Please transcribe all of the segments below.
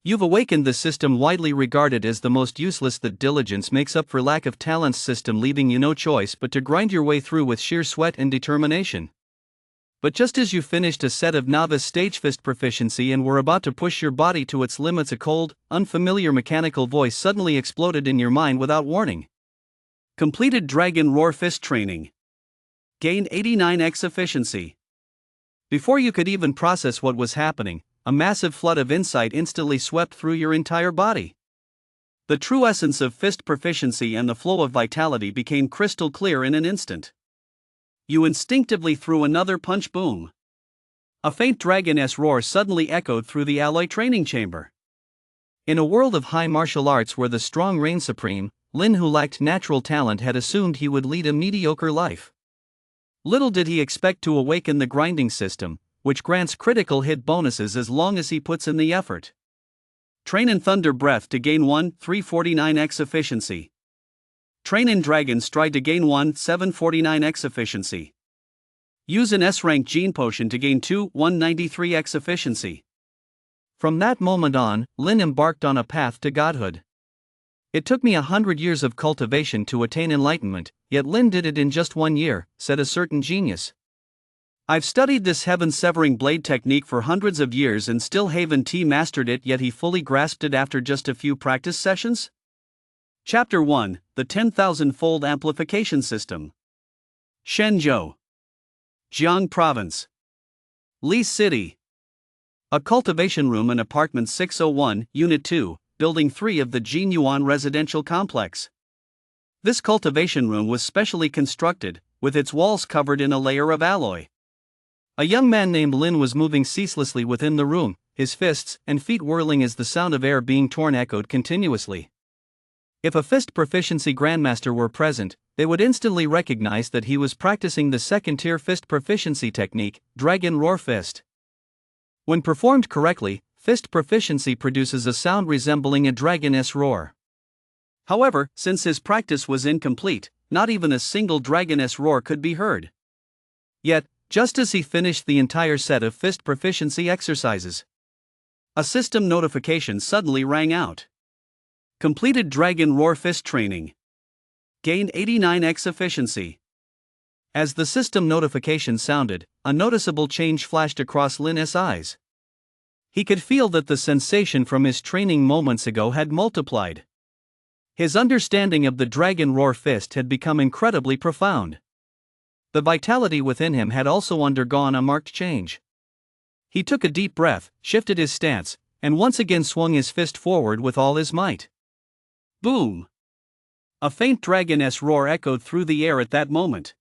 You've awakened the system widely regarded as the most useless that diligence makes up for lack of talents system, leaving you no choice but to grind your way through with sheer sweat and determination. But just as you finished a set of novice stage fist proficiency and were about to push your body to its limits, a cold, unfamiliar mechanical voice suddenly exploded in your mind without warning. Completed Dragon Roar Fist Training. Gain 89x efficiency. Before you could even process what was happening, a massive flood of insight instantly swept through your entire body. The true essence of fist proficiency and the flow of vitality became crystal clear in an instant. You instinctively threw another punch. Boom. A faint dragon-esque roar suddenly echoed through the alloy training chamber. In a world of high martial arts where the strong reign supreme, Lin, who lacked natural talent, had assumed he would lead a mediocre life. Little did he expect to awaken the grinding system, which grants critical hit bonuses as long as he puts in the effort. Train in Thunder Breath to gain 349x efficiency. Train in Dragon Stride to gain 749x efficiency. Use an S-rank Gene Potion to gain 193x efficiency. From that moment on, Lin embarked on a path to godhood. It took me 100 years of cultivation to attain enlightenment, yet Lin did it in just 1 year, said a certain genius. I've studied this heaven-severing blade technique for hundreds of years and still haven't mastered it, yet he fully grasped it after just a few practice sessions? Chapter 1, The 10,000-Fold Amplification System. Shenzhou, Jiang Province, Li City. A cultivation room in Apartment 601, Unit 2, Building 3 of the Jinyuan Residential Complex. This cultivation room was specially constructed, with its walls covered in a layer of alloy. A young man named Lin was moving ceaselessly within the room, his fists and feet whirling as the sound of air being torn echoed continuously. If a fist proficiency grandmaster were present, they would instantly recognize that he was practicing the second-tier fist proficiency technique, Dragon Roar Fist. When performed correctly, fist proficiency produces a sound resembling a dragon-esque roar. However, since his practice was incomplete, not even a single dragon-esque roar could be heard. Yet, just as he finished the entire set of fist proficiency exercises, a system notification suddenly rang out. Completed Dragon Roar Fist Training. Gained 89x efficiency. As the system notification sounded, a noticeable change flashed across Lin's eyes. He could feel that the sensation from his training moments ago had multiplied. His understanding of the Dragon Roar Fist had become incredibly profound. The vitality within him had also undergone a marked change. He took a deep breath, shifted his stance, and once again swung his fist forward with all his might. Boom! A faint dragon-esque roar echoed through the air at that moment.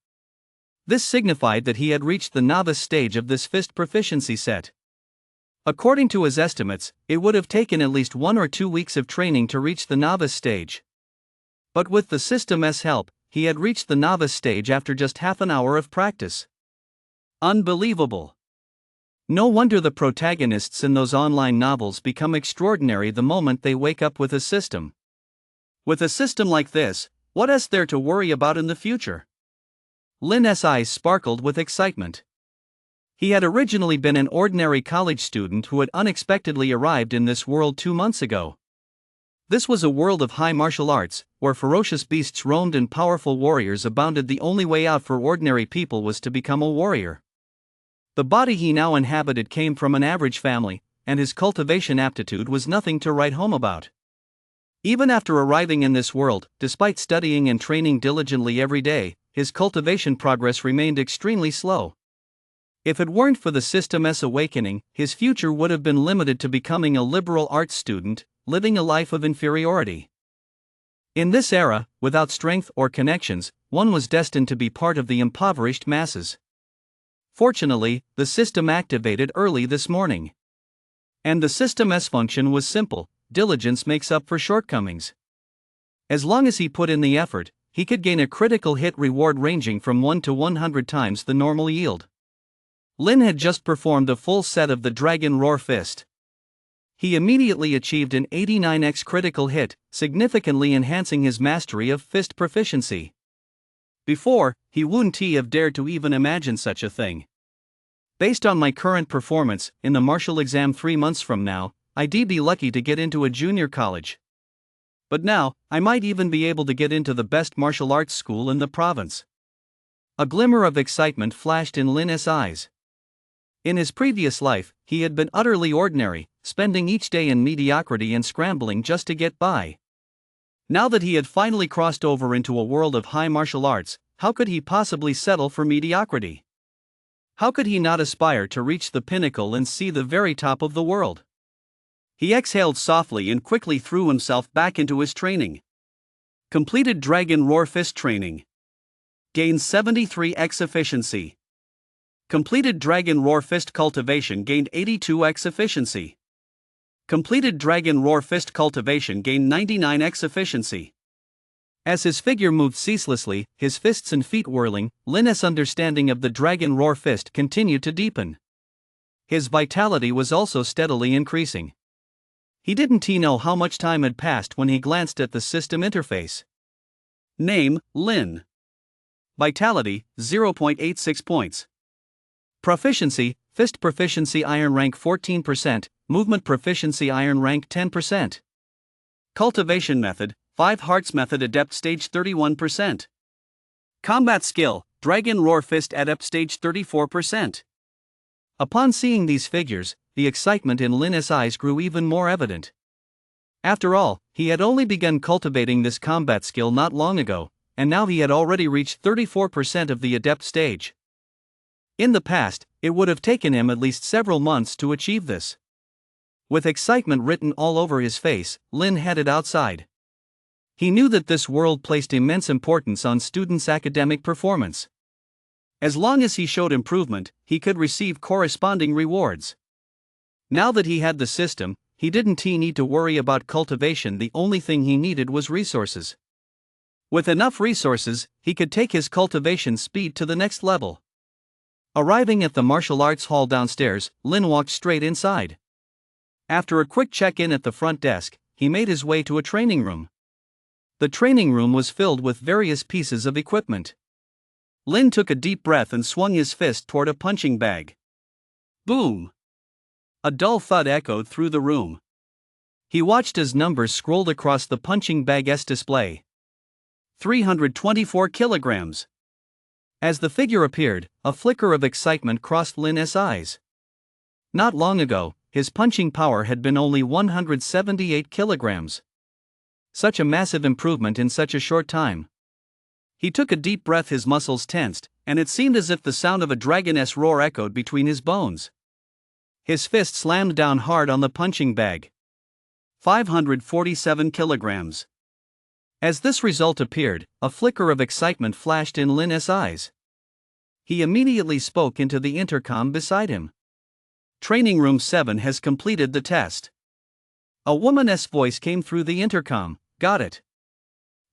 This signified that he had reached the novice stage of this fist proficiency set. According to his estimates, it would have taken at least 1 or 2 weeks of training to reach the novice stage. But with the system's help, he had reached the novice stage after just half an hour of practice. Unbelievable! No wonder the protagonists in those online novels become extraordinary the moment they wake up with a system. With a system like this, what is there to worry about in the future? Lin's eyes sparkled with excitement. He had originally been an ordinary college student who had unexpectedly arrived in this world 2 months ago. This was a world of high martial arts, where ferocious beasts roamed and powerful warriors abounded. The only way out for ordinary people was to become a warrior. The body he now inhabited came from an average family, and his cultivation aptitude was nothing to write home about. Even after arriving in this world, despite studying and training diligently every day, his cultivation progress remained extremely slow. If it weren't for the system's awakening, his future would have been limited to becoming a liberal arts student, living a life of inferiority. In this era, without strength or connections, one was destined to be part of the impoverished masses. Fortunately, the system activated early this morning. And the system's function was simple: diligence makes up for shortcomings. As long as he put in the effort, he could gain a critical hit reward ranging from 1 to 100 times the normal yield. Lin had just performed a full set of the Dragon Roar Fist. He immediately achieved an 89x critical hit, significantly enhancing his mastery of fist proficiency. Before, he wouldn't have dared to even imagine such a thing. Based on my current performance, in the martial exam 3 months from now, I'd be lucky to get into a junior college. But now, I might even be able to get into the best martial arts school in the province. A glimmer of excitement flashed in Lin's eyes. In his previous life, he had been utterly ordinary, spending each day in mediocrity and scrambling just to get by. Now that he had finally crossed over into a world of high martial arts, how could he possibly settle for mediocrity? How could he not aspire to reach the pinnacle and see the very top of the world? He exhaled softly and quickly threw himself back into his training. Completed Dragon Roar Fist training. Gained 73x efficiency. Completed Dragon Roar Fist cultivation gained 82x efficiency. Completed Dragon Roar Fist cultivation gained 99x efficiency. As his figure moved ceaselessly, his fists and feet whirling, Lin's understanding of the Dragon Roar Fist continued to deepen. His vitality was also steadily increasing. He didn't know how much time had passed when he glanced at the system interface. Name, Lin. Vitality, 0.86 points. Proficiency, Fist Proficiency Iron Rank 14%, Movement Proficiency Iron Rank 10%. Cultivation Method, 5 Hearts Method Adept Stage 31%. Combat Skill, Dragon Roar Fist Adept Stage 34%. Upon seeing these figures, the excitement in Lin's eyes grew even more evident. After all, he had only begun cultivating this combat skill not long ago, and now he had already reached 34% of the adept stage. In the past, it would have taken him at least several months to achieve this. With excitement written all over his face, Lin headed outside. He knew that this world placed immense importance on students' academic performance. As long as he showed improvement, he could receive corresponding rewards. Now that he had the system, he didn't need to worry about cultivation. The only thing he needed was resources. With enough resources, he could take his cultivation speed to the next level. Arriving at the martial arts hall downstairs, Lin walked straight inside. After a quick check-in at the front desk, he made his way to a training room. The training room was filled with various pieces of equipment. Lin took a deep breath and swung his fist toward a punching bag. Boom! A dull thud echoed through the room. He watched as numbers scrolled across the punching bag's display. 324 kilograms. As the figure appeared, a flicker of excitement crossed Lin's eyes. Not long ago, his punching power had been only 178 kilograms. Such a massive improvement in such a short time. He took a deep breath, his muscles tensed, and it seemed as if the sound of a dragon's roar echoed between his bones. His fist slammed down hard on the punching bag. 547 kilograms. As this result appeared, a flicker of excitement flashed in Lin's eyes. He immediately spoke into the intercom beside him. Training Room 7 has completed the test. A woman's voice came through the intercom. Got it.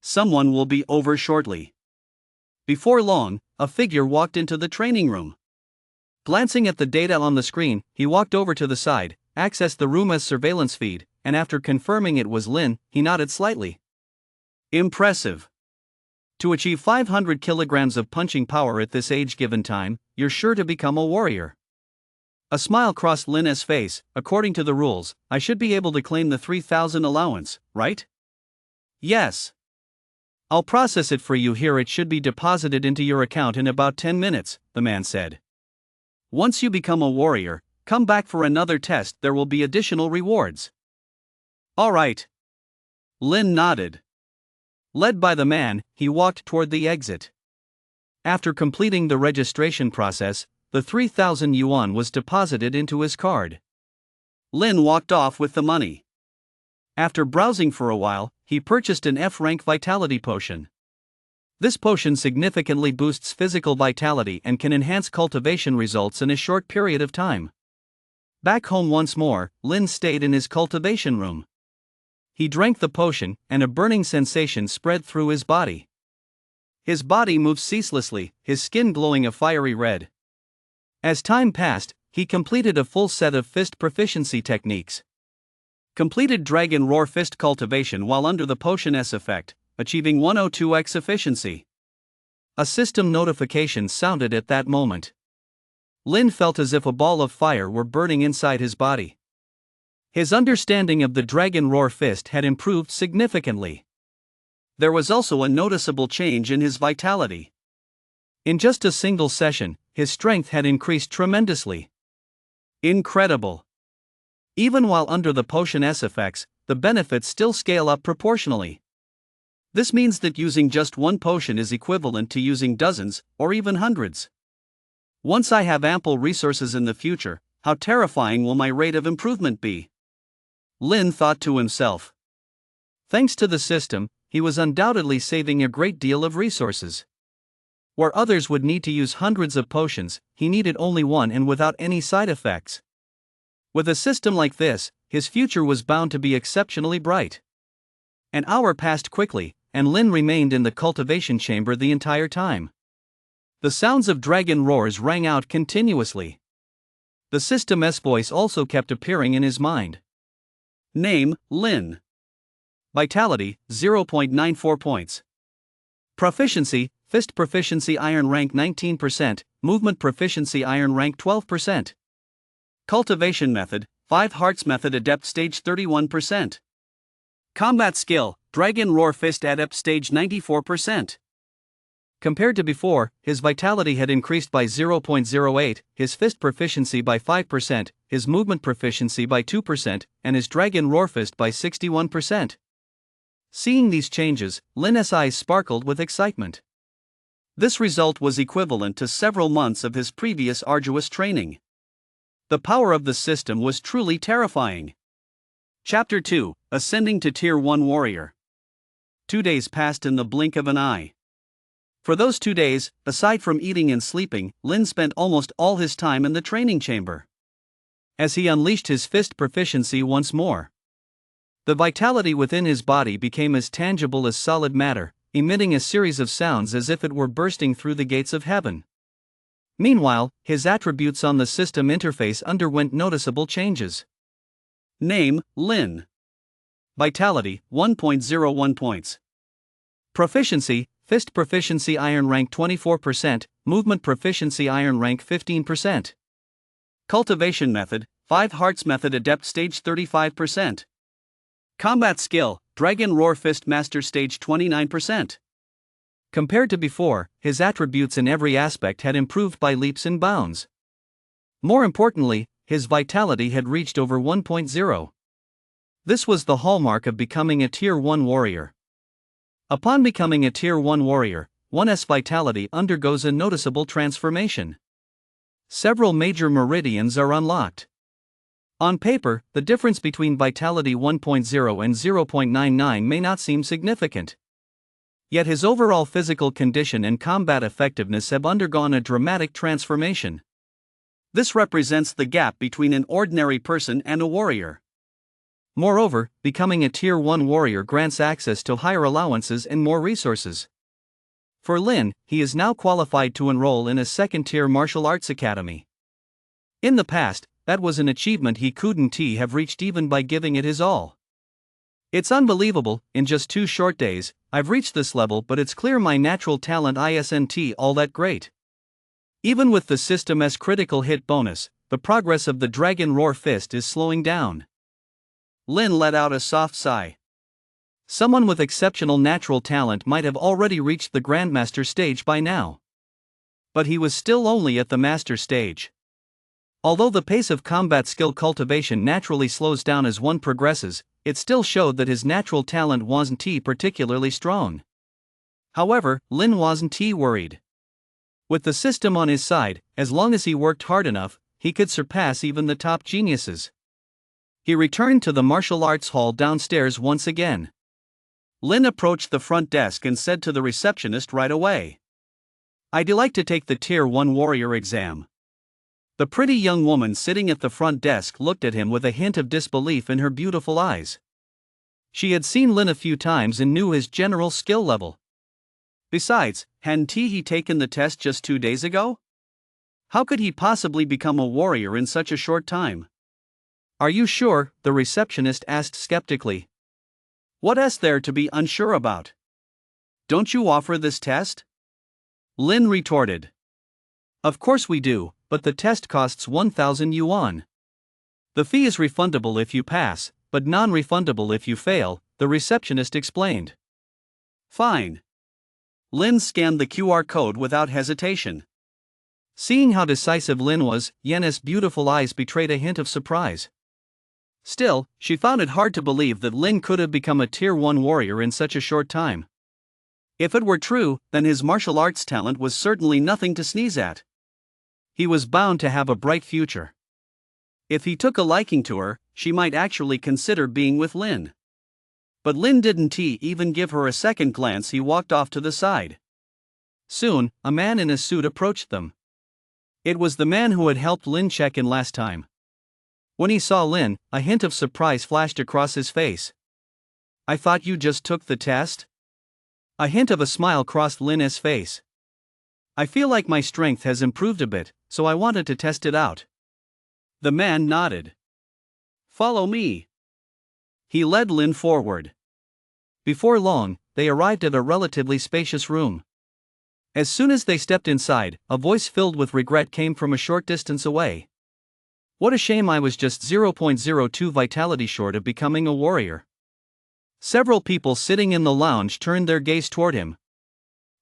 Someone will be over shortly. Before long, a figure walked into the training room. Glancing at the data on the screen, he walked over to the side, accessed the room's surveillance feed, and after confirming it was Lin, he nodded slightly. Impressive. To achieve 500 kilograms of punching power at this age given time, you're sure to become a warrior. A smile crossed Lin's face. According to the rules, I should be able to claim the 3,000 allowance, right? Yes. I'll process it for you here. It should be deposited into your account in about 10 minutes, the man said. Once you become a warrior, come back for another test. There will be additional rewards. All right. Lin nodded. Led by the man, he walked toward the exit. After completing the registration process, the 3,000 yuan was deposited into his card. Lin walked off with the money. After browsing for a while, he purchased an F-rank vitality potion. This potion significantly boosts physical vitality and can enhance cultivation results in a short period of time. Back home once more, Lin stayed in his cultivation room. He drank the potion, and a burning sensation spread through his body. His body moved ceaselessly, his skin glowing a fiery red. As time passed, he completed a full set of fist proficiency techniques. Completed Dragon Roar Fist cultivation while under the potion's effect, achieving 102x efficiency. A system notification sounded at that moment. Lin felt as if a ball of fire were burning inside his body. His understanding of the Dragon Roar Fist had improved significantly. There was also a noticeable change in his vitality. In just a single session, his strength had increased tremendously. Incredible! Even while under the potion S effects, the benefits still scale up proportionally. This means that using just one potion is equivalent to using dozens, or even hundreds. Once I have ample resources in the future, how terrifying will my rate of improvement be? Lin thought to himself. Thanks to the system, he was undoubtedly saving a great deal of resources. Where others would need to use hundreds of potions, he needed only one and without any side effects. With a system like this, his future was bound to be exceptionally bright. An hour passed quickly, and Lin remained in the cultivation chamber the entire time. The sounds of dragon roars rang out continuously. The system's voice also kept appearing in his mind. Name, Lin. Vitality, 0.94 points. Proficiency, Fist Proficiency Iron Rank 19%, Movement Proficiency Iron Rank 12%. Cultivation Method, 5 Hearts Method Adept Stage 31%. Combat Skill, Dragon Roar Fist Adept Stage 94%. Compared to before, his vitality had increased by 0.08, his fist proficiency by 5%, his movement proficiency by 2%, and his Dragon Roar Fist by 61%. Seeing these changes, Lin's eyes sparkled with excitement. This result was equivalent to several months of his previous arduous training. The power of the system was truly terrifying. Chapter 2, Ascending to Tier 1 Warrior. 2 days passed in the blink of an eye. For those 2 days, aside from eating and sleeping, Lin spent almost all his time in the training chamber. As he unleashed his fist proficiency once more, the vitality within his body became as tangible as solid matter, emitting a series of sounds as if it were bursting through the gates of heaven. Meanwhile, his attributes on the system interface underwent noticeable changes. Name, Lin. Vitality, 1.01 points. Proficiency, Fist Proficiency Iron Rank 24%, Movement Proficiency Iron Rank 15%. Cultivation Method, 5 Hearts Method Adept Stage 35%. Combat Skill, Dragon Roar Fist Master Stage 29%. Compared to before, his attributes in every aspect had improved by leaps and bounds. More importantly, his vitality had reached over 1.0. This was the hallmark of becoming a Tier 1 warrior. Upon becoming a Tier 1 warrior, one's vitality undergoes a noticeable transformation. Several major meridians are unlocked. On paper, the difference between vitality 1.0 and 0.99 may not seem significant. Yet his overall physical condition and combat effectiveness have undergone a dramatic transformation. This represents the gap between an ordinary person and a warrior. Moreover, becoming a Tier 1 warrior grants access to higher allowances and more resources. For Lin, he is now qualified to enroll in a second-tier martial arts academy. In the past, that was an achievement he couldn't have reached even by giving it his all. It's unbelievable, in just 2 short days, I've reached this level, but it's clear my natural talent isn't all that great. Even with the system's critical hit bonus, the progress of the Dragon Roar Fist is slowing down. Lin let out a soft sigh. Someone with exceptional natural talent might have already reached the Grandmaster stage by now. But he was still only at the Master stage. Although the pace of combat skill cultivation naturally slows down as one progresses, it still showed that his natural talent wasn't particularly strong. However, Lin wasn't worried. With the system on his side, as long as he worked hard enough, he could surpass even the top geniuses. He returned to the martial arts hall downstairs once again. Lin approached the front desk and said to the receptionist right away, "I'd like to take the Tier 1 warrior exam." The pretty young woman sitting at the front desk looked at him with a hint of disbelief in her beautiful eyes. She had seen Lin a few times and knew his general skill level. Besides, hadn't he taken the test just 2 days ago? How could he possibly become a warrior in such a short time? "Are you sure?" the receptionist asked skeptically. "What's there to be unsure about? Don't you offer this test?" Lin retorted. "Of course we do, but the test costs 1,000 yuan. The fee is refundable if you pass, but non-refundable if you fail, the receptionist explained. Fine. Lin scanned the QR code without hesitation. Seeing how decisive Lin was, Yen's beautiful eyes betrayed a hint of surprise. Still, she found it hard to believe that Lin could have become a Tier 1 warrior in such a short time. If it were true, then his martial arts talent was certainly nothing to sneeze at. He was bound to have a bright future. If he took a liking to her, she might actually consider being with Lin. But Lin didn't even give her a second glance. He walked off to the side. Soon, a man in a suit approached them. It was the man who had helped Lin check in last time. When he saw Lin, a hint of surprise flashed across his face. "I thought you just took the test?" A hint of a smile crossed Lin's face. "I feel like my strength has improved a bit, so I wanted to test it out." The man nodded. "Follow me." He led Lin forward. Before long, they arrived at a relatively spacious room. As soon as they stepped inside, a voice filled with regret came from a short distance away. "What a shame, I was just 0.02 vitality short of becoming a warrior." Several people sitting in the lounge turned their gaze toward him.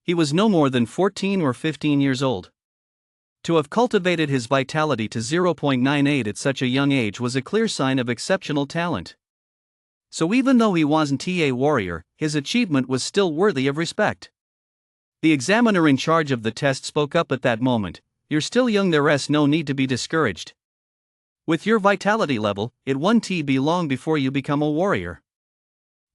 He was no more than 14 or 15 years old. To have cultivated his vitality to 0.98 at such a young age was a clear sign of exceptional talent. So even though he wasn't a warrior, his achievement was still worthy of respect. The examiner in charge of the test spoke up at that moment. "You're still young, there's no need to be discouraged. With your vitality level, it won't be long before you become a warrior.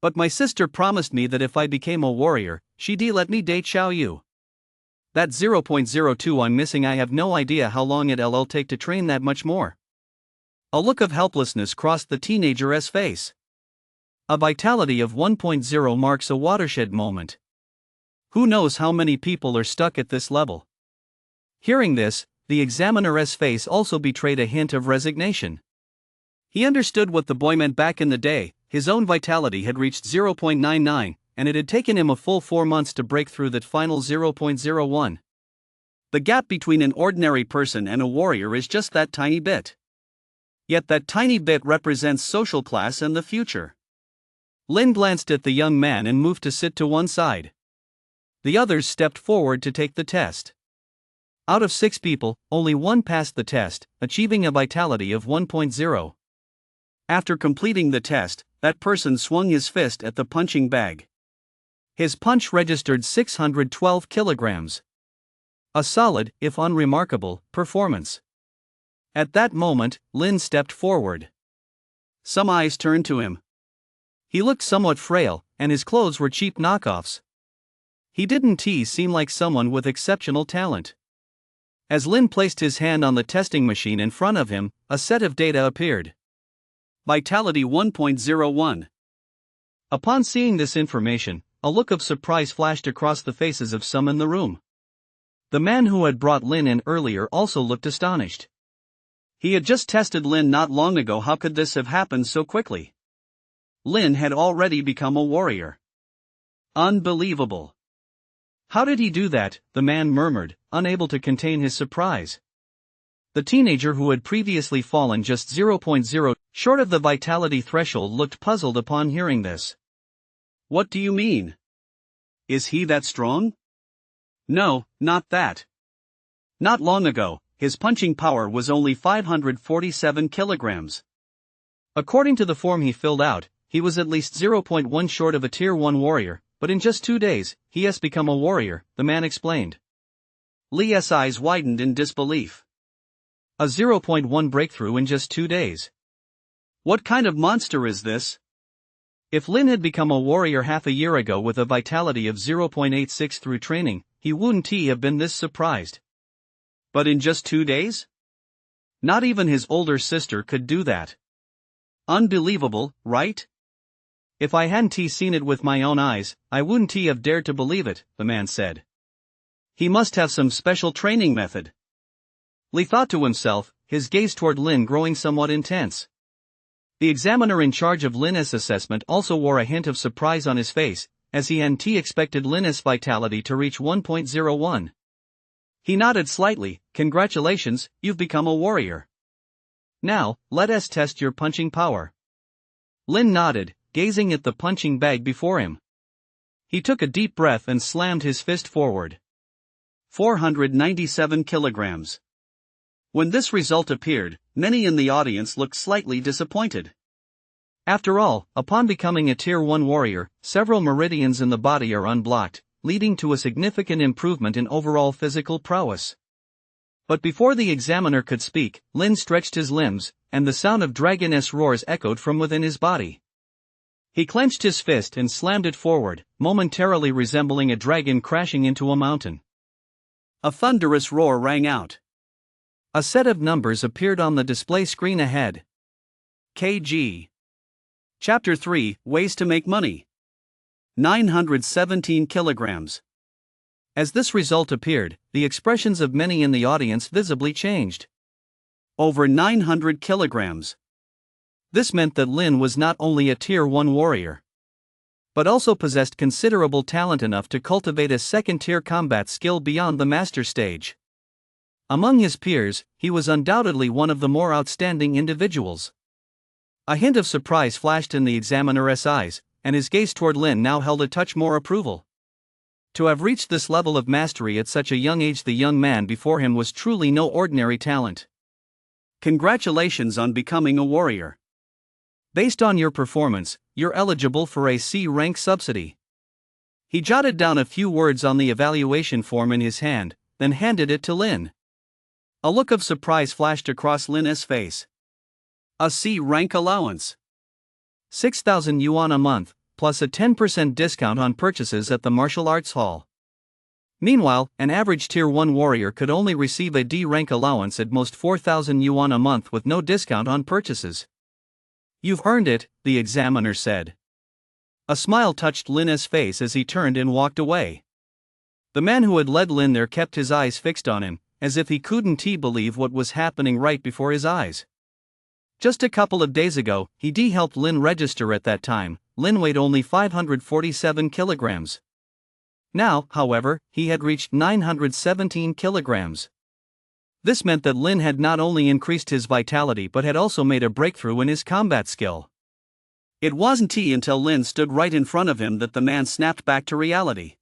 But my sister promised me that if I became a warrior, she'd let me date Xiaoyu. That 0.02 I'm missing, I have no idea how long it'll take to train that much more." A look of helplessness crossed the teenager's face. A vitality of 1.0 marks a watershed moment. Who knows how many people are stuck at this level? Hearing this, the examiner's face also betrayed a hint of resignation. He understood what the boy meant back in the day. His own vitality had reached 0.99, and it had taken him a full 4 months to break through that final 0.01. The gap between an ordinary person and a warrior is just that tiny bit. Yet that tiny bit represents social class and the future. Lin glanced at the young man and moved to sit to one side. The others stepped forward to take the test. Out of 6 people, only 1 passed the test, achieving a vitality of 1.0. After completing the test, that person swung his fist at the punching bag. His punch registered 612 kilograms. A solid, if unremarkable, performance. At that moment, Lin stepped forward. Some eyes turned to him. He looked somewhat frail, and his clothes were cheap knockoffs. He didn't seem like someone with exceptional talent. As Lin placed his hand on the testing machine in front of him, a set of data appeared. Vitality 1.01. Upon seeing this information, a look of surprise flashed across the faces of some in the room. The man who had brought Lin in earlier also looked astonished. He had just tested Lin not long ago. How could this have happened so quickly? Lin had already become a warrior. Unbelievable. How did he do that? The man murmured, unable to contain his surprise. The teenager who had previously fallen just 0.0 short of the vitality threshold looked puzzled upon hearing this. "What do you mean? Is he that strong?" "No, not that. Not long ago, his punching power was only 547 kilograms. According to the form he filled out, he was at least 0.1 short of a Tier 1 warrior, but in just 2 days, he has become a warrior," the man explained. Li's eyes widened in disbelief. A 0.1 breakthrough in just 2 days. What kind of monster is this? If Lin had become a warrior half a year ago with a vitality of 0.86 through training, he wouldn't have been this surprised. But in just 2 days? Not even his older sister could do that. Unbelievable, right? If I hadn't seen it with my own eyes, I wouldn't have dared to believe it, the man said. He must have some special training method. Li thought to himself, his gaze toward Lin growing somewhat intense. The examiner in charge of Lin's assessment also wore a hint of surprise on his face, as he hadn't expected Lin's vitality to reach 1.01. He nodded slightly. "Congratulations, you've become a warrior." Now, let us test your punching power. Lin nodded, gazing at the punching bag before him. He took a deep breath and slammed his fist forward. 497 kilograms. When this result appeared, many in the audience looked slightly disappointed. After all, upon becoming a Tier 1 warrior, several meridians in the body are unblocked, leading to a significant improvement in overall physical prowess. But before the examiner could speak, Lin stretched his limbs, and the sound of dragoness roars echoed from within his body. He clenched his fist and slammed it forward, momentarily resembling a dragon crashing into a mountain. A thunderous roar rang out. A set of numbers appeared on the display screen ahead. KG. Chapter 3, Ways to Make Money. 917 kilograms. As this result appeared, the expressions of many in the audience visibly changed. Over 900 kilograms. This meant that Lin was not only a Tier 1 warrior, but also possessed considerable talent enough to cultivate a second-tier combat skill beyond the master stage. Among his peers, he was undoubtedly one of the more outstanding individuals. A hint of surprise flashed in the examiner's eyes, and his gaze toward Lin now held a touch more approval. To have reached this level of mastery at such a young age, the young man before him was truly no ordinary talent. Congratulations on becoming a warrior. Based on your performance, you're eligible for a C-rank subsidy. He jotted down a few words on the evaluation form in his hand, then handed it to Lin. A look of surprise flashed across Lin's face. A C-rank allowance. 6,000 yuan a month, plus a 10% discount on purchases at the martial arts hall. Meanwhile, an average Tier 1 warrior could only receive a D-rank allowance at most 4,000 yuan a month with no discount on purchases. You've earned it, the examiner said. A smile touched Lin's face as he turned and walked away. The man who had led Lin there kept his eyes fixed on him, as if he couldn't believe what was happening right before his eyes. Just a couple of days ago, he helped Lin register. At that time, Lin weighed only 547 kilograms. Now, however, he had reached 917 kilograms. This meant that Lin had not only increased his vitality but had also made a breakthrough in his combat skill. It wasn't until Lin stood right in front of him that the man snapped back to reality.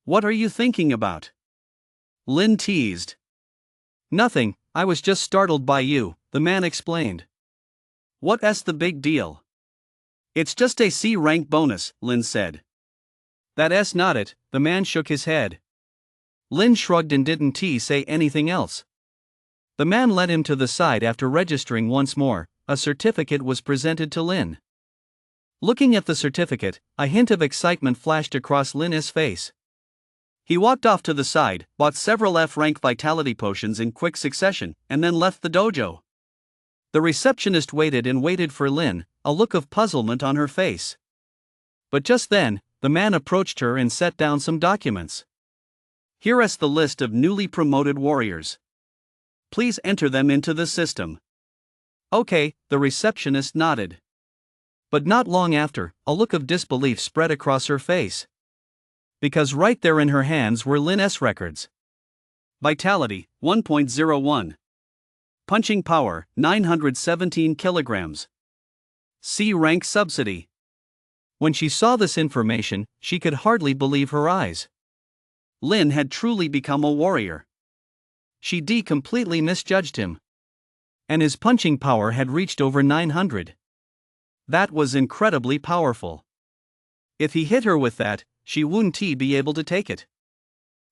"What are you thinking about?" Lin teased. "Nothing, I was just startled by you," the man explained. "What's the big deal?" "It's just a C-rank bonus," Lin said. "That's not it," the man shook his head. Lin shrugged and didn't say anything else. The man led him to the side. After registering once more, a certificate was presented to Lin. Looking at the certificate, a hint of excitement flashed across Lin's face. He walked off to the side, bought several F-rank vitality potions in quick succession, and then left the dojo. The receptionist waited and waited for Lin, a look of puzzlement on her face. But just then, the man approached her and set down some documents. "Here's the list of newly promoted warriors. Please enter them into the system." "Okay," the receptionist nodded. But not long after, a look of disbelief spread across her face. Because right there in her hands were Lin's records. Vitality, 1.01. Punching power, 917 kilograms. C-rank subsidy. When she saw this information, she could hardly believe her eyes. Lin had truly become a warrior. She completely misjudged him. And his punching power had reached over 900. That was incredibly powerful. If he hit her with that, she wouldn't be able to take it.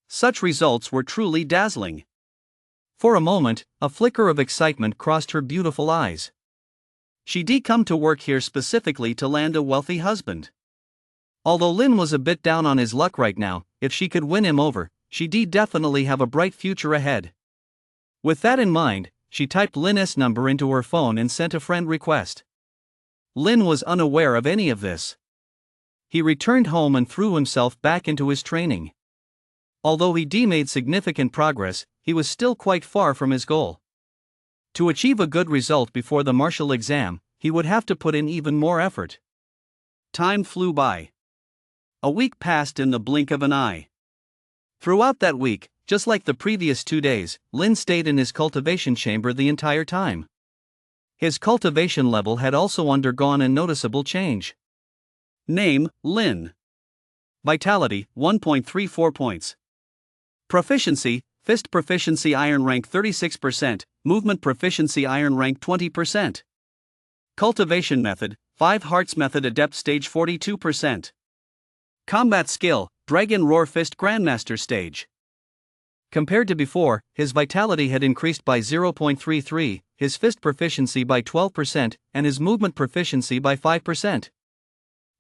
Such results were truly dazzling. For a moment, a flicker of excitement crossed her beautiful eyes. She'd come to work here specifically to land a wealthy husband. Although Lin was a bit down on his luck right now, if she could win him over, she'd definitely have a bright future ahead. With that in mind, she typed Lin's number into her phone and sent a friend request. Lin was unaware of any of this. He returned home and threw himself back into his training. Although he made significant progress, he was still quite far from his goal. To achieve a good result before the martial exam, he would have to put in even more effort. Time flew by. A week passed in the blink of an eye. Throughout that week, just like the previous 2 days, Lin stayed in his cultivation chamber the entire time. His cultivation level had also undergone a noticeable change. Name: Lin. Vitality: 1.34 points. Proficiency: Fist proficiency iron rank 36%, movement proficiency iron rank 20%. Cultivation method: 5 hearts method adept stage 42%. Combat skill: Dragon Roar Fist Grandmaster stage. Compared to before, his vitality had increased by 0.33, his fist proficiency by 12%, and his movement proficiency by 5%.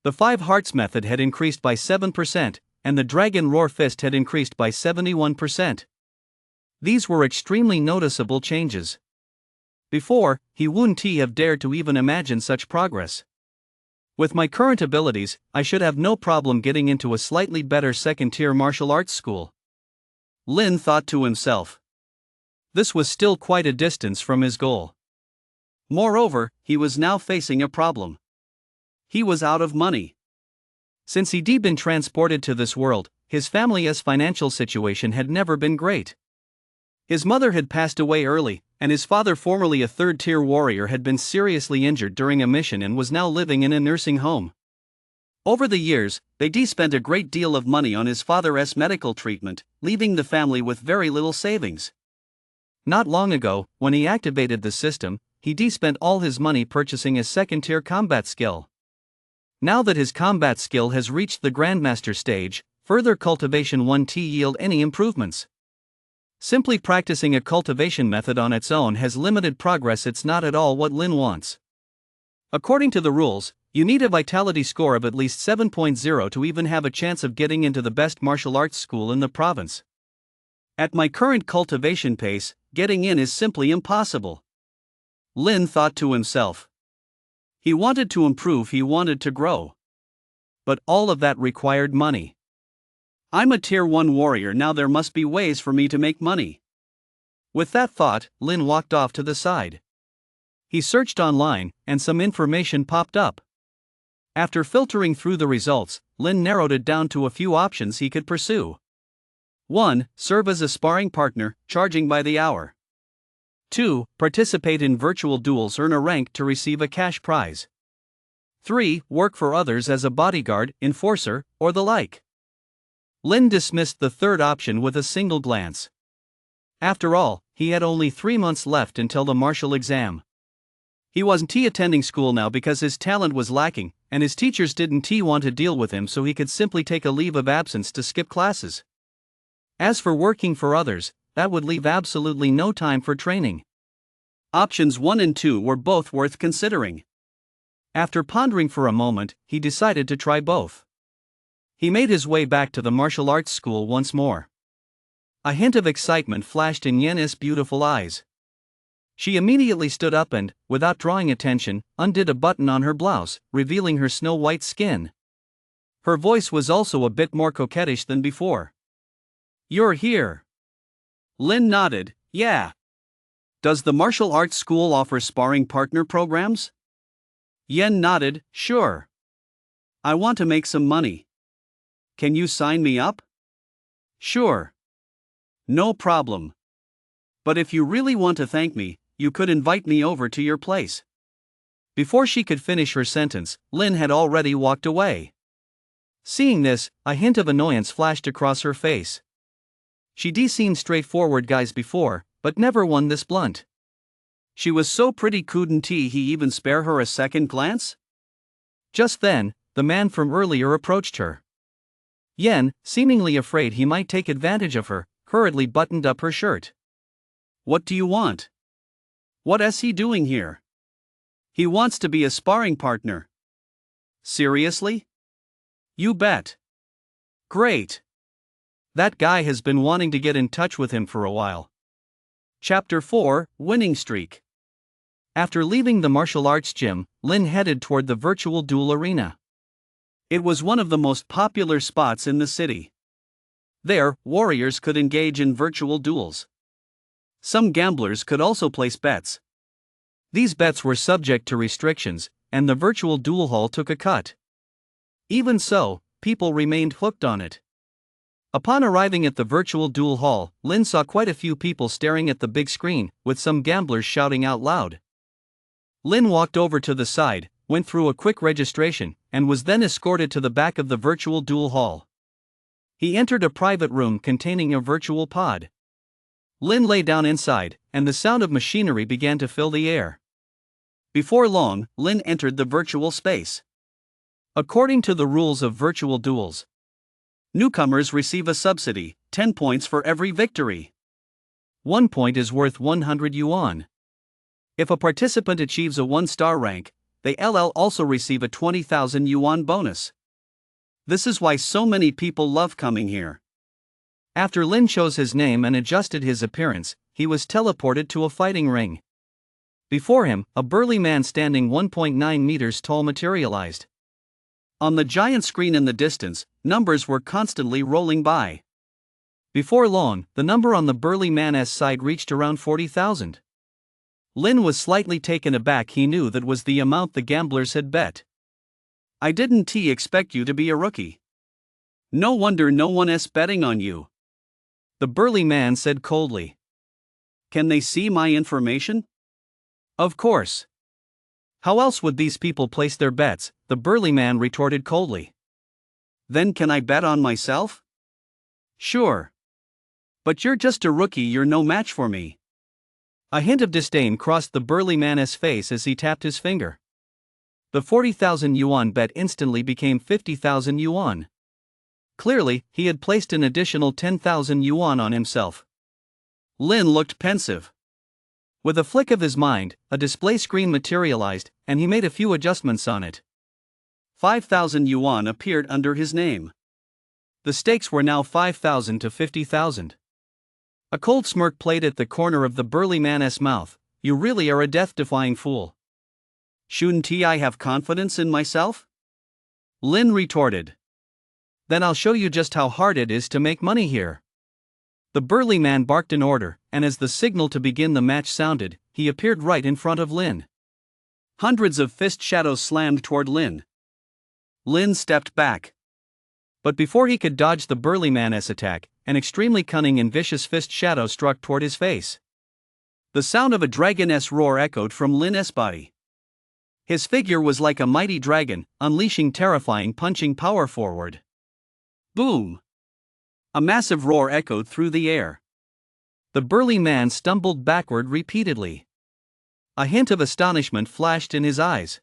The 5 hearts method had increased by 7%, and the Dragon Roar Fist had increased by 71%. These were extremely noticeable changes. Before, he wouldn't have dared to even imagine such progress. With my current abilities, I should have no problem getting into a slightly better second-tier martial arts school. Lin thought to himself. This was still quite a distance from his goal. Moreover, he was now facing a problem. He was out of money. Since he'd been transported to this world, his family's financial situation had never been great. His mother had passed away early, and his father, formerly a third-tier warrior, had been seriously injured during a mission and was now living in a nursing home. Over the years, they'd spent a great deal of money on his father's medical treatment, leaving the family with very little savings. Not long ago, when he activated the system, he'd spent all his money purchasing a second-tier combat skill. Now that his combat skill has reached the Grandmaster stage, further cultivation won't yield any improvements. Simply practicing a cultivation method on its own has limited progress. It's not at all what Lin wants. According to the rules, you need a vitality score of at least 7.0 to even have a chance of getting into the best martial arts school in the province. At my current cultivation pace, getting in is simply impossible. Lin thought to himself. He wanted to improve, he wanted to grow. But all of that required money. I'm a tier 1 warrior now, there must be ways for me to make money. With that thought, Lin walked off to the side. He searched online, and some information popped up. After filtering through the results, Lin narrowed it down to a few options he could pursue. 1. Serve as a sparring partner, charging by the hour. 2. Participate in virtual duels, earn a rank to receive a cash prize. 3. Work for others as a bodyguard, enforcer, or the like. Lin dismissed the third option with a single glance. After all, he had only 3 months left until the martial exam. He wasn't attending school now because his talent was lacking, and his teachers didn't want to deal with him, so he could simply take a leave of absence to skip classes. As for working for others, that would leave absolutely no time for training. Options 1 and 2 were both worth considering. After pondering for a moment, he decided to try both. He made his way back to the martial arts school once more. A hint of excitement flashed in Yen's beautiful eyes. She immediately stood up and, without drawing attention, undid a button on her blouse, revealing her snow-white skin. Her voice was also a bit more coquettish than before. "You're here." Lin nodded. "Yeah. Does the martial arts school offer sparring partner programs?" Yen nodded. "Sure. I want to make some money. Can you sign me up?" "Sure. No problem. But if you really want to thank me, you could invite me over to your place." Before she could finish her sentence, Lin had already walked away. Seeing this, a hint of annoyance flashed across her face. She'd seen straightforward guys before, but never one this blunt. She was so pretty, couldn't he even spare her a second glance? Just then, the man from earlier approached her. Yen, seemingly afraid he might take advantage of her, hurriedly buttoned up her shirt. "What do you want? What is he doing here?" "He wants to be a sparring partner." "Seriously?" "You bet." "Great. That guy has been wanting to get in touch with him for a while." Chapter 4: Winning Streak. After leaving the martial arts gym, Lin headed toward the virtual duel arena. It was one of the most popular spots in the city. There, warriors could engage in virtual duels. Some gamblers could also place bets. These bets were subject to restrictions, and the virtual duel hall took a cut. Even so, people remained hooked on it. Upon arriving at the virtual duel hall, Lin saw quite a few people staring at the big screen, with some gamblers shouting out loud. Lin walked over to the side, went through a quick registration, and was then escorted to the back of the virtual duel hall. He entered a private room containing a virtual pod. Lin lay down inside, and the sound of machinery began to fill the air. Before long, Lin entered the virtual space. According to the rules of virtual duels, newcomers receive a subsidy, 10 points for every victory. 1 point is worth 100 yuan. If a participant achieves a 1-star rank, they also receive a 20,000 yuan bonus. This is why so many people love coming here. After Lin chose his name and adjusted his appearance, he was teleported to a fighting ring. Before him, a burly man standing 1.9 meters tall materialized. On the giant screen in the distance, numbers were constantly rolling by. Before long, the number on the burly man's side reached around 40,000. Lin was slightly taken aback. He knew that was the amount the gamblers had bet. I didn't expect you to be a rookie. No wonder no one's betting on you, the burly man said coldly. Can they see my information? Of course. How else would these people place their bets? The burly man retorted coldly. Then can I bet on myself? Sure. But you're just a rookie, you're no match for me. A hint of disdain crossed the burly man's face as he tapped his finger. The 40,000 yuan bet instantly became 50,000 yuan. Clearly, he had placed an additional 10,000 yuan on himself. Lin looked pensive. With a flick of his mind, a display screen materialized, and he made a few adjustments on it. 5,000 yuan appeared under his name. The stakes were now 5,000 to 50,000. A cold smirk played at the corner of the burly man's mouth. You really are a death-defying fool. Shouldn't I have confidence in myself? Lin retorted. Then I'll show you just how hard it is to make money here. The burly man barked an order, and as the signal to begin the match sounded, he appeared right in front of Lin. Hundreds of fist shadows slammed toward Lin. Lin stepped back. But before he could dodge the burly man's attack, an extremely cunning and vicious fist shadow struck toward his face. The sound of a dragon's roar echoed from Lin's body. His figure was like a mighty dragon, unleashing terrifying punching power forward. Boom! A massive roar echoed through the air. The burly man stumbled backward repeatedly. A hint of astonishment flashed in his eyes.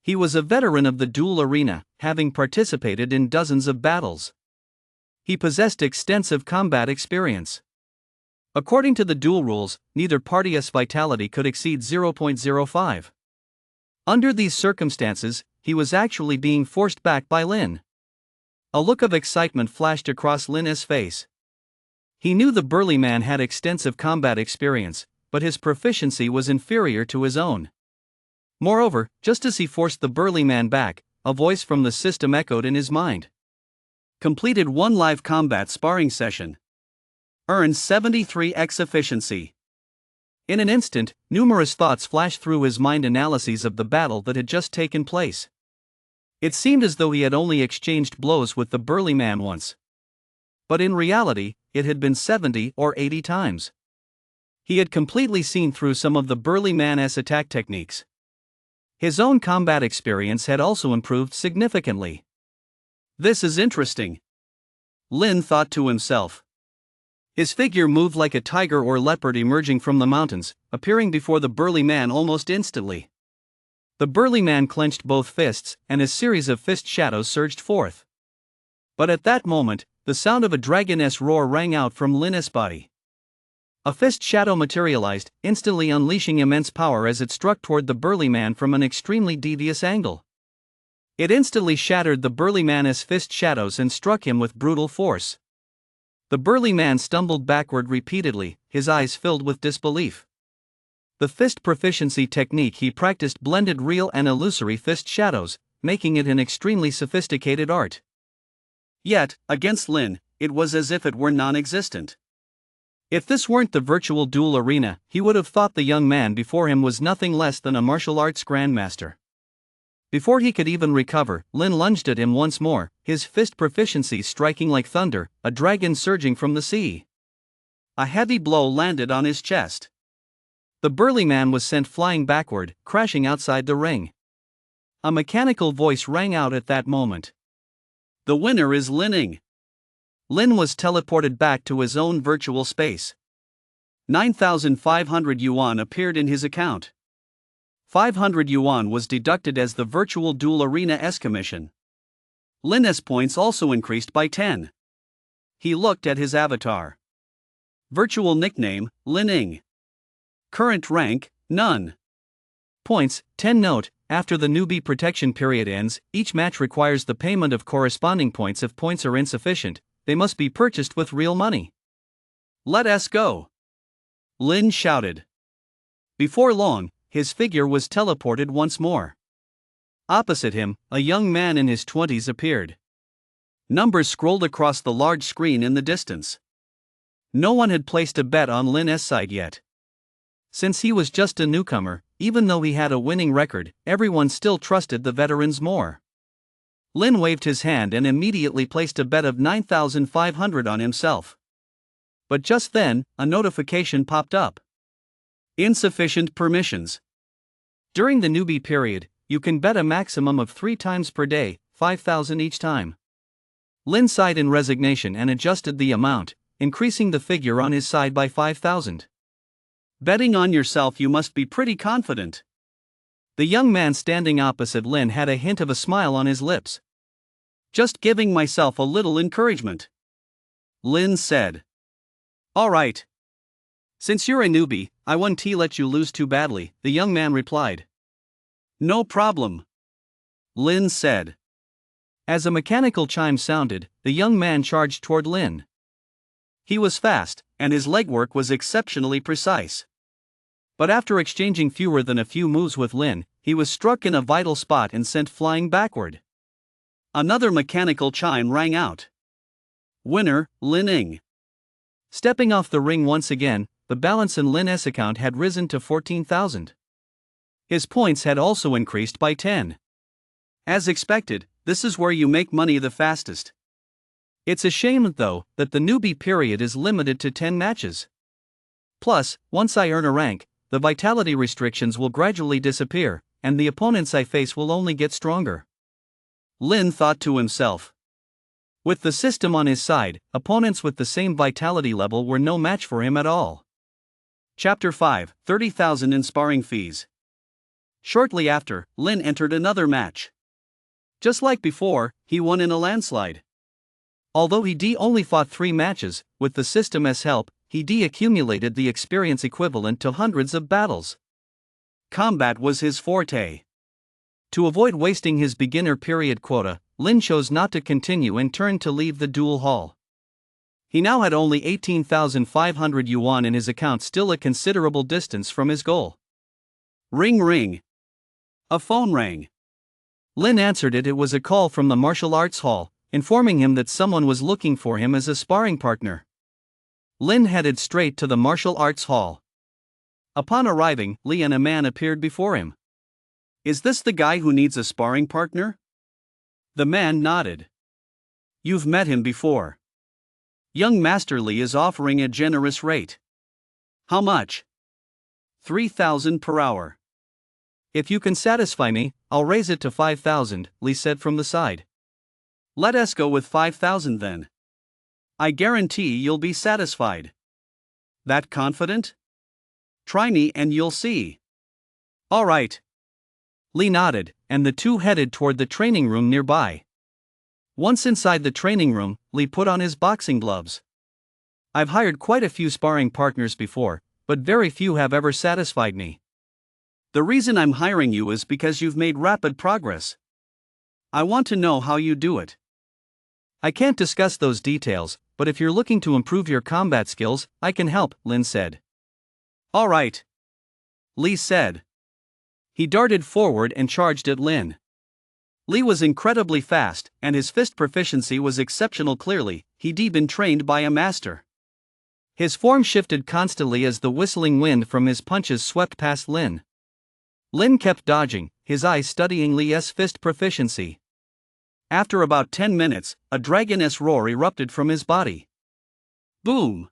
He was a veteran of the duel arena, having participated in dozens of battles. He possessed extensive combat experience. According to the duel rules, neither party's vitality could exceed 0.05. Under these circumstances, he was actually being forced back by Lin. A look of excitement flashed across Lin's face. He knew the burly man had extensive combat experience, but his proficiency was inferior to his own. Moreover, just as he forced the burly man back, a voice from the system echoed in his mind. Completed 1 live combat sparring session. Earned 73x efficiency. In an instant, numerous thoughts flashed through his mind, analyses of the battle that had just taken place. It seemed as though he had only exchanged blows with the burly man once. But in reality, it had been 70 or 80 times. He had completely seen through some of the burly man's attack techniques. His own combat experience had also improved significantly. This is interesting, Lin thought to himself. His figure moved like a tiger or leopard emerging from the mountains, appearing before the burly man almost instantly. The burly man clenched both fists, and a series of fist shadows surged forth. But at that moment, the sound of a dragon's roar rang out from Lin's body. A fist shadow materialized, instantly unleashing immense power as it struck toward the burly man from an extremely devious angle. It instantly shattered the burly man's fist shadows and struck him with brutal force. The burly man stumbled backward repeatedly, his eyes filled with disbelief. The fist proficiency technique he practiced blended real and illusory fist shadows, making it an extremely sophisticated art. Yet, against Lin, it was as if it were non-existent. If this weren't the virtual duel arena, he would have thought the young man before him was nothing less than a martial arts grandmaster. Before he could even recover, Lin lunged at him once more, his fist proficiency striking like thunder, a dragon surging from the sea. A heavy blow landed on his chest. The burly man was sent flying backward, crashing outside the ring. A mechanical voice rang out at that moment. The winner is Linning. Lin was teleported back to his own virtual space. 9,500 yuan appeared in his account. 500 yuan was deducted as the virtual duel arena S commission. Lin's points also increased by 10. He looked at his avatar. Virtual nickname, Linning. Current rank, none. Points, 10. Note, after the newbie protection period ends, each match requires the payment of corresponding points. If points are insufficient, they must be purchased with real money. Let us go! Lin shouted. Before long, his figure was teleported once more. Opposite him, a young man in his 20s appeared. Numbers scrolled across the large screen in the distance. No one had placed a bet on Lin's side yet. Since he was just a newcomer, even though he had a winning record, everyone still trusted the veterans more. Lin waved his hand and immediately placed a bet of 9,500 on himself. But just then, a notification popped up. Insufficient permissions. During the newbie period, you can bet a maximum of 3 times per day, 5,000 each time. Lin sighed in resignation and adjusted the amount, increasing the figure on his side by 5,000. Betting on yourself, you must be pretty confident. The young man standing opposite Lin had a hint of a smile on his lips. Just giving myself a little encouragement. Lin said. All right. Since you're a newbie, I won't let you lose too badly, the young man replied. No problem. Lin said. As a mechanical chime sounded, the young man charged toward Lin. He was fast, and his legwork was exceptionally precise. But after exchanging fewer than a few moves with Lin, he was struck in a vital spot and sent flying backward. Another mechanical chime rang out. Winner, Linning. Stepping off the ring once again, the balance in Lin's account had risen to 14,000. His points had also increased by 10. As expected, this is where you make money the fastest. It's a shame, though, that the newbie period is limited to 10 matches. Plus, once I earn a rank, the vitality restrictions will gradually disappear, and the opponents I face will only get stronger. Lin thought to himself. With the system on his side, opponents with the same vitality level were no match for him at all. Chapter 5, 30,000 in sparring fees. Shortly after, Lin entered another match. Just like before, he won in a landslide. Although he only fought 3 matches, with the system's help, he accumulated the experience equivalent to hundreds of battles. Combat was his forte. To avoid wasting his beginner period quota, Lin chose not to continue and turned to leave the duel hall. He now had only 18,500 yuan in his account, still a considerable distance from his goal. Ring ring. A phone rang. Lin answered it. It was a call from the martial arts hall, informing him that someone was looking for him as a sparring partner. Lin headed straight to the martial arts hall. Upon arriving, Li and a man appeared before him. Is this the guy who needs a sparring partner? The man nodded. You've met him before. Young Master Li is offering a generous rate. How much? 3,000 per hour. If you can satisfy me, I'll raise it to 5,000, Li said from the side. Let us go with 5,000 then. I guarantee you'll be satisfied. That confident? Try me and you'll see. All right. Li nodded, and the two headed toward the training room nearby. Once inside the training room, Li put on his boxing gloves. I've hired quite a few sparring partners before, but very few have ever satisfied me. The reason I'm hiring you is because you've made rapid progress. I want to know how you do it. I can't discuss those details, but if you're looking to improve your combat skills, I can help, Lin said. All right. Li said. He darted forward and charged at Lin. Li was incredibly fast, and his fist proficiency was exceptional. Clearly, he'd been trained by a master. His form shifted constantly as the whistling wind from his punches swept past Lin. Lin kept dodging, his eyes studying Li's fist proficiency. After about 10 minutes, a dragoness roar erupted from his body. Boom!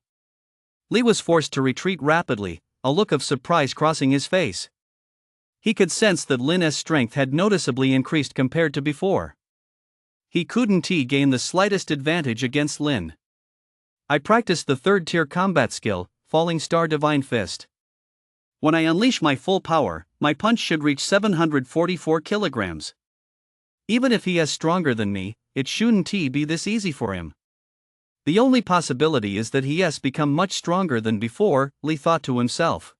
Li was forced to retreat rapidly, a look of surprise crossing his face. He could sense that Lin's strength had noticeably increased compared to before. He couldn't gain the slightest advantage against Lin. I practiced the third-tier combat skill, Falling Star Divine Fist. When I unleash my full power, my punch should reach 744 kilograms. Even if he is stronger than me, it shouldn't be this easy for him. The only possibility is that he has become much stronger than before, Li thought to himself.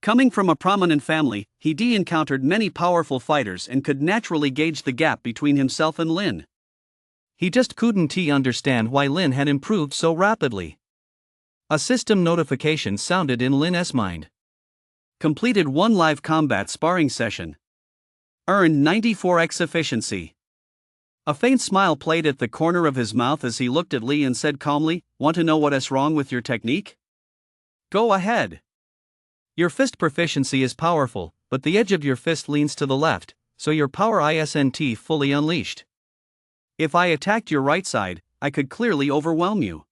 Coming from a prominent family, he encountered many powerful fighters and could naturally gauge the gap between himself and Lin. He just couldn't understand why Lin had improved so rapidly. A system notification sounded in Lin's mind. Completed 1 live combat sparring session. Earned 94x efficiency. A faint smile played at the corner of his mouth as he looked at Li and said calmly, "Want to know what is wrong with your technique? Go ahead. Your fist proficiency is powerful, but the edge of your fist leans to the left, so your power isn't fully unleashed. If I attacked your right side, I could clearly overwhelm you.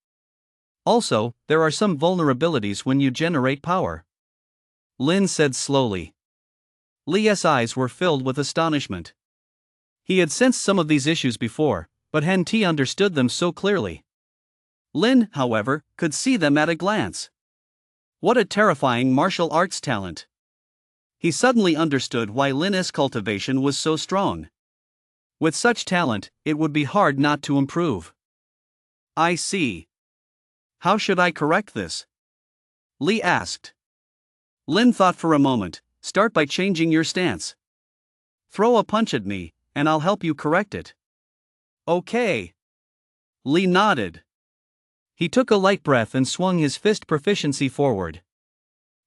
Also, there are some vulnerabilities when you generate power," Lin said slowly. Li's eyes were filled with astonishment. He had sensed some of these issues before, but hadn't understood them so clearly. Lin, however, could see them at a glance. What a terrifying martial arts talent! He suddenly understood why Lin's cultivation was so strong. With such talent, it would be hard not to improve. I see. How should I correct this? Li asked. Lin thought for a moment. Start by changing your stance. Throw a punch at me, and I'll help you correct it. Okay. Li nodded. He took a light breath and swung his fist proficiency forward.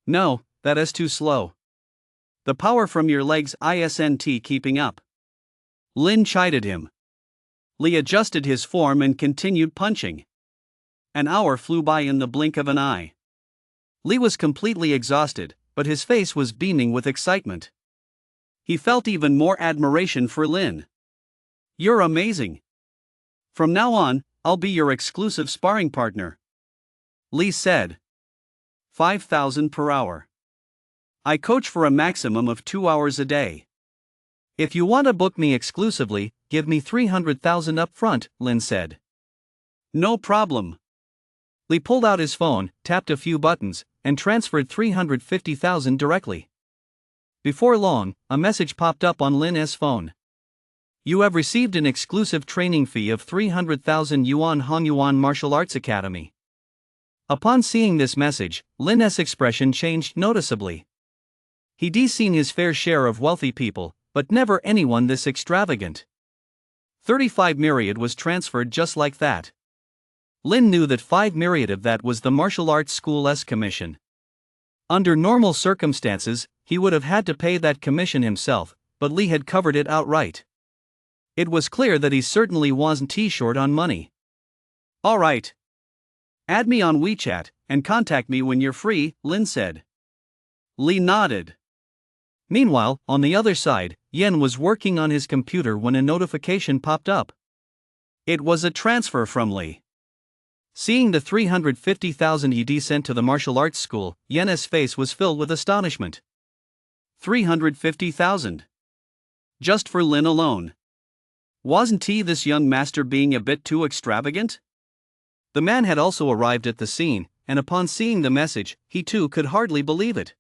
No, that is too slow. The power from your legs isn't keeping up. Lin chided him. Li adjusted his form and continued punching. An hour flew by in the blink of an eye. Li was completely exhausted, but his face was beaming with excitement. He felt even more admiration for Lin. You're amazing. From now on, I'll be your exclusive sparring partner, Li said. 5,000 per hour. I coach for a maximum of 2 hours a day. If you want to book me exclusively, give me 300,000 up front, Lin said. No problem. Li pulled out his phone, tapped a few buttons, and transferred 350,000 directly. Before long, a message popped up on Lin's phone. You have received an exclusive training fee of 300,000 yuan Hongyuan Martial Arts Academy. Upon seeing this message, Lin's expression changed noticeably. He'd seen his fair share of wealthy people, but never anyone this extravagant. 35 myriad was transferred just like that. Lin knew that 5 myriad of that was the martial arts school's commission. Under normal circumstances, he would have had to pay that commission himself, but Li had covered it outright. It was clear that he certainly wasn't short on money. All right. Add me on WeChat, and contact me when you're free, Lin said. Li nodded. Meanwhile, on the other side, Yen was working on his computer when a notification popped up. It was a transfer from Li. Seeing the 350,000 he sent to the martial arts school, Yen's face was filled with astonishment. 350,000. Just for Lin alone. Wasn't this young master being a bit too extravagant? The man had also arrived at the scene, and upon seeing the message, he too could hardly believe it.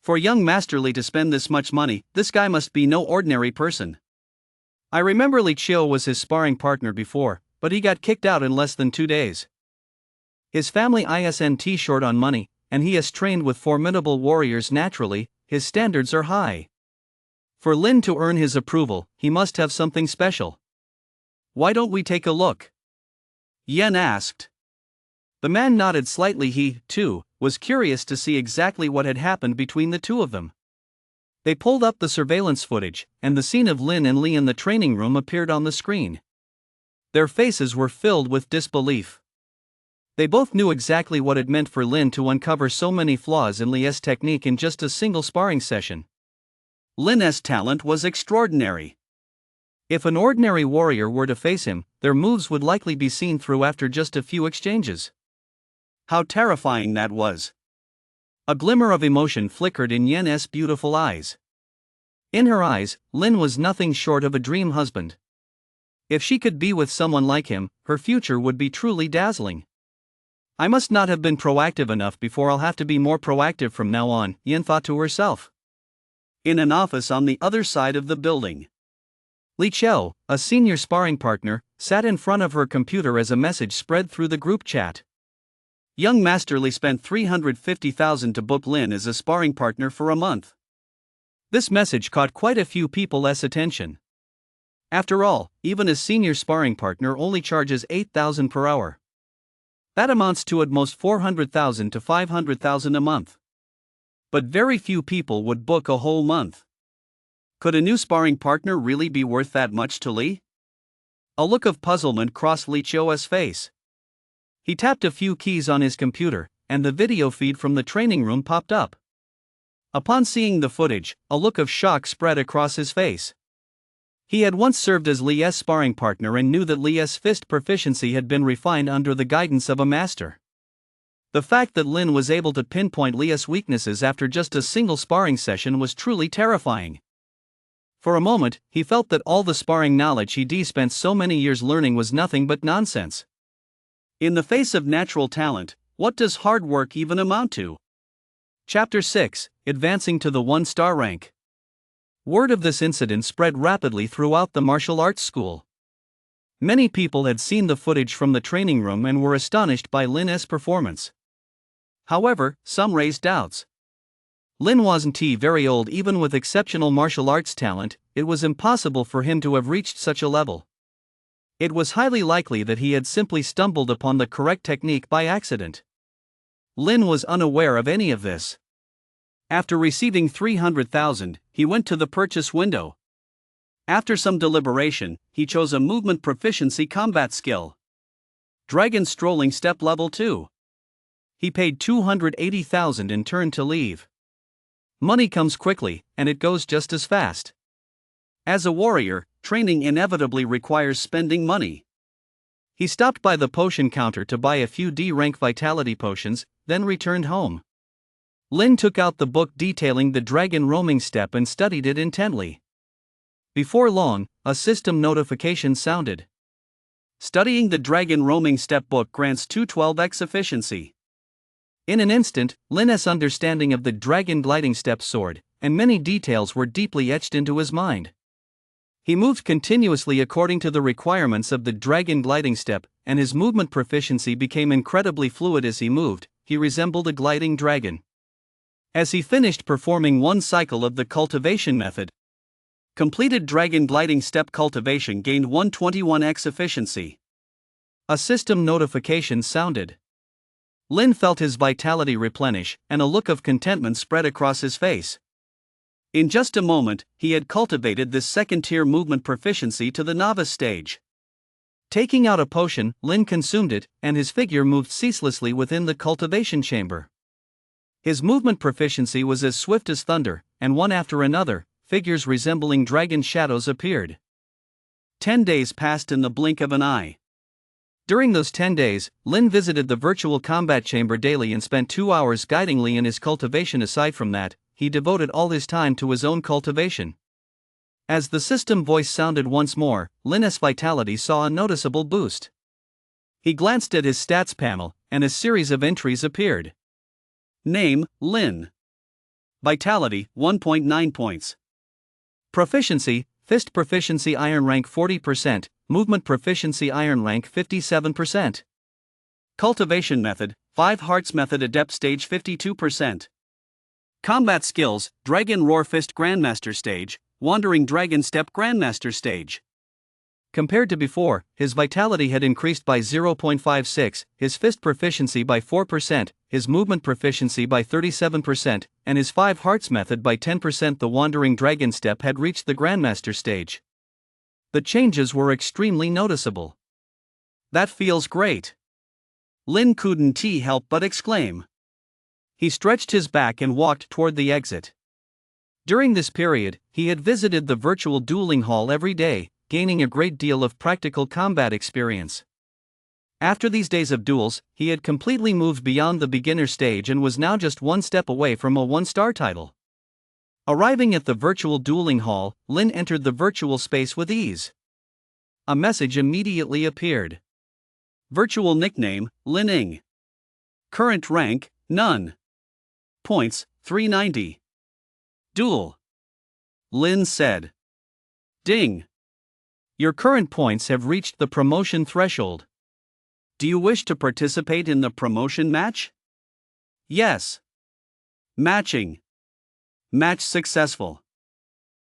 For young Master Li to spend this much money, this guy must be no ordinary person. I remember Li Chiu was his sparring partner before, but he got kicked out in less than 2 days. His family isn't short on money, and he has trained with formidable warriors naturally, his standards are high. For Lin to earn his approval, he must have something special. Why don't we take a look? Yen asked. The man nodded slightly. He, too, was curious to see exactly what had happened between the two of them. They pulled up the surveillance footage, and the scene of Lin and Li in the training room appeared on the screen. Their faces were filled with disbelief. They both knew exactly what it meant for Lin to uncover so many flaws in Li's technique in just a single sparring session. Lin's talent was extraordinary. If an ordinary warrior were to face him, their moves would likely be seen through after just a few exchanges. How terrifying that was! A glimmer of emotion flickered in Yen's beautiful eyes. In her eyes, Lin was nothing short of a dream husband. If she could be with someone like him, her future would be truly dazzling. I must not have been proactive enough before. I'll have to be more proactive from now on, Yen thought to herself. In an office on the other side of the building, Li Qiu, a senior sparring partner, sat in front of her computer as a message spread through the group chat. Young Master Li spent 350,000 to book Lin as a sparring partner for a month. This message caught quite a few people's attention. After all, even a senior sparring partner only charges 8,000 per hour. That amounts to at most 400,000 to 500,000 a month. But very few people would book a whole month. Could a new sparring partner really be worth that much to Li? A look of puzzlement crossed Li Qiu's face. He tapped a few keys on his computer, and the video feed from the training room popped up. Upon seeing the footage, a look of shock spread across his face. He had once served as Li's sparring partner and knew that Li's fist proficiency had been refined under the guidance of a master. The fact that Lin was able to pinpoint Li's weaknesses after just a single sparring session was truly terrifying. For a moment, he felt that all the sparring knowledge he'd spent so many years learning was nothing but nonsense. In the face of natural talent, what does hard work even amount to? Chapter 6, Advancing to the 1-star rank. Word of this incident spread rapidly throughout the martial arts school. Many people had seen the footage from the training room and were astonished by Lin's performance. However, some raised doubts. Lin wasn't very old. Even with exceptional martial arts talent, it was impossible for him to have reached such a level. It was highly likely that he had simply stumbled upon the correct technique by accident. Lin was unaware of any of this. After receiving 300,000, he went to the purchase window. After some deliberation, he chose a movement proficiency combat skill. Dragon Strolling Step Level 2. He paid 280,000 and turned to leave. Money comes quickly, and it goes just as fast. As a warrior, training inevitably requires spending money. He stopped by the potion counter to buy a few D-rank vitality potions, then returned home. Lin took out the book detailing the dragon roaming step and studied it intently. Before long, a system notification sounded. Studying the dragon roaming step book grants 212x efficiency. In an instant, Lin's understanding of the dragon gliding step soared, and many details were deeply etched into his mind. He moved continuously according to the requirements of the dragon gliding step, and his movement proficiency became incredibly fluid as he moved. He resembled a gliding dragon. As he finished performing one cycle of the cultivation method, completed dragon gliding step cultivation gained 121x efficiency. A system notification sounded. Lin felt his vitality replenish, and a look of contentment spread across his face. In just a moment, he had cultivated this second-tier movement proficiency to the novice stage. Taking out a potion, Lin consumed it, and his figure moved ceaselessly within the cultivation chamber. His movement proficiency was as swift as thunder, and one after another, figures resembling dragon shadows appeared. 10 days passed in the blink of an eye. During those 10 days, Lin visited the virtual combat chamber daily and spent 2 hours guiding Li in his cultivation. Aside from that, he devoted all his time to his own cultivation. As the system voice sounded once more, Lin's vitality saw a noticeable boost. He glanced at his stats panel, and a series of entries appeared. Name, Lin. Vitality, 1.9 points. Proficiency, Fist Proficiency Iron Rank 40%, Movement Proficiency Iron Rank 57%. Cultivation Method, 5 Hearts Method Adept Stage 52%. Combat Skills, Dragon Roar Fist Grandmaster Stage, Wandering Dragon Step Grandmaster Stage. Compared to before, his vitality had increased by 0.56, his fist proficiency by 4%, his movement proficiency by 37%, and his 5 Hearts method by 10%. The Wandering Dragon Step had reached the Grandmaster stage. The changes were extremely noticeable. That feels great. Lin couldn't help but exclaim. He stretched his back and walked toward the exit. During this period, he had visited the virtual dueling hall every day, gaining a great deal of practical combat experience. After these days of duels, he had completely moved beyond the beginner stage and was now just one step away from a 1-star title. Arriving at the virtual dueling hall, Lin entered the virtual space with ease. A message immediately appeared. Virtual nickname, Lin Ing. Current rank, none. Points, 390. Duel. Lin said. Ding. Your current points have reached the promotion threshold. Do you wish to participate in the promotion match? Yes. Matching. Match successful.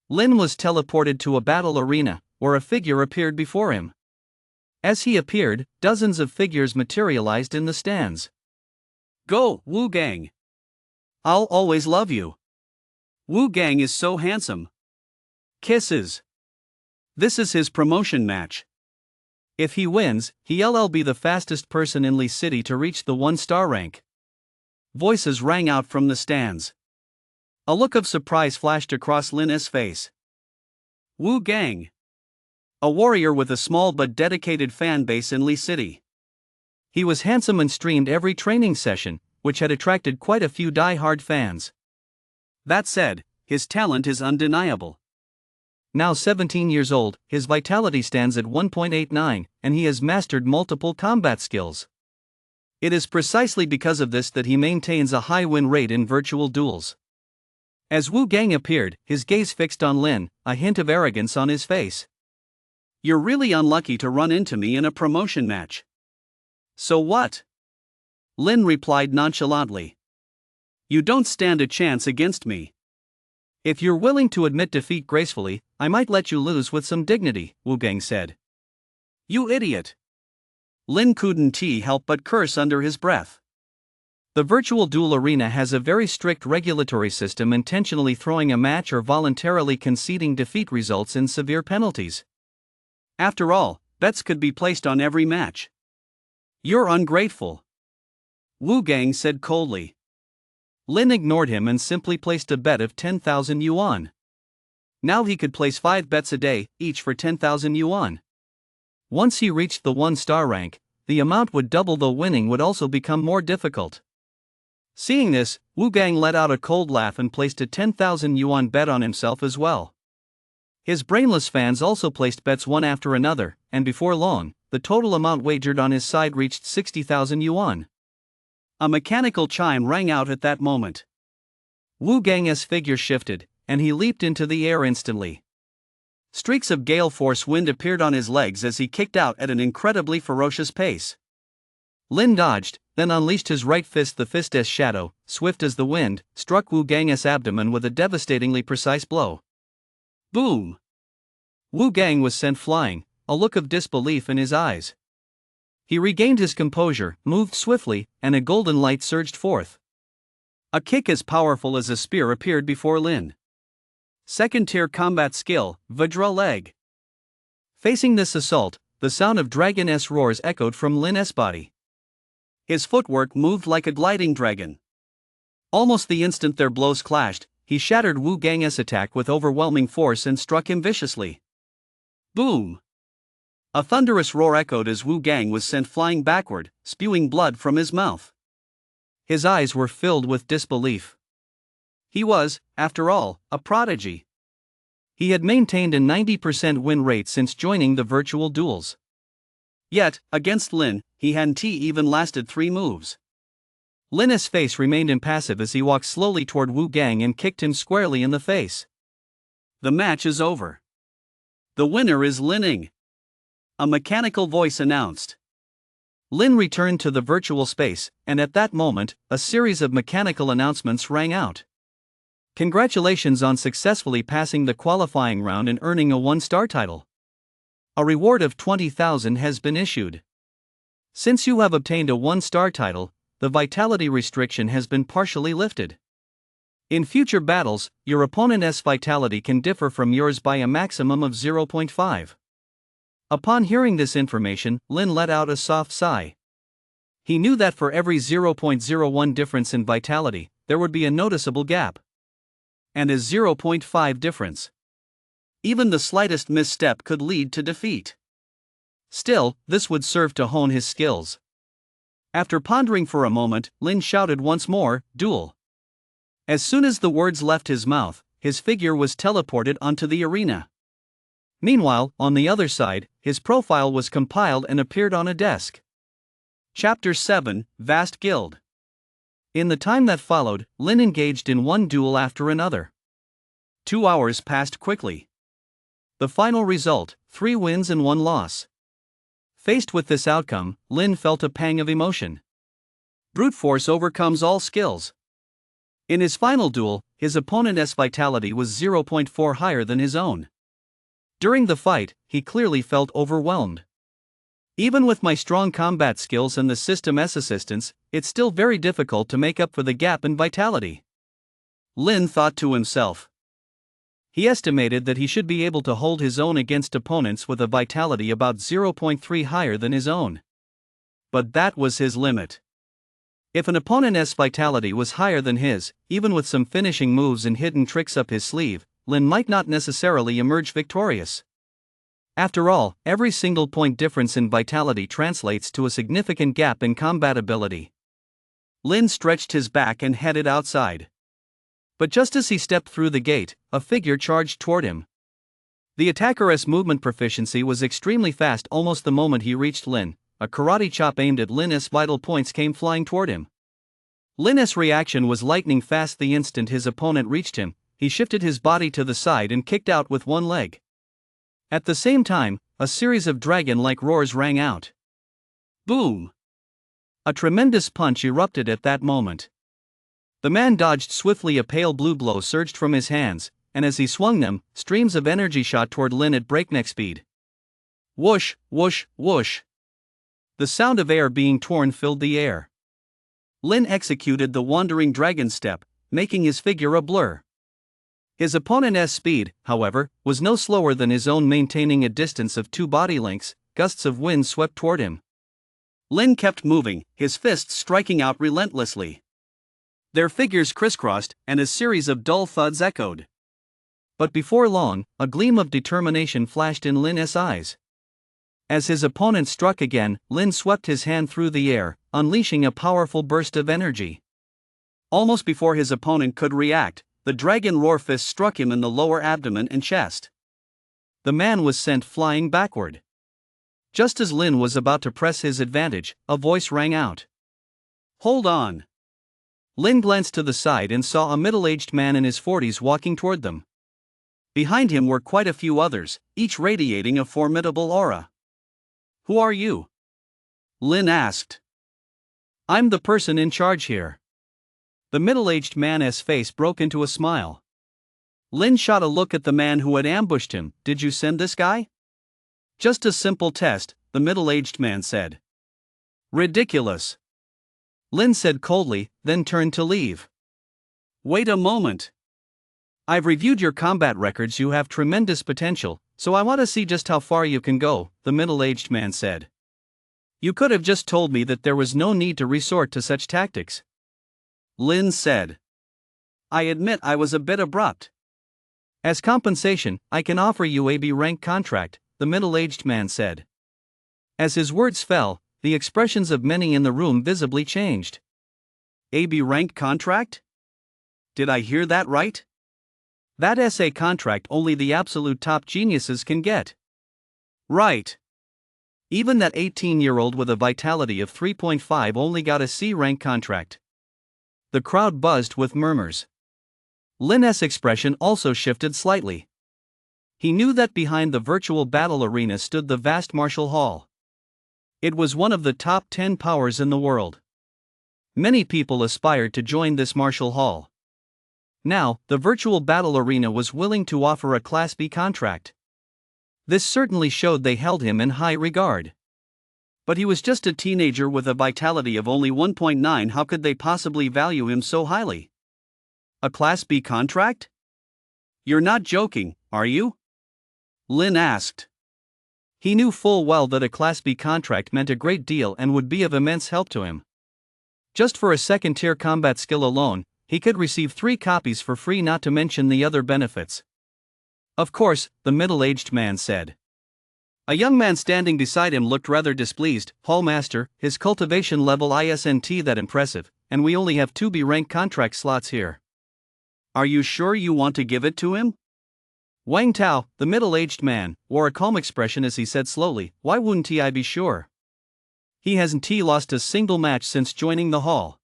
Lin was teleported to a battle arena, where a figure appeared before him. As he appeared, dozens of figures materialized in the stands. Go, Wu Gang. I'll always love you. Wu Gang is so handsome. Kisses. This is his promotion match. If he wins, he'll be the fastest person in Lee City to reach the 1-star rank. Voices rang out from the stands. A look of surprise flashed across Lin's face. Wu Gang. A warrior with a small but dedicated fan base in Lee City. He was handsome and streamed every training session, which had attracted quite a few die-hard fans. That said, his talent is undeniable. Now 17 years old, his vitality stands at 1.89, and he has mastered multiple combat skills. It is precisely because of this that he maintains a high win rate in virtual duels. As Wu Gang appeared, his gaze fixed on Lin, a hint of arrogance on his face. You're really unlucky to run into me in a promotion match. So what? Lin replied nonchalantly. You don't stand a chance against me. If you're willing to admit defeat gracefully, I might let you lose with some dignity, Wu Gang said. You idiot. Lin couldn't help but curse under his breath. The virtual duel arena has a very strict regulatory system. Intentionally throwing a match or voluntarily conceding defeat results in severe penalties. After all, bets could be placed on every match. You're ungrateful. Wu Gang said coldly. Lin ignored him and simply placed a bet of 10,000 yuan. Now he could place 5 bets a day, each for 10,000 yuan. Once he reached the 1-star rank, the amount would double, though winning would also become more difficult. Seeing this, Wu Gang let out a cold laugh and placed a 10,000 yuan bet on himself as well. His brainless fans also placed bets one after another, and before long, the total amount wagered on his side reached 60,000 yuan. A mechanical chime rang out at that moment. Wu Gang's figure shifted, and he leaped into the air instantly. Streaks of gale force wind appeared on his legs as he kicked out at an incredibly ferocious pace. Lin dodged, then unleashed his right fist. The fist's shadow, swift as the wind, struck Wu Gang's abdomen with a devastatingly precise blow. Boom! Wu Gang was sent flying, a look of disbelief in his eyes. He regained his composure, moved swiftly, and a golden light surged forth. A kick as powerful as a spear appeared before Lin. Second-tier combat skill, Vajra leg. Facing this assault, the sound of dragon's roars echoed from Lin's body. His footwork moved like a gliding dragon. Almost the instant their blows clashed, he shattered Wu Gang's attack with overwhelming force and struck him viciously. Boom! A thunderous roar echoed as Wu Gang was sent flying backward, spewing blood from his mouth. His eyes were filled with disbelief. He was, after all, a prodigy. He had maintained a 90% win rate since joining the virtual duels. Yet, against Lin, he hadn't even lasted 3 moves. Lin's face remained impassive as he walked slowly toward Wu Gang and kicked him squarely in the face. The match is over. The winner is Lin Ing. A mechanical voice announced. Lin returned to the virtual space, and at that moment, a series of mechanical announcements rang out. Congratulations on successfully passing the qualifying round and earning a 1-star title. A reward of 20,000 has been issued. Since you have obtained a 1-star title, the vitality restriction has been partially lifted. In future battles, your opponent's vitality can differ from yours by a maximum of 0.5. Upon hearing this information, Lin let out a soft sigh. He knew that for every 0.01 difference in vitality, there would be a noticeable gap. And a 0.5 difference. Even the slightest misstep could lead to defeat. Still, this would serve to hone his skills. After pondering for a moment, Lin shouted once more, "Duel." As soon as the words left his mouth, his figure was teleported onto the arena. Meanwhile, on the other side, his profile was compiled and appeared on a desk. Chapter 7, Vast Guild. In the time that followed, Lin engaged in one duel after another. 2 hours passed quickly. The final result, 3 wins and 1 loss. Faced with this outcome, Lin felt a pang of emotion. Brute force overcomes all skills. In his final duel, his opponent's vitality was 0.4 higher than his own. During the fight, he clearly felt overwhelmed. Even with my strong combat skills and the system's assistance, it's still very difficult to make up for the gap in vitality. Lin thought to himself. He estimated that he should be able to hold his own against opponents with a vitality about 0.3 higher than his own. But that was his limit. If an opponent's vitality was higher than his, even with some finishing moves and hidden tricks up his sleeve, Lin might not necessarily emerge victorious. After all, every single point difference in vitality translates to a significant gap in combat ability. Lin stretched his back and headed outside. But just as he stepped through the gate, a figure charged toward him. The attacker's movement proficiency was extremely fast almost the moment he reached Lin. A karate chop aimed at Lin's vital points came flying toward him. Lin's reaction was lightning fast the instant his opponent reached him. He shifted his body to the side and kicked out with one leg. At the same time, a series of dragon-like roars rang out. Boom! A tremendous punch erupted at that moment. The man dodged swiftly. A pale blue blow surged from his hands, and as he swung them, streams of energy shot toward Lin at breakneck speed. Whoosh, whoosh, whoosh. The sound of air being torn filled the air. Lin executed the wandering dragon step, making his figure a blur. His opponent's speed, however, was no slower than his own. Maintaining a distance of 2 body lengths, gusts of wind swept toward him. Lin kept moving, his fists striking out relentlessly. Their figures crisscrossed, and a series of dull thuds echoed. But before long, a gleam of determination flashed in Lin's eyes. As his opponent struck again, Lin swept his hand through the air, unleashing a powerful burst of energy. Almost before his opponent could react, the dragon roar fist struck him in the lower abdomen and chest. The man was sent flying backward. Just as Lin was about to press his advantage, a voice rang out. "Hold on." Lin glanced to the side and saw a middle-aged man in his 40s walking toward them. Behind him were quite a few others, each radiating a formidable aura. "Who are you?" Lin asked. "I'm the person in charge here." The middle-aged man's face broke into a smile. Lin shot a look at the man who had ambushed him. "Did you send this guy?" "Just a simple test," the middle-aged man said. "Ridiculous," Lin said coldly, then turned to leave. "Wait a moment. I've reviewed your combat records. You have tremendous potential, so I want to see just how far you can go," the middle-aged man said. "You could have just told me that there was no need to resort to such tactics," Lin said. "I admit I was a bit abrupt. As compensation, I can offer you a B rank contract," the middle-aged man said. As his words fell, the expressions of many in the room visibly changed. "A B rank contract? Did I hear that right? That's a contract only the absolute top geniuses can get." "Right. Even that 18-year-old with a vitality of 3.5 only got a C rank contract." The crowd buzzed with murmurs. Lin's expression also shifted slightly. He knew that behind the virtual battle arena stood the vast martial hall. It was one of the top 10 powers in the world. Many people aspired to join this martial hall. Now, the virtual battle arena was willing to offer a Class B contract. This certainly showed they held him in high regard. But he was just a teenager with a vitality of only 1.9. How could they possibly value him so highly? A Class B contract? "You're not joking, are you?" Lin asked. He knew full well that a Class B contract meant a great deal and would be of immense help to him. Just for a second-tier combat skill alone, he could receive 3 copies for free, not to mention the other benefits. "Of course," the middle-aged man said. A young man standing beside him looked rather displeased. Hall Master, his cultivation level isn't that impressive, and we only have 2 B-rank contract slots here. Are you sure you want to give it to him? Wang Tao, the middle-aged man, wore a calm expression as he said slowly, why wouldn't I be sure? He hasn't lost a single match since joining the hall.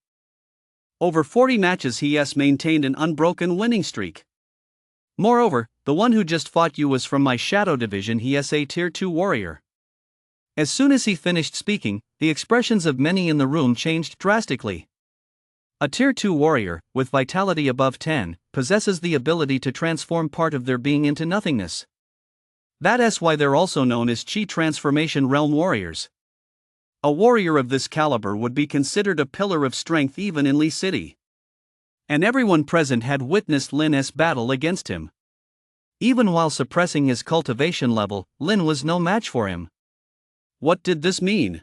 Over 40 matches he has maintained an unbroken winning streak. Moreover, the one who just fought you was from my shadow division. He is a tier 2 warrior. As soon as he finished speaking, the expressions of many in the room changed drastically. A tier 2 warrior, with vitality above 10, possesses the ability to transform part of their being into nothingness. That is why they're also known as Chi Transformation Realm Warriors. A warrior of this caliber would be considered a pillar of strength even in Lee City. And everyone present had witnessed Lin's battle against him. Even while suppressing his cultivation level, Lin was no match for him. What did this mean?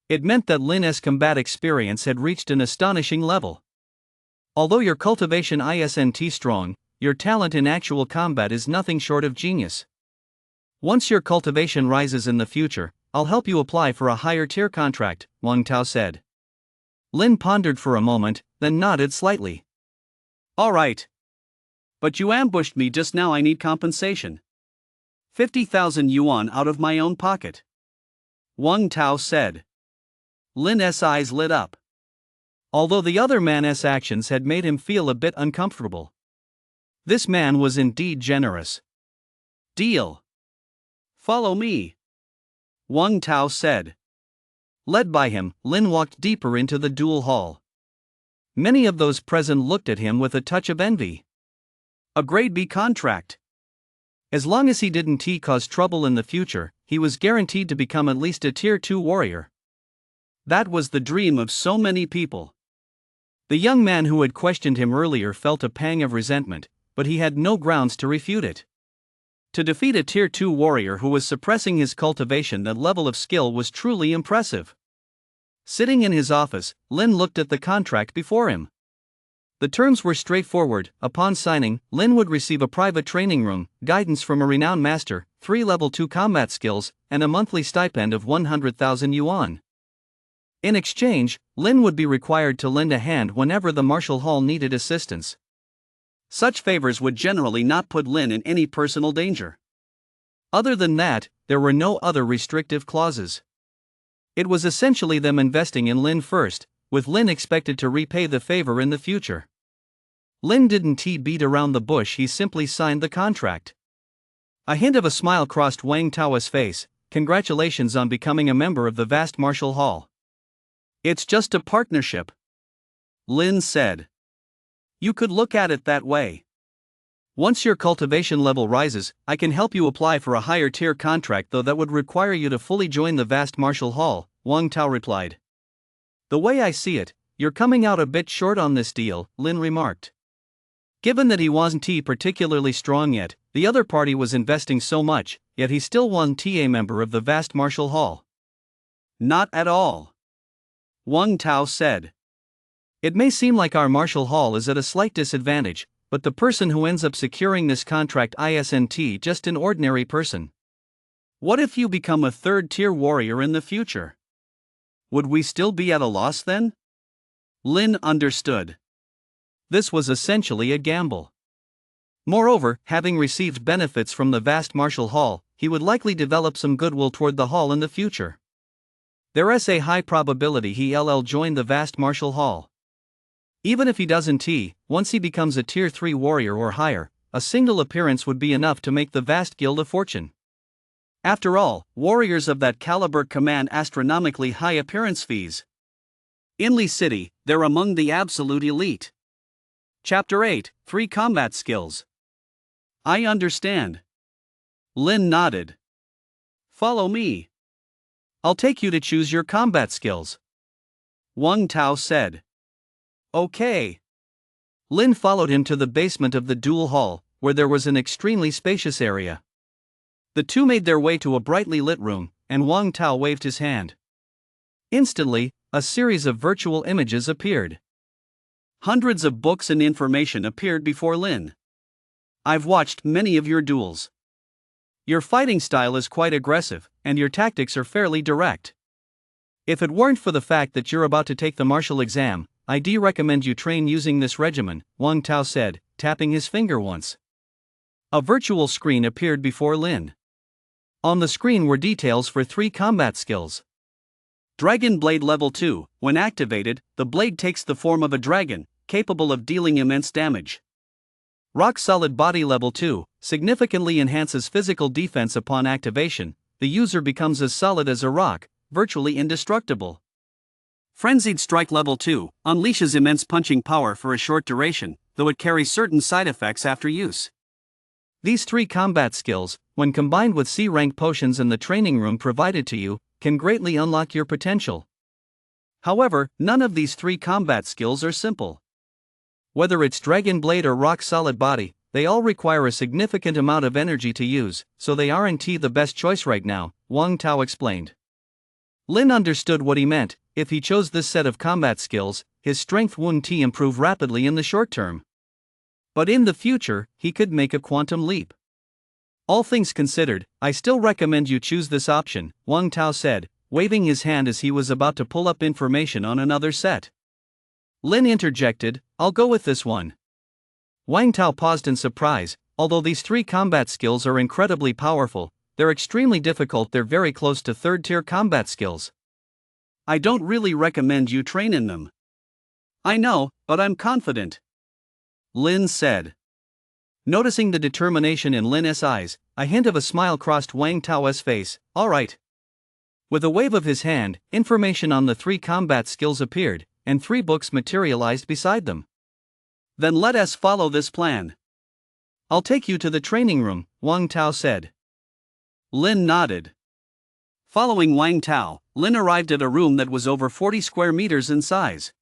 It meant that Lin's combat experience had reached an astonishing level. Although your cultivation isn't strong, your talent in actual combat is nothing short of genius. Once your cultivation rises in the future, I'll help you apply for a higher tier contract, Wang Tao said. Lin pondered for a moment, then nodded slightly. All right. But you ambushed me just now. I need compensation. 50,000 yuan out of my own pocket. Wang Tao said. Lin's eyes lit up. Although the other man's actions had made him feel a bit uncomfortable, this man was indeed generous. Deal. Follow me, Wang Tao said. Led by him, Lin walked deeper into the duel hall. Many of those present looked at him with a touch of envy. A grade B contract. As long as he didn't cause trouble in the future, he was guaranteed to become at least a tier 2 warrior. That was the dream of so many people. The young man who had questioned him earlier felt a pang of resentment, but he had no grounds to refute it. To defeat a tier 2 warrior who was suppressing his cultivation, that level of skill was truly impressive. Sitting in his office, Lin looked at the contract before him. The terms were straightforward. Upon signing, Lin would receive a private training room, guidance from a renowned master, 3 level 2 combat skills, and a monthly stipend of 100,000 yuan. In exchange, Lin would be required to lend a hand whenever the martial hall needed assistance. Such favors would generally not put Lin in any personal danger. Other than that, there were no other restrictive clauses. It was essentially them investing in Lin first, with Lin expected to repay the favor in the future. Lin didn't beat around the bush, he simply signed the contract. A hint of a smile crossed Wang Tao's face. Congratulations on becoming a member of the vast martial hall. It's just a partnership, Lin said. You could look at it that way. Once your cultivation level rises, I can help you apply for a higher tier contract, though that would require you to fully join the vast martial hall, Wang Tao replied. The way I see it, you're coming out a bit short on this deal, Lin remarked. Given that he wasn't particularly strong yet, the other party was investing so much, yet he still wasn't a member of the vast martial hall. Not at all, Wang Tao said. It may seem like our martial hall is at a slight disadvantage, but the person who ends up securing this contract isn't just an ordinary person. What if you become a 3rd tier warrior in the future? Would we still be at a loss then? Lin understood. This was essentially a gamble. Moreover, having received benefits from the vast martial hall, he would likely develop some goodwill toward the hall in the future. There is a high probability he'll join the vast martial hall. Even if he doesn't, once he becomes a tier 3 warrior or higher, a single appearance would be enough to make the vast guild a fortune. After all, warriors of that caliber command astronomically high appearance fees. In Lee City, they're among the absolute elite. Chapter 8, 3 Combat Skills. I understand. Lin nodded. Follow me. I'll take you to choose your combat skills, Wang Tao said. Okay. Lin followed him to the basement of the duel hall, where there was an extremely spacious area. The two made their way to a brightly lit room, and Wang Tao waved his hand. Instantly, a series of virtual images appeared. Hundreds of books and information appeared before Lin. I've watched many of your duels. Your fighting style is quite aggressive, and your tactics are fairly direct. If it weren't for the fact that you're about to take the martial exam, I'd recommend you train using this regimen, Wang Tao said, tapping his finger once. A virtual screen appeared before Lin. On the screen were details for 3 combat skills. Dragon Blade Level 2, when activated, the blade takes the form of a dragon, capable of dealing immense damage. Rock Solid Body Level 2, significantly enhances physical defense upon activation, the user becomes as solid as a rock, virtually indestructible. Frenzied Strike Level 2, unleashes immense punching power for a short duration, though it carries certain side effects after use. These 3 combat skills, when combined with C-rank potions in the training room provided to you, can greatly unlock your potential. However, none of these 3 combat skills are simple. Whether it's Dragon Blade or Rock Solid Body, they all require a significant amount of energy to use, so they aren't the best choice right now, Wang Tao explained. Lin understood what he meant. If he chose this set of combat skills, his strength wouldn't improve rapidly in the short term. But in the future, he could make a quantum leap. All things considered, I still recommend you choose this option, Wang Tao said, waving his hand as he was about to pull up information on another set. Lin interjected, I'll go with this one. Wang Tao paused in surprise. Although these 3 combat skills are incredibly powerful, they're extremely difficult. They're very close to 3rd-tier combat skills. I don't really recommend you train in them. I know, but I'm confident, Lin said. Noticing the determination in Lin's eyes, a hint of a smile crossed Wang Tao's face. All right. With a wave of his hand, information on the 3 combat skills appeared, and 3 books materialized beside them. Then let us follow this plan. I'll take you to the training room, Wang Tao said. Lin nodded. Following Wang Tao, Lin arrived at a room that was over 40 square meters in size.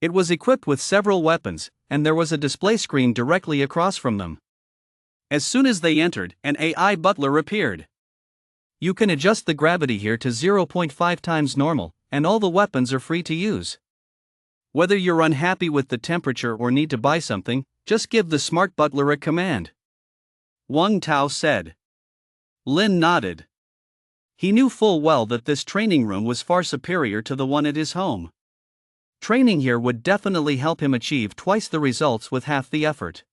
It was equipped with several weapons, and there was a display screen directly across from them. As soon as they entered, an AI butler appeared. You can adjust the gravity here to 0.5 times normal, and all the weapons are free to use. Whether you're unhappy with the temperature or need to buy something, just give the smart butler a command, Wang Tao said. Lin nodded. He knew full well that this training room was far superior to the one at his home. Training here would definitely help him achieve twice the results with half the effort.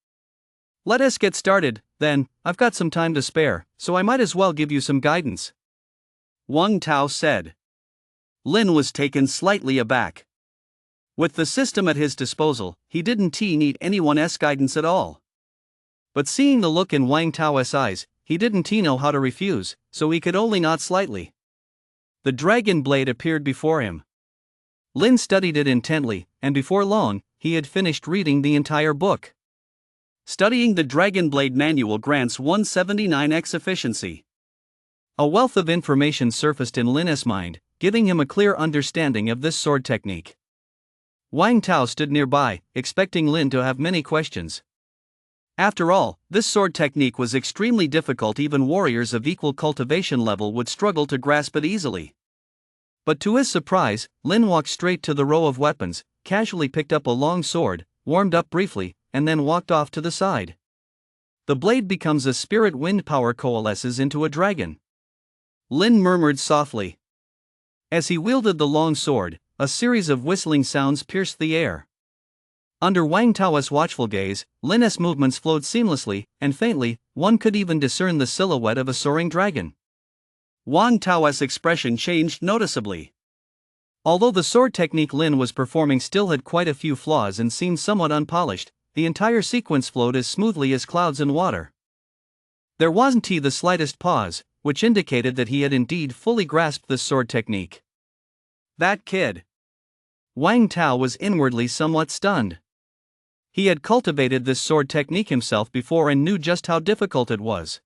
Let us get started, then. I've got some time to spare, so I might as well give you some guidance, Wang Tao said. Lin was taken slightly aback. With the system at his disposal, he didn't need anyone's guidance at all. But seeing the look in Wang Tao's eyes, he didn't know how to refuse, so he could only nod slightly. The dragon blade appeared before him. Lin studied it intently, and before long, he had finished reading the entire book. Studying the Dragon Blade manual grants 179x efficiency. A wealth of information surfaced in Lin's mind, giving him a clear understanding of this sword technique. Wang Tao stood nearby, expecting Lin to have many questions. After all, this sword technique was extremely difficult. Even warriors of equal cultivation level would struggle to grasp it easily. But to his surprise, Lin walked straight to the row of weapons, casually picked up a long sword, warmed up briefly, and then walked off to the side. The blade becomes a spirit wind power coalesces into a dragon, Lin murmured softly. As he wielded the long sword, a series of whistling sounds pierced the air. Under Wang Tao's watchful gaze, Lin's movements flowed seamlessly, and faintly, one could even discern the silhouette of a soaring dragon. Wang Tao's expression changed noticeably. Although the sword technique Lin was performing still had quite a few flaws and seemed somewhat unpolished, the entire sequence flowed as smoothly as clouds in water. There wasn't the slightest pause, which indicated that he had indeed fully grasped the sword technique. That kid! Wang Tao was inwardly somewhat stunned. He had cultivated this sword technique himself before and knew just how difficult it was.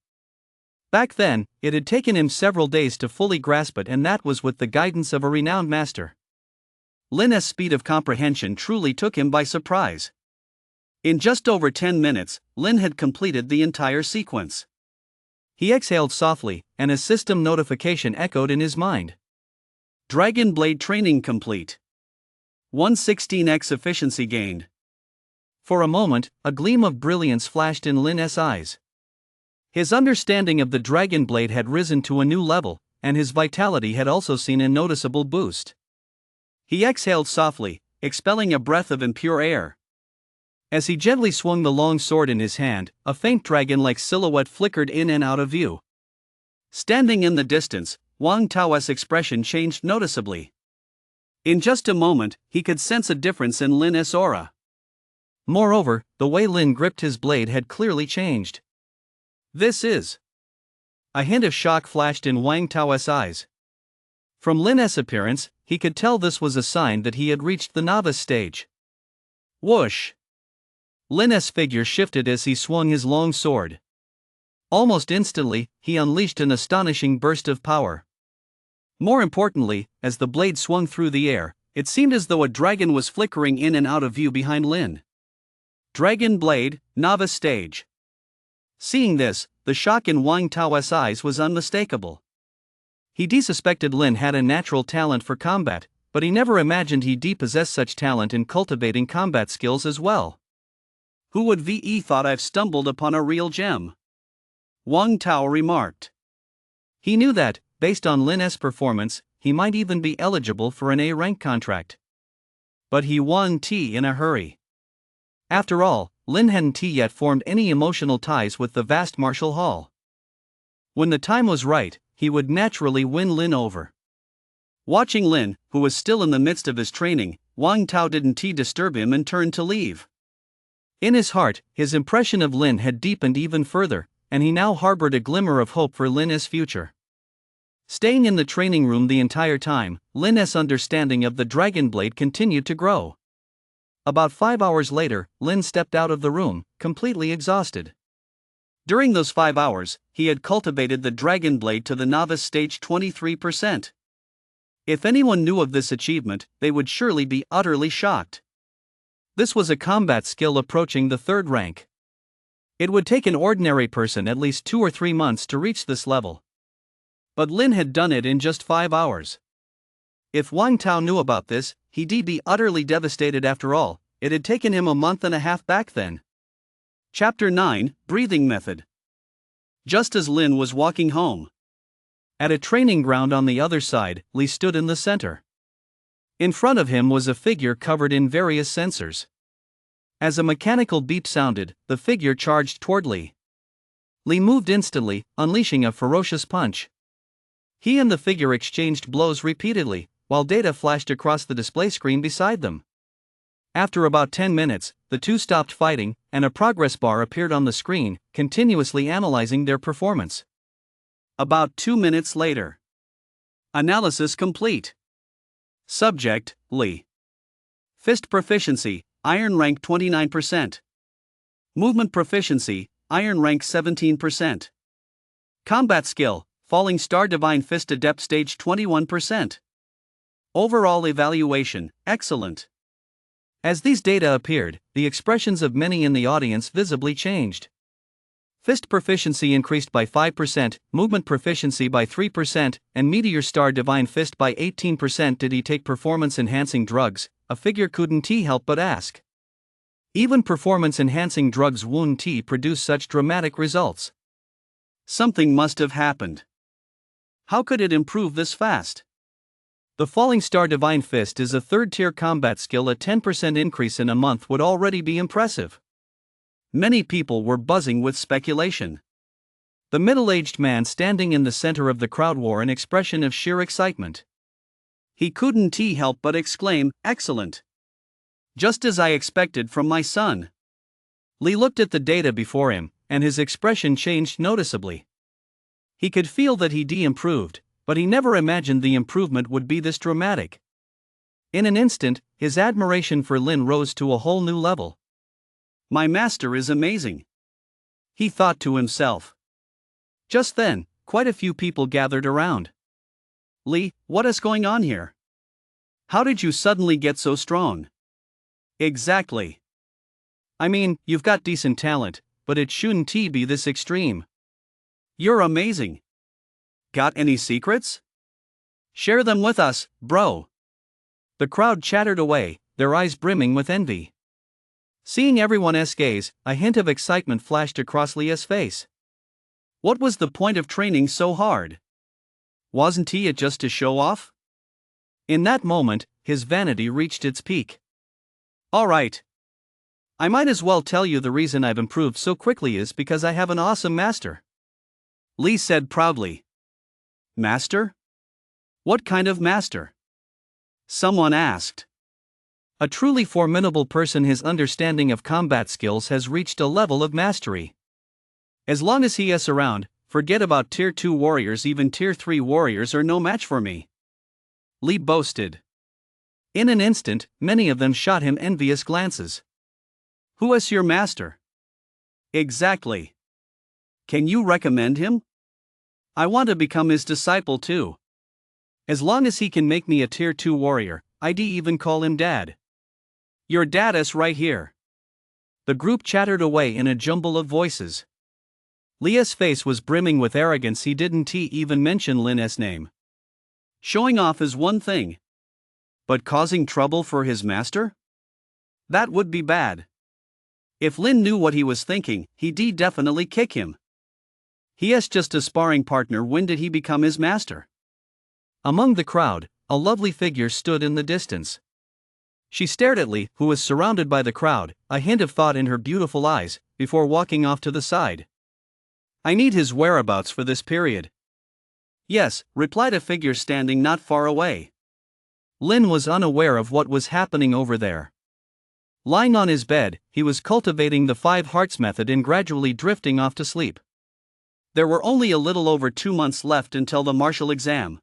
Back then, it had taken him several days to fully grasp it, and that was with the guidance of a renowned master. Lin's speed of comprehension truly took him by surprise. In just over 10 minutes, Lin had completed the entire sequence. He exhaled softly, and a system notification echoed in his mind. Dragon Blade training complete. 116x efficiency gained. For a moment, a gleam of brilliance flashed in Lin's eyes. His understanding of the dragon blade had risen to a new level, and his vitality had also seen a noticeable boost. He exhaled softly, expelling a breath of impure air. As he gently swung the long sword in his hand, a faint dragon-like silhouette flickered in and out of view. Standing in the distance, Wang Tao's expression changed noticeably. In just a moment, he could sense a difference in Lin's aura. Moreover, the way Lin gripped his blade had clearly changed. This is... A hint of shock flashed in Wang Tao's eyes. From Lin's appearance, he could tell this was a sign that he had reached the novice stage. Whoosh! Lin's figure shifted as he swung his long sword. Almost instantly, he unleashed an astonishing burst of power. More importantly, as the blade swung through the air, it seemed as though a dragon was flickering in and out of view behind Lin. Dragon blade, novice stage. Seeing this, the shock in Wang Tao's eyes was unmistakable. He suspected Lin had a natural talent for combat, but he never imagined he possessed such talent in cultivating combat skills as well. Who would ve thought I've stumbled upon a real gem? Wang Tao remarked. He knew that, based on Lin's performance, he might even be eligible for an A-rank contract. But he wasn't in a hurry. After all, Lin hadn't yet formed any emotional ties with the vast martial hall. When the time was right, he would naturally win Lin over. Watching Lin, who was still in the midst of his training, Wang Tao didn't disturb him and turned to leave. In his heart, his impression of Lin had deepened even further, and he now harbored a glimmer of hope for Lin's future. Staying in the training room the entire time, Lin's understanding of the dragon blade continued to grow. About 5 hours later, Lin stepped out of the room, completely exhausted. During those 5 hours, he had cultivated the dragon blade to the novice stage 23%. If anyone knew of this achievement, they would surely be utterly shocked. This was a combat skill approaching the 3rd rank. It would take an ordinary person at least 2 or 3 months to reach this level. But Lin had done it in just 5 hours. If Wang Tao knew about this, he'd be utterly devastated. After all, it had taken him a month and a half back then. Chapter 9, Breathing Method. Just as Lin was walking home. At a training ground on the other side, Li stood in the center. In front of him was a figure covered in various sensors. As a mechanical beep sounded, the figure charged toward Li. Li moved instantly, unleashing a ferocious punch. He and the figure exchanged blows repeatedly, while data flashed across the display screen beside them. After about 10 minutes, the two stopped fighting, and a progress bar appeared on the screen, continuously analyzing their performance. About 2 minutes later. Analysis complete. Subject, Li. Fist proficiency, Iron rank 29%. Movement proficiency, Iron rank 17%. Combat skill, Falling Star Divine Fist Adept stage 21%. Overall evaluation, excellent. As these data appeared, the expressions of many in the audience visibly changed. Fist proficiency increased by 5%, movement proficiency by 3%, and Meteor Star Divine Fist by 18%. Did he take performance-enhancing drugs? A figure couldn't help but ask. Even performance-enhancing drugs wouldn't produce such dramatic results. Something must have happened. How could it improve this fast? The Falling Star Divine Fist is a 3rd-tier combat skill. A 10% increase in a month would already be impressive. Many people were buzzing with speculation. The middle-aged man standing in the center of the crowd wore an expression of sheer excitement. He couldn't help but exclaim, "Excellent! Just as I expected from my son." Li looked at the data before him, and his expression changed noticeably. He could feel that he'd improved, but he never imagined the improvement would be this dramatic. In an instant, his admiration for Lin rose to a whole new level. "My master is amazing," he thought to himself. Just then, quite a few people gathered around. "Li, what is going on here? How did you suddenly get so strong?" "Exactly. I mean, you've got decent talent, but it shouldn't be this extreme. You're amazing. Got any secrets? Share them with us, bro." The crowd chattered away, their eyes brimming with envy. Seeing everyone's gaze, a hint of excitement flashed across Leah's face. What was the point of training so hard? Wasn't he it just to show off? In that moment, his vanity reached its peak. Alright. I might as well tell you the reason I've improved so quickly is because I have an awesome master. Lee said proudly. Master? What kind of master? Someone asked. A truly formidable person. His understanding of combat skills has reached a level of mastery. As long as he is around, forget about Tier 2 warriors. Even Tier 3 warriors are no match for me. Lee boasted. In an instant, many of them shot him envious glances. Who is your master? Exactly. Can you recommend him? I want to become his disciple too. As long as he can make me a Tier 2 warrior, I'd even call him Dad. Your dad is right here. The group chattered away in a jumble of voices. Leah's face was brimming with arrogance. He didn't even mention Lin's name. Showing off is one thing. But causing trouble for his master? That would be bad. If Lin knew what he was thinking, he'd definitely kick him. He is just a sparring partner. When did he become his master? Among the crowd, a lovely figure stood in the distance. She stared at Lee, who was surrounded by the crowd, a hint of thought in her beautiful eyes, before walking off to the side. I need his whereabouts for this period. Yes, replied a figure standing not far away. Lin was unaware of what was happening over there. Lying on his bed, he was cultivating the 5 hearts method and gradually drifting off to sleep. There were only a little over 2 months left until the martial exam.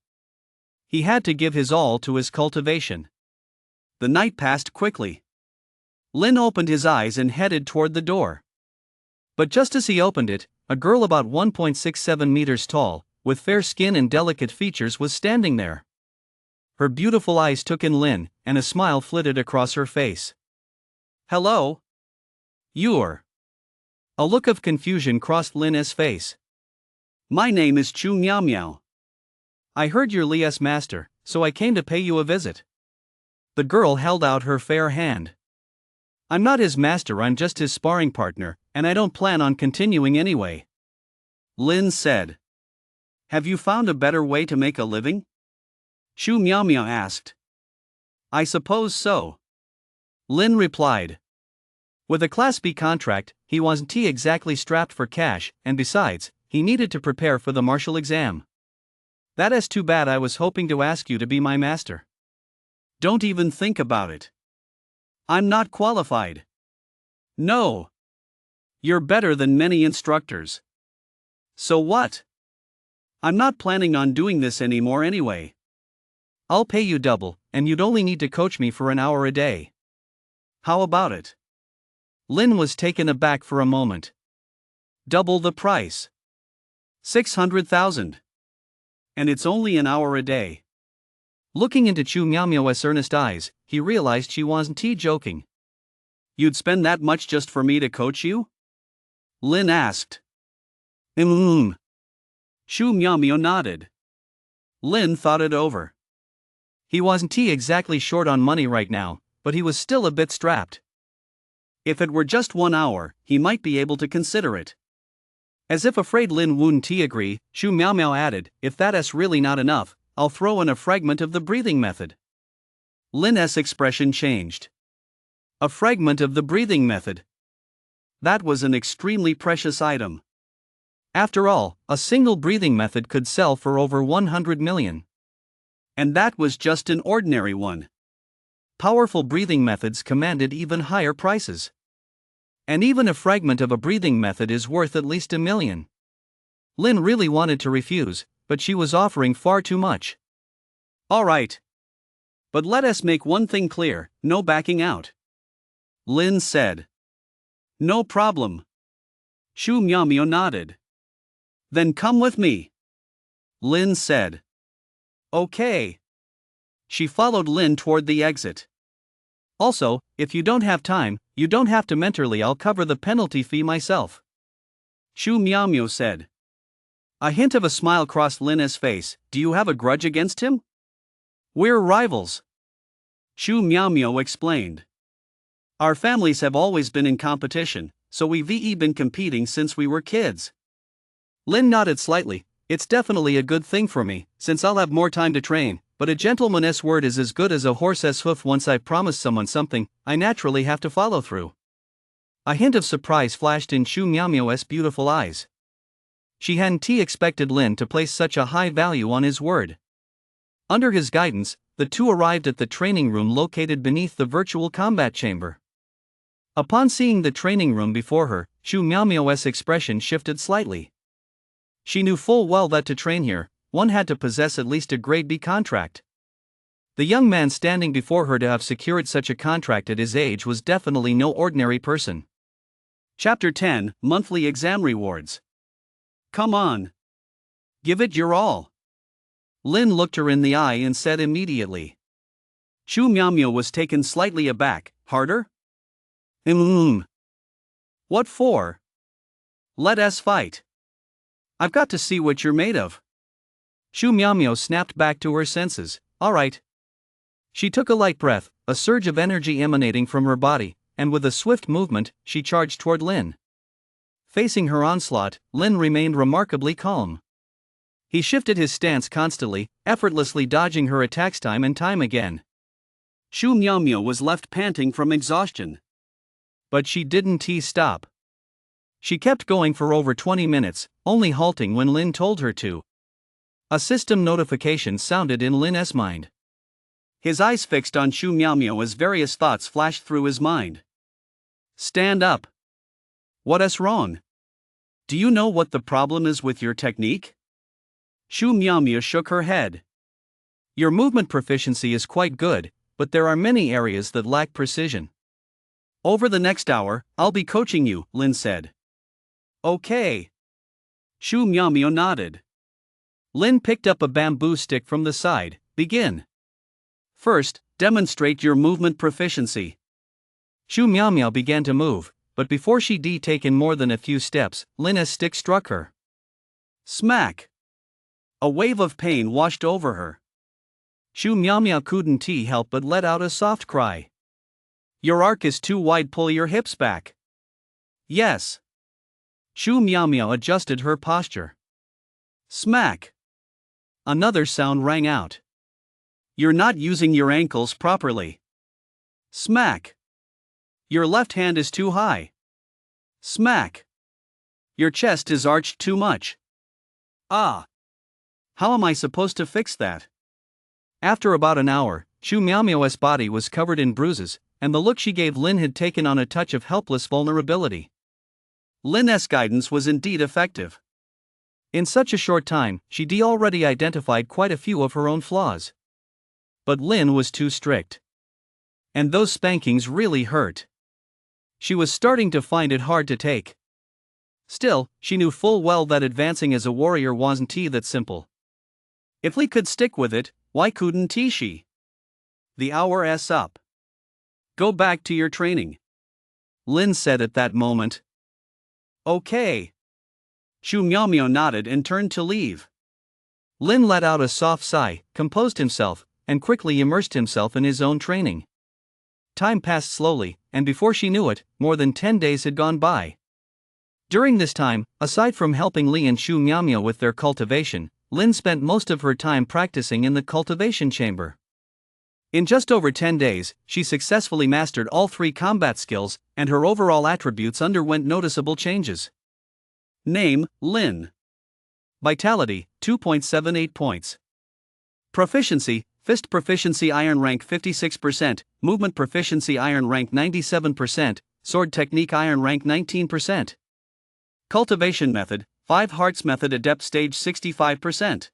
He had to give his all to his cultivation. The night passed quickly. Lin opened his eyes and headed toward the door. But just as he opened it, a girl about 1.67 meters tall, with fair skin and delicate features, was standing there. Her beautiful eyes took in Lin, and a smile flitted across her face. Hello? You're. A look of confusion crossed Lin's face. My name is Chu Miao Miao. I heard you're Li's master, so I came to pay you a visit. The girl held out her fair hand. I'm not his master, I'm just his sparring partner, and I don't plan on continuing anyway. Lin said. Have you found a better way to make a living? Chu Miao Miao asked. I suppose so. Lin replied. With a Class B contract, he wasn't exactly strapped for cash, and besides, he needed to prepare for the martial exam. That is too bad. I was hoping to ask you to be my master. Don't even think about it. I'm not qualified. No. You're better than many instructors. So what? I'm not planning on doing this anymore anyway. I'll pay you double, and you'd only need to coach me for an hour a day. How about it? Lin was taken aback for a moment. Double the price. 600,000. And it's only an hour a day. Looking into Chu Miao Miao's earnest eyes, he realized she wasn't joking. You'd spend that much just for me to coach you? Lin asked. Chu Miao Miao nodded. Lin thought it over. He wasn't exactly short on money right now, but he was still a bit strapped. If it were just 1 hour, he might be able to consider it. As if afraid Lin wouldn't agree, Chu Miao Miao added, if that is really not enough, I'll throw in a fragment of the breathing method. Lin's expression changed. A fragment of the breathing method. That was an extremely precious item. After all, a single breathing method could sell for over 100 million. And that was just an ordinary one. Powerful breathing methods commanded even higher prices. And even a fragment of a breathing method is worth at least $1 million. Lin really wanted to refuse, but she was offering far too much. All right. But let us make one thing clear, no backing out. Lin said. No problem. Chu Miao Miao nodded. Then come with me. Lin said. Okay. She followed Lin toward the exit. Also, if you don't have time, you don't have to mentally. I'll cover the penalty fee myself. Chu Miao Miao said. A hint of a smile crossed Lin's face. Do you have a grudge against him? We're rivals. Chu Miao Miao explained. Our families have always been in competition, so we've been competing since we were kids. Lin nodded slightly. It's definitely a good thing for me, since I'll have more time to train, but a gentleman's word is as good as a horse's hoof. Once I've promised someone something, I naturally have to follow through. A hint of surprise flashed in Shu Miaomiao's beautiful eyes. She hadn't expected Lin to place such a high value on his word. Under his guidance, the two arrived at the training room located beneath the virtual combat chamber. Upon seeing the training room before her, Shu Miaomiao's expression shifted slightly. She knew full well that to train here, one had to possess at least a grade B contract. The young man standing before her to have secured such a contract at his age was definitely no ordinary person. Chapter 10: Monthly Exam Rewards. Come on. Give it your all. Lin looked her in the eye and said immediately. Shu Miaomiao was taken slightly aback. Harder? What for? Let us fight. I've got to see what you're made of. Shu Miaomiao snapped back to her senses. All right. She took a light breath, a surge of energy emanating from her body, and with a swift movement, she charged toward Lin. Facing her onslaught, Lin remained remarkably calm. He shifted his stance constantly, effortlessly dodging her attacks time and time again. Shu Miaomiao was left panting from exhaustion. But she didn't stop. She kept going for over 20 minutes, only halting when Lin told her to. A system notification sounded in Lin's mind. His eyes fixed on Shu Miaomiao as various thoughts flashed through his mind. Stand up. What's wrong? Do you know what the problem is with your technique? Shu Miaomiao shook her head. Your movement proficiency is quite good, but there are many areas that lack precision. Over the next hour, I'll be coaching you, Lin said. Okay. Shu Miaomiao nodded. Lin picked up a bamboo stick from the side. Begin. First, demonstrate your movement proficiency. Shu Miaomiao began to move, but before she'd taken more than a few steps, Lin's stick struck her. Smack! A wave of pain washed over her. Shu Miaomiao couldn't help but let out a soft cry. Your arc is too wide, pull your hips back. Yes. Shu Miaomiao adjusted her posture. Smack! Another sound rang out. You're not using your ankles properly. Smack! Your left hand is too high. Smack! Your chest is arched too much. Ah! How am I supposed to fix that? After about an hour, Shu Miaomiao's body was covered in bruises, and the look she gave Lin had taken on a touch of helpless vulnerability. Lin's guidance was indeed effective. In such a short time, she'd already identified quite a few of her own flaws. But Lin was too strict. And those spankings really hurt. She was starting to find it hard to take. Still, she knew full well that advancing as a warrior wasn't that simple. If Li could stick with it, why couldn't she? The hour's up. Go back to your training, Lin said at that moment. Okay. Shu Miaomiao nodded and turned to leave. Lin let out a soft sigh, composed himself, and quickly immersed himself in his own training. Time passed slowly, and before she knew it, more than 10 days had gone by. During this time, aside from helping Li and Shu Miaomiao with their cultivation, Lin spent most of her time practicing in the cultivation chamber. In just over 10 days, she successfully mastered all 3 combat skills, and her overall attributes underwent noticeable changes. Name: Lin. Vitality: 2.78 points. Proficiency: Fist proficiency Iron rank 56%, Movement proficiency Iron rank 97%, Sword technique Iron rank 19%. Cultivation method: 5 Hearts method Adept stage 65%.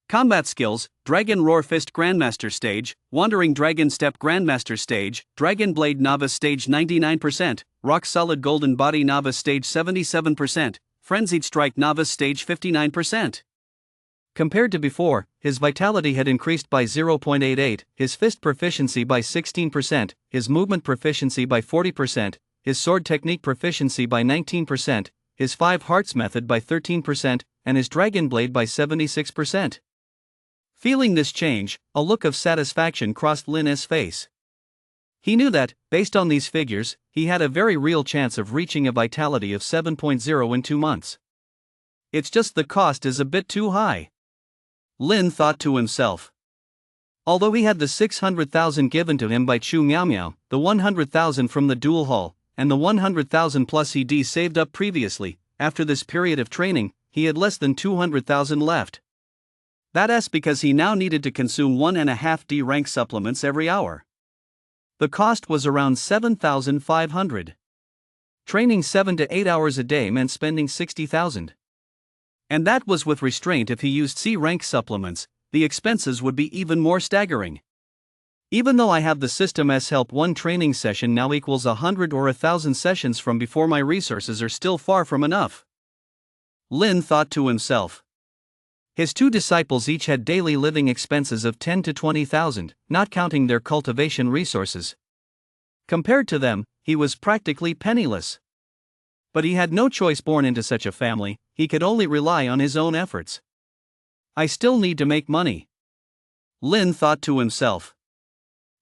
Combat skills: Dragon Roar Fist Grandmaster stage, Wandering Dragon Step Grandmaster stage, Dragon Blade Novice stage 99%, Rock Solid Golden Body Novice stage 77%, Frenzied Strike Novice stage 59%. Compared to before, his vitality had increased by 0.88, his fist proficiency by 16%, his movement proficiency by 40%, his sword technique proficiency by 19%, his 5 Hearts method by 13%, and his Dragon Blade by 76%. Feeling this change, a look of satisfaction crossed Lin's face. He knew that, based on these figures, he had a very real chance of reaching a vitality of 7.0 in 2 months. It's just the cost is a bit too high. Lin thought to himself. Although he had the 600,000 given to him by Chu Miao Miao, the 100,000 from the dual hall, and the 100,000 plus he'd saved up previously, after this period of training, he had less than 200,000 left. That's because he now needed to consume 1.5D rank supplements every hour. The cost was around 7,500. Training 7 to 8 hours a day meant spending 60,000. And that was with restraint. If he used C rank supplements, the expenses would be even more staggering. Even though I have the system S help, one training session now equals 100 or 1,000 sessions from before, my resources are still far from enough. Lin thought to himself. His two disciples each had daily living expenses of 10 to 20,000, not counting their cultivation resources. Compared to them, he was practically penniless. But he had no choice. Born into such a family, he could only rely on his own efforts. I still need to make money, Lin thought to himself.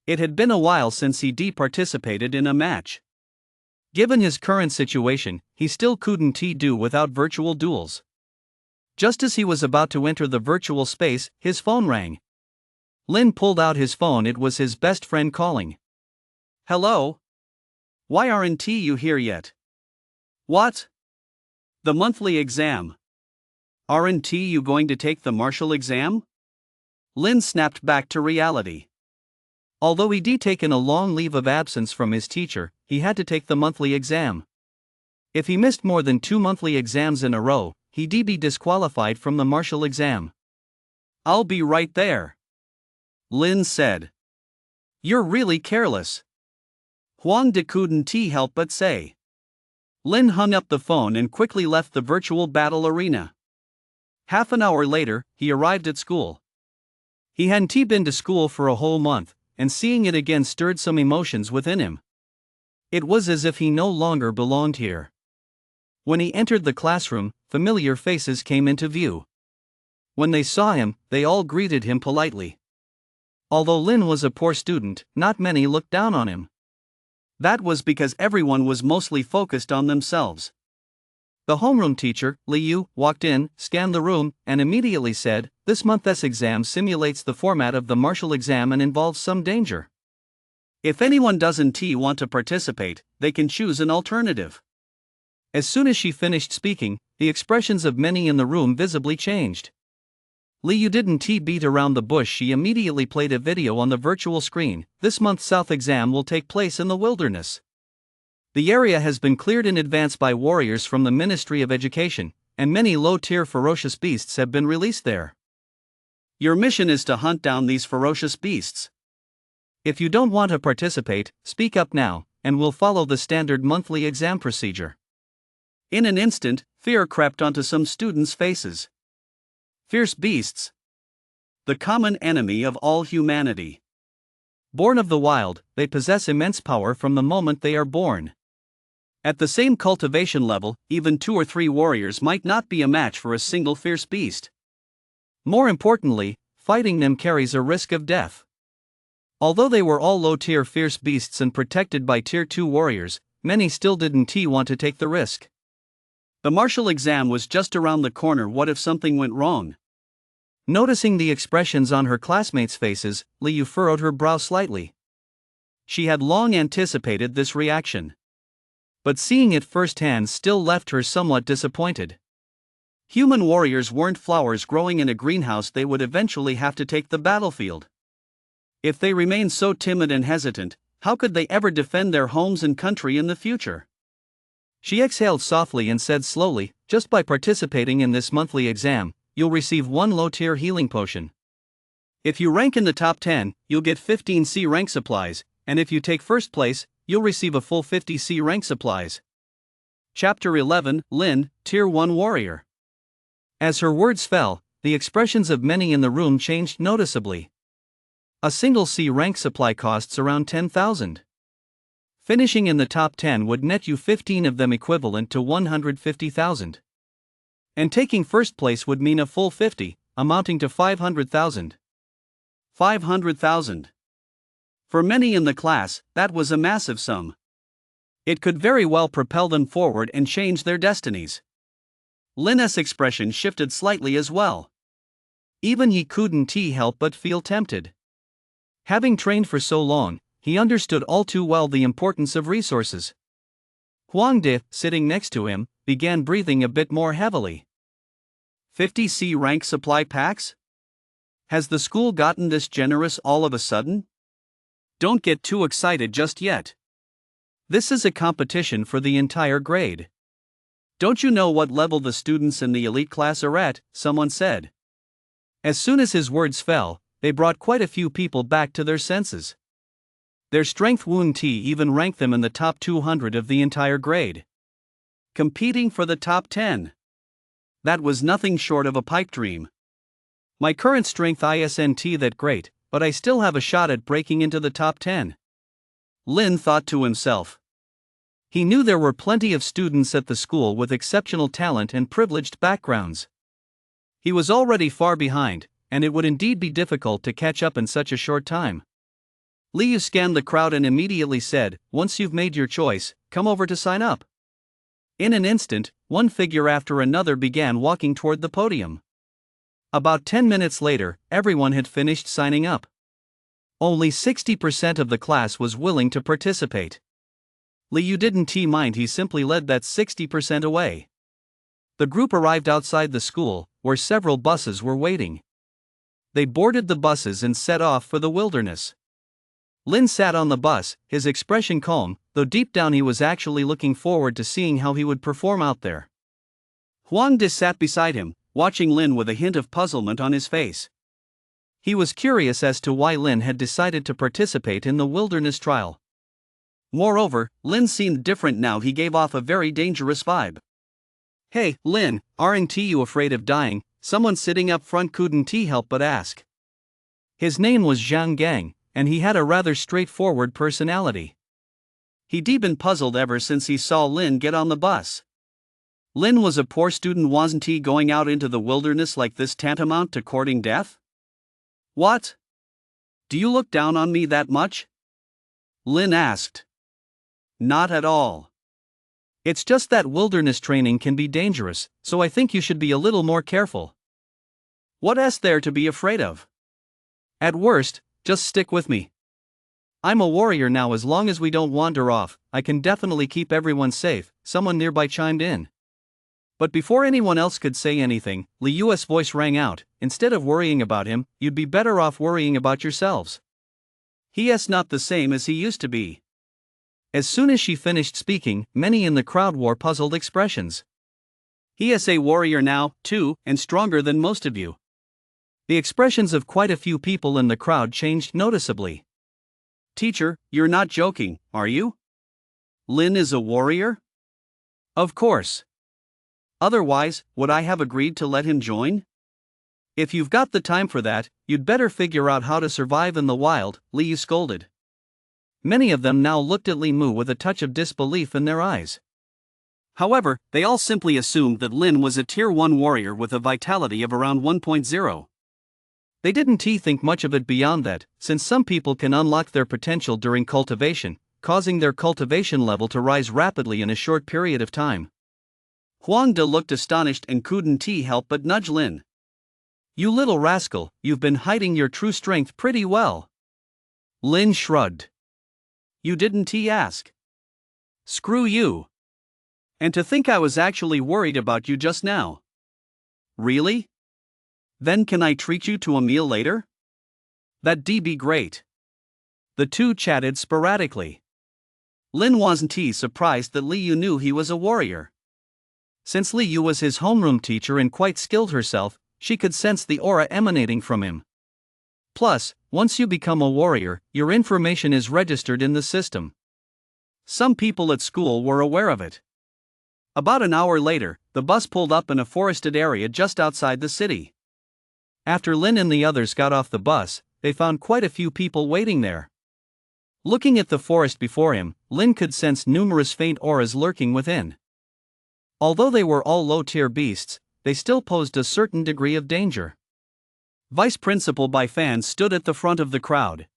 It had been a while since he participated in a match. Given his current situation, he still couldn't do without virtual duels. Just as he was about to enter the virtual space, his phone rang. Lin pulled out his phone. It was his best friend calling. Hello? Why aren't you here yet? What? The monthly exam. Aren't you going to take the martial exam? Lin snapped back to reality. Although he'd taken a long leave of absence from his teacher, he had to take the monthly exam. If he missed more than 2 monthly exams in a row, he'd be disqualified from the martial exam. I'll be right there, Lin said. You're really careless, Huang De couldn't help but say. Lin hung up the phone and quickly left the virtual battle arena. Half an hour later, he arrived at school. He hadn't been to school for a whole month, and seeing it again stirred some emotions within him. It was as if he no longer belonged here. When he entered the classroom, familiar faces came into view. When they saw him, they all greeted him politely. Although Lin was a poor student, not many looked down on him. That was because everyone was mostly focused on themselves. The homeroom teacher, Liu, walked in, scanned the room, and immediately said, "This month's exam simulates the format of the martial exam and involves some danger. If anyone doesn't want to participate, they can choose an alternative." As soon as she finished speaking, the expressions of many in the room visibly changed. Liu didn't beat around the bush. She immediately played a video on the virtual screen. This month's South exam will take place in the wilderness. The area has been cleared in advance by warriors from the Ministry of Education, and many low-tier ferocious beasts have been released there. Your mission is to hunt down these ferocious beasts. If you don't want to participate, speak up now, and we'll follow the standard monthly exam procedure. In an instant, fear crept onto some students' faces. Fierce beasts, the common enemy of all humanity. Born of the wild, they possess immense power from the moment they are born. At the same cultivation level, even 2 or 3 warriors might not be a match for a single fierce beast. More importantly, fighting them carries a risk of death. Although they were all low-tier fierce beasts and protected by Tier 2 warriors, many still didn't want to take the risk. The martial exam was just around the corner. What if something went wrong? Noticing the expressions on her classmates' faces, Liu furrowed her brow slightly. She had long anticipated this reaction. But seeing it firsthand still left her somewhat disappointed. Human warriors weren't flowers growing in a greenhouse. They would eventually have to take the battlefield. If they remained so timid and hesitant, how could they ever defend their homes and country in the future? She exhaled softly and said slowly, "Just by participating in this monthly exam, you'll receive 1 low-tier healing potion. If you rank in the top 10, you'll get 15 C rank supplies, and if you take first place, you'll receive a full 50 C rank supplies." Chapter 11, Lin, Tier 1 Warrior. As her words fell, the expressions of many in the room changed noticeably. A single C rank supply costs around 10,000. Finishing in the top 10 would net you 15 of them, equivalent to 150,000. And taking first place would mean a full 50, amounting to 500,000. 500,000. For many in the class, that was a massive sum. It could very well propel them forward and change their destinies. Lin's expression shifted slightly as well. Even he couldn't help but feel tempted. Having trained for so long, he understood all too well the importance of resources. Huang De, sitting next to him, began breathing a bit more heavily. 50 C rank supply packs? Has the school gotten this generous all of a sudden? Don't get too excited just yet. This is a competition for the entire grade. Don't you know what level the students in the elite class are at? Someone said. As soon as his words fell, they brought quite a few people back to their senses. Their strength wound tea even ranked them in the top 200 of the entire grade. Competing for the top 10. That was nothing short of a pipe dream. My current strength isn't that great, but I still have a shot at breaking into the top 10. Lin thought to himself. He knew there were plenty of students at the school with exceptional talent and privileged backgrounds. He was already far behind, and it would indeed be difficult to catch up in such a short time. Liu scanned the crowd and immediately said, "Once you've made your choice, come over to sign up." In an instant, one figure after another began walking toward the podium. About 10 minutes later, everyone had finished signing up. Only 60% of the class was willing to participate. Liu didn't mind, he simply led that 60% away. The group arrived outside the school, where several buses were waiting. They boarded the buses and set off for the wilderness. Lin sat on the bus, his expression calm, though deep down he was actually looking forward to seeing how he would perform out there. Huang De sat beside him, watching Lin with a hint of puzzlement on his face. He was curious as to why Lin had decided to participate in the wilderness trial. Moreover, Lin seemed different now. He gave off a very dangerous vibe. "Hey, Lin, aren't you afraid of dying?" someone sitting up front couldn't help but ask. His name was Zhang Gang, and he had a rather straightforward personality. He'd been puzzled ever since he saw Lin get on the bus. Lin was a poor student, wasn't he? Going out into the wilderness like this tantamount to courting death? What? Do you look down on me that much? Lin asked. Not at all. It's just that wilderness training can be dangerous, so I think you should be a little more careful. What's there to be afraid of? At worst, just stick with me. I'm a warrior now. As long as we don't wander off, I can definitely keep everyone safe, someone nearby chimed in. But before anyone else could say anything, Liu's voice rang out, "Instead of worrying about him, you'd be better off worrying about yourselves. He's not the same as he used to be." As soon as she finished speaking, many in the crowd wore puzzled expressions. "He is a warrior now, too, and stronger than most of you." The expressions of quite a few people in the crowd changed noticeably. "Teacher, you're not joking, are you? Lin is a warrior?" "Of course. Otherwise, would I have agreed to let him join? If you've got the time for that, you'd better figure out how to survive in the wild," Liu scolded. Many of them now looked at Li Mu with a touch of disbelief in their eyes. However, they all simply assumed that Lin was a Tier 1 warrior with a vitality of around 1.0. They didn't think much of it beyond that, since some people can unlock their potential during cultivation, causing their cultivation level to rise rapidly in a short period of time. Huang De looked astonished and couldn't help but nudge Lin. "You little rascal, you've been hiding your true strength pretty well." Lin shrugged. "You didn't ask." "Screw you. And to think I was actually worried about you just now." "Really? Then can I treat you to a meal later?" "That'd be great." The two chatted sporadically. Lin wasn't surprised that Liu knew he was a warrior. Since Liu was his homeroom teacher and quite skilled herself, she could sense the aura emanating from him. Plus, once you become a warrior, your information is registered in the system. Some people at school were aware of it. About an hour later, the bus pulled up in a forested area just outside the city. After Lin and the others got off the bus, they found quite a few people waiting there. Looking at the forest before him, Lin could sense numerous faint auras lurking within. Although they were all low-tier beasts, they still posed a certain degree of danger. Vice Principal Bai Fan stood at the front of the crowd.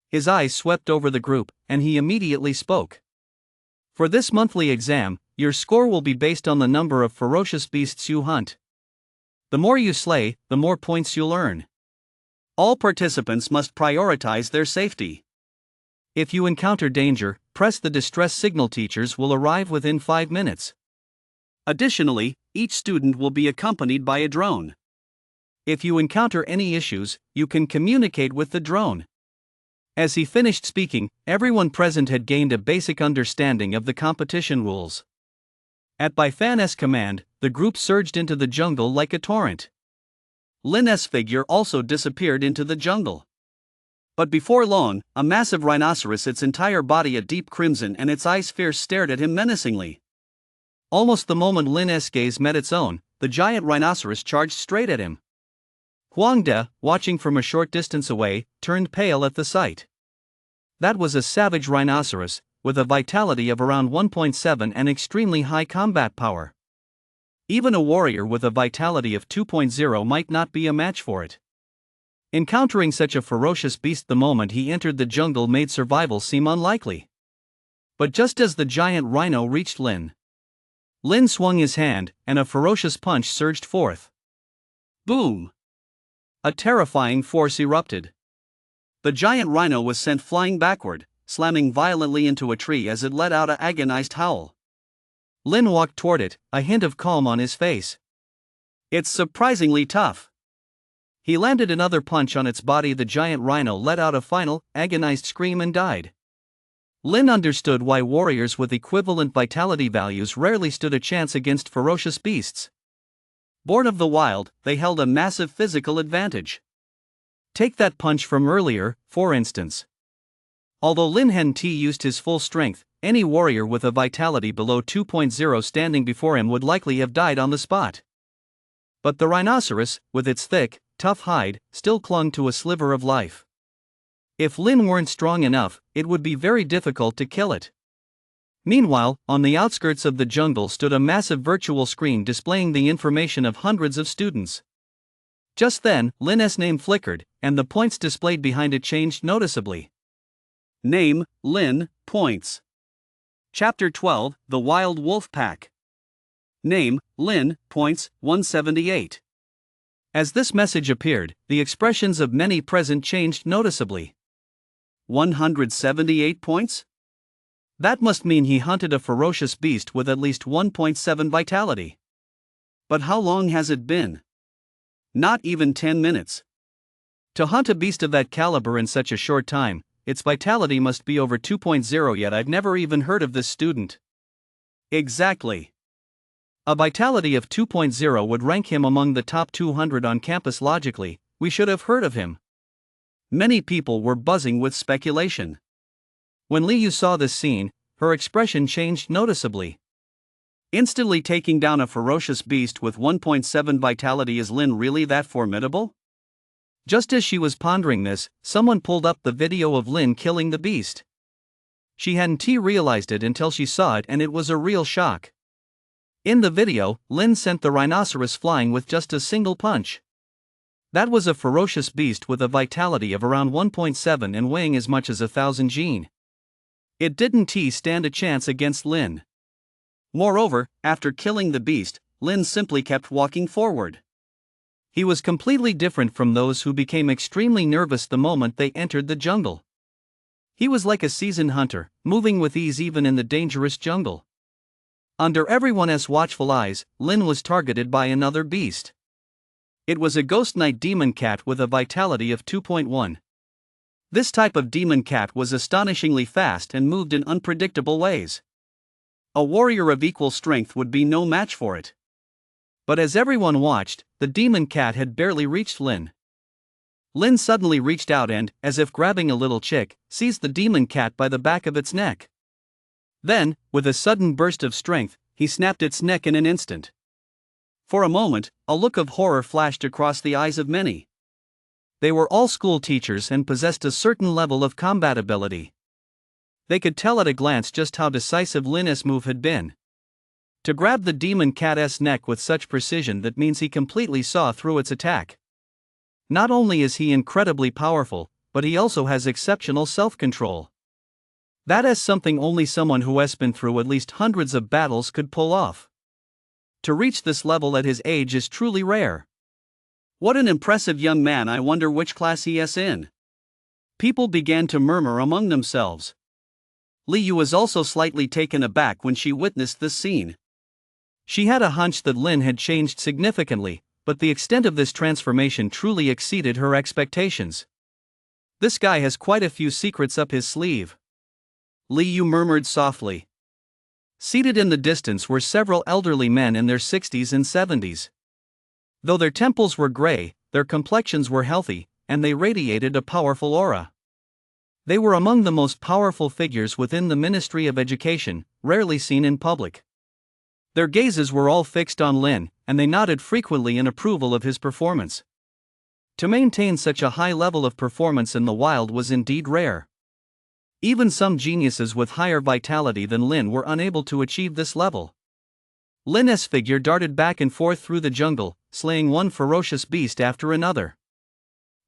His eyes swept over the group, and he immediately spoke. "For this monthly exam, Your score will be based on the number of ferocious beasts you hunt. The more you slay, the more points you'll earn. All participants must prioritize their safety. If you encounter danger, press the distress signal. Teachers will arrive within 5 minutes. Additionally, each student will be accompanied by a drone. If you encounter any issues, you can communicate with the drone. As he finished speaking, everyone present had gained a basic understanding of the competition rules. At Baifan's command, the group surged into the jungle like a torrent. Lin's figure also disappeared into the jungle. But before long, a massive rhinoceros, its entire body a deep crimson and its eyes fierce, stared at him menacingly. Almost the moment Lin's gaze met its own, the giant rhinoceros charged straight at him. Huangde, watching from a short distance away, turned pale at the sight. That was a savage rhinoceros, with a vitality of around 1.7 and extremely high combat power. Even a warrior with a vitality of 2.0 might not be a match for it. Encountering such a ferocious beast the moment he entered the jungle made survival seem unlikely. But just as the giant rhino reached Lin swung his hand, and a ferocious punch surged forth. Boom! A terrifying force erupted. The giant rhino was sent flying backward, slamming violently into a tree as it let out an agonized howl. Lin walked toward it, a hint of calm on his face. It's surprisingly tough. He landed another punch on its body. The giant rhino let out a final, agonized scream and died. Lin understood why warriors with equivalent vitality values rarely stood a chance against ferocious beasts. Born of the wild, they held a massive physical advantage. Take that punch from earlier, for instance. Although Lin used his full strength, any warrior with a vitality below 2.0 standing before him would likely have died on the spot. But the rhinoceros, with its thick, tough hide, still clung to a sliver of life. If Lin weren't strong enough, it would be very difficult to kill it. Meanwhile, on the outskirts of the jungle stood a massive virtual screen displaying the information of hundreds of students. Just then, Lin's name flickered, and the points displayed behind it changed noticeably. Name, Lin, points. Chapter 12, The Wild Wolf Pack. Name, Lin, points, 178. As this message appeared, the expressions of many present changed noticeably. 178 points? That must mean he hunted a ferocious beast with at least 1.7 vitality. But how long has it been? Not even 10 minutes. To hunt a beast of that caliber in such a short time, its vitality must be over 2.0, yet I've never even heard of this student. Exactly. A vitality of 2.0 would rank him among the top 200 on campus. Logically, we should have heard of him. Many people were buzzing with speculation. When Liu saw this scene, her expression changed noticeably. Instantly taking down a ferocious beast with 1.7 vitality, is Lin really that formidable? Just as she was pondering this, someone pulled up the video of Lin killing the beast. She hadn't realized it until she saw it, and it was a real shock. In the video, Lin sent the rhinoceros flying with just a single punch. That was a ferocious beast with a vitality of around 1.7 and weighing as much as 1,000 gene. It didn't stand a chance against Lin. Moreover, after killing the beast, Lin simply kept walking forward. He was completely different from those who became extremely nervous the moment they entered the jungle. He was like a seasoned hunter, moving with ease even in the dangerous jungle. Under everyone's watchful eyes, Lin was targeted by another beast. It was a ghost night demon cat with a vitality of 2.1. This type of demon cat was astonishingly fast and moved in unpredictable ways. A warrior of equal strength would be no match for it. But as everyone watched, the demon cat had barely reached Lin. Lin suddenly reached out and, as if grabbing a little chick, seized the demon cat by the back of its neck. Then, with a sudden burst of strength, he snapped its neck in an instant. For a moment, a look of horror flashed across the eyes of many. They were all school teachers and possessed a certain level of combat ability. They could tell at a glance just how decisive Lin's move had been. To grab the demon cat's neck with such precision, that means he completely saw through its attack. Not only is he incredibly powerful, but he also has exceptional self-control. That is something only someone who has been through at least hundreds of battles could pull off. To reach this level at his age is truly rare. What an impressive young man, I wonder which class he is in. People began to murmur among themselves. Liu was also slightly taken aback when she witnessed this scene. She had a hunch that Lin had changed significantly, but the extent of this transformation truly exceeded her expectations. This guy has quite a few secrets up his sleeve. Liu murmured softly. Seated in the distance were several elderly men in their 60s and 70s. Though their temples were gray, their complexions were healthy, and they radiated a powerful aura. They were among the most powerful figures within the Ministry of Education, rarely seen in public. Their gazes were all fixed on Lin, and they nodded frequently in approval of his performance. To maintain such a high level of performance in the wild was indeed rare. Even some geniuses with higher vitality than Lin were unable to achieve this level. Lin's figure darted back and forth through the jungle, slaying one ferocious beast after another.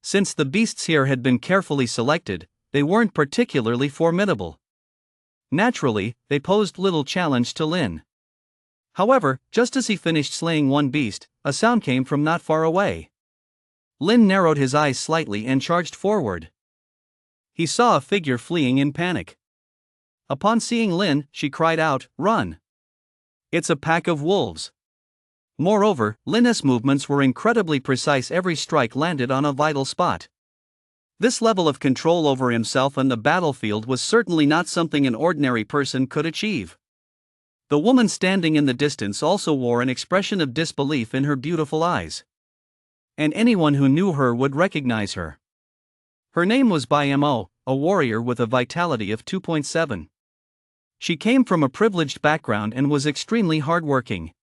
Since the beasts here had been carefully selected, they weren't particularly formidable. Naturally, they posed little challenge to Lin. However, just as he finished slaying one beast, a sound came from not far away. Lin narrowed his eyes slightly and charged forward. He saw a figure fleeing in panic. Upon seeing Lin, she cried out, "Run!" It's a pack of wolves. Moreover, Lin's movements were incredibly precise, every strike landed on a vital spot. This level of control over himself and the battlefield was certainly not something an ordinary person could achieve. The woman standing in the distance also wore an expression of disbelief in her beautiful eyes. And anyone who knew her would recognize her. Her name was Bai Mo, a warrior with a vitality of 2.7. She came from a privileged background and was extremely hardworking.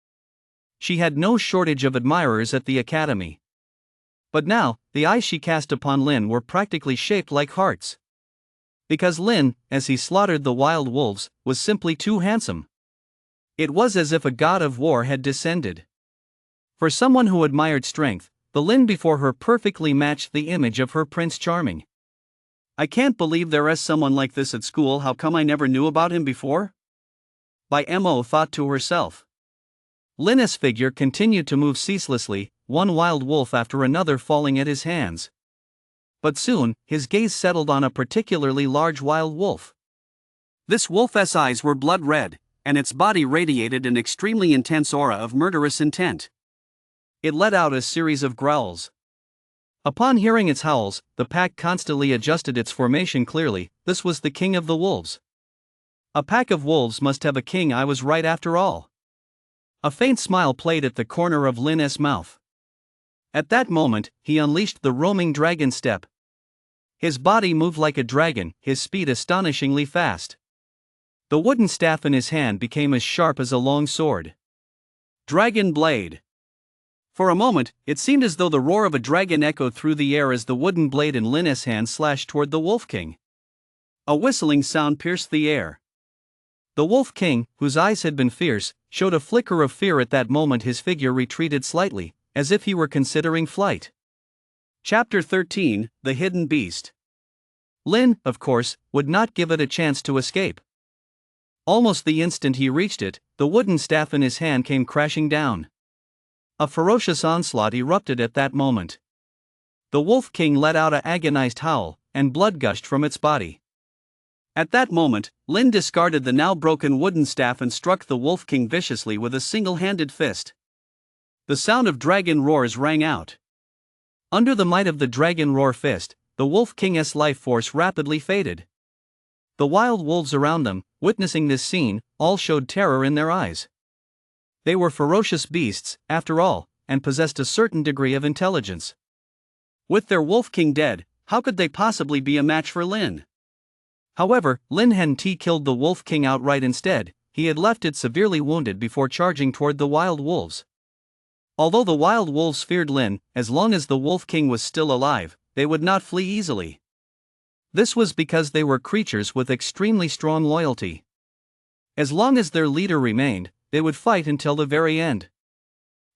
She had no shortage of admirers at the academy. But now, the eyes she cast upon Lin were practically shaped like hearts. Because Lin, as he slaughtered the wild wolves, was simply too handsome. It was as if a god of war had descended. For someone who admired strength, the Lin before her perfectly matched the image of her Prince Charming. I can't believe there is someone like this at school, how come I never knew about him before? Bai Mo thought to herself. Lin's figure continued to move ceaselessly, one wild wolf after another falling at his hands. But soon, his gaze settled on a particularly large wild wolf. This wolf's eyes were blood red, and its body radiated an extremely intense aura of murderous intent. It let out a series of growls. Upon hearing its howls, the pack constantly adjusted its formation clearly. This was the king of the wolves. A pack of wolves must have a king, I was right after all. A faint smile played at the corner of Lin's mouth. At that moment, he unleashed the roaming dragon step. His body moved like a dragon, his speed astonishingly fast. The wooden staff in his hand became as sharp as a long sword. Dragon blade. For a moment, it seemed as though the roar of a dragon echoed through the air as the wooden blade in Lin's hand slashed toward the Wolf King. A whistling sound pierced the air. The Wolf King, whose eyes had been fierce, showed a flicker of fear at that moment. His figure retreated slightly, as if he were considering flight. Chapter 13, The Hidden Beast. Lin, of course, would not give it a chance to escape. Almost the instant he reached it, the wooden staff in his hand came crashing down. A ferocious onslaught erupted at that moment. The Wolf King let out an agonized howl, and blood gushed from its body. At that moment, Lin discarded the now broken wooden staff and struck the Wolf King viciously with a single-handed fist. The sound of dragon roars rang out. Under the might of the dragon roar fist, the Wolf King's life force rapidly faded. The wild wolves around them, witnessing this scene, all showed terror in their eyes. They were ferocious beasts, after all, and possessed a certain degree of intelligence. With their Wolf King dead, how could they possibly be a match for Lin? However, Lin hadn't killed the Wolf King outright. Instead, he had left it severely wounded before charging toward the wild wolves. Although the wild wolves feared Lin, as long as the Wolf King was still alive, they would not flee easily. This was because they were creatures with extremely strong loyalty. As long as their leader remained, they would fight until the very end.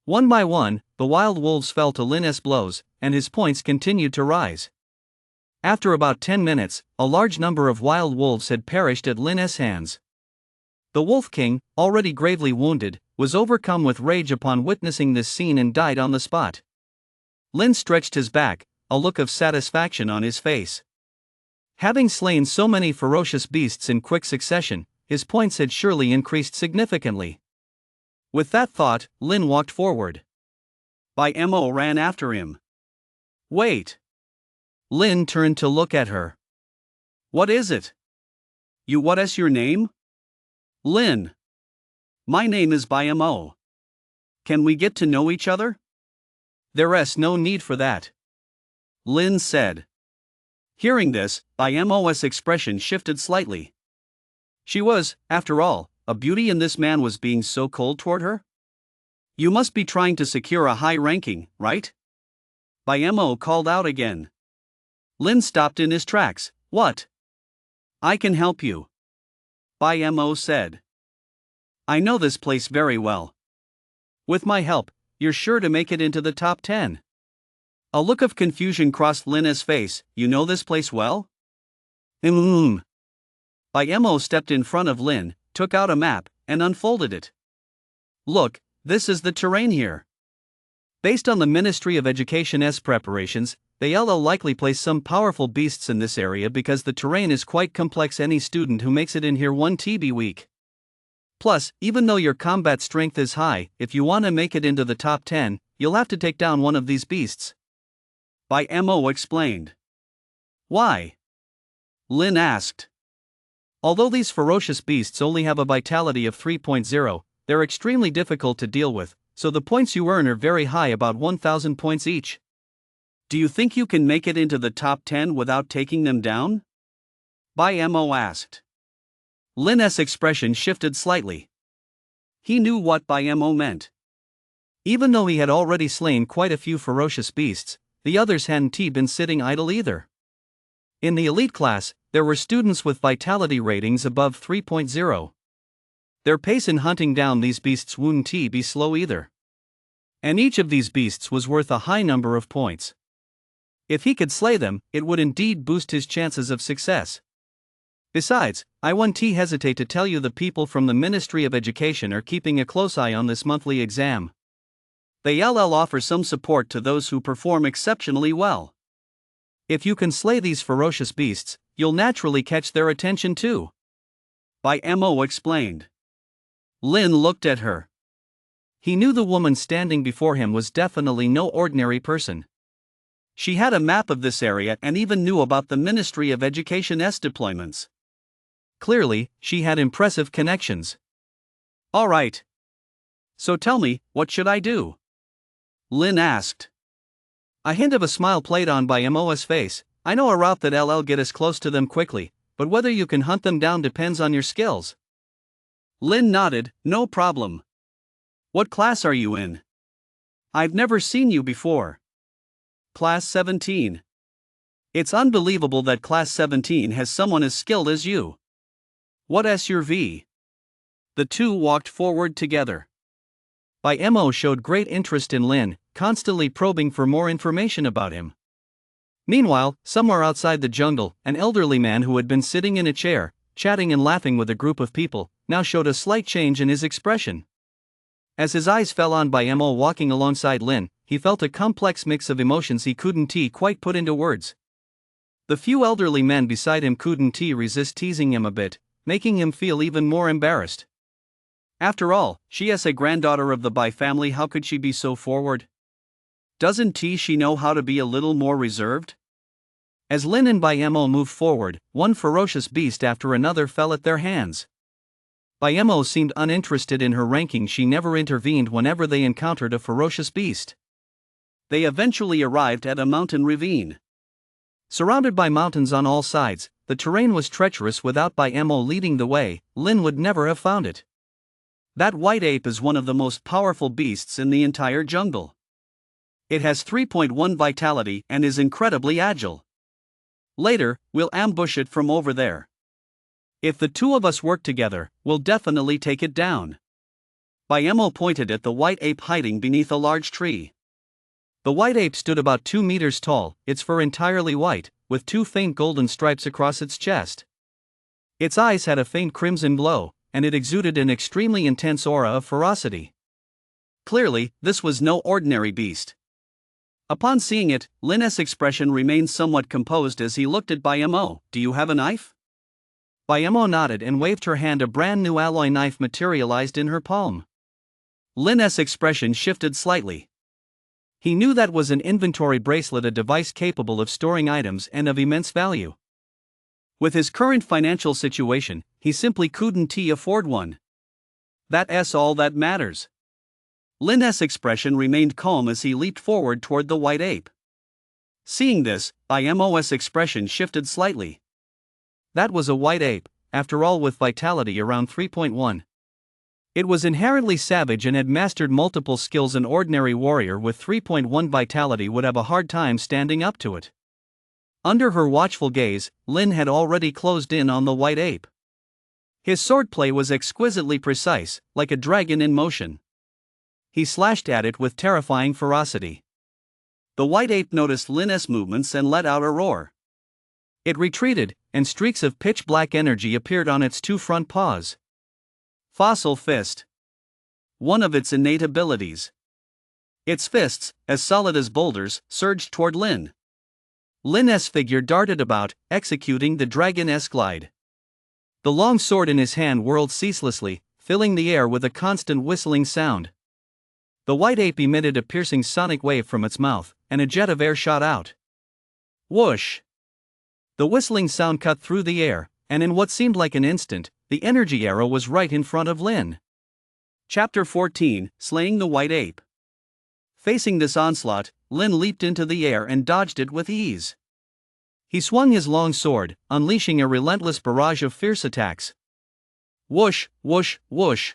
One by one, the wild wolves fell to Lin's blows, and his points continued to rise. After about 10 minutes, a large number of wild wolves had perished at Lin's hands. The Wolf King, already gravely wounded, was overcome with rage upon witnessing this scene and died on the spot. Lin stretched his back, a look of satisfaction on his face. Having slain so many ferocious beasts in quick succession, his points had surely increased significantly. With that thought, Lin walked forward. Bai Mo ran after him. Wait! Lin turned to look at her. What is it? What's your name? Lin. My name is Bai Mo. Can we get to know each other? There's no need for that. Lin said. Hearing this, Bai Mo's expression shifted slightly. She was, after all, a beauty and this man was being so cold toward her? You must be trying to secure a high ranking, right? Bai Mo called out again. Lin stopped in his tracks. What? I can help you. Bai Mo said. I know this place very well. With my help, you're sure to make it into the top 10. A look of confusion crossed Lin's face. You know this place well? Bai Mo stepped in front of Lin, took out a map, and unfolded it. Look, this is the terrain here. Based on the Ministry of Education's preparations, they'll likely place some powerful beasts in this area because the terrain is quite complex. Any student who makes it in here won't be weak. Plus, even though your combat strength is high, if you want to make it into the top 10, you'll have to take down one of these beasts. Bai Mo explained. Why? Lin asked. Although these ferocious beasts only have a vitality of 3.0, they're extremely difficult to deal with, so the points you earn are very high, about 1,000 points each. Do you think you can make it into the top 10 without taking them down? Bai Mo asked. Lin's expression shifted slightly. He knew what Bai Mo meant. Even though he had already slain quite a few ferocious beasts, the others hadn't been sitting idle either. In the elite class, there were students with vitality ratings above 3.0. Their pace in hunting down these beasts wouldn't be slow either. And each of these beasts was worth a high number of points. If he could slay them, it would indeed boost his chances of success. Besides, I won't hesitate to tell you the people from the Ministry of Education are keeping a close eye on this monthly exam. They'll offer some support to those who perform exceptionally well. If you can slay these ferocious beasts, you'll naturally catch their attention too. Bai Mo explained. Lin looked at her. He knew the woman standing before him was definitely no ordinary person. She had a map of this area and even knew about the Ministry of Education's deployments. Clearly, she had impressive connections. All right. So tell me, what should I do? Lin asked. A hint of a smile played on Bai Mo's face. I know a route that'll get us close to them quickly, but whether you can hunt them down depends on your skills. Lin nodded. No problem. What class are you in? I've never seen you before. Class 17. It's unbelievable that Class 17 has someone as skilled as you. What's your V? The two walked forward together. Bai Mo showed great interest in Lin, constantly probing for more information about him. Meanwhile, somewhere outside the jungle, an elderly man who had been sitting in a chair, chatting and laughing with a group of people, now showed a slight change in his expression. As his eyes fell on Bai Mo walking alongside Lin, he felt a complex mix of emotions he couldn't quite put into words. The few elderly men beside him couldn't resist teasing him a bit, making him feel even more embarrassed. After all, she's a granddaughter of the Bai family. How could she be so forward? Doesn't she know how to be a little more reserved? As Lin and Bai Mo moved forward, one ferocious beast after another fell at their hands. Bai Mo seemed uninterested in her ranking. She never intervened whenever they encountered a ferocious beast. They eventually arrived at a mountain ravine. Surrounded by mountains on all sides, the terrain was treacherous. Without Bai Mo leading the way, Lin would never have found it. That white ape is one of the most powerful beasts in the entire jungle. It has 3.1 vitality and is incredibly agile. Later, we'll ambush it from over there. If the two of us work together, we'll definitely take it down. Bai Mo pointed at the white ape hiding beneath a large tree. The white ape stood about 2 meters tall, its fur entirely white, with 2 faint golden stripes across its chest. Its eyes had a faint crimson glow, and it exuded an extremely intense aura of ferocity. Clearly, this was no ordinary beast. Upon seeing it, Lin's expression remained somewhat composed as he looked at Bayamo. "Do you have a knife?" Bayamo nodded and waved her hand. A brand new alloy knife materialized in her palm. Lin's expression shifted slightly. He knew that was an inventory bracelet, a device capable of storing items and of immense value. With his current financial situation, he simply couldn't afford one. That's all that matters. Lin's expression remained calm as he leaped forward toward the white ape. Seeing this, Bayamo's expression shifted slightly. That was a white ape, after all, with vitality around 3.1. It was inherently savage and had mastered multiple skills. An ordinary warrior with 3.1 vitality would have a hard time standing up to it. Under her watchful gaze, Lin had already closed in on the white ape. His swordplay was exquisitely precise, like a dragon in motion. He slashed at it with terrifying ferocity. The white ape noticed Lin's movements and let out a roar. It retreated, and streaks of pitch-black energy appeared on its 2 front paws. Fossil Fist. One of its innate abilities. Its fists, as solid as boulders, surged toward Lin. Lin's figure darted about, executing the dragon-esque glide. The long sword in his hand whirled ceaselessly, filling the air with a constant whistling sound. The white ape emitted a piercing sonic wave from its mouth, and a jet of air shot out. Whoosh! The whistling sound cut through the air, and in what seemed like an instant, the energy arrow was right in front of Lin. Chapter 14: Slaying the White Ape. Facing this onslaught, Lin leaped into the air and dodged it with ease. He swung his long sword, unleashing a relentless barrage of fierce attacks. Whoosh, whoosh, whoosh.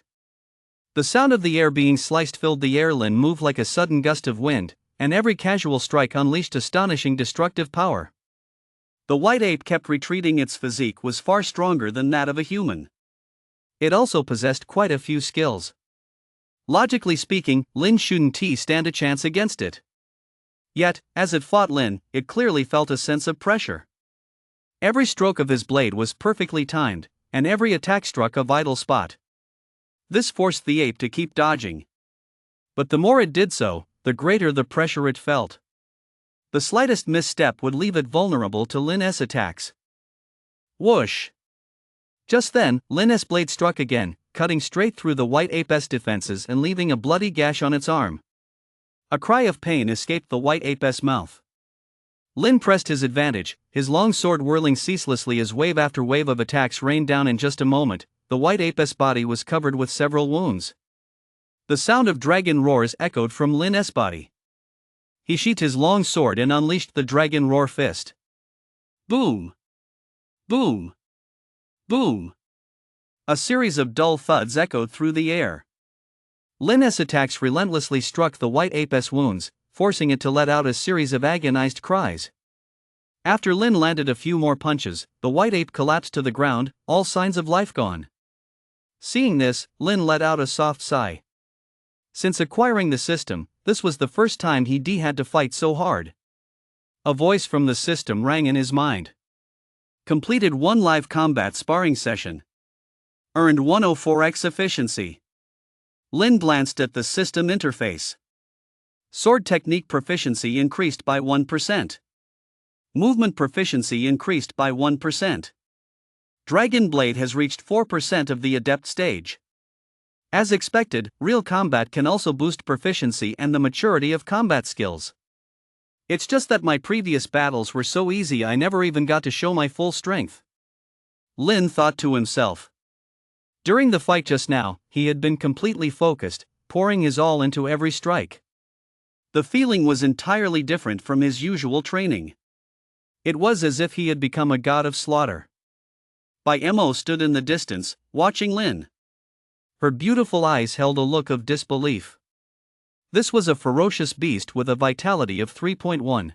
The sound of the air being sliced filled the air. Lin moved like a sudden gust of wind, and every casual strike unleashed astonishing destructive power. The white ape kept retreating. Its physique was far stronger than that of a human. It also possessed quite a few skills. Logically speaking, Lin shouldn't stand a chance against it. Yet, as it fought Lin, it clearly felt a sense of pressure. Every stroke of his blade was perfectly timed, and every attack struck a vital spot. This forced the ape to keep dodging. But the more it did so, the greater the pressure it felt. The slightest misstep would leave it vulnerable to Lin's attacks. Whoosh! Just then, Lin's blade struck again, cutting straight through the white ape's defenses and leaving a bloody gash on its arm. A cry of pain escaped the white ape's mouth. Lin pressed his advantage, his long sword whirling ceaselessly as wave after wave of attacks rained down. In just a moment, the white ape's body was covered with several wounds. The sound of dragon roars echoed from Lin's body. He sheathed his long sword and unleashed the dragon roar fist. Boom! Boom! Boom! A series of dull thuds echoed through the air. Lin's attacks relentlessly struck the white ape's wounds, forcing it to let out a series of agonized cries. After Lin landed a few more punches, the white ape collapsed to the ground, all signs of life gone. Seeing this, Lin let out a soft sigh. Since acquiring the system, this was the first time he had to fight so hard. A voice from the system rang in his mind. Completed 1 live combat sparring session. Earned 104x efficiency. Lin glanced at the system interface. Sword technique proficiency increased by 1%. Movement proficiency increased by 1%. Dragon Blade has reached 4% of the adept stage. As expected, real combat can also boost proficiency and the maturity of combat skills. It's just that my previous battles were so easy I never even got to show my full strength. Lin thought to himself. During the fight just now, he had been completely focused, pouring his all into every strike. The feeling was entirely different from his usual training. It was as if he had become a god of slaughter. Bayamo stood in the distance, watching Lin. Her beautiful eyes held a look of disbelief. This was a ferocious beast with a vitality of 3.1.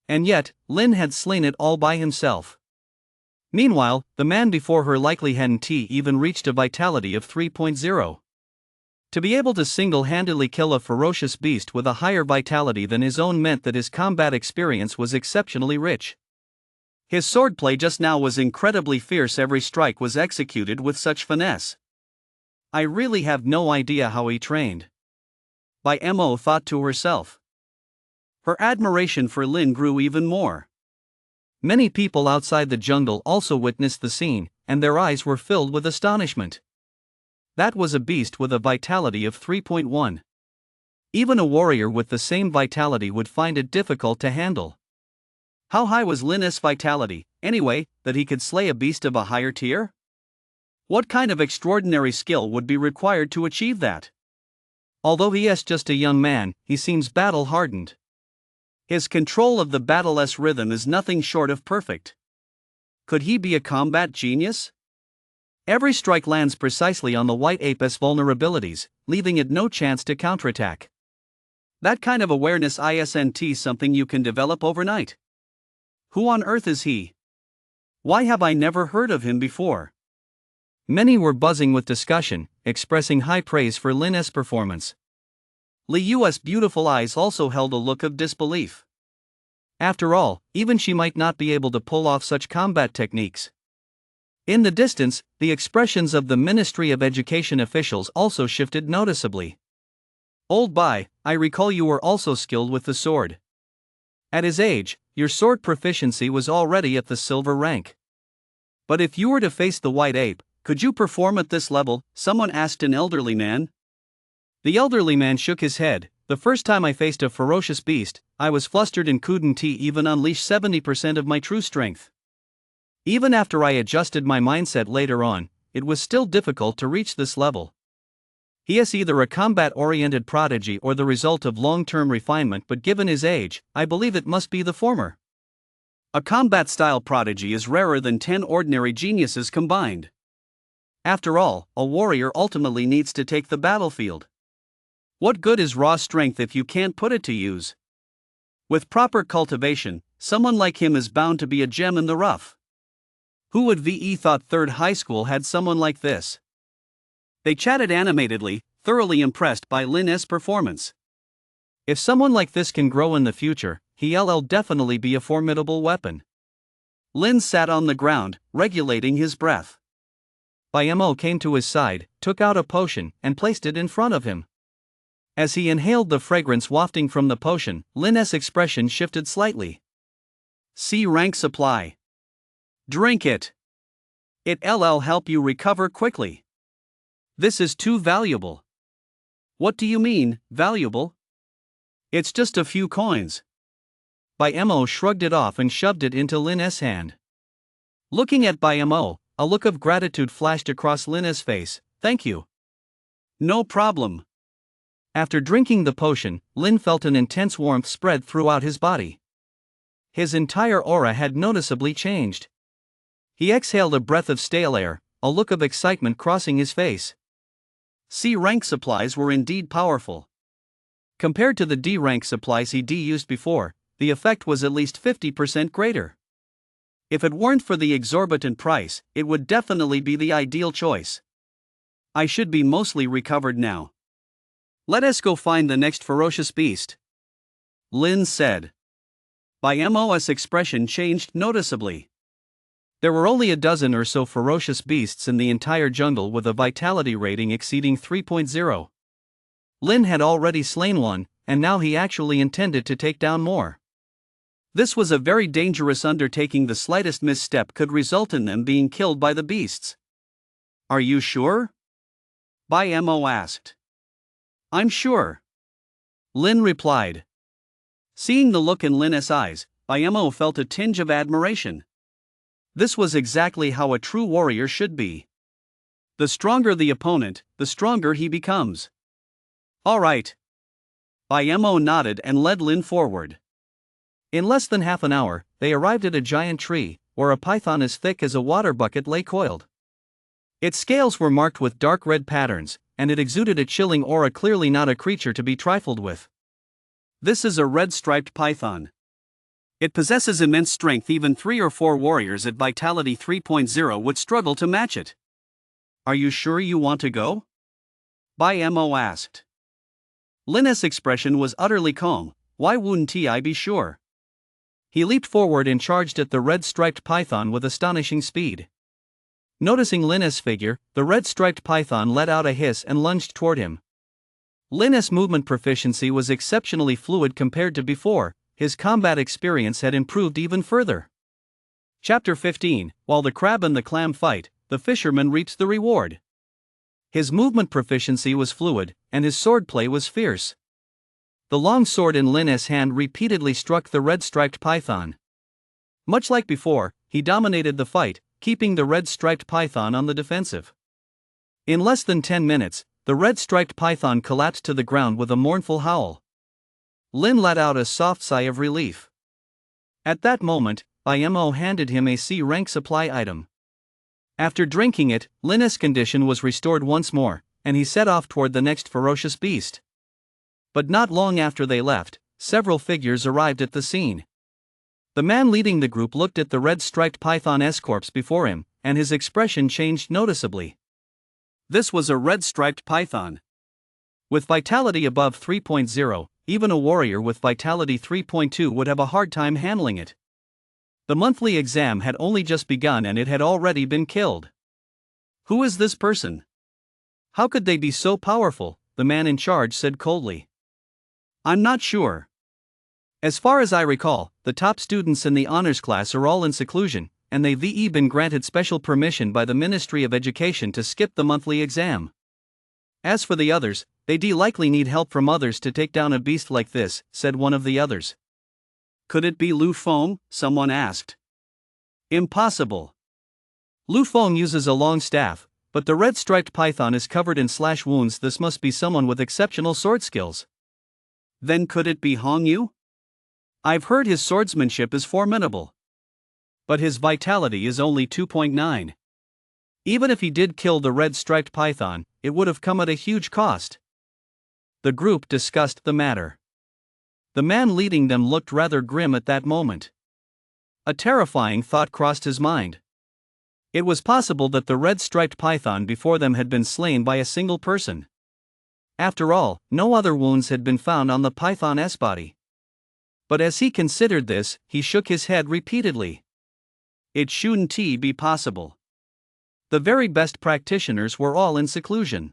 And yet, Lin had slain it all by himself. Meanwhile, the man before her likely hadn't even reached a vitality of 3.0. To be able to single-handedly kill a ferocious beast with a higher vitality than his own meant that his combat experience was exceptionally rich. His swordplay just now was incredibly fierce, every strike was executed with such finesse. I really have no idea how he trained. Bai Mo thought to herself. Her admiration for Lin grew even more. Many people outside the jungle also witnessed the scene, and their eyes were filled with astonishment. That was a beast with a vitality of 3.1. Even a warrior with the same vitality would find it difficult to handle. How high was Lin's vitality, anyway, that he could slay a beast of a higher tier? What kind of extraordinary skill would be required to achieve that? Although he is just a young man, he seems battle-hardened. His control of the battle's rhythm is nothing short of perfect. Could he be a combat genius? Every strike lands precisely on the white ape's vulnerabilities, leaving it no chance to counterattack. That kind of awareness isn't something you can develop overnight. Who on earth is he? Why have I never heard of him before? Many were buzzing with discussion, expressing high praise for Lin's performance. Liu's beautiful eyes also held a look of disbelief. After all, even she might not be able to pull off such combat techniques. In the distance, the expressions of the Ministry of Education officials also shifted noticeably. Old Bai, I recall you were also skilled with the sword. At his age, your sword proficiency was already at the silver rank. But if you were to face the white ape, could you perform at this level? Someone asked an elderly man. The elderly man shook his head. The first time I faced a ferocious beast, I was flustered and couldn't even unleash 70% of my true strength. Even after I adjusted my mindset later on, it was still difficult to reach this level. He is either a combat-oriented prodigy or the result of long-term refinement, but given his age, I believe it must be the former. A combat-style prodigy is rarer than 10 ordinary geniuses combined. After all, a warrior ultimately needs to take the battlefield. What good is raw strength if you can't put it to use? With proper cultivation, someone like him is bound to be a gem in the rough. Who would ve thought third high school had someone like this? They chatted animatedly, thoroughly impressed by Lin's performance. If someone like this can grow in the future, he'll definitely be a formidable weapon. Lin sat on the ground, regulating his breath. Bai Mo came to his side, took out a potion, and placed it in front of him. As he inhaled the fragrance wafting from the potion, Lin's expression shifted slightly. C rank supply. Drink it. It'll help you recover quickly. This is too valuable. What do you mean, valuable? It's just a few coins. Bai Mo shrugged it off and shoved it into Lin's hand. Looking at Bai Mo, a look of gratitude flashed across Lin's face. Thank you. No problem. After drinking the potion, Lin felt an intense warmth spread throughout his body. His entire aura had noticeably changed. He exhaled a breath of stale air, a look of excitement crossing his face. C-rank supplies were indeed powerful. Compared to the D-rank supplies he used before, the effect was at least 50% greater. If it weren't for the exorbitant price, it would definitely be the ideal choice. I should be mostly recovered now. Let us go find the next ferocious beast. Lin said. Bai Mo's expression changed noticeably. There were only a dozen or so ferocious beasts in the entire jungle with a vitality rating exceeding 3.0. Lin had already slain one, and now he actually intended to take down more. This was a very dangerous undertaking. The slightest misstep could result in them being killed by the beasts. Are you sure? Bai Mo asked. I'm sure. Lin replied. Seeing the look in Lin's eyes, Bai Mo felt a tinge of admiration. This was exactly how a true warrior should be. The stronger the opponent, the stronger he becomes. All right. Bai Mo nodded and led Lin forward. In less than half an hour, they arrived at a giant tree, where a python as thick as a water bucket lay coiled. Its scales were marked with dark red patterns, and it exuded a chilling aura, clearly not a creature to be trifled with. This is a red-striped python. It possesses immense strength. Even 3 or 4 warriors at Vitality 3.0 would struggle to match it. Are you sure you want to go? Bai Mo asked. Lin's expression was utterly calm. Why wouldn't I be sure? He leaped forward and charged at the red-striped python with astonishing speed. Noticing Linus' figure, the red-striped python let out a hiss and lunged toward him. Linus' movement proficiency was exceptionally fluid compared to before. His combat experience had improved even further. Chapter 15. While the crab and the clam fight, the fisherman reaps the reward. His movement proficiency was fluid, and his swordplay was fierce. The long sword in Linus' hand repeatedly struck the red-striped python. Much like before, he dominated the fight, keeping the red-striped python on the defensive. In less than 10 minutes, the red-striped python collapsed to the ground with a mournful howl. Lin let out a soft sigh of relief. At that moment, IMO handed him a C-rank supply item. After drinking it, Linus' condition was restored once more, and he set off toward the next ferocious beast. But not long after they left, several figures arrived at the scene. The man leading the group looked at the red-striped python's corpse before him, and his expression changed noticeably. This was a red-striped python. With vitality above 3.0, even a warrior with vitality 3.2 would have a hard time handling it. The monthly exam had only just begun and it had already been killed. Who is this person? How could they be so powerful? The man in charge said coldly. I'm not sure. As far as I recall, the top students in the honors class are all in seclusion, and they've been granted special permission by the Ministry of Education to skip the monthly exam. As for the others, they likely need help from others to take down a beast like this, said one of the others. Could it be Lu Feng? Someone asked. Impossible. Lu Feng uses a long staff, but the red-striped python is covered in slash wounds. This must be someone with exceptional sword skills. Then could it be Hong Yu? I've heard his swordsmanship is formidable. But his vitality is only 2.9. Even if he did kill the red-striped python, it would have come at a huge cost. The group discussed the matter. The man leading them looked rather grim at that moment. A terrifying thought crossed his mind. It was possible that the red-striped python before them had been slain by a single person. After all, no other wounds had been found on the python's body. But as he considered this, he shook his head repeatedly. It shouldn't be possible. The very best practitioners were all in seclusion.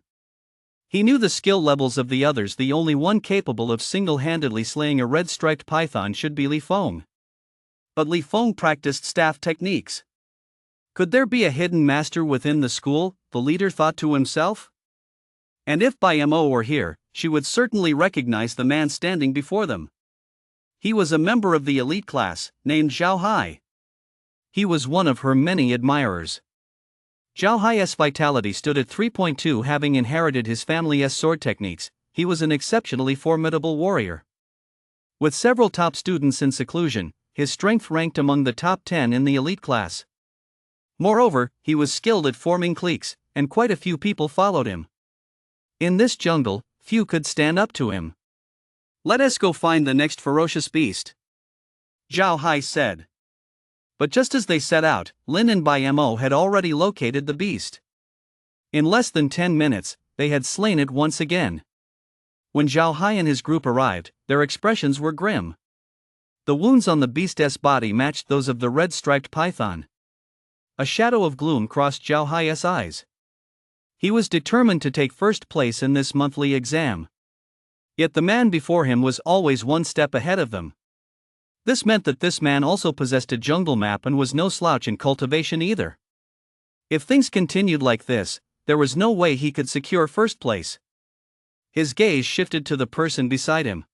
He knew the skill levels of the others. The only one capable of single-handedly slaying a red-striped python should be Li Feng. But Li Feng practiced staff techniques. Could there be a hidden master within the school? The leader thought to himself. And if Bai Mo were here, she would certainly recognize the man standing before them. He was a member of the elite class, named Zhao Hai. He was one of her many admirers. Zhao Hai's vitality stood at 3.2. Having inherited his family's sword techniques, he was an exceptionally formidable warrior. With several top students in seclusion, his strength ranked among the top 10 in the elite class. Moreover, he was skilled at forming cliques, and quite a few people followed him. In this jungle, few could stand up to him. Let us go find the next ferocious beast, Zhao Hai said. But just as they set out, Lin and Bai Mo had already located the beast. In less than 10 minutes, they had slain it once again. When Zhao Hai and his group arrived, their expressions were grim. The wounds on the beast's body matched those of the red-striped python. A shadow of gloom crossed Zhao Hai's eyes. He was determined to take first place in this monthly exam. Yet the man before him was always one step ahead of them. This meant that this man also possessed a jungle map and was no slouch in cultivation either. If things continued like this, there was no way he could secure first place. His gaze shifted to the person beside him.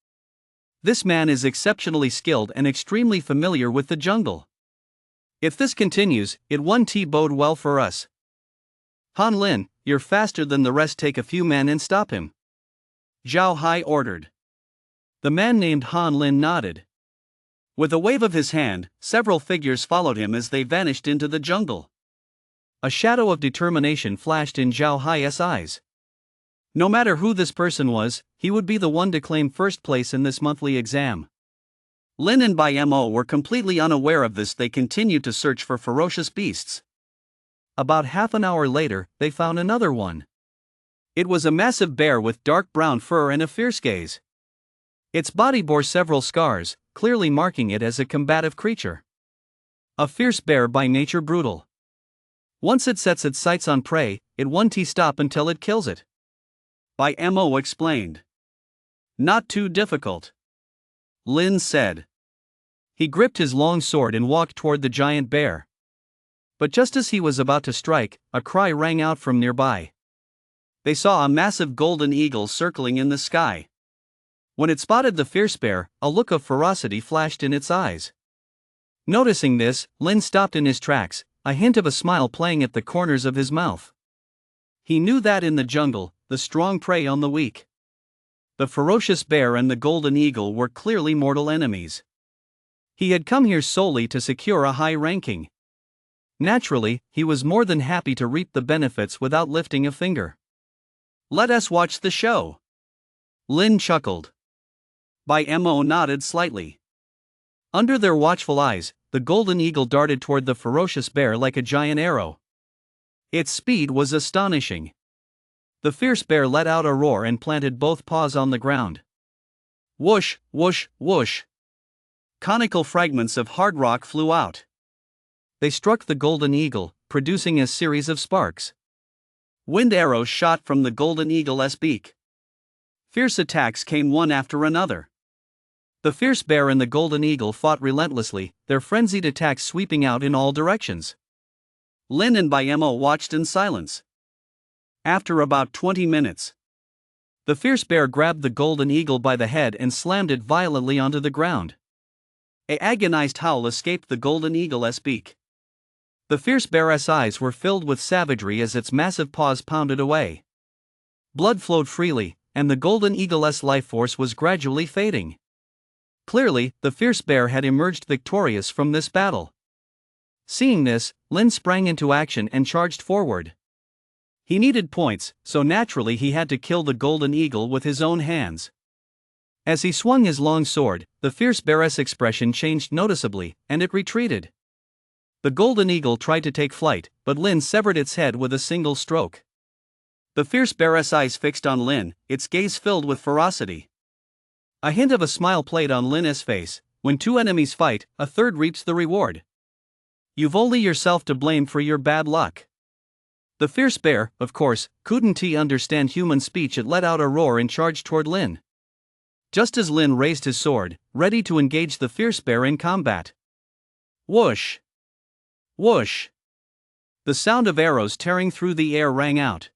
This man is exceptionally skilled and extremely familiar with the jungle. If this continues, it won't bode well for us. Han Lin, you're faster than the rest. Take a few men and stop him, Zhao Hai ordered. The man named Han Lin nodded. With a wave of his hand, several figures followed him as they vanished into the jungle. A shadow of determination flashed in Zhao Hai's eyes. No matter who this person was, he would be the one to claim first place in this monthly exam. Lin and Bai Mo were completely unaware of this. They continued to search for ferocious beasts. About half an hour later, they found another one. It was a massive bear with dark brown fur and a fierce gaze. Its body bore several scars, clearly marking it as a combative creature. A fierce bear by nature brutal. Once it sets its sights on prey, it won't stop until it kills it. By Mo explained. Not too difficult, Lin said. He gripped his long sword and walked toward the giant bear. But just as he was about to strike, a cry rang out from nearby. They saw a massive golden eagle circling in the sky. When it spotted the fierce bear, a look of ferocity flashed in its eyes. Noticing this, Lin stopped in his tracks, a hint of a smile playing at the corners of his mouth. He knew that in the jungle, the strong prey on the weak. The ferocious bear and the golden eagle were clearly mortal enemies. He had come here solely to secure a high ranking. Naturally, he was more than happy to reap the benefits without lifting a finger. Let us watch the show, Lin chuckled. By Mo nodded slightly. Under their watchful eyes, the golden eagle darted toward the ferocious bear like a giant arrow. Its speed was astonishing. The fierce bear let out a roar and planted both paws on the ground. Whoosh, whoosh, whoosh. Conical fragments of hard rock flew out. They struck the golden eagle, producing a series of sparks. Wind arrows shot from the golden eagle's beak. Fierce attacks came one after another. The fierce bear and the golden eagle fought relentlessly, their frenzied attacks sweeping out in all directions. Lin and Mo watched in silence. After about 20 minutes, the fierce bear grabbed the golden eagle by the head and slammed it violently onto the ground. An agonized howl escaped the golden eagle's beak. The fierce bear's eyes were filled with savagery as its massive paws pounded away. Blood flowed freely, and the golden eagle's life force was gradually fading. Clearly, the fierce bear had emerged victorious from this battle. Seeing this, Lin sprang into action and charged forward. He needed points, so naturally he had to kill the golden eagle with his own hands. As he swung his long sword, the fierce bear's expression changed noticeably, and it retreated. The golden eagle tried to take flight, but Lin severed its head with a single stroke. The fierce bear's eyes fixed on Lin, its gaze filled with ferocity. A hint of a smile played on Lin's face. When two enemies fight, a third reaps the reward. You've only yourself to blame for your bad luck. The fierce bear, of course, couldn't understand human speech. It let out a roar and charged toward Lin. Just as Lin raised his sword, ready to engage the fierce bear in combat. Whoosh! Whoosh! The sound of arrows tearing through the air rang out.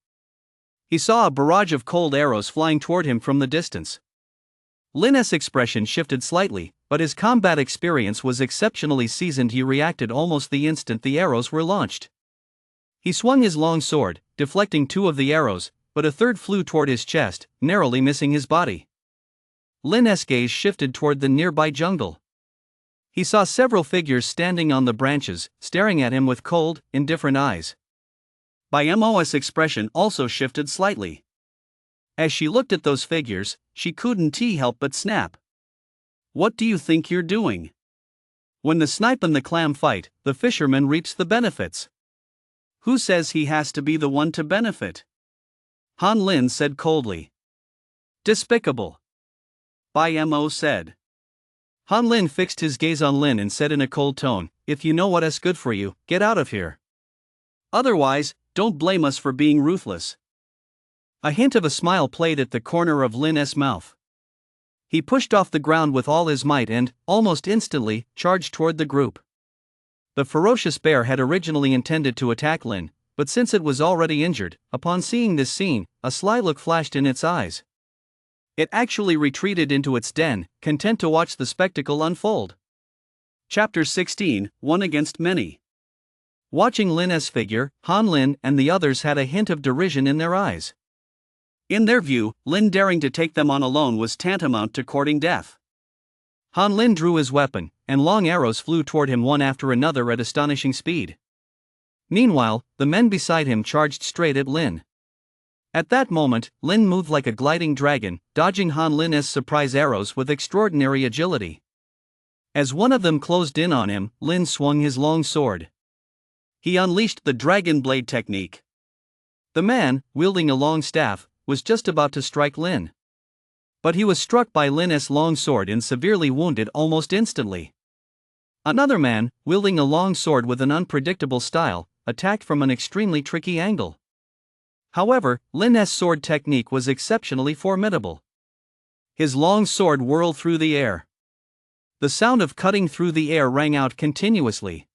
He saw a barrage of cold arrows flying toward him from the distance. Lin's expression shifted slightly, but his combat experience was exceptionally seasoned. He reacted almost the instant the arrows were launched. He swung his long sword, deflecting two of the arrows, but a third flew toward his chest, narrowly missing his body. Lin's gaze shifted toward the nearby jungle. He saw several figures standing on the branches, staring at him with cold, indifferent eyes. Mo's expression also shifted slightly. As she looked at those figures, she couldn't help but snap. What do you think you're doing? When the snipe and the clam fight, the fisherman reaps the benefits. Who says he has to be the one to benefit? Han Lin said coldly. Despicable, Mo said. Han Lin fixed his gaze on Lin and said in a cold tone, if you know what's good for you, get out of here. Otherwise, don't blame us for being ruthless. A hint of a smile played at the corner of Lin's mouth. He pushed off the ground with all his might and, almost instantly, charged toward the group. The ferocious bear had originally intended to attack Lin, but since it was already injured, upon seeing this scene, a sly look flashed in its eyes. It actually retreated into its den, content to watch the spectacle unfold. Chapter 16, One Against Many. Watching Lin's figure, Han Lin and the others had a hint of derision in their eyes. In their view, Lin daring to take them on alone was tantamount to courting death. Han Lin drew his weapon, and long arrows flew toward him one after another at astonishing speed. Meanwhile, the men beside him charged straight at Lin. At that moment, Lin moved like a gliding dragon, dodging Han Lin's surprise arrows with extraordinary agility. As one of them closed in on him, Lin swung his long sword. He unleashed the dragon blade technique. The man, wielding a long staff, was just about to strike Lin. But he was struck by Lin's long sword and severely wounded almost instantly. Another man, wielding a long sword with an unpredictable style, attacked from an extremely tricky angle. However, Lin's sword technique was exceptionally formidable. His long sword whirled through the air. The sound of cutting through the air rang out continuously.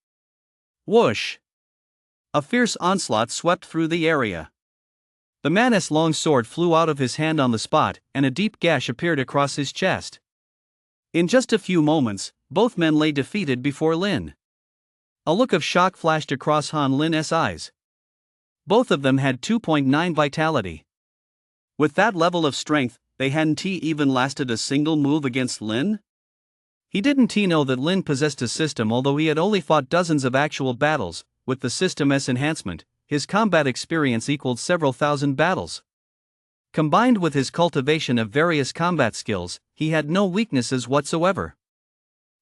Whoosh! A fierce onslaught swept through the area. The man's long sword flew out of his hand on the spot, and a deep gash appeared across his chest. In just a few moments, both men lay defeated before Lin. A look of shock flashed across Han Lin's eyes. Both of them had 2.9 vitality. With that level of strength, they hadn't even lasted a single move against Lin? He didn't know that Lin possessed a system. Although he had only fought dozens of actual battles, with the system's enhancement, his combat experience equaled several thousand battles. Combined with his cultivation of various combat skills, he had no weaknesses whatsoever.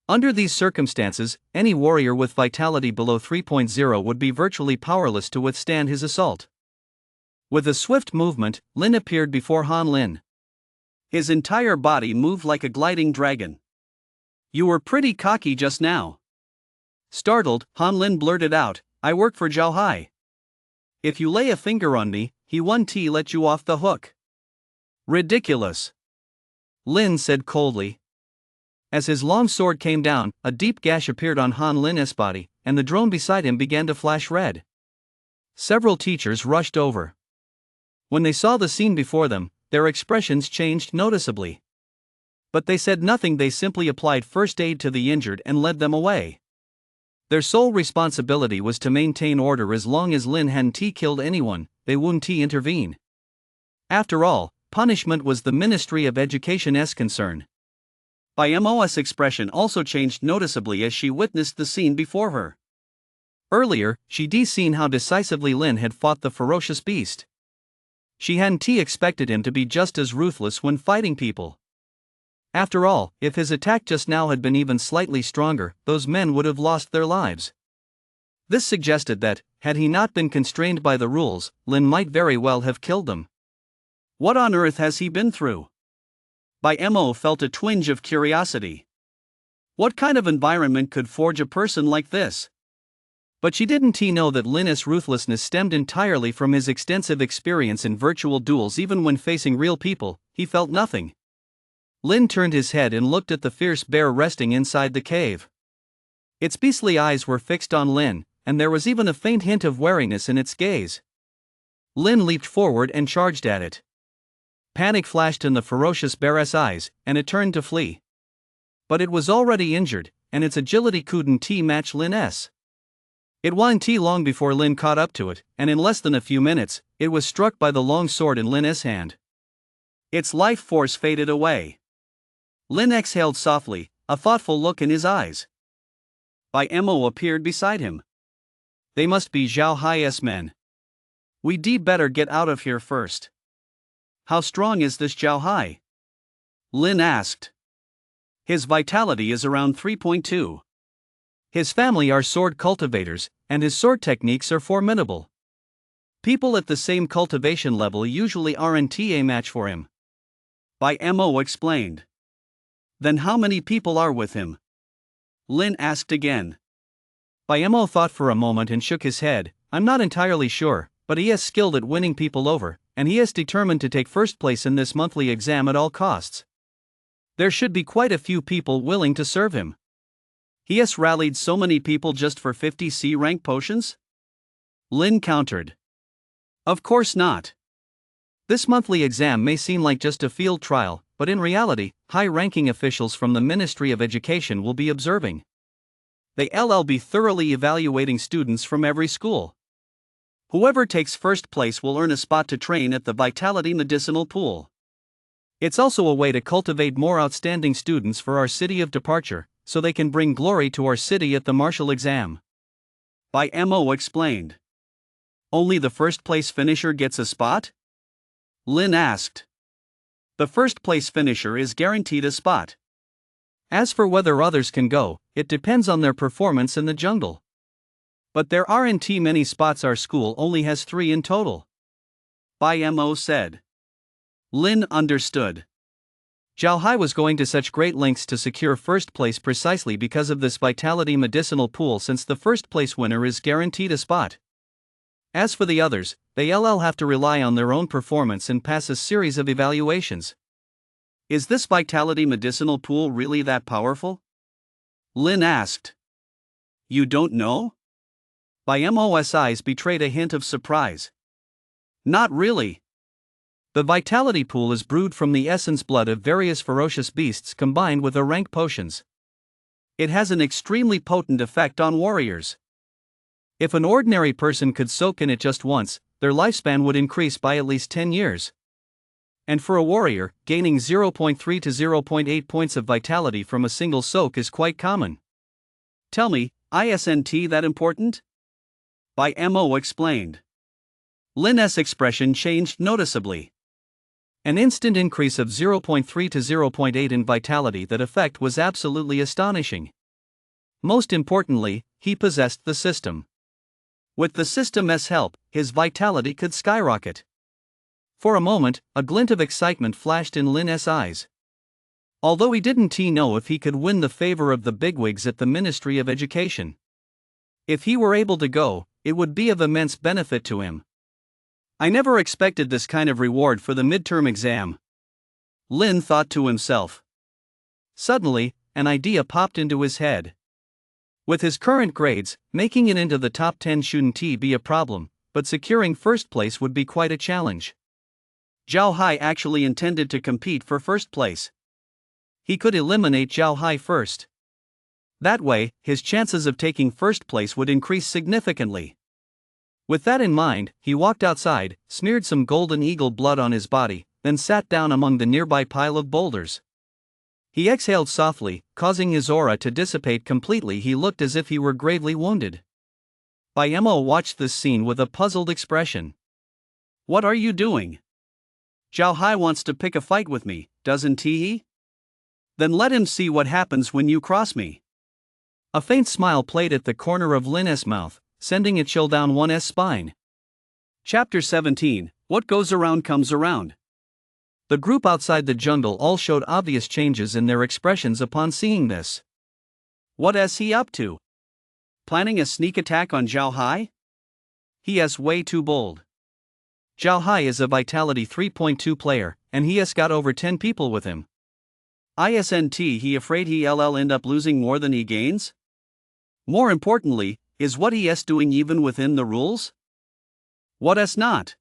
Under these circumstances, any warrior with vitality below 3.0 would be virtually powerless to withstand his assault. With a swift movement, Lin appeared before Han Lin. His entire body moved like a gliding dragon. "You were pretty cocky just now." Startled, Han Lin blurted out, "I work for Zhao Hai. If you lay a finger on me, he won't let you off the hook." "Ridiculous," Lin said coldly. As his long sword came down, a deep gash appeared on Han Lin's body, and the drone beside him began to flash red. Several teachers rushed over. When they saw the scene before them, their expressions changed noticeably. But they said nothing. They simply applied first aid to the injured and led them away. Their sole responsibility was to maintain order. As long as Lin hadn't killed anyone, they wouldn't intervene. After all, punishment was the Ministry of Education's concern. Mo's expression also changed noticeably as she witnessed the scene before her. Earlier, she'd seen how decisively Lin had fought the ferocious beast. She hadn't expected him to be just as ruthless when fighting people. After all, if his attack just now had been even slightly stronger, those men would have lost their lives. This suggested that, had he not been constrained by the rules, Lin might very well have killed them. What on earth has he been through? Mo felt a twinge of curiosity. What kind of environment could forge a person like this? But she didn't know that Lin's ruthlessness stemmed entirely from his extensive experience in virtual duels. Even when facing real people, he felt nothing. Lin turned his head and looked at the fierce bear resting inside the cave. Its beastly eyes were fixed on Lin, and there was even a faint hint of wariness in its gaze. Lin leaped forward and charged at it. Panic flashed in the ferocious bear's eyes, and it turned to flee. But it was already injured, and its agility couldn't match Lin's. It wasn't long before Lin caught up to it, and in less than a few minutes, it was struck by the long sword in Lin's hand. Its life force faded away. Lin exhaled softly, a thoughtful look in his eyes. Mo appeared beside him. "They must be Zhao Hai's men. We'd better get out of here first." "How strong is this Zhao Hai?" Lin asked. "His vitality is around 3.2. His family are sword cultivators, and his sword techniques are formidable. People at the same cultivation level usually aren't a match for him." Mo explained. "Then how many people are with him?" Lin asked again. Mo thought for a moment and shook his head. "I'm not entirely sure, but he is skilled at winning people over, and he is determined to take first place in this monthly exam at all costs. There should be quite a few people willing to serve him. He has rallied so many people just for 50 C rank potions?" Lin countered. "Of course not. This monthly exam may seem like just a field trial, but in reality, high-ranking officials from the Ministry of Education will be observing. They'll be thoroughly evaluating students from every school. Whoever takes first place will earn a spot to train at the Vitality Medicinal Pool. It's also a way to cultivate more outstanding students for our city of departure, so they can bring glory to our city at the martial exam." Mo explained. "Only the first place finisher gets a spot?" Lin asked. "The first place finisher is guaranteed a spot. As for whether others can go, it depends on their performance in the jungle. But there aren't many spots. Our school only has 3 in total." Mo said. Lin understood. Zhao Hai was going to such great lengths to secure first place precisely because of this vitality medicinal pool, since the first place winner is guaranteed a spot. As for the others, they'll have to rely on their own performance and pass a series of evaluations. Is this vitality medicinal pool really that powerful? Lin asked. You don't know? By Mo's eyes betrayed a hint of surprise. Not really. The vitality pool is brewed from the essence blood of various ferocious beasts combined with rank potions. It has an extremely potent effect on warriors. If an ordinary person could soak in it just once, their lifespan would increase by at least 10 years. And for a warrior, gaining 0.3 to 0.8 points of vitality from a single soak is quite common. Tell me, isn't that important? By Mo explained. Lin's expression changed noticeably. An instant increase of 0.3 to 0.8 in vitality. That effect was absolutely astonishing. Most importantly, he possessed the system. With the system's help, his vitality could skyrocket. For a moment, a glint of excitement flashed in Lin's eyes. Although he didn't know if he could win the favor of the bigwigs at the Ministry of Education. If he were able to go, it would be of immense benefit to him. I never expected this kind of reward for the midterm exam. Lin thought to himself. Suddenly, an idea popped into his head. With his current grades, making it into the top 10 shouldn't be a problem, but securing first place would be quite a challenge. Zhao Hai actually intended to compete for first place. He could eliminate Zhao Hai first. That way, his chances of taking first place would increase significantly. With that in mind, he walked outside, smeared some golden eagle blood on his body, then sat down among the nearby pile of boulders. He exhaled softly, causing his aura to dissipate completely. He looked as if he were gravely wounded. Bai Mo watched this scene with a puzzled expression. What are you doing? Zhao Hai wants to pick a fight with me, doesn't he? Then let him see what happens when you cross me. A faint smile played at the corner of Lin's mouth, sending a chill down one's spine. Chapter 17, What Goes Around Comes Around. The group outside the jungle all showed obvious changes in their expressions upon seeing this. What is he up to? Planning a sneak attack on Zhao Hai? He is way too bold. Zhao Hai is a Vitality 3.2 player, and he has got over 10 people with him. Isn't he afraid he'll end up losing more than he gains? More importantly, is what he is doing even within the rules? What is not?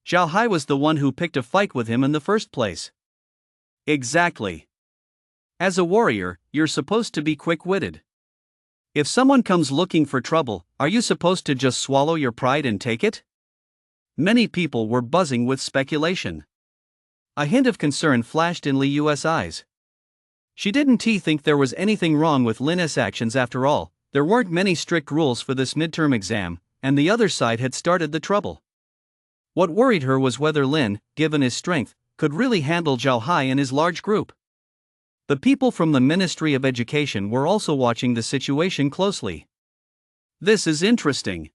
Zhao Hai was the one who picked a fight with him in the first place. Exactly. As a warrior, you're supposed to be quick-witted. If someone comes looking for trouble, are you supposed to just swallow your pride and take it? Many people were buzzing with speculation. A hint of concern flashed in Li Yu's eyes. She didn't think there was anything wrong with Lin's actions after all. There weren't many strict rules for this midterm exam, and the other side had started the trouble. What worried her was whether Lin, given his strength, could really handle Zhao Hai and his large group. The people from the Ministry of Education were also watching the situation closely. This is interesting.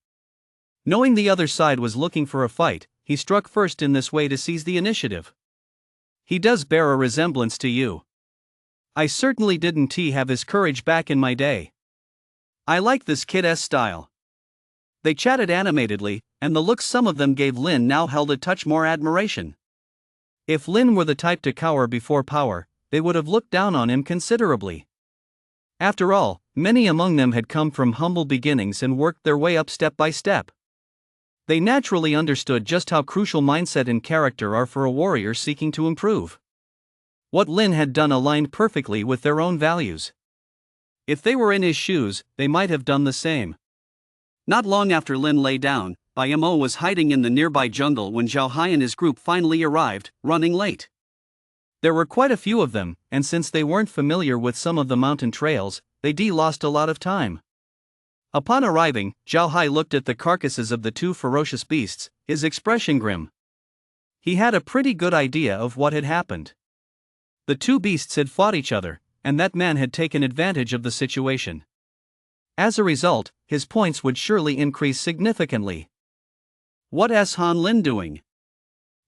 Knowing the other side was looking for a fight, he struck first in this way to seize the initiative. He does bear a resemblance to you. I certainly didn't have his courage back in my day. I like this kid's style. They chatted animatedly, and the looks some of them gave Lin now held a touch more admiration. If Lin were the type to cower before power, they would have looked down on him considerably. After all, many among them had come from humble beginnings and worked their way up step by step. They naturally understood just how crucial mindset and character are for a warrior seeking to improve. What Lin had done aligned perfectly with their own values. If they were in his shoes, they might have done the same. Not long after Lin lay down, Bai Mo was hiding in the nearby jungle when Zhao Hai and his group finally arrived, running late. There were quite a few of them, and since they weren't familiar with some of the mountain trails, they lost a lot of time. Upon arriving, Zhao Hai looked at the carcasses of the two ferocious beasts, his expression grim. He had a pretty good idea of what had happened. The two beasts had fought each other, and that man had taken advantage of the situation. As a result, his points would surely increase significantly. What is Han Lin doing?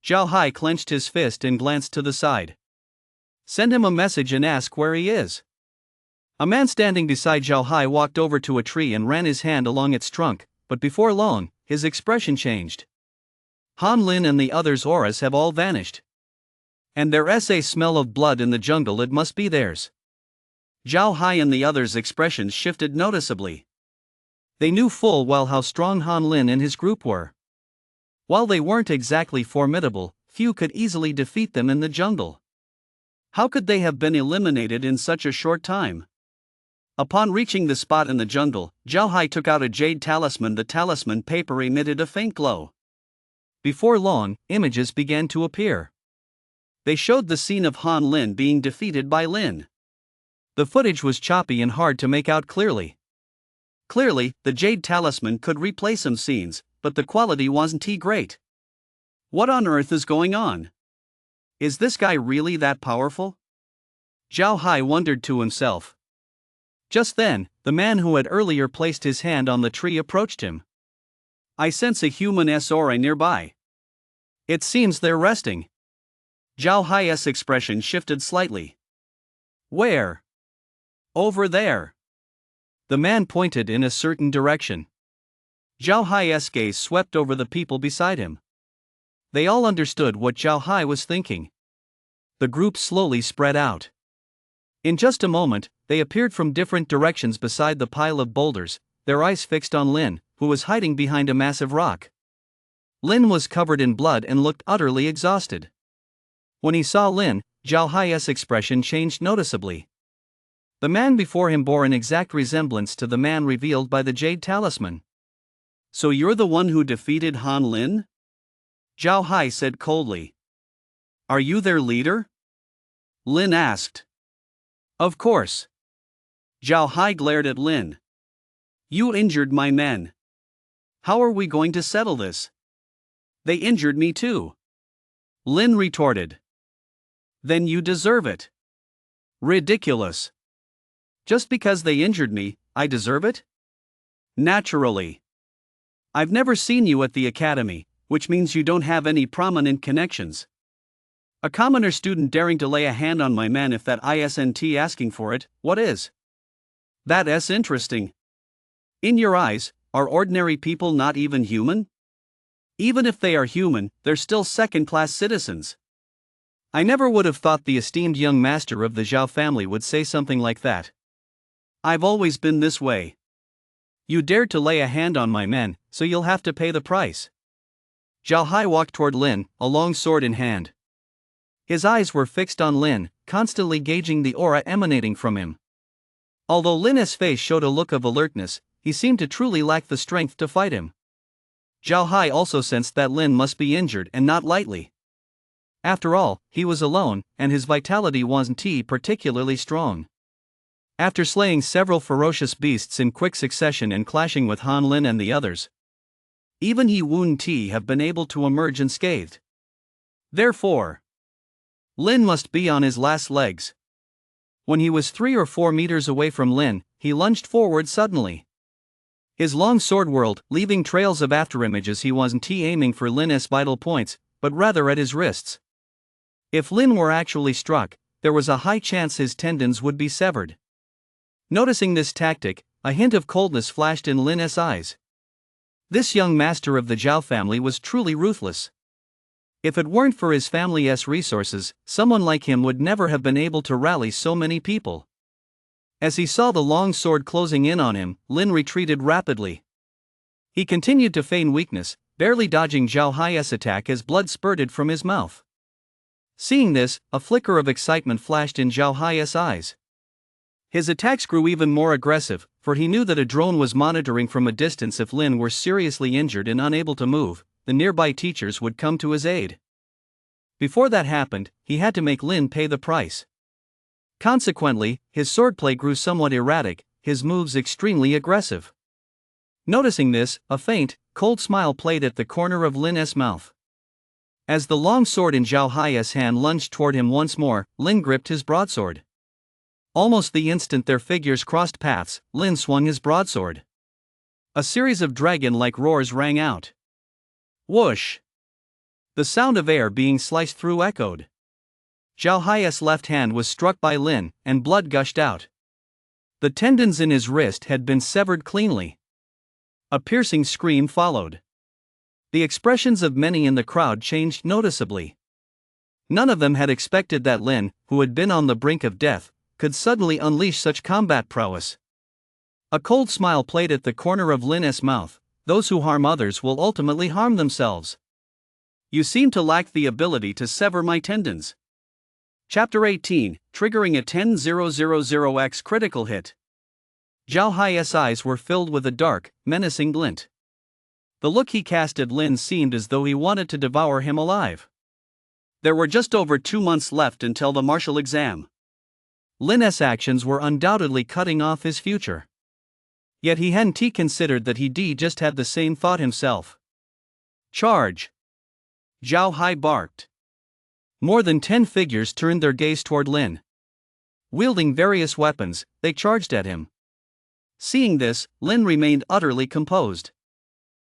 Zhao Hai clenched his fist and glanced to the side. Send him a message and ask where he is. A man standing beside Zhao Hai walked over to a tree and ran his hand along its trunk, but before long, his expression changed. Han Lin and the others' auras have all vanished. And their smell of blood in the jungle, it must be theirs. Zhao Hai and the others' expressions shifted noticeably. They knew full well how strong Han Lin and his group were. While they weren't exactly formidable, few could easily defeat them in the jungle. How could they have been eliminated in such a short time? Upon reaching the spot in the jungle, Zhao Hai took out a jade talisman. The talisman paper emitted a faint glow. Before long, images began to appear. They showed the scene of Han Lin being defeated by Lin. The footage was choppy and hard to make out clearly. Clearly, the jade talisman could replay some scenes, but the quality wasn't great. What on earth is going on? Is this guy really that powerful? Zhao Hai wondered to himself. Just then, the man who had earlier placed his hand on the tree approached him. I sense a human aura nearby. It seems they're resting. Zhao Hai's expression shifted slightly. Where? Over there. The man pointed in a certain direction. Zhao Hai's gaze swept over the people beside him. They all understood what Zhao Hai was thinking. The group slowly spread out. In just a moment, they appeared from different directions beside the pile of boulders, their eyes fixed on Lin, who was hiding behind a massive rock. Lin was covered in blood and looked utterly exhausted. When he saw Lin, Zhao Hai's expression changed noticeably. The man before him bore an exact resemblance to the man revealed by the jade talisman. So you're the one who defeated Han Lin? Zhao Hai said coldly. Are you their leader? Lin asked. Of course. Zhao Hai glared at Lin. You injured my men. How are we going to settle this? They injured me too. Lin retorted. Then you deserve it. Ridiculous. Just because they injured me, I deserve it? Naturally. I've never seen you at the academy, which means you don't have any prominent connections. A commoner student daring to lay a hand on my man, if that isn't asking for it, what is? That's interesting. In your eyes, are ordinary people not even human? Even if they are human, they're still second-class citizens. I never would have thought the esteemed young master of the Zhao family would say something like that. I've always been this way. You dared to lay a hand on my men, so you'll have to pay the price. Zhao Hai walked toward Lin, a long sword in hand. His eyes were fixed on Lin, constantly gauging the aura emanating from him. Although Lin's face showed a look of alertness, he seemed to truly lack the strength to fight him. Zhao Hai also sensed that Lin must be injured, and not lightly. After all, he was alone, and his vitality wasn't particularly strong. After slaying several ferocious beasts in quick succession and clashing with Han Lin and the others, even he wouldn't have been able to emerge unscathed. Therefore, Lin must be on his last legs. When he was 3 or 4 meters away from Lin, he lunged forward suddenly. His long sword whirled, leaving trails of afterimages. He wasn't aiming for Lin's vital points, but rather at his wrists. If Lin were actually struck, there was a high chance his tendons would be severed. Noticing this tactic, a hint of coldness flashed in Lin's eyes. This young master of the Zhao family was truly ruthless. If it weren't for his family's resources, someone like him would never have been able to rally so many people. As he saw the long sword closing in on him, Lin retreated rapidly. He continued to feign weakness, barely dodging Zhao Hai's attack as blood spurted from his mouth. Seeing this, a flicker of excitement flashed in Zhao Hai's eyes. His attacks grew even more aggressive, for he knew that a drone was monitoring from a distance. If Lin were seriously injured and unable to move, the nearby teachers would come to his aid. Before that happened, he had to make Lin pay the price. Consequently, his swordplay grew somewhat erratic, his moves extremely aggressive. Noticing this, a faint, cold smile played at the corner of Lin's mouth. As the long sword in Zhao Hai's hand lunged toward him once more, Lin gripped his broadsword. Almost the instant their figures crossed paths, Lin swung his broadsword. A series of dragon-like roars rang out. Whoosh! The sound of air being sliced through echoed. Zhao Hai's left hand was struck by Lin, and blood gushed out. The tendons in his wrist had been severed cleanly. A piercing scream followed. The expressions of many in the crowd changed noticeably. None of them had expected that Lin, who had been on the brink of death, could suddenly unleash such combat prowess. A cold smile played at the corner of Lin's mouth. Those who harm others will ultimately harm themselves. You seem to lack the ability to sever my tendons. Chapter 18, Triggering a 10,000x critical hit. Zhao Hai's eyes were filled with a dark, menacing glint. The look he cast at Lin seemed as though he wanted to devour him alive. There were just over 2 months left until the martial exam. Lin's actions were undoubtedly cutting off his future. Yet he hadn't considered that he just had the same thought himself. Charge! Zhao Hai barked. More than 10 figures turned their gaze toward Lin. Wielding various weapons, they charged at him. Seeing this, Lin remained utterly composed.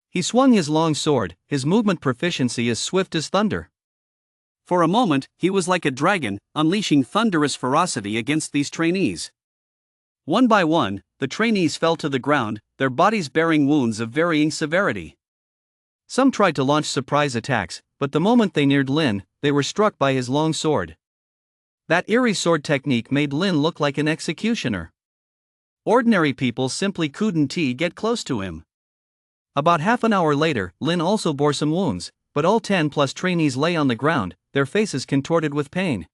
He swung his long sword, his movement proficiency as swift as thunder. For a moment, he was like a dragon, unleashing thunderous ferocity against these trainees. One by one, the trainees fell to the ground, their bodies bearing wounds of varying severity. Some tried to launch surprise attacks, but the moment they neared Lin, they were struck by his long sword. That eerie sword technique made Lin look like an executioner. Ordinary people simply couldn't get close to him. About half an hour later, Lin also bore some wounds, but all 10+ trainees lay on the ground, their faces contorted with pain.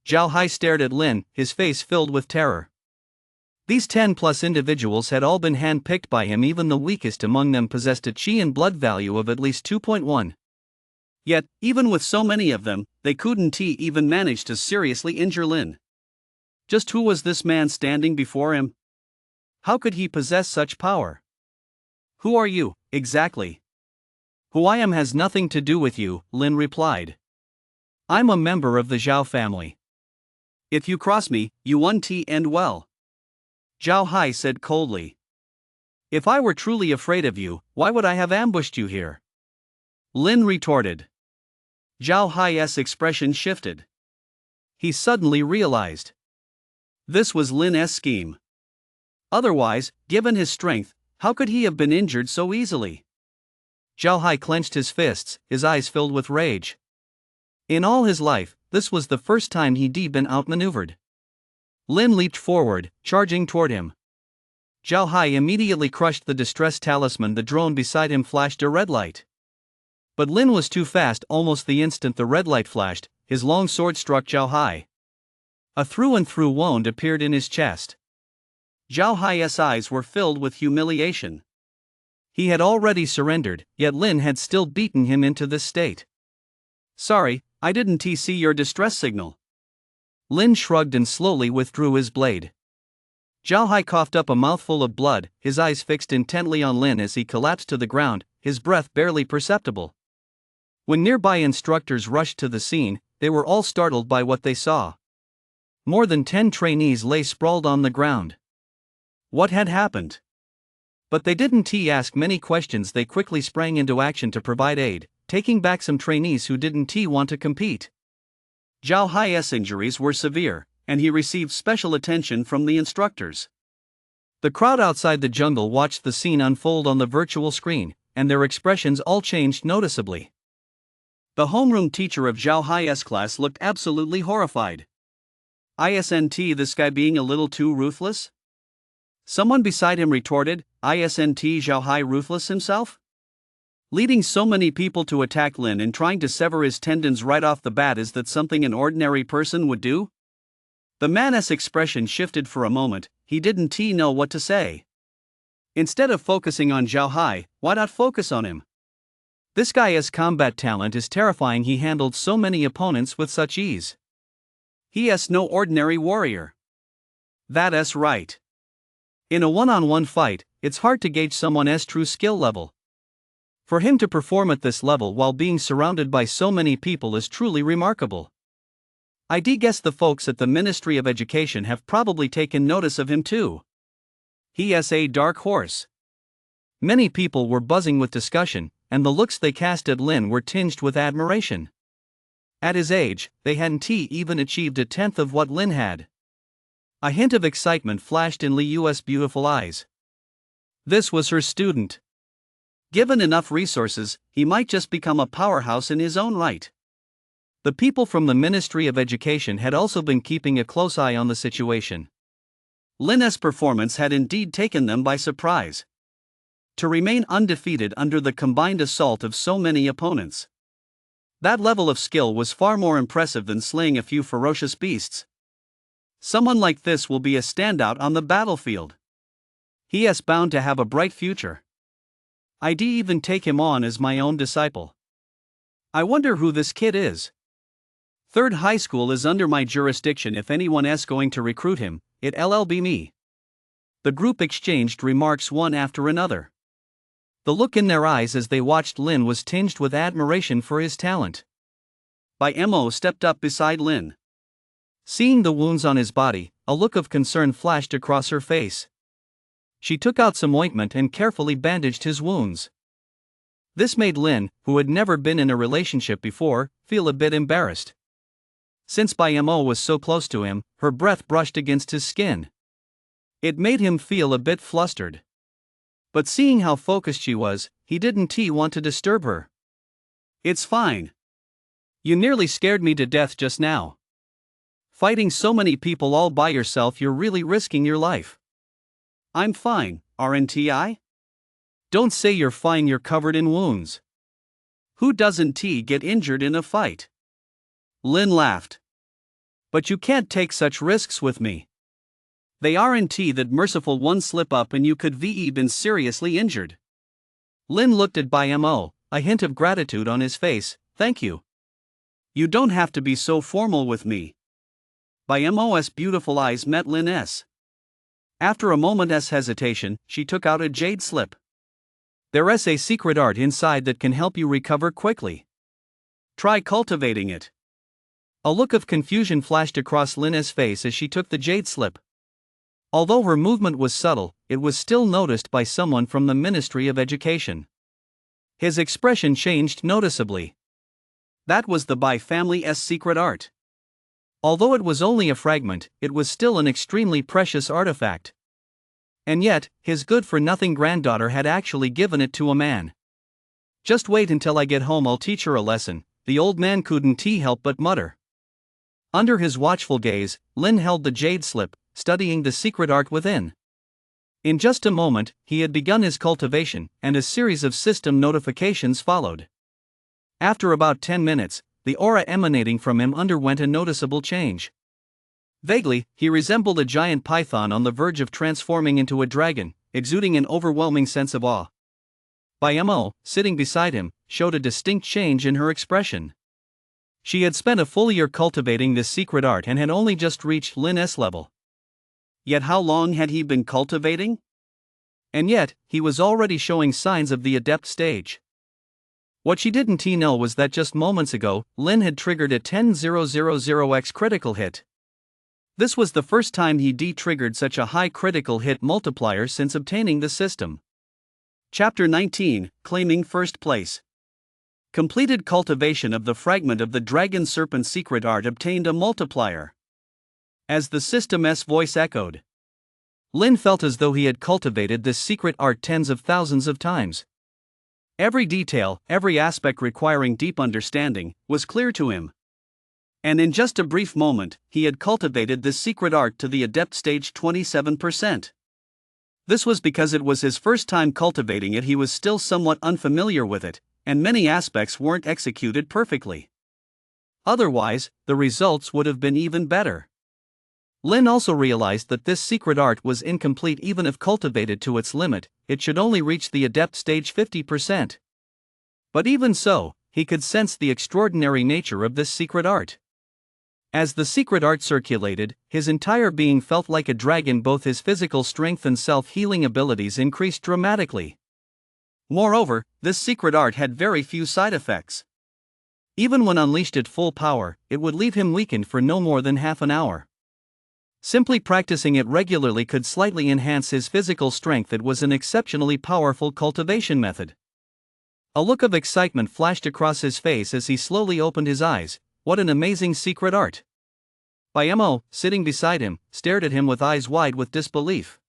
Zhao Hai stared at Lin, his face filled with terror. These 10+ individuals had all been hand-picked by him. Even the weakest among them possessed a qi and blood value of at least 2.1. Yet, even with so many of them, they couldn't even manage to seriously injure Lin. Just who was this man standing before him? How could he possess such power? Who are you, exactly? Who I am has nothing to do with you, Lin replied. I'm a member of the Zhao family. If you cross me, you won't end well. Zhao Hai said coldly. If I were truly afraid of you, why would I have ambushed you here? Lin retorted. Zhao Hai's expression shifted. He suddenly realized. This was Lin's scheme. Otherwise, given his strength, how could he have been injured so easily? Zhao Hai clenched his fists, his eyes filled with rage. In all his life, this was the first time he'd been outmaneuvered. Lin leaped forward, charging toward him. Zhao Hai immediately crushed the distress talisman. The drone beside him flashed a red light. But Lin was too fast. Almost the instant the red light flashed, his long sword struck Zhao Hai. A through-and-through wound appeared in his chest. Zhao Hai's eyes were filled with humiliation. He had already surrendered, yet Lin had still beaten him into this state. Sorry, I didn't see your distress signal. Lin shrugged and slowly withdrew his blade. Zhao Hai coughed up a mouthful of blood, his eyes fixed intently on Lin as he collapsed to the ground, his breath barely perceptible. When nearby instructors rushed to the scene, they were all startled by what they saw. More than 10 trainees lay sprawled on the ground. What had happened? But they didn't ask many questions. They quickly sprang into action to provide aid, taking back some trainees who didn't want to compete. Zhao Hai's injuries were severe, and he received special attention from the instructors. The crowd outside the jungle watched the scene unfold on the virtual screen, and their expressions all changed noticeably. The homeroom teacher of Zhao Hai's class looked absolutely horrified. Isn't this guy being a little too ruthless? Someone beside him retorted, Isn't Zhao Hai ruthless himself? Leading so many people to attack Lin and trying to sever his tendons right off the bat, is that something an ordinary person would do? The man's expression shifted for a moment. He didn't know what to say. Instead of focusing on Zhao Hai, why not focus on him? This guy's combat talent is terrifying. He handled so many opponents with such ease. He's no ordinary warrior. That's right. In a one-on-one fight, it's hard to gauge someone's true skill level. For him to perform at this level while being surrounded by so many people is truly remarkable. I guess the folks at the Ministry of Education have probably taken notice of him too. He's a dark horse. Many people were buzzing with discussion, and the looks they cast at Lin were tinged with admiration. At his age, they hadn't even achieved a tenth of what Lin had. A hint of excitement flashed in Liu's beautiful eyes. This was her student. Given enough resources, he might just become a powerhouse in his own right. The people from the Ministry of Education had also been keeping a close eye on the situation. Lin's performance had indeed taken them by surprise. To remain undefeated under the combined assault of so many opponents. That level of skill was far more impressive than slaying a few ferocious beasts. Someone like this will be a standout on the battlefield. He is bound to have a bright future. I'd even take him on as my own disciple. I wonder who this kid is. Third high school is under my jurisdiction. If anyone is going to recruit him, it'll be me. The group exchanged remarks one after another. The look in their eyes as they watched Lin was tinged with admiration for his talent. Mo stepped up beside Lin. Seeing the wounds on his body, a look of concern flashed across her face. She took out some ointment and carefully bandaged his wounds. This made Lin, who had never been in a relationship before, feel a bit embarrassed. Since Mo was so close to him, her breath brushed against his skin. It made him feel a bit flustered. But seeing how focused she was, he didn't want to disturb her. It's fine. You nearly scared me to death just now. Fighting so many people all by yourself, you're really risking your life. I'm fine, aren't I? Don't say you're fine, you're covered in wounds. Who doesn't get injured in a fight? Lin laughed. But you can't take such risks with me. They aren't that merciful. One slip up and you could been seriously injured. Lin looked at Mo, a hint of gratitude on his face. Thank you. You don't have to be so formal with me. Mo's beautiful eyes met Lin's. After a moment's hesitation, she took out a jade slip. There's a secret art inside that can help you recover quickly. Try cultivating it. A look of confusion flashed across Lin's face as she took the jade slip. Although her movement was subtle, it was still noticed by someone from the Ministry of Education. His expression changed noticeably. That was the Bai family's secret art. Although it was only a fragment, it was still an extremely precious artifact. And yet, his good-for-nothing granddaughter had actually given it to a man. Just wait until I get home, I'll teach her a lesson, the old man couldn't help but mutter. Under his watchful gaze, Lin held the jade slip, studying the secret art within. In just a moment, he had begun his cultivation, and a series of system notifications followed. After about 10 minutes, the aura emanating from him underwent a noticeable change. Vaguely, he resembled a giant python on the verge of transforming into a dragon, exuding an overwhelming sense of awe. Mo, sitting beside him, showed a distinct change in her expression. She had spent a full year cultivating this secret art and had only just reached Lin's level. Yet how long had he been cultivating? And yet, he was already showing signs of the adept stage. What she didn't know was that just moments ago, Lin had triggered a 10,000x critical hit. This was the first time he triggered such a high critical hit multiplier since obtaining the system. Chapter 19, Claiming First Place. Completed cultivation of the fragment of the Dragon Serpent secret art obtained a multiplier. As the system's voice echoed, Lin felt as though he had cultivated this secret art tens of thousands of times. Every detail, every aspect requiring deep understanding, was clear to him. And in just a brief moment, he had cultivated this secret art to the adept stage 27%. This was because it was his first time cultivating it. He was still somewhat unfamiliar with it, and many aspects weren't executed perfectly. Otherwise, the results would have been even better. Lin also realized that this secret art was incomplete. Even if cultivated to its limit, it should only reach the adept stage 50%. But even so, he could sense the extraordinary nature of this secret art. As the secret art circulated, his entire being felt like a dragon. Both his physical strength and self-healing abilities increased dramatically. Moreover, this secret art had very few side effects. Even when unleashed at full power, it would leave him weakened for no more than half an hour. Simply practicing it regularly could slightly enhance his physical strength. It was an exceptionally powerful cultivation method. A look of excitement flashed across his face as he slowly opened his eyes, What an amazing secret art. Mo, sitting beside him, stared at him with eyes wide with disbelief.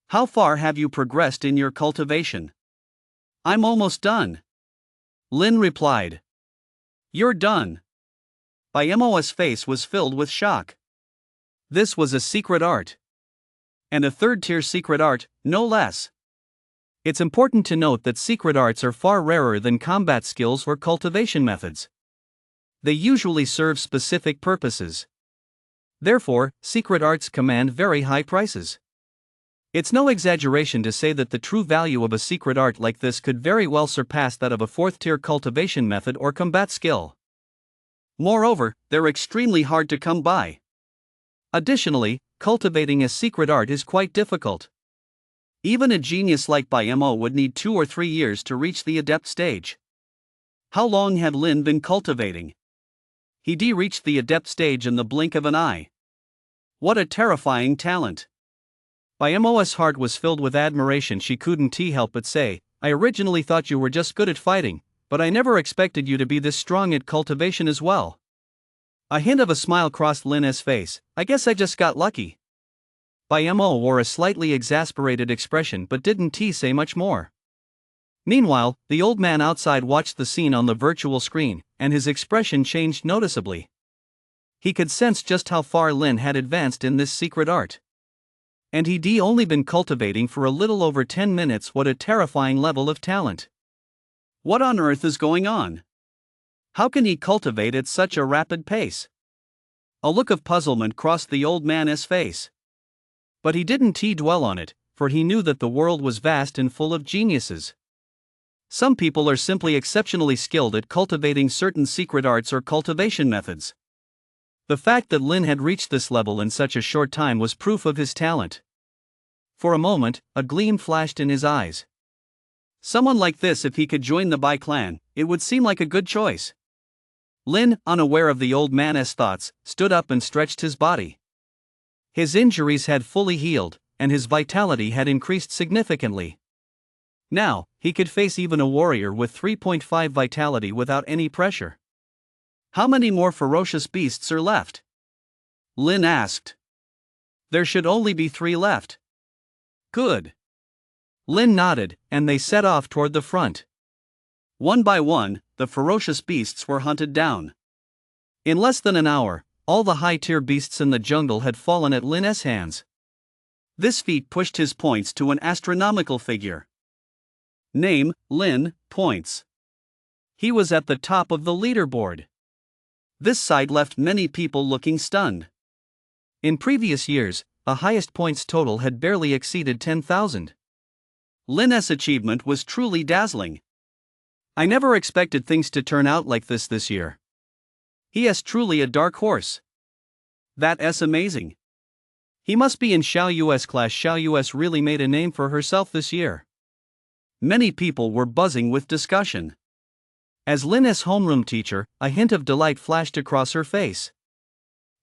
How far have you progressed in your cultivation? I'm almost done. Lin replied. You're done. Mo's face was filled with shock. This was a secret art. And a third-tier secret art, no less. It's important to note that secret arts are far rarer than combat skills or cultivation methods. They usually serve specific purposes. Therefore, secret arts command very high prices. It's no exaggeration to say that the true value of a secret art like this could very well surpass that of a fourth-tier cultivation method or combat skill. Moreover, they're extremely hard to come by. Additionally, cultivating a secret art is quite difficult. Even a genius like Mo would need 2 or 3 years to reach the adept stage. How long had Lin been cultivating? He reached the adept stage in the blink of an eye. What a terrifying talent! Mo's heart was filled with admiration. She couldn't help but say, I originally thought you were just good at fighting, but I never expected you to be this strong at cultivation as well. A hint of a smile crossed Lin's face. I guess I just got lucky. Mo wore a slightly exasperated expression but didn't say much more. Meanwhile, the old man outside watched the scene on the virtual screen, and his expression changed noticeably. He could sense just how far Lin had advanced in this secret art. And he'd only been cultivating for a little over 10 minutes. What a terrifying level of talent. What on earth is going on? How can he cultivate at such a rapid pace? A look of puzzlement crossed the old man's face. But he didn't dwell on it, for he knew that the world was vast and full of geniuses. Some people are simply exceptionally skilled at cultivating certain secret arts or cultivation methods. The fact that Lin had reached this level in such a short time was proof of his talent. For a moment, a gleam flashed in his eyes. Someone like this, if he could join the Bai clan, it would seem like a good choice. Lin, unaware of the old man's thoughts, stood up and stretched his body. His injuries had fully healed, and his vitality had increased significantly. Now, he could face even a warrior with 3.5 vitality without any pressure. How many more ferocious beasts are left? Lin asked. There should only be 3 left. Good. Lin nodded, and they set off toward the front. One by one, the ferocious beasts were hunted down. In less than an hour, all the high-tier beasts in the jungle had fallen at Lin's hands. This feat pushed his points to an astronomical figure. Name, Lin, points. He was at the top of the leaderboard. This sight left many people looking stunned. In previous years, the highest points total had barely exceeded 10,000. Lin's achievement was truly dazzling. I never expected things to turn out like this year. He is truly a dark horse. That's amazing. He must be in Xiao Yu's class. Xiao Yu's really made a name for herself this year. Many people were buzzing with discussion. As Lin's homeroom teacher, a hint of delight flashed across her face.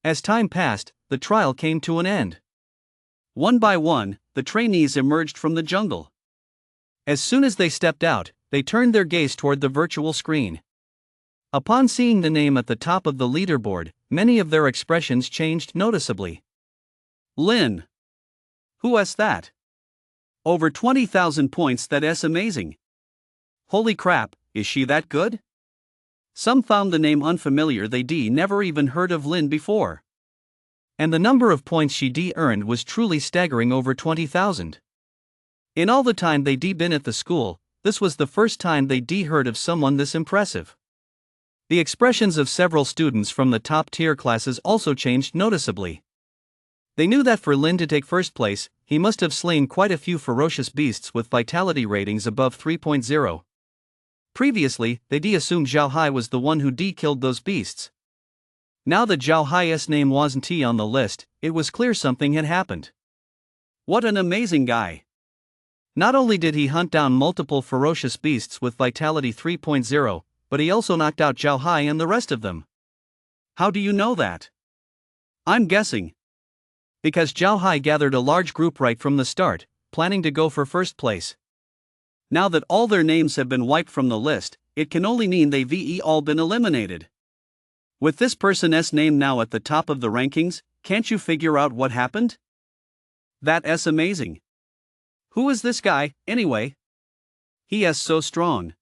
As time passed, the trial came to an end. One by one, the trainees emerged from the jungle. As soon as they stepped out, they turned their gaze toward the virtual screen. Upon seeing the name at the top of the leaderboard, many of their expressions changed noticeably. Lin. Who is that? Over 20,000 points, that's amazing. Holy crap, is she that good? Some found the name unfamiliar. They never even heard of Lin before. And the number of points she earned was truly staggering, over 20,000. In all the time they been at the school, this was the first time they heard of someone this impressive. The expressions of several students from the top-tier classes also changed noticeably. They knew that for Lin to take first place, he must have slain quite a few ferocious beasts with vitality ratings above 3.0. Previously, they assumed Zhao Hai was the one who killed those beasts. Now that Zhao Hai's name wasn't on the list, it was clear something had happened. What an amazing guy! Not only did he hunt down multiple ferocious beasts with vitality 3.0, but he also knocked out Zhao Hai and the rest of them. How do you know that? I'm guessing. Because Zhao Hai gathered a large group right from the start, planning to go for first place. Now that all their names have been wiped from the list, it can only mean they've all been eliminated. With this person's name now at the top of the rankings, can't you figure out what happened? That's amazing. Who is this guy, anyway? He is so strong.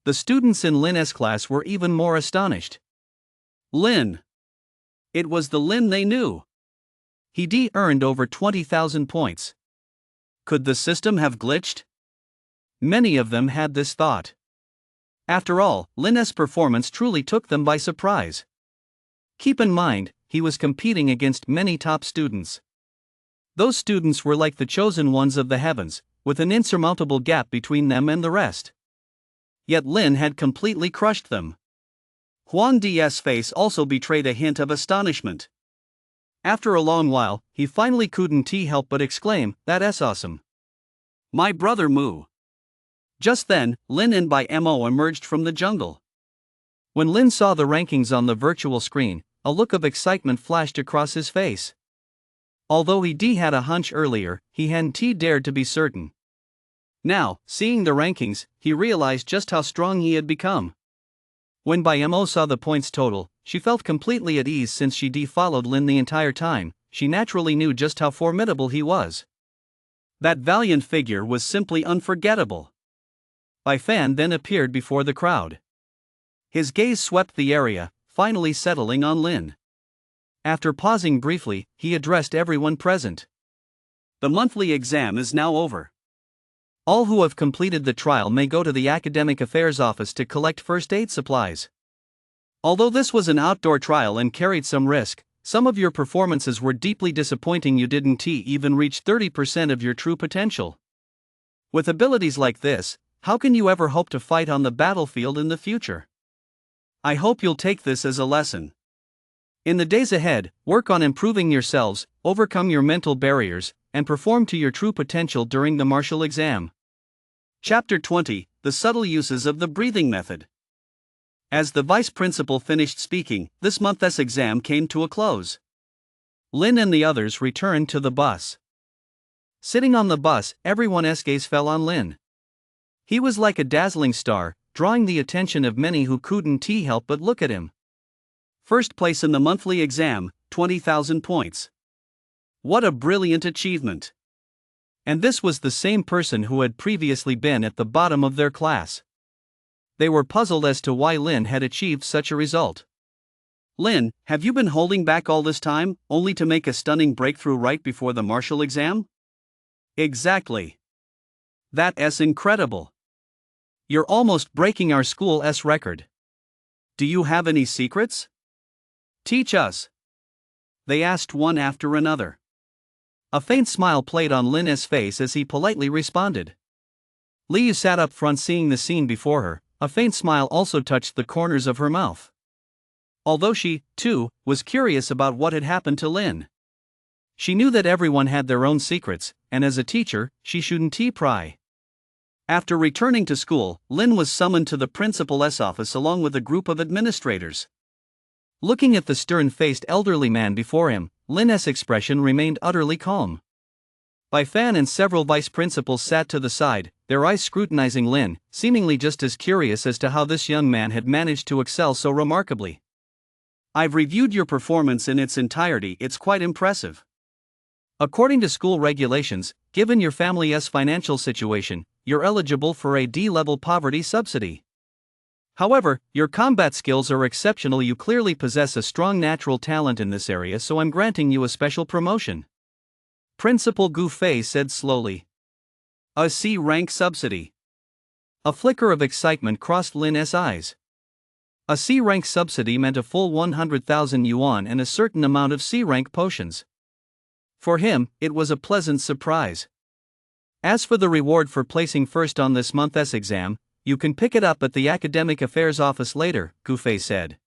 The students in Lin's class were even more astonished. Lin. It was the Lin they knew. He earned over 20,000 points. Could the system have glitched? Many of them had this thought. After all, Lin's performance truly took them by surprise. Keep in mind, he was competing against many top students. Those students were like the chosen ones of the heavens, with an insurmountable gap between them and the rest. Yet Lin had completely crushed them. Huang Di's face also betrayed a hint of astonishment. After a long while, he finally couldn't help but exclaim, "That's awesome. My brother Mu." Just then, Lin and Bai Mo emerged from the jungle. When Lin saw the rankings on the virtual screen, a look of excitement flashed across his face. Although he had a hunch earlier, he hadn't dared to be certain. Now, seeing the rankings, he realized just how strong he had become. When Bai Mo saw the points total, she felt completely at ease since she followed Lin the entire time. She naturally knew just how formidable he was. That valiant figure was simply unforgettable. Bai Fan then appeared before the crowd. His gaze swept the area, finally settling on Lin. After pausing briefly, he addressed everyone present. The monthly exam is now over. All who have completed the trial may go to the Academic Affairs Office to collect first aid supplies. Although this was an outdoor trial and carried some risk, some of your performances were deeply disappointing. You didn't even reach 30% of your true potential. With abilities like this, how can you ever hope to fight on the battlefield in the future? I hope you'll take this as a lesson. In the days ahead, work on improving yourselves, overcome your mental barriers, and perform to your true potential during the martial exam. Chapter 20: The Subtle Uses of the Breathing Method. As the vice principal finished speaking, this month's exam came to a close. Lin and the others returned to the bus. Sitting on the bus, everyone's gaze fell on Lin. He was like a dazzling star, drawing the attention of many who couldn't help but look at him. First place in the monthly exam, 20,000 points. What a brilliant achievement! And this was the same person who had previously been at the bottom of their class. They were puzzled as to why Lin had achieved such a result. Lin, have you been holding back all this time, only to make a stunning breakthrough right before the martial exam? Exactly. That's incredible. You're almost breaking our school's record. Do you have any secrets? Teach us. They asked one after another. A faint smile played on Lin's face as he politely responded. Liu sat up front seeing the scene before her. A faint smile also touched the corners of her mouth. Although she, too, was curious about what had happened to Lin. She knew that everyone had their own secrets, and as a teacher, she shouldn't pry. After returning to school, Lin was summoned to the principal's office along with a group of administrators. Looking at the stern-faced elderly man before him, Lin's expression remained utterly calm. Bai Fan and several vice principals sat to the side, their eyes scrutinizing Lin, seemingly just as curious as to how this young man had managed to excel so remarkably. I've reviewed your performance in its entirety. It's quite impressive. According to school regulations, given your family's financial situation, you're eligible for a D-level poverty subsidy. However, your combat skills are exceptional. You clearly possess a strong natural talent in this area, so I'm granting you a special promotion. Principal Gu Fei said slowly. A C-rank subsidy. A flicker of excitement crossed Lin's eyes. A C-rank subsidy meant a full 100,000 yuan and a certain amount of C-rank potions. For him, it was a pleasant surprise. As for the reward for placing first on this month's exam, you can pick it up at the Academic Affairs Office later, Gu Fei said.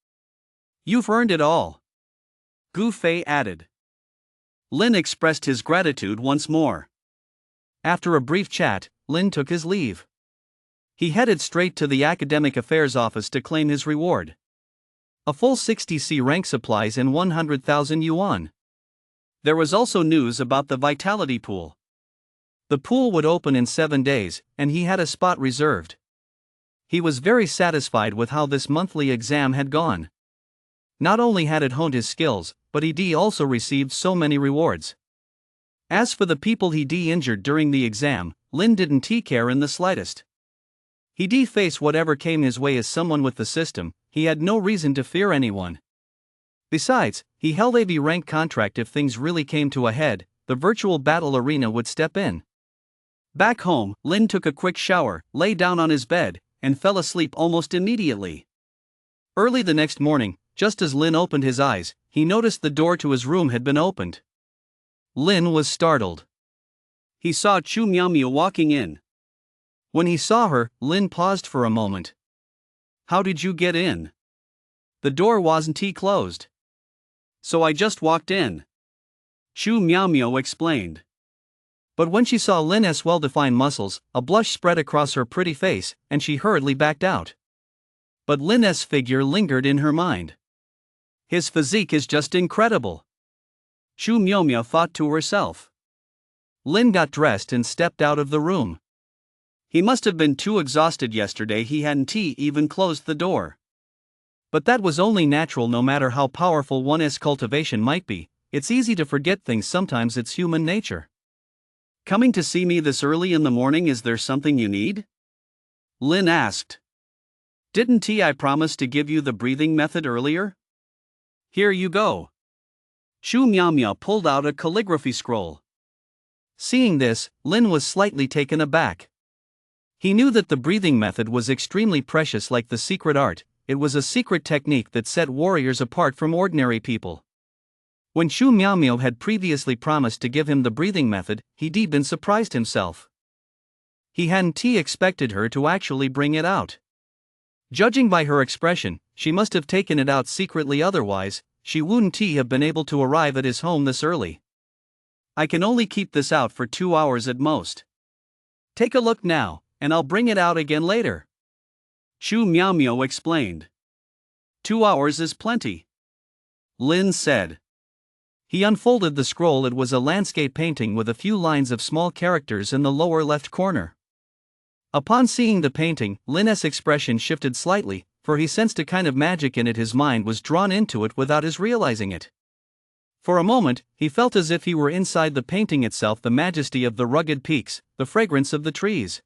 You've earned it all. Gu Fei added. Lin expressed his gratitude once more. After a brief chat, Lin took his leave. He headed straight to the Academic Affairs Office to claim his reward. A full 60 C-rank supplies and 100,000 yuan. There was also news about the Vitality Pool. The pool would open in 7 days, and he had a spot reserved. He was very satisfied with how this monthly exam had gone. Not only had it honed his skills, but he also received so many rewards. As for the people he injured during the exam, Lin didn't care in the slightest. He face whatever came his way as someone with the system, he had no reason to fear anyone. Besides, he held a V rank contract. If things really came to a head, the virtual battle arena would step in. Back home, Lin took a quick shower, lay down on his bed, and fell asleep almost immediately. Early the next morning, just as Lin opened his eyes, he noticed the door to his room had been opened. Lin was startled. He saw Chu Miaomia walking in. When he saw her, Lin paused for a moment. "How did you get in?" "The door wasn't closed. So I just walked in," Chu Miaomia explained. But when she saw Lin's well-defined muscles, a blush spread across her pretty face, and she hurriedly backed out. But Lin's figure lingered in her mind. "His physique is just incredible," Chu Miaomia thought to herself. Lin got dressed and stepped out of the room. He must have been too exhausted yesterday, he hadn't even closed the door. But that was only natural. No matter how powerful one's cultivation might be, it's easy to forget things. Sometimes it's human nature. "Coming to see me this early in the morning, is there something you need?" Lin asked. "Didn't I promise to give you the breathing method earlier? Here you go." Chu Miaomia pulled out a calligraphy scroll. Seeing this, Lin was slightly taken aback. He knew that the breathing method was extremely precious. Like the secret art, it was a secret technique that set warriors apart from ordinary people. When Chu Miaomia had previously promised to give him the breathing method, he'd been surprised himself. He hadn't expected her to actually bring it out. Judging by her expression, she must have taken it out secretly, otherwise, she wouldn't have been able to arrive at his home this early. "I can only keep this out for 2 hours at most. Take a look now, and I'll bring it out again later," Chu Miaomia explained. 2 hours is plenty," Lin said. He unfolded the scroll. It was a landscape painting with a few lines of small characters in the lower left corner. Upon seeing the painting, Lin's expression shifted slightly, for he sensed a kind of magic in it. His mind was drawn into it without his realizing it. For a moment, he felt as if he were inside the painting itself, the majesty of the rugged peaks, the fragrance of the trees.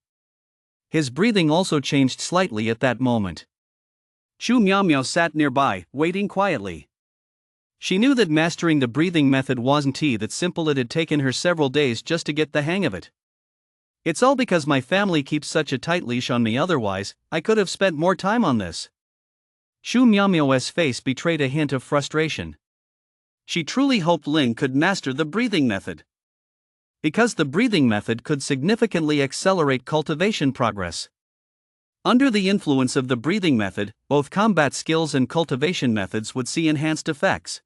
His breathing also changed slightly at that moment. Chu Miaomia sat nearby, waiting quietly. She knew that mastering the breathing method wasn't that simple. It had taken her several days just to get the hang of it. "It's all because my family keeps such a tight leash on me, otherwise, I could have spent more time on this." Chu Miaomio's face betrayed a hint of frustration. She truly hoped Lin could master the breathing method, because the breathing method could significantly accelerate cultivation progress. Under the influence of the breathing method, both combat skills and cultivation methods would see enhanced effects.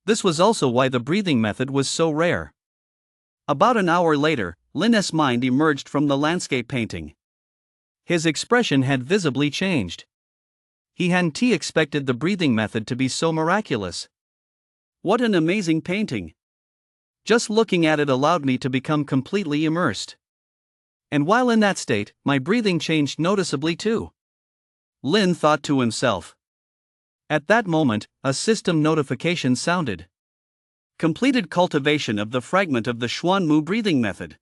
This was also why the breathing method was so rare. About an hour later, Lin's mind emerged from the landscape painting. His expression had visibly changed. He hadn't expected the breathing method to be so miraculous. "What an amazing painting! Just looking at it allowed me to become completely immersed. And while in that state, my breathing changed noticeably too," Lin thought to himself. At that moment, a system notification sounded. "Completed cultivation of the fragment of the Xuanmu breathing method.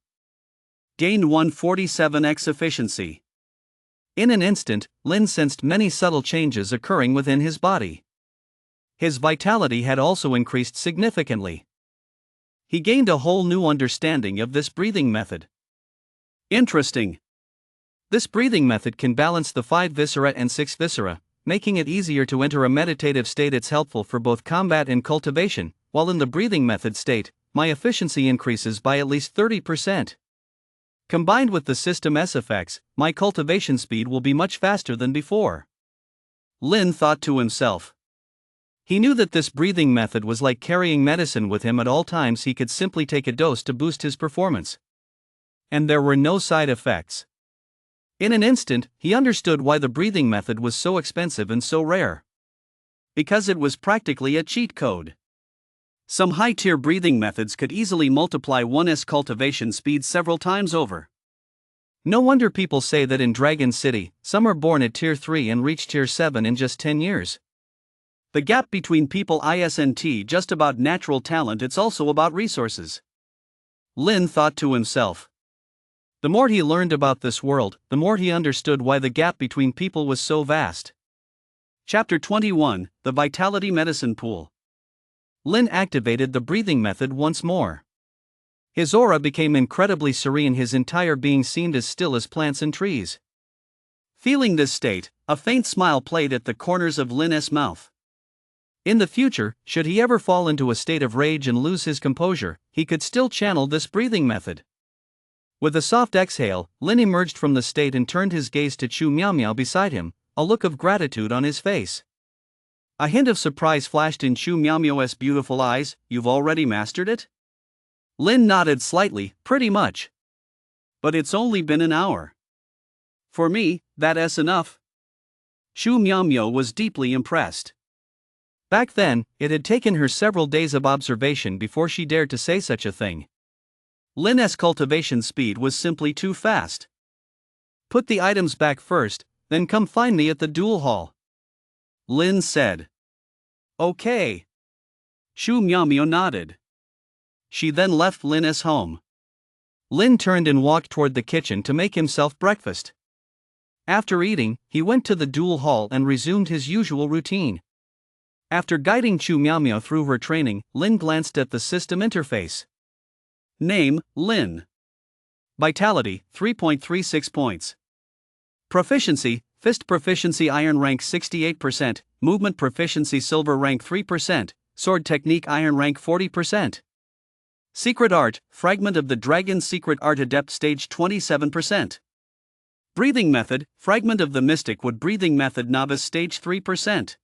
Gained 147x efficiency." In an instant, Lin sensed many subtle changes occurring within his body. His vitality had also increased significantly. He gained a whole new understanding of this breathing method. Interesting. This breathing method can balance the 5 viscera and 6 viscera, making it easier to enter a meditative state. It's helpful for both combat and cultivation. While in the breathing method state, my efficiency increases by at least 30%. Combined with the system's effects, my cultivation speed will be much faster than before, Lin thought to himself. He knew that this breathing method was like carrying medicine with him at all times. He could simply take a dose to boost his performance. And there were no side effects. In an instant, he understood why the breathing method was so expensive and so rare. Because it was practically a cheat code. Some high-tier breathing methods could easily multiply one's cultivation speed several times over. No wonder people say that in Dragon City, some are born at Tier 3 and reach Tier 7 in just 10 years. The gap between people isn't just about natural talent, it's also about resources. Lin thought to himself. The more he learned about this world, the more he understood why the gap between people was so vast. Chapter 21, The Vitality Medicine Pool. Lin activated the breathing method once more. His aura became incredibly serene, his entire being seemed as still as plants and trees. Feeling this state, a faint smile played at the corners of Lin's mouth. In the future, should he ever fall into a state of rage and lose his composure, he could still channel this breathing method. With a soft exhale, Lin emerged from the state and turned his gaze to Chu Miao Miao beside him, a look of gratitude on his face. A hint of surprise flashed in Chu Miao Miao's beautiful eyes. You've already mastered it? Lin nodded slightly, pretty much. But it's only been an hour. For me, that's enough. Chu Miao Miao was deeply impressed. Back then, it had taken her several days of observation before she dared to say such a thing. Lin's cultivation speed was simply too fast. Put the items back first, then come find me at the duel hall. Lin said. Okay. Chu Miao Miao nodded. She then left Lin's home. Lin turned and walked toward the kitchen to make himself breakfast. After eating, he went to the duel hall and resumed his usual routine. After guiding Chu Miao Miao through her training, Lin glanced at the system interface. Name, Lin. Vitality, 3.36 points. Proficiency, Fist Proficiency Iron rank 68%, Movement Proficiency Silver rank 3%, Sword Technique Iron rank 40%. Secret Art, Fragment of the Dragon Secret Art Adept Stage 27%. Breathing Method, Fragment of the Mystic Wood Breathing Method Novice Stage 3%.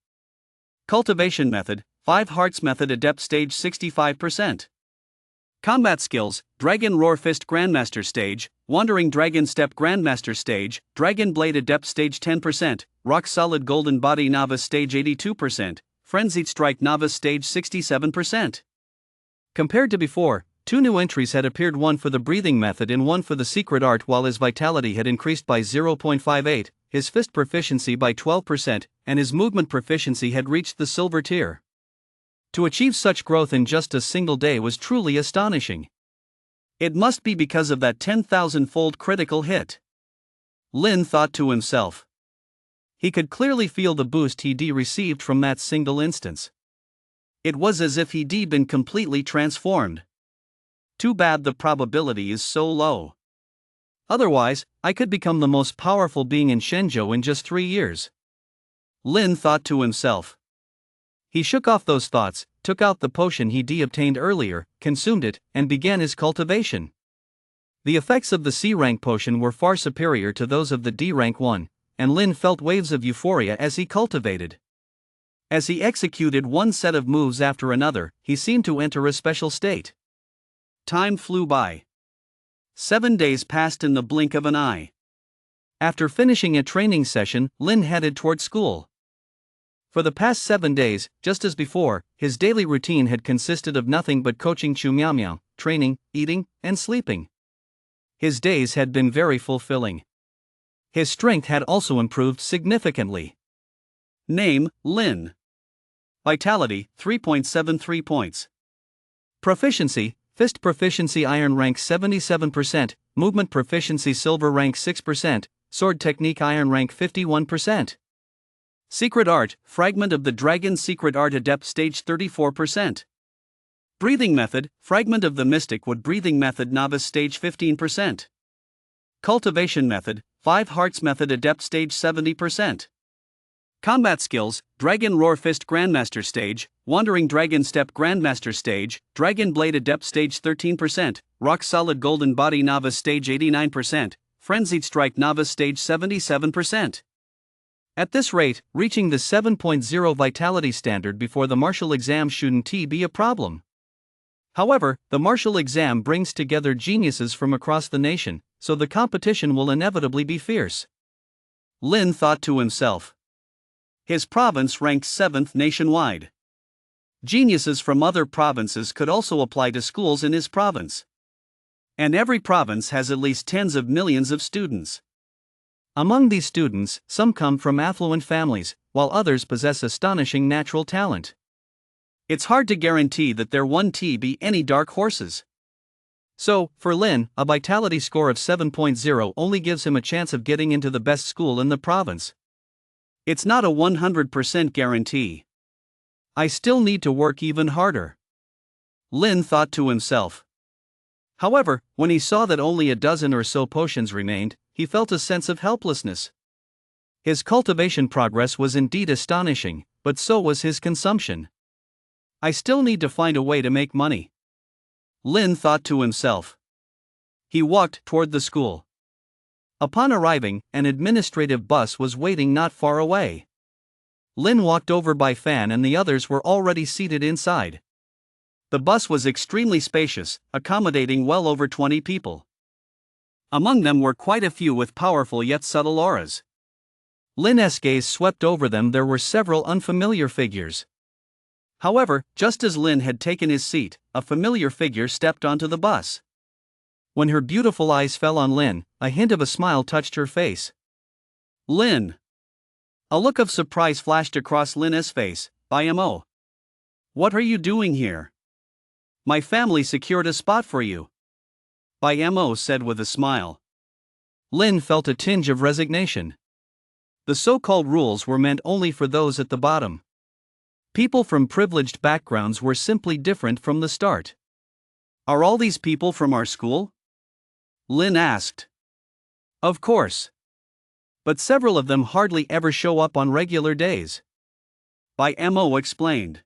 Cultivation Method, 5 Hearts Method Adept Stage 65%. Combat Skills, Dragon Roar Fist Grandmaster Stage, Wandering Dragon Step Grandmaster Stage, Dragon Blade Adept Stage 10%, Rock Solid Golden Body Novice Stage 82%, Frenzied Strike Novice Stage 67%. Compared to before, 2 new entries had appeared, one for the breathing method and one for the secret art. While his vitality had increased by 0.58, his fist proficiency by 12%, and his movement proficiency had reached the silver tier. To achieve such growth in just a single day was truly astonishing. It must be because of that 10,000-fold critical hit. Lin thought to himself. He could clearly feel the boost he'd received from that single instance. It was as if he'd been completely transformed. Too bad the probability is so low. Otherwise, I could become the most powerful being in Shenzhou in just 3 years. Lin thought to himself. He shook off those thoughts, took out the potion he'd obtained earlier, consumed it, and began his cultivation. The effects of the C-rank potion were far superior to those of the D-rank one, and Lin felt waves of euphoria as he cultivated. As he executed one set of moves after another, he seemed to enter a special state. Time flew by. 7 days passed in the blink of an eye. After finishing a training session, Lin headed toward school. For the past 7 days, just as before, his daily routine had consisted of nothing but coaching Chu Miao Miao, training, eating, and sleeping. His days had been very fulfilling. His strength had also improved significantly. Name, Lin. Vitality, 3.73 points. Proficiency, Fist Proficiency Iron rank 77%, Movement Proficiency Silver rank 6%, Sword Technique Iron rank 51%. Secret Art, Fragment of the Dragon Secret Art Adept Stage 34%. Breathing Method, Fragment of the Mystic Wood Breathing Method Novice Stage 15%. Cultivation Method, 5 Hearts Method Adept Stage 70%. Combat Skills, Dragon Roar Fist Grandmaster Stage, Wandering Dragon Step Grandmaster Stage, Dragon Blade Adept Stage 13%, Rock Solid Golden Body Novice Stage 89%, Frenzied Strike Novice Stage 77%. At this rate, reaching the 7.0 vitality standard before the martial exam shouldn't be a problem. However, the martial exam brings together geniuses from across the nation, so the competition will inevitably be fierce. Lin thought to himself. His province ranked 7th nationwide. Geniuses from other provinces could also apply to schools in his province. And every province has at least tens of millions of students. Among these students, some come from affluent families, while others possess astonishing natural talent. It's hard to guarantee that there won't be any dark horses. So, for Lin, a vitality score of 7.0 only gives him a chance of getting into the best school in the province. It's not a 100% guarantee. I still need to work even harder, Lin thought to himself. However, when he saw that only a dozen or so potions remained, he felt a sense of helplessness. His cultivation progress was indeed astonishing, but so was his consumption. I still need to find a way to make money, Lin thought to himself. He walked toward the school. Upon arriving, an administrative bus was waiting not far away. Lin walked over by Fan and the others were already seated inside. The bus was extremely spacious, accommodating well over 20 people. Among them were quite a few with powerful yet subtle auras. Lin's gaze swept over them. There were several unfamiliar figures. However, just as Lin had taken his seat, a familiar figure stepped onto the bus. When her beautiful eyes fell on Lin, a hint of a smile touched her face. Lin! A look of surprise flashed across Lin's face. "IMO. What are you doing here? My family secured a spot for you," IMO said with a smile. Lin felt a tinge of resignation. The so-called rules were meant only for those at the bottom. People from privileged backgrounds were simply different from the start. "Are all these people from our school?" Lin asked. "Of course. But several of them hardly ever show up on regular days," IMO explained.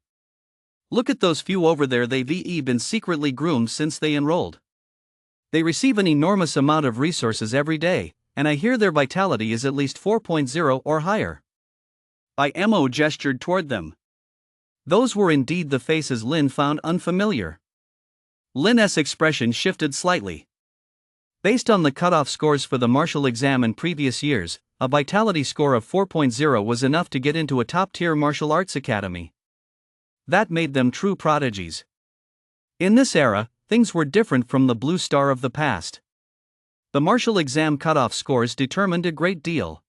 "Look at those few over there. They've been secretly groomed since they enrolled. They receive an enormous amount of resources every day, and I hear their vitality is at least 4.0 or higher." IMO gestured toward them. Those were indeed the faces Lin found unfamiliar. Lin's expression shifted slightly. Based on the cutoff scores for the martial exam in previous years, a vitality score of 4.0 was enough to get into a top-tier martial arts academy. That made them true prodigies. In this era, things were different from the blue star of the past. The martial exam cutoff scores determined a great deal.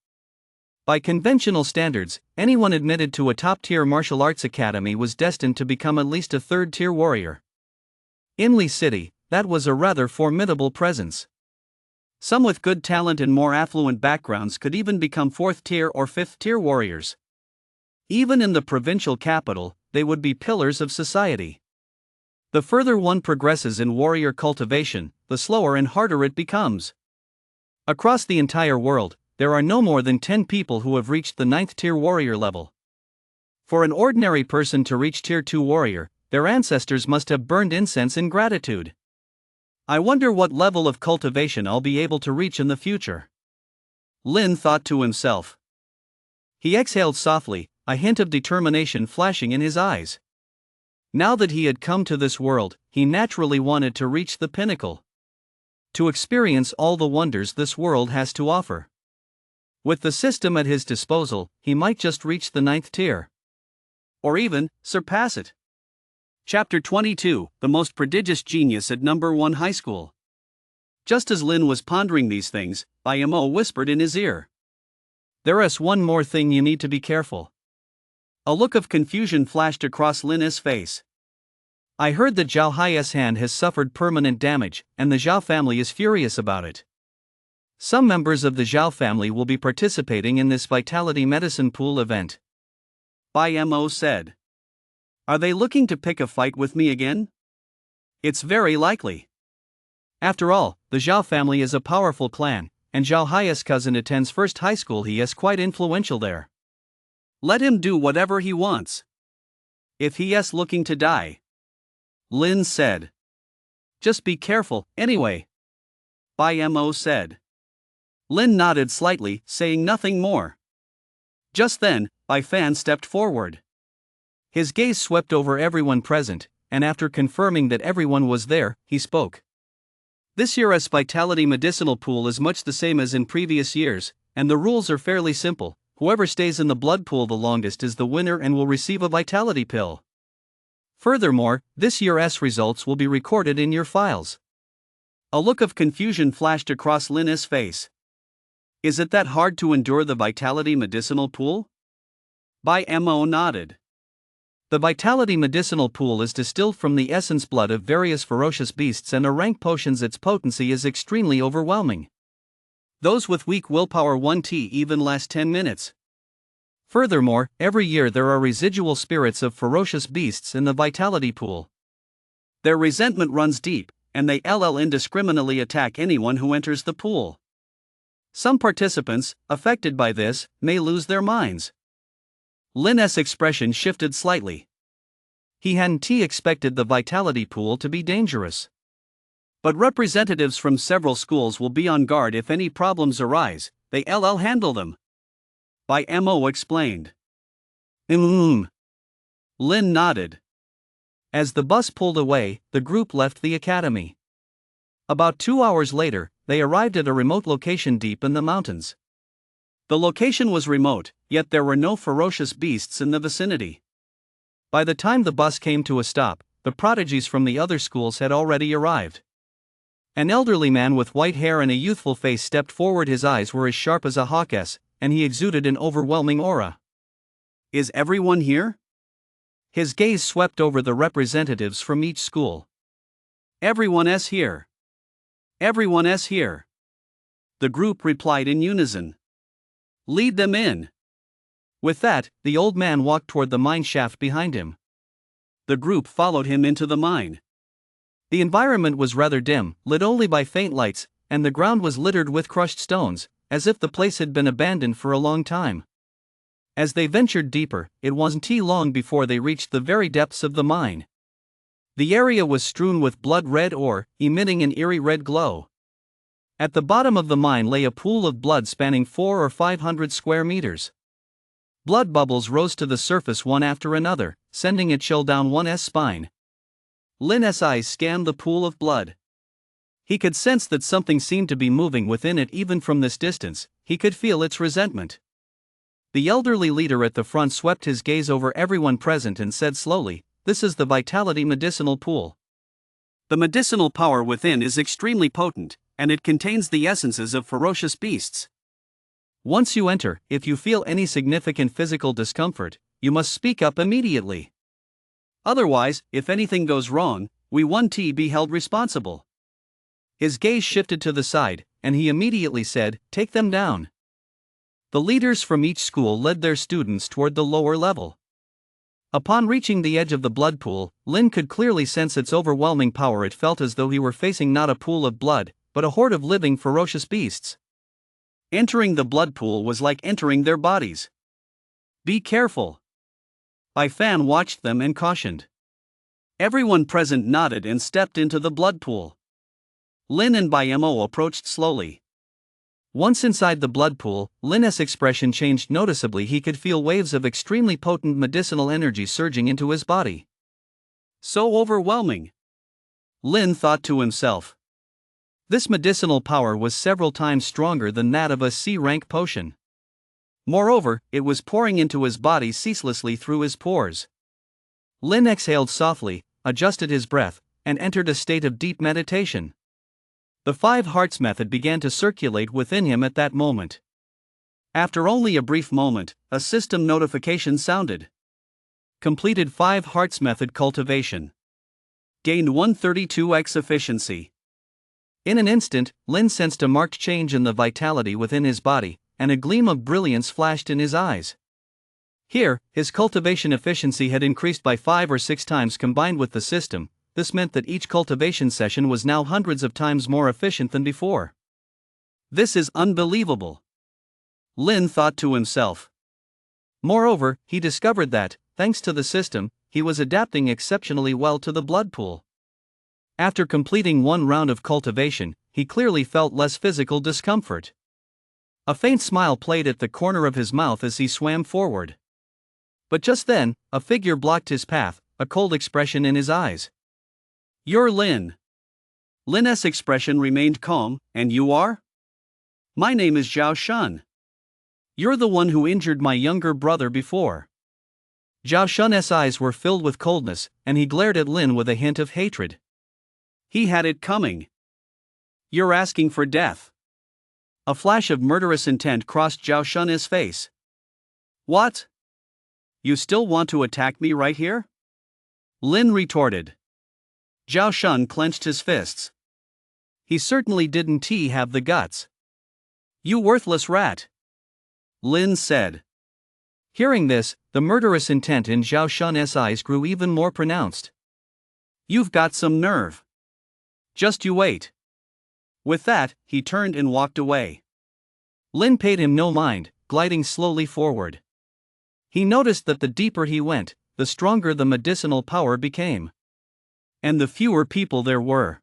By conventional standards, anyone admitted to a top-tier martial arts academy was destined to become at least a third-tier warrior. In Lee City, that was a rather formidable presence. Some with good talent and more affluent backgrounds could even become fourth-tier or fifth-tier warriors. Even in the provincial capital, they would be pillars of society. The further one progresses in warrior cultivation, the slower and harder it becomes. Across the entire world, there are no more than 10 people who have reached the 9th tier warrior level. For an ordinary person to reach tier 2 warrior, their ancestors must have burned incense in gratitude. I wonder what level of cultivation I'll be able to reach in the future, Lin thought to himself. He exhaled softly, a hint of determination flashing in his eyes. Now that he had come to this world, he naturally wanted to reach the pinnacle. To experience all the wonders this world has to offer. With the system at his disposal, he might just reach the 9th tier. Or even, surpass it. Chapter 22, The Most Prodigious Genius at Number 1 High School. Just as Lin was pondering these things, IMO whispered in his ear. "There's one more thing you need to be careful." A look of confusion flashed across Lin's face. "I heard that Zhao Hai's hand has suffered permanent damage, and the Zhao family is furious about it. Some members of the Zhao family will be participating in this Vitality Medicine Pool event," IMO said. "Are they looking to pick a fight with me again? It's very likely. After all, the Zhao family is a powerful clan, and Zhao Hai's cousin attends First High School. He is quite influential there. Let him do whatever he wants. If he is looking to die," Lin said. "Just be careful, anyway," IMO said. Lin nodded slightly, saying nothing more. Just then, Fan stepped forward. His gaze swept over everyone present, and after confirming that everyone was there, he spoke. "This year's Vitality Medicinal Pool is much the same as in previous years, and the rules are fairly simple. Whoever stays in the blood pool the longest is the winner and will receive a vitality pill. Furthermore, this year's results will be recorded in your files." A look of confusion flashed across Lin's face. Is it that hard to endure the Vitality Medicinal Pool? By M.O. nodded. The Vitality Medicinal Pool is distilled from the essence blood of various ferocious beasts and a rank potions. Its potency is extremely overwhelming. Those with weak willpower 1T even last 10 minutes. Furthermore, every year there are residual spirits of ferocious beasts in the Vitality Pool. Their resentment runs deep, and they indiscriminately attack anyone who enters the pool. Some participants, affected by this, may lose their minds. Lin's expression shifted slightly. He hadn't expected the Vitality Pool to be dangerous. But representatives from several schools will be on guard if any problems arise. They handle them. By M.O. explained. Lin nodded. As the bus pulled away, the group left the academy. About 2 hours later, they arrived at a remote location deep in the mountains. The location was remote, yet there were no ferocious beasts in the vicinity. By the time the bus came to a stop, the prodigies from the other schools had already arrived. An elderly man with white hair and a youthful face stepped forward. His eyes were as sharp as a hawk's, and he exuded an overwhelming aura. Is everyone here? His gaze swept over the representatives from each school. Everyone's here. Everyone's here. The group replied in unison. Lead them in. With that, the old man walked toward the mine shaft behind him. The group followed him into the mine. The environment was rather dim, lit only by faint lights, and the ground was littered with crushed stones, as if the place had been abandoned for a long time. As they ventured deeper, it wasn't long before they reached the very depths of the mine. The area was strewn with blood-red ore, emitting an eerie red glow. At the bottom of the mine lay a pool of blood spanning 400 or 500 square meters. Blood bubbles rose to the surface one after another, sending a chill down one's spine. Lin's eyes scanned the pool of blood. He could sense that something seemed to be moving within it even from this distance. He could feel its resentment. The elderly leader at the front swept his gaze over everyone present and said slowly, "This is the Vitality Medicinal Pool. The medicinal power within is extremely potent, and it contains the essences of ferocious beasts. Once you enter, if you feel any significant physical discomfort, you must speak up immediately. Otherwise, if anything goes wrong, we won't be held responsible." His gaze shifted to the side, and he immediately said, "Take them down." The leaders from each school led their students toward the lower level. Upon reaching the edge of the blood pool, Lin could clearly sense its overwhelming power. It felt as though he were facing not a pool of blood, but a horde of living ferocious beasts. Entering the blood pool was like entering their bodies. "Be careful." Bai Fan watched them and cautioned. Everyone present nodded and stepped into the blood pool. Lin and Bai Mo approached slowly. Once inside the blood pool, Lin's expression changed noticeably. He could feel waves of extremely potent medicinal energy surging into his body. So overwhelming. Lin thought to himself. This medicinal power was several times stronger than that of a C-rank potion. Moreover, it was pouring into his body ceaselessly through his pores. Lin exhaled softly, adjusted his breath, and entered a state of deep meditation. The 5 hearts method began to circulate within him at that moment. After only a brief moment, a system notification sounded. Completed 5 hearts method cultivation. Gained 132x efficiency. In an instant, Lin sensed a marked change in the vitality within his body, and a gleam of brilliance flashed in his eyes. Here, his cultivation efficiency had increased by 5 or 6 times combined with the system. This meant that each cultivation session was now hundreds of times more efficient than before. This is unbelievable, Lin thought to himself. Moreover, he discovered that, thanks to the system, he was adapting exceptionally well to the blood pool. After completing 1 round of cultivation, he clearly felt less physical discomfort. A faint smile played at the corner of his mouth as he swam forward. But just then, a figure blocked his path, a cold expression in his eyes. "You're Lin." Lin's expression remained calm. "And you are?" "My name is Zhao Shun. You're the one who injured my younger brother before." Zhao Shun's eyes were filled with coldness, and he glared at Lin with a hint of hatred. He had it coming. "You're asking for death." A flash of murderous intent crossed Zhao Shun's face. What? You still want to attack me right here? Lin retorted. Zhao Shun clenched his fists. He certainly didn't have the guts. You worthless rat, Lin said. Hearing this, the murderous intent in Zhao Shun's eyes grew even more pronounced. You've got some nerve. Just you wait. With that, he turned and walked away. Lin paid him no mind, gliding slowly forward. He noticed that the deeper he went, the stronger the medicinal power became. And the fewer people there were.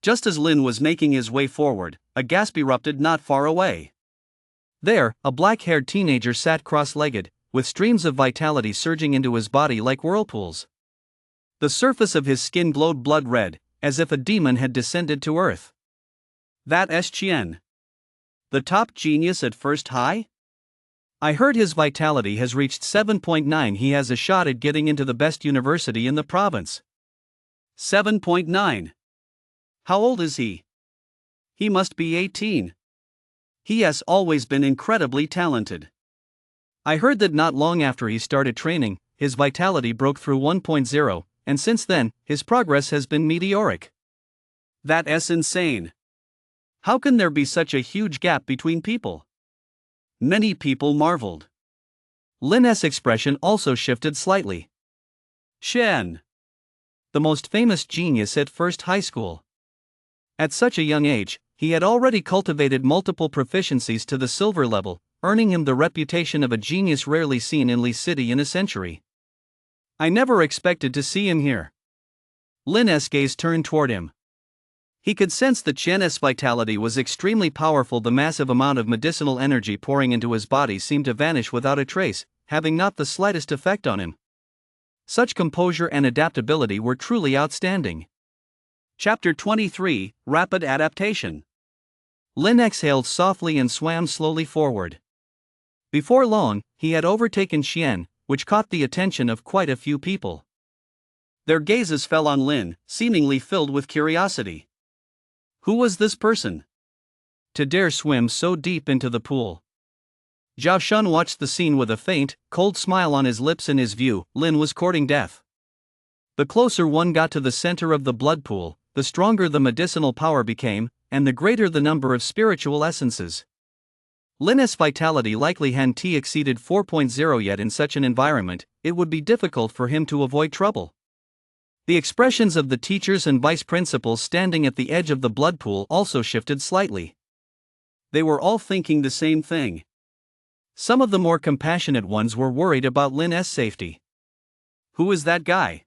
Just as Lin was making his way forward, a gasp erupted not far away. There, a black-haired teenager sat cross-legged, with streams of vitality surging into his body like whirlpools. The surface of his skin glowed blood red, as if a demon had descended to earth. That's Qian. The top genius at First High? I heard his vitality has reached 7.9. He has a shot at getting into the best university in the province. 7.9. How old is he? He must be 18. He has always been incredibly talented. I heard that not long after he started training, his vitality broke through 1.0, and since then, his progress has been meteoric. That's insane. How can there be such a huge gap between people? Many people marveled. Lin's expression also shifted slightly. Shen. The most famous genius at First High School. At such a young age, he had already cultivated multiple proficiencies to the silver level, earning him the reputation of a genius rarely seen in Li City in a century. I never expected to see him here. Lin's gaze turned toward him. He could sense that Chen's vitality was extremely powerful. The massive amount of medicinal energy pouring into his body seemed to vanish without a trace, having not the slightest effect on him. Such composure and adaptability were truly outstanding. Chapter 23, Rapid Adaptation. Lin exhaled softly and swam slowly forward. Before long, he had overtaken Qian, which caught the attention of quite a few people. Their gazes fell on Lin, seemingly filled with curiosity. Who was this person? To dare swim so deep into the pool. Zhao Shun watched the scene with a faint, cold smile on his lips. In his view, Lin was courting death. The closer one got to the center of the blood pool, the stronger the medicinal power became, and the greater the number of spiritual essences. Lin's vitality likely hadn't exceeded 4.0 yet. In such an environment, it would be difficult for him to avoid trouble. The expressions of the teachers and vice principals standing at the edge of the blood pool also shifted slightly. They were all thinking the same thing. Some of the more compassionate ones were worried about Lin's safety. Who is that guy?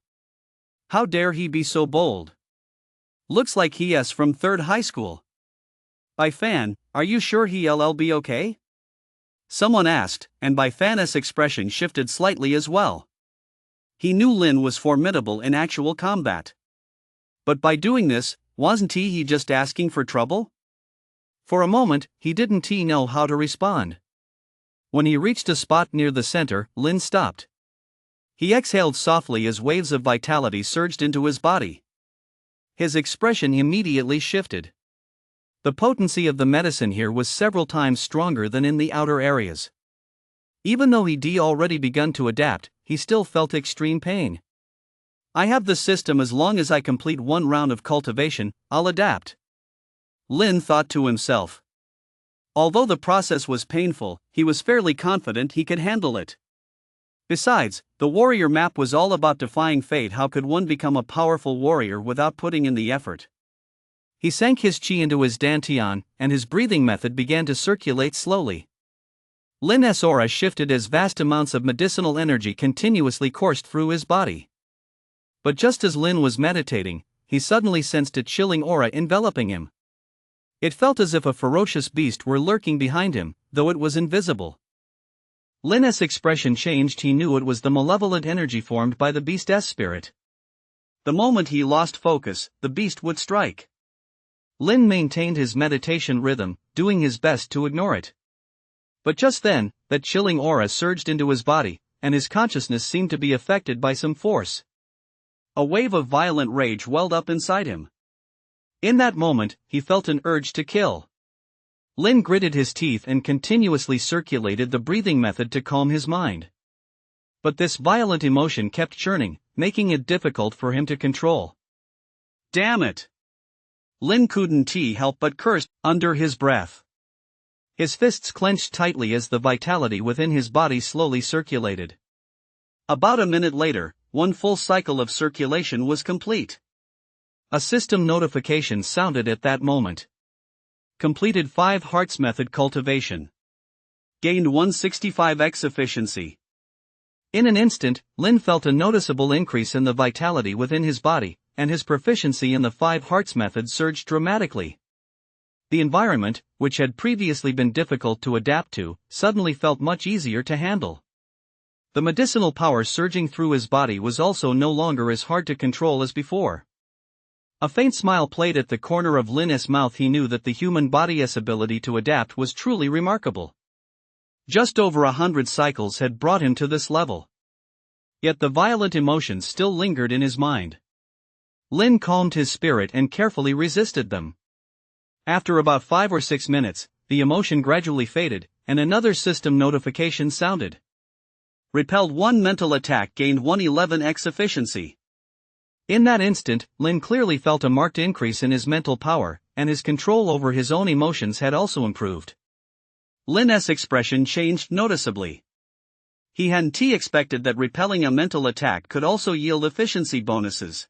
How dare he be so bold? Looks like he's from Third High School. Bai Fan, are you sure he'll be okay? Someone asked, and Bai Fan's expression shifted slightly as well. He knew Lin was formidable in actual combat. But by doing this, wasn't he just asking for trouble? For a moment, he didn't know how to respond. When he reached a spot near the center, Lin stopped. He exhaled softly as waves of vitality surged into his body. His expression immediately shifted. The potency of the medicine here was several times stronger than in the outer areas. Even though he'd already begun to adapt, he still felt extreme pain. I have the system. As long as I complete one round of cultivation, I'll adapt. Lin thought to himself. Although the process was painful, he was fairly confident he could handle it. Besides, the warrior map was all about defying fate. How could one become a powerful warrior without putting in the effort? He sank his qi into his dantian, and his breathing method began to circulate slowly. Lin's aura shifted as vast amounts of medicinal energy continuously coursed through his body. But just as Lin was meditating, he suddenly sensed a chilling aura enveloping him. It felt as if a ferocious beast were lurking behind him, though it was invisible. Lin's expression changed. He knew it was the malevolent energy formed by the beast's spirit. The moment he lost focus, the beast would strike. Lin maintained his meditation rhythm, doing his best to ignore it. But just then, that chilling aura surged into his body, and his consciousness seemed to be affected by some force. A wave of violent rage welled up inside him. In that moment, he felt an urge to kill. Lin gritted his teeth and continuously circulated the breathing method to calm his mind. But this violent emotion kept churning, making it difficult for him to control. Damn it! Lin couldn't help but curse under his breath. His fists clenched tightly as the vitality within his body slowly circulated. About a minute later, one full cycle of circulation was complete. A system notification sounded at that moment. Completed 5 Hearts Method cultivation. Gained 165x efficiency. In an instant, Lin felt a noticeable increase in the vitality within his body, and his proficiency in the 5 Hearts Method surged dramatically. The environment, which had previously been difficult to adapt to, suddenly felt much easier to handle. The medicinal power surging through his body was also no longer as hard to control as before. A faint smile played at the corner of Lin's mouth. He knew that the human body's ability to adapt was truly remarkable. Just over 100 cycles had brought him to this level. Yet the violent emotions still lingered in his mind. Lin calmed his spirit and carefully resisted them. After about 5 or 6 minutes, the emotion gradually faded, and another system notification sounded. Repelled 1 mental attack, gained 111x efficiency. In that instant, Lin clearly felt a marked increase in his mental power, and his control over his own emotions had also improved. Lin's expression changed noticeably. He hadn't expected that repelling a mental attack could also yield efficiency bonuses.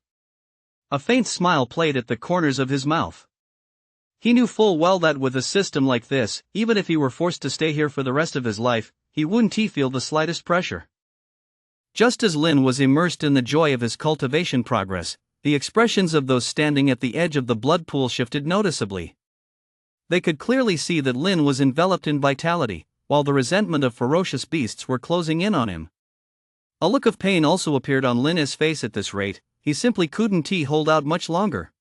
A faint smile played at the corners of his mouth. He knew full well that with a system like this, even if he were forced to stay here for the rest of his life, he wouldn't feel the slightest pressure. Just as Lin was immersed in the joy of his cultivation progress, the expressions of those standing at the edge of the blood pool shifted noticeably. They could clearly see that Lin was enveloped in vitality, while the resentment of ferocious beasts were closing in on him. A look of pain also appeared on Lin's face. At this rate, he simply couldn't hold out much longer.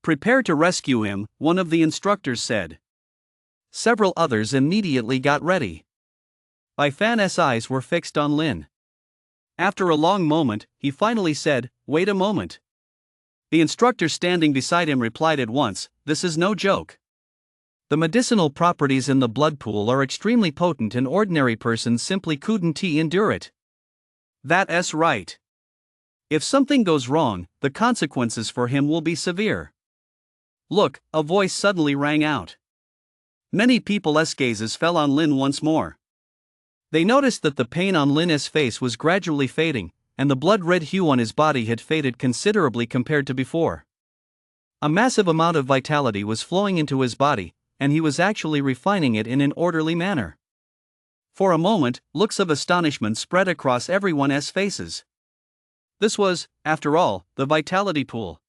"Prepare to rescue him," one of the instructors said. Several others immediately got ready. Bai Fan's eyes were fixed on Lin. After a long moment, he finally said, "Wait a moment." The instructor standing beside him replied at once, "This is no joke. The medicinal properties in the blood pool are extremely potent and ordinary persons simply couldn't endure it. That's right. If something goes wrong, the consequences for him will be severe." "Look," a voice suddenly rang out. Many people's gazes fell on Lin once more. They noticed that the pain on Lin's face was gradually fading, and the blood-red hue on his body had faded considerably compared to before. A massive amount of vitality was flowing into his body, and he was actually refining it in an orderly manner. For a moment, looks of astonishment spread across everyone's faces. This was, after all, the vitality pool.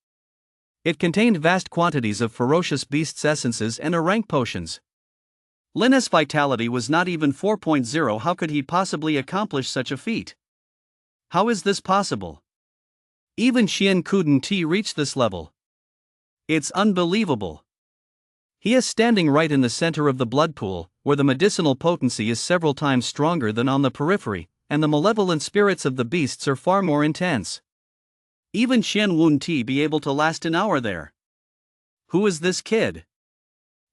It contained vast quantities of ferocious beasts' essences and rank potions. Lin's vitality was not even 4.0. How could he possibly accomplish such a feat? How is this possible? Even Xian couldn't reach this level. It's unbelievable. He is standing right in the center of the blood pool, where the medicinal potency is several times stronger than on the periphery, and the malevolent spirits of the beasts are far more intense. Even Xian wouldn't be able to last an hour there. Who is this kid?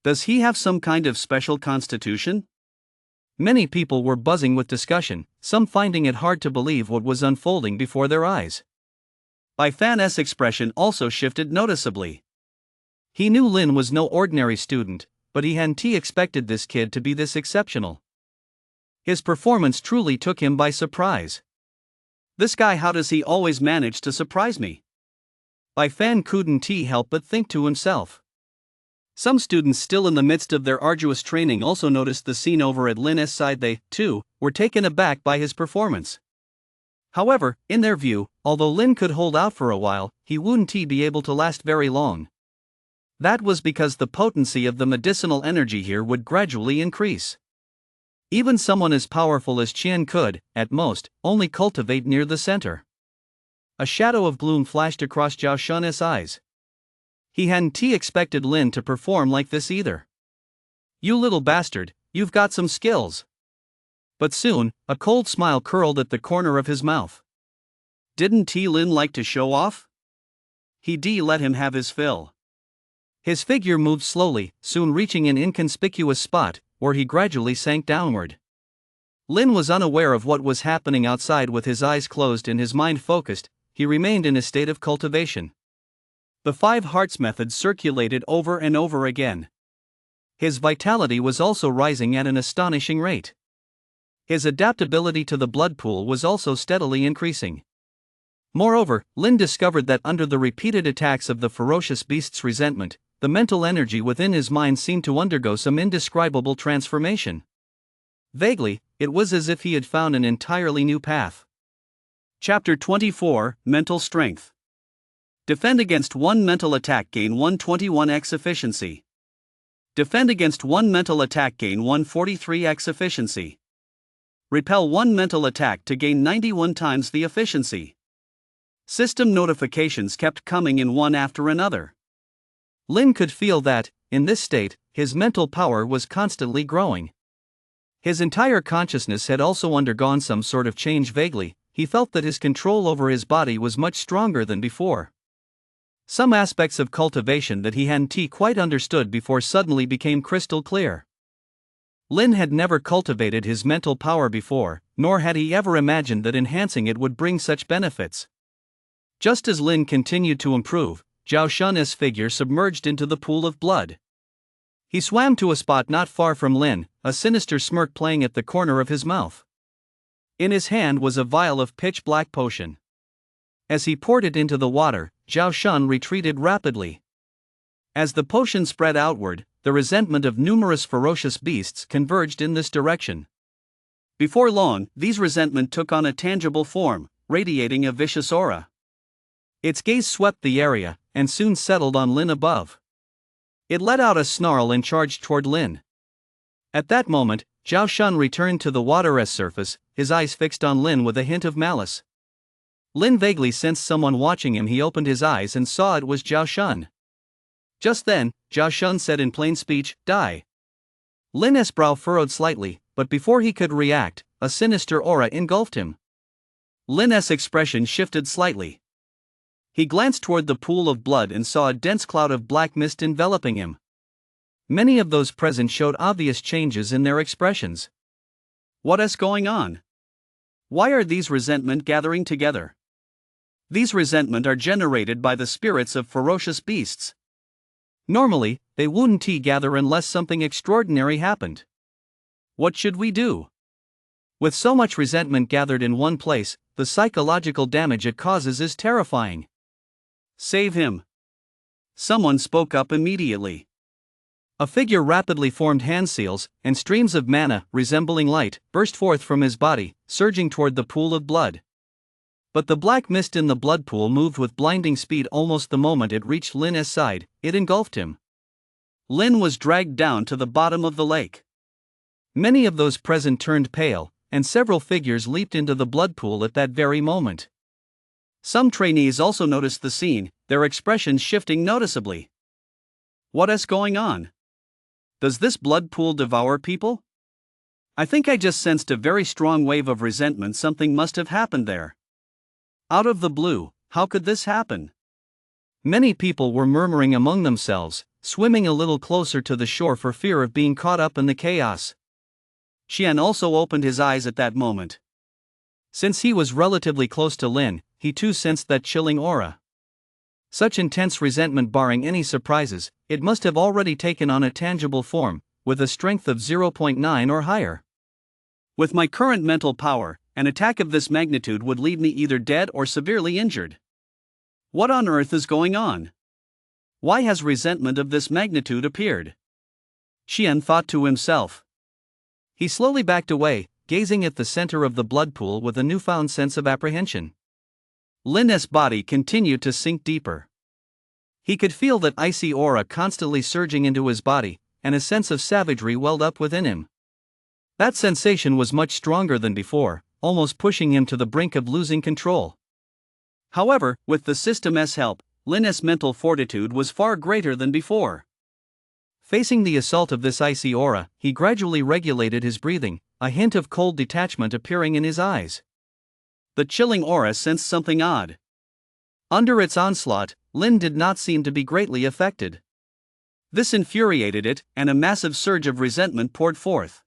Does he have some kind of special constitution? Many people were buzzing with discussion, some finding it hard to believe what was unfolding before their eyes. Bai Fan's expression also shifted noticeably. He knew Lin was no ordinary student, but he hadn't expected this kid to be this exceptional. His performance truly took him by surprise. This guy, how does he always manage to surprise me? Bai Fan couldn't help but think to himself. Some students still in the midst of their arduous training also noticed the scene over at Lin's side. They, too, were taken aback by his performance. However, in their view, although Lin could hold out for a while, he wouldn't be able to last very long. That was because the potency of the medicinal energy here would gradually increase. Even someone as powerful as Qian could, at most, only cultivate near the center. A shadow of gloom flashed across Zhao Shun's eyes. He hadn't expected Lin to perform like this either. "You little bastard, you've got some skills." But soon, a cold smile curled at the corner of his mouth. Didn't Lin like to show off? He'd let him have his fill. His figure moved slowly, soon reaching an inconspicuous spot, where he gradually sank downward. Lin was unaware of what was happening outside. With his eyes closed and his mind focused, he remained in a state of cultivation. The 5 hearts method circulated over and over again. His vitality was also rising at an astonishing rate. His adaptability to the blood pool was also steadily increasing. Moreover, Lin discovered that under the repeated attacks of the ferocious beast's resentment, the mental energy within his mind seemed to undergo some indescribable transformation. Vaguely, it was as if he had found an entirely new path. Chapter 24, Mental Strength. Defend against 1 mental attack, gain 121x efficiency. Defend against 1 mental attack, gain 143x efficiency. Repel 1 mental attack to gain 91 times the efficiency. System notifications kept coming in one after another. Lin could feel that, in this state, his mental power was constantly growing. His entire consciousness had also undergone some sort of change. Vaguely, he felt that his control over his body was much stronger than before. Some aspects of cultivation that he hadn't quite understood before suddenly became crystal clear. Lin had never cultivated his mental power before, nor had he ever imagined that enhancing it would bring such benefits. Just as Lin continued to improve, Zhao Shun's figure submerged into the pool of blood. He swam to a spot not far from Lin, a sinister smirk playing at the corner of his mouth. In his hand was a vial of pitch-black potion. As he poured it into the water, Zhao Shun retreated rapidly. As the potion spread outward, the resentment of numerous ferocious beasts converged in this direction. Before long, these resentment took on a tangible form, radiating a vicious aura. Its gaze swept the area, and soon settled on Lin above. It let out a snarl and charged toward Lin. At that moment, Zhao Shun returned to the water's surface, his eyes fixed on Lin with a hint of malice. Lin vaguely sensed someone watching him. He opened his eyes and saw it was Zhao Shun. Just then, Zhao Shun said in plain speech, "Die." Lin's brow furrowed slightly, but before he could react, a sinister aura engulfed him. Lin's expression shifted slightly. He glanced toward the pool of blood and saw a dense cloud of black mist enveloping him. Many of those present showed obvious changes in their expressions. What is going on? Why are these resentment gathering together? These resentment are generated by the spirits of ferocious beasts. Normally, they wouldn't gather unless something extraordinary happened. What should we do? With so much resentment gathered in one place, the psychological damage it causes is terrifying. Save him. Someone spoke up immediately. A figure rapidly formed hand seals, and streams of mana, resembling light, burst forth from his body, surging toward the pool of blood. But the black mist in the blood pool moved with blinding speed. Almost the moment it reached Lin's side, it engulfed him. Lin was dragged down to the bottom of the lake. Many of those present turned pale, and several figures leaped into the blood pool at that very moment. Some trainees also noticed the scene, their expressions shifting noticeably. What is going on? Does this blood pool devour people? I think I just sensed a very strong wave of resentment. Something must have happened there. Out of the blue, how could this happen? Many people were murmuring among themselves, swimming a little closer to the shore for fear of being caught up in the chaos. Xian also opened his eyes at that moment. Since he was relatively close to Lin, he too sensed that chilling aura. Such intense resentment, barring any surprises, it must have already taken on a tangible form, with a strength of 0.9 or higher. With my current mental power, an attack of this magnitude would leave me either dead or severely injured. What on earth is going on? Why has resentment of this magnitude appeared? Xian thought to himself. He slowly backed away, gazing at the center of the blood pool with a newfound sense of apprehension. Lin's body continued to sink deeper. He could feel that icy aura constantly surging into his body, and a sense of savagery welled up within him. That sensation was much stronger than before, almost pushing him to the brink of losing control. However, with the system's help, Lin's mental fortitude was far greater than before. Facing the assault of this icy aura, he gradually regulated his breathing, a hint of cold detachment appearing in his eyes. The chilling aura sensed something odd. Under its onslaught, Lin did not seem to be greatly affected. This infuriated it, and a massive surge of resentment poured forth.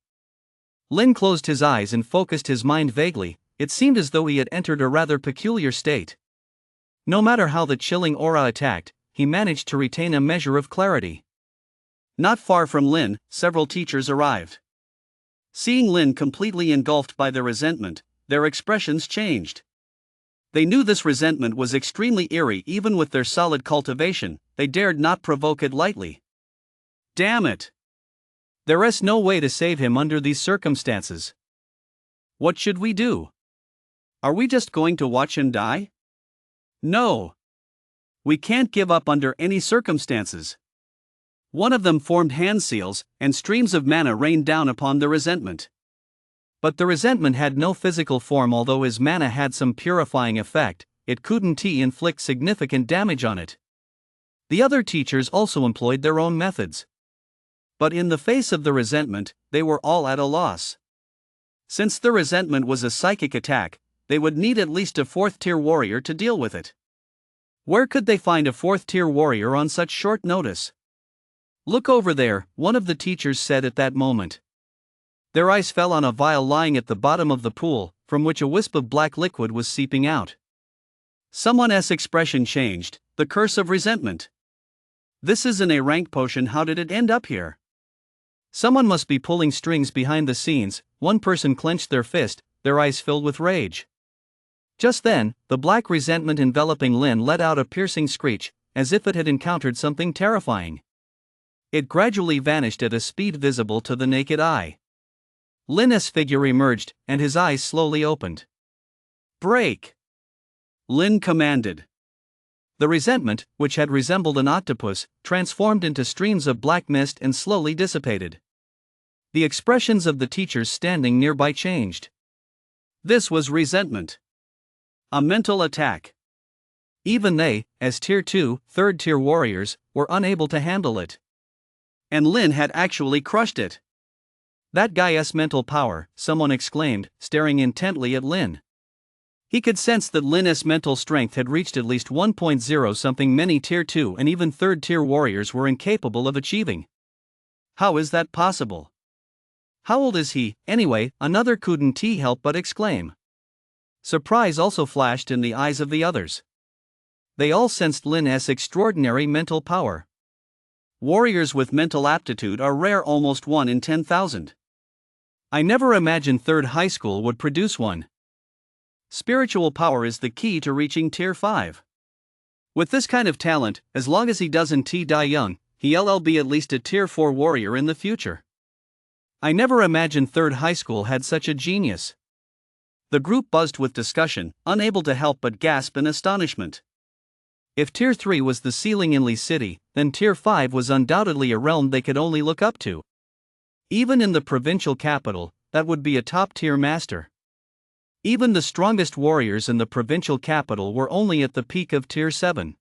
Lin closed his eyes and focused his mind vaguely. It seemed as though he had entered a rather peculiar state. No matter how the chilling aura attacked, he managed to retain a measure of clarity. Not far from Lin, several teachers arrived. Seeing Lin completely engulfed by their resentment, their expressions changed. They knew this resentment was extremely eerie. Even with their solid cultivation, they dared not provoke it lightly. Damn it! There is no way to save him under these circumstances. What should we do? Are we just going to watch him die? No. We can't give up under any circumstances. One of them formed hand seals, and streams of mana rained down upon the resentment. But the resentment had no physical form. Although his mana had some purifying effect, it couldn't inflict significant damage on it. The other teachers also employed their own methods. But in the face of the resentment, they were all at a loss. Since the resentment was a psychic attack, they would need at least a 4th-tier warrior to deal with it. Where could they find a 4th-tier warrior on such short notice? Look over there, one of the teachers said at that moment. Their eyes fell on a vial lying at the bottom of the pool, from which a wisp of black liquid was seeping out. Someone's expression changed. The curse of resentment. This isn't a rank potion. How did it end up here? Someone must be pulling strings behind the scenes. One person clenched their fist, their eyes filled with rage. Just then, the black resentment enveloping Lin let out a piercing screech, as if it had encountered something terrifying. It gradually vanished at a speed visible to the naked eye. Lin's figure emerged, and his eyes slowly opened. Break! Lin commanded. The resentment, which had resembled an octopus, transformed into streams of black mist and slowly dissipated. The expressions of the teachers standing nearby changed. This was resentment. A mental attack. Even they, as Tier 2, 3rd-tier warriors, were unable to handle it. And Lin had actually crushed it. That guy's mental power, someone exclaimed, staring intently at Lin. He could sense that Lin's mental strength had reached at least 1.0 something many Tier 2 and even 3rd-tier warriors were incapable of achieving. How is that possible? How old is he, anyway? Another couldn't help but exclaim. Surprise also flashed in the eyes of the others. They all sensed Lin's extraordinary mental power. Warriors with mental aptitude are rare, almost 1 in 10,000. I never imagined 3rd high school would produce one. Spiritual power is the key to reaching Tier 5. With this kind of talent, as long as he doesn't die young, he'll be at least a Tier 4 warrior in the future. I never imagined 3rd high school had such a genius. The group buzzed with discussion, unable to help but gasp in astonishment. If Tier 3 was the ceiling in Lee City, then Tier 5 was undoubtedly a realm they could only look up to. Even in the provincial capital, that would be a top-tier master. Even the strongest warriors in the provincial capital were only at the peak of Tier 7.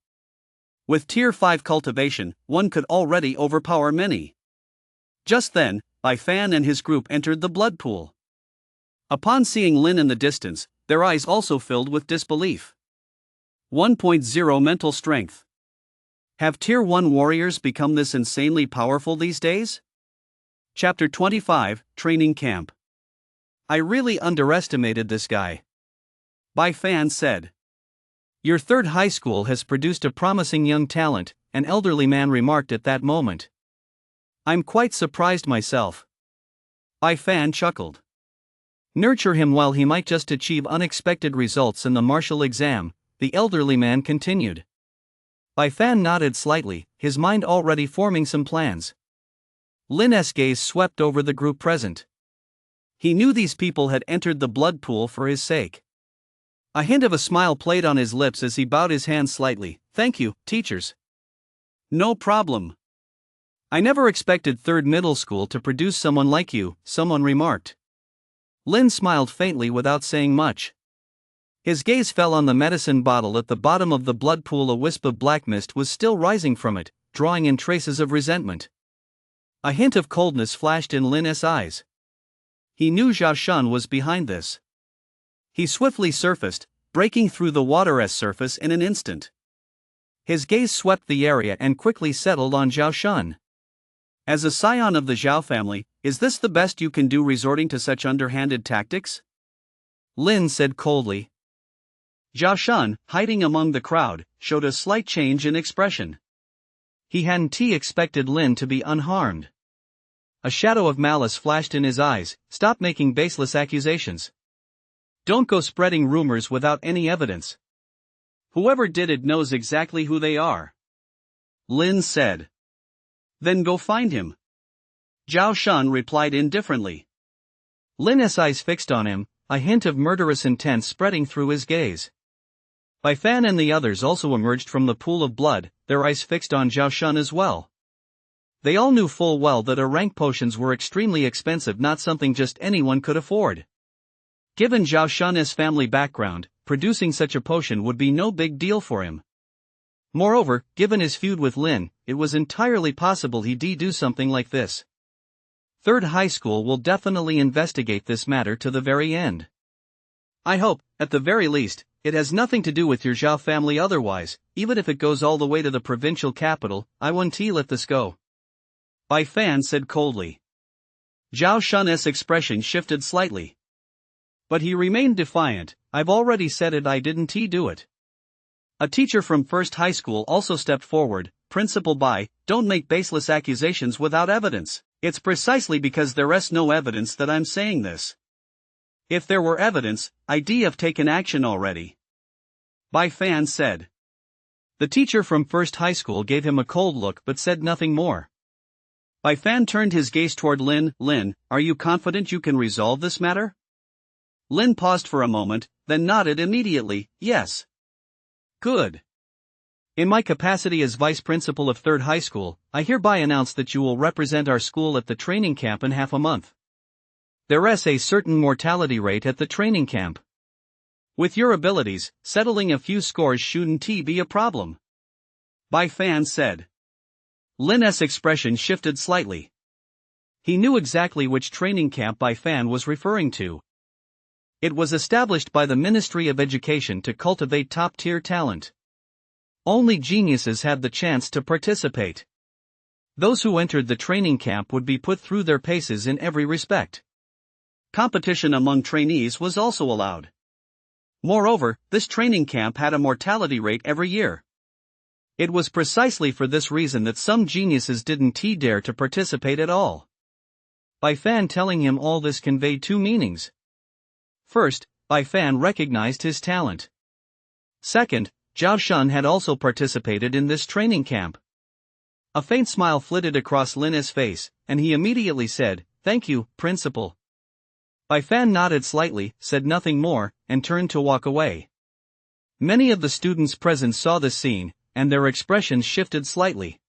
With Tier 5 cultivation, one could already overpower many. Just then, Bai Fan and his group entered the blood pool. Upon seeing Lin in the distance, their eyes also filled with disbelief. 1.0 mental strength. Have Tier 1 warriors become this insanely powerful these days? Chapter 25, Training Camp. I really underestimated this guy. Bai Fan said. Your 3rd high school has produced a promising young talent, an elderly man remarked at that moment. I'm quite surprised myself. Bai Fan chuckled. Nurture him while he might just achieve unexpected results in the martial exam, the elderly man continued. Bai Fan nodded slightly, his mind already forming some plans. Lin's gaze swept over the group present. He knew these people had entered the blood pool for his sake. A hint of a smile played on his lips as he bowed his hand slightly. Thank you, teachers. No problem. I never expected 3rd middle school to produce someone like you, someone remarked. Lin smiled faintly without saying much. His gaze fell on the medicine bottle at the bottom of the blood pool. A wisp of black mist was still rising from it, drawing in traces of resentment. A hint of coldness flashed in Lin's eyes. He knew Zhao Shun was behind this. He swiftly surfaced, breaking through the water's surface in an instant. His gaze swept the area and quickly settled on Zhao Shun. As a scion of the Zhao family, is this the best you can do resorting to such underhanded tactics? Lin said coldly. Zhao Shun, hiding among the crowd, showed a slight change in expression. He hadn't expected Lin to be unharmed. A shadow of malice flashed in his eyes. Stop making baseless accusations. Don't go spreading rumors without any evidence. Whoever did it knows exactly who they are. Lin said. Then go find him. Zhao Shun replied indifferently. Lin's eyes fixed on him, a hint of murderous intent spreading through his gaze. Bai Fan and the others also emerged from the pool of blood, their eyes fixed on Zhao Shun as well. They all knew full well that rank potions were extremely expensive, not something just anyone could afford. Given Zhao Shun's family background, producing such a potion would be no big deal for him. Moreover, given his feud with Lin, it was entirely possible he'd do something like this. Third High School will definitely investigate this matter to the very end. I hope, at the very least, it has nothing to do with your Zhao family. Otherwise, even if it goes all the way to the provincial capital, I won't let this go. Bai Fan said coldly. Zhao Shun's expression shifted slightly. But he remained defiant. I've already said it, I didn't do it. A teacher from First High School also stepped forward. Principal Bai, don't make baseless accusations without evidence. It's precisely because there's no evidence that I'm saying this. If there were evidence, I'd have taken action already. Bai Fan said. The teacher from First High School gave him a cold look but said nothing more. Bai Fan turned his gaze toward Lin. Lin, are you confident you can resolve this matter? Lin paused for a moment, then nodded immediately. Yes. Good. In my capacity as vice principal of Third High School, I hereby announce that you will represent our school at the training camp in half a month. There's a certain mortality rate at the training camp. With your abilities, settling a few scores shouldn't be a problem. Bai Fan said. Lin's expression shifted slightly. He knew exactly which training camp Bai Fan was referring to. It was established by the Ministry of Education to cultivate top-tier talent. Only geniuses had the chance to participate. Those who entered the training camp would be put through their paces in every respect. Competition among trainees was also allowed. Moreover, this training camp had a mortality rate every year. It was precisely for this reason that some geniuses didn't dare to participate at all. Bai Fan telling him all this conveyed two meanings. First, Bai Fan recognized his talent. Second, Zhao Shun had also participated in this training camp. A faint smile flitted across Lin's face, and he immediately said, "Thank you, Principal." Bai Fan nodded slightly, said nothing more, and turned to walk away. Many of the students present saw this scene, and their expressions shifted slightly.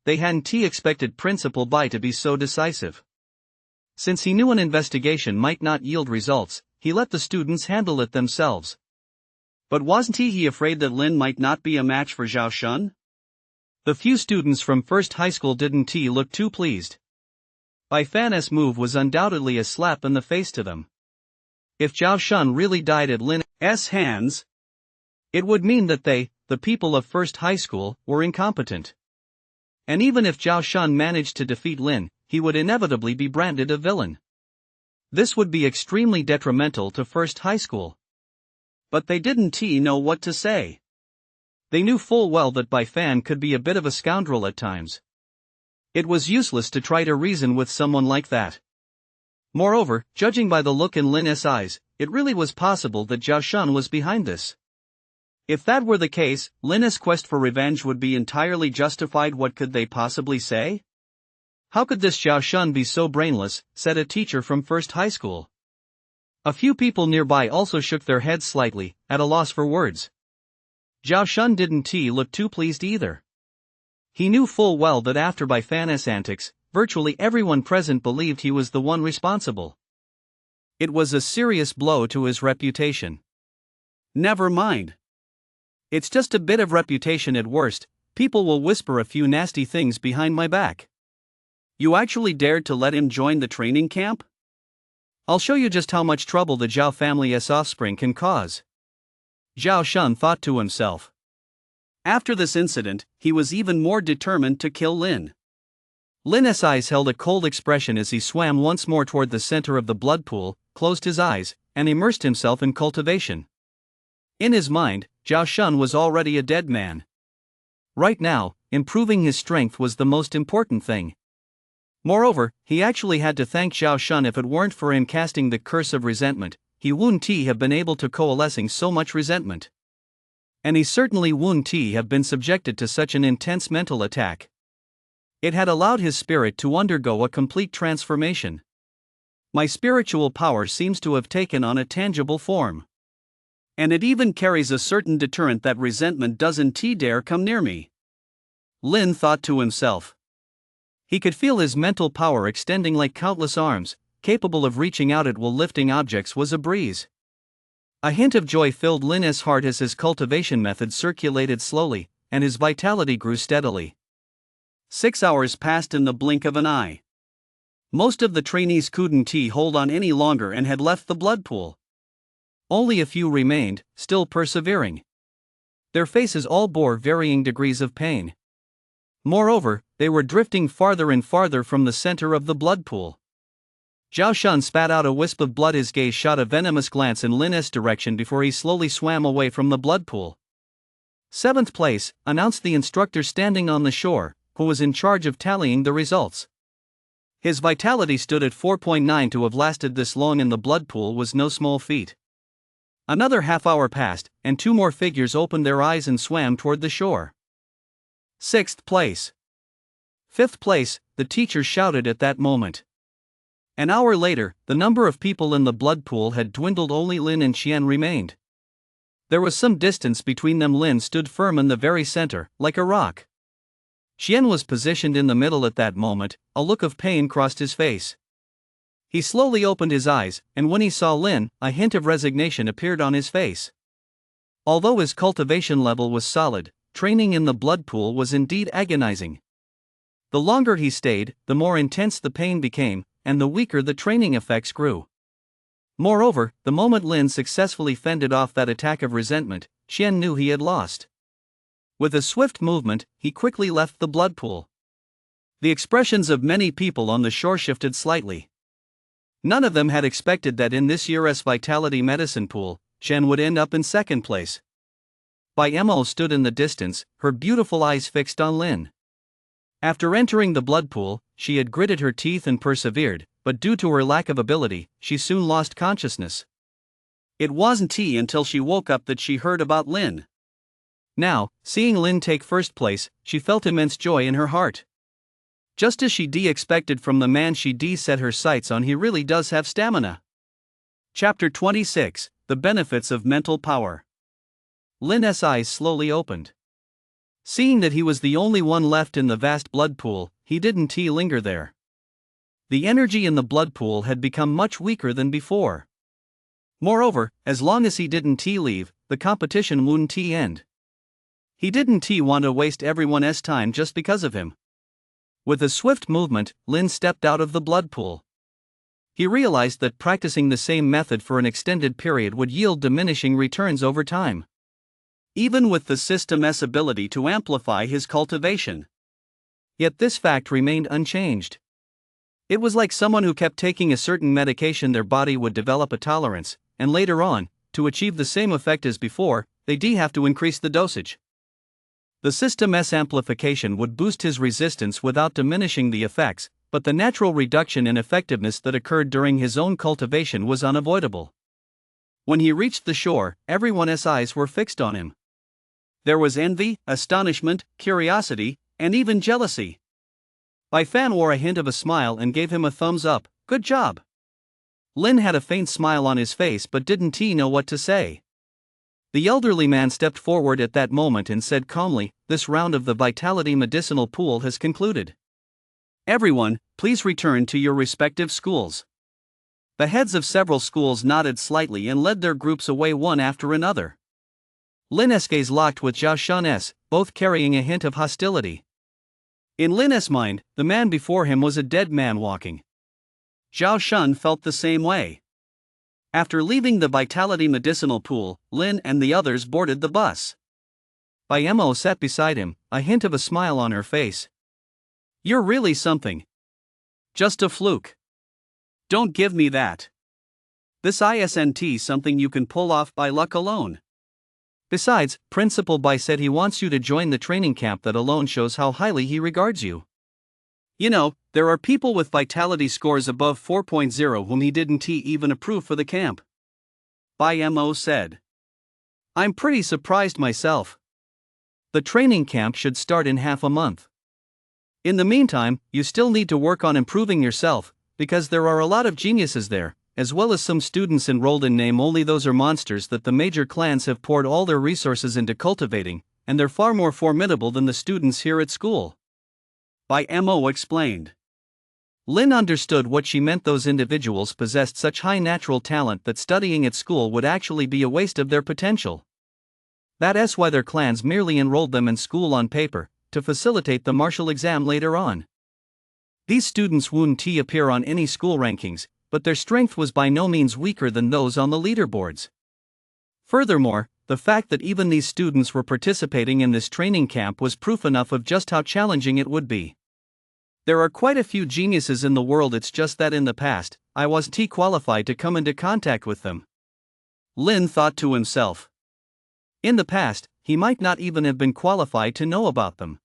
They hadn't expected Principal Bai to be so decisive. Since he knew an investigation might not yield results, he let the students handle it themselves. But wasn't he afraid that Lin might not be a match for Zhao Shun? The few students from First High School didn't look too pleased. Bai Fan's move was undoubtedly a slap in the face to them. If Zhao Shun really died at Lin's hands, it would mean that they, the people of First High School, were incompetent. And even if Zhao Shun managed to defeat Lin, he would inevitably be branded a villain. This would be extremely detrimental to First High School. But they didn't know what to say. They knew full well that Bai Fan could be a bit of a scoundrel at times. It was useless to try to reason with someone like that. Moreover, judging by the look in Lin's eyes, it really was possible that Zhao Shun was behind this. If that were the case, Lin's quest for revenge would be entirely justified. What could they possibly say? How could this Zhao Shun be so brainless, said a teacher from First High School. A few people nearby also shook their heads slightly, at a loss for words. Zhao Shun didn't look too pleased either. He knew full well that after Bai Fan's antics, virtually everyone present believed he was the one responsible. It was a serious blow to his reputation. Never mind. It's just a bit of reputation at worst. People will whisper a few nasty things behind my back. You actually dared to let him join the training camp? I'll show you just how much trouble the Zhao family's offspring can cause. Zhao Shun thought to himself. After this incident, he was even more determined to kill Lin. Lin's eyes held a cold expression as he swam once more toward the center of the blood pool, closed his eyes, and immersed himself in cultivation. In his mind, Zhao Shun was already a dead man. Right now, improving his strength was the most important thing. Moreover, he actually had to thank Zhao Shun. If it weren't for him casting the curse of resentment, he wouldn't have been able to coalescing so much resentment. And he certainly wouldn't have been subjected to such an intense mental attack. It had allowed his spirit to undergo a complete transformation. My spiritual power seems to have taken on a tangible form. And it even carries a certain deterrent that resentment doesn't dare come near me. Lin thought to himself. He could feel his mental power extending like countless arms, capable of reaching out at will. Lifting objects was a breeze. A hint of joy filled Lin's heart as his cultivation method circulated slowly, and his vitality grew steadily. 6 hours passed in the blink of an eye. Most of the trainees couldn't hold on any longer and had left the blood pool. Only a few remained, still persevering. Their faces all bore varying degrees of pain. Moreover, they were drifting farther and farther from the center of the blood pool. Zhao Shun spat out a wisp of blood. His gaze shot a venomous glance in Lin's direction before he slowly swam away from the blood pool. 7th place, announced the instructor standing on the shore, who was in charge of tallying the results. His vitality stood at 4.9. To have lasted this long in the blood pool was no small feat. Another half hour passed, and 2 more figures opened their eyes and swam toward the shore. 6th place. 5th place, the teacher shouted at that moment. An hour later, the number of people in the blood pool had dwindled. Only Lin and Qian remained. There was some distance between them. Lin stood firm in the very center, like a rock. Qian was positioned in the middle at that moment. A look of pain crossed his face. He slowly opened his eyes, and when he saw Lin, a hint of resignation appeared on his face. Although his cultivation level was solid, training in the blood pool was indeed agonizing. The longer he stayed, the more intense the pain became, and the weaker the training effects grew. Moreover, the moment Lin successfully fended off that attack of resentment, Qian knew he had lost. With a swift movement, he quickly left the blood pool. The expressions of many people on the shore shifted slightly. None of them had expected that in this year's Vitality Medicine Pool, Qian would end up in 2nd place. Bai Mo stood in the distance, her beautiful eyes fixed on Lin. After entering the blood pool, she had gritted her teeth and persevered, but due to her lack of ability, she soon lost consciousness. It wasn't until she woke up that she heard about Lin. Now, seeing Lin take 1st place, she felt immense joy in her heart. Just as she expected from the man she set her sights on. He really does have stamina. Chapter 26, The Benefits of Mental Power. Lin's eyes slowly opened. Seeing that he was the only one left in the vast blood pool, he didn't linger there. The energy in the blood pool had become much weaker than before. Moreover, as long as he didn't leave, the competition wouldn't end. He didn't want to waste everyone's time just because of him. With a swift movement, Lin stepped out of the blood pool. He realized that practicing the same method for an extended period would yield diminishing returns over time. Even with the system's ability to amplify his cultivation. Yet this fact remained unchanged. It was like someone who kept taking a certain medication. Their body would develop a tolerance, and later on, to achieve the same effect as before, they'd have to increase the dosage. The system's amplification would boost his resistance without diminishing the effects, but the natural reduction in effectiveness that occurred during his own cultivation was unavoidable. When he reached the shore, everyone's eyes were fixed on him. There was envy, astonishment, curiosity, and even jealousy. Bai Fan wore a hint of a smile and gave him a thumbs up. Good job. Lin had a faint smile on his face but didn't know what to say. The elderly man stepped forward at that moment and said calmly, "This round of the Vitality Medicinal Pool has concluded. Everyone, please return to your respective schools." The heads of several schools nodded slightly and led their groups away one after another. Lin's gaze locked with Zhao Shun's, both carrying a hint of hostility. In Lin's mind, the man before him was a dead man walking. Zhao Shun felt the same way. After leaving the Vitality Medicinal Pool, Lin and the others boarded the bus. Bai Mo sat beside him, a hint of a smile on her face. You're really something. Just a fluke. Don't give me that. This isn't something you can pull off by luck alone. Besides, Principal Bai said he wants you to join the training camp. That alone shows how highly he regards you. You know, there are people with vitality scores above 4.0 whom he didn't even approve for the camp. Bai Mo said. I'm pretty surprised myself. The training camp should start in half a month. In the meantime, you still need to work on improving yourself, because there are a lot of geniuses there, as well as some students enrolled in name only. Those are monsters that the major clans have poured all their resources into cultivating, and they're far more formidable than the students here at school. Bai Mo explained. Lin understood what she meant. Those individuals possessed such high natural talent that studying at school would actually be a waste of their potential. That's why their clans merely enrolled them in school on paper, to facilitate the martial exam later on. These students wouldn't appear on any school rankings, but their strength was by no means weaker than those on the leaderboards. Furthermore, the fact that even these students were participating in this training camp was proof enough of just how challenging it would be. There are quite a few geniuses in the world, it's just that in the past, I wasn't qualified to come into contact with them. Lin thought to himself. In the past, he might not even have been qualified to know about them.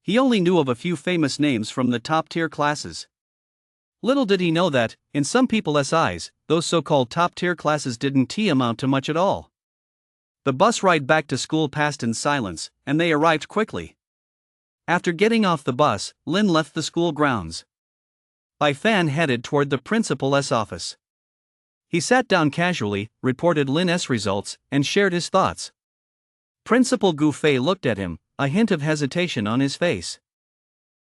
He only knew of a few famous names from the top-tier classes. Little did he know that, in some people's eyes, those so-called top-tier classes didn't amount to much at all. The bus ride back to school passed in silence, and they arrived quickly. After getting off the bus, Lin left the school grounds. Bai Fan headed toward the principal's office. He sat down casually, reported Lin's results, and shared his thoughts. Principal Gu Fei looked at him, a hint of hesitation on his face.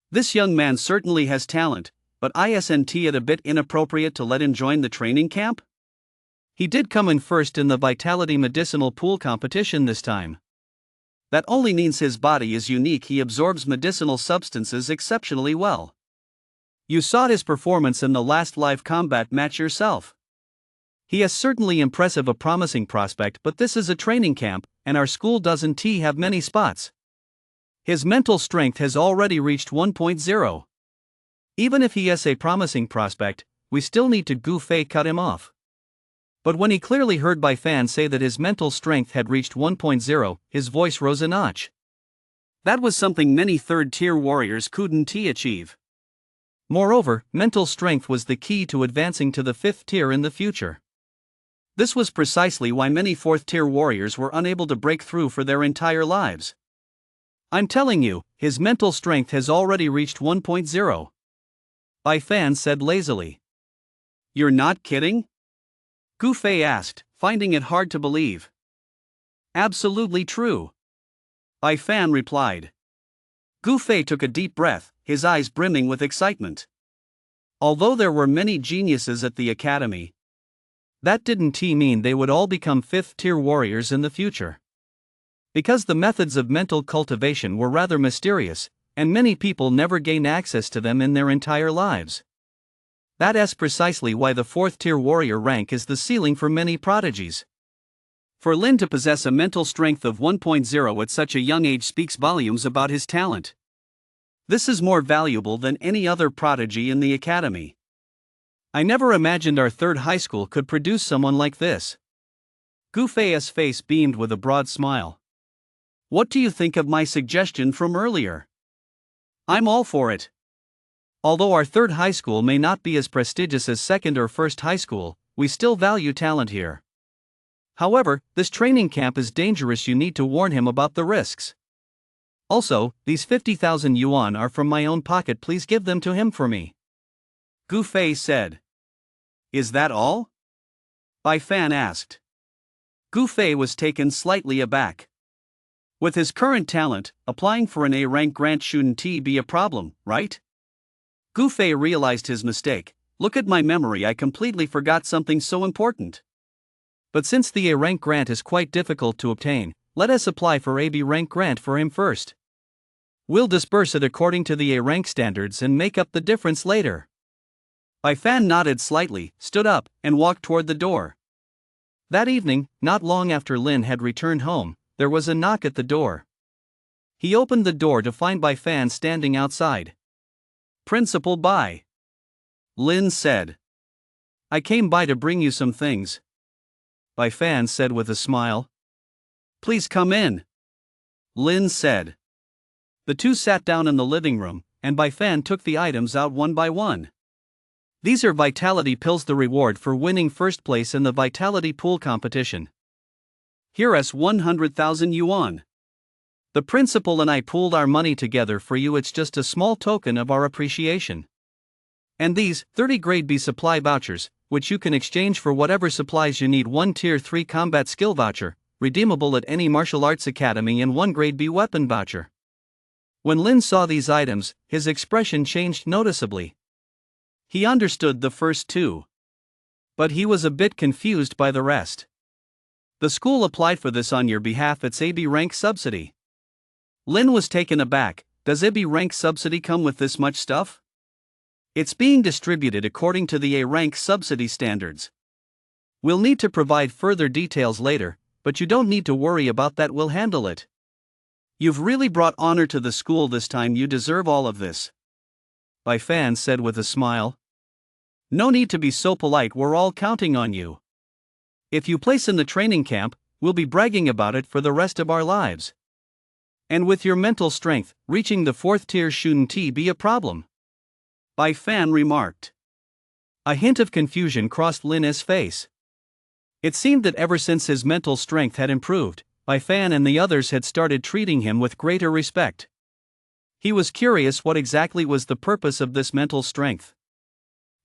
This young man certainly has talent, but isn't it a bit inappropriate to let him join the training camp? He did come in first in the Vitality Medicinal Pool competition this time. That only means his body is unique. He absorbs medicinal substances exceptionally well. You saw his performance in the last live combat match yourself. He is certainly impressive, a promising prospect, but this is a training camp, and our school doesn't have many spots. His mental strength has already reached 1.0. Even if he is a promising prospect, we still need to Gu Fei cut him off. But when he clearly heard Bai Fan say that his mental strength had reached 1.0, his voice rose a notch. That was something many third-tier warriors couldn't achieve. Moreover, mental strength was the key to advancing to the 5th tier in the future. This was precisely why many 4th-tier warriors were unable to break through for their entire lives. I'm telling you, his mental strength has already reached 1.0. Bai Fan said lazily. You're not kidding? Gu Fei asked, finding it hard to believe. Absolutely true. Bai Fan replied. Gu Fei took a deep breath, his eyes brimming with excitement. Although there were many geniuses at the academy, that didn't mean they would all become 5th-tier warriors in the future. Because the methods of mental cultivation were rather mysterious, and many people never gained access to them in their entire lives. That's precisely why the 4th-tier warrior rank is the ceiling for many prodigies. For Lin to possess a mental strength of 1.0 at such a young age speaks volumes about his talent. This is more valuable than any other prodigy in the academy. I never imagined our 3rd high school could produce someone like this. Gu Fei's face beamed with a broad smile. What do you think of my suggestion from earlier? I'm all for it. Although our 3rd high school may not be as prestigious as 2nd or 1st high school, we still value talent here. However, this training camp is dangerous. You need to warn him about the risks. Also, these 50,000 yuan are from my own pocket. Please give them to him for me. Gu Fei said. Is that all? Bai Fan asked. Gu Fei was taken slightly aback. With his current talent, applying for an A rank grant shouldn't be a problem, right? Gu Fei realized his mistake. Look at my memory, I completely forgot something so important. But since the A rank grant is quite difficult to obtain, let us apply for a B rank grant for him first. We'll disperse it according to the A rank standards and make up the difference later. Bai Fan nodded slightly, stood up, and walked toward the door. That evening, not long after Lin had returned home, there was a knock at the door. He opened the door to find Bai Fan standing outside. Principal Bai. Lin said. I came by to bring you some things. Bai Fan said with a smile. Please come in. Lin said. The two sat down in the living room, and Bai Fan took the items out one by one. These are vitality pills, the reward for winning first place in the vitality pool competition. Here's 100,000 yuan. The principal and I pooled our money together for you. It's just a small token of our appreciation. And these 30 grade B supply vouchers, which you can exchange for whatever supplies you need. 1 tier 3 combat skill voucher, redeemable at any martial arts academy, and 1 grade B weapon voucher. When Lin saw these items, his expression changed noticeably. He understood the first two, but he was a bit confused by the rest. The school applied for this on your behalf. It's AB rank subsidy. Lin was taken aback. Does AB rank subsidy come with this much stuff? It's being distributed according to the A rank subsidy standards. We'll need to provide further details later, but you don't need to worry about that. We'll handle it. You've really brought honor to the school this time. You deserve all of this. Bai Fan said with a smile. No need to be so polite. We're all counting on you. If you place in the training camp, we'll be bragging about it for the rest of our lives. And with your mental strength, reaching the 4th tier shouldn't be a problem. Bai Fan remarked. A hint of confusion crossed Lin's face. It seemed that ever since his mental strength had improved, Bai Fan and the others had started treating him with greater respect. He was curious what exactly was the purpose of this mental strength.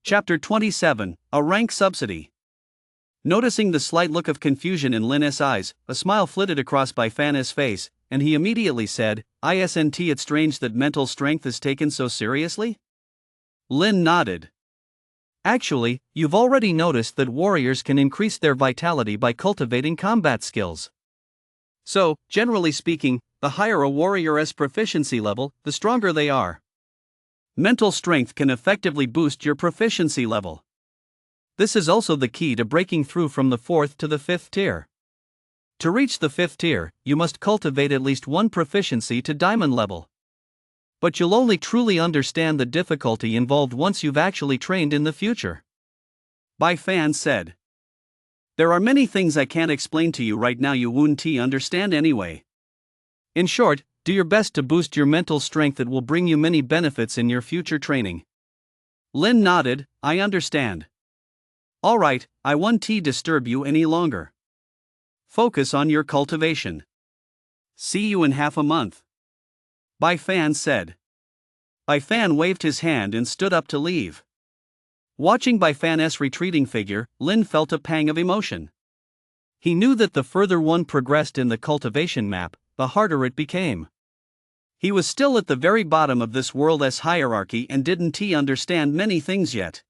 Chapter 27, A Rank Subsidy. Noticing the slight look of confusion in Lin's eyes, a smile flitted across Bai Fan's face, and he immediately said, Isn't it strange that mental strength is taken so seriously? Lin nodded. Actually, you've already noticed that warriors can increase their vitality by cultivating combat skills. So, generally speaking, the higher a warrior's proficiency level, the stronger they are. Mental strength can effectively boost your proficiency level. This is also the key to breaking through from the 4th to the 5th tier. To reach the 5th tier, you must cultivate at least 1 proficiency to diamond level. But you'll only truly understand the difficulty involved once you've actually trained in the future. Bai Fan said. There are many things I can't explain to you right now. You won't understand anyway. In short, do your best to boost your mental strength. It will bring you many benefits in your future training. Lin nodded. I understand. Alright, I won't disturb you any longer. Focus on your cultivation. See you in half a month. Bai Fan said. Bai Fan waved his hand and stood up to leave. Watching Bai Fan's retreating figure, Lin felt a pang of emotion. He knew that the further one progressed in the cultivation map, the harder it became. He was still at the very bottom of this world's hierarchy and didn't understand many things yet.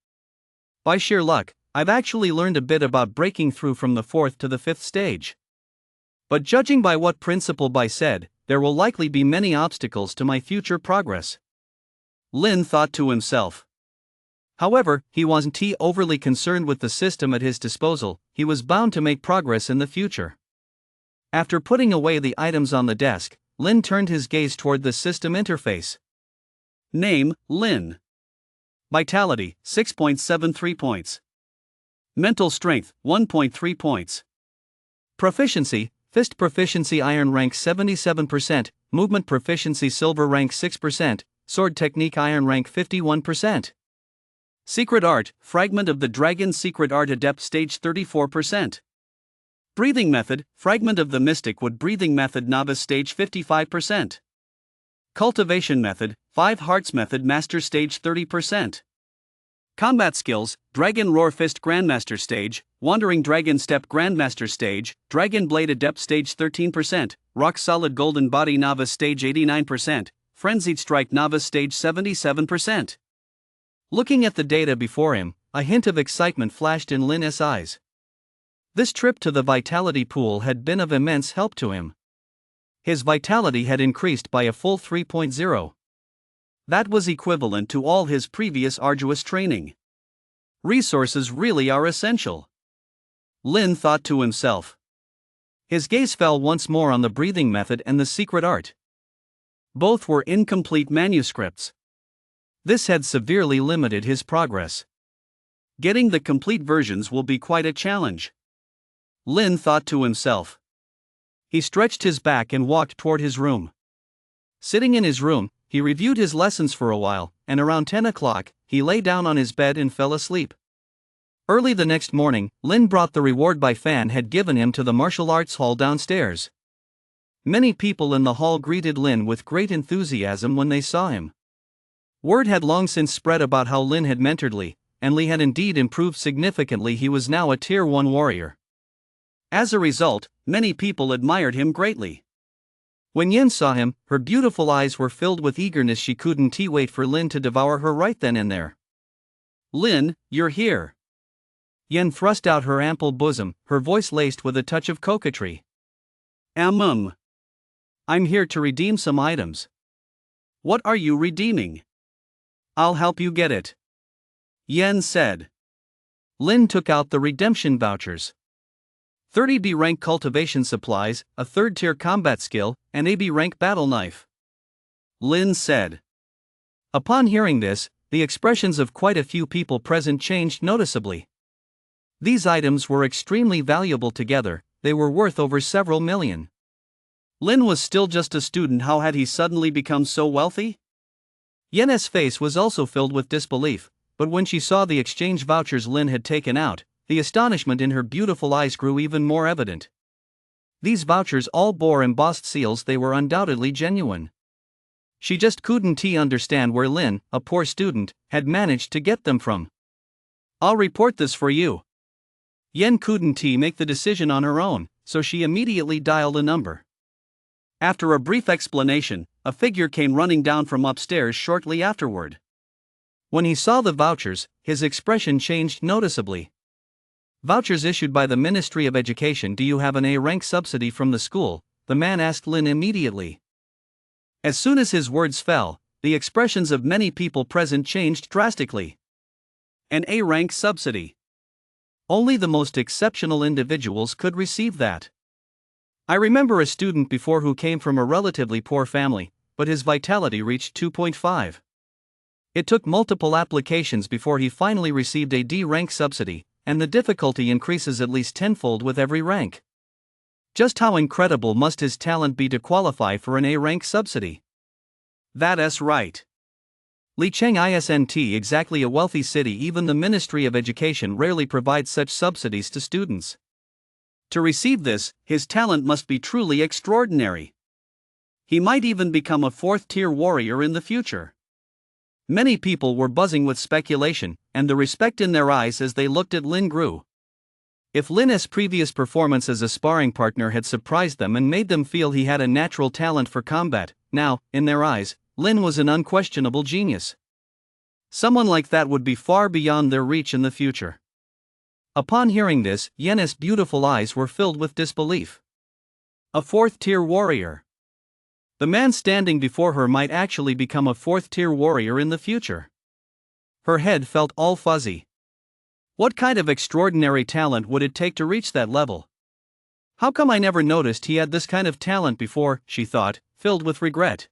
By sheer luck, I've actually learned a bit about breaking through from the 4th to the 5th stage. But judging by what Principal Bai said, there will likely be many obstacles to my future progress. Lin thought to himself. However, he wasn't overly concerned with the system at his disposal. He was bound to make progress in the future. After putting away the items on the desk, Lin turned his gaze toward the system interface. Name, Lin. Vitality, 6.73 points. Mental strength, 1.3 points. Proficiency, fist proficiency iron rank 77%, movement proficiency silver rank 6%, sword technique iron rank 51%. Secret art, fragment of the dragon secret art adept stage 34%. Breathing method, fragment of the mystic wood breathing method novice stage 55%. Cultivation method, 5 hearts method master stage 30%. Combat skills, Dragon Roar Fist Grandmaster Stage, Wandering Dragon Step Grandmaster Stage, Dragon Blade Adept Stage 13%, Rock Solid Golden Body Novice Stage 89%, Frenzied Strike Novice Stage 77%. Looking at the data before him, a hint of excitement flashed in Lin's eyes. This trip to the vitality pool had been of immense help to him. His vitality had increased by a full 3.0. That was equivalent to all his previous arduous training. Resources really are essential. Lin thought to himself. His gaze fell once more on the breathing method and the secret art. Both were incomplete manuscripts. This had severely limited his progress. Getting the complete versions will be quite a challenge, Lin thought to himself. He stretched his back and walked toward his room. Sitting in his room, he reviewed his lessons for a while, and around 10 o'clock, he lay down on his bed and fell asleep. Early the next morning, Lin brought the reward Bai Fan had given him to the martial arts hall downstairs. Many people in the hall greeted Lin with great enthusiasm when they saw him. Word had long since spread about how Lin had mentored Li, and Li had indeed improved significantly. He was now a Tier 1 warrior. As a result, many people admired him greatly. When Yin saw him, her beautiful eyes were filled with eagerness. She couldn't wait for Lin to devour her right then and there. "Lin, you're here." Yin thrust out her ample bosom, her voice laced with a touch of coquetry. I'm here to redeem some items." "What are you redeeming?" "I'll help you get it," Yen said. Lin took out the redemption vouchers. 30 B rank cultivation supplies, a 3rd tier combat skill, and a B rank battle knife, Lin said. Upon hearing this, the expressions of quite a few people present changed noticeably. These items were extremely valuable together, they were worth over several million. Lin was still just a student. How had he suddenly become so wealthy? Yen's face was also filled with disbelief, but when she saw the exchange vouchers Lin had taken out, the astonishment in her beautiful eyes grew even more evident. These vouchers all bore embossed seals. They were undoubtedly genuine. She just couldn't understand where Lin, a poor student, had managed to get them from. "I'll report this for you." Yen couldn't make the decision on her own, so she immediately dialed a number. After a brief explanation, a figure came running down from upstairs shortly afterward. When he saw the vouchers, his expression changed noticeably. "Vouchers issued by the Ministry of Education. Do you have an A rank subsidy from the school?" the man asked Lin immediately. As soon as his words fell, the expressions of many people present changed drastically. An A rank subsidy. Only the most exceptional individuals could receive that. I remember a student before who came from a relatively poor family, but his vitality reached 2.5. It took multiple applications before he finally received a D rank subsidy, and the difficulty increases at least tenfold with every rank. Just how incredible must his talent be to qualify for an A rank subsidy? That's right. Licheng isn't exactly a wealthy city. Even the Ministry of Education rarely provides such subsidies to students. To receive this, his talent must be truly extraordinary. He might even become a 4th tier warrior in the future. Many people were buzzing with speculation, and the respect in their eyes as they looked at Lin grew. If Lin's previous performance as a sparring partner had surprised them and made them feel he had a natural talent for combat, now, in their eyes, Lin was an unquestionable genius. Someone like that would be far beyond their reach in the future. Upon hearing this, Yen's beautiful eyes were filled with disbelief. A 4th tier warrior. The man standing before her might actually become a 4th tier warrior in the future. Her head felt all fuzzy. What kind of extraordinary talent would it take to reach that level? How come I never noticed he had this kind of talent before, she thought, filled with regret.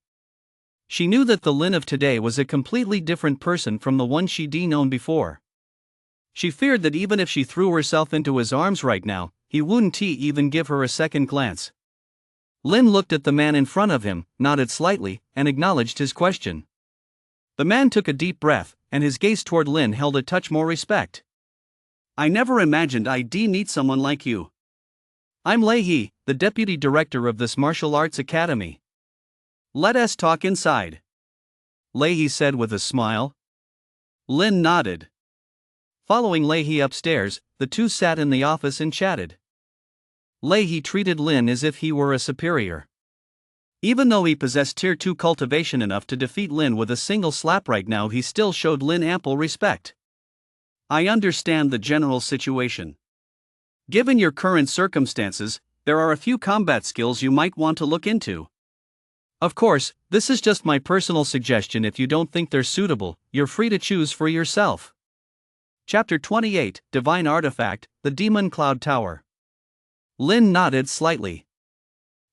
She knew that the Lin of today was a completely different person from the one she'd known before. She feared that even if she threw herself into his arms right now, he wouldn't even give her a second glance. Lin looked at the man in front of him, nodded slightly, and acknowledged his question. The man took a deep breath, and his gaze toward Lin held a touch more respect. "I never imagined I'd meet someone like you. I'm Lei He, the deputy director of this martial arts academy. Let us talk inside," Lei He said with a smile. Lin nodded. Following Lei He upstairs, the two sat in the office and chatted. Lei He treated Lin as if he were a superior. Even though he possessed Tier 2 cultivation enough to defeat Lin with a single slap right now, he still showed Lin ample respect. "I understand the general situation. Given your current circumstances, there are a few combat skills you might want to look into. Of course, this is just my personal suggestion. If you don't think they're suitable, you're free to choose for yourself." Chapter 28, Divine Artifact, the Demon Cloud Tower. Lin nodded slightly.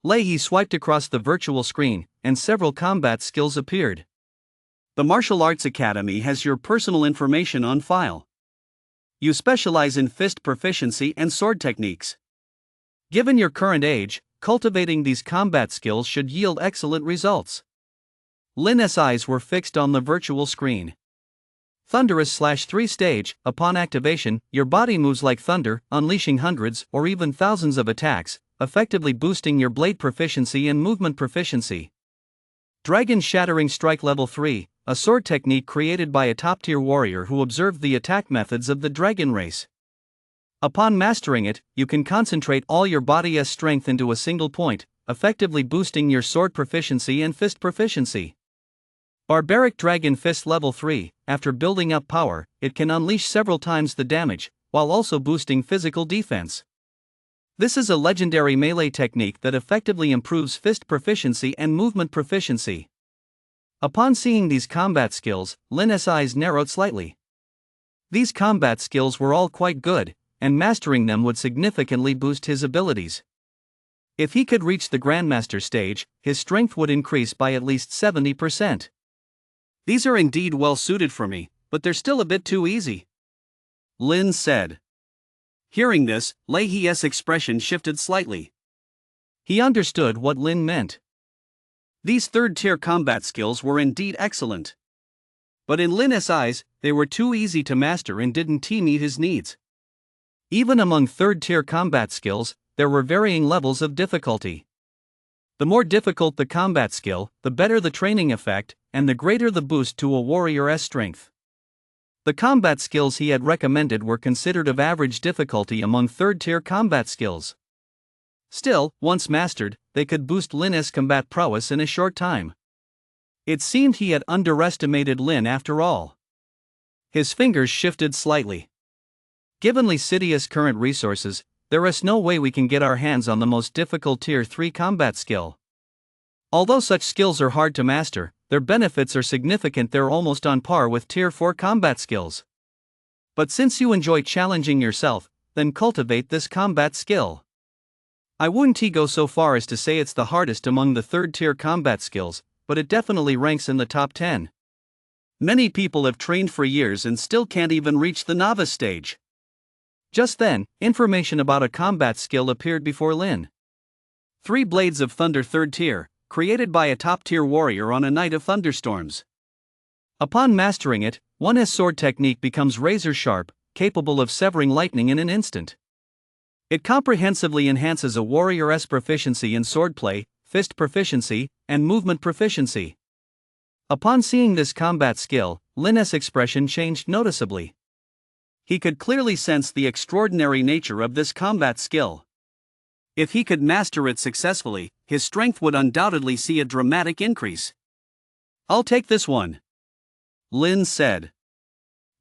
Lei He swiped across the virtual screen, and several combat skills appeared. The Martial Arts Academy has your personal information on file. You specialize in fist proficiency and sword techniques. Given your current age, cultivating these combat skills should yield excellent results. Lin's eyes were fixed on the virtual screen. Thunderous/3 stage, upon activation, your body moves like thunder, unleashing hundreds or even thousands of attacks, effectively boosting your blade proficiency and movement proficiency. Dragon Shattering Strike Level 3, a sword technique created by a top-tier warrior who observed the attack methods of the dragon race. Upon mastering it, you can concentrate all your body's strength into a single point, effectively boosting your sword proficiency and fist proficiency. Barbaric Dragon Fist Level 3, after building up power, it can unleash several times the damage, while also boosting physical defense. This is a legendary melee technique that effectively improves fist proficiency and movement proficiency. Upon seeing these combat skills, Lin's eyes narrowed slightly. These combat skills were all quite good, and mastering them would significantly boost his abilities. If he could reach the Grandmaster stage, his strength would increase by at least 70%. These are indeed well suited for me, but they're still a bit too easy, Lin said. Hearing this, Lei's expression shifted slightly. He understood what Lin meant. These third-tier combat skills were indeed excellent. But in Lin's eyes, they were too easy to master and didn't meet his needs. Even among third-tier combat skills, there were varying levels of difficulty. The more difficult the combat skill, the better the training effect, and the greater the boost to a warrior's strength. The combat skills he had recommended were considered of average difficulty among third-tier combat skills. Still, once mastered, they could boost Lin's combat prowess in a short time. It seemed he had underestimated Lin after all. His fingers shifted slightly. Given Lycidia's current resources, there is no way we can get our hands on the most difficult Tier 3 combat skill. Although such skills are hard to master, their benefits are significant. They're almost on par with Tier 4 combat skills. But since you enjoy challenging yourself, then cultivate this combat skill. I wouldn't go so far as to say it's the hardest among the third-tier combat skills, but it definitely ranks in the top 10. Many people have trained for years and still can't even reach the novice stage. Just then, information about a combat skill appeared before Lin. 3 Blades of Thunder 3rd Tier, created by a top-tier warrior on a night of thunderstorms. Upon mastering it, one's sword technique becomes razor-sharp, capable of severing lightning in an instant. It comprehensively enhances a warrior's proficiency in swordplay, fist proficiency, and movement proficiency. Upon seeing this combat skill, Lin's expression changed noticeably. He could clearly sense the extraordinary nature of this combat skill. If he could master it successfully, his strength would undoubtedly see a dramatic increase. I'll take this one, Lin said.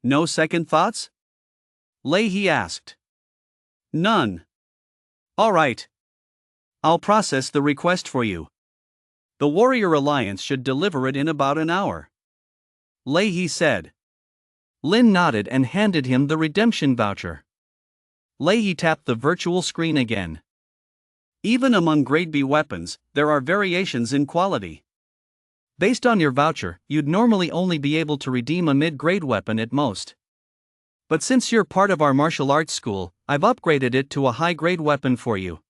No second thoughts? Lei asked. None. All right. I'll process the request for you. The Warrior Alliance should deliver it in about an hour, Lei said. Lin nodded and handed him the redemption voucher. Lei tapped the virtual screen again. Even among Grade B weapons, there are variations in quality. Based on your voucher, you'd normally only be able to redeem a mid-grade weapon at most. But since you're part of our martial arts school, I've upgraded it to a high-grade weapon for you.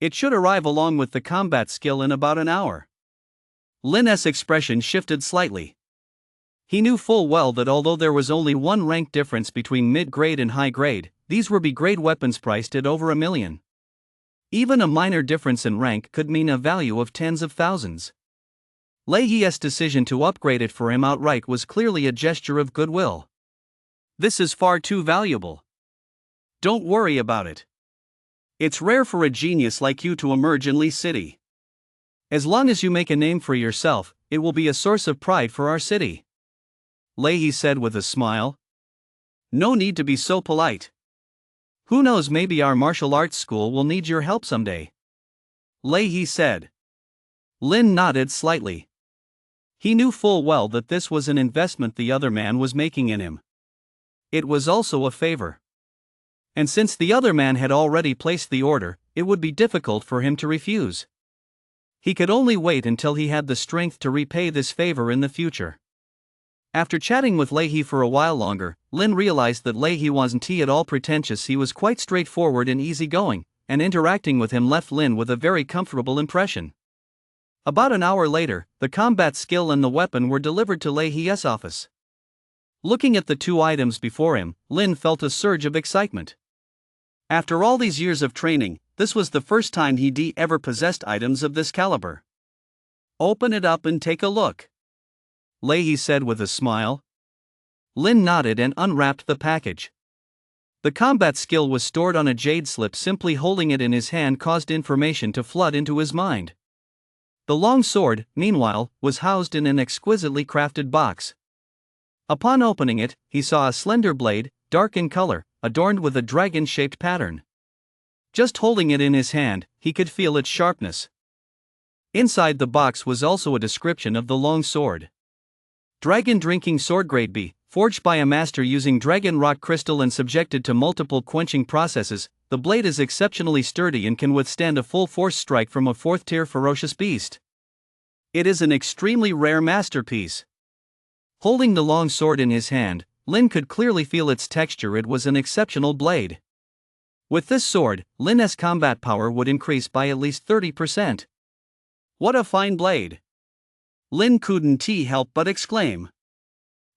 It should arrive along with the combat skill in about an hour. Lin's expression shifted slightly. He knew full well that although there was only one rank difference between mid-grade and high-grade, these were B-grade weapons priced at over $1 million. Even a minor difference in rank could mean a value of tens of thousands. Lei's decision to upgrade it for him outright was clearly a gesture of goodwill. This is far too valuable. Don't worry about it. It's rare for a genius like you to emerge in Lee City. As long as you make a name for yourself, it will be a source of pride for our city, Lei said with a smile. No need to be so polite. Who knows, maybe our martial arts school will need your help someday, Lei said. Lin nodded slightly. He knew full well that this was an investment the other man was making in him. It was also a favor. And since the other man had already placed the order, it would be difficult for him to refuse. He could only wait until he had the strength to repay this favor in the future. After chatting with Leahy for a while longer, Lin realized that Leahy wasn't at all pretentious. He was quite straightforward and easygoing, and interacting with him left Lin with a very comfortable impression. About an hour later, the combat skill and the weapon were delivered to Leahy's office. Looking at the two items before him, Lin felt a surge of excitement. After all these years of training, this was the first time he'd ever possessed items of this caliber. "Open it up and take a look," Leahy said with a smile. Lin nodded and unwrapped the package. The combat skill was stored on a jade slip. Simply holding it in his hand caused information to flood into his mind. The long sword, meanwhile, was housed in an exquisitely crafted box. Upon opening it, he saw a slender blade, dark in color, adorned with a dragon-shaped pattern. Just holding it in his hand, he could feel its sharpness. Inside the box was also a description of the long sword. Dragon drinking sword grade B, forged by a master using dragon rock crystal and subjected to multiple quenching processes. The blade is exceptionally sturdy and can withstand a full force strike from a 4th-tier ferocious beast. It is an extremely rare masterpiece. Holding the long sword in his hand, Lin could clearly feel its texture. It was an exceptional blade. With this sword, Lin's combat power would increase by at least 30%. What a fine blade! Lin couldn't help but exclaim.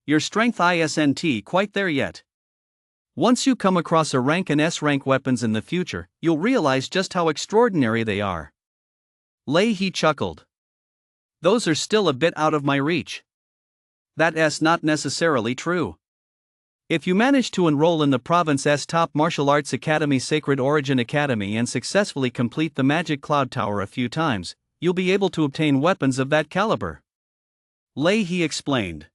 Your strength isn't quite there yet. Once you come across a rank and S-rank weapons in the future, you'll realize just how extraordinary they are. Leahy chuckled. Those are still a bit out of my reach. That's not necessarily true. If you manage to enroll in the province's top martial arts academy, Sacred Origin Academy, and successfully complete the Magic Cloud Tower a few times, you'll be able to obtain weapons of that caliber. Leahy explained.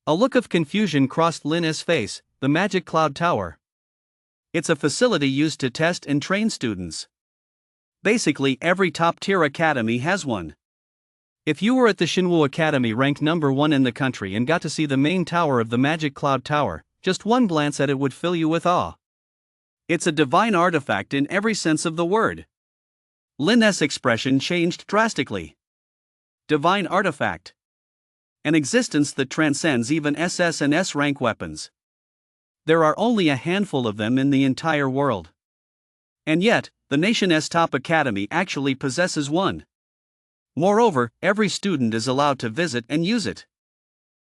A look of confusion crossed Lin's face. The Magic Cloud Tower. It's a facility used to test and train students. Basically, every top-tier academy has one. If you were at the Shinwu Academy, ranked number 1 in the country, and got to see the main tower of the Magic Cloud Tower, just one glance at it would fill you with awe. It's a divine artifact in every sense of the word. Lin's expression changed drastically. Divine artifact. An existence that transcends even SS and S-rank weapons. There are only a handful of them in the entire world. And yet, the nation's top academy actually possesses one. Moreover, every student is allowed to visit and use it.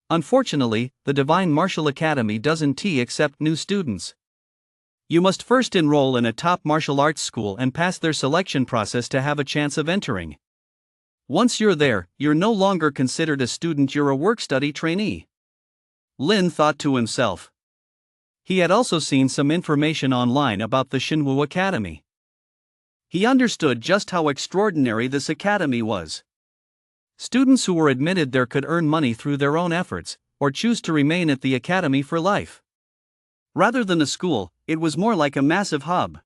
Unfortunately, the Divine Martial Academy doesn't accept new students. You must first enroll in a top martial arts school and pass their selection process to have a chance of entering. Once you're there, you're no longer considered a student, you're a work-study trainee. Lin thought to himself. He had also seen some information online about the Shinwu Academy. He understood just how extraordinary this academy was. Students who were admitted there could earn money through their own efforts, or choose to remain at the academy for life. Rather than a school, it was more like a massive hub.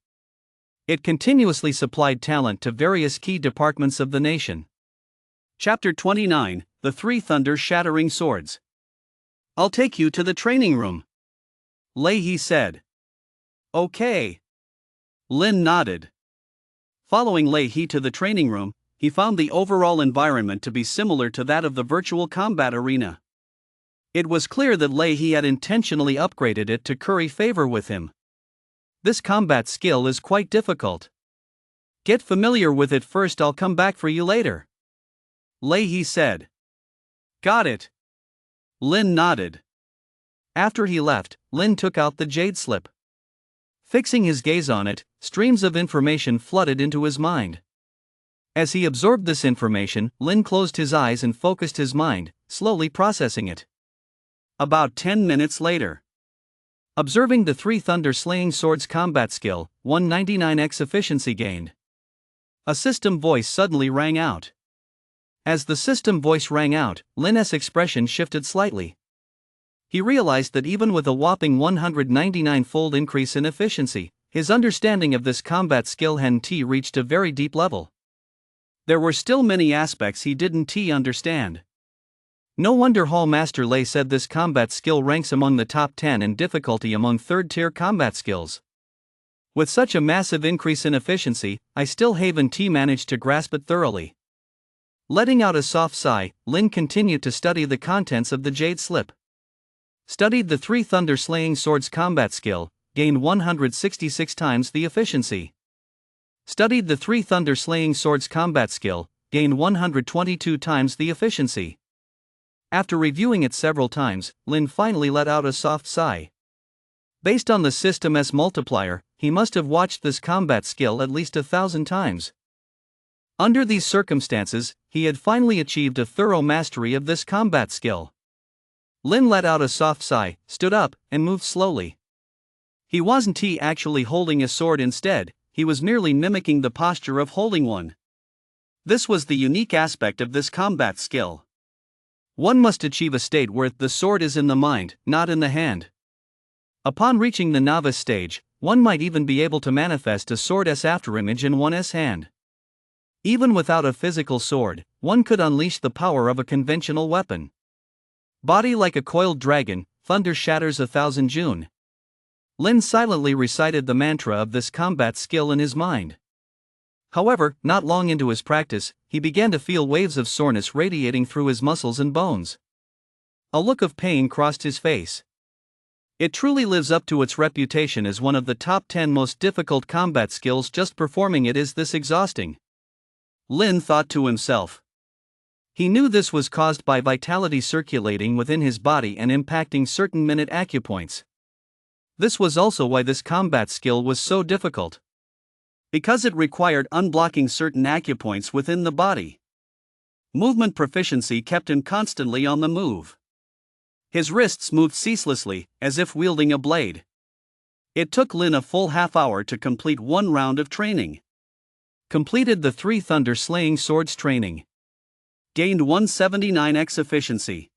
It continuously supplied talent to various key departments of the nation. Chapter 29, The Three Thunder-Shattering Swords. I'll take you to the training room, Leahy said. Okay. Lin nodded. Following Leahy to the training room, he found the overall environment to be similar to that of the virtual combat arena. It was clear that Leahy had intentionally upgraded it to curry favor with him. This combat skill is quite difficult. Get familiar with it first, I'll come back for you later, Leahy said. Got it. Lin nodded. After he left, Lin took out the jade slip. Fixing his gaze on it, streams of information flooded into his mind. As he absorbed this information, Lin closed his eyes and focused his mind, slowly processing it. About 10 minutes later. Observing the three thunder-slaying swords combat skill, 199x efficiency gained. A system voice suddenly rang out. As the system voice rang out, Lin's expression shifted slightly. He realized that even with a whopping 199-fold increase in efficiency, his understanding of this combat skill hadn't reached a very deep level. There were still many aspects he didn't understand. No wonder Hall Master Lei said this combat skill ranks among the top 10 in difficulty among third-tier combat skills. With such a massive increase in efficiency, I still haven't managed to grasp it thoroughly. Letting out a soft sigh, Lin continued to study the contents of the jade slip. Studied the 3 thunder slaying swords combat skill, gained 166 times the efficiency. Studied the 3 thunder slaying swords combat skill, gained 122 times the efficiency. After reviewing it several times, Lin finally let out a soft sigh. Based on the system's multiplier, he must have watched this combat skill at least 1,000 times. Under these circumstances, he had finally achieved a thorough mastery of this combat skill. Lin let out a soft sigh, stood up, and moved slowly. He wasn't actually holding a sword instead, he was merely mimicking the posture of holding one. This was the unique aspect of this combat skill. One must achieve a state where the sword is in the mind, not in the hand. Upon reaching the novice stage, one might even be able to manifest a sword's afterimage in one's hand. Even without a physical sword, one could unleash the power of a conventional weapon. Body like a coiled dragon, thunder shatters 1,000 June. Lin silently recited the mantra of this combat skill in his mind. However, not long into his practice, he began to feel waves of soreness radiating through his muscles and bones. A look of pain crossed his face. It truly lives up to its reputation as one of the top 10 most difficult combat skills. Just performing it is this exhausting, Lin thought to himself. He knew this was caused by vitality circulating within his body and impacting certain minute acupoints. This was also why this combat skill was so difficult. Because it required unblocking certain acupoints within the body. Movement proficiency kept him constantly on the move. His wrists moved ceaselessly, as if wielding a blade. It took Lin a full half-hour to complete 1 round of training. Completed the 3 thunder slaying swords training. Gained 179x efficiency.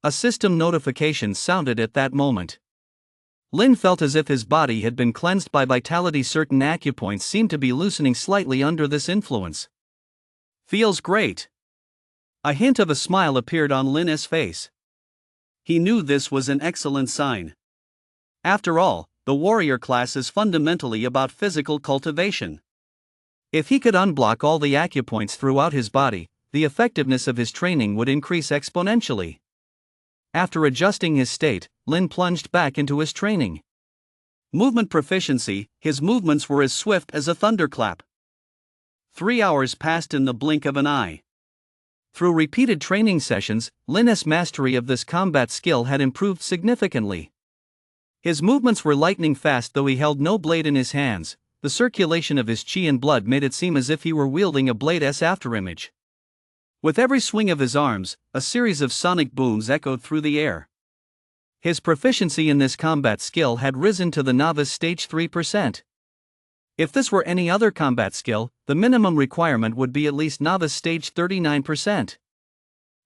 A system notification sounded at that moment. Lin felt as if his body had been cleansed by vitality. Certain acupoints seemed to be loosening slightly under this influence. Feels great. A hint of a smile appeared on Lin's face. He knew this was an excellent sign. After all, the warrior class is fundamentally about physical cultivation. If he could unblock all the acupoints throughout his body, the effectiveness of his training would increase exponentially. After adjusting his state, Lin plunged back into his training. Movement proficiency, his movements were as swift as a thunderclap. 3 hours passed in the blink of an eye. Through repeated training sessions, Lin's mastery of this combat skill had improved significantly. His movements were lightning fast. Though he held no blade in his hands, the circulation of his chi and blood made it seem as if he were wielding a blade's afterimage. With every swing of his arms, a series of sonic booms echoed through the air. His proficiency in this combat skill had risen to the novice stage 3%. If this were any other combat skill, the minimum requirement would be at least novice stage 39%.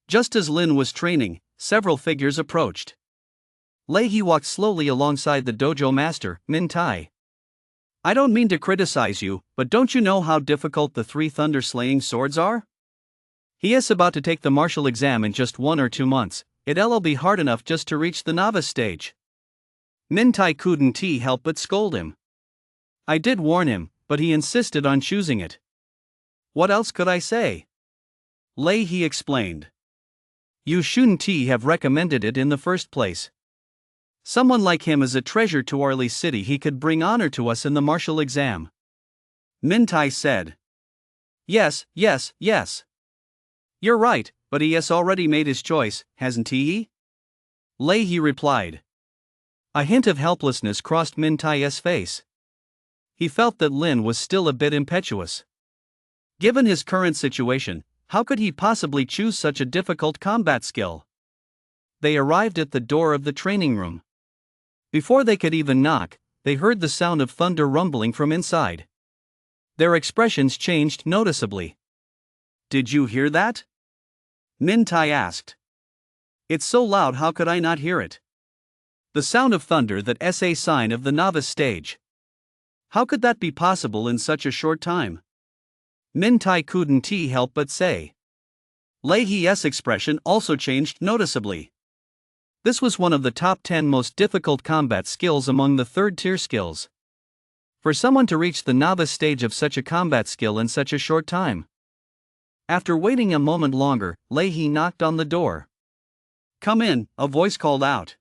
Just as Lin was training, several figures approached. He walked slowly alongside the dojo master, Min Tai. I don't mean to criticize you, but don't you know how difficult the 3 thunder slaying swords are? He is about to take the martial exam in just 1 or 2 months, it'll be hard enough just to reach the novice stage. Min Tai couldn't help but scold him. I did warn him, but he insisted on choosing it. What else could I say? He explained. You shouldn't have recommended it in the first place. Someone like him is a treasure to our city. He could bring honor to us in the martial exam. Min Tai said. Yes. You're right, but he has already made his choice, hasn't he? He replied. A hint of helplessness crossed Min Tai's face. He felt that Lin was still a bit impetuous. Given his current situation, how could he possibly choose such a difficult combat skill? They arrived at the door of the training room. Before they could even knock, they heard the sound of thunder rumbling from inside. Their expressions changed noticeably. Did you hear that? Min Tai asked. It's so loud, how could I not hear it? The sound of thunder, that's a sign of the novice stage. How could that be possible in such a short time? Min Tai couldn't help but say. His expression also changed noticeably. This was one of the top 10 most difficult combat skills among the 3rd-tier skills. For someone to reach the novice stage of such a combat skill in such a short time. After waiting a moment longer, Leahy knocked on the door. "Come in," a voice called out.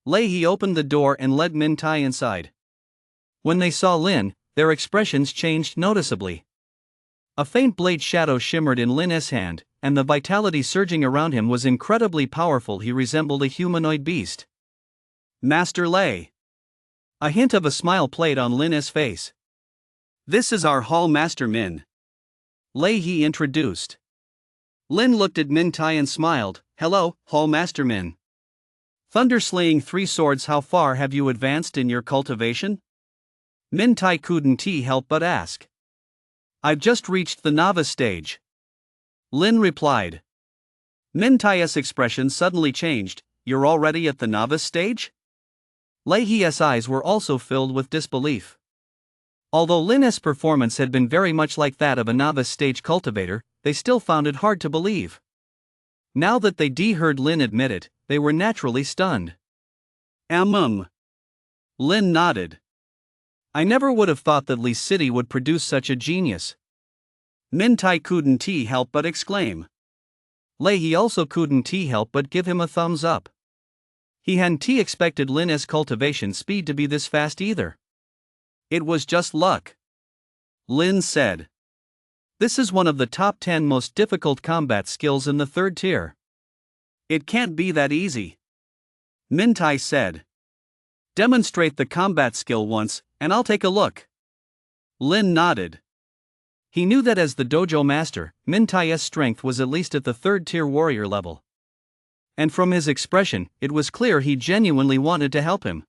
Leahy opened the door and led Min Tai inside. When they saw Lin, their expressions changed noticeably. A faint blade shadow shimmered in Lin's hand, and the vitality surging around him was incredibly powerful. He resembled a humanoid beast. "Master Lei." A hint of a smile played on Lin's face. "This is our Hall Master Min," Leahy introduced. Lin looked at Min Tai and smiled. "Hello, Hall Master Min. Thunder slaying 3 swords, how far have you advanced in your cultivation?" Min Tai couldn't help but ask. "I've just reached the novice stage," Lin replied. Min Tai's expression suddenly changed. "You're already at the novice stage?" Leahy's eyes were also filled with disbelief. Although Lin's performance had been very much like that of a novice stage cultivator, they still found it hard to believe. Now that they heard Lin admit it, they were naturally stunned. Lin nodded. "I never would have thought that Lee City would produce such a genius." Min Tai couldn't help but exclaim. Leahy also couldn't help but give him a thumbs up. He hadn't expected Lin's cultivation speed to be this fast either. "It was just luck," Lin said. "This is one of the top 10 most difficult combat skills in the 3rd tier. It can't be that easy," Min Tai said. "Demonstrate the combat skill once, and I'll take a look." Lin nodded. He knew that as the dojo master, Min Tai's strength was at least at the 3rd tier warrior level. And from his expression, it was clear he genuinely wanted to help him.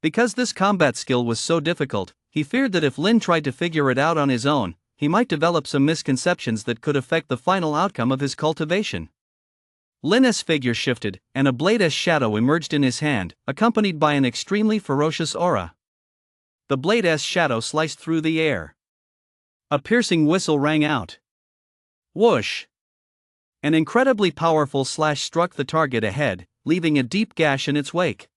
Because this combat skill was so difficult, he feared that if Lin tried to figure it out on his own, he might develop some misconceptions that could affect the final outcome of his cultivation. Lin's figure shifted, and a blade's shadow emerged in his hand, accompanied by an extremely ferocious aura. The blade's shadow sliced through the air. A piercing whistle rang out. Whoosh! An incredibly powerful slash struck the target ahead, leaving a deep gash in its wake.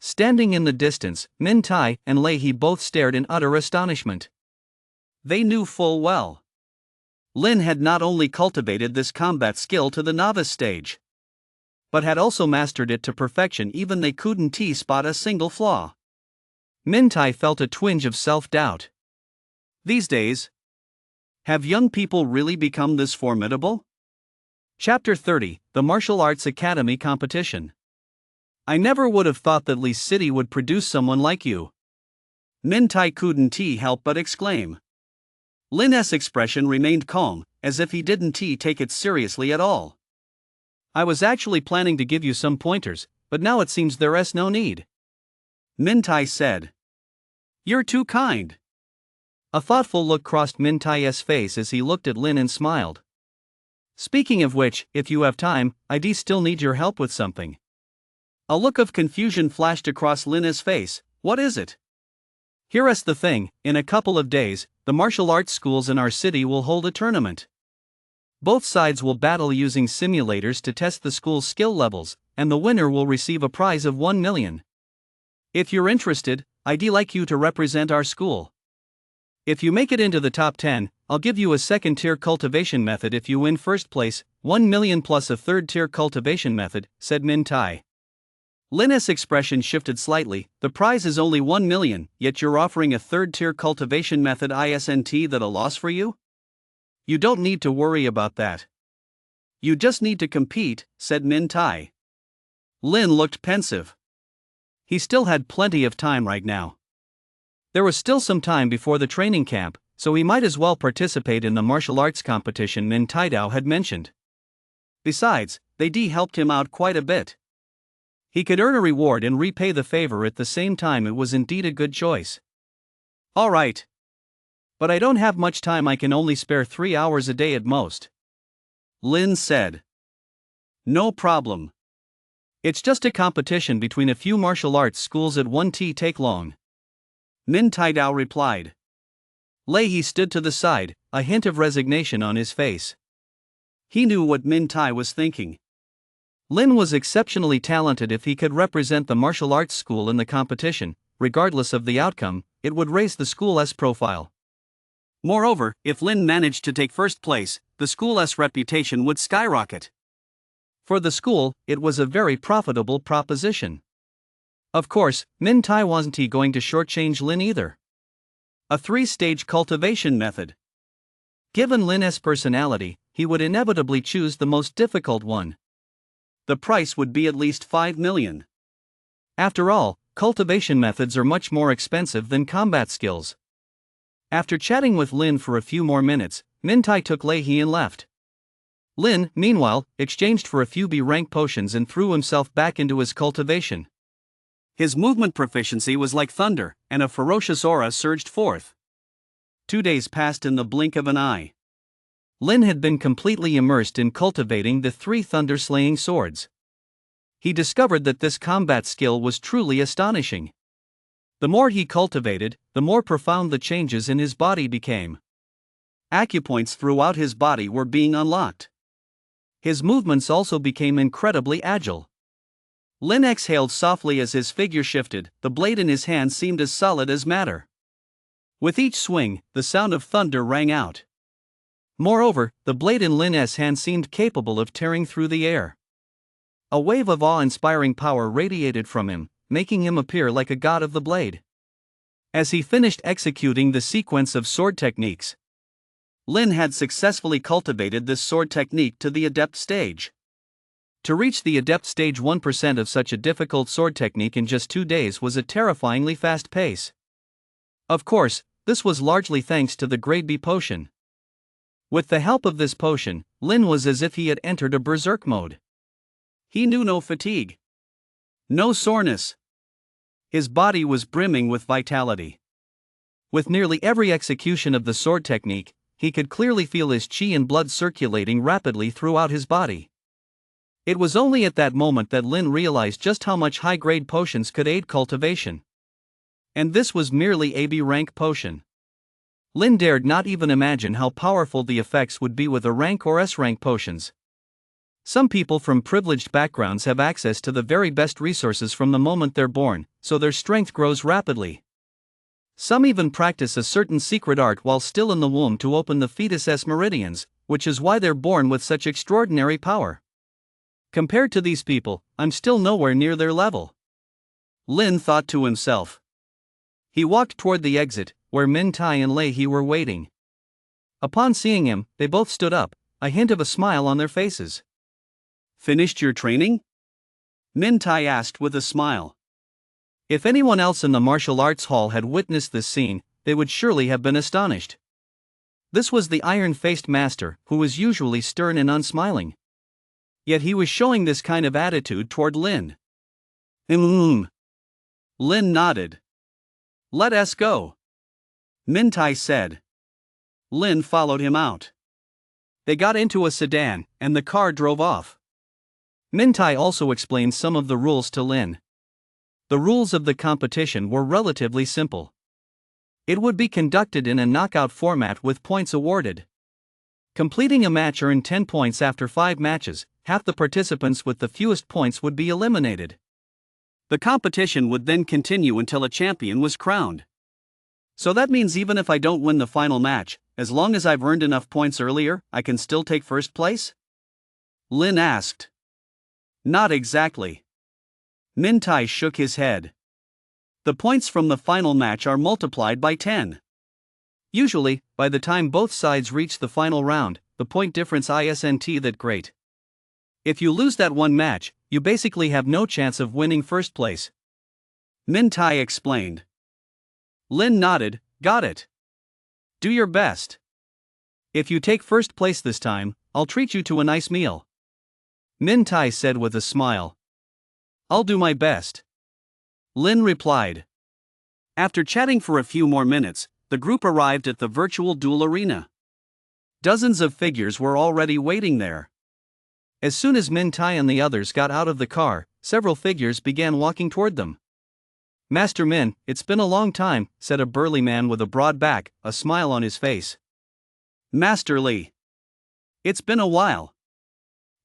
Standing in the distance, Min Tai and Leahy both stared in utter astonishment. They knew full well Lin had not only cultivated this combat skill to the novice stage, but had also mastered it to perfection. Even they couldn't spot a single flaw. Min Tai felt a twinge of self-doubt. These days, have young people really become this formidable? Chapter 30, The Martial Arts Academy Competition. I never would have thought that Lee City would produce someone like you. Min Tai couldn't help but exclaim. Lin's expression remained calm, as if he didn't take it seriously at all. I was actually planning to give you some pointers, but now it seems there's no need, Min Tai said. You're too kind. A thoughtful look crossed Min Tai's face as he looked at Lin and smiled. Speaking of which, if you have time, I'd still need your help with something. A look of confusion flashed across Lin's face. What is it? Here's the thing, in a couple of days, the martial arts schools in our city will hold a tournament. Both sides will battle using simulators to test the school's skill levels, and the winner will receive a prize of 1 million. If you're interested, I'd like you to represent our school. If you make it into the top 10, I'll give you a second-tier cultivation method. If you win first place, 1 million plus a third-tier cultivation method, said Min Tai. Lin's expression shifted slightly. The prize is only 1 million, yet you're offering a third-tier cultivation method. Isn't that a loss for you? You don't need to worry about that. You just need to compete, said Min Tai. Lin looked pensive. He still had plenty of time right now. There was still some time before the training camp, so he might as well participate in the martial arts competition Min Taidao had mentioned. Besides, they helped him out quite a bit. He could earn a reward and repay the favor at the same time. It was indeed a good choice. All right. But I don't have much time. I can only spare 3 hours a day at most, Lin said. No problem. It's just a competition between a few martial arts schools. It won't take long, Min Taidao replied. Leahy stood to the side, a hint of resignation on his face. He knew what Min Tai was thinking. Lin was exceptionally talented. If he could represent the martial arts school in the competition, regardless of the outcome, it would raise the school's profile. Moreover, if Lin managed to take first place, the school's reputation would skyrocket. For the school, it was a very profitable proposition. Of course, Min Tai wasn't going to shortchange Lin either. A 3-stage cultivation method. Given Lin's personality, he would inevitably choose the most difficult one. The price would be at least 5 million. After all, cultivation methods are much more expensive than combat skills. After chatting with Lin for a few more minutes, Min Tai took Leahy and left. Lin, meanwhile, exchanged for a few B-rank potions and threw himself back into his cultivation. His movement proficiency was like thunder, and a ferocious aura surged forth. 2 days passed in the blink of an eye. Lin had been completely immersed in cultivating the 3 thunder-slaying swords. He discovered that this combat skill was truly astonishing. The more he cultivated, the more profound the changes in his body became. Acupoints throughout his body were being unlocked. His movements also became incredibly agile. Lin exhaled softly as his figure shifted, the blade in his hand seemed as solid as matter. With each swing, the sound of thunder rang out. Moreover, the blade in Lin's hand seemed capable of tearing through the air. A wave of awe-inspiring power radiated from him, making him appear like a god of the blade. As he finished executing the sequence of sword techniques, Lin had successfully cultivated this sword technique to the adept stage. To reach the adept stage 1% of such a difficult sword technique in just 2 days was a terrifyingly fast pace. Of course, this was largely thanks to the grade B potion. With the help of this potion, Lin was as if he had entered a berserk mode. He knew no fatigue, no soreness. His body was brimming with vitality. With nearly every execution of the sword technique, he could clearly feel his qi and blood circulating rapidly throughout his body. It was only at that moment that Lin realized just how much high-grade potions could aid cultivation. And this was merely a B-rank potion. Lin dared not even imagine how powerful the effects would be with A rank or S-rank potions. Some people from privileged backgrounds have access to the very best resources from the moment they're born, so their strength grows rapidly. Some even practice a certain secret art while still in the womb to open the fetus's meridians, which is why they're born with such extraordinary power. Compared to these people, I'm still nowhere near their level. Lin thought to himself. He walked toward the exit, where Min Tai and Leahy were waiting. Upon seeing him, they both stood up, a hint of a smile on their faces. Finished your training? Min Tai asked with a smile. If anyone else in the martial arts hall had witnessed this scene, they would surely have been astonished. This was the iron-faced master, who was usually stern and unsmiling. Yet he was showing this kind of attitude toward Lin. Lin nodded. Let us go, Min Tai said. Lin followed him out. They got into a sedan, and the car drove off. Min Tai also explained some of the rules to Lin. The rules of the competition were relatively simple. It would be conducted in a knockout format with points awarded. Completing a match earned 10 points after 5 matches, half the participants with the fewest points would be eliminated. The competition would then continue until a champion was crowned. So that means even if I don't win the final match, as long as I've earned enough points earlier, I can still take first place? Lin asked. Not exactly. Min Tai shook his head. The points from the final match are multiplied by 10. Usually, by the time both sides reach the final round, the point difference isn't that great. If you lose that one match, you basically have no chance of winning first place. Min Tai explained. Lin nodded, got it. Do your best. If you take first place this time, I'll treat you to a nice meal, Min Tai said with a smile. I'll do my best, Lin replied. After chatting for a few more minutes, the group arrived at the virtual duel arena. Dozens of figures were already waiting there. As soon as Min Tai and the others got out of the car, several figures began walking toward them. Master Min, it's been a long time, said a burly man with a broad back, a smile on his face. Master Li. It's been a while,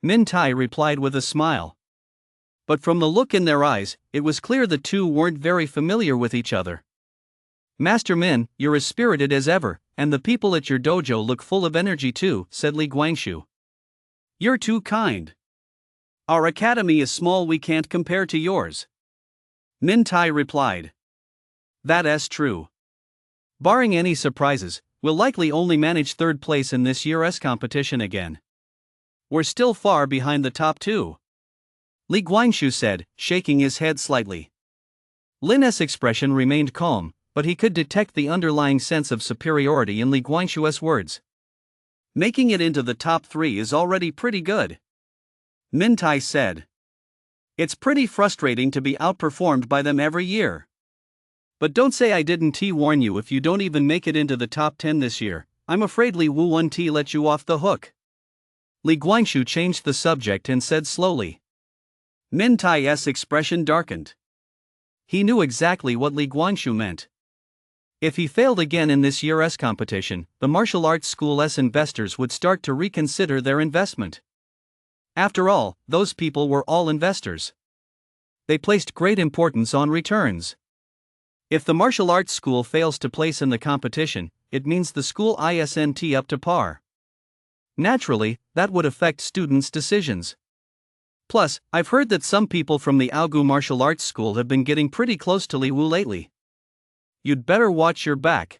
Min Tai replied with a smile. But from the look in their eyes, it was clear the two weren't very familiar with each other. Master Min, you're as spirited as ever, and the people at your dojo look full of energy too, said Li Guangxu. You're too kind. Our academy is small, we can't compare to yours. Min Tai replied. That's true. Barring any surprises, we'll likely only manage third place in this year's competition again. We're still far behind the top two, Li Guangxu said, shaking his head slightly. Lin's expression remained calm, but he could detect the underlying sense of superiority in Li Guangxu's words. Making it into the top 3 is already pretty good, Min Tai said. It's pretty frustrating to be outperformed by them every year. But don't say I didn't warn you. If you don't even make it into the top 10 this year, I'm afraid Li Wuwen let you off the hook. Li Guangxu changed the subject and said slowly. Min Tai's expression darkened. He knew exactly what Li Guangxu meant. If he failed again in this year's competition, the martial arts school's investors would start to reconsider their investment. After all, those people were all investors. They placed great importance on returns. If the martial arts school fails to place in the competition, it means the school isn't up to par. Naturally, that would affect students' decisions. Plus, I've heard that some people from the Aogu martial arts school have been getting pretty close to Li Wu lately. You'd better watch your back,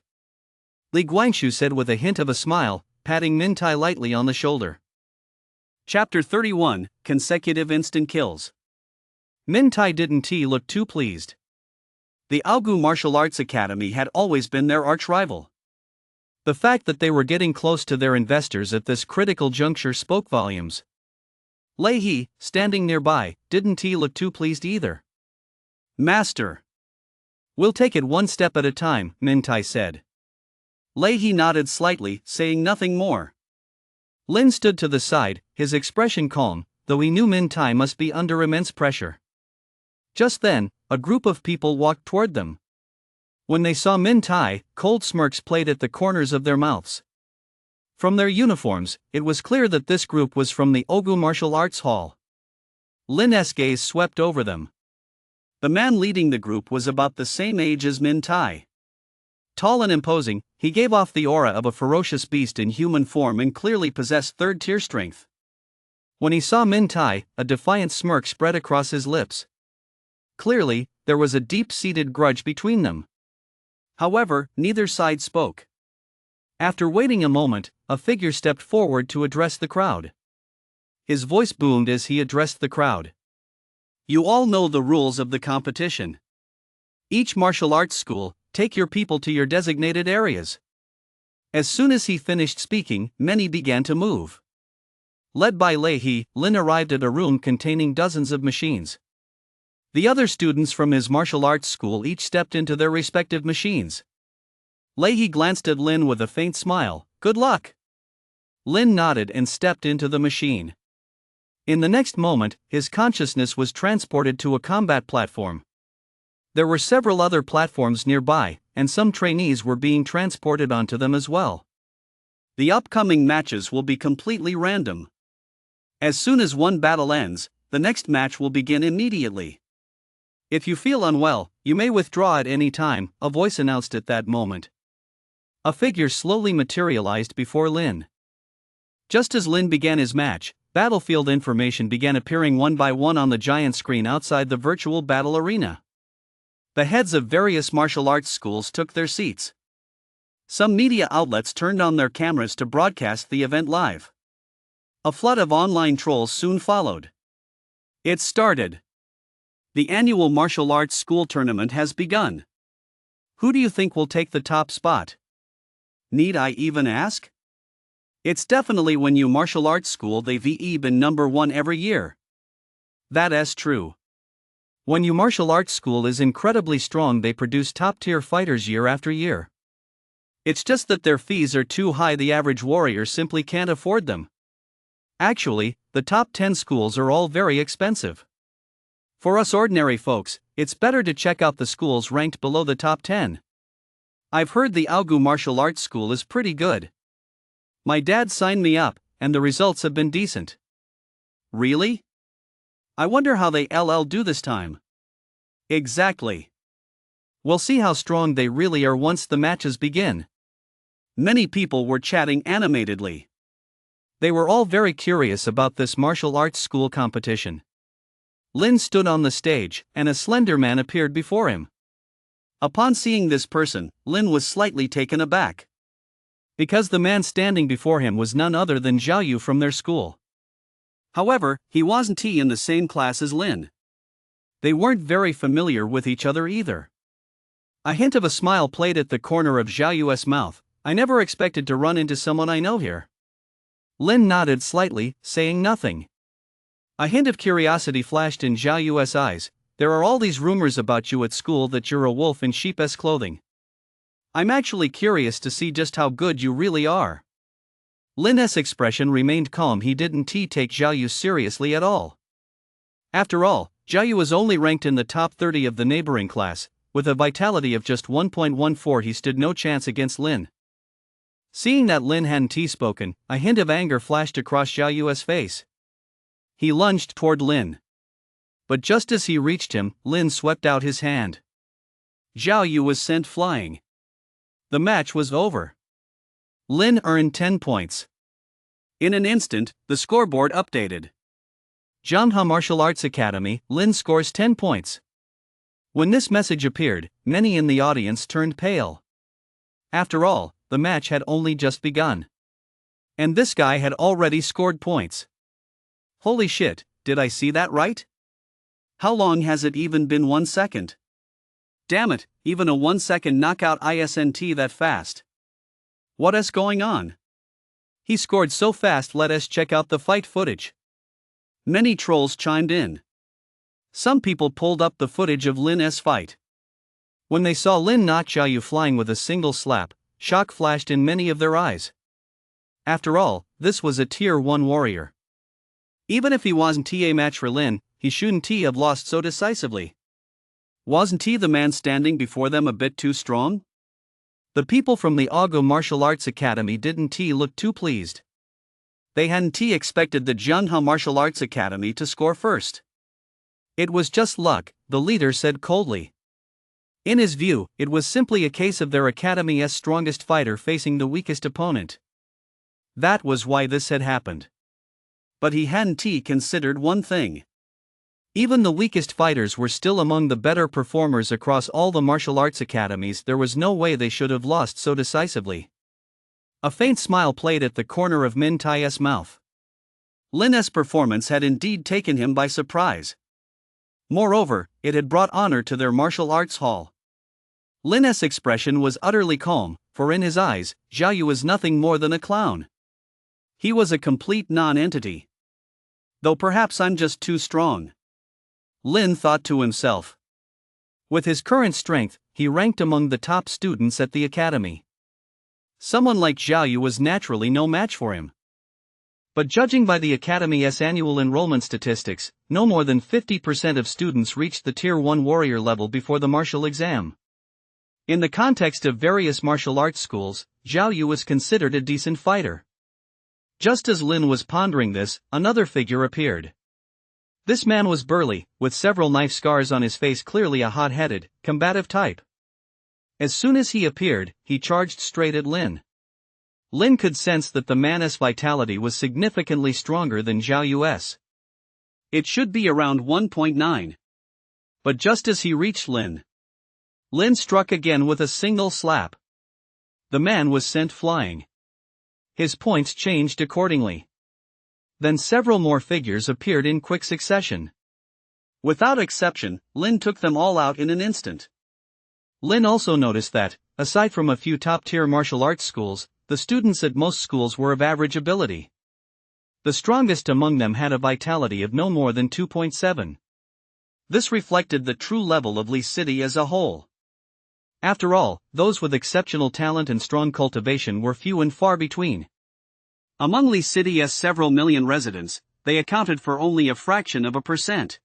Li Guangxu said with a hint of a smile, patting Min Tai lightly on the shoulder. Chapter 31, Consecutive Instant Kills. Min Tai didn't look too pleased. The Aogu Martial Arts Academy had always been their arch-rival. The fact that they were getting close to their investors at this critical juncture spoke volumes. Lei He, standing nearby, didn't look too pleased either. Master. We'll take it one step at a time, Min Tai said. Lei He nodded slightly, saying nothing more. Lin stood to the side, his expression calm, though he knew Min Tai must be under immense pressure. Just then, a group of people walked toward them. When they saw Min Tai, cold smirks played at the corners of their mouths. From their uniforms, it was clear that this group was from the Aogu Martial Arts Hall. Lin's gaze swept over them. The man leading the group was about the same age as Min Tai. Tall and imposing, he gave off the aura of a ferocious beast in human form and clearly possessed third-tier strength. When he saw Min Tai, a defiant smirk spread across his lips. Clearly, there was a deep-seated grudge between them. However, neither side spoke. After waiting a moment, a figure stepped forward to address the crowd. His voice boomed as he addressed the crowd. You all know the rules of the competition. Each martial arts school, take your people to your designated areas. As soon as he finished speaking, many began to move. Led by Lei He, Lin arrived at a room containing dozens of machines. The other students from his martial arts school each stepped into their respective machines. Lei He glanced at Lin with a faint smile. Good luck. Lin nodded and stepped into the machine. In the next moment, his consciousness was transported to a combat platform. There were several other platforms nearby, and some trainees were being transported onto them as well. The upcoming matches will be completely random. As soon as one battle ends, the next match will begin immediately. If you feel unwell, you may withdraw at any time, a voice announced at that moment. A figure slowly materialized before Lin. Just as Lin began his match, battlefield information began appearing one by one on the giant screen outside the virtual battle arena. The heads of various martial arts schools took their seats. Some media outlets turned on their cameras to broadcast the event live. A flood of online trolls soon followed. It started. The annual martial arts school tournament has begun. Who do you think will take the top spot? Need I even ask? It's definitely when you martial arts school they've been number 1 every year. That's true. When you martial arts school is incredibly strong, they produce top-tier fighters year after year. It's just that their fees are too high, the average warrior simply can't afford them. Actually, the top 10 schools are all very expensive. For us ordinary folks, it's better to check out the schools ranked below the top 10. I've heard the Aogu Martial Arts School is pretty good. My dad signed me up, and the results have been decent. Really? I wonder how they do this time. Exactly. We'll see how strong they really are once the matches begin. Many people were chatting animatedly. They were all very curious about this martial arts school competition. Lin stood on the stage, and a slender man appeared before him. Upon seeing this person, Lin was slightly taken aback. Because the man standing before him was none other than Zhao Yu from their school. However, he wasn't in the same class as Lin. They weren't very familiar with each other either. A hint of a smile played at the corner of Zhao Yu's mouth. I never expected to run into someone I know here. Lin nodded slightly, saying nothing. A hint of curiosity flashed in Zhao Yu's eyes. There are all these rumors about you at school that you're a wolf in sheep's clothing. I'm actually curious to see just how good you really are. Lin's expression remained calm. He didn't take Zhao Yu seriously at all. After all, Zhao Yu was only ranked in the top 30 of the neighboring class. With a vitality of just 1.14, he stood no chance against Lin. Seeing that Lin hadn't spoken, a hint of anger flashed across Zhao Yu's face. He lunged toward Lin. But just as he reached him, Lin swept out his hand. Zhao Yu was sent flying. The match was over. Lin earned 10 points. In an instant, the scoreboard updated. Zhanghe Martial Arts Academy, Lin scores 10 points. When this message appeared, many in the audience turned pale. After all, the match had only just begun. And this guy had already scored points. Holy shit, did I see that right? How long has it even been 1 second? Damn it, even a 1 second knockout isn't that fast. What is going on? He scored so fast, let us check out the fight footage. Many trolls chimed in. Some people pulled up the footage of Lin's fight. When they saw Lin knock Zhao Yu flying with a single slap, shock flashed in many of their eyes. After all, this was a tier 1 warrior. Even if he wasn't a match for Lin, he shouldn't have lost so decisively. Wasn't the man standing before them a bit too strong? The people from the Augo Martial Arts Academy didn't look too pleased. They hadn't expected the Zhanghe Martial Arts Academy to score first. It was just luck, the leader said coldly. In his view, it was simply a case of their academy's strongest fighter facing the weakest opponent. That was why this had happened. But he hadn't considered one thing. Even the weakest fighters were still among the better performers across all the martial arts academies. There was no way they should have lost so decisively. A faint smile played at the corner of Min Tai's mouth. Lin's performance had indeed taken him by surprise. Moreover, it had brought honor to their martial arts hall. Lin's expression was utterly calm, for in his eyes, Zhao Yu was nothing more than a clown. He was a complete non-entity. Though perhaps I'm just too strong, Lin thought to himself. With his current strength, he ranked among the top students at the academy. Someone like Zhao Yu was naturally no match for him. But judging by the Academy's annual enrollment statistics, no more than 50% of students reached the Tier 1 warrior level before the martial exam. In the context of various martial arts schools, Zhao Yu was considered a decent fighter. Just as Lin was pondering this, another figure appeared. This man was burly, with several knife scars on his face, clearly a hot-headed, combative type. As soon as he appeared, he charged straight at Lin. Lin could sense that the man's vitality was significantly stronger than Zhao Yu's. It should be around 1.9. But just as he reached Lin struck again with a single slap. The man was sent flying. His points changed accordingly. Then several more figures appeared in quick succession. Without exception, Lin took them all out in an instant. Lin also noticed that, aside from a few top-tier martial arts schools, the students at most schools were of average ability. The strongest among them had a vitality of no more than 2.7. This reflected the true level of Li City as a whole. After all, those with exceptional talent and strong cultivation were few and far between. Among Li City's several million residents, they accounted for only a fraction of a percent.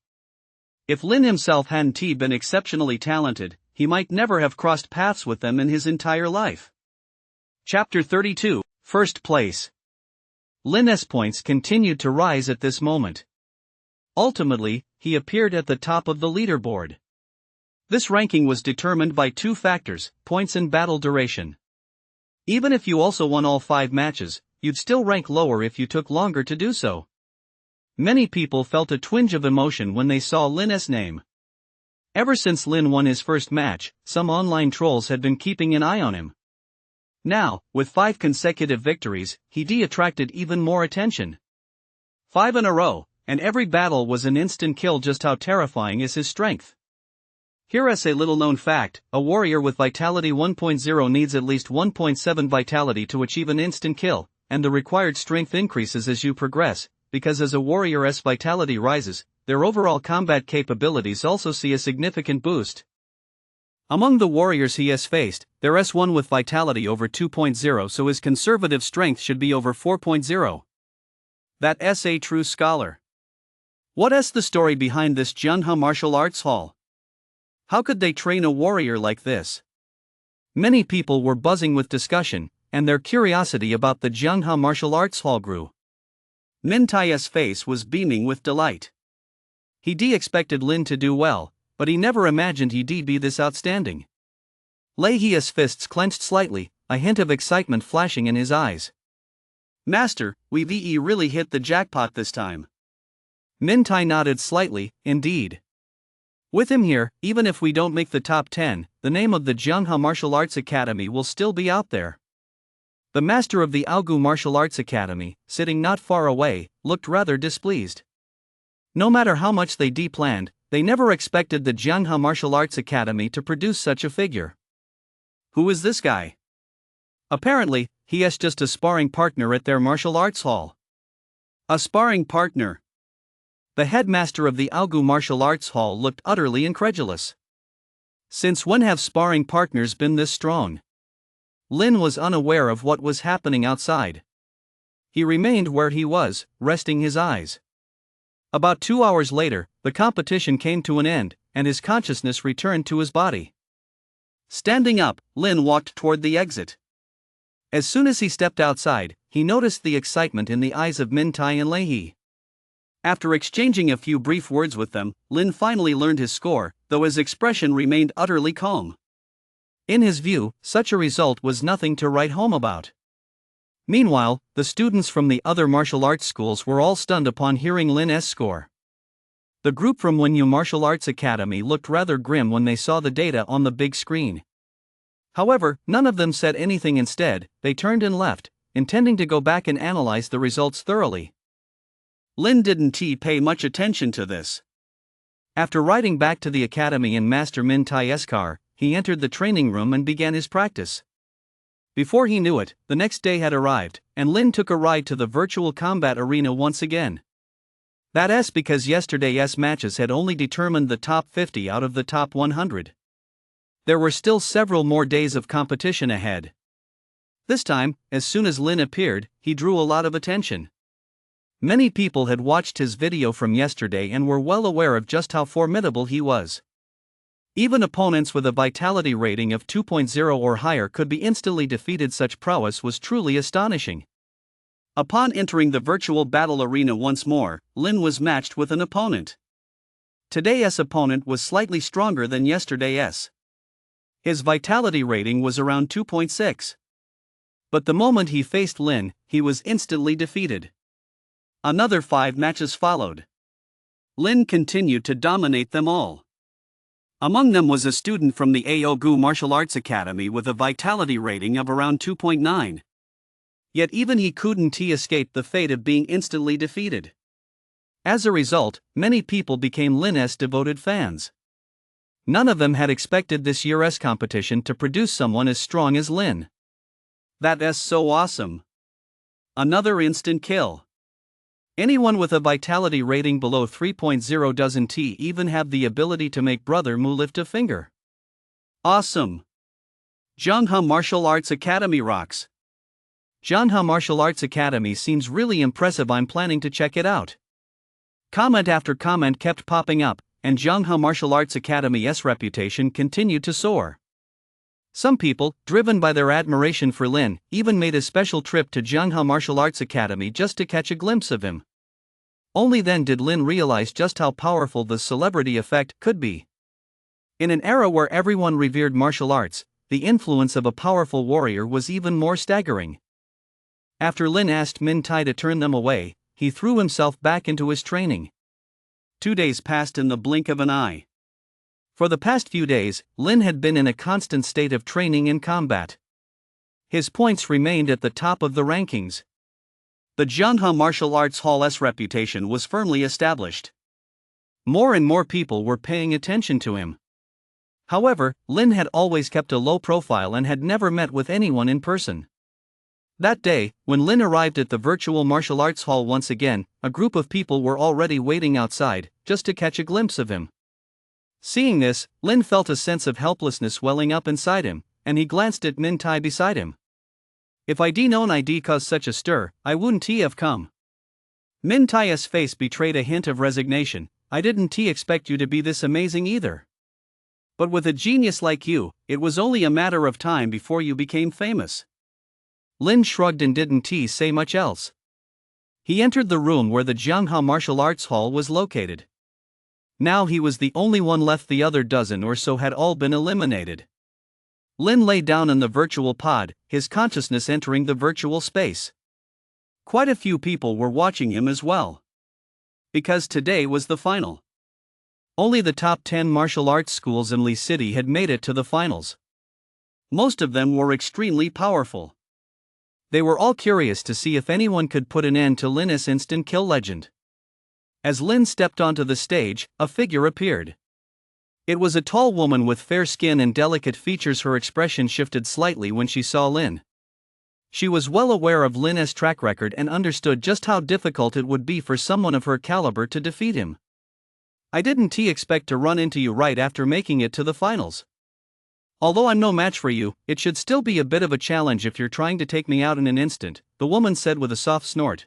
If Lin himself hadn't been exceptionally talented, he might never have crossed paths with them in his entire life. Chapter 32, First Place. Lin's points continued to rise at this moment. Ultimately, he appeared at the top of the leaderboard. This ranking was determined by two factors, points and battle duration. Even if you also won all 5 matches, you'd still rank lower if you took longer to do so. Many people felt a twinge of emotion when they saw Lin's name. Ever since Lin won his first match, some online trolls had been keeping an eye on him. Now, with 5 consecutive victories, he attracted even more attention. 5 in a row, and every battle was an instant kill. Just how terrifying is his strength? Here's a little-known fact: a warrior with Vitality 1.0 needs at least 1.7 Vitality to achieve an instant kill, and the required strength increases as you progress, because as a warrior's Vitality rises, their overall combat capabilities also see a significant boost. Among the warriors he has faced, there's one with Vitality over 2.0, so his conservative strength should be over 4.0. That's a true scholar. What's the story behind this Junha Martial Arts Hall? How could they train a warrior like this? Many people were buzzing with discussion, and their curiosity about the Junha Martial Arts Hall grew. Min Tai's face was beaming with delight. He expected Lin to do well, but he never imagined he'd be this outstanding. Lei He's fists clenched slightly, a hint of excitement flashing in his eyes. Master, we've really hit the jackpot this time. Min Tai nodded slightly, indeed. With him here, even if we don't make the top 10, the name of the Junha Martial Arts Academy will still be out there. The master of the Aogu Martial Arts Academy, sitting not far away, looked rather displeased. No matter how much they planned, they never expected the Junha Martial Arts Academy to produce such a figure. Who is this guy? Apparently, he is just a sparring partner at their martial arts hall. A sparring partner? The headmaster of the Aogu Martial Arts Hall looked utterly incredulous. Since when have sparring partners been this strong? Lin was unaware of what was happening outside. He remained where he was, resting his eyes. About 2 hours later, the competition came to an end, and his consciousness returned to his body. Standing up, Lin walked toward the exit. As soon as he stepped outside, he noticed the excitement in the eyes of Min Tai and Lei He. After exchanging a few brief words with them, Lin finally learned his score, though his expression remained utterly calm. In his view, such a result was nothing to write home about. Meanwhile, the students from the other martial arts schools were all stunned upon hearing Lin's score. The group from Wenyu Martial Arts Academy looked rather grim when they saw the data on the big screen. However, none of them said anything. Instead, they turned and left, intending to go back and analyze the results thoroughly. Lin didn't pay much attention to this. After riding back to the academy in Master Min Tai's car, he entered the training room and began his practice. Before he knew it, the next day had arrived, and Lin took a ride to the virtual combat arena once again. That's because yesterday's matches had only determined the top 50 out of the top 100. There were still several more days of competition ahead. This time, as soon as Lin appeared, he drew a lot of attention. Many people had watched his video from yesterday and were well aware of just how formidable he was. Even opponents with a vitality rating of 2.0 or higher could be instantly defeated. Such prowess was truly astonishing. Upon entering the virtual battle arena once more, Lin was matched with an opponent. Today's opponent was slightly stronger than yesterday's. His vitality rating was around 2.6. But the moment he faced Lin, he was instantly defeated. Another 5 matches followed. Lin continued to dominate them all. Among them was a student from the Aogu Martial Arts Academy with a vitality rating of around 2.9. Yet even he couldn't escape the fate of being instantly defeated. As a result, many people became Lin's devoted fans. None of them had expected this year's competition to produce someone as strong as Lin. That's so awesome. Another instant kill. Anyone with a vitality rating below 3.0 doesn't even have the ability to make Brother Mu lift a finger. Awesome. Junha Martial Arts Academy rocks. Junha Martial Arts Academy seems really impressive. I'm planning to check it out. Comment after comment kept popping up, and Junha Martial Arts Academy's reputation continued to soar. Some people, driven by their admiration for Lin, even made a special trip to Junha Martial Arts Academy just to catch a glimpse of him. Only then did Lin realize just how powerful the celebrity effect could be. In an era where everyone revered martial arts, the influence of a powerful warrior was even more staggering. After Lin asked Min Tai to turn them away, he threw himself back into his training. 2 days passed in the blink of an eye. For the past few days, Lin had been in a constant state of training and combat. His points remained at the top of the rankings. The Jianghe Martial Arts Hall's reputation was firmly established. More and more people were paying attention to him. However, Lin had always kept a low profile and had never met with anyone in person. That day, when Lin arrived at the virtual martial arts hall once again, a group of people were already waiting outside, just to catch a glimpse of him. Seeing this, Lin felt a sense of helplessness welling up inside him, and he glanced at Min Tai beside him. "If I'd known I'd cause such a stir, I wouldn't have come." Min Tai's face betrayed a hint of resignation. "I didn't expect you to be this amazing either. But with a genius like you, it was only a matter of time before you became famous." Lin shrugged and didn't say much else. He entered the room where the Jianghe Martial Arts Hall was located. Now he was the only one left, the other dozen or so had all been eliminated. Lin lay down in the virtual pod, his consciousness entering the virtual space. Quite a few people were watching him as well. Because today was the final. Only the top 10 martial arts schools in Lee City had made it to the finals. Most of them were extremely powerful. They were all curious to see if anyone could put an end to Lin's instant kill legend. As Lin stepped onto the stage, a figure appeared. It was a tall woman with fair skin and delicate features. Her expression shifted slightly when she saw Lin. She was well aware of Lin's track record and understood just how difficult it would be for someone of her caliber to defeat him. "I didn't expect to run into you right after making it to the finals. Although I'm no match for you, it should still be a bit of a challenge if you're trying to take me out in an instant," the woman said with a soft snort.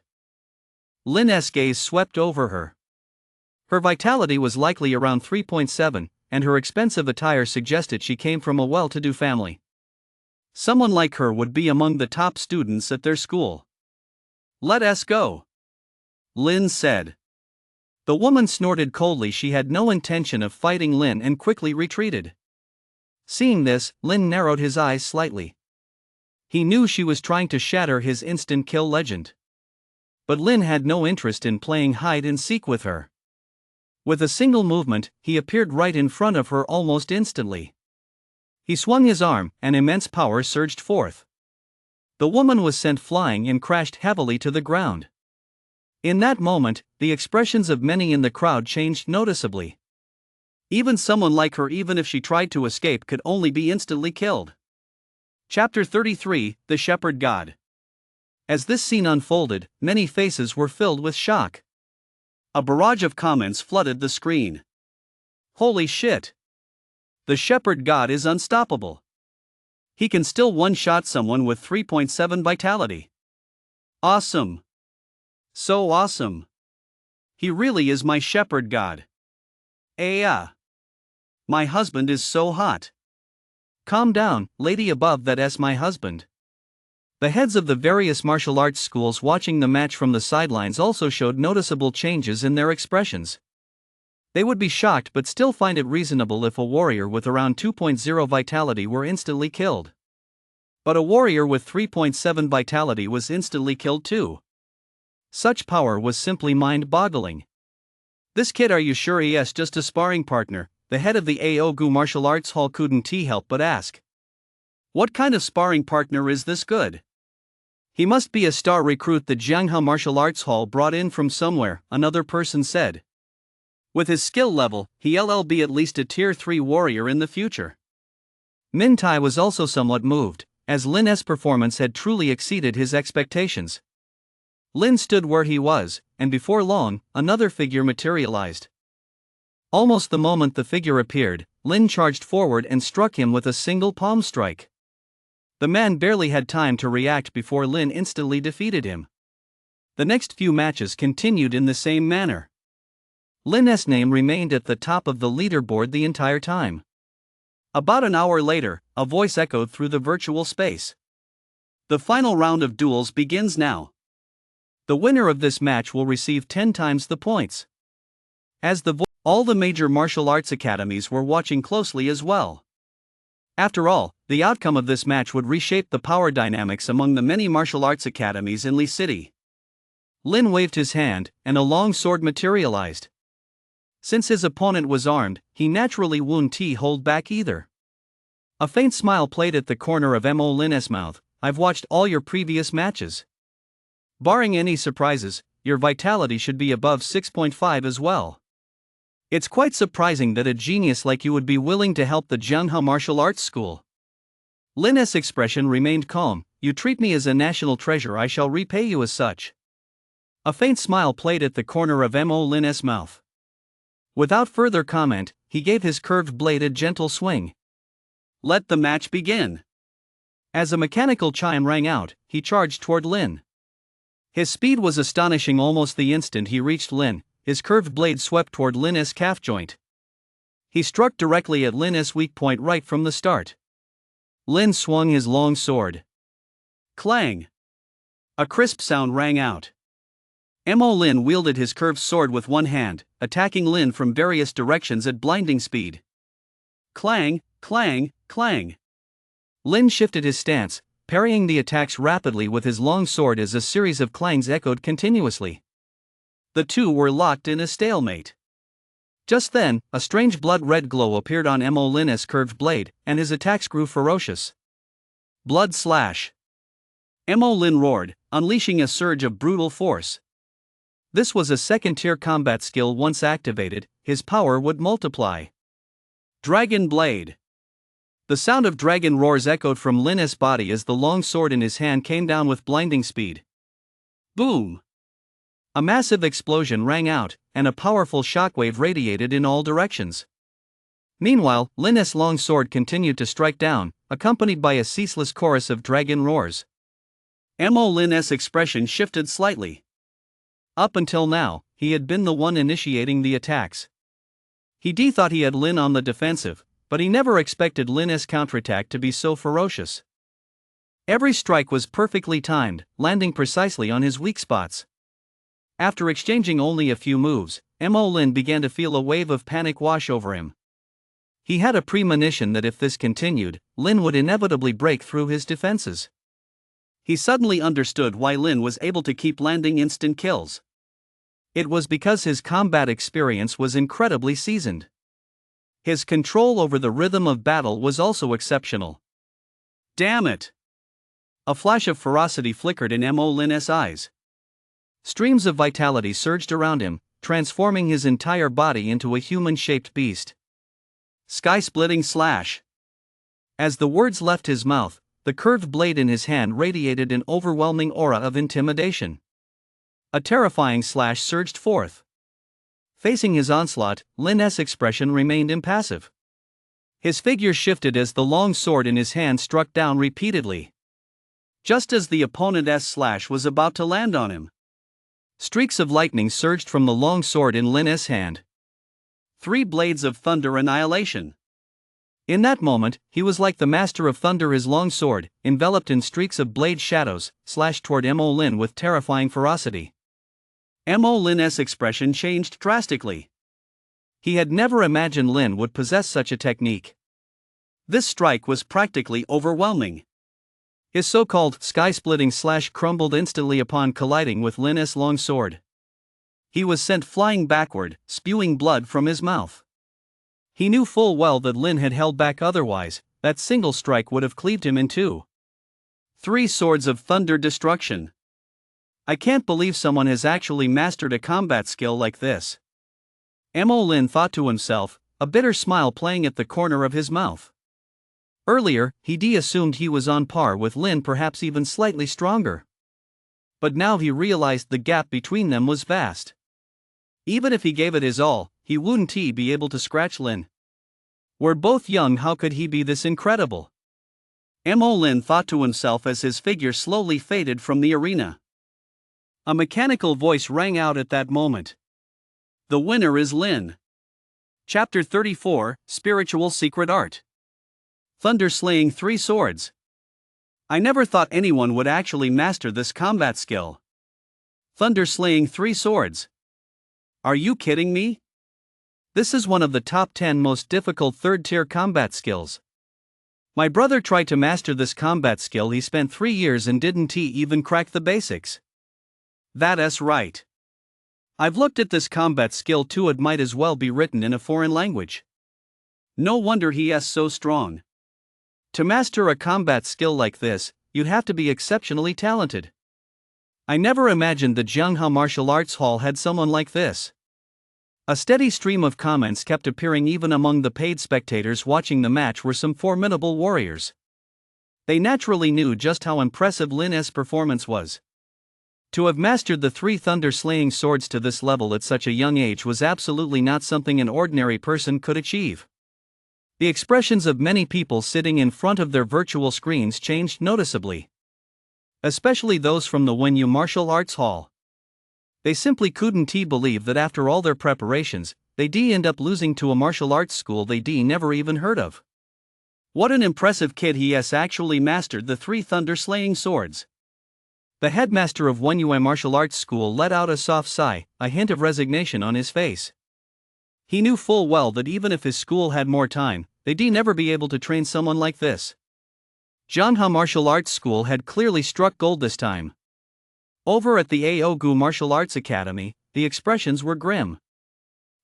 Lin's gaze swept over her. Her vitality was likely around 3.7, and her expensive attire suggested she came from a well-to-do family. Someone like her would be among the top students at their school. "Let us go," Lin said. The woman snorted coldly. She had no intention of fighting Lin and quickly retreated. Seeing this, Lin narrowed his eyes slightly. He knew she was trying to shatter his instant kill legend. But Lin had no interest in playing hide and seek with her. With a single movement, he appeared right in front of her almost instantly. He swung his arm, and immense power surged forth. The woman was sent flying and crashed heavily to the ground. In that moment, the expressions of many in the crowd changed noticeably. Even someone like her, even if she tried to escape, could only be instantly killed. Chapter 33, The Shepherd God. As this scene unfolded, many faces were filled with shock. A barrage of comments flooded the screen. "Holy shit! The Shepherd God is unstoppable. He can still one-shot someone with 3.7 vitality. Awesome! So awesome! He really is my Shepherd God. My husband is so hot." "Calm down, lady above, that's my husband." The heads of the various martial arts schools watching the match from the sidelines also showed noticeable changes in their expressions. They would be shocked but still find it reasonable if a warrior with around 2.0 vitality were instantly killed. But a warrior with 3.7 vitality was instantly killed too. Such power was simply mind-boggling. "This kid, are you sure he's just a sparring partner?" The head of the Aogu Martial Arts Hall couldn't help but ask. "What kind of sparring partner is this good? He must be a star recruit the Jianghe Martial Arts Hall brought in from somewhere," another person said. "With his skill level, he'll be at least a tier 3 warrior in the future." Min Tai was also somewhat moved, as Lin's performance had truly exceeded his expectations. Lin stood where he was, and before long, another figure materialized. Almost the moment the figure appeared, Lin charged forward and struck him with a single palm strike. The man barely had time to react before Lin instantly defeated him. The next few matches continued in the same manner. Lin's name remained at the top of the leaderboard the entire time. About an hour later, a voice echoed through the virtual space. "The final round of duels begins now. The winner of this match will receive 10 times the points." As the voice All the major martial arts academies were watching closely as well. After all, the outcome of this match would reshape the power dynamics among the many martial arts academies in Lee City. Lin waved his hand, and a long sword materialized. Since his opponent was armed, he naturally wouldn't hold back either. A faint smile played at the corner of Mo Lin's mouth. I've watched all your previous matches. Barring any surprises, your vitality should be above 6.5 as well. It's quite surprising that a genius like you would be willing to help the Jianghe Martial Arts School. Lin's expression remained calm. You treat me as a national treasure, I shall repay you as such. A faint smile played at the corner of Mo Lin's mouth. Without further comment, he gave his curved blade a gentle swing. Let the match begin. As a mechanical chime rang out, he charged toward Lin. His speed was astonishing. Almost the instant he reached Lin, his curved blade swept toward Lin's calf joint. He struck directly at Lin's weak point right from the start. Lin swung his long sword. Clang! A crisp sound rang out. Mo Lin wielded his curved sword with one hand, attacking Lin from various directions at blinding speed. Clang, clang, clang. Lin shifted his stance, parrying the attacks rapidly with his long sword as a series of clangs echoed continuously. The two were locked in a stalemate. Just then, a strange blood-red glow appeared on Mo Lin's curved blade, and his attacks grew ferocious. Blood slash! Mo Lin roared, unleashing a surge of brutal force. This was a second-tier combat skill. Once activated, his power would multiply. Dragon Blade! The sound of dragon roars echoed from Lin's body as the long sword in his hand came down with blinding speed. Boom! A massive explosion rang out, and a powerful shockwave radiated in all directions. Meanwhile, Lin's long sword continued to strike down, accompanied by a ceaseless chorus of dragon roars. Mo Lin's expression shifted slightly. Up until now, he had been the one initiating the attacks. He thought he had Lin on the defensive, but he never expected Lin's counterattack to be so ferocious. Every strike was perfectly timed, landing precisely on his weak spots. After exchanging only a few moves, Mo Lin began to feel a wave of panic wash over him. He had a premonition that if this continued, Lin would inevitably break through his defenses. He suddenly understood why Lin was able to keep landing instant kills. It was because his combat experience was incredibly seasoned. His control over the rhythm of battle was also exceptional. Damn it! A flash of ferocity flickered in Mo Lin's eyes. Streams of vitality surged around him, transforming his entire body into a human-shaped beast. Sky-splitting slash! As the words left his mouth, the curved blade in his hand radiated an overwhelming aura of intimidation. A terrifying slash surged forth. Facing his onslaught, Lin's expression remained impassive. His figure shifted as the long sword in his hand struck down repeatedly. Just as the opponent's slash was about to land on him, streaks of lightning surged from the long sword in Lin's hand. 3 blades of thunder annihilation. In that moment, he was like the master of thunder. His long sword, enveloped in streaks of blade shadows, slashed toward Mo Lin with terrifying ferocity. Mo Lin's expression changed drastically. He had never imagined Lin would possess such a technique. This strike was practically overwhelming. His so-called sky-splitting slash crumbled instantly upon colliding with Lin's long sword. He was sent flying backward, spewing blood from his mouth. He knew full well that Lin had held back, otherwise, that single strike would have cleaved him in two. 3 swords of thunder destruction. I can't believe someone has actually mastered a combat skill like this. Mo Lin thought to himself, a bitter smile playing at the corner of his mouth. Earlier, he assumed he was on par with Lin, perhaps even slightly stronger. But now he realized the gap between them was vast. Even if he gave it his all, he wouldn't be able to scratch Lin. We're both young, how could he be this incredible? Mo Lin thought to himself as his figure slowly faded from the arena. A mechanical voice rang out at that moment. The winner is Lin. Chapter 34, Spiritual Secret Art. Thunder slaying 3 swords. I never thought anyone would actually master this combat skill. Thunder slaying 3 swords. Are you kidding me? This is one of the top 10 most difficult third-tier combat skills. My brother tried to master this combat skill. He spent 3 years and didn't even crack the basics. That's right. I've looked at this combat skill too. It might as well be written in a foreign language. No wonder he's so strong. To master a combat skill like this, you'd have to be exceptionally talented. I never imagined the Jianghe Martial Arts Hall had someone like this. A steady stream of comments kept appearing even among the paid spectators watching the match were some formidable warriors. They naturally knew just how impressive Lin's performance was. To have mastered the 3 thunder-slaying swords to this level at such a young age was absolutely not something an ordinary person could achieve. The expressions of many people sitting in front of their virtual screens changed noticeably. Especially those from the Wenyu Martial Arts Hall. They simply couldn't believe that after all their preparations, they'd end up losing to a martial arts school they'd never even heard of. What an impressive kid, he has actually mastered the 3 thunder-slaying swords. The headmaster of Wenyu Martial Arts School let out a soft sigh, a hint of resignation on his face. He knew full well that even if his school had more time, they'd never be able to train someone like this. Jianghe Martial Arts School had clearly struck gold this time. Over at the Aogu Martial Arts Academy, the expressions were grim.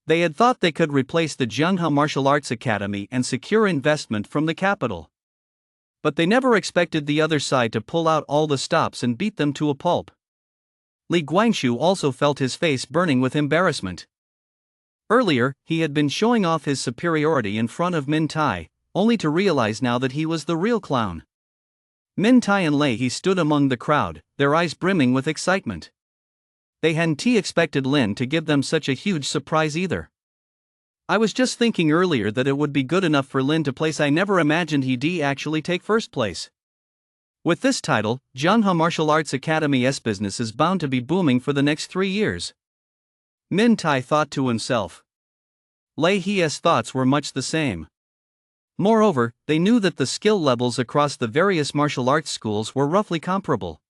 They had thought they could replace the Jianghe Martial Arts Academy and secure investment from the capital. But they never expected the other side to pull out all the stops and beat them to a pulp. Li Guangxu also felt his face burning with embarrassment. Earlier, he had been showing off his superiority in front of Min Tai, only to realize now that he was the real clown. Min Tai and Lei He stood among the crowd, their eyes brimming with excitement. They hadn't expected Lin to give them such a huge surprise either. I was just thinking earlier that it would be good enough for Lin to place. I never imagined he'd actually take first place. With this title, Jianghe Martial Arts Academy's business is bound to be booming for the next 3 years. Min Tai thought to himself. Lei He's thoughts were much the same. Moreover, they knew that the skill levels across the various martial arts schools were roughly comparable.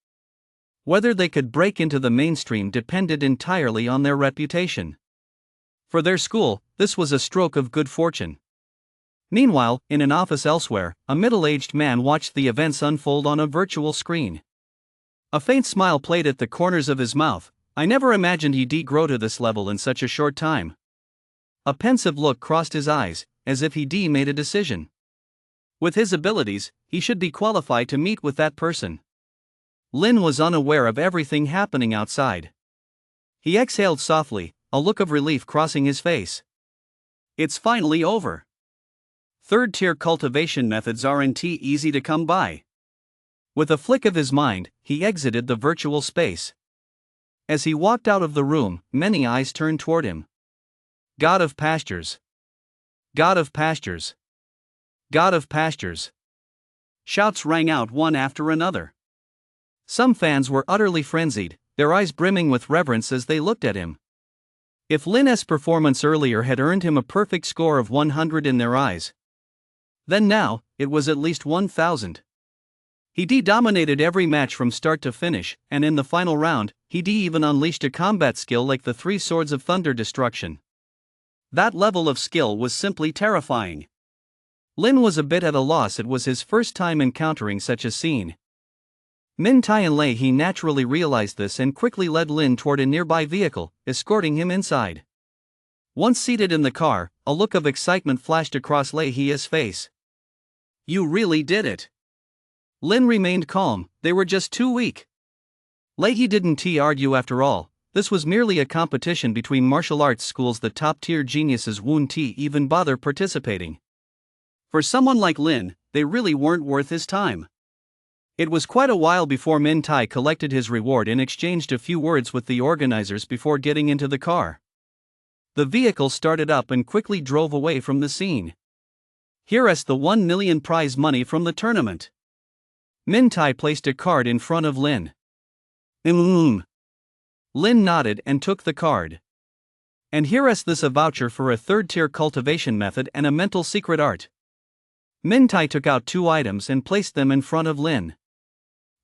Whether they could break into the mainstream depended entirely on their reputation. For their school, this was a stroke of good fortune. Meanwhile, in an office elsewhere, a middle-aged man watched the events unfold on a virtual screen. A faint smile played at the corners of his mouth. I never imagined he'd grow to this level in such a short time. A pensive look crossed his eyes, as if he'd made a decision. With his abilities, he should be qualified to meet with that person. Lin was unaware of everything happening outside. He exhaled softly, a look of relief crossing his face. It's finally over. Third-tier cultivation methods aren't easy to come by. With a flick of his mind, he exited the virtual space. As he walked out of the room, many eyes turned toward him. God of pastures. God of pastures. God of pastures. Shouts rang out one after another. Some fans were utterly frenzied, their eyes brimming with reverence as they looked at him. If Lin's performance earlier had earned him a perfect score of 100 in their eyes, then now, it was at least 1,000. He dominated every match from start to finish, and in the final round, he even unleashed a combat skill like the 3 Swords of Thunder Destruction. That level of skill was simply terrifying. Lin was a bit at a loss. It was his first time encountering such a scene. Min Tai and Lei He naturally realized this and quickly led Lin toward a nearby vehicle, escorting him inside. Once seated in the car, a look of excitement flashed across Lei He's face. You really did it. Lin remained calm. They were just too weak. Lei He didn't argue after all. This was merely a competition between martial arts schools. The top-tier geniuses wouldn't even bother participating. For someone like Lin, they really weren't worth his time. It was quite a while before Min Tai collected his reward and exchanged a few words with the organizers before getting into the car. The vehicle started up and quickly drove away from the scene. Here's the 1 million prize money from the tournament. Min Tai placed a card in front of Lin. Lin nodded and took the card. And here's this a voucher for a third-tier cultivation method and a mental secret art. Min Tai took out 2 items and placed them in front of Lin.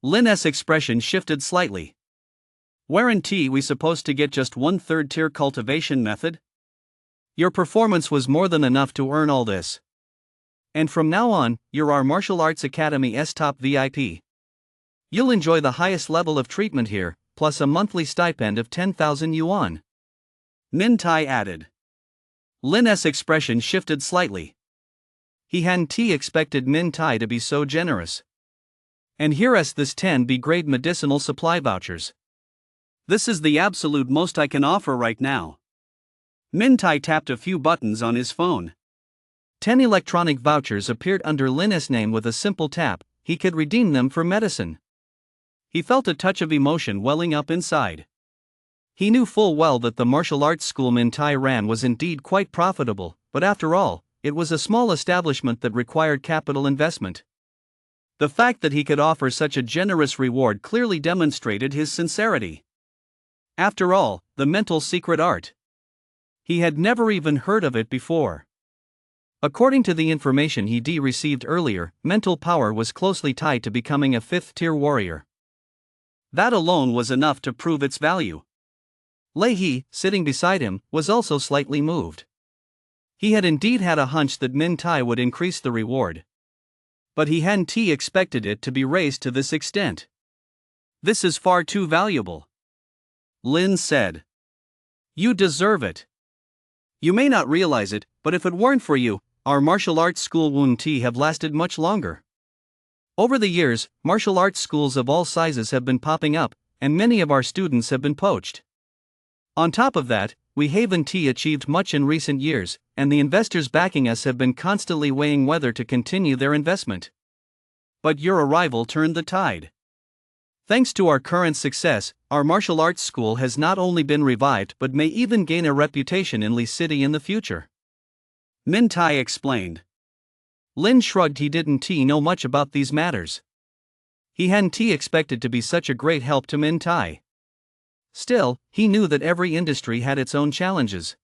Lin's expression shifted slightly. Weren't we supposed to get just 1 third-tier cultivation method? Your performance was more than enough to earn all this. And from now on, you're our Martial Arts Academy's top VIP. You'll enjoy the highest level of treatment here, plus a monthly stipend of 10,000 yuan. Min Tai added. Lin's expression shifted slightly. He hadn't expected Min Tai to be so generous. And here's this 10B-grade medicinal supply vouchers. This is the absolute most I can offer right now. Min Tai tapped a few buttons on his phone. 10 electronic vouchers appeared under Lin's name with a simple tap. He could redeem them for medicine. He felt a touch of emotion welling up inside. He knew full well that the martial arts school Min Tai ran was indeed quite profitable, but after all, it was a small establishment that required capital investment. The fact that he could offer such a generous reward clearly demonstrated his sincerity. After all, the mental secret art. He had never even heard of it before. According to the information he received earlier, mental power was closely tied to becoming a 5th-tier warrior. That alone was enough to prove its value. Lei He, sitting beside him, was also slightly moved. He had indeed had a hunch that Min Tai would increase the reward. But he hadn't expected it to be raised to this extent. This is far too valuable. Lin said. You deserve it. You may not realize it, but if it weren't for you, our martial arts school wouldn't have lasted much longer. Over the years, martial arts schools of all sizes have been popping up, and many of our students have been poached. On top of that, we haven't achieved much in recent years, and the investors backing us have been constantly weighing whether to continue their investment. But your arrival turned the tide. Thanks to our current success, our martial arts school has not only been revived but may even gain a reputation in Li City in the future. Min Tai explained. Lin shrugged. He didn't know much about these matters. He hadn't expected to be such a great help to Min Tai. Still, he knew that every industry had its own challenges.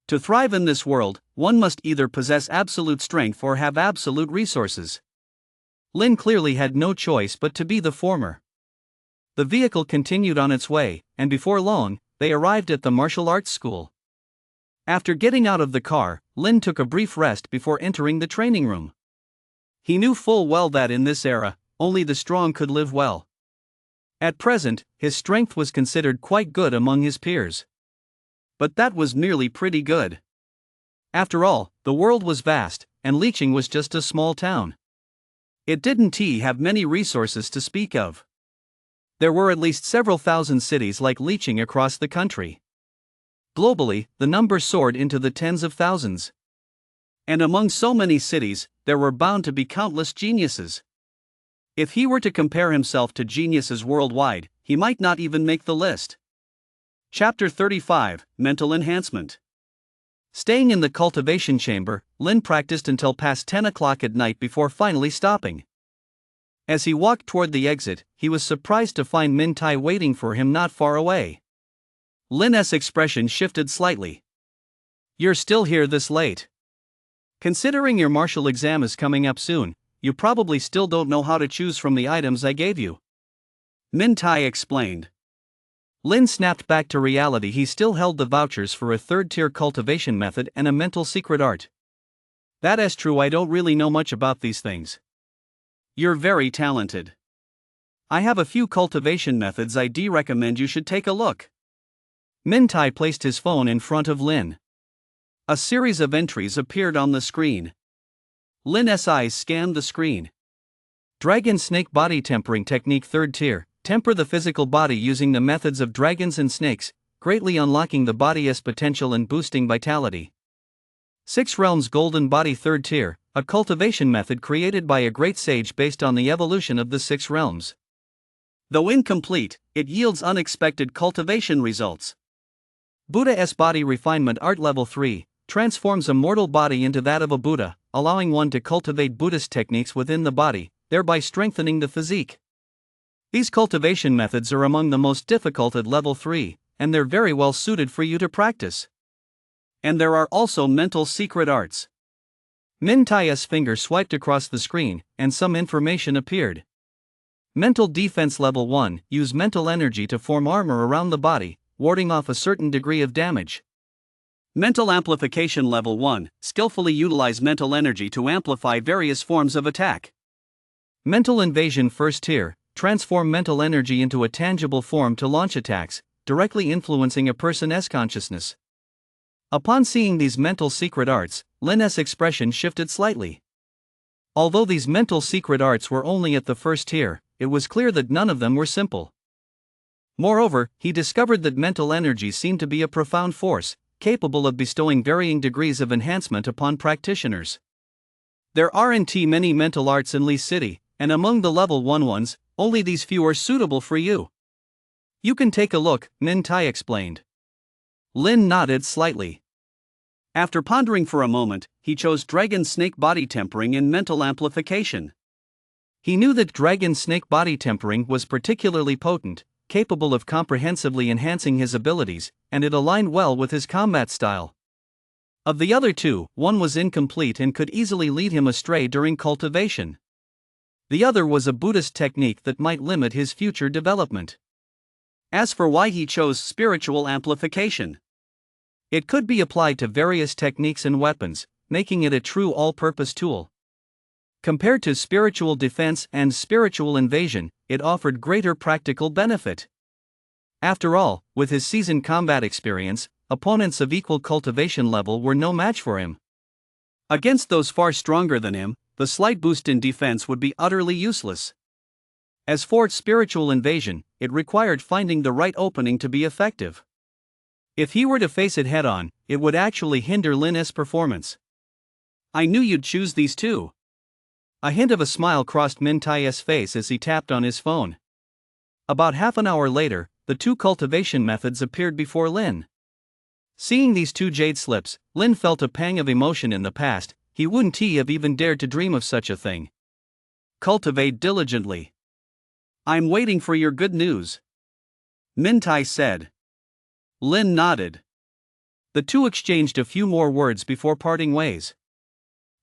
To thrive in this world, one must either possess absolute strength or have absolute resources. Lin clearly had no choice but to be the former. The vehicle continued on its way, and before long, they arrived at the martial arts school. After getting out of the car, Lin took a brief rest before entering the training room. He knew full well that in this era, only the strong could live well. At present, his strength was considered quite good among his peers. But that was merely pretty good. After all, the world was vast, and Liqing was just a small town. It didn't have many resources to speak of. There were at least several thousand cities like Liqing across the country. Globally, the number soared into the tens of thousands. And among so many cities, there were bound to be countless geniuses. If he were to compare himself to geniuses worldwide, he might not even make the list. Chapter 35, Mental Enhancement. Staying in the cultivation chamber, Lin practiced until past 10 o'clock at night before finally stopping. As he walked toward the exit, he was surprised to find Min Tai waiting for him not far away. Lin's expression shifted slightly. You're still here this late. Considering your martial exam is coming up soon, you probably still don't know how to choose from the items I gave you. Min Tai explained. Lin snapped back to reality. He still held the vouchers for a 3rd-tier cultivation method and a mental secret art. That is true, I don't really know much about these things. You're very talented. I have a few cultivation methods I'd recommend you should take a look. Min Tai placed his phone in front of Lin. A series of entries appeared on the screen. Lin's eyes scanned the screen. Dragon Snake Body Tempering Technique 3rd Tier. Temper the physical body using the methods of dragons and snakes, greatly unlocking the body's potential and boosting vitality. 6 Realms Golden Body 3rd Tier. A cultivation method created by a great sage based on the evolution of the 6 realms. Though incomplete, it yields unexpected cultivation results. Buddha's Body Refinement Art Level 3 transforms a mortal body into that of a Buddha, allowing one to cultivate Buddhist techniques within the body, thereby strengthening the physique. These cultivation methods are among the most difficult at Level 3, and they're very well suited for you to practice. And there are also mental secret arts. Min Tai's finger swiped across the screen, and some information appeared. Mental Defense Level 1, use mental energy to form armor around the body, warding off a certain degree of damage. Mental Amplification Level 1. Skillfully utilize mental energy to amplify various forms of attack. Mental Invasion First Tier. Transform mental energy into a tangible form to launch attacks, directly influencing a person's consciousness. Upon seeing these mental secret arts, Lin's expression shifted slightly. Although these mental secret arts were only at the first tier, it was clear that none of them were simple. Moreover, he discovered that mental energy seemed to be a profound force, capable of bestowing varying degrees of enhancement upon practitioners. There aren't many mental arts in Lee City, and among the level 1 ones, only these few are suitable for you. You can take a look, Min Tai explained. Lin nodded slightly. After pondering for a moment, he chose Dragon Snake Body Tempering and Mental Amplification. He knew that Dragon Snake Body Tempering was particularly potent, capable of comprehensively enhancing his abilities, and it aligned well with his combat style. Of the other two, one was incomplete and could easily lead him astray during cultivation. The other was a Buddhist technique that might limit his future development. As for why he chose Spiritual Amplification, it could be applied to various techniques and weapons, making it a true all-purpose tool. Compared to Spiritual Defense and Spiritual Invasion, it offered greater practical benefit. After all, with his seasoned combat experience, opponents of equal cultivation level were no match for him. Against those far stronger than him, the slight boost in defense would be utterly useless. As for Spiritual Invasion, it required finding the right opening to be effective. If he were to face it head-on, it would actually hinder Lin's performance. I knew you'd choose these two. A hint of a smile crossed Min Tai's face as he tapped on his phone. About half an hour later, the two cultivation methods appeared before Lin. Seeing these two jade slips, Lin felt a pang of emotion. In the past, he wouldn't have even dared to dream of such a thing. Cultivate diligently. I'm waiting for your good news, Min Tai said. Lin nodded. The two exchanged a few more words before parting ways.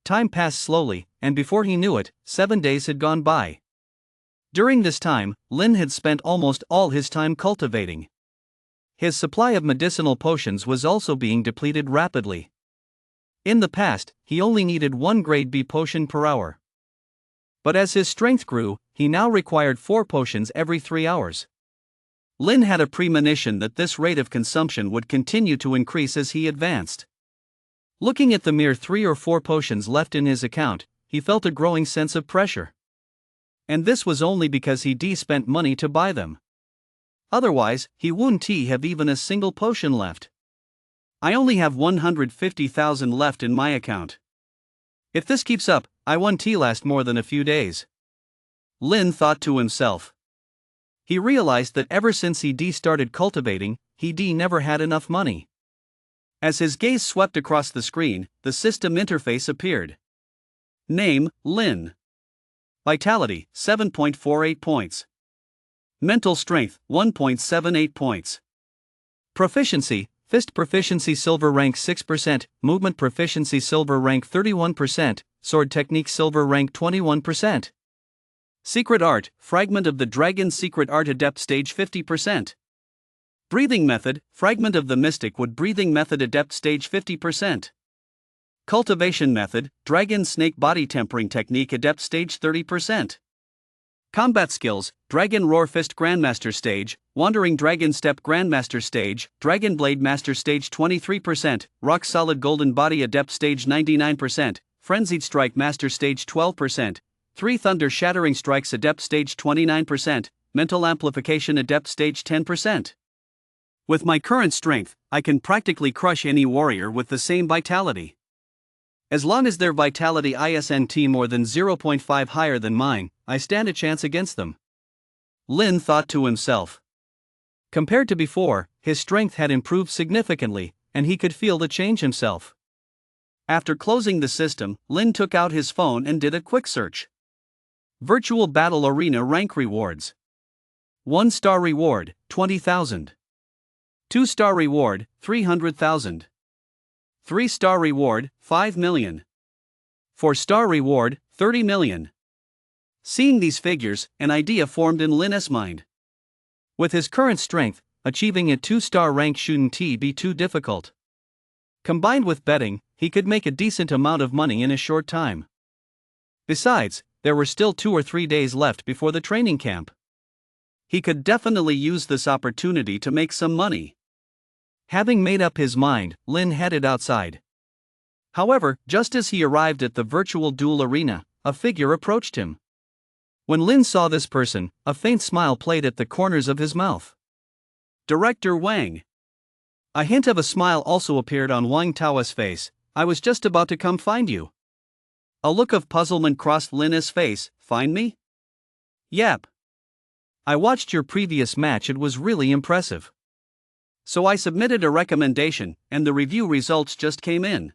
Time passed slowly, and before he knew it, 7 days had gone by. During this time, Lin had spent almost all his time cultivating. His supply of medicinal potions was also being depleted rapidly. In the past, he only needed 1 grade B potion per hour. But as his strength grew, he now required 4 potions every 3 hours. Lin had a premonition that this rate of consumption would continue to increase as he advanced. Looking at the mere 3 or 4 potions left in his account, he felt a growing sense of pressure. And this was only because he'd spent money to buy them. Otherwise, he wouldn't have even a single potion left. I only have 150,000 left in my account. If this keeps up, I won't last more than a few days, Lin thought to himself. He realized that ever since he'd started cultivating, he'd never had enough money. As his gaze swept across the screen, the system interface appeared. Name, Lin. Vitality, 7.48 points. Mental strength, 1.78 points. Proficiency, Fist proficiency silver rank 6%, movement proficiency silver rank 31%, sword technique silver rank 21%. Secret art, fragment of the dragon secret art adept stage 50%. Breathing method, fragment of the mystic wood breathing method adept stage 50%. Cultivation method, dragon snake body tempering technique adept stage 30%. Combat skills, Dragon Roar Fist Grandmaster Stage, Wandering Dragon Step Grandmaster Stage, Dragon Blade Master Stage 23%, Rock Solid Golden Body Adept Stage 99%, Frenzied Strike Master Stage 12%, 3 Thunder Shattering Strikes Adept Stage 29%, Mental Amplification Adept Stage 10%. With my current strength, I can practically crush any warrior with the same vitality. As long as their vitality isn't more than 0.5 higher than mine, I stand a chance against them, Lin thought to himself. Compared to before, his strength had improved significantly, and he could feel the change himself. After closing the system, Lin took out his phone and did a quick search. Virtual Battle Arena rank rewards. 1-star reward, 20,000. 2-star reward, 300,000. 3-star reward, 5 million. 4-star reward, 30 million. Seeing these figures, an idea formed in Lin's mind. With his current strength, achieving a 2-star rank shouldn't be too difficult. Combined with betting, he could make a decent amount of money in a short time. Besides, there were still 2 or 3 days left before the training camp. He could definitely use this opportunity to make some money. Having made up his mind, Lin headed outside. However, just as he arrived at the virtual duel arena, a figure approached him. When Lin saw this person, a faint smile played at the corners of his mouth. Director Wang. A hint of a smile also appeared on Wang Tao's face. I was just about to come find you. A look of puzzlement crossed Lin's face. Find me? Yep. I watched your previous match, it was really impressive. So I submitted a recommendation, and the review results just came in.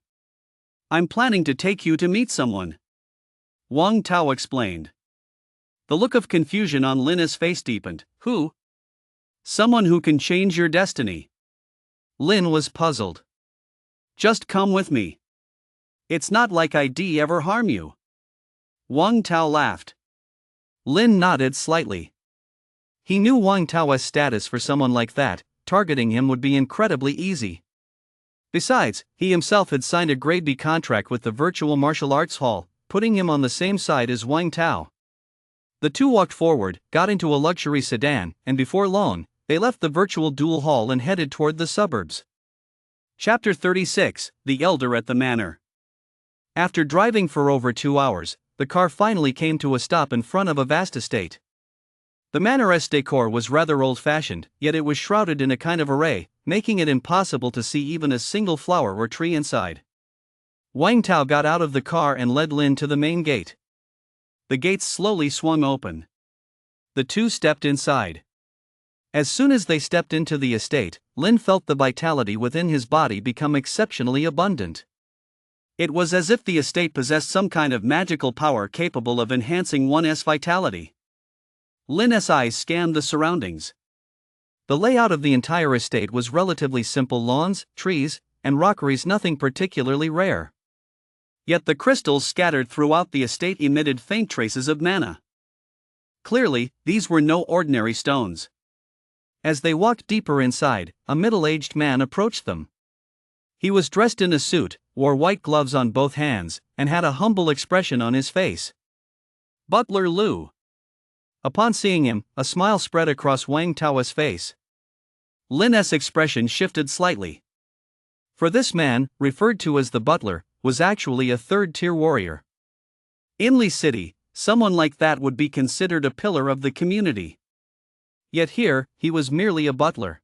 I'm planning to take you to meet someone. Wang Tao explained. The look of confusion on Lin's face deepened. Who? Someone who can change your destiny. Lin was puzzled. Just come with me. It's not like I'd ever harm you. Wang Tao laughed. Lin nodded slightly. He knew Wang Tao's status. For someone like that, targeting him would be incredibly easy. Besides, he himself had signed a Grade B contract with the Virtual Martial Arts Hall, putting him on the same side as Wang Tao. The two walked forward, got into a luxury sedan, and before long, they left the virtual duel hall and headed toward the suburbs. Chapter 36, The Elder at the Manor. After driving for over 2 hours, the car finally came to a stop in front of a vast estate. The manor's decor was rather old-fashioned, yet it was shrouded in a kind of array, making it impossible to see even a single flower or tree inside. Wang Tao got out of the car and led Lin to the main gate. The gates slowly swung open. The two stepped inside. As soon as they stepped into the estate, Lin felt the vitality within his body become exceptionally abundant. It was as if the estate possessed some kind of magical power capable of enhancing one's vitality. Lin's eyes scanned the surroundings. The layout of the entire estate was relatively simple: lawns, trees, and rockeries, nothing particularly rare. Yet the crystals scattered throughout the estate emitted faint traces of mana. Clearly, these were no ordinary stones. As they walked deeper inside, a middle-aged man approached them. He was dressed in a suit, wore white gloves on both hands, and had a humble expression on his face. Butler Liu. Upon seeing him, a smile spread across Wang Tao's face. Lin's expression shifted slightly. For this man, referred to as the butler, was actually a third-tier warrior. In Li City, someone like that would be considered a pillar of the community. Yet here, he was merely a butler.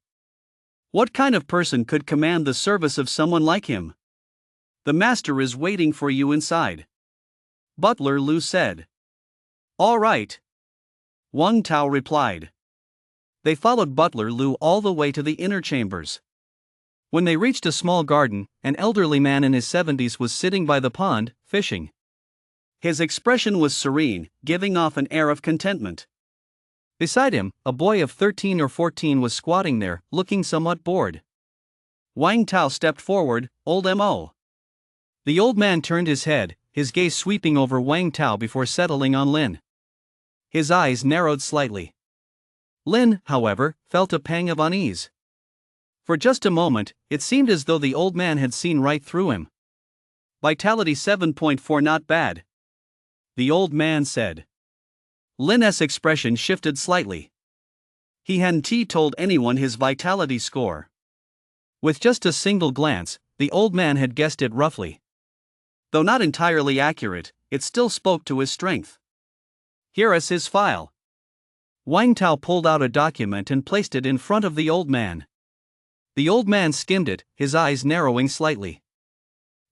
What kind of person could command the service of someone like him? The master is waiting for you inside. Butler Liu said. All right. Wang Tao replied. They followed Butler Liu all the way to the inner chambers. When they reached a small garden, an elderly man in his 70s was sitting by the pond, fishing. His expression was serene, giving off an air of contentment. Beside him, a boy of 13 or 14 was squatting there, looking somewhat bored. Wang Tao stepped forward. Old Mo. The old man turned his head, his gaze sweeping over Wang Tao before settling on Lin. His eyes narrowed slightly. Lin, however, felt a pang of unease. For just a moment, it seemed as though the old man had seen right through him. Vitality 7.4, not bad, the old man said. Lin's expression shifted slightly. He hadn't told anyone his vitality score. With just a single glance, the old man had guessed it roughly. Though not entirely accurate, it still spoke to his strength. Here is his file. Wang Tao pulled out a document and placed it in front of the old man. The old man skimmed it, his eyes narrowing slightly.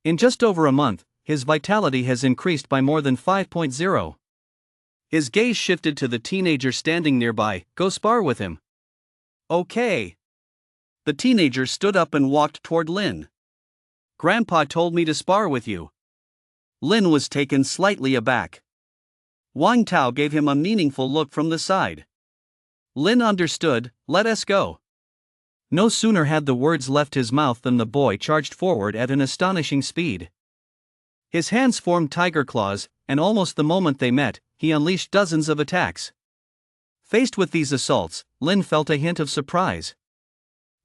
In just over a month, his vitality has increased by more than 5.0. His gaze shifted to the teenager standing nearby. Go spar with him. Okay. The teenager stood up and walked toward Lin. Grandpa told me to spar with you. Lin was taken slightly aback. Wang Tao gave him a meaningful look from the side. Lin understood. Let us go. No sooner had the words left his mouth than the boy charged forward at an astonishing speed. His hands formed tiger claws, and almost the moment they met, he unleashed dozens of attacks. Faced with these assaults, Lin felt a hint of surprise.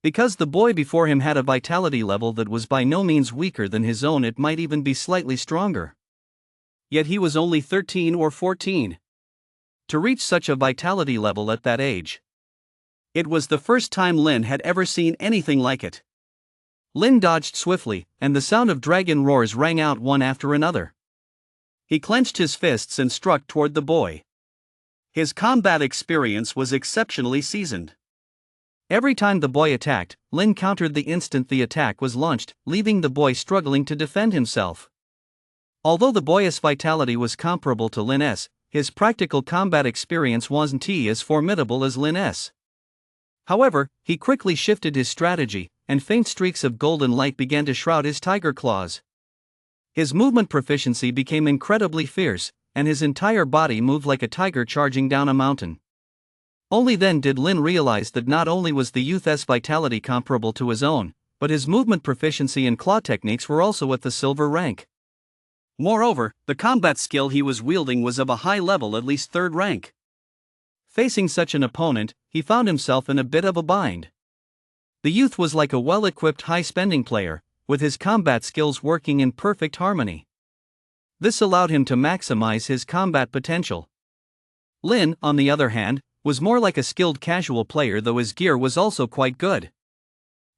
Because the boy before him had a vitality level that was by no means weaker than his own, it might even be slightly stronger. Yet he was only 13 or 14. To reach such a vitality level at that age. It was the first time Lin had ever seen anything like it. Lin dodged swiftly, and the sound of dragon roars rang out one after another. He clenched his fists and struck toward the boy. His combat experience was exceptionally seasoned. Every time the boy attacked, Lin countered the instant the attack was launched, leaving the boy struggling to defend himself. Although the boy's vitality was comparable to Lin's, his practical combat experience wasn't as formidable as Lin's. However, he quickly shifted his strategy, and faint streaks of golden light began to shroud his tiger claws. His movement proficiency became incredibly fierce, and his entire body moved like a tiger charging down a mountain. Only then did Lin realize that not only was the youth's vitality comparable to his own, but his movement proficiency and claw techniques were also at the silver rank. Moreover, the combat skill he was wielding was of a high level, at least 3rd rank. Facing such an opponent, he found himself in a bit of a bind. The youth was like a well-equipped high-spending player, with his combat skills working in perfect harmony. This allowed him to maximize his combat potential. Lin, on the other hand, was more like a skilled casual player, though his gear was also quite good.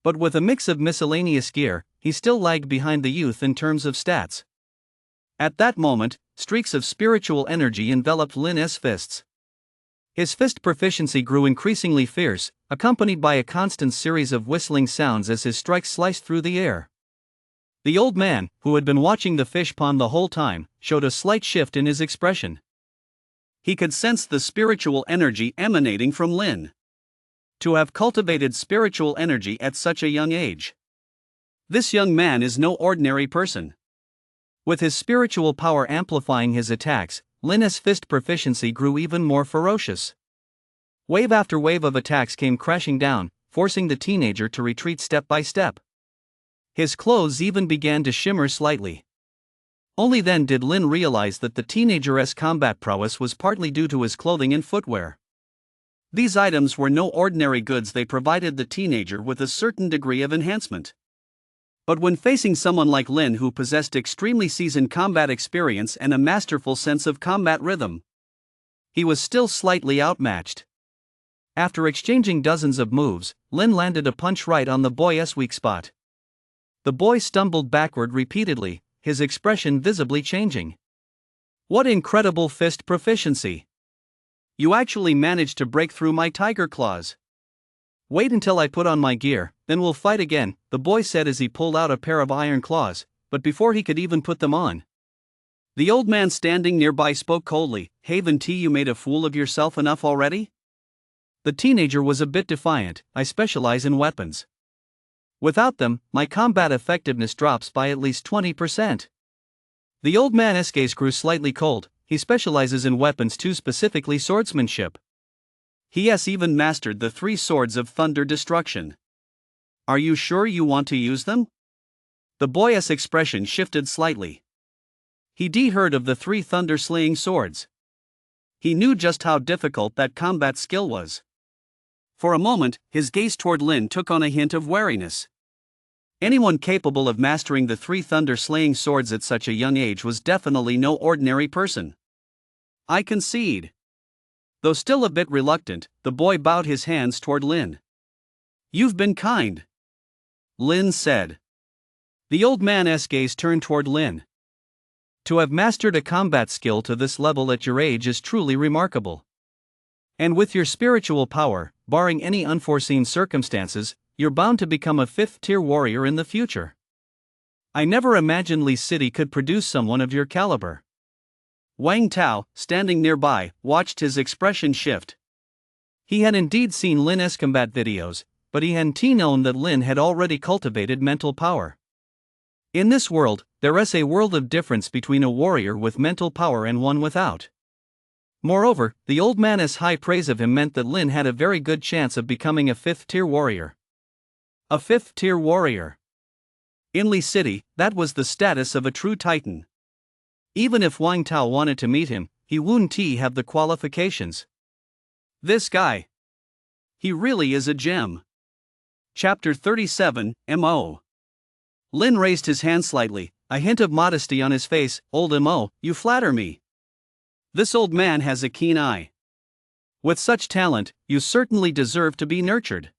But with a mix of miscellaneous gear, he still lagged behind the youth in terms of stats. At that moment, streaks of spiritual energy enveloped Lin's fists. His fist proficiency grew increasingly fierce, accompanied by a constant series of whistling sounds as his strikes sliced through the air. The old man, who had been watching the fish pond the whole time, showed a slight shift in his expression. He could sense the spiritual energy emanating from Lin. To have cultivated spiritual energy at such a young age. This young man is no ordinary person. With his spiritual power amplifying his attacks, Lin's fist proficiency grew even more ferocious. Wave after wave of attacks came crashing down, forcing the teenager to retreat step by step. His clothes even began to shimmer slightly. Only then did Lin realize that the teenager's combat prowess was partly due to his clothing and footwear. These items were no ordinary goods, they provided the teenager with a certain degree of enhancement. But when facing someone like Lin, who possessed extremely seasoned combat experience and a masterful sense of combat rhythm, he was still slightly outmatched. After exchanging dozens of moves, Lin landed a punch right on the boy's weak spot. The boy stumbled backward repeatedly, his expression visibly changing. What incredible fist proficiency! You actually managed to break through my tiger claws. Wait until I put on my gear, then we'll fight again, the boy said as he pulled out a pair of iron claws, but before he could even put them on, the old man standing nearby spoke coldly, Haven T, you made a fool of yourself enough already? The teenager was a bit defiant. I specialize in weapons. Without them, my combat effectiveness drops by at least 20%. The old man's gaze grew slightly cold. He specializes in weapons too, specifically swordsmanship. He has even mastered the 3 swords of thunder destruction. Are you sure you want to use them? The boy's expression shifted slightly. He'd heard of the 3 thunder-slaying swords. He knew just how difficult that combat skill was. For a moment, his gaze toward Lin took on a hint of wariness. Anyone capable of mastering the 3 thunder-slaying swords at such a young age was definitely no ordinary person. I concede. Though still a bit reluctant, the boy bowed his hands toward Lin. You've been kind, Lin said. The old man's gaze turned toward Lin. To have mastered a combat skill to this level at your age is truly remarkable. And with your spiritual power, barring any unforeseen circumstances, you're bound to become a 5th-tier warrior in the future. I never imagined Li City could produce someone of your caliber. Wang Tao, standing nearby, watched his expression shift. He had indeed seen Lin's combat videos, but he hadn't known that Lin had already cultivated mental power. In this world, there is a world of difference between a warrior with mental power and one without. Moreover, the old man's high praise of him meant that Lin had a very good chance of becoming a 5th-tier warrior. A 5th-tier warrior. In Li City, that was the status of a true titan. Even if Wang Tao wanted to meet him, he wouldn't have the qualifications. This guy. He really is a gem. Chapter 37, M.O. Lin raised his hand slightly, a hint of modesty on his face. Old M.O., you flatter me. This old man has a keen eye. With such talent, you certainly deserve to be nurtured.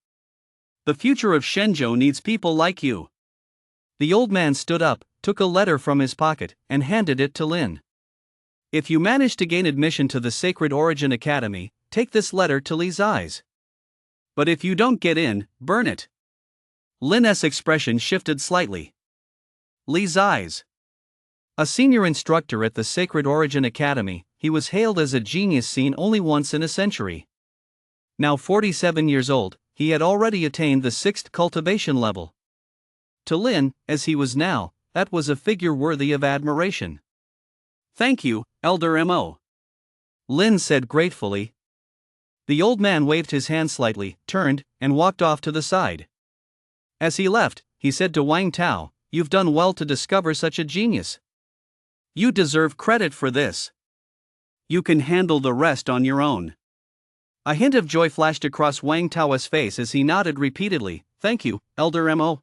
The future of Shenzhou needs people like you. The old man stood up, took a letter from his pocket, and handed it to Lin. If you manage to gain admission to the Sacred Origin Academy, take this letter to Li's eyes. But if you don't get in, burn it. Lin's expression shifted slightly. Li's eyes. A senior instructor at the Sacred Origin Academy, he was hailed as a genius seen only once in a century. Now 47 years old, he had already attained the 6th cultivation level. To Lin, as he was now, that was a figure worthy of admiration. Thank you, Elder M.O. Lin said gratefully. The old man waved his hand slightly, turned, and walked off to the side. As he left, he said to Wang Tao, "You've done well to discover such a genius. You deserve credit for this. You can handle the rest on your own." A hint of joy flashed across Wang Tao's face as he nodded repeatedly, "Thank you, Elder M.O."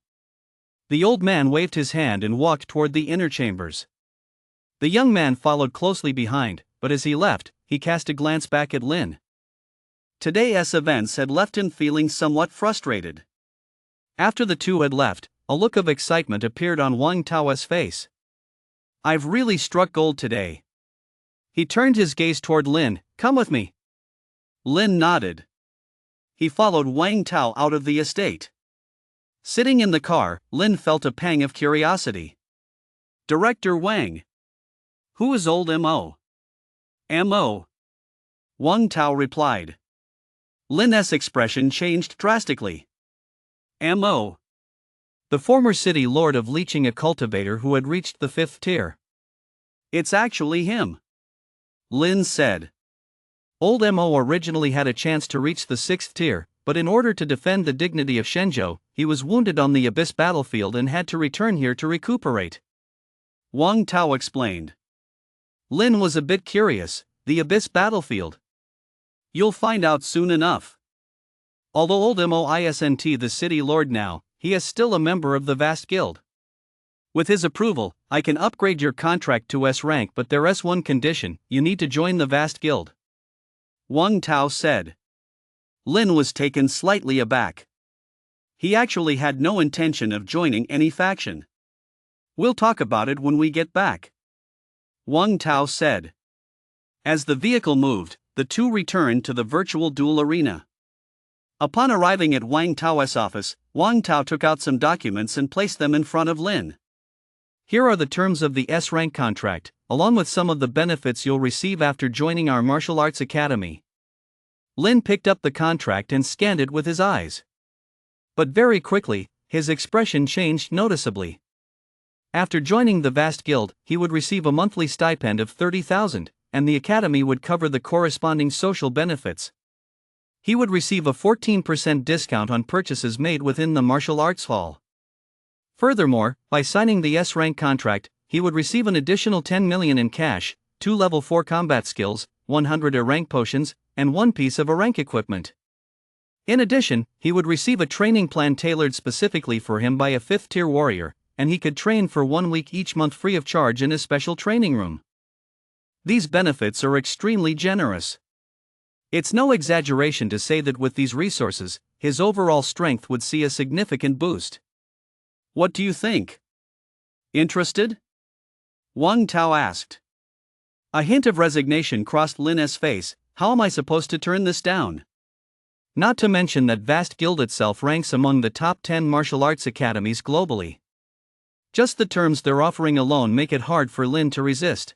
The old man waved his hand and walked toward the inner chambers. The young man followed closely behind, but as he left, he cast a glance back at Lin. Today's events had left him feeling somewhat frustrated. After the two had left, a look of excitement appeared on Wang Tao's face. "I've really struck gold today." He turned his gaze toward Lin. "Come with me." Lin nodded. He followed Wang Tao out of the estate. Sitting in the car, Lin felt a pang of curiosity. "Director Wang. Who is old M.O.?" "M.O." Wang Tao replied. Lin's expression changed drastically. M.O. The former city lord of leeching, a cultivator who had reached the 5th tier. "It's actually him," Lin said. Old M.O. originally had a chance to reach the 6th tier, but in order to defend the dignity of Shenzhou, he was wounded on the Abyss battlefield and had to return here to recuperate. Wang Tao explained. Lin was a bit curious. The Abyss battlefield? You'll find out soon enough. Although old M.O. isn't the city lord now, he is still a member of the vast guild. With his approval, I can upgrade your contract to S rank, but there's one condition: you need to join the vast guild. Wang Tao said. Lin was taken slightly aback. He actually had no intention of joining any faction. We'll talk about it when we get back, Wang Tao said. As the vehicle moved, the two returned to the virtual duel arena. Upon arriving at Wang Tao's office, Wang Tao took out some documents and placed them in front of Lin. Here are the terms of the S-rank contract, along with some of the benefits you'll receive after joining our martial arts academy. Lin picked up the contract and scanned it with his eyes. But very quickly, his expression changed noticeably. After joining the vast guild, he would receive a monthly stipend of 30,000, and the academy would cover the corresponding social benefits. He would receive a 14% discount on purchases made within the martial arts hall. Furthermore, by signing the S-rank contract, he would receive an additional 10 million in cash, 2 level 4 combat skills, 100 A-rank potions, and 1 piece of A-rank equipment. In addition, he would receive a training plan tailored specifically for him by a 5th-tier warrior, and he could train for 1 week each month free of charge in his special training room. These benefits are extremely generous. It's no exaggeration to say that with these resources, his overall strength would see a significant boost. What do you think? Interested? Wang Tao asked. A hint of resignation crossed Lin's face. How am I supposed to turn this down? Not to mention that Vast Guild itself ranks among the top 10 martial arts academies globally. Just the terms they're offering alone make it hard for Lin to resist.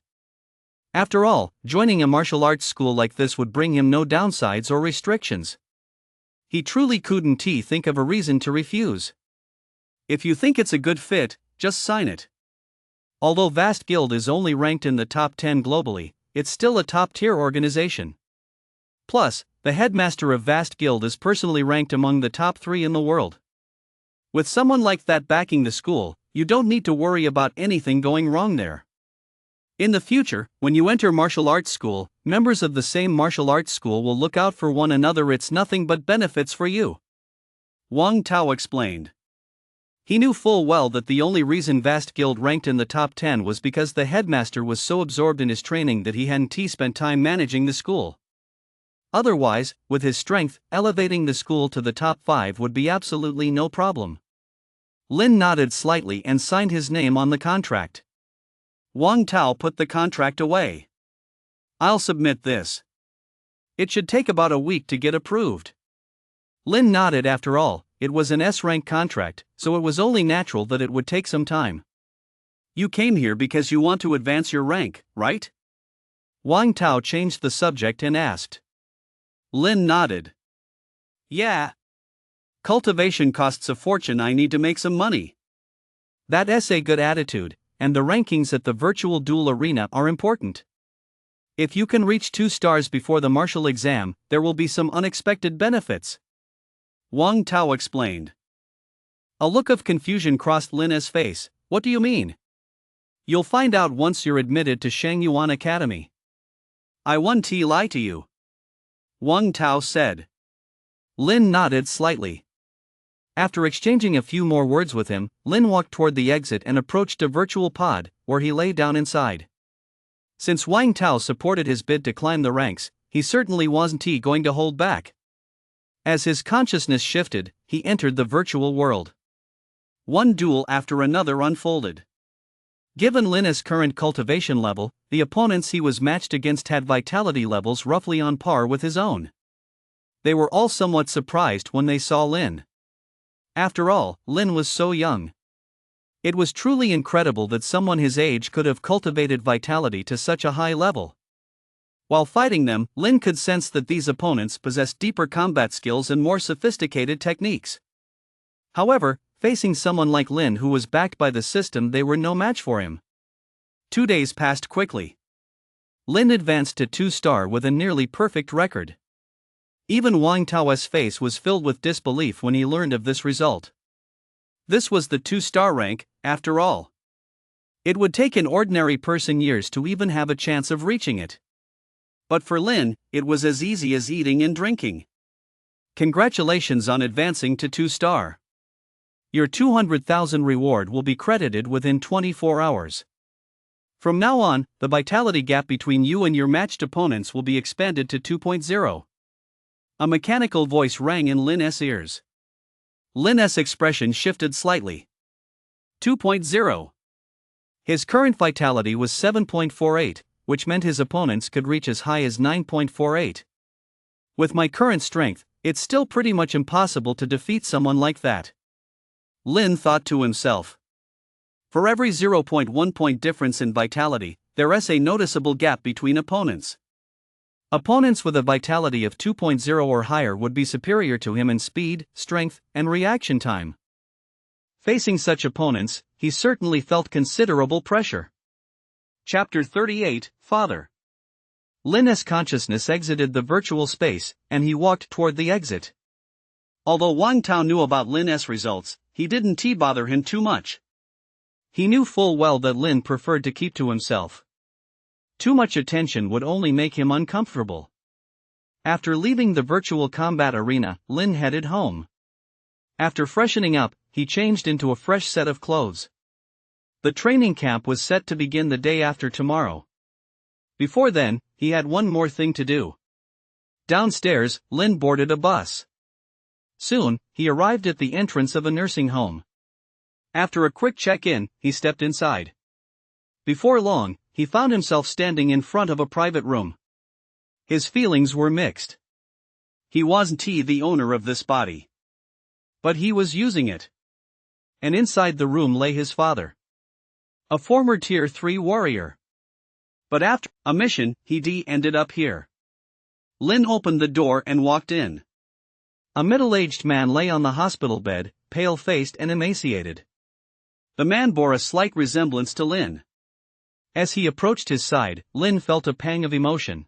After all, joining a martial arts school like this would bring him no downsides or restrictions. He truly couldn't think of a reason to refuse. If you think it's a good fit, just sign it. Although Vast Guild is only ranked in the top 10 globally, it's still a top-tier organization. Plus, the headmaster of Vast Guild is personally ranked among the top 3 in the world. With someone like that backing the school, you don't need to worry about anything going wrong there. In the future, when you enter martial arts school, members of the same martial arts school will look out for one another. It's nothing but benefits for you. Wang Tao explained. He knew full well that the only reason Vast Guild ranked in the top 10 was because the headmaster was so absorbed in his training that he hadn't spent time managing the school. Otherwise, with his strength, elevating the school to the top 5 would be absolutely no problem. Lin nodded slightly and signed his name on the contract. Wang Tao put the contract away. I'll submit this. It should take about a week to get approved. Lin nodded. After all, it was an S-rank contract, so it was only natural that it would take some time. You came here because you want to advance your rank, right? Wang Tao changed the subject and asked. Lin nodded. Yeah. Cultivation costs a fortune. I need to make some money. That's a good attitude, and the rankings at the virtual duel arena are important. If you can reach 2 stars before the martial exam, there will be some unexpected benefits. Wang Tao explained. A look of confusion crossed Lin's face. What do you mean? You'll find out once you're admitted to Shangyuan Academy. I won't lie to you. Wang Tao said. Lin nodded slightly. After exchanging a few more words with him, Lin walked toward the exit and approached a virtual pod, where he lay down inside. Since Wang Tao supported his bid to climb the ranks, he certainly wasn't going to hold back. As his consciousness shifted, he entered the virtual world. One duel after another unfolded. Given Lin's current cultivation level, the opponents he was matched against had vitality levels roughly on par with his own. They were all somewhat surprised when they saw Lin. After all, Lin was so young. It was truly incredible that someone his age could have cultivated vitality to such a high level. While fighting them, Lin could sense that these opponents possessed deeper combat skills and more sophisticated techniques. However, facing someone like Lin who was backed by the system, they were no match for him. 2 days passed quickly. Lin advanced to 2-star with a nearly perfect record. Even Wang Tao's face was filled with disbelief when he learned of this result. This was the 2-star rank, after all. It would take an ordinary person years to even have a chance of reaching it. But for Lin, it was as easy as eating and drinking. Congratulations on advancing to 2-star. Your 200,000 reward will be credited within 24 hours. From now on, the vitality gap between you and your matched opponents will be expanded to 2.0. A mechanical voice rang in Lin's ears. Lin's expression shifted slightly. 2.0. His current vitality was 7.48, which meant his opponents could reach as high as 9.48. With my current strength, it's still pretty much impossible to defeat someone like that. Lin thought to himself. For every 0.1 point difference in vitality, there's a noticeable gap between opponents. Opponents with a vitality of 2.0 or higher would be superior to him in speed, strength, and reaction time. Facing such opponents, he certainly felt considerable pressure. Chapter 38, Father. Lin's consciousness exited the virtual space, and he walked toward the exit. Although Wang Tao knew about Lin's results, he didn't bother him too much. He knew full well that Lin preferred to keep to himself. Too much attention would only make him uncomfortable. After leaving the virtual combat arena, Lin headed home. After freshening up, he changed into a fresh set of clothes. The training camp was set to begin the day after tomorrow. Before then, he had one more thing to do. Downstairs, Lin boarded a bus. Soon, he arrived at the entrance of a nursing home. After a quick check-in, he stepped inside. Before long, he found himself standing in front of a private room. His feelings were mixed. He wasn't the owner of this body. But he was using it. And inside the room lay his father. A former Tier 3 warrior. But after a mission, he ended up here. Lin opened the door and walked in. A middle-aged man lay on the hospital bed, pale-faced and emaciated. The man bore a slight resemblance to Lin. As he approached his side, Lin felt a pang of emotion.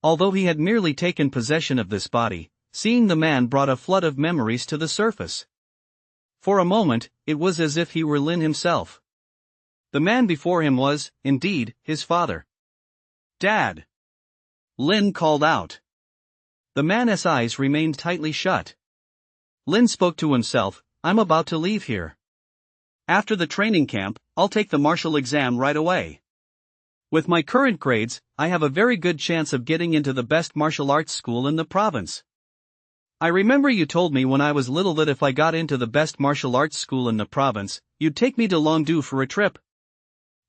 Although he had merely taken possession of this body, seeing the man brought a flood of memories to the surface. For a moment, it was as if he were Lin himself. The man before him was, indeed, his father. "Dad!" Lin called out. The man's eyes remained tightly shut. Lin spoke to himself, I'm about to leave here. After the training camp, I'll take the martial exam right away. With my current grades, I have a very good chance of getting into the best martial arts school in the province. I remember you told me when I was little that if I got into the best martial arts school in the province, you'd take me to Longdu for a trip.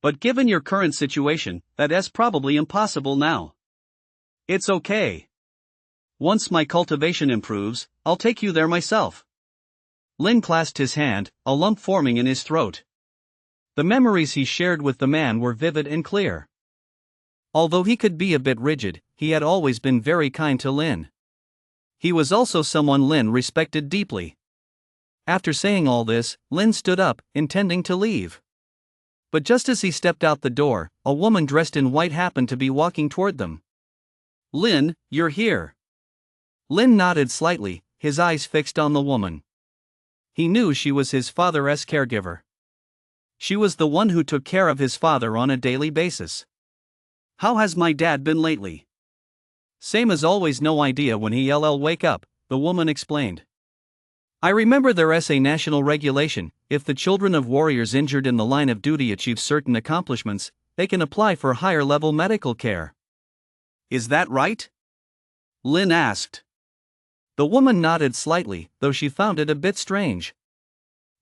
But given your current situation, that's probably impossible now. It's okay. Once my cultivation improves, I'll take you there myself. Lin clasped his hand, a lump forming in his throat. The memories he shared with the man were vivid and clear. Although he could be a bit rigid, he had always been very kind to Lin. He was also someone Lin respected deeply. After saying all this, Lin stood up, intending to leave. But just as he stepped out the door, a woman dressed in white happened to be walking toward them. Lin, you're here. Lin nodded slightly, his eyes fixed on the woman. He knew she was his father's caregiver. She was the one who took care of his father on a daily basis. How has my dad been lately? Same as always, no idea when he'll wake up, the woman explained. I remember there's a national regulation, if the children of warriors injured in the line of duty achieve certain accomplishments, they can apply for higher level medical care. Is that right? Lin asked. The woman nodded slightly, though she found it a bit strange.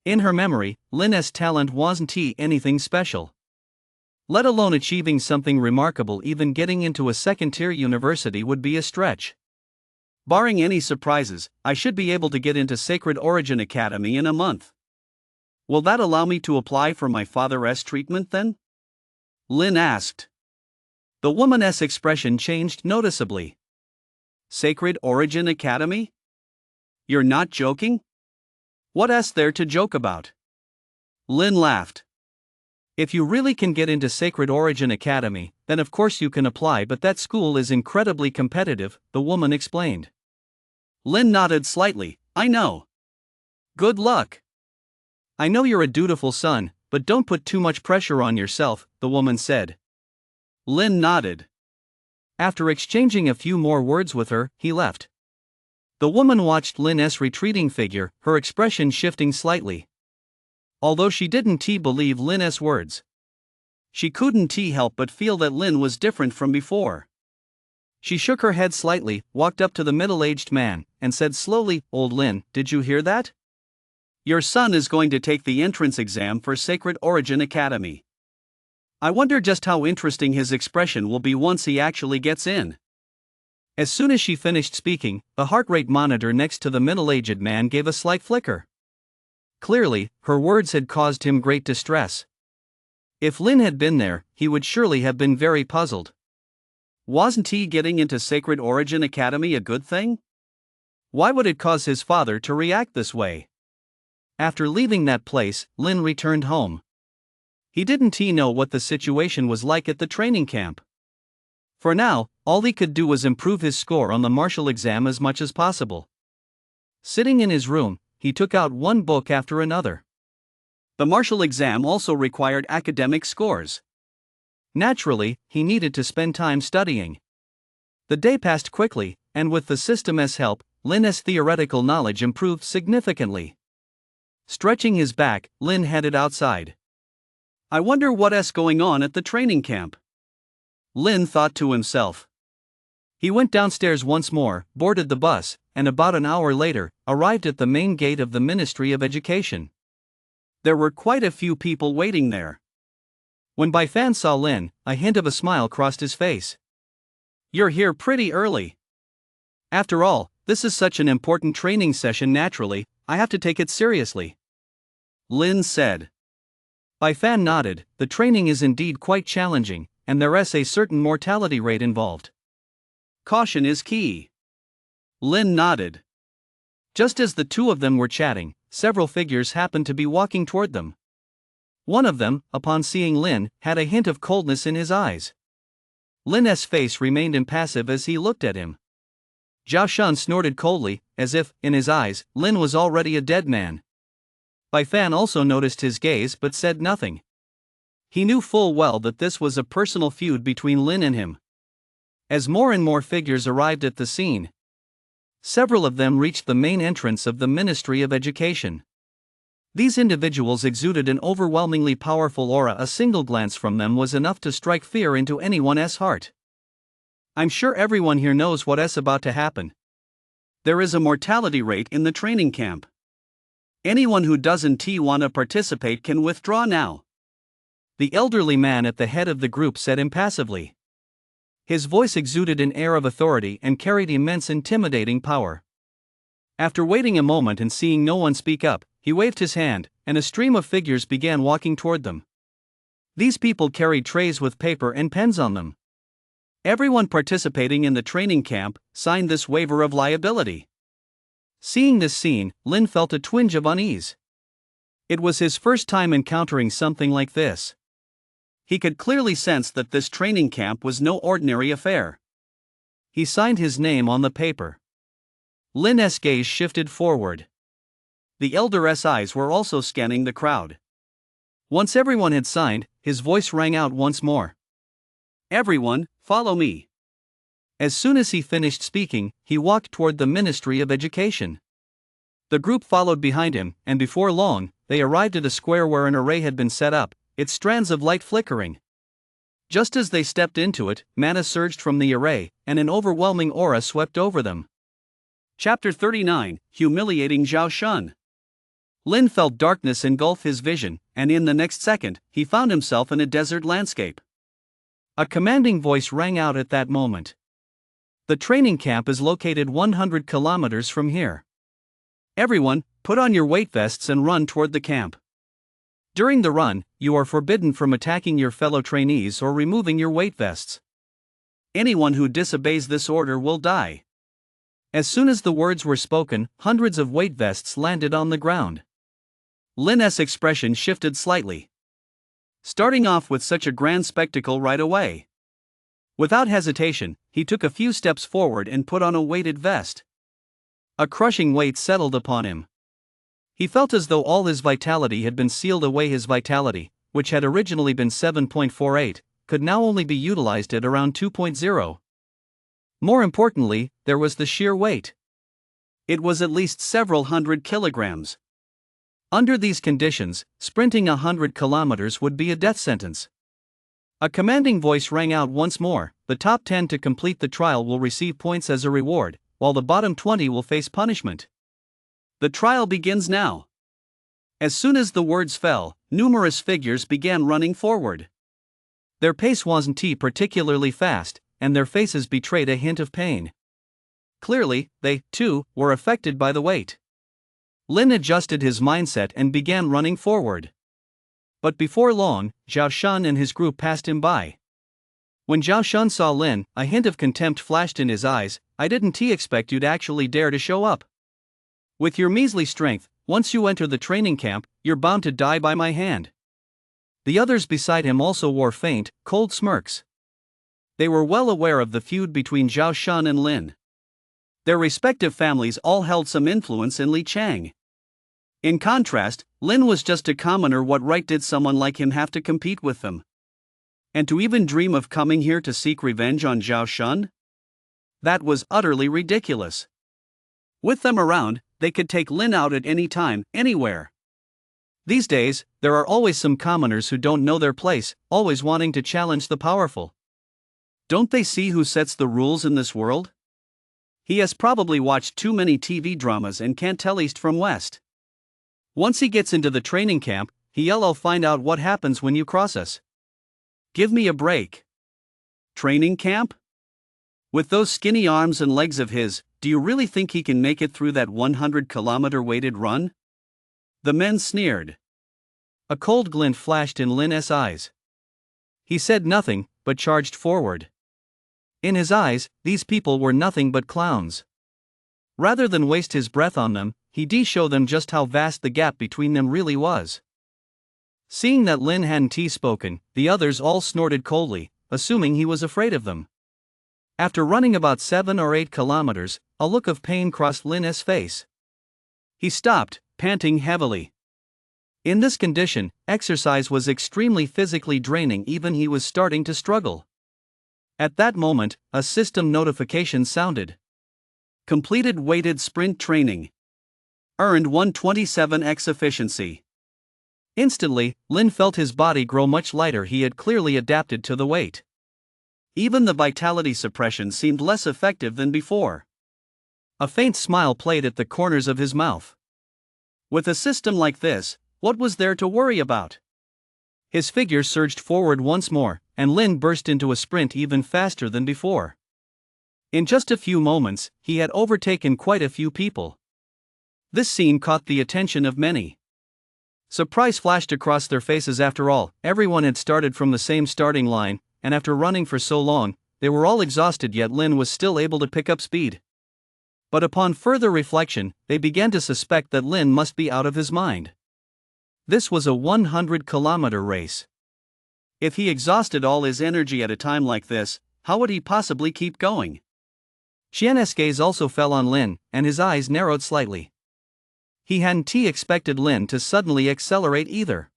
In her memory, Lin's talent wasn't anything special. Let alone achieving something remarkable, even getting into a second-tier university would be a stretch. Barring any surprises, I should be able to get into Sacred Origin Academy in a month. Will that allow me to apply for my father's treatment then? Lin asked. The woman's expression changed noticeably. Sacred Origin Academy? You're not joking? What's there to joke about? Lin laughed. If you really can get into Sacred Origin Academy, then of course you can apply, but that school is incredibly competitive, the woman explained. Lin nodded slightly, I know. Good luck. I know you're a dutiful son, but don't put too much pressure on yourself, the woman said. Lin nodded. After exchanging a few more words with her, he left. The woman watched Lin's retreating figure, her expression shifting slightly. Although she didn't believe Lin's words, she couldn't help but feel that Lin was different from before. She shook her head slightly, walked up to the middle-aged man, and said slowly, Old Lin, did you hear that? Your son is going to take the entrance exam for Sacred Origin Academy. I wonder just how interesting his expression will be once he actually gets in. As soon as she finished speaking, the heart rate monitor next to the middle-aged man gave a slight flicker. Clearly, her words had caused him great distress. If Lin had been there, he would surely have been very puzzled. Wasn't he getting into Sacred Origin Academy a good thing? Why would it cause his father to react this way? After leaving that place, Lin returned home. He didn't know what the situation was like at the training camp. For now, all he could do was improve his score on the martial exam as much as possible. Sitting in his room, he took out one book after another. The martial exam also required academic scores. Naturally, he needed to spend time studying. The day passed quickly, and with the system's help, Lin's theoretical knowledge improved significantly. Stretching his back, Lin headed outside. I wonder what's going on at the training camp. Lin thought to himself. He went downstairs once more, boarded the bus, and about an hour later, arrived at the main gate of the Ministry of Education. There were quite a few people waiting there. When Bai Fan saw Lin, a hint of a smile crossed his face. You're here pretty early. After all, this is such an important training session, naturally, I have to take it seriously. Lin said. Bai Fan nodded, the training is indeed quite challenging, and there's a certain mortality rate involved. Caution is key. Lin nodded. Just as the two of them were chatting, several figures happened to be walking toward them. One of them, upon seeing Lin, had a hint of coldness in his eyes. Lin's face remained impassive as he looked at him. Zhao Shun snorted coldly, as if, in his eyes, Lin was already a dead man. Bai Fan also noticed his gaze but said nothing. He knew full well that this was a personal feud between Lin and him. As more and more figures arrived at the scene, Several of them reached the main entrance of the Ministry of Education. These individuals exuded an overwhelmingly powerful aura. A single glance from them was enough to strike fear into anyone's heart. I'm sure everyone here knows what's about to happen. There is a mortality rate in the training camp. Anyone who doesn't want to participate can withdraw now. The elderly man at the head of the group said impassively. His voice exuded an air of authority and carried immense intimidating power. After waiting a moment and seeing no one speak up, he waved his hand, and a stream of figures began walking toward them. These people carried trays with paper and pens on them. Everyone participating in the training camp signed this waiver of liability. Seeing this scene, Lin felt a twinge of unease. It was his first time encountering something like this. He could clearly sense that this training camp was no ordinary affair. He signed his name on the paper. Lin's gaze shifted forward. The elder's eyes were also scanning the crowd. Once everyone had signed, his voice rang out once more. Everyone, follow me. As soon as he finished speaking, he walked toward the Ministry of Education. The group followed behind him, and before long, they arrived at a square where an array had been set up, its strands of light flickering. Just as they stepped into it, mana surged from the array, and an overwhelming aura swept over them. Chapter 39, Humiliating Zhao Shun. Lin felt darkness engulf his vision, and in the next second, he found himself in a desert landscape. A commanding voice rang out at that moment. The training camp is located 100 kilometers from here. Everyone, put on your weight vests and run toward the camp. During the run, you are forbidden from attacking your fellow trainees or removing your weight vests. Anyone who disobeys this order will die. As soon as the words were spoken, hundreds of weight vests landed on the ground. Lin's expression shifted slightly. Starting off with such a grand spectacle right away. Without hesitation, he took a few steps forward and put on a weighted vest. A crushing weight settled upon him. He felt as though all his vitality had been sealed away. His vitality, which had originally been 7.48, could now only be utilized at around 2.0. More importantly, there was the sheer weight. It was at least several hundred kilograms. Under these conditions, sprinting 100 kilometers would be a death sentence. A commanding voice rang out once more. The top 10 to complete the trial will receive points as a reward, while the bottom 20 will face punishment. The trial begins now. As soon as the words fell, numerous figures began running forward. Their pace wasn't particularly fast, and their faces betrayed a hint of pain. Clearly, they, too, were affected by the weight. Lin adjusted his mindset and began running forward. But before long, Zhao Shun and his group passed him by. When Zhao Shun saw Lin, a hint of contempt flashed in his eyes. I didn't expect you'd actually dare to show up. With your measly strength, once you enter the training camp, you're bound to die by my hand. The others beside him also wore faint, cold smirks. They were well aware of the feud between Zhao Shun and Lin. Their respective families all held some influence in Li Chang. In contrast, Lin was just a commoner. What right did someone like him have to compete with them? And to even dream of coming here to seek revenge on Zhao Shun? That was utterly ridiculous. With them around, they could take Lin out at any time, anywhere. These days, there are always some commoners who don't know their place, always wanting to challenge the powerful. Don't they see who sets the rules in this world? He has probably watched too many TV dramas and can't tell east from west. Once he gets into the training camp, he'll find out what happens when you cross us. Give me a break. Training camp? With those skinny arms and legs of his, do you really think he can make it through that 100-kilometer weighted run? The men sneered. A cold glint flashed in Lin's eyes. He said nothing, but charged forward. In his eyes, these people were nothing but clowns. Rather than waste his breath on them, he'd show them just how vast the gap between them really was. Seeing that Lin hadn't spoken, the others all snorted coldly, assuming he was afraid of them. After running about 7 or 8 kilometers, a look of pain crossed Lin's face. He stopped, panting heavily. In this condition, exercise was extremely physically draining. Even he was starting to struggle. At that moment, a system notification sounded. Completed weighted sprint training. Earned 127x efficiency. Instantly, Lin felt his body grow much lighter. He had clearly adapted to the weight. Even the vitality suppression seemed less effective than before. A faint smile played at the corners of his mouth. With a system like this, what was there to worry about? His figure surged forward once more, and Lin burst into a sprint even faster than before. In just a few moments, he had overtaken quite a few people. This scene caught the attention of many. Surprise flashed across their faces. After all, everyone had started from the same starting line, and after running for so long, they were all exhausted, yet Lin was still able to pick up speed. But upon further reflection, they began to suspect that Lin must be out of his mind. This was a 100-kilometer race. If he exhausted all his energy at a time like this, how would he possibly keep going? Qian's gaze also fell on Lin, and his eyes narrowed slightly. He hadn't expected Lin to suddenly accelerate either.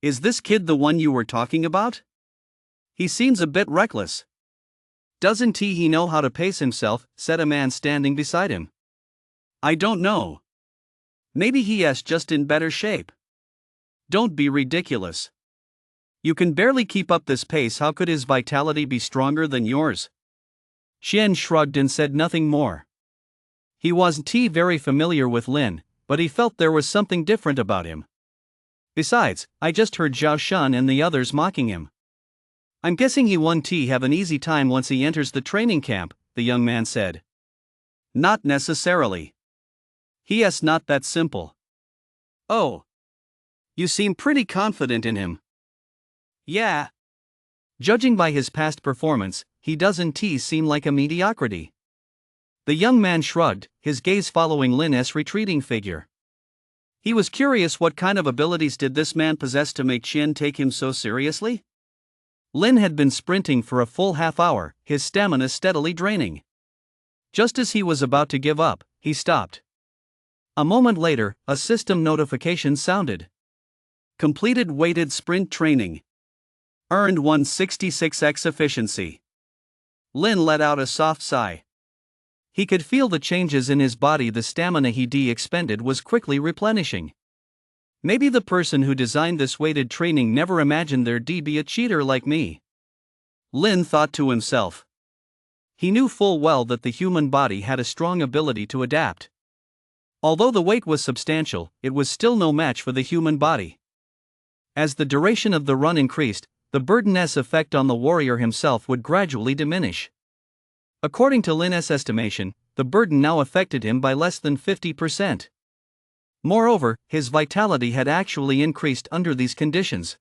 Is this kid the one you were talking about? He seems a bit reckless. Doesn't he know how to pace himself, said a man standing beside him. I don't know. Maybe he is just in better shape. Don't be ridiculous. You can barely keep up this pace. How could his vitality be stronger than yours? Qian shrugged and said nothing more. He wasn't very familiar with Lin, but he felt there was something different about him. Besides, I just heard Zhao Shun and the others mocking him. I'm guessing he won't have an easy time once he enters the training camp, the young man said. Not necessarily. He is not that simple. Oh. You seem pretty confident in him. Yeah. Judging by his past performance, he doesn't seem like a mediocrity. The young man shrugged, his gaze following Lin's retreating figure. He was curious, what kind of abilities did this man possess to make Qian take him so seriously? Lin had been sprinting for a full half hour, his stamina steadily draining. Just as he was about to give up, he stopped. A moment later, a system notification sounded. Completed weighted sprint training. Earned 166x efficiency. Lin let out a soft sigh. He could feel the changes in his body. The stamina he expended was quickly replenishing. Maybe the person who designed this weighted training never imagined there'd be a cheater like me. Lin thought to himself. He knew full well that the human body had a strong ability to adapt. Although the weight was substantial, it was still no match for the human body. As the duration of the run increased, the burden's effect on the warrior himself would gradually diminish. According to Lin's estimation, the burden now affected him by less than 50%. Moreover, his vitality had actually increased under these conditions.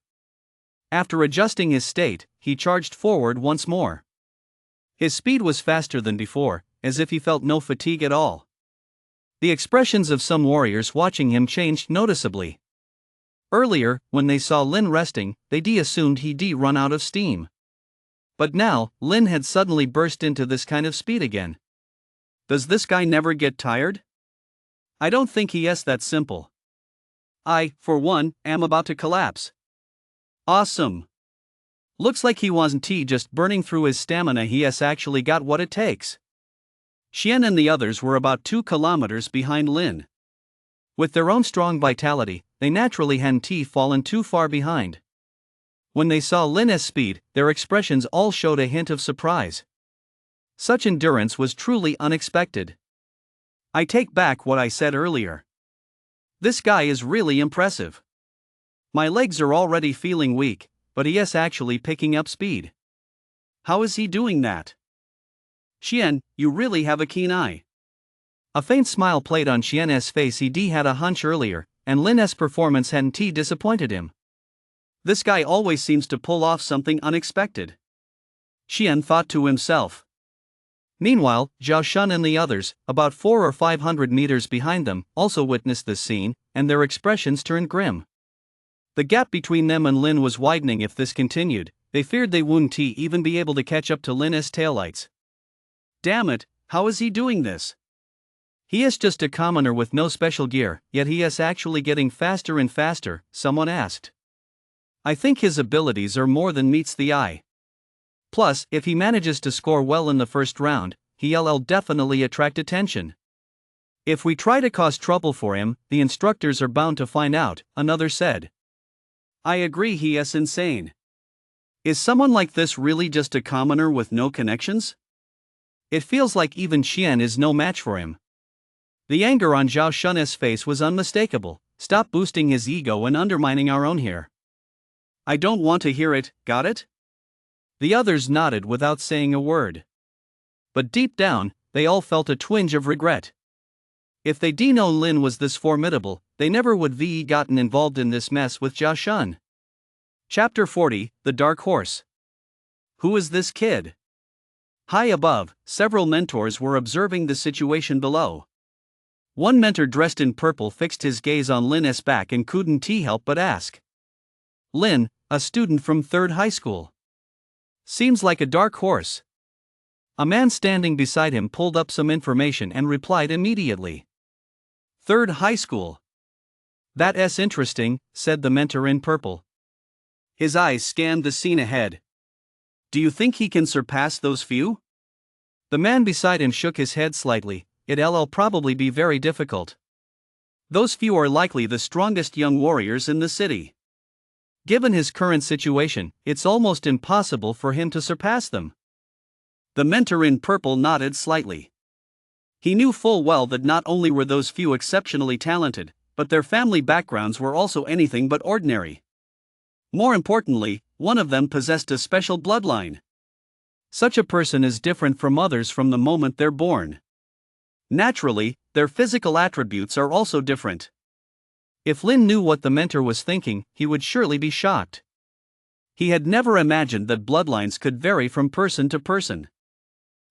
After adjusting his state, he charged forward once more. His speed was faster than before, as if he felt no fatigue at all. The expressions of some warriors watching him changed noticeably. Earlier, when they saw Lin resting, they assumed he'd run out of steam. But now, Lin had suddenly burst into this kind of speed again. Does this guy never get tired? I don't think he is that simple. I, for one, am about to collapse. Awesome. Looks like he wasn't just burning through his stamina, he has actually got what it takes. Qian and the others were about 2 kilometers behind Lin. With their own strong vitality, they naturally hadn't fallen too far behind. When they saw Lin's speed, their expressions all showed a hint of surprise. Such endurance was truly unexpected. I take back what I said earlier. This guy is really impressive. My legs are already feeling weak, but he is actually picking up speed. How is he doing that? Qian, you really have a keen eye. A faint smile played on Qian's face. He had a hunch earlier, and Lin's performance hadn't disappointed him. This guy always seems to pull off something unexpected. Qian thought to himself. Meanwhile, Zhao Shun and the others, about 400 or 500 meters behind them, also witnessed this scene, and their expressions turned grim. The gap between them and Lin was widening. If this continued, they feared they wouldn't even be able to catch up to Lin's taillights. Damn it, how is he doing this? He is just a commoner with no special gear, yet he is actually getting faster and faster, someone asked. I think his abilities are more than meets the eye. Plus, if he manages to score well in the first round, he'll definitely attract attention. If we try to cause trouble for him, the instructors are bound to find out, another said. I agree, he's insane. Is someone like this really just a commoner with no connections? It feels like even Xian is no match for him. The anger on Zhao Shun's face was unmistakable. Stop boosting his ego and undermining our own here. I don't want to hear it, got it? The others nodded without saying a word. But deep down, they all felt a twinge of regret. If they'd known Lin was this formidable, they never would have gotten involved in this mess with Zhao Shun. Chapter 40, The Dark Horse. Who is this kid? High above, several mentors were observing the situation below. One mentor dressed in purple fixed his gaze on Lin's back and couldn't help but ask. Lin, a student from 3rd high school. Seems like a dark horse. A man standing beside him pulled up some information and replied immediately. 3rd high school. That's interesting, said the mentor in purple. His eyes scanned the scene ahead. Do you think he can surpass those few? The man beside him shook his head slightly. It'll probably be very difficult. Those few are likely the strongest young warriors in the city. Given his current situation, it's almost impossible for him to surpass them. The mentor in purple nodded slightly. He knew full well that not only were those few exceptionally talented, but their family backgrounds were also anything but ordinary. More importantly, one of them possessed a special bloodline. Such a person is different from others from the moment they're born. Naturally, their physical attributes are also different. If Lin knew what the mentor was thinking, he would surely be shocked. He had never imagined that bloodlines could vary from person to person.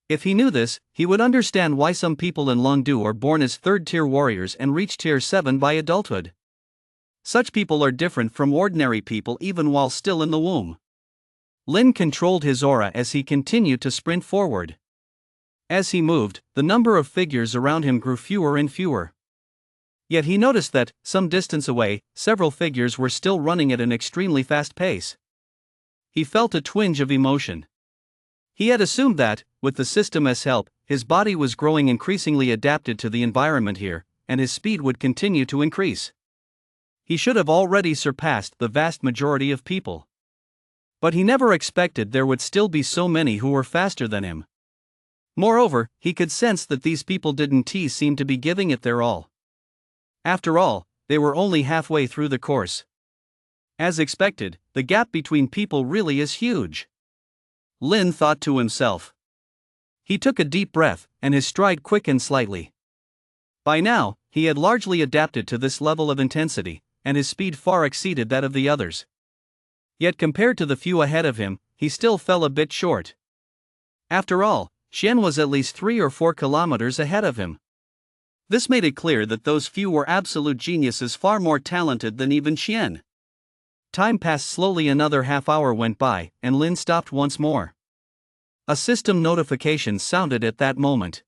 If he knew this, he would understand why some people in Longdu are born as 3rd-tier warriors and reach tier 7 by adulthood. Such people are different from ordinary people even while still in the womb. Lin controlled his aura as he continued to sprint forward. As he moved, the number of figures around him grew fewer and fewer. Yet he noticed that, some distance away, several figures were still running at an extremely fast pace. He felt a twinge of emotion. He had assumed that, with the system's help, his body was growing increasingly adapted to the environment here, and his speed would continue to increase. He should have already surpassed the vast majority of people. But he never expected there would still be so many who were faster than him. Moreover, he could sense that these people didn't seem to be giving it their all. After all, they were only halfway through the course. As expected, the gap between people really is huge. Lin thought to himself. He took a deep breath, and his stride quickened slightly. By now, he had largely adapted to this level of intensity, and his speed far exceeded that of the others. Yet compared to the few ahead of him, he still fell a bit short. After all, Xian was at least 3 or 4 kilometers ahead of him. This made it clear that those few were absolute geniuses far more talented than even Xian. Time passed slowly. Another half hour went by, and Lin stopped once more. A system notification sounded at that moment.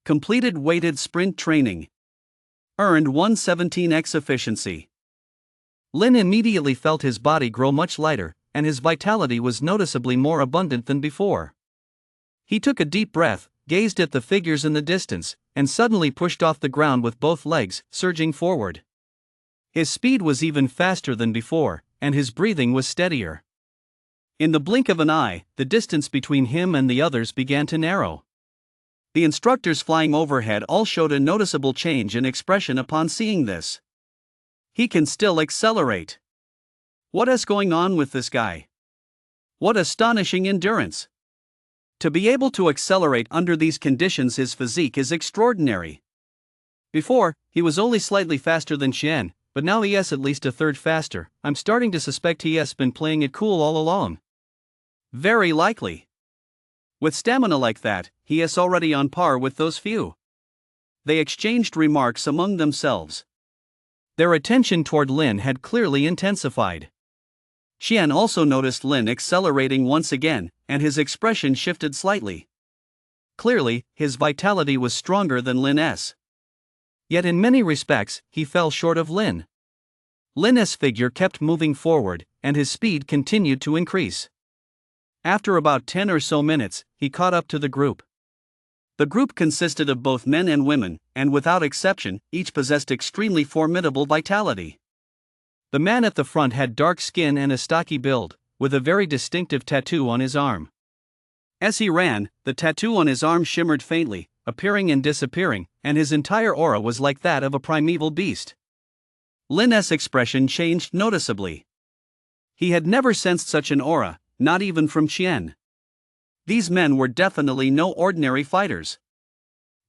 Completed weighted sprint training. Earned 117x efficiency. Lin immediately felt his body grow much lighter, and his vitality was noticeably more abundant than before. He took a deep breath, gazed at the figures in the distance, and suddenly pushed off the ground with both legs, surging forward. His speed was even faster than before, and his breathing was steadier. In the blink of an eye, the distance between him and the others began to narrow. The instructors flying overhead all showed a noticeable change in expression upon seeing this. He can still accelerate. What is going on with this guy? What astonishing endurance! To be able to accelerate under these conditions, his physique is extraordinary. Before, he was only slightly faster than Xian, but now he is at least a third faster. I'm starting to suspect he has been playing it cool all along. Very likely. With stamina like that, he is already on par with those few. They exchanged remarks among themselves. Their attention toward Lin had clearly intensified. Xian also noticed Lin accelerating once again, and his expression shifted slightly. Clearly, his vitality was stronger than Lin's. Yet in many respects, he fell short of Lin. Lin's figure kept moving forward, and his speed continued to increase. After about 10 or so minutes, he caught up to the group. The group consisted of both men and women, and without exception, each possessed extremely formidable vitality. The man at the front had dark skin and a stocky build, with a very distinctive tattoo on his arm. As he ran, the tattoo on his arm shimmered faintly, appearing and disappearing, and his entire aura was like that of a primeval beast. Lin's expression changed noticeably. He had never sensed such an aura, not even from Qian. These men were definitely no ordinary fighters.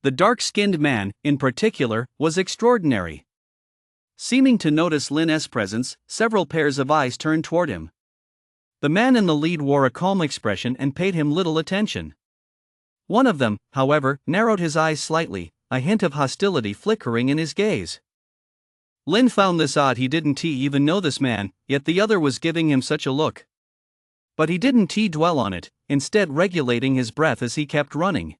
The dark-skinned man, in particular, was extraordinary. Seeming to notice Lin's presence, several pairs of eyes turned toward him. The man in the lead wore a calm expression and paid him little attention. One of them, however, narrowed his eyes slightly, a hint of hostility flickering in his gaze. Lin found this odd. He didn't even know this man, yet the other was giving him such a look. But he didn't dwell on it, instead regulating his breath as he kept running.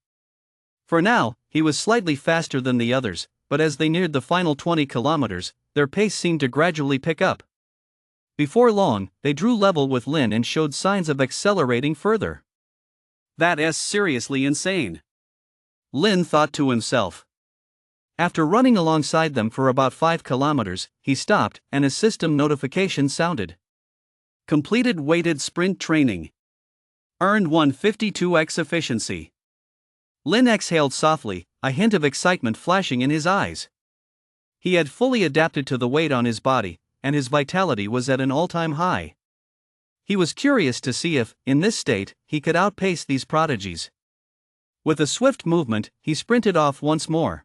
For now, he was slightly faster than the others, but as they neared the final 20 kilometers, their pace seemed to gradually pick up. Before long, they drew level with Lin and showed signs of accelerating further. That's seriously insane, Lin thought to himself. After running alongside them for about 5 kilometers, he stopped, and a system notification sounded. Completed weighted sprint training. Earned 152x efficiency. Lin exhaled softly, a hint of excitement flashing in his eyes. He had fully adapted to the weight on his body, and his vitality was at an all-time high. He was curious to see if, in this state, he could outpace these prodigies. With a swift movement, he sprinted off once more.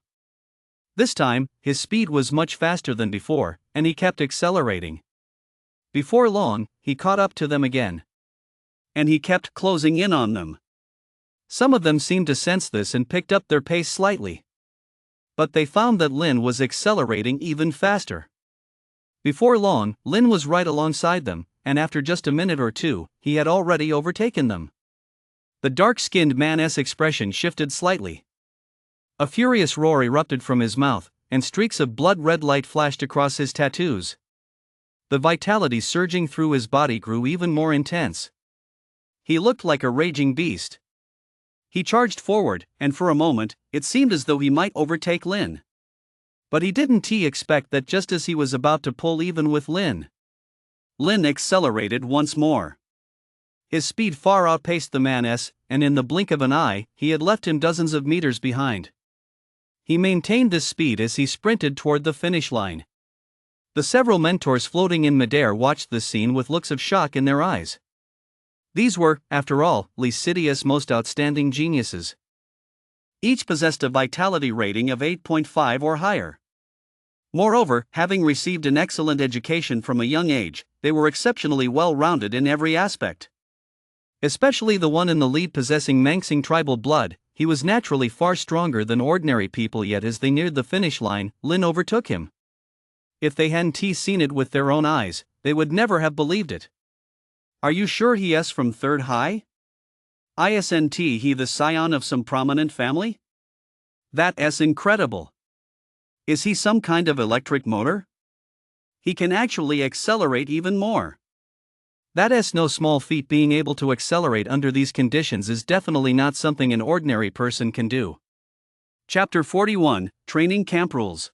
This time, his speed was much faster than before, and he kept accelerating. Before long, he caught up to them again. And he kept closing in on them. Some of them seemed to sense this and picked up their pace slightly. But they found that Lin was accelerating even faster. Before long, Lin was right alongside them, and after just a minute or two, he had already overtaken them. The dark-skinned man's expression shifted slightly. A furious roar erupted from his mouth, and streaks of blood-red light flashed across his tattoos. The vitality surging through his body grew even more intense. He looked like a raging beast. He charged forward, and for a moment, it seemed as though he might overtake Lin. But he didn't expect that just as he was about to pull even with Lin accelerated once more. His speed far outpaced the man's, and in the blink of an eye, he had left him dozens of meters behind. He maintained this speed as he sprinted toward the finish line. The several mentors floating in midair watched this scene with looks of shock in their eyes. These were, after all, Lycidia's most outstanding geniuses. Each possessed a vitality rating of 8.5 or higher. Moreover, having received an excellent education from a young age, they were exceptionally well-rounded in every aspect. Especially the one in the lead possessing Manxing tribal blood, he was naturally far stronger than ordinary people, yet as they neared the finish line, Lin overtook him. If they hadn't seen it with their own eyes, they would never have believed it. Are you sure he's from Third High? Isn't he the scion of some prominent family? That's incredible. Is he some kind of electric motor? He can actually accelerate even more. That's no small feat. Being able to accelerate under these conditions is definitely not something an ordinary person can do. Chapter 41, Training Camp Rules.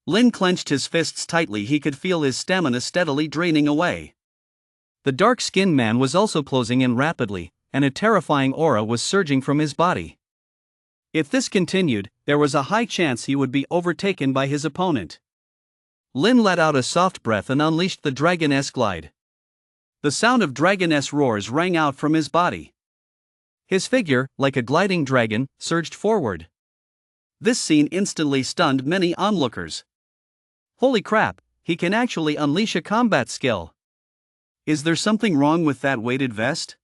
Lin clenched his fists tightly. He could feel his stamina steadily draining away. The dark-skinned man was also closing in rapidly, and a terrifying aura was surging from his body. If this continued, there was a high chance he would be overtaken by his opponent. Lin let out a soft breath and unleashed the dragon-esque glide. The sound of dragon-esque roars rang out from his body. His figure, like a gliding dragon, surged forward. This scene instantly stunned many onlookers. Holy crap, he can actually unleash a combat skill. Is there something wrong with that weighted vest?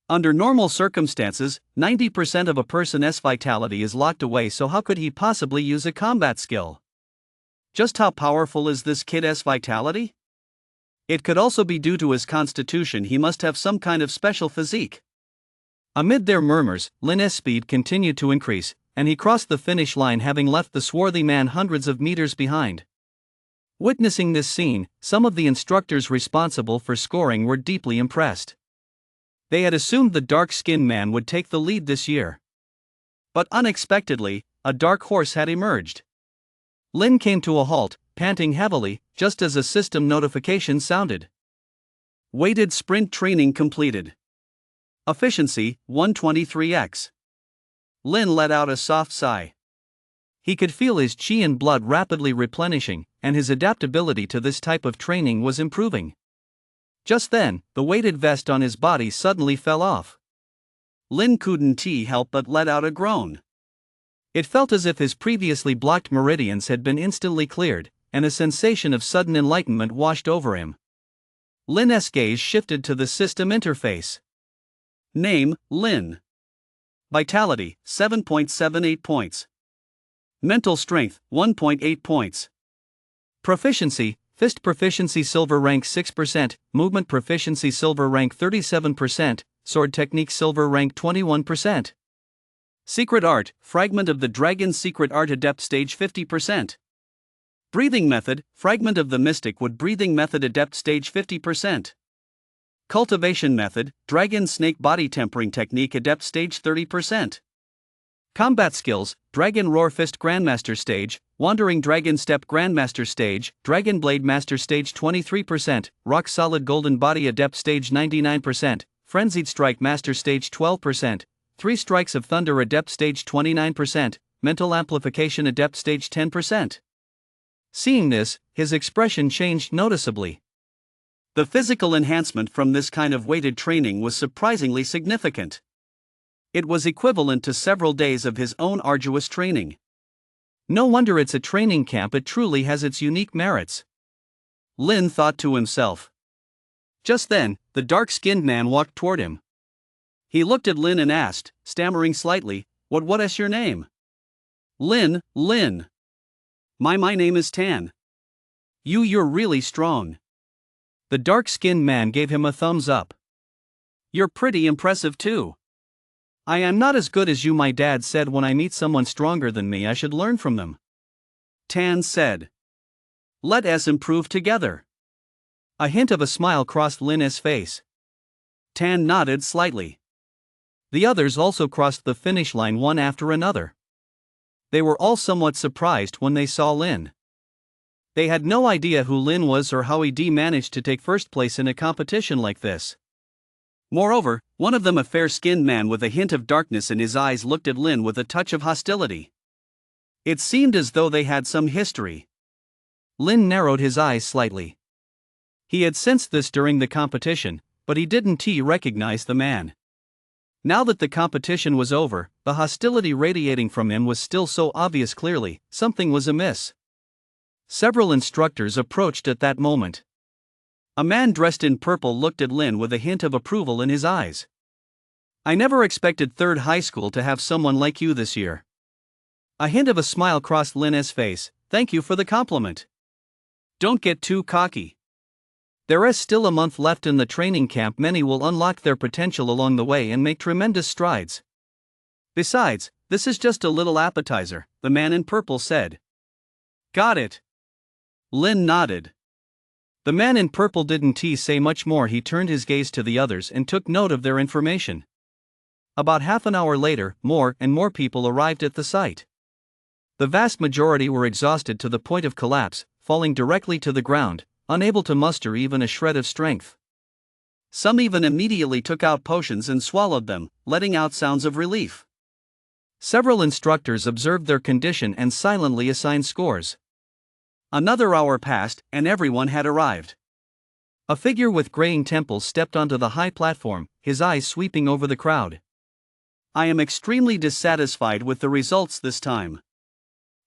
Under normal circumstances, 90% of a person's vitality is locked away, so how could he possibly use a combat skill? Just how powerful is this kid's vitality? It could also be due to his constitution. He must have some kind of special physique. Amid their murmurs, Lin's speed continued to increase, and he crossed the finish line, having left the swarthy man hundreds of meters behind. Witnessing this scene, some of the instructors responsible for scoring were deeply impressed. They had assumed the dark-skinned man would take the lead this year. But unexpectedly, a dark horse had emerged. Lin came to a halt, panting heavily, just as a system notification sounded. Weighted sprint training completed. Efficiency, 123x. Lin let out a soft sigh. He could feel his chi and blood rapidly replenishing, and his adaptability to this type of training was improving. Just then, the weighted vest on his body suddenly fell off. Lin couldn't help but let out a groan. It felt as if his previously blocked meridians had been instantly cleared, and a sensation of sudden enlightenment washed over him. Lin's gaze shifted to the system interface. Name, Lin. Vitality, 7.78 points. Mental strength, 1.8 points. Proficiency, fist proficiency silver rank 6%, movement proficiency silver rank 37%, sword technique silver rank 21%. Secret art, fragment of the dragon secret art adept stage 50%. Breathing method, fragment of the mystic wood breathing method adept stage 50%. Cultivation method, dragon snake body tempering technique adept stage 30%. Combat skills, Dragon Roar Fist Grandmaster Stage, Wandering Dragon Step Grandmaster Stage, Dragon Blade Master Stage 23%, Rock Solid Golden Body Adept Stage 99%, Frenzied Strike Master Stage 12%, 3 Strikes of Thunder Adept Stage 29%, Mental Amplification Adept Stage 10%. Seeing this, his expression changed noticeably. The physical enhancement from this kind of weighted training was surprisingly significant. It was equivalent to several days of his own arduous training. No wonder it's a training camp, it truly has its unique merits. Lin thought to himself. Just then, the dark-skinned man walked toward him. He looked at Lin and asked, stammering slightly, What is your name? Lin. My name is Tan. You're really strong. The dark-skinned man gave him a thumbs up. You're pretty impressive too. I am not as good as you. My dad said when I meet someone stronger than me I should learn from them. Tan said. Let us improve together. A hint of a smile crossed Lin's face. Tan nodded slightly. The others also crossed the finish line one after another. They were all somewhat surprised when they saw Lin. They had no idea who Lin was or how he managed to take first place in a competition like this. Moreover, one of them, a fair-skinned man with a hint of darkness in his eyes, looked at Lin with a touch of hostility. It seemed as though they had some history. Lin narrowed his eyes slightly. He had sensed this during the competition, but he didn't recognize the man. Now that the competition was over, the hostility radiating from him was still so obvious. Clearly, something was amiss. Several instructors approached at that moment. A man dressed in purple looked at Lin with a hint of approval in his eyes. I never expected third high school to have someone like you this year. A hint of a smile crossed Lin's face. Thank you for the compliment. Don't get too cocky. There is still a month left in the training camp. Many will unlock their potential along the way and make tremendous strides. Besides, this is just a little appetizer, the man in purple said. Got it. Lin nodded. The man in purple didn't say much more. He turned his gaze to the others and took note of their information. About half an hour later, more and more people arrived at the site. The vast majority were exhausted to the point of collapse, falling directly to the ground, unable to muster even a shred of strength. Some even immediately took out potions and swallowed them, letting out sounds of relief. Several instructors observed their condition and silently assigned scores. Another hour passed, and everyone had arrived. A figure with graying temples stepped onto the high platform, his eyes sweeping over the crowd. I am extremely dissatisfied with the results this time.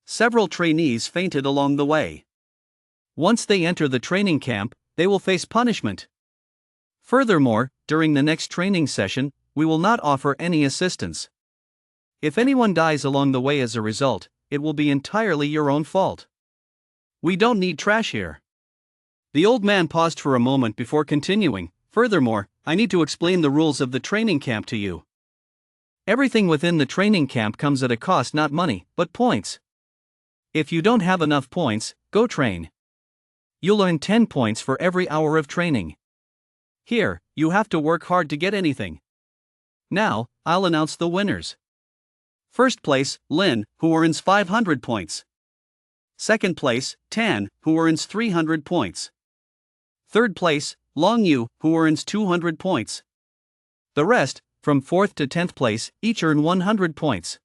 Several trainees fainted along the way. Once they enter the training camp, they will face punishment. Furthermore, during the next training session, we will not offer any assistance. If anyone dies along the way as a result, it will be entirely your own fault. We don't need trash here. The old man paused for a moment before continuing. Furthermore, I need to explain the rules of the training camp to you. Everything within the training camp comes at a cost, not money, but points. If you don't have enough points, go train. You'll earn 10 points for every hour of training. Here, you have to work hard to get anything. Now, I'll announce the winners. First place, Lin, who earns 500 points. Second place, Tan, who earns 300 points. Third place, Long Yu, who earns 200 points. The rest, from 4th to 10th place, each earn 100 points.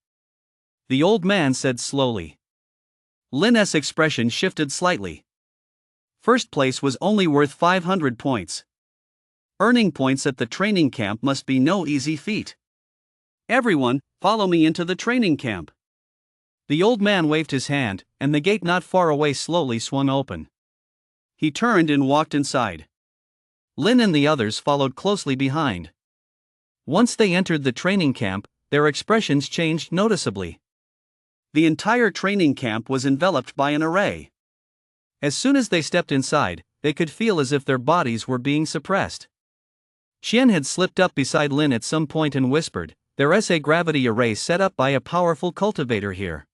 The old man said slowly. Lin's expression shifted slightly. First place was only worth 500 points. Earning points at the training camp must be no easy feat. Everyone, follow me into the training camp. The old man waved his hand, and the gate not far away slowly swung open. He turned and walked inside. Lin and the others followed closely behind. Once they entered the training camp, their expressions changed noticeably. The entire training camp was enveloped by an array. As soon as they stepped inside, they could feel as if their bodies were being suppressed. Qian had slipped up beside Lin at some point and whispered, "There's a gravity array set up by a powerful cultivator here.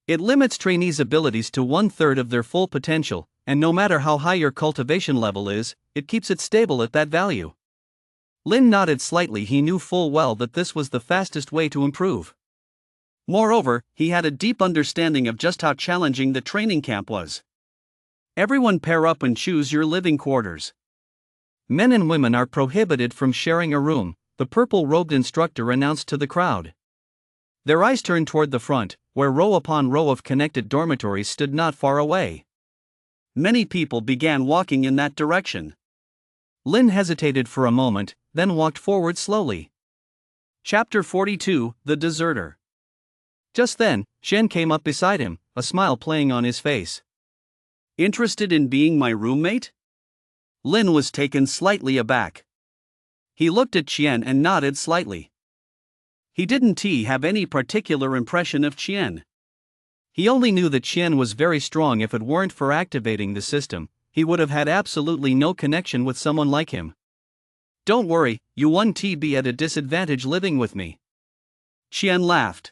It limits trainees' abilities to 1/3 of their full potential, and no matter how high your cultivation level is, it keeps it stable at that value." Lin nodded slightly. He knew full well that this was the fastest way to improve. Moreover, he had a deep understanding of just how challenging the training camp was. Everyone pair up and choose your living quarters. Men and women are prohibited from sharing a room, the purple-robed instructor announced to the crowd. Their eyes turned toward the front, where row upon row of connected dormitories stood not far away. Many people began walking in that direction. Lin hesitated for a moment, then walked forward slowly. Chapter 42, The Deserter. Just then, Shen came up beside him, a smile playing on his face. "Interested in being my roommate?" Lin was taken slightly aback. He looked at Qian and nodded slightly. He didn't have any particular impression of Qian. He only knew that Qian was very strong. If it weren't for activating the system, he would have had absolutely no connection with someone like him. "Don't worry, you won't be at a disadvantage living with me." Qian laughed.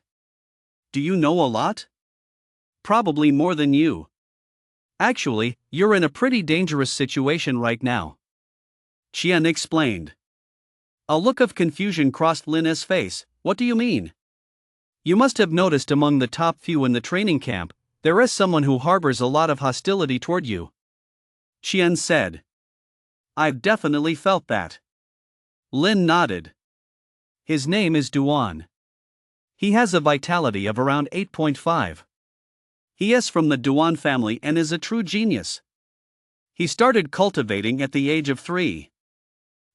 "Do you know a lot?" "Probably more than you." "Actually, you're in a pretty dangerous situation right now," Qian explained. A look of confusion crossed Lin's face. "What do you mean?" "You must have noticed among the top few in the training camp, there is someone who harbors a lot of hostility toward you," Qian said. "I've definitely felt that." Lin nodded. "His name is Duan. He has a vitality of around 8.5. He is from the Duan family and is a true genius. He started cultivating at the age of 3.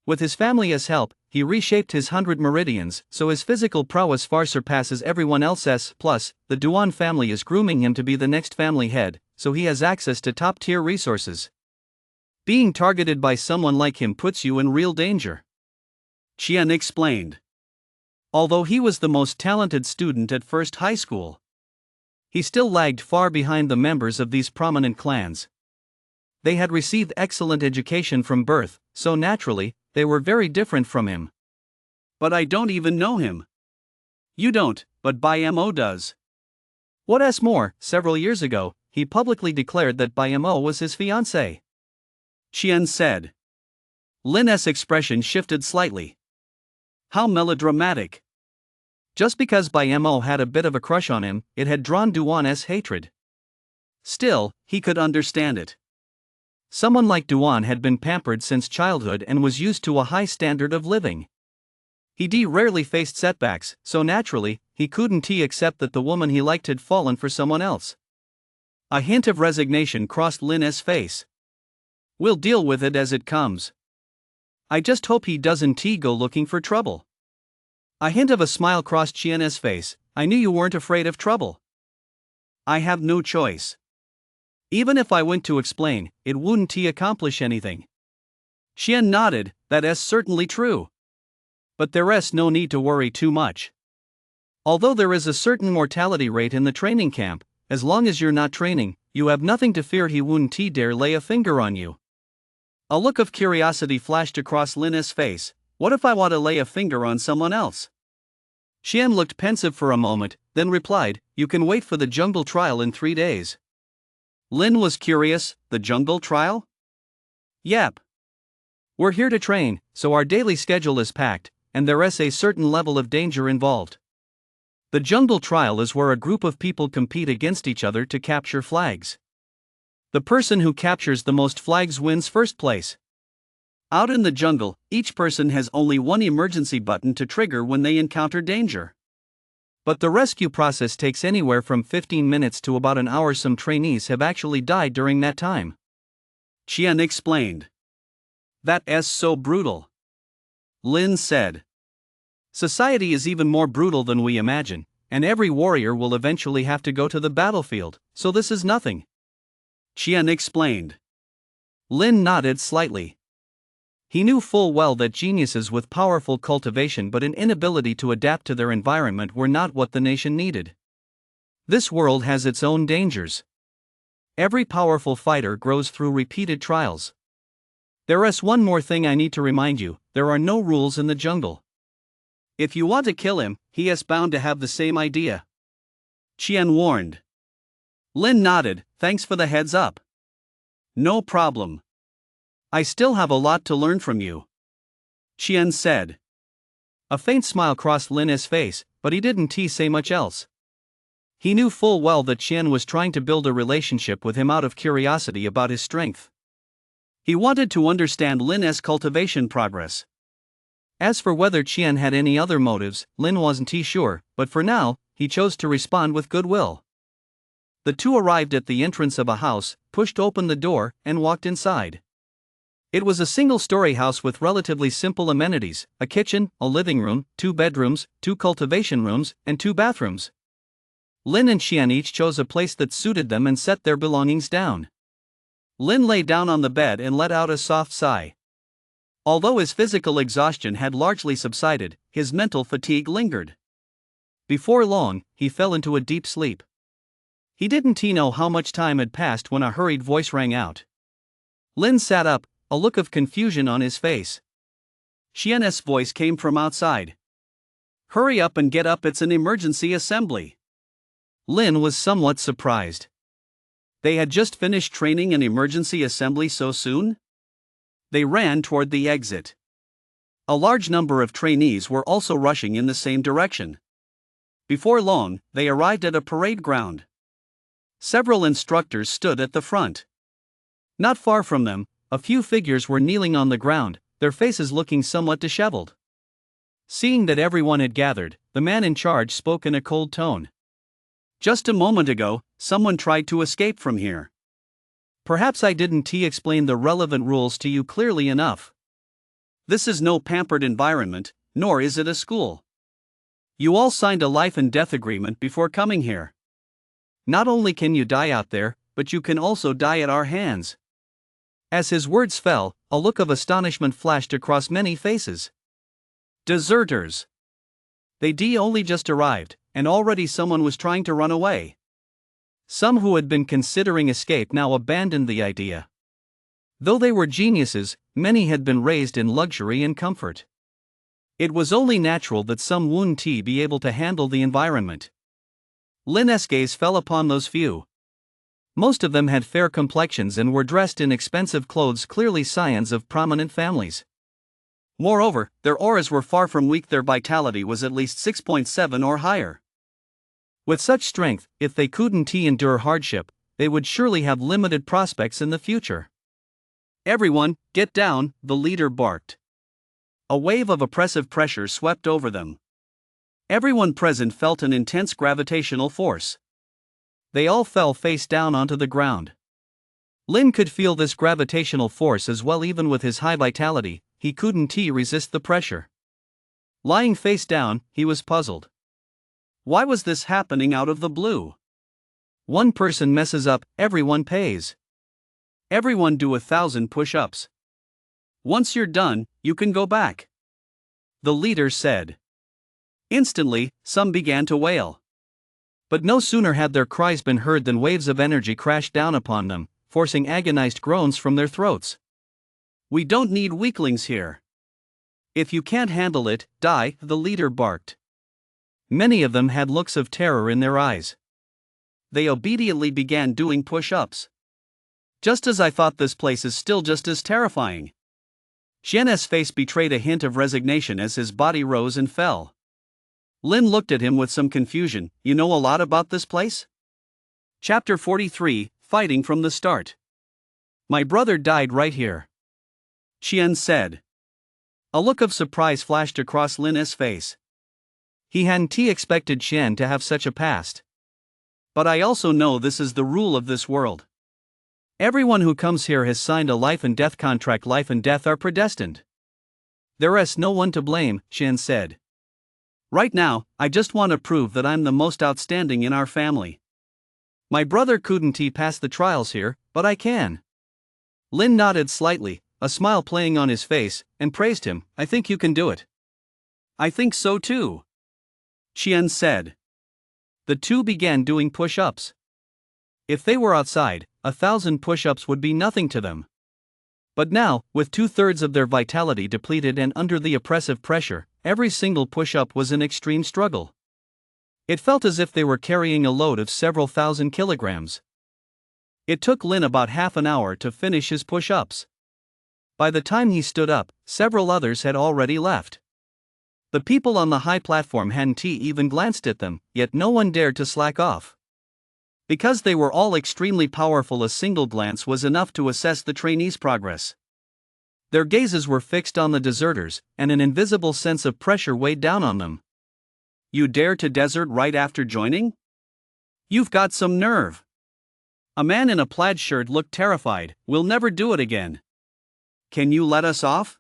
With his family's help, he reshaped his 100 meridians, so his physical prowess far surpasses everyone else's. Plus, the Duan family is grooming him to be the next family head, so he has access to top-tier resources. Being targeted by someone like him puts you in real danger," Qian explained. Although he was the most talented student at First High School, he still lagged far behind the members of these prominent clans. They had received excellent education from birth, so naturally, they were very different from him. "But I don't even know him." "You don't, but BMO does." What's more, several years ago, he publicly declared that BMO was his fiancée, Qian said. Lin's expression shifted slightly. How melodramatic. Just because BMO had a bit of a crush on him, it had drawn Duan's hatred. Still, he could understand it. Someone like Duan had been pampered since childhood and was used to a high standard of living. He rarely faced setbacks, so naturally, he couldn't accept that the woman he liked had fallen for someone else. A hint of resignation crossed Lin's face. "We'll deal with it as it comes. I just hope he doesn't go looking for trouble." A hint of a smile crossed Qian's face. "I knew you weren't afraid of trouble." "I have no choice. Even if I went to explain, it wouldn't accomplish anything." Qian nodded. "That is certainly true. But there's no need to worry too much. Although there is a certain mortality rate in the training camp, as long as you're not training, you have nothing to fear. He wouldn't dare lay a finger on you." A look of curiosity flashed across Lin's face. "What if I want to lay a finger on someone else?" Qian looked pensive for a moment, then replied, "You can wait for the jungle trial in 3 days." Lin was curious. "The jungle trial?" "Yep. We're here to train, so our daily schedule is packed, and there is a certain level of danger involved. The jungle trial is where a group of people compete against each other to capture flags. The person who captures the most flags wins first place. Out in the jungle, each person has only one emergency button to trigger when they encounter danger. But the rescue process takes anywhere from 15 minutes to about an hour. Some trainees have actually died during that time. Qian explained. That is so brutal. Lin said. Society is even more brutal than we imagine, and every warrior will eventually have to go to the battlefield, so this is nothing. Qian explained. Lin nodded slightly. He knew full well that geniuses with powerful cultivation but an inability to adapt to their environment were not what the nation needed. This world has its own dangers. Every powerful fighter grows through repeated trials. There is one more thing I need to remind you: there are no rules in the jungle. If you want to kill him, he is bound to have the same idea. Qian warned. Lin nodded, thanks for the heads up. No problem. I still have a lot to learn from you. Qian said. A faint smile crossed Lin's face, but he didn't say much else. He knew full well that Qian was trying to build a relationship with him out of curiosity about his strength. He wanted to understand Lin's cultivation progress. As for whether Qian had any other motives, Lin wasn't sure, but for now, he chose to respond with goodwill. The two arrived at the entrance of a house, pushed open the door, and walked inside. It was a single-story house with relatively simple amenities: a kitchen, a living room, 2 bedrooms, 2 cultivation rooms, and 2 bathrooms. Lin and Qian each chose a place that suited them and set their belongings down. Lin lay down on the bed and let out a soft sigh. Although his physical exhaustion had largely subsided, his mental fatigue lingered. Before long, he fell into a deep sleep. He didn't know how much time had passed when a hurried voice rang out. Lin sat up, a look of confusion on his face. Qian's voice came from outside. Hurry up and get up, it's an emergency assembly. Lin was somewhat surprised. They had just finished training an emergency assembly so soon? They ran toward the exit. A large number of trainees were also rushing in the same direction. Before long, they arrived at a parade ground. Several instructors stood at the front. Not far from them, a few figures were kneeling on the ground, their faces looking somewhat disheveled. Seeing that everyone had gathered, the man in charge spoke in a cold tone. Just a moment ago, someone tried to escape from here. Perhaps I didn't explain the relevant rules to you clearly enough. This is no pampered environment, nor is it a school. You all signed a life and death agreement before coming here. Not only can you die out there, but you can also die at our hands. As his words fell, a look of astonishment flashed across many faces. Deserters. They only just arrived, and already someone was trying to run away. Some who had been considering escape now abandoned the idea. Though they were geniuses, many had been raised in luxury and comfort. It was only natural that some wouldn't be able to handle the environment. Lin's gaze fell upon those few. Most of them had fair complexions and were dressed in expensive clothes, clearly scions of prominent families. Moreover, their auras were far from weak, their vitality was at least 6.7 or higher. With such strength, if they couldn't endure hardship, they would surely have limited prospects in the future. Everyone, get down, the leader barked. A wave of oppressive pressure swept over them. Everyone present felt an intense gravitational force. They all fell face down onto the ground. Lin could feel this gravitational force as well. Even with his high vitality, he couldn't resist the pressure. Lying face down, he was puzzled. Why was this happening out of the blue? One person messes up, everyone pays. Everyone do 1,000 push-ups. Once you're done, you can go back. The leader said. Instantly, some began to wail. But no sooner had their cries been heard than waves of energy crashed down upon them, forcing agonized groans from their throats. We don't need weaklings here. If you can't handle it, die, the leader barked. Many of them had looks of terror in their eyes. They obediently began doing push-ups. Just as I thought, this place is still just as terrifying. Qian's face betrayed a hint of resignation as his body rose and fell. Lin looked at him with some confusion. You know a lot about this place? Chapter 43, Fighting from the Start. My brother died right here, Qian said. A look of surprise flashed across Lin's face. He hadn't expected Qian to have such a past. But I also know this is the rule of this world. Everyone who comes here has signed a life and death contract. Life and death are predestined. There is no one to blame, Qian said. Right now, I just want to prove that I'm the most outstanding in our family. My brother couldn't pass the trials here, but I can. Lin nodded slightly, a smile playing on his face, and praised him. I think you can do it. I think so too, Qian said. The two began doing push-ups. If they were outside, 1,000 push-ups would be nothing to them. But now, with 2/3 of their vitality depleted and under the oppressive pressure, every single push-up was an extreme struggle. It felt as if they were carrying a load of several thousand kilograms. It took Lin about half an hour to finish his push-ups. By the time he stood up, several others had already left. The people on the high platform hadn't even glanced at them, yet no one dared to slack off. Because they were all extremely powerful, a single glance was enough to assess the trainees' progress. Their gazes were fixed on the deserters, and an invisible sense of pressure weighed down on them. You dare to desert right after joining? You've got some nerve. A man in a plaid shirt looked terrified. We'll never do it again. Can you let us off?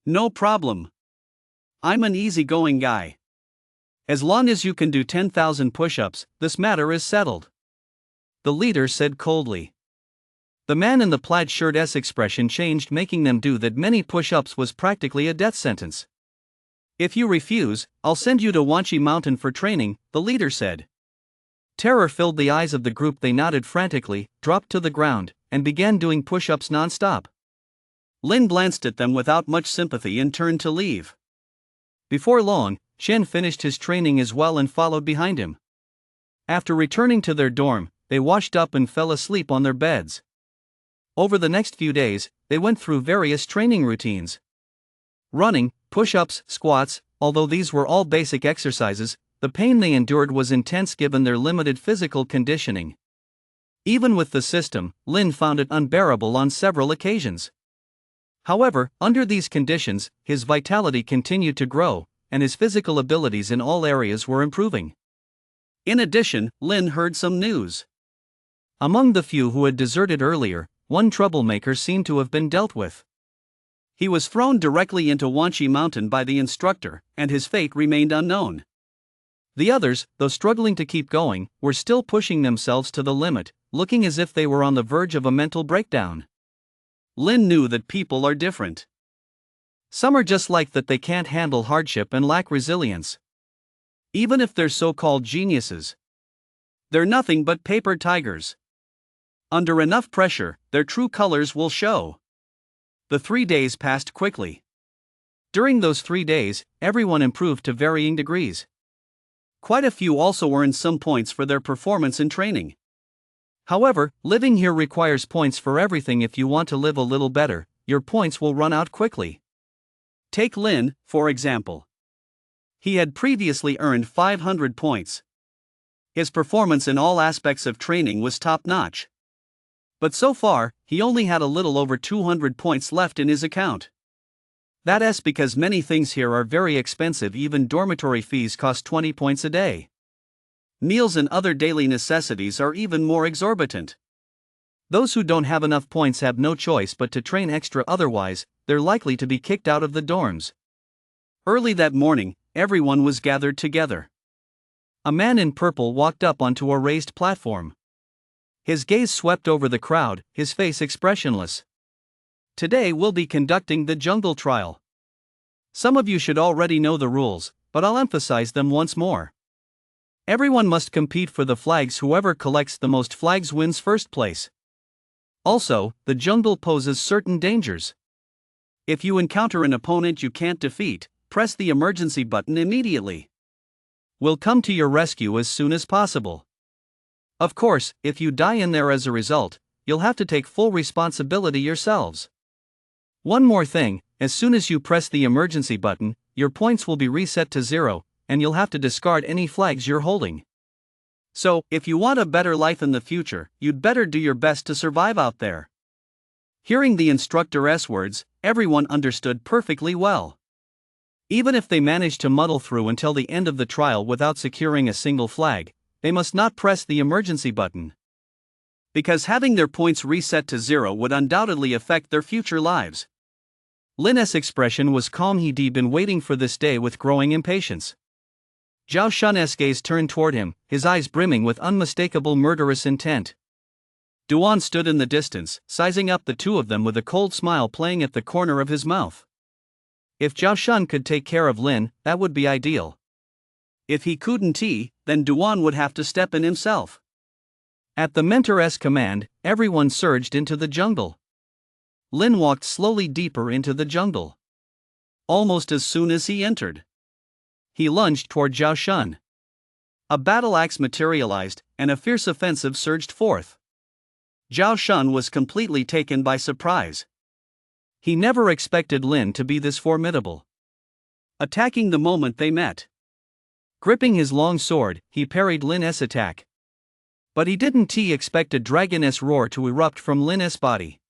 No problem. I'm an easygoing guy. As long as you can do 10,000 push-ups, this matter is settled, the leader said coldly. The man in the plaid shirt's expression changed, making them do that many push-ups was practically a death sentence. If you refuse, I'll send you to Wanchi Mountain for training, the leader said. Terror filled the eyes of the group. They nodded frantically, dropped to the ground, and began doing push-ups non-stop. Lin glanced at them without much sympathy and turned to leave. Before long, Qian finished his training as well and followed behind him. After returning to their dorm, they washed up and fell asleep on their beds. Over the next few days, they went through various training routines. Running, push-ups, squats, although these were all basic exercises, the pain they endured was intense given their limited physical conditioning. Even with the system, Lin found it unbearable on several occasions. However, under these conditions, his vitality continued to grow, and his physical abilities in all areas were improving. In addition, Lin heard some news. Among the few who had deserted earlier, one troublemaker seemed to have been dealt with. He was thrown directly into Wanchi Mountain by the instructor, and his fate remained unknown. The others, though struggling to keep going, were still pushing themselves to the limit, looking as if they were on the verge of a mental breakdown. Lin knew that people are different. Some are just like that. They can't handle hardship and lack resilience. Even if they're so-called geniuses, they're nothing but paper tigers. Under enough pressure, their true colors will show. The 3 days passed quickly. During those 3 days, everyone improved to varying degrees. Quite a few also earned some points for their performance in training. However, living here requires points for everything. If you want to live a little better, your points will run out quickly. Take Lin, for example. He had previously earned 500 points. His performance in all aspects of training was top-notch. But so far, he only had a little over 200 points left in his account. That's because many things here are very expensive. Even dormitory fees cost 20 points a day. Meals and other daily necessities are even more exorbitant. Those who don't have enough points have no choice but to train extra, otherwise, they're likely to be kicked out of the dorms. Early that morning, everyone was gathered together. A man in purple walked up onto a raised platform. His gaze swept over the crowd, his face expressionless. Today we'll be conducting the jungle trial. Some of you should already know the rules, but I'll emphasize them once more. Everyone must compete for the flags. Whoever collects the most flags wins first place. Also, the jungle poses certain dangers. If you encounter an opponent you can't defeat, press the emergency button immediately. We'll come to your rescue as soon as possible. Of course, if you die in there as a result, you'll have to take full responsibility yourselves. One more thing, as soon as you press the emergency button, your points will be reset to 0, and you'll have to discard any flags you're holding. So, if you want a better life in the future, you'd better do your best to survive out there. Hearing the instructor's words, everyone understood perfectly well. Even if they managed to muddle through until the end of the trial without securing a single flag, they must not press the emergency button. Because having their points reset to 0 would undoubtedly affect their future lives. Lin's expression was calm. He'd been waiting for this day with growing impatience. Zhao Shun's gaze turned toward him, his eyes brimming with unmistakable murderous intent. Duan stood in the distance, sizing up the two of them with a cold smile playing at the corner of his mouth. If Zhao Shun could take care of Lin, that would be ideal. If he couldn't, then Duan would have to step in himself. At the mentor's command, everyone surged into the jungle. Lin walked slowly deeper into the jungle. Almost as soon as he entered, he lunged toward Zhao Shun. A battle axe materialized, and a fierce offensive surged forth. Zhao Shun was completely taken by surprise. He never expected Lin to be this formidable. Attacking the moment they met. Gripping his long sword, he parried Lin's attack. But he didn't expect a dragon's roar to erupt from Lin's body.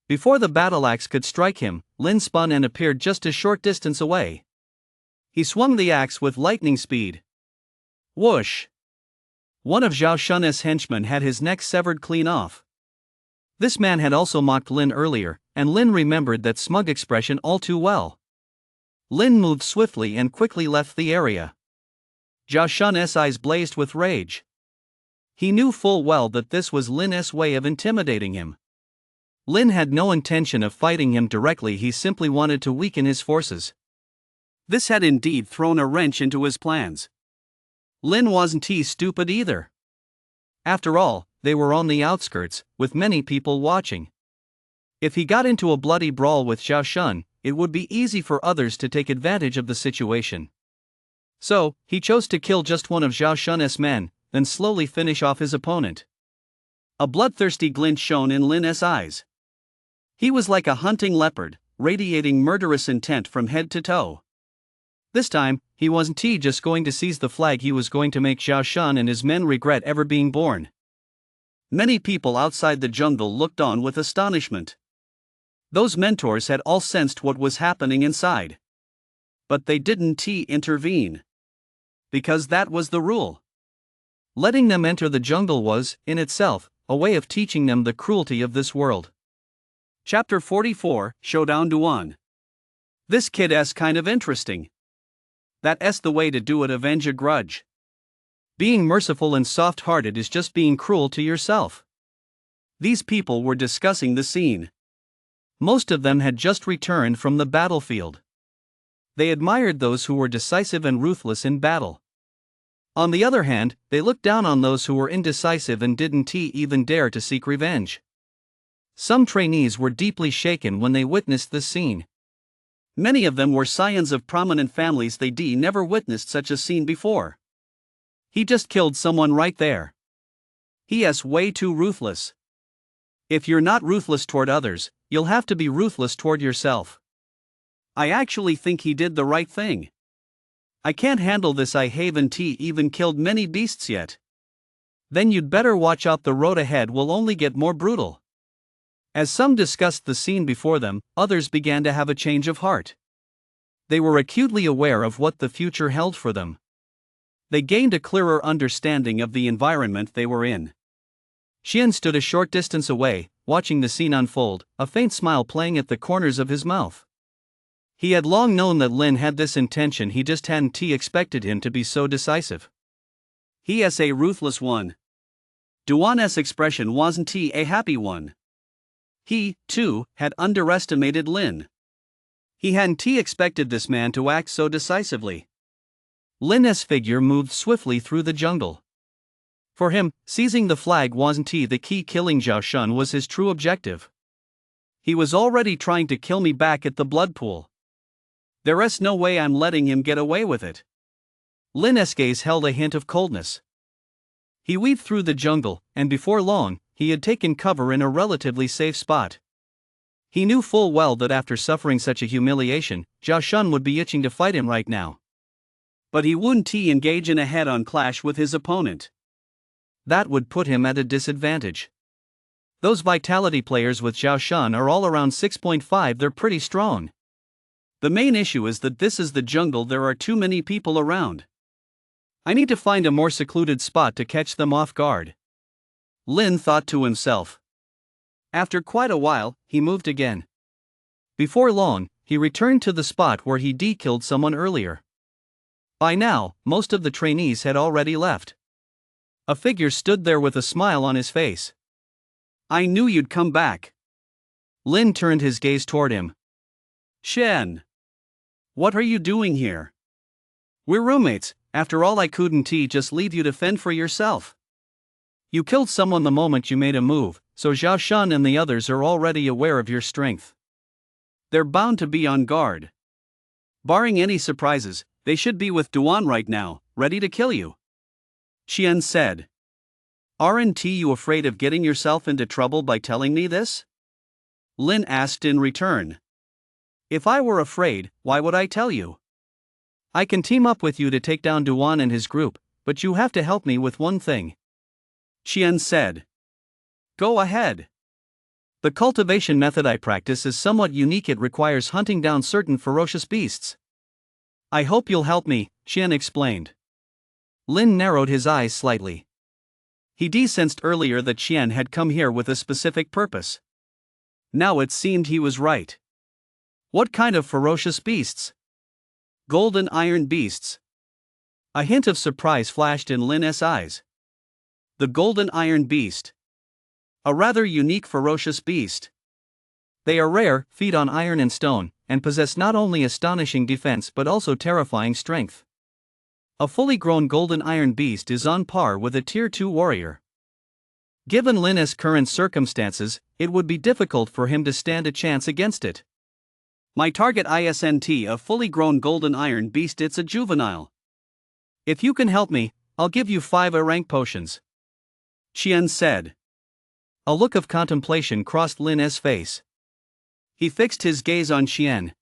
Before the battle axe could strike him, Lin spun and appeared just a short distance away. He swung the axe with lightning speed. Whoosh! One of Zhao Shun's henchmen had his neck severed clean off. This man had also mocked Lin earlier, and Lin remembered that smug expression all too well. Lin moved swiftly and quickly left the area. Zhao Shun's eyes blazed with rage. He knew full well that this was Lin's way of intimidating him. Lin had no intention of fighting him directly, he simply wanted to weaken his forces. This had indeed thrown a wrench into his plans. Lin wasn't stupid either. After all, they were on the outskirts, with many people watching. If he got into a bloody brawl with Zhao Shun, it would be easy for others to take advantage of the situation. So, he chose to kill just one of Zhao Shun's men, then slowly finish off his opponent. A bloodthirsty glint shone in Lin's eyes. He was like a hunting leopard, radiating murderous intent from head to toe. This time, he wasn't just going to seize the flag, he was going to make Zhao Shun and his men regret ever being born. Many people outside the jungle looked on with astonishment. Those mentors had all sensed what was happening inside. But they didn't intervene. Because that was the rule. Letting them enter the jungle was, in itself, a way of teaching them the cruelty of this world. Chapter 44, Showdown Duan. This kid's kind of interesting. That's the way to do it, avenge a grudge. Being merciful and soft-hearted is just being cruel to yourself. These people were discussing the scene. Most of them had just returned from the battlefield. They admired those who were decisive and ruthless in battle. On the other hand, they looked down on those who were indecisive and didn't even dare to seek revenge. Some trainees were deeply shaken when they witnessed this scene. Many of them were scions of prominent families. They never witnessed such a scene before. He just killed someone right there. He's way too ruthless. If you're not ruthless toward others, you'll have to be ruthless toward yourself. I actually think he did the right thing. I can't handle this. I haven't even killed many beasts yet. Then you'd better watch out, the road ahead will only get more brutal. As some discussed the scene before them, others began to have a change of heart. They were acutely aware of what the future held for them. They gained a clearer understanding of the environment they were in. Xian stood a short distance away, watching the scene unfold, a faint smile playing at the corners of his mouth. He had long known that Lin had this intention, he just hadn't expected him to be so decisive. He's a ruthless one. Duan's expression wasn't a happy one. He, too, had underestimated Lin. He hadn't expected this man to act so decisively. Lin's figure moved swiftly through the jungle. For him, seizing the flag wasn't the key, killing Zhao Shun was his true objective. He was already trying to kill me back at the blood pool. There's no way I'm letting him get away with it. Lin's gaze held a hint of coldness. He weaved through the jungle, and before long, he had taken cover in a relatively safe spot. He knew full well that after suffering such a humiliation, Zhao Shun would be itching to fight him right now. But he wouldn't engage in a head-on clash with his opponent. That would put him at a disadvantage. Those vitality players with Zhao Shan are all around 6.5, they're pretty strong. The main issue is that this is the jungle, there are too many people around. I need to find a more secluded spot to catch them off guard. Lin thought to himself. After quite a while, he moved again. Before long, he returned to the spot where he killed someone earlier. By now, most of the trainees had already left. A figure stood there with a smile on his face. I knew you'd come back. Lin turned his gaze toward him. Shen. What are you doing here? We're roommates, after all. I couldn't just leave you to fend for yourself. You killed someone the moment you made a move, so Zhao Shan and the others are already aware of your strength. They're bound to be on guard. Barring any surprises, they should be with Duan right now, ready to kill you. Qian said. Aren't you afraid of getting yourself into trouble by telling me this? Lin asked in return. If I were afraid, why would I tell you? I can team up with you to take down Duan and his group, but you have to help me with one thing. Qian said. Go ahead. The cultivation method I practice is somewhat unique. It requires hunting down certain ferocious beasts. I hope you'll help me, Qian explained. Lin narrowed his eyes slightly. He sensed earlier that Qian had come here with a specific purpose. Now it seemed he was right. What kind of ferocious beasts? Golden iron beasts. A hint of surprise flashed in Lin's eyes. The golden iron beast. A rather unique ferocious beast. They are rare, feed on iron and stone, and possess not only astonishing defense but also terrifying strength. A fully grown golden iron beast is on par with a tier 2 warrior. Given Lin's current circumstances, it would be difficult for him to stand a chance against it. My target isn't a fully grown golden iron beast, it's a juvenile. If you can help me, I'll give you 5 A-rank potions. Qian said. A look of contemplation crossed Lin's face. He fixed his gaze on Qian.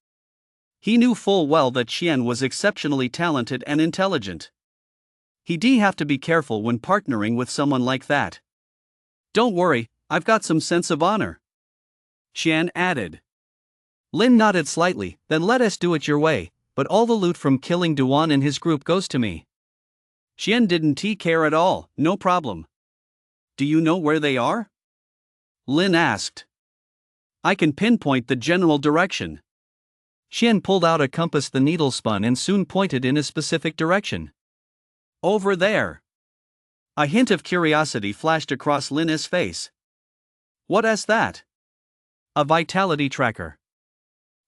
He knew full well that Qian was exceptionally talented and intelligent. He'd have to be careful when partnering with someone like that. Don't worry, I've got some sense of honor. Qian added. Lin nodded slightly. Then let us do it your way, but all the loot from killing Duan and his group goes to me. Qian didn't care at all. No problem. Do you know where they are? Lin asked. I can pinpoint the general direction. Qian pulled out a compass. The needle spun and soon pointed in a specific direction. Over there. A hint of curiosity flashed across Lin's face. What is that? A vitality tracker.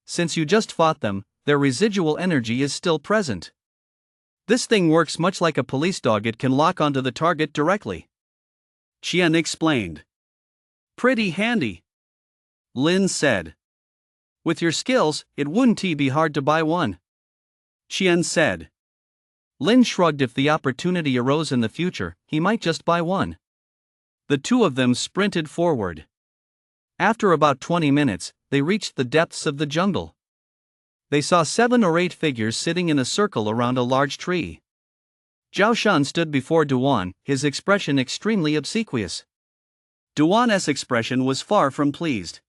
Since you just fought them, their residual energy is still present. This thing works much like a police dog. It can lock onto the target directly. Qian explained. Pretty handy. Lin said. With your skills, it wouldn't be hard to buy one. Qian said. Lin shrugged. If the opportunity arose in the future, he might just buy one. The two of them sprinted forward. After about 20 minutes, they reached the depths of the jungle. They saw 7 or 8 figures sitting in a circle around a large tree. Zhao Shan stood before Duan, his expression extremely obsequious. Duan's expression was far from pleased.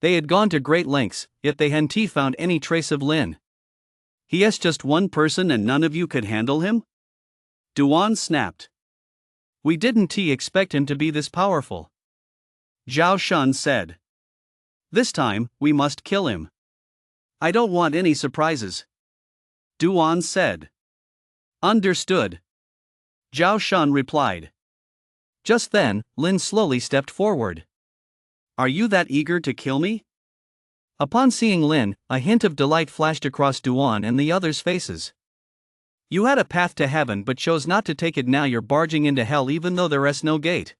They had gone to great lengths, yet they hadn't found any trace of Lin. He's just one person and none of you could handle him? Duan snapped. We didn't expect him to be this powerful. Zhao Shan said. This time, we must kill him. I don't want any surprises. Duan said. Understood. Zhao Shan replied. Just then, Lin slowly stepped forward. Are you that eager to kill me? Upon seeing Lin, a hint of delight flashed across Duan and the others' faces. You had a path to heaven but chose not to take it. Now you're barging into hell even though there's no gate.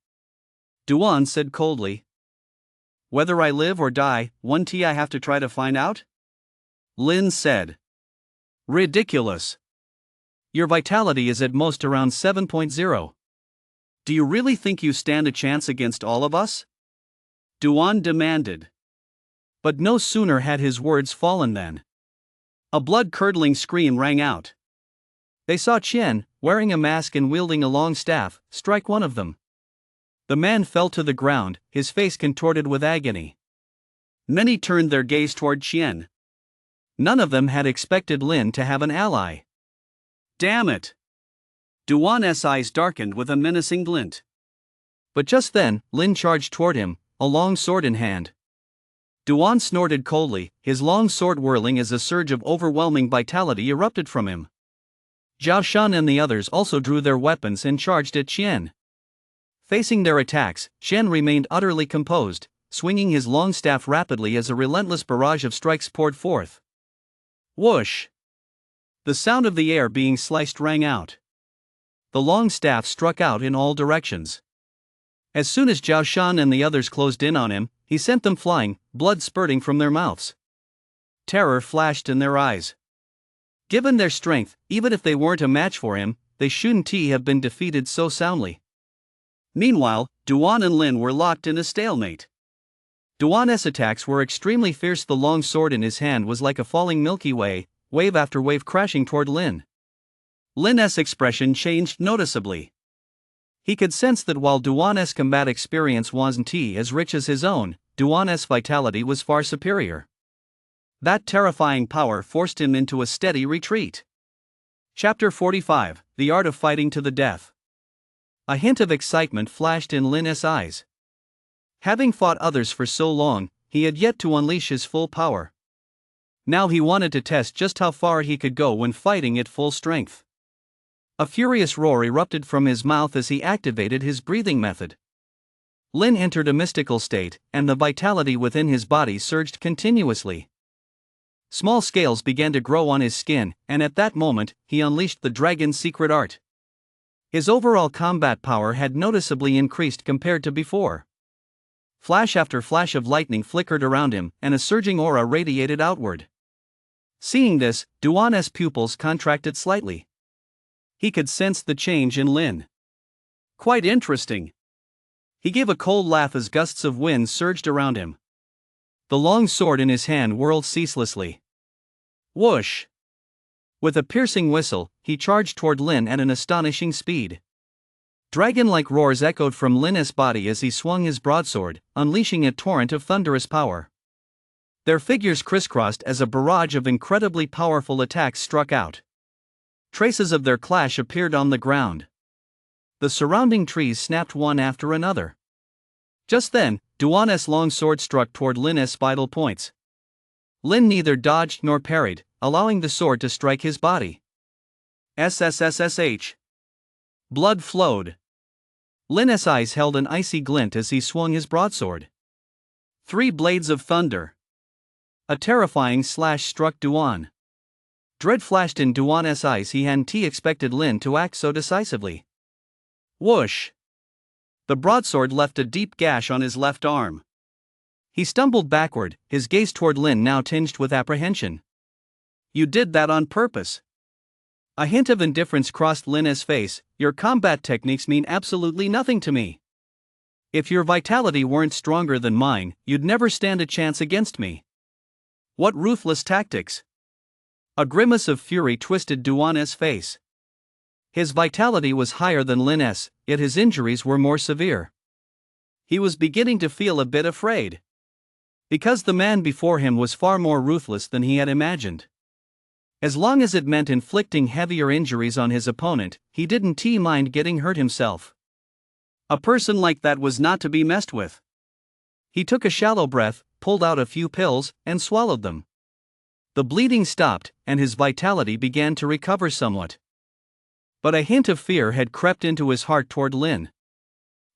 Duan said coldly. Whether I live or die, one I have to try to find out? Lin said. Ridiculous. Your vitality is at most around 7.0. Do you really think you stand a chance against all of us? Duan demanded. But no sooner had his words fallen than a blood-curdling scream rang out. They saw Qian, wearing a mask and wielding a long staff, strike one of them. The man fell to the ground, his face contorted with agony. Many turned their gaze toward Qian. None of them had expected Lin to have an ally. Damn it! Duan's eyes darkened with a menacing glint. But just then, Lin charged toward him, a long sword in hand. Duan snorted coldly, his long sword whirling as a surge of overwhelming vitality erupted from him. Zhao Shan and the others also drew their weapons and charged at Qian. Facing their attacks, Qian remained utterly composed, swinging his long staff rapidly as a relentless barrage of strikes poured forth. Whoosh! The sound of the air being sliced rang out. The long staff struck out in all directions. As soon as Zhao Shan and the others closed in on him, he sent them flying, blood spurting from their mouths. Terror flashed in their eyes. Given their strength, even if they weren't a match for him, they shouldn't have been defeated so soundly. Meanwhile, Duan and Lin were locked in a stalemate. Duan's attacks were extremely fierce. The long sword in his hand was like a falling Milky Way, wave after wave crashing toward Lin. Lin's expression changed noticeably. He could sense that while Duan's combat experience wasn't as rich as his own, Duan's vitality was far superior. That terrifying power forced him into a steady retreat. Chapter 45, The Art of Fighting to the Death. A hint of excitement flashed in Lin's eyes. Having fought others for so long, he had yet to unleash his full power. Now he wanted to test just how far he could go when fighting at full strength. A furious roar erupted from his mouth as he activated his breathing method. Lin entered a mystical state, and the vitality within his body surged continuously. Small scales began to grow on his skin, and at that moment, he unleashed the dragon's secret art. His overall combat power had noticeably increased compared to before. Flash after flash of lightning flickered around him, and a surging aura radiated outward. Seeing this, Duan's pupils contracted slightly. He could sense the change in Lin. Quite interesting. He gave a cold laugh as gusts of wind surged around him. The long sword in his hand whirled ceaselessly. Whoosh! With a piercing whistle, he charged toward Lin at an astonishing speed. Dragon-like roars echoed from Lin's body as he swung his broadsword, unleashing a torrent of thunderous power. Their figures crisscrossed as a barrage of incredibly powerful attacks struck out. Traces of their clash appeared on the ground. The surrounding trees snapped one after another. Just then, Duan's long sword struck toward Lin's vital points. Lin neither dodged nor parried, allowing the sword to strike his body. SSSSH. Blood flowed. Lin's eyes held an icy glint as he swung his broadsword. 3 blades of thunder. A terrifying slash struck Duan. Dread flashed in Duan's eyes. He hadn't expected Lin to act so decisively. Whoosh! The broadsword left a deep gash on his left arm. He stumbled backward, his gaze toward Lin now tinged with apprehension. You did that on purpose. A hint of indifference crossed Lin's face. Your combat techniques mean absolutely nothing to me. If your vitality weren't stronger than mine, you'd never stand a chance against me. What ruthless tactics! A grimace of fury twisted Duan's face. His vitality was higher than Lin's, yet his injuries were more severe. He was beginning to feel a bit afraid. Because the man before him was far more ruthless than he had imagined. As long as it meant inflicting heavier injuries on his opponent, he didn't mind getting hurt himself. A person like that was not to be messed with. He took a shallow breath, pulled out a few pills, and swallowed them. The bleeding stopped, and his vitality began to recover somewhat. But a hint of fear had crept into his heart toward Lin.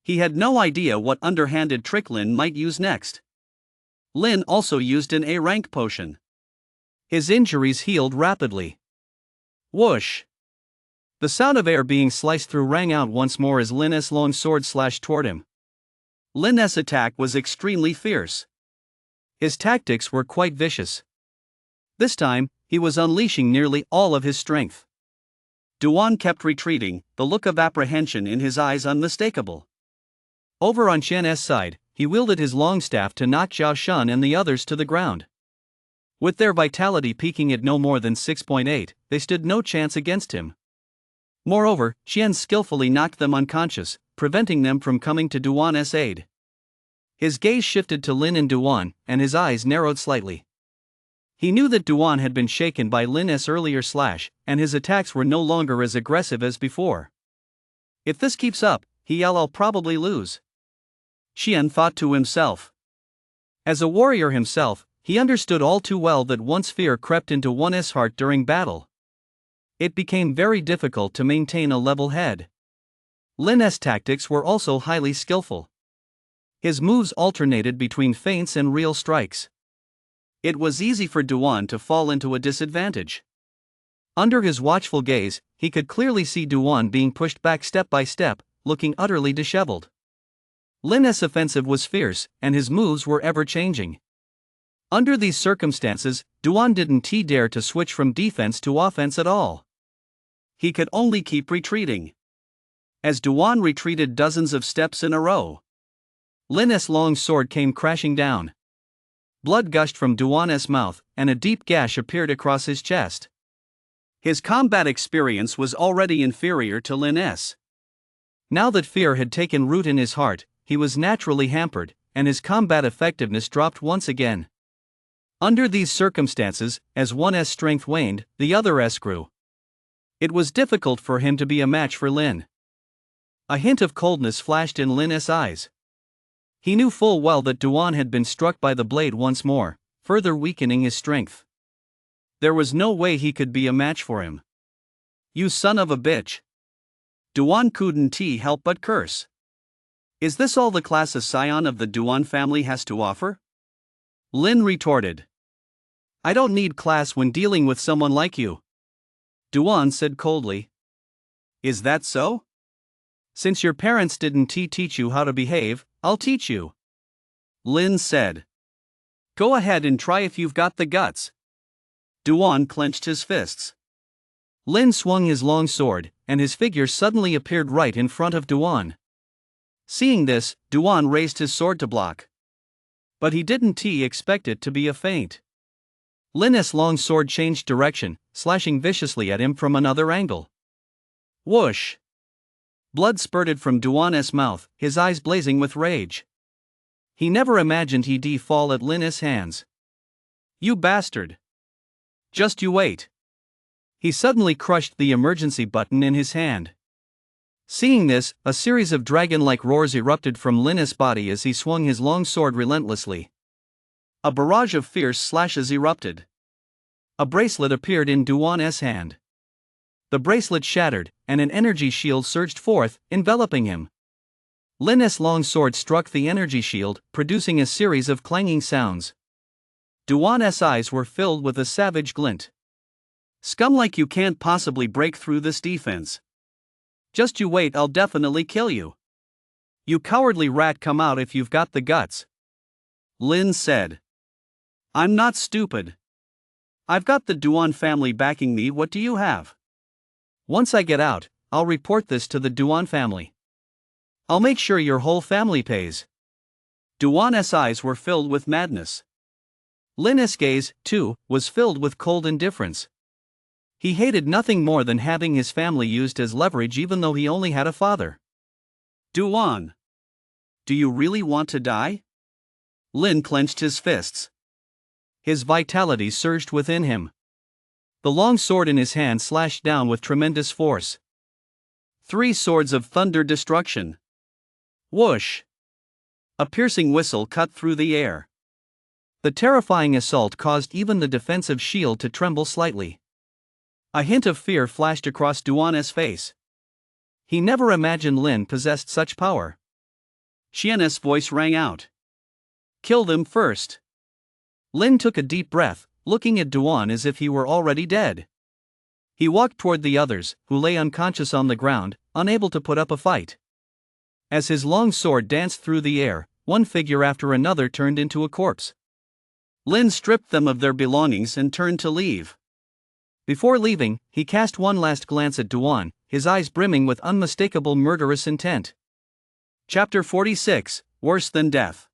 He had no idea what underhanded trick Lin might use next. Lin also used an A-rank potion. His injuries healed rapidly. Whoosh! The sound of air being sliced through rang out once more as Lin's long sword slashed toward him. Lin's attack was extremely fierce. His tactics were quite vicious. This time, he was unleashing nearly all of his strength. Duan kept retreating, the look of apprehension in his eyes unmistakable. Over on Qian's side, he wielded his long staff to knock Zhao Shan and the others to the ground. With their vitality peaking at no more than 6.8, they stood no chance against him. Moreover, Qian skillfully knocked them unconscious, preventing them from coming to Duan's aid. His gaze shifted to Lin and Duan, and his eyes narrowed slightly. He knew that Duan had been shaken by Lin's earlier slash, and his attacks were no longer as aggressive as before. If this keeps up, I'll probably lose, Qian thought to himself. As a warrior himself, he understood all too well that once fear crept into one's heart during battle, it became very difficult to maintain a level head. Lin's tactics were also highly skillful. His moves alternated between feints and real strikes. It was easy for Duan to fall into a disadvantage. Under his watchful gaze, he could clearly see Duan being pushed back step by step, looking utterly disheveled. Lin's offensive was fierce, and his moves were ever-changing. Under these circumstances, Duan didn't dare to switch from defense to offense at all. He could only keep retreating. As Duan retreated dozens of steps in a row, Lin's long sword came crashing down. Blood gushed from Duan's mouth, and a deep gash appeared across his chest. His combat experience was already inferior to Lin's. Now that fear had taken root in his heart, he was naturally hampered, and his combat effectiveness dropped once again. Under these circumstances, as one's strength waned, the other's grew. It was difficult for him to be a match for Lin. A hint of coldness flashed in Lin's eyes. He knew full well that Duan had been struck by the blade once more, further weakening his strength. There was no way he could be a match for him. "You son of a bitch!" Duan couldn't help but curse. "Is this all the class a scion of the Duan family has to offer?" Lin retorted. "I don't need class when dealing with someone like you," Duan said coldly. "Is that so? Since your parents didn't teach you how to behave, I'll teach you," Lin said. "Go ahead and try if you've got the guts." Duan clenched his fists. Lin swung his long sword, and his figure suddenly appeared right in front of Duan. Seeing this, Duan raised his sword to block. But he didn't expect it to be a feint. Lin's long sword changed direction, slashing viciously at him from another angle. Whoosh! Blood spurted from Duan's mouth, his eyes blazing with rage. He never imagined he'd fall at Lin's hands. "You bastard! Just you wait." He suddenly crushed the emergency button in his hand. Seeing this, a series of dragon-like roars erupted from Lin's body as he swung his long sword relentlessly. A barrage of fierce slashes erupted. A bracelet appeared in Duan's hand. The bracelet shattered, and an energy shield surged forth, enveloping him. Lin's long sword struck the energy shield, producing a series of clanging sounds. Duan's eyes were filled with a savage glint. "Scum like you can't possibly break through this defense. Just you wait, I'll definitely kill you. You cowardly rat, come out if you've got the guts," Lin said. "I'm not stupid. I've got the Duan family backing me. What do you have? Once I get out, I'll report this to the Duan family. I'll make sure your whole family pays." Duan's eyes were filled with madness. Lin's gaze, too, was filled with cold indifference. He hated nothing more than having his family used as leverage, even though he only had a father. "Duan, do you really want to die?" Lin clenched his fists. His vitality surged within him. The long sword in his hand slashed down with tremendous force. 3 swords of thunder destruction. Whoosh! A piercing whistle cut through the air. The terrifying assault caused even the defensive shield to tremble slightly. A hint of fear flashed across Duan's face. He never imagined Lin possessed such power. Qian's voice rang out. "Kill them first." Lin took a deep breath, looking at Duan as if he were already dead. He walked toward the others, who lay unconscious on the ground, unable to put up a fight. As his long sword danced through the air, one figure after another turned into a corpse. Lin stripped them of their belongings and turned to leave. Before leaving, he cast one last glance at Duan, his eyes brimming with unmistakable murderous intent. Chapter 46, Worse Than Death.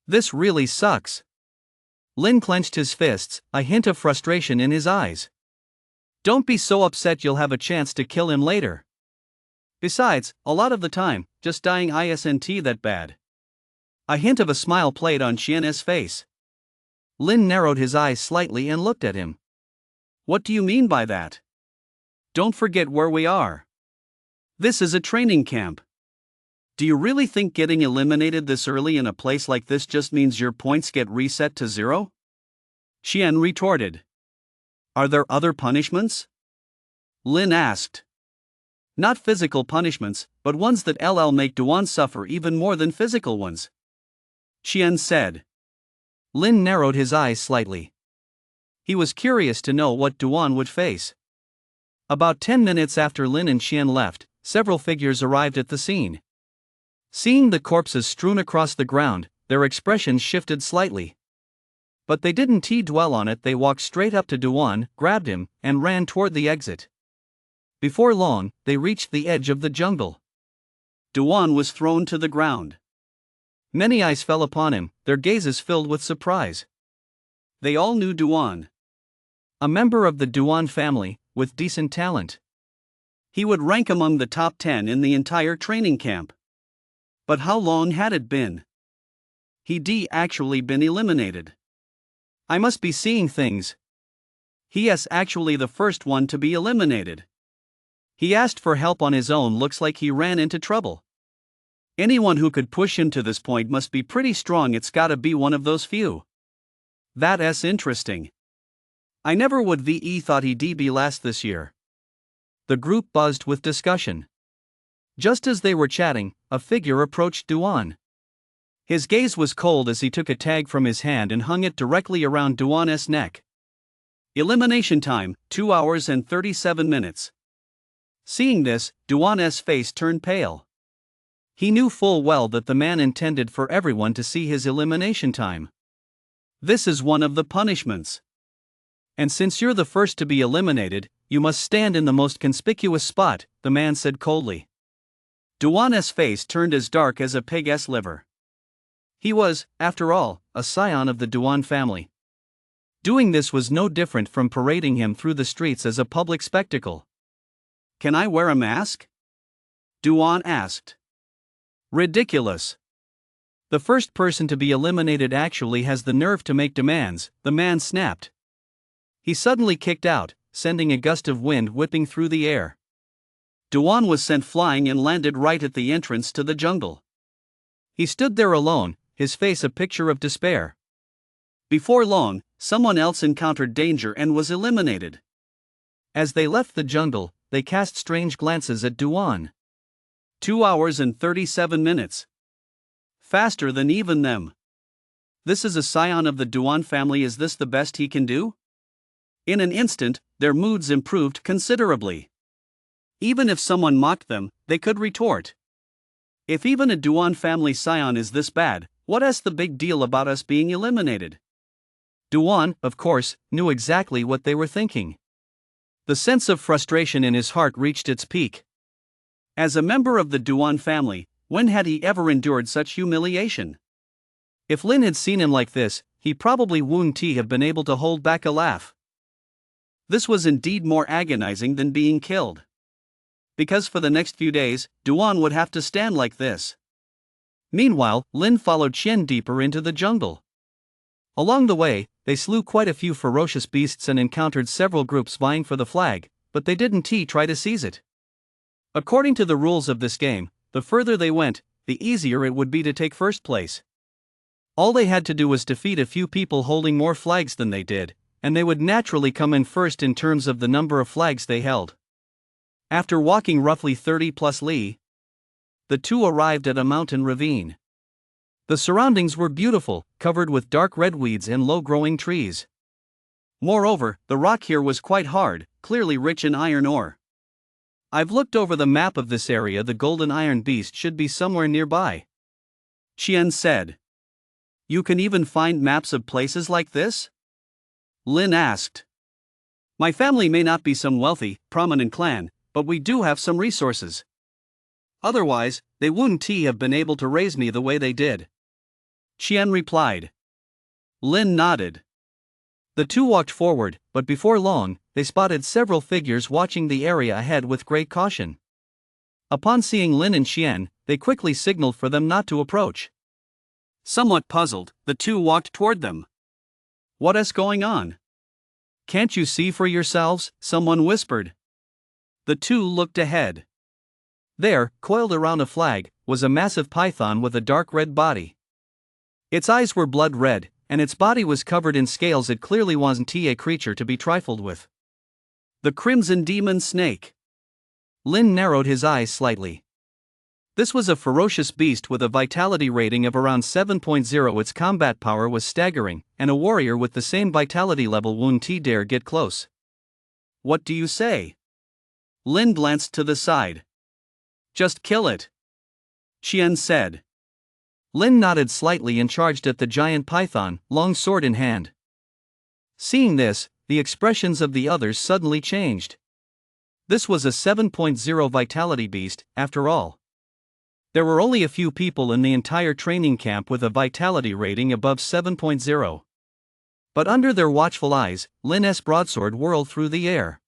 "This really sucks." Lin clenched his fists, a hint of frustration in his eyes. Don't be so upset you'll have a chance to kill him later. Besides, a lot of the time, just dying isn't that bad. A hint of a smile played on Qian's face. Lin narrowed his eyes slightly and looked at him. What do you mean by that? Don't forget where we are. This is a training camp. Do you really think getting eliminated this early in a place like this just means your points get reset to 0? Qian retorted. Are there other punishments? Lin asked. Not physical punishments, but ones that make Duan suffer even more than physical ones. Qian said. Lin narrowed his eyes slightly. He was curious to know what Duan would face. About 10 minutes after Lin and Qian left, several figures arrived at the scene. Seeing the corpses strewn across the ground, their expressions shifted slightly. But they didn't dwell on it. They walked straight up to Duan, grabbed him, and ran toward the exit. Before long, they reached the edge of the jungle. Duan was thrown to the ground. Many eyes fell upon him, their gazes filled with surprise. They all knew Duan. A member of the Duan family, with decent talent. He would rank among the top 10 in the entire training camp. But how long had it been? He'd actually been eliminated. I must be seeing things. He is actually the first one to be eliminated. He asked for help on his own. Looks like he ran into trouble. Anyone who could push him to this point must be pretty strong. It's gotta be one of those few. That's interesting. I never would thought he'd be last this year. The group buzzed with discussion. Just as they were chatting, a figure approached Duan. His gaze was cold as he took a tag from his hand and hung it directly around Duan's neck. Elimination time, 2 hours and 37 minutes. Seeing this, Duan's face turned pale. He knew full well that the man intended for everyone to see his elimination time. This is one of the punishments. And since you're the first to be eliminated, you must stand in the most conspicuous spot, the man said coldly. Duan's face turned as dark as a pig's liver. He was, after all, a scion of the Duan family. Doing this was no different from parading him through the streets as a public spectacle. Can I wear a mask? Duan asked. Ridiculous. The first person to be eliminated actually has the nerve to make demands, the man snapped. He suddenly kicked out, sending a gust of wind whipping through the air. Duan was sent flying and landed right at the entrance to the jungle. He stood there alone, his face a picture of despair. Before long, someone else encountered danger and was eliminated. As they left the jungle, they cast strange glances at Duan. 2 hours and 37 minutes. Faster than even them. This is a scion of the Duan family. Is this the best he can do? In an instant, their moods improved considerably. Even if someone mocked them, they could retort. If even a Duan family scion is this bad, what's the big deal about us being eliminated? Duan, of course, knew exactly what they were thinking. The sense of frustration in his heart reached its peak. As a member of the Duan family, when had he ever endured such humiliation? If Lin had seen him like this, he probably wouldn't have been able to hold back a laugh. This was indeed more agonizing than being killed. Because for the next few days, Duan would have to stand like this. Meanwhile, Lin followed Qian deeper into the jungle. Along the way, they slew quite a few ferocious beasts and encountered several groups vying for the flag, but they didn't try to seize it. According to the rules of this game, the further they went, the easier it would be to take first place. All they had to do was defeat a few people holding more flags than they did, and they would naturally come in first in terms of the number of flags they held. After walking roughly 30+ li, the two arrived at a mountain ravine. The surroundings were beautiful, covered with dark red weeds and low-growing trees. Moreover, the rock here was quite hard, clearly rich in iron ore. I've looked over the map of this area. The golden iron beast should be somewhere nearby, Qian said. You can even find maps of places like this? Lin asked. My family may not be some wealthy, prominent clan, but we do have some resources. Otherwise, they wouldn't have been able to raise me the way they did, Qian replied. Lin nodded. The two walked forward, but before long, they spotted several figures watching the area ahead with great caution. Upon seeing Lin and Xian, they quickly signaled for them not to approach. Somewhat puzzled, the two walked toward them. "What is going on?" "Can't you see for yourselves?" someone whispered. The two looked ahead. There, coiled around a flag, was a massive python with a dark red body. Its eyes were blood red, and its body was covered in scales. It clearly wasn't a creature to be trifled with. The Crimson Demon Snake. Lin narrowed his eyes slightly. This was a ferocious beast with a vitality rating of around 7.0. Its combat power was staggering, and a warrior with the same vitality level wouldn't dare get close. "What do you say?" Lin glanced to the side. "Just kill it," Xian said. Lin nodded slightly and charged at the giant python, long sword in hand. Seeing this, the expressions of the others suddenly changed. This was a 7.0 vitality beast, after all. There were only a few people in the entire training camp with a vitality rating above 7.0. But under their watchful eyes, Lin's broadsword whirled through the air.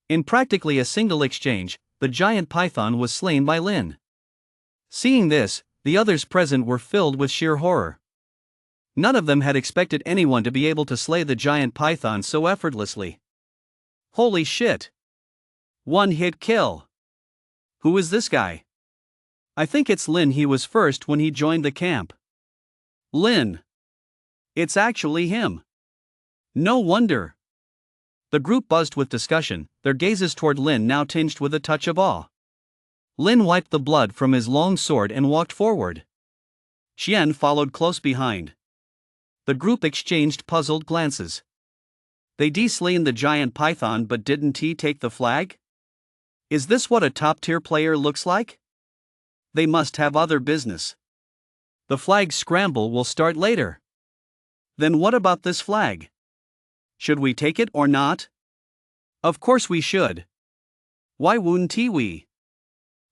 In practically a single exchange, the giant python was slain by Lin. Seeing this, the others present were filled with sheer horror. None of them had expected anyone to be able to slay the giant python so effortlessly. "Holy shit! One-hit kill! Who is this guy?" "I think it's Lin. He was first when he joined the camp." "Lin! It's actually him. No wonder." The group buzzed with discussion, their gazes toward Lin now tinged with a touch of awe. Lin wiped the blood from his long sword and walked forward. Xian followed close behind. The group exchanged puzzled glances. They slain the giant python, but didn't he take the flag? Is this what a top-tier player looks like? They must have other business. The flag scramble will start later. Then what about this flag? Should we take it or not? Of course we should. Why wouldn't we?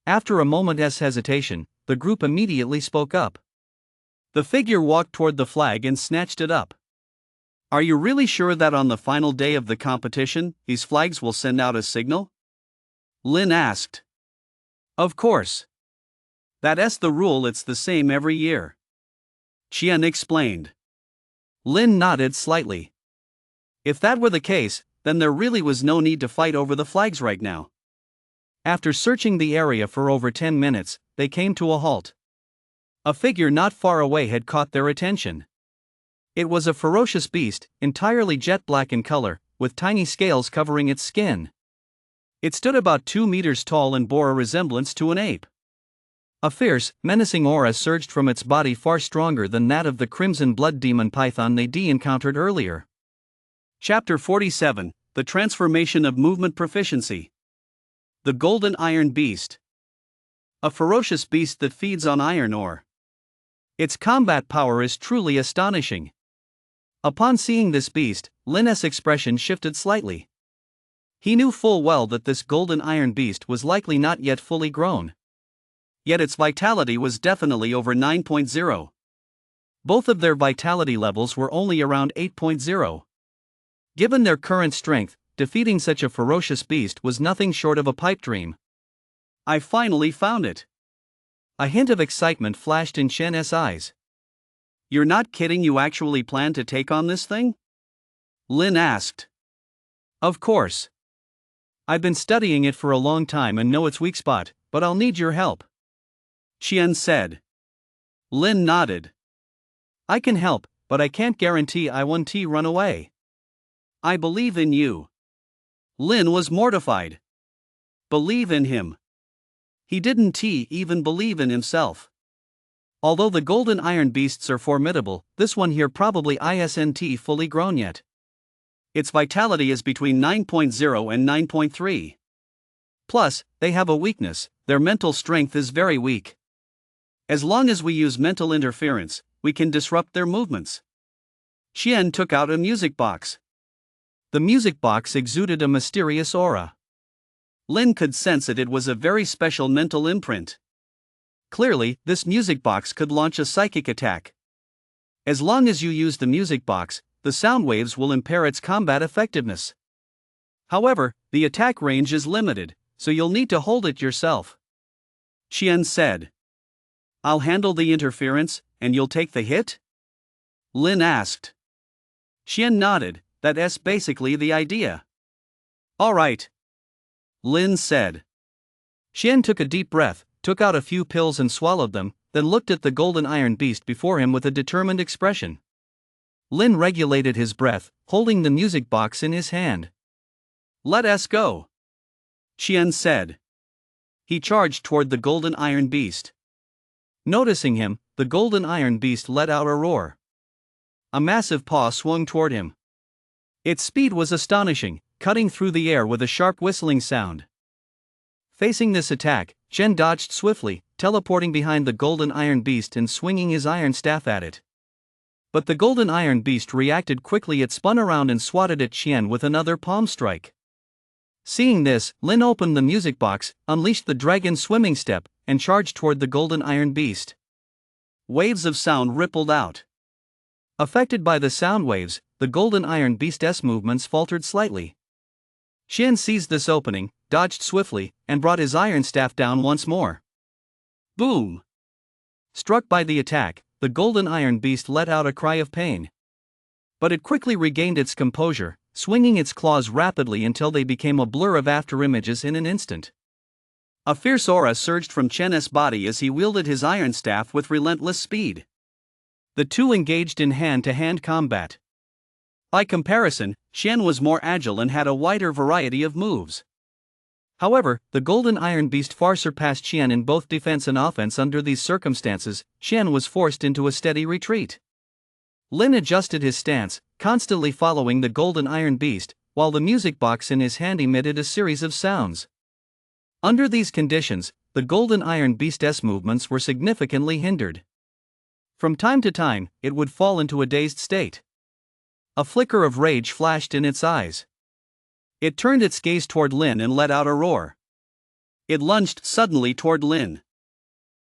After a moment's hesitation, the group immediately spoke up. The figure walked toward the flag and snatched it up. "Are you really sure that on the final day of the competition, these flags will send out a signal?" Lin asked. "Of course. That's the rule. It's the same every year," Qian explained. Lin nodded slightly. If that were the case, then there really was no need to fight over the flags right now. After searching the area for over 10 minutes, they came to a halt. A figure not far away had caught their attention. It was a ferocious beast, entirely jet black in color, with tiny scales covering its skin. It stood about 2 meters tall and bore a resemblance to an ape. A fierce, menacing aura surged from its body, far stronger than that of the crimson blood demon python they encountered earlier. Chapter 47, The Transformation of Movement Proficiency. The Golden Iron Beast. A ferocious beast that feeds on iron ore. Its combat power is truly astonishing. Upon seeing this beast, Lin's expression shifted slightly. He knew full well that this golden iron beast was likely not yet fully grown. Yet its vitality was definitely over 9.0. Both of their vitality levels were only around 8.0. Given their current strength, defeating such a ferocious beast was nothing short of a pipe dream. "I finally found it." A hint of excitement flashed in Shen's eyes. "You're not kidding? You actually plan to take on this thing?" Lin asked. "Of course. I've been studying it for a long time and know its weak spot, but I'll need your help," Qian said. Lin nodded. "I can help, but I can't guarantee I won't run away." "I believe in you." Lin was mortified. Believe in him? He didn't even believe in himself. Although the golden iron beasts are formidable, this one here probably isn't fully grown yet. Its vitality is between 9.0 and 9.3. Plus, they have a weakness: their mental strength is very weak. As long as we use mental interference, we can disrupt their movements. Qian took out a music box. The music box exuded a mysterious aura. Lin could sense it was a very special mental imprint. Clearly, this music box could launch a psychic attack. As long as you use the music box, the sound waves will impair its combat effectiveness. However, the attack range is limited, so you'll need to hold it yourself. Qian said. I'll handle the interference, and you'll take the hit? Lin asked. Qian nodded, that's basically the idea. Alright. Lin said. Qian took a deep breath, took out a few pills and swallowed them, then looked at the golden iron beast before him with a determined expression. Lin regulated his breath, holding the music box in his hand. Let us go. Qian said. He charged toward the golden iron beast. Noticing him, the golden iron beast let out a roar. A massive paw swung toward him. Its speed was astonishing, cutting through the air with a sharp whistling sound. Facing this attack, Qian dodged swiftly, teleporting behind the golden iron beast and swinging his iron staff at it. But the golden iron beast reacted quickly. It spun around and swatted at Qian with another palm strike. Seeing this, Lin opened the music box, unleashed the dragon swimming step, and charged toward the golden iron beast. Waves of sound rippled out. Affected by the sound waves, the golden iron beast's movements faltered slightly. Qian seized this opening, dodged swiftly, and brought his iron staff down once more. Boom! Struck by the attack, the golden iron beast let out a cry of pain. But it quickly regained its composure, swinging its claws rapidly until they became a blur of afterimages in an instant. A fierce aura surged from Qian's body as he wielded his iron staff with relentless speed. The two engaged in hand-to-hand combat. By comparison, Qian was more agile and had a wider variety of moves. However, the golden iron beast far surpassed Qian in both defense and offense. Under these circumstances, Qian was forced into a steady retreat. Lin adjusted his stance, constantly following the golden iron beast, while the music box in his hand emitted a series of sounds. Under these conditions, the golden iron beast's movements were significantly hindered. From time to time, it would fall into a dazed state. A flicker of rage flashed in its eyes. It turned its gaze toward Lin and let out a roar. It lunged suddenly toward Lin.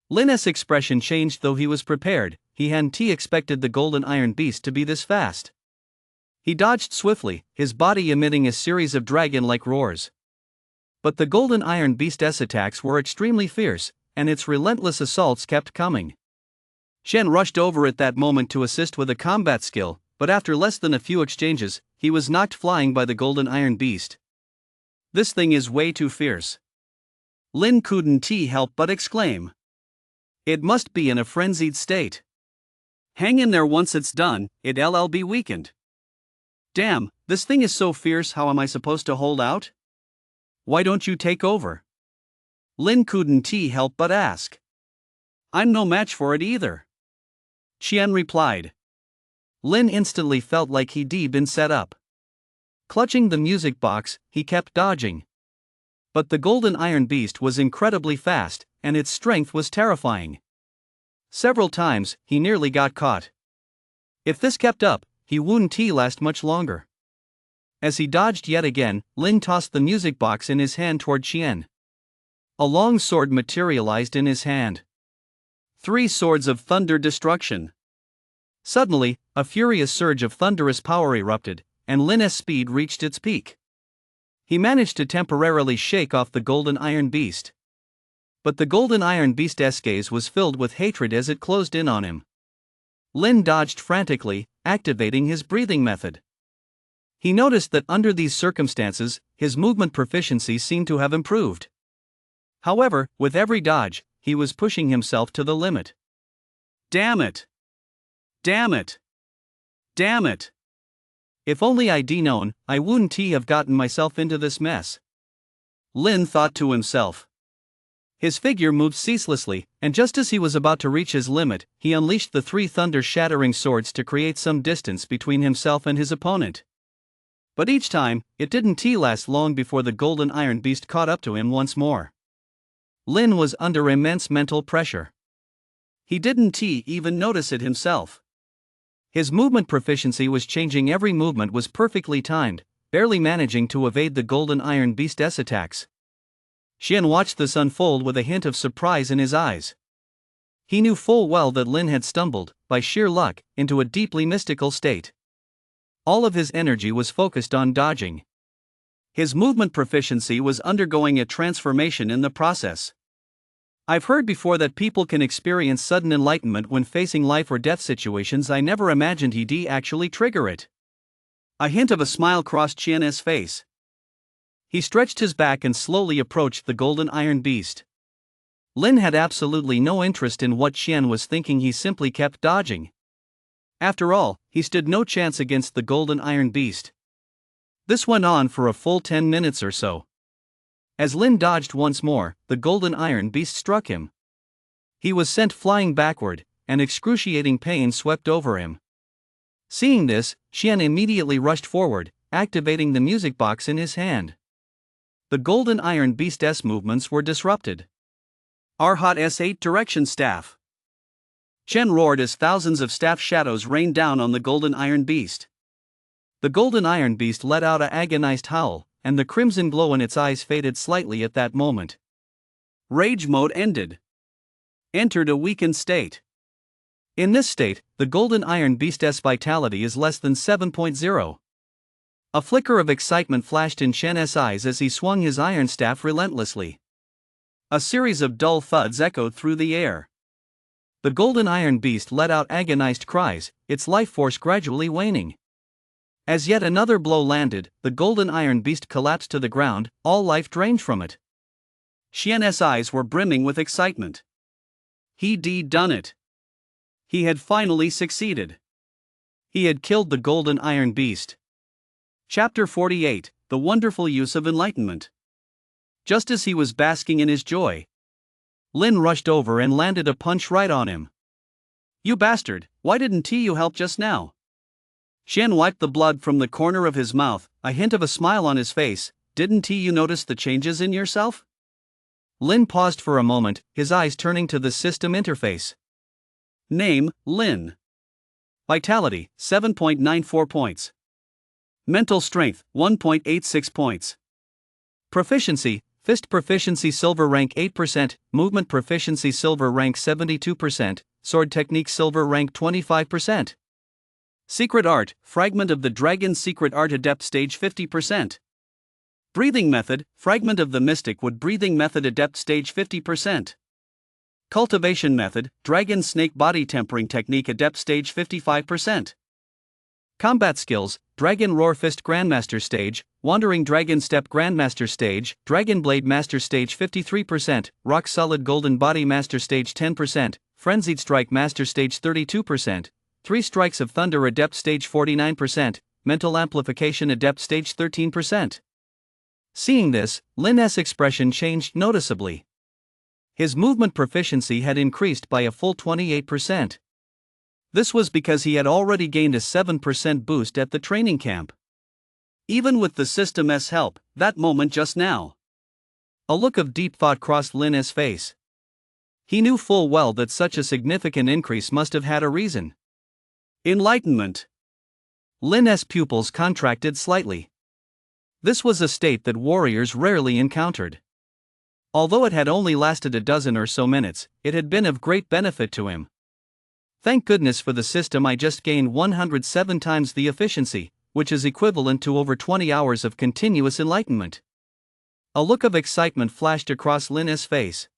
Lin's expression changed. Though he was prepared, he hadn't expected the golden iron beast to be this fast. He dodged swiftly, his body emitting a series of dragon-like roars. But the golden iron beast's attacks were extremely fierce, and its relentless assaults kept coming. Qian rushed over at that moment to assist with a combat skill, but after less than a few exchanges, he was knocked flying by the golden iron beast. This thing is way too fierce. Lin couldn't help but exclaim. It must be in a frenzied state. Hang in there, once it's done, it'll be weakened. Damn, this thing is so fierce. How am I supposed to hold out? Why don't you take over? Lin couldn't help but ask. I'm no match for it either. Qian replied. Lin instantly felt like he'd been set up. Clutching the music box, he kept dodging. But the golden iron beast was incredibly fast, and its strength was terrifying. Several times, he nearly got caught. If this kept up, he wouldn't last much longer. As he dodged yet again, Lin tossed the music box in his hand toward Qian. A long sword materialized in his hand. 3 swords of thunder destruction. Suddenly, a furious surge of thunderous power erupted, and Lin's speed reached its peak. He managed to temporarily shake off the golden iron beast. But the golden iron beast's gaze was filled with hatred as it closed in on him. Lin dodged frantically, activating his breathing method. He noticed that under these circumstances, his movement proficiency seemed to have improved. However, with every dodge, he was pushing himself to the limit. Damn it! Damn it! Damn it! If only I'd known, I wouldn't have gotten myself into this mess. Lin thought to himself. His figure moved ceaselessly, and just as he was about to reach his limit, he unleashed the 3 thunder-shattering swords to create some distance between himself and his opponent. But each time, it didn't last long before the golden iron beast caught up to him once more. Lin was under immense mental pressure. He didn't even notice it himself. His movement proficiency was changing. Every movement was perfectly timed, barely managing to evade the golden iron beast's attacks. Qian watched this unfold with a hint of surprise in his eyes. He knew full well that Lin had stumbled, by sheer luck, into a deeply mystical state. All of his energy was focused on dodging. His movement proficiency was undergoing a transformation in the process. I've heard before that people can experience sudden enlightenment when facing life or death situations. I never imagined he'd actually trigger it. A hint of a smile crossed Qian's face. He stretched his back and slowly approached the golden iron beast. Lin had absolutely no interest in what Qian was thinking. He simply kept dodging. After all, he stood no chance against the golden iron beast. This went on for a full 10 minutes or so. As Lin dodged once more, the golden iron beast struck him. He was sent flying backward, and excruciating pain swept over him. Seeing this, Qian immediately rushed forward, activating the music box in his hand. The golden iron beast's movements were disrupted. Arhat S8 direction staff. Qian roared as thousands of staff shadows rained down on the golden iron beast. The golden iron beast let out an agonized howl, and the crimson glow in its eyes faded slightly at that moment. Rage mode ended. Entered a weakened state. In this state, the golden iron beast's vitality is less than 7.0. A flicker of excitement flashed in Qian's eyes as he swung his iron staff relentlessly. A series of dull thuds echoed through the air. The golden iron beast let out agonized cries, its life force gradually waning. As yet another blow landed, the golden iron beast collapsed to the ground, all life drained from it. Qian's eyes were brimming with excitement. He'd done it. He had finally succeeded. He had killed the golden iron beast. Chapter 48, The Wonderful Use of Enlightenment. Just as he was basking in his joy, Lin rushed over and landed a punch right on him. "You bastard, why didn't you help just now?" Qian wiped the blood from the corner of his mouth, a hint of a smile on his face. "Didn't you notice the changes in yourself?" Lin paused for a moment, his eyes turning to the system interface. Name, Lin. Vitality, 7.94 points. Mental strength, 1.86 points. Proficiency, fist proficiency silver rank 8%, movement proficiency silver rank 72%, sword technique silver rank 25%. Secret art, fragment of the dragon secret art adept stage 50%. Breathing method, fragment of the mystic wood breathing method adept stage 50%. Cultivation method, dragon snake body tempering technique adept stage 55%. Combat skills, dragon roar fist grandmaster stage, wandering dragon step grandmaster stage, dragon blade master stage 53%, rock solid golden body master stage 10%, frenzied strike master stage 32%, 3 strikes of thunder adept stage 49%, mental amplification adept stage 13%. Seeing this, Lin's expression changed noticeably. His movement proficiency had increased by a full 28%. This was because he had already gained a 7% boost at the training camp. Even with the system's help, that moment just now. A look of deep thought crossed Lin's face. He knew full well that such a significant increase must have had a reason. Enlightenment. Lin's pupils contracted slightly. This was a state that warriors rarely encountered. Although it had only lasted a dozen or so minutes, it had been of great benefit to him. "Thank goodness for the system. I just gained 107 times the efficiency, which is equivalent to over 20 hours of continuous enlightenment." A look of excitement flashed across Lin's face.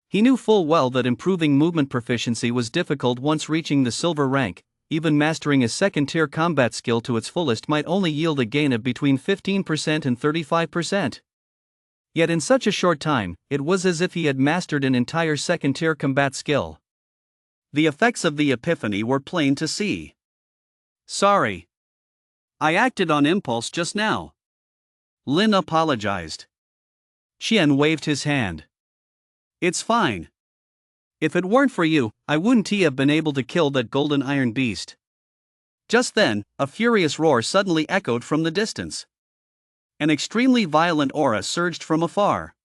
He knew full well that improving movement proficiency was difficult once reaching the silver rank. Even mastering a second-tier combat skill to its fullest might only yield a gain of between 15% and 35%. Yet in such a short time, it was as if he had mastered an entire second-tier combat skill. The effects of the epiphany were plain to see. "Sorry. I acted on impulse just now." Lin apologized. Qian waved his hand. "It's fine. If it weren't for you, I wouldn't have been able to kill that golden iron beast." Just then, a furious roar suddenly echoed from the distance. An extremely violent aura surged from afar.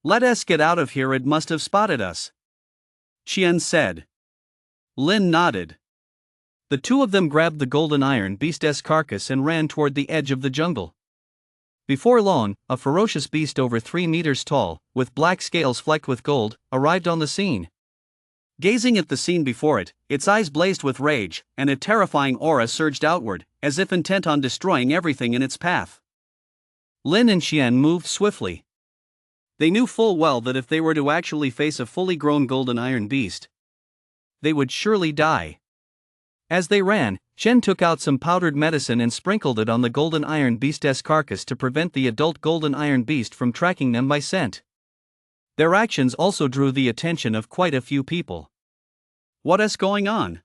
"Let us get out of here, it must have spotted us," Qian said. Lin nodded. The two of them grabbed the golden iron beast's carcass and ran toward the edge of the jungle. Before long, a ferocious beast over 3 meters tall, with black scales flecked with gold, arrived on the scene. Gazing at the scene before it, its eyes blazed with rage, and a terrifying aura surged outward, as if intent on destroying everything in its path. Lin and Qian moved swiftly. They knew full well that if they were to actually face a fully grown golden iron beast, they would surely die. As they ran, Qian took out some powdered medicine and sprinkled it on the golden iron beast's carcass to prevent the adult golden iron beast from tracking them by scent. Their actions also drew the attention of quite a few people. What is going on?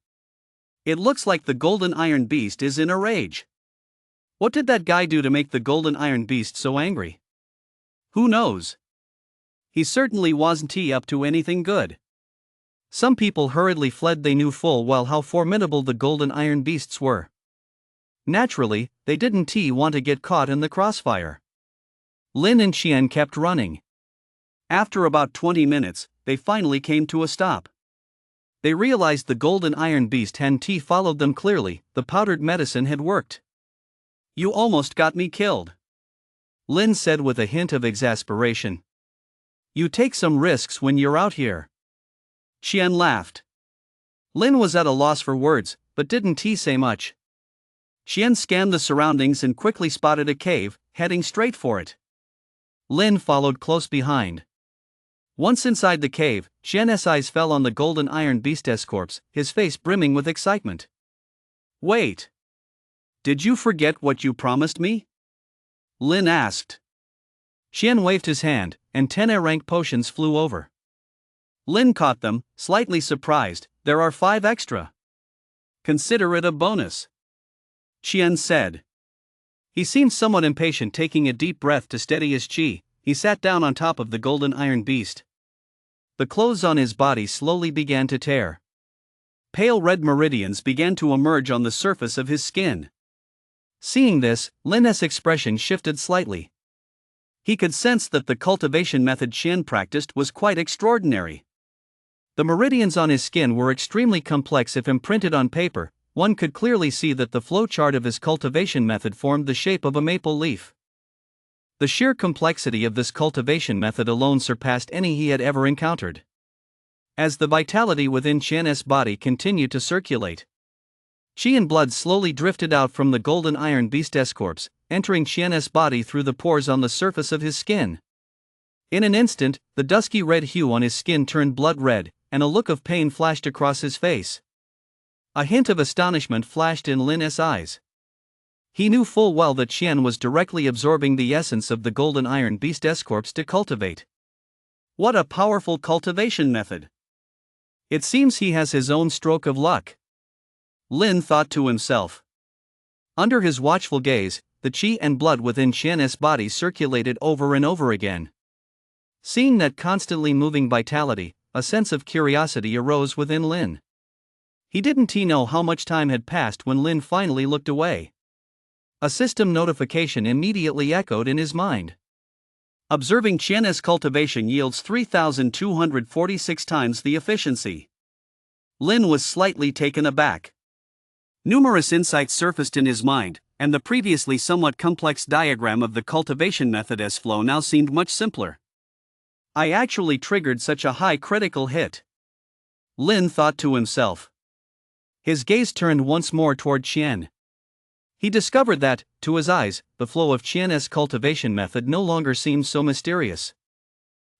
It looks like the golden iron beast is in a rage. What did that guy do to make the golden iron beast so angry? Who knows? He certainly wasn't up to anything good. Some people hurriedly fled. They knew full well how formidable the golden iron beasts were. Naturally, they didn't want to get caught in the crossfire. Lin and Qian kept running. After about 20 minutes, they finally came to a stop. They realized the golden iron beast hadn't followed them clearly. The powdered medicine had worked. "You almost got me killed," Lin said with a hint of exasperation. "You take some risks when you're out here." Qian laughed. Lin was at a loss for words, but didn't say much. Qian scanned the surroundings and quickly spotted a cave, heading straight for it. Lin followed close behind. Once inside the cave, Qian's eyes fell on the golden iron beast's corpse, his face brimming with excitement. "Wait! Did you forget what you promised me?" Lin asked. Qian waved his hand, and 10 A-rank potions flew over. Lin caught them, slightly surprised. "There are 5 extra. Consider it a bonus," Qian said. He seemed somewhat impatient. Taking a deep breath to steady his qi, he sat down on top of the golden iron beast. The clothes on his body slowly began to tear. Pale red meridians began to emerge on the surface of his skin. Seeing this, Lin's expression shifted slightly. He could sense that the cultivation method Qian practiced was quite extraordinary. The meridians on his skin were extremely complex. If imprinted on paper, one could clearly see that the flowchart of his cultivation method formed the shape of a maple leaf. The sheer complexity of this cultivation method alone surpassed any he had ever encountered. As the vitality within Qian's body continued to circulate, qi and blood slowly drifted out from the golden iron beast's corpse, entering Qian's body through the pores on the surface of his skin. In an instant, the dusky red hue on his skin turned blood red, and a look of pain flashed across his face. A hint of astonishment flashed in Lin's eyes. He knew full well that Qian was directly absorbing the essence of the golden iron beast's corpse to cultivate. What a powerful cultivation method! It seems he has his own stroke of luck, Lin thought to himself. Under his watchful gaze, the qi and blood within Qian's body circulated over and over again. Seeing that constantly moving vitality, a sense of curiosity arose within Lin. He didn't know how much time had passed when Lin finally looked away. A system notification immediately echoed in his mind. Observing Qian's cultivation yields 3,246 times the efficiency. Lin was slightly taken aback. Numerous insights surfaced in his mind, and the previously somewhat complex diagram of the cultivation method's flow now seemed much simpler. I actually triggered such a high critical hit, Lin thought to himself. His gaze turned once more toward Qian. He discovered that, to his eyes, the flow of Qian's cultivation method no longer seemed so mysterious.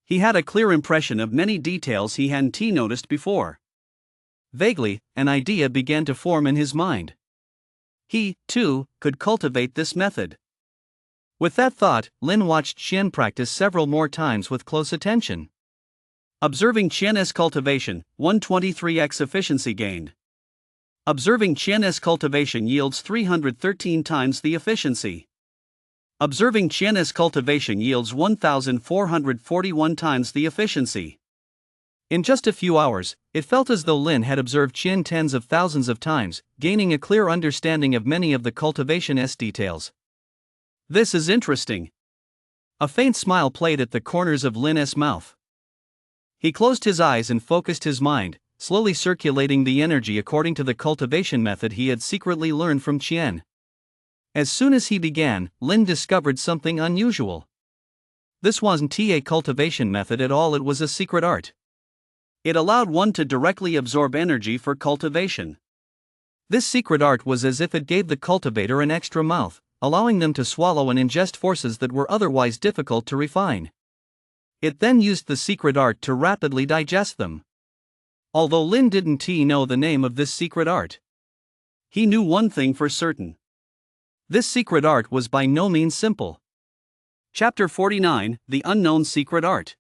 He had a clear impression of many details he hadn't noticed before. Vaguely, an idea began to form in his mind. He, too, could cultivate this method. With that thought, Lin watched Qian practice several more times with close attention. Observing Qian's cultivation, 123x efficiency gained. Observing Qian's cultivation yields 313 times the efficiency. Observing Qian's cultivation yields 1,441 times the efficiency. In just a few hours, it felt as though Lin had observed Qian tens of thousands of times, gaining a clear understanding of many of the cultivation's details. This is interesting. A faint smile played at the corners of Lin's mouth. He closed his eyes and focused his mind, slowly circulating the energy according to the cultivation method he had secretly learned from Qian. As soon as he began, Lin discovered something unusual. This wasn't a cultivation method at all, it was a secret art. It allowed one to directly absorb energy for cultivation. This secret art was as if it gave the cultivator an extra mouth, allowing them to swallow and ingest forces that were otherwise difficult to refine. It then used the secret art to rapidly digest them. Although Lin didn't know the name of this secret art, he knew one thing for certain. This secret art was by no means simple. Chapter 49: The Unknown Secret Art.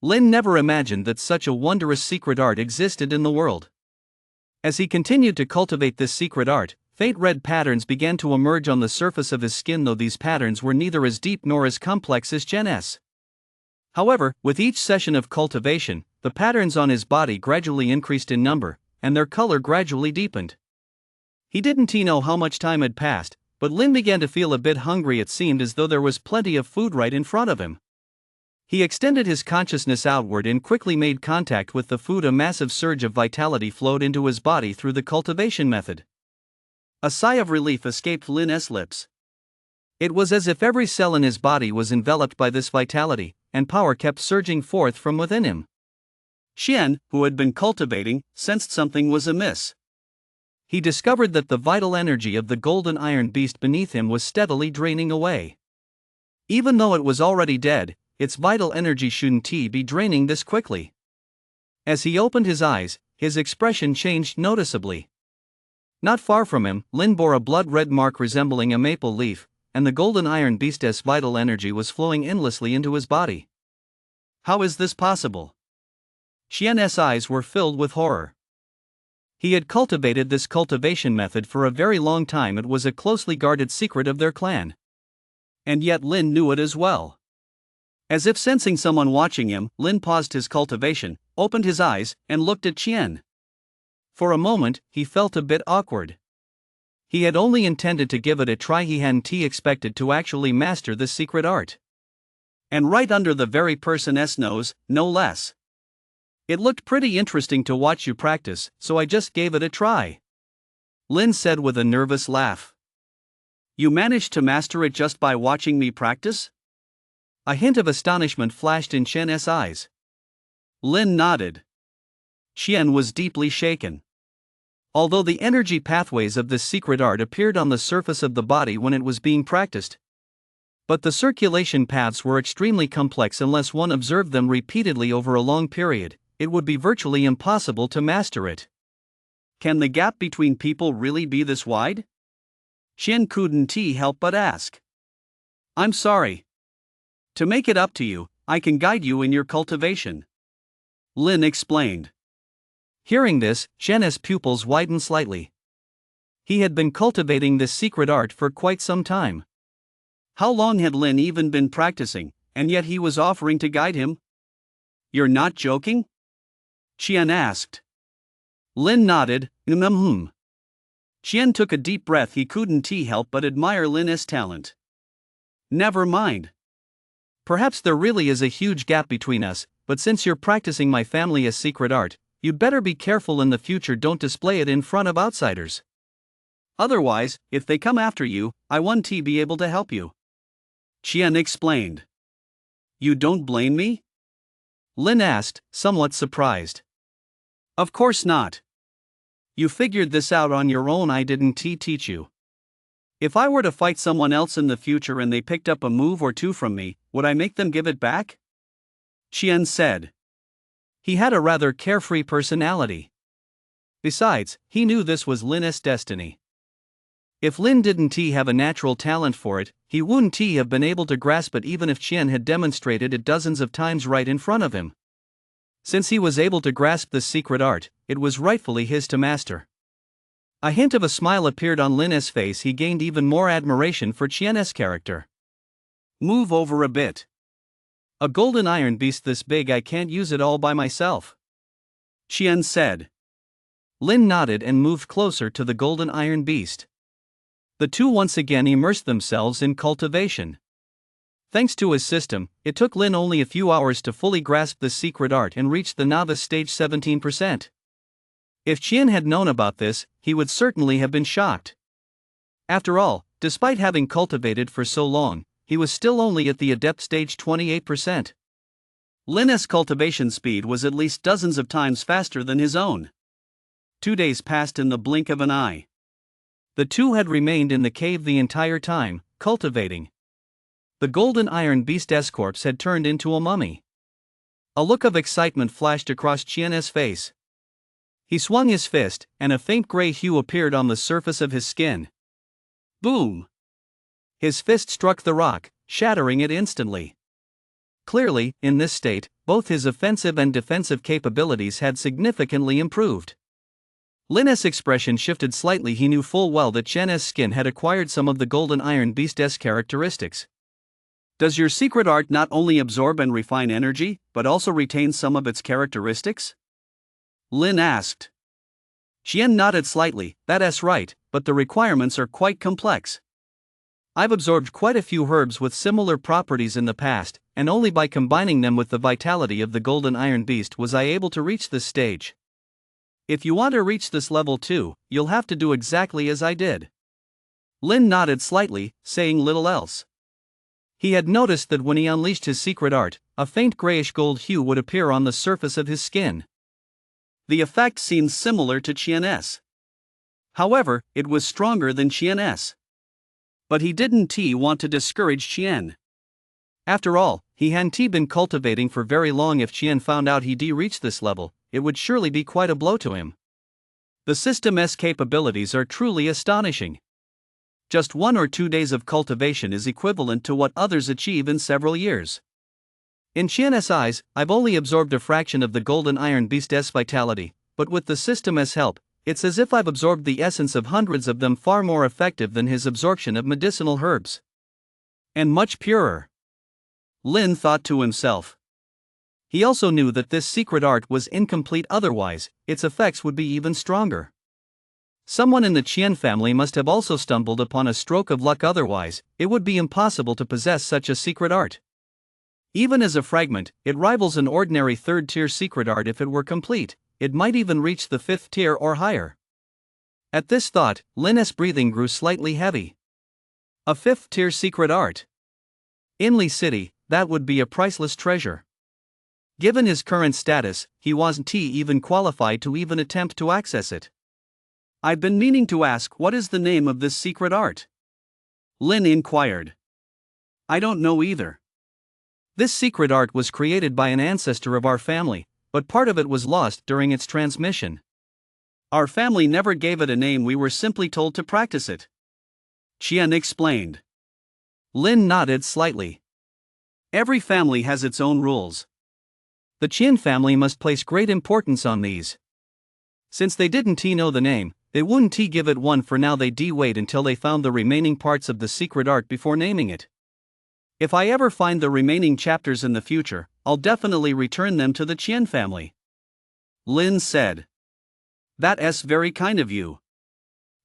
Lin never imagined that such a wondrous secret art existed in the world. As he continued to cultivate this secret art, faint red patterns began to emerge on the surface of his skin, though these patterns were neither as deep nor as complex as Qian's. However, with each session of cultivation, the patterns on his body gradually increased in number, and their color gradually deepened. He didn't know how much time had passed, but Lin began to feel a bit hungry. It seemed as though there was plenty of food right in front of him. He extended his consciousness outward and quickly made contact with the food. A massive surge of vitality flowed into his body through the cultivation method. A sigh of relief escaped Lin's lips. It was as if every cell in his body was enveloped by this vitality, and power kept surging forth from within him. Qian, who had been cultivating, sensed something was amiss. He discovered that the vital energy of the golden iron beast beneath him was steadily draining away. Even though it was already dead, its vital energy shouldn't be draining this quickly. As he opened his eyes, his expression changed noticeably. Not far from him, Lin bore a blood-red mark resembling a maple leaf, and the golden iron beast's vital energy was flowing endlessly into his body. How is this possible? Qian's eyes were filled with horror. He had cultivated this cultivation method for a very long time. It was a closely guarded secret of their clan. And yet Lin knew it as well. As if sensing someone watching him, Lin paused his cultivation, opened his eyes, and looked at Qian. For a moment, he felt a bit awkward. He had only intended to give it a try. He hadn't expected to actually master this secret art. And right under the very person's nose, no less. It looked pretty interesting to watch you practice, so I just gave it a try. Lin said with a nervous laugh. You managed to master it just by watching me practice? A hint of astonishment flashed in Qian's eyes. Lin nodded. Qian was deeply shaken. Although the energy pathways of this secret art appeared on the surface of the body when it was being practiced, but the circulation paths were extremely complex. Unless one observed them repeatedly over a long period, it would be virtually impossible to master it. Can the gap between people really be this wide? Qian couldn't help but ask. I'm sorry. To make it up to you, I can guide you in your cultivation. Lin explained. Hearing this, Qian's pupils widened slightly. He had been cultivating this secret art for quite some time. How long had Lin even been practicing, and yet he was offering to guide him? You're not joking? Qian asked. Lin nodded. Qian took a deep breath. He couldn't help but admire Lin's talent. Never mind. Perhaps there really is a huge gap between us, but since you're practicing my family's secret art, you'd better be careful in the future. Don't display it in front of outsiders. Otherwise, if they come after you, I won't be able to help you. Qian explained. You don't blame me? Lin asked, somewhat surprised. Of course not. You figured this out on your own. I didn't teach you. If I were to fight someone else in the future and they picked up a move or two from me, would I make them give it back? Qian said. He had a rather carefree personality. Besides, he knew this was Lin's destiny. If Lin didn't have a natural talent for it, he wouldn't have been able to grasp it even if Qian had demonstrated it dozens of times right in front of him. Since he was able to grasp this secret art, it was rightfully his to master. A hint of a smile appeared on Lin's face. He gained even more admiration for Qian's character. Move over a bit. A golden iron beast this big, I can't use it all by myself. Qian said. Lin nodded and moved closer to the golden iron beast. The two once again immersed themselves in cultivation. Thanks to his system, it took Lin only a few hours to fully grasp the secret art and reach the novice stage 17%. If Qian had known about this, he would certainly have been shocked. After all, despite having cultivated for so long, he was still only at the adept stage 28%. Lin's cultivation speed was at least dozens of times faster than his own. 2 days passed in the blink of an eye. The two had remained in the cave the entire time, cultivating. The golden iron beast's corpse had turned into a mummy. A look of excitement flashed across Qian's face. He swung his fist, and a faint gray hue appeared on the surface of his skin. Boom! His fist struck the rock, shattering it instantly. Clearly, in this state, both his offensive and defensive capabilities had significantly improved. Lin's expression shifted slightly. He knew full well that Qian's skin had acquired some of the golden iron beast's characteristics. Does your secret art not only absorb and refine energy, but also retain some of its characteristics? Lin asked. Qian nodded slightly. That's right, but the requirements are quite complex. I've absorbed quite a few herbs with similar properties in the past, and only by combining them with the vitality of the golden iron beast was I able to reach this stage. If you want to reach this level too, you'll have to do exactly as I did. Lin nodded slightly, saying little else. He had noticed that when he unleashed his secret art, a faint grayish gold hue would appear on the surface of his skin. The effect seemed similar to Qian's. However, it was stronger than Qian's. But he didn't want to discourage Qian. After all, he hadn't been cultivating for very long. If Qian found out he'd reached this level, it would surely be quite a blow to him. The system's capabilities are truly astonishing. Just 1 or 2 days of cultivation is equivalent to what others achieve in several years. In Qian's eyes, I've only absorbed a fraction of the golden iron beast's vitality, but with the system's help, it's as if I've absorbed the essence of hundreds of them, far more effective than his absorption of medicinal herbs. And much purer. Lin thought to himself. He also knew that this secret art was incomplete otherwise, its effects would be even stronger. Someone in the Qian family must have also stumbled upon a stroke of luck, otherwise, it would be impossible to possess such a secret art. Even as a fragment, it rivals an ordinary third-tier secret art. If it were complete, it might even reach the 5th tier or higher. At this thought, Lin's breathing grew slightly heavy. A 5th-tier secret art. In Li City, that would be a priceless treasure. Given his current status, he wasn't even qualified to even attempt to access it. I've been meaning to ask, what is the name of this secret art? Lin inquired. I don't know either. This secret art was created by an ancestor of our family, but part of it was lost during its transmission. Our family never gave it a name, we were simply told to practice it. Qian explained. Lin nodded slightly. Every family has its own rules. The Qian family must place great importance on these. Since they didn't know the name, they wouldn't give it one for now. They'd wait until they found the remaining parts of the secret art before naming it. If I ever find the remaining chapters in the future, I'll definitely return them to the Qian family. Lin said. That's very kind of you.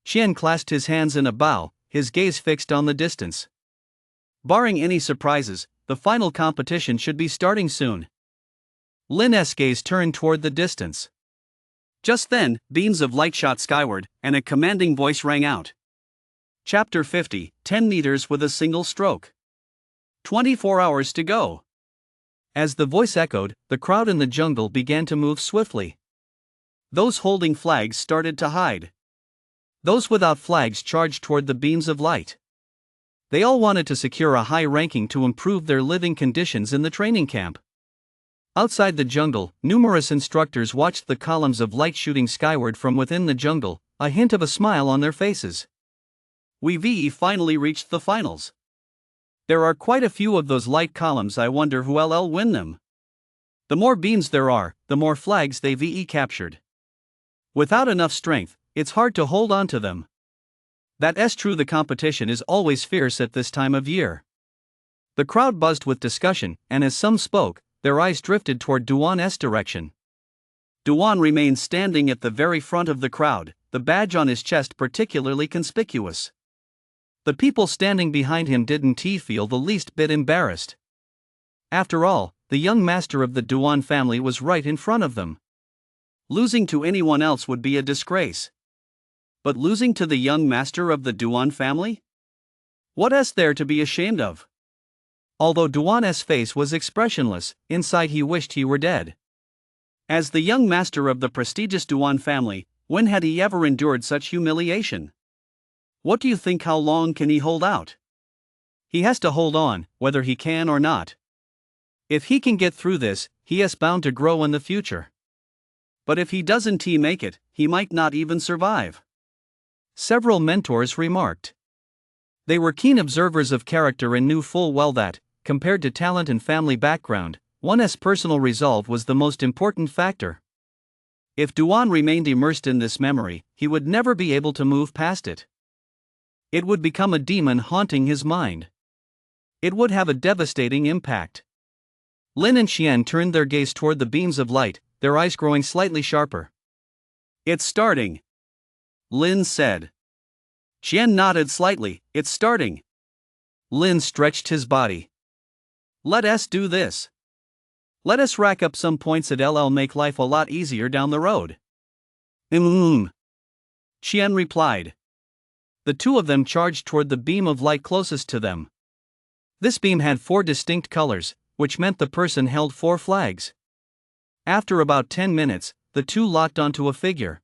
Qian clasped his hands in a bow, his gaze fixed on the distance. Barring any surprises, the final competition should be starting soon. Lin's gaze turned toward the distance. Just then, beams of light shot skyward, and a commanding voice rang out. Chapter 50, 10 meters with a single stroke. 24 hours to go. As the voice echoed, the crowd in the jungle began to move swiftly. Those holding flags started to hide. Those without flags charged toward the beams of light. They all wanted to secure a high ranking to improve their living conditions in the training camp. Outside the jungle, numerous instructors watched the columns of light shooting skyward from within the jungle, a hint of a smile on their faces. We've finally reached the finals. There are quite a few of those light columns. I wonder who'll win them. The more beams there are, the more flags they've captured. Without enough strength, it's hard to hold on to them. That's true. The competition is always fierce at this time of year. The crowd buzzed with discussion, and as some spoke, their eyes drifted toward Duan's direction. Duan remained standing at the very front of the crowd, the badge on his chest particularly conspicuous. The people standing behind him didn't feel the least bit embarrassed. After all, the young master of the Duan family was right in front of them. Losing to anyone else would be a disgrace. But losing to the young master of the Duan family? What's there to be ashamed of? Although Duan's face was expressionless, inside he wished he were dead. As the young master of the prestigious Duan family, when had he ever endured such humiliation? What do you think? How long can he hold out? He has to hold on, whether he can or not. If he can get through this, he is bound to grow in the future. But if he doesn't make it, he might not even survive. Several mentors remarked. They were keen observers of character and knew full well that, compared to talent and family background, one's personal resolve was the most important factor. If Duan remained immersed in this memory, he would never be able to move past it. It would become a demon haunting his mind. It would have a devastating impact. Lin and Qian turned their gaze toward the beams of light, their eyes growing slightly sharper. It's starting, Lin said. Qian nodded slightly. It's starting. Lin stretched his body. Let us do this. Let us rack up some points at LL, make life a lot easier down the road. Qian replied. The two of them charged toward the beam of light closest to them. This beam had 4 distinct colors, which meant the person held 4 flags. After about 10 minutes, the two locked onto a figure.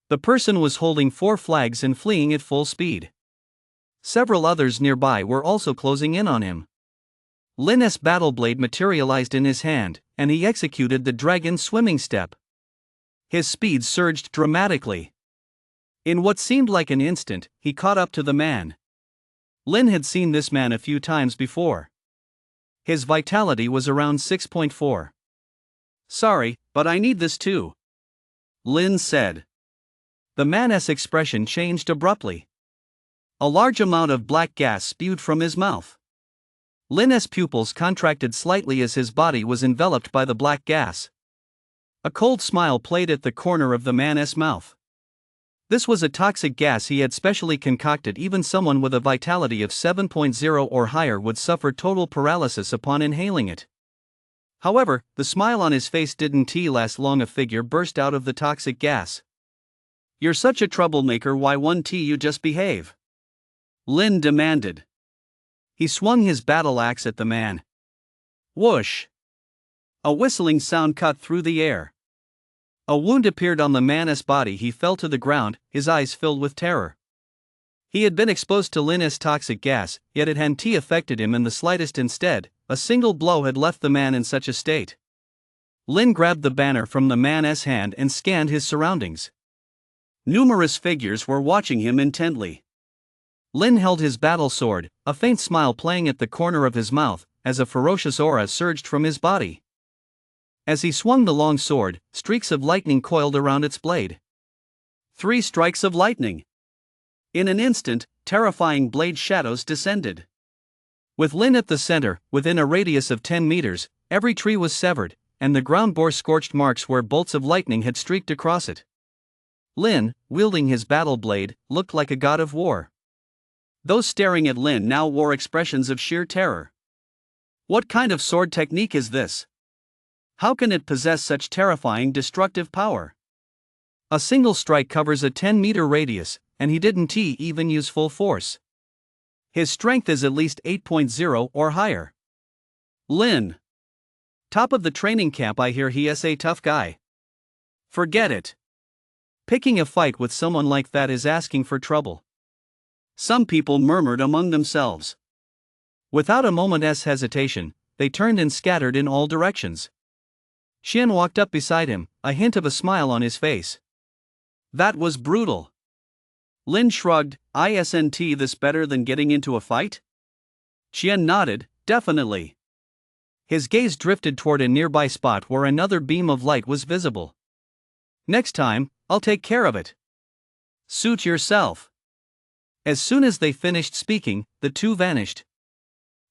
The person was holding 4 flags and fleeing at full speed. Several others nearby were also closing in on him. Lin's battle blade materialized in his hand, and he executed the dragon swimming step. His speed surged dramatically. In what seemed like an instant, he caught up to the man. Lin had seen this man a few times before. His vitality was around 6.4. Sorry, but I need this too, Lin said. The man's expression changed abruptly. A large amount of black gas spewed from his mouth. Lin's pupils contracted slightly as his body was enveloped by the black gas. A cold smile played at the corner of the man's mouth. This was a toxic gas he had specially concocted. Even someone with a vitality of 7.0 or higher would suffer total paralysis upon inhaling it. However, the smile on his face didn't last long. A figure burst out of the toxic gas. You're such a troublemaker, why won't you just behave? Lin demanded. He swung his battle axe at the man. Whoosh! A whistling sound cut through the air. A wound appeared on the man's body. He fell to the ground, his eyes filled with terror. He had been exposed to Lin's toxic gas, yet it hadn't affected him in the slightest. Instead, a single blow had left the man in such a state. Lin grabbed the banner from the man's hand and scanned his surroundings. Numerous figures were watching him intently. Lin held his battle sword, a faint smile playing at the corner of his mouth, as a ferocious aura surged from his body. As he swung the long sword, streaks of lightning coiled around its blade. 3 strikes of lightning. In an instant, terrifying blade shadows descended. With Lin at the center, within a radius of 10 meters, every tree was severed, and the ground bore scorched marks where bolts of lightning had streaked across it. Lin, wielding his battle blade, looked like a god of war. Those staring at Lin now wore expressions of sheer terror. What kind of sword technique is this? How can it possess such terrifying destructive power? A single strike covers a 10-meter radius, and he didn't even use full force. His strength is at least 8.0 or higher. Lin. Top of the training camp. I hear he is a tough guy. Forget it. Picking a fight with someone like that is asking for trouble. Some people murmured among themselves. Without a moment's hesitation, they turned and scattered in all directions. Qian walked up beside him, a hint of a smile on his face. That was brutal. Lin shrugged. Isn't this better than getting into a fight? Qian nodded, definitely. His gaze drifted toward a nearby spot where another beam of light was visible. Next time, I'll take care of it. Suit yourself. As soon as they finished speaking, the two vanished.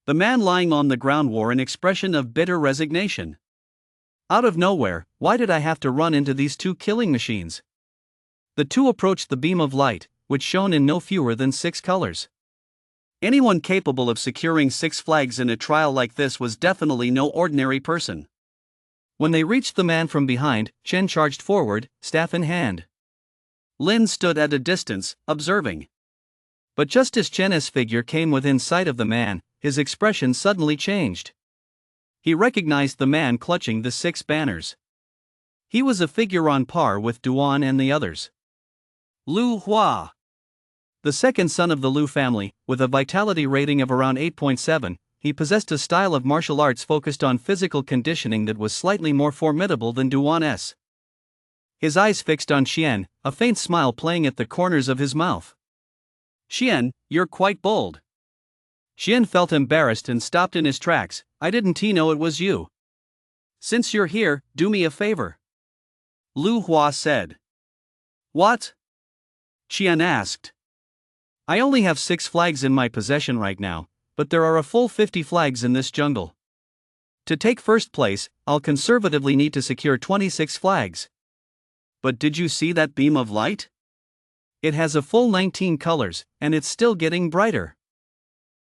The man lying on the ground wore an expression of bitter resignation. Out of nowhere, why did I have to run into these 2 killing machines? The two approached the beam of light, which shone in no fewer than 6 colors. Anyone capable of securing 6 flags in a trial like this was definitely no ordinary person. When they reached the man from behind, Chen charged forward, staff in hand. Lin stood at a distance, observing. But just as Chen's figure came within sight of the man, his expression suddenly changed. He recognized the man clutching the 6 banners. He was a figure on par with Duan and the others. Lu Hua. The second son of the Liu family, with a vitality rating of around 8.7, he possessed a style of martial arts focused on physical conditioning that was slightly more formidable than Duan's. His eyes fixed on Xian, a faint smile playing at the corners of his mouth. Xian, you're quite bold. Xian felt embarrassed and stopped in his tracks. I didn't know it was you. Since you're here, do me a favor. Lu Hua said. What? Xian asked. I only have 6 flags in my possession right now, but there are a full 50 flags in this jungle. To take first place, I'll conservatively need to secure 26 flags. But did you see that beam of light? It has a full 19 colors, and it's still getting brighter.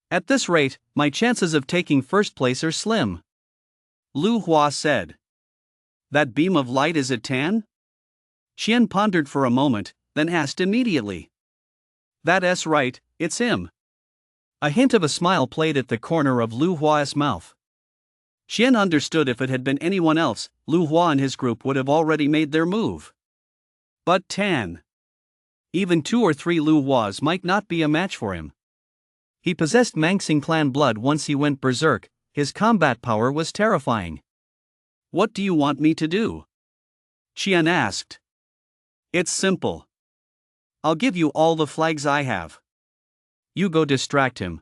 At this rate, my chances of taking first place are slim. Lu Hua said. That beam of light is it tan? Xian pondered for a moment, then asked immediately. That's right, it's him. A hint of a smile played at the corner of Lu Hua's mouth. Xian understood if it had been anyone else, Lu Hua and his group would have already made their move. But tan. Even 2 or 3 Lu Huas might not be a match for him. He possessed Mangxing clan blood once he went berserk. His combat power was terrifying. What do you want me to do? Xian asked. It's simple. I'll give you all the flags I have. You go distract him.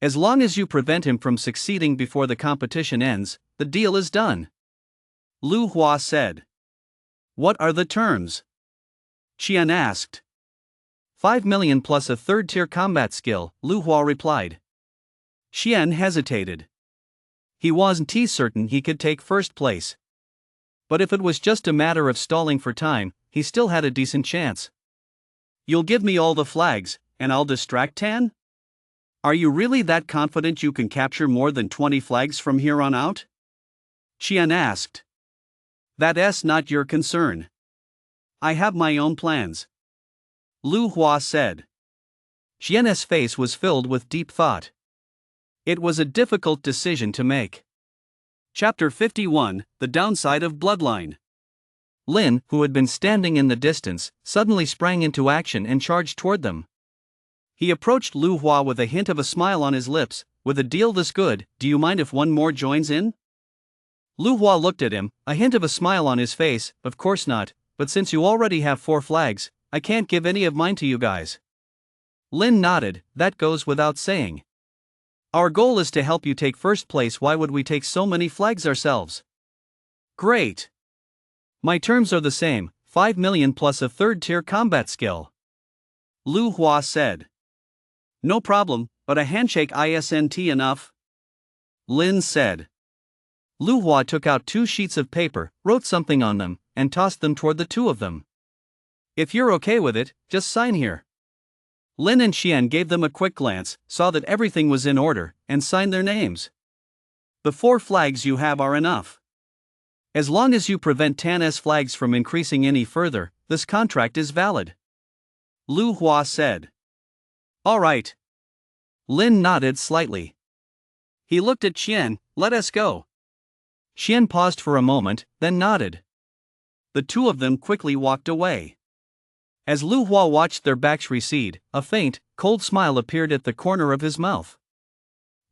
As long as you prevent him from succeeding before the competition ends, the deal is done. Lu Hua said. What are the terms? Xian asked. 5 million plus a third-tier combat skill, Lu Hua replied. Xian hesitated. He wasn't certain he could take first place. But if it was just a matter of stalling for time, he still had a decent chance. You'll give me all the flags, and I'll distract Tan? Are you really that confident you can capture more than 20 flags from here on out? Xian asked. That's not your concern. I have my own plans. Lu Hua said. Xian's face was filled with deep thought. It was a difficult decision to make. Chapter 51, The Downside of Bloodline. Lin, who had been standing in the distance, suddenly sprang into action and charged toward them. He approached Lu Hua with a hint of a smile on his lips. With a deal this good, do you mind if one more joins in? Lu Hua looked at him, a hint of a smile on his face. Of course not, but since you already have 4 flags, I can't give any of mine to you guys. Lin nodded. That goes without saying. Our goal is to help you take first place. Why would we take so many flags ourselves? Great. My terms are the same, 5 million plus a third-tier combat skill. Lu Hua said. No problem, but a handshake isn't enough? Lin said. Lu Hua took out 2 sheets of paper, wrote something on them, and tossed them toward the 2 of them. If you're okay with it, just sign here. Lin and Xian gave them a quick glance, saw that everything was in order, and signed their names. The 4 flags you have are enough. As long as you prevent Tan's flags from increasing any further, this contract is valid. Lu Hua said. All right. Lin nodded slightly. He looked at Xian. Let us go. Xian paused for a moment, then nodded. The 2 of them quickly walked away. As Lu Hua watched their backs recede, a faint, cold smile appeared at the corner of his mouth.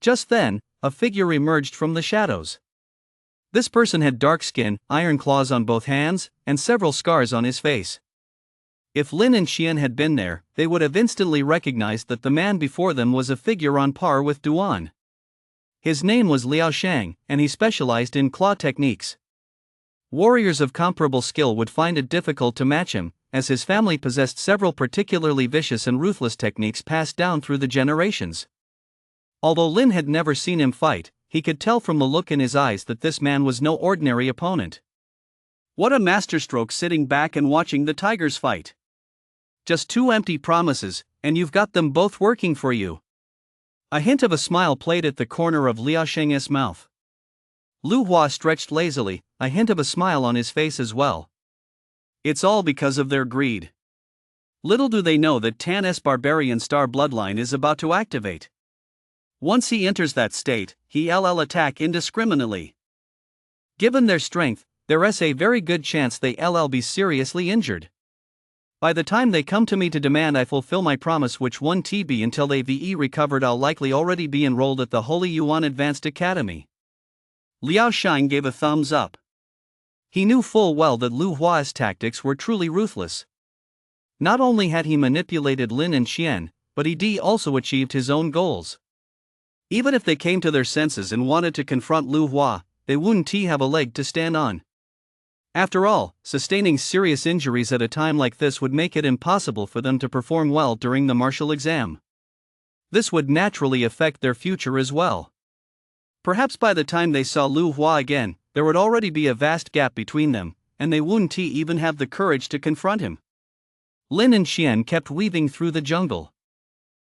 Just then, a figure emerged from the shadows. This person had dark skin, iron claws on both hands, and several scars on his face. If Lin and Xian had been there, they would have instantly recognized that the man before them was a figure on par with Duan. His name was Liao Shang, and he specialized in claw techniques. Warriors of comparable skill would find it difficult to match him, as his family possessed several particularly vicious and ruthless techniques passed down through the generations. Although Lin had never seen him fight, he could tell from the look in his eyes that this man was no ordinary opponent. What a masterstroke sitting back and watching the tigers fight. Just 2 empty promises, and you've got them both working for you. A hint of a smile played at the corner of Liao Sheng's mouth. Lu Hua stretched lazily, a hint of a smile on his face as well. It's all because of their greed. Little do they know that Tan's barbarian star bloodline is about to activate. Once he enters that state, he'll attack indiscriminately. Given their strength, there's a very good chance they'll be seriously injured. By the time they come to me to demand I fulfill my promise, which won't be until they've recovered, I'll likely already be enrolled at the Holy Yuan Advanced Academy. Liao Shine gave a thumbs up. He knew full well that Lu Hua's tactics were truly ruthless. Not only had he manipulated Lin and Qian, but he also achieved his own goals. Even if they came to their senses and wanted to confront Lu Hua, they wouldn't have a leg to stand on. After all, sustaining serious injuries at a time like this would make it impossible for them to perform well during the martial exam. This would naturally affect their future as well. Perhaps by the time they saw Lu Hua again, there would already be a vast gap between them, and they wouldn't even have the courage to confront him. Lin and Qian kept weaving through the jungle.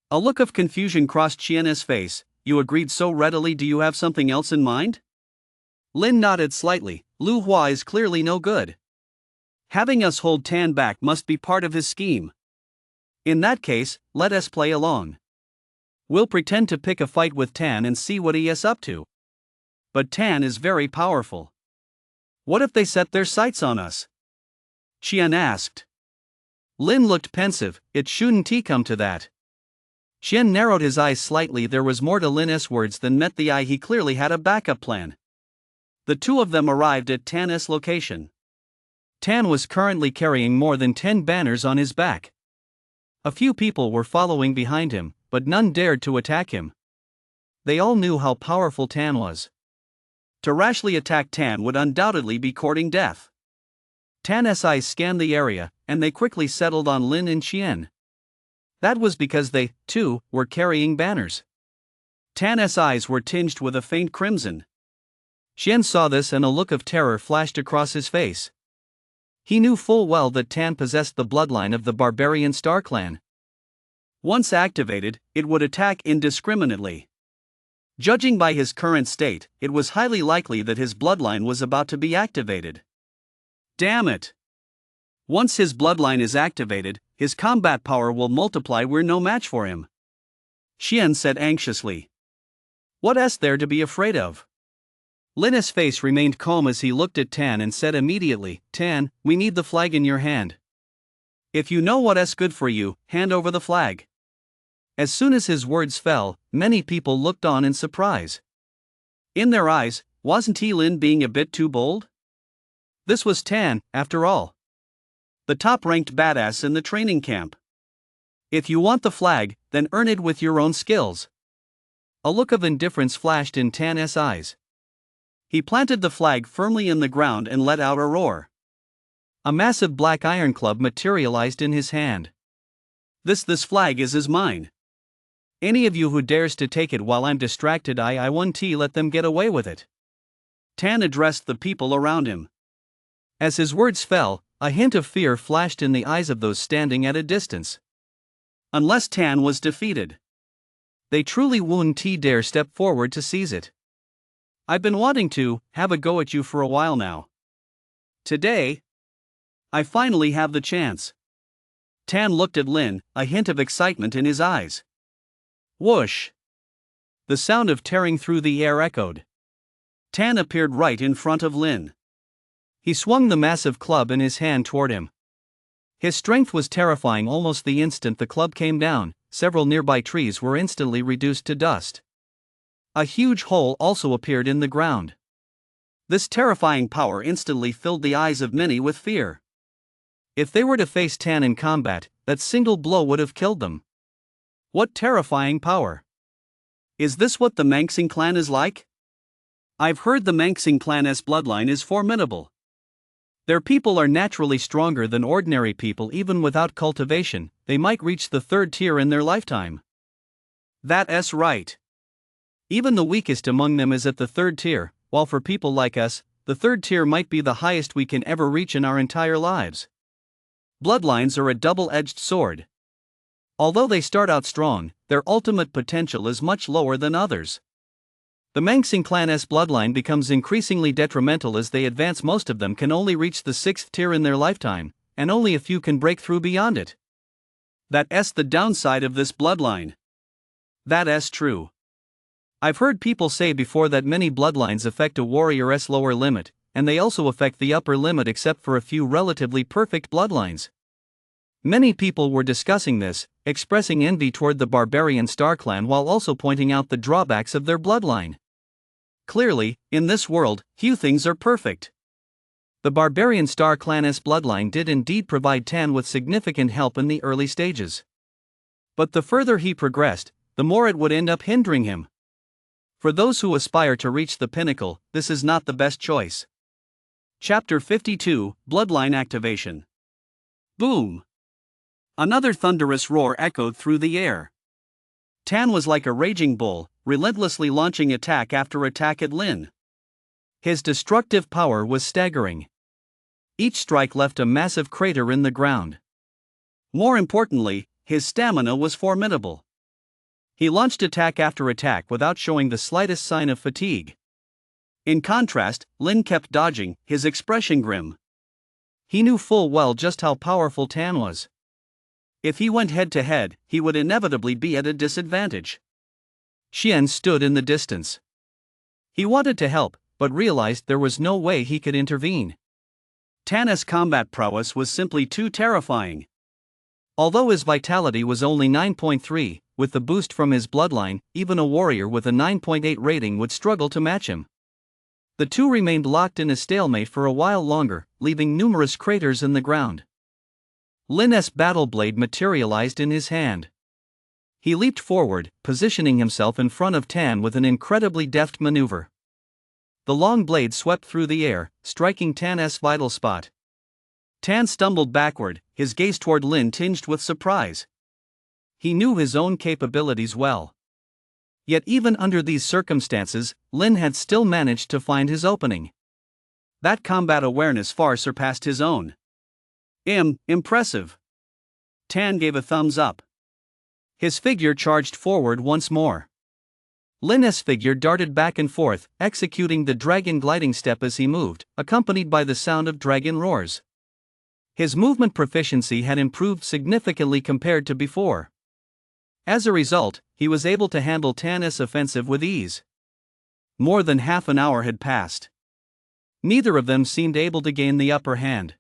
A look of confusion crossed Qian's face. You agreed so readily, do you have something else in mind? Lin nodded slightly. Lu Hua is clearly no good. Having us hold Tan back must be part of his scheme. In that case, let us play along. We'll pretend to pick a fight with Tan and see what he is up to. But Tan is very powerful. What if they set their sights on us? Qian asked. Lin looked pensive. It shouldn't come to that. Qian narrowed his eyes slightly. There was more to Lin's words than met the eye. He clearly had a backup plan. The two of them arrived at Tan's location. Tan was currently carrying more than 10 banners on his back. A few people were following behind him, but none dared to attack him. They all knew how powerful Tan was. To rashly attack Tan would undoubtedly be courting death. Tan's eyes scanned the area, and they quickly settled on Lin and Qian. That was because they, too, were carrying banners. Tan's eyes were tinged with a faint crimson. Qian saw this and a look of terror flashed across his face. He knew full well that Tan possessed the bloodline of the barbarian Star Clan. Once activated, it would attack indiscriminately. Judging by his current state, it was highly likely that his bloodline was about to be activated. Damn it! Once his bloodline is activated, his combat power will multiply. We're no match for him. Qian said anxiously. What is there to be afraid of? Lin's face remained calm as he looked at Tan and said immediately, Tan, we need the flag in your hand. If you know what is good for you, hand over the flag. As soon as his words fell, many people looked on in surprise. In their eyes, wasn't Lin being a bit too bold? This was Tan, after all. The top-ranked badass in the training camp. If you want the flag, then earn it with your own skills. A look of indifference flashed in Tan's eyes. He planted the flag firmly in the ground and let out a roar. A massive black iron club materialized in his hand. This flag is mine. Any of you who dares to take it while I'm distracted, I won't let them get away with it. Tan addressed the people around him. As his words fell, a hint of fear flashed in the eyes of those standing at a distance. Unless Tan was defeated, they truly wouldn't dare step forward to seize it. I've been wanting to have a go at you for a while now. Today, I finally have the chance. Tan looked at Lin, a hint of excitement in his eyes. Whoosh! The sound of tearing through the air echoed. Tan appeared right in front of Lin. He swung the massive club in his hand toward him. His strength was terrifying. Almost the instant the club came down, several nearby trees were instantly reduced to dust. A huge hole also appeared in the ground. This terrifying power instantly filled the eyes of many with fear. If they were to face Tan in combat, that single blow would have killed them. What terrifying power! Is this what the Manxing clan is like? I've heard the Manxing clan's bloodline is formidable. Their people are naturally stronger than ordinary people. Even without cultivation, they might reach the 3rd tier in their lifetime. That's right. Even the weakest among them is at the 3rd tier, while for people like us, the 3rd tier might be the highest we can ever reach in our entire lives. Bloodlines are a double-edged sword. Although they start out strong, their ultimate potential is much lower than others. The Manxing clan's bloodline becomes increasingly detrimental as they advance. Most of them can only reach the 6th tier in their lifetime, and only a few can break through beyond it. That's the downside of this bloodline. That's true. I've heard people say before that many bloodlines affect a warrior's lower limit, and they also affect the upper limit except for a few relatively perfect bloodlines. Many people were discussing this, expressing envy toward the barbarian Star clan while also pointing out the drawbacks of their bloodline. Clearly, in this world, few things are perfect. The barbarian Star clan's bloodline did indeed provide Tan with significant help in the early stages. But the further he progressed, the more it would end up hindering him. For those who aspire to reach the pinnacle, this is not the best choice. Chapter 52, Bloodline Activation. Boom! Another thunderous roar echoed through the air. Tan was like a raging bull, relentlessly launching attack after attack at Lin. His destructive power was staggering. Each strike left a massive crater in the ground. More importantly, his stamina was formidable. He launched attack after attack without showing the slightest sign of fatigue. In contrast, Lin kept dodging, his expression grim. He knew full well just how powerful Tan was. If he went head-to-head, he would inevitably be at a disadvantage. Xian stood in the distance. He wanted to help, but realized there was no way he could intervene. Tan's combat prowess was simply too terrifying. Although his vitality was only 9.3, with the boost from his bloodline, even a warrior with a 9.8 rating would struggle to match him. The two remained locked in a stalemate for a while longer, leaving numerous craters in the ground. Lin's battle blade materialized in his hand. He leaped forward, positioning himself in front of Tan with an incredibly deft maneuver. The long blade swept through the air, striking Tan's vital spot. Tan stumbled backward, his gaze toward Lin tinged with surprise. He knew his own capabilities well. Yet even under these circumstances, Lin had still managed to find his opening. That combat awareness far surpassed his own. Impressive. Tan gave a thumbs up. His figure charged forward once more. Lin's figure darted back and forth, executing the dragon gliding step as he moved, accompanied by the sound of dragon roars. His movement proficiency had improved significantly compared to before. As a result, he was able to handle Tan's offensive with ease. More than half an hour had passed. Neither of them seemed able to gain the upper hand.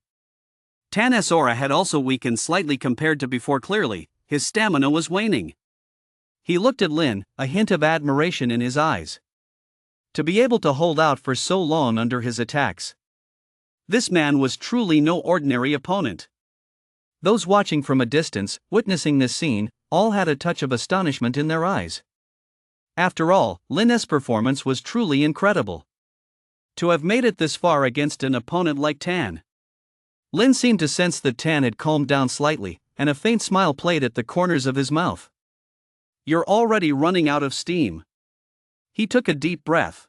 Tan's aura had also weakened slightly compared to before. Clearly, his stamina was waning. He looked at Lin, a hint of admiration in his eyes. To be able to hold out for so long under his attacks. This man was truly no ordinary opponent. Those watching from a distance, witnessing this scene, all had a touch of astonishment in their eyes. After all, Lin's performance was truly incredible. To have made it this far against an opponent like Tan. Lin seemed to sense that Tan had calmed down slightly, and a faint smile played at the corners of his mouth. "You're already running out of steam." He took a deep breath.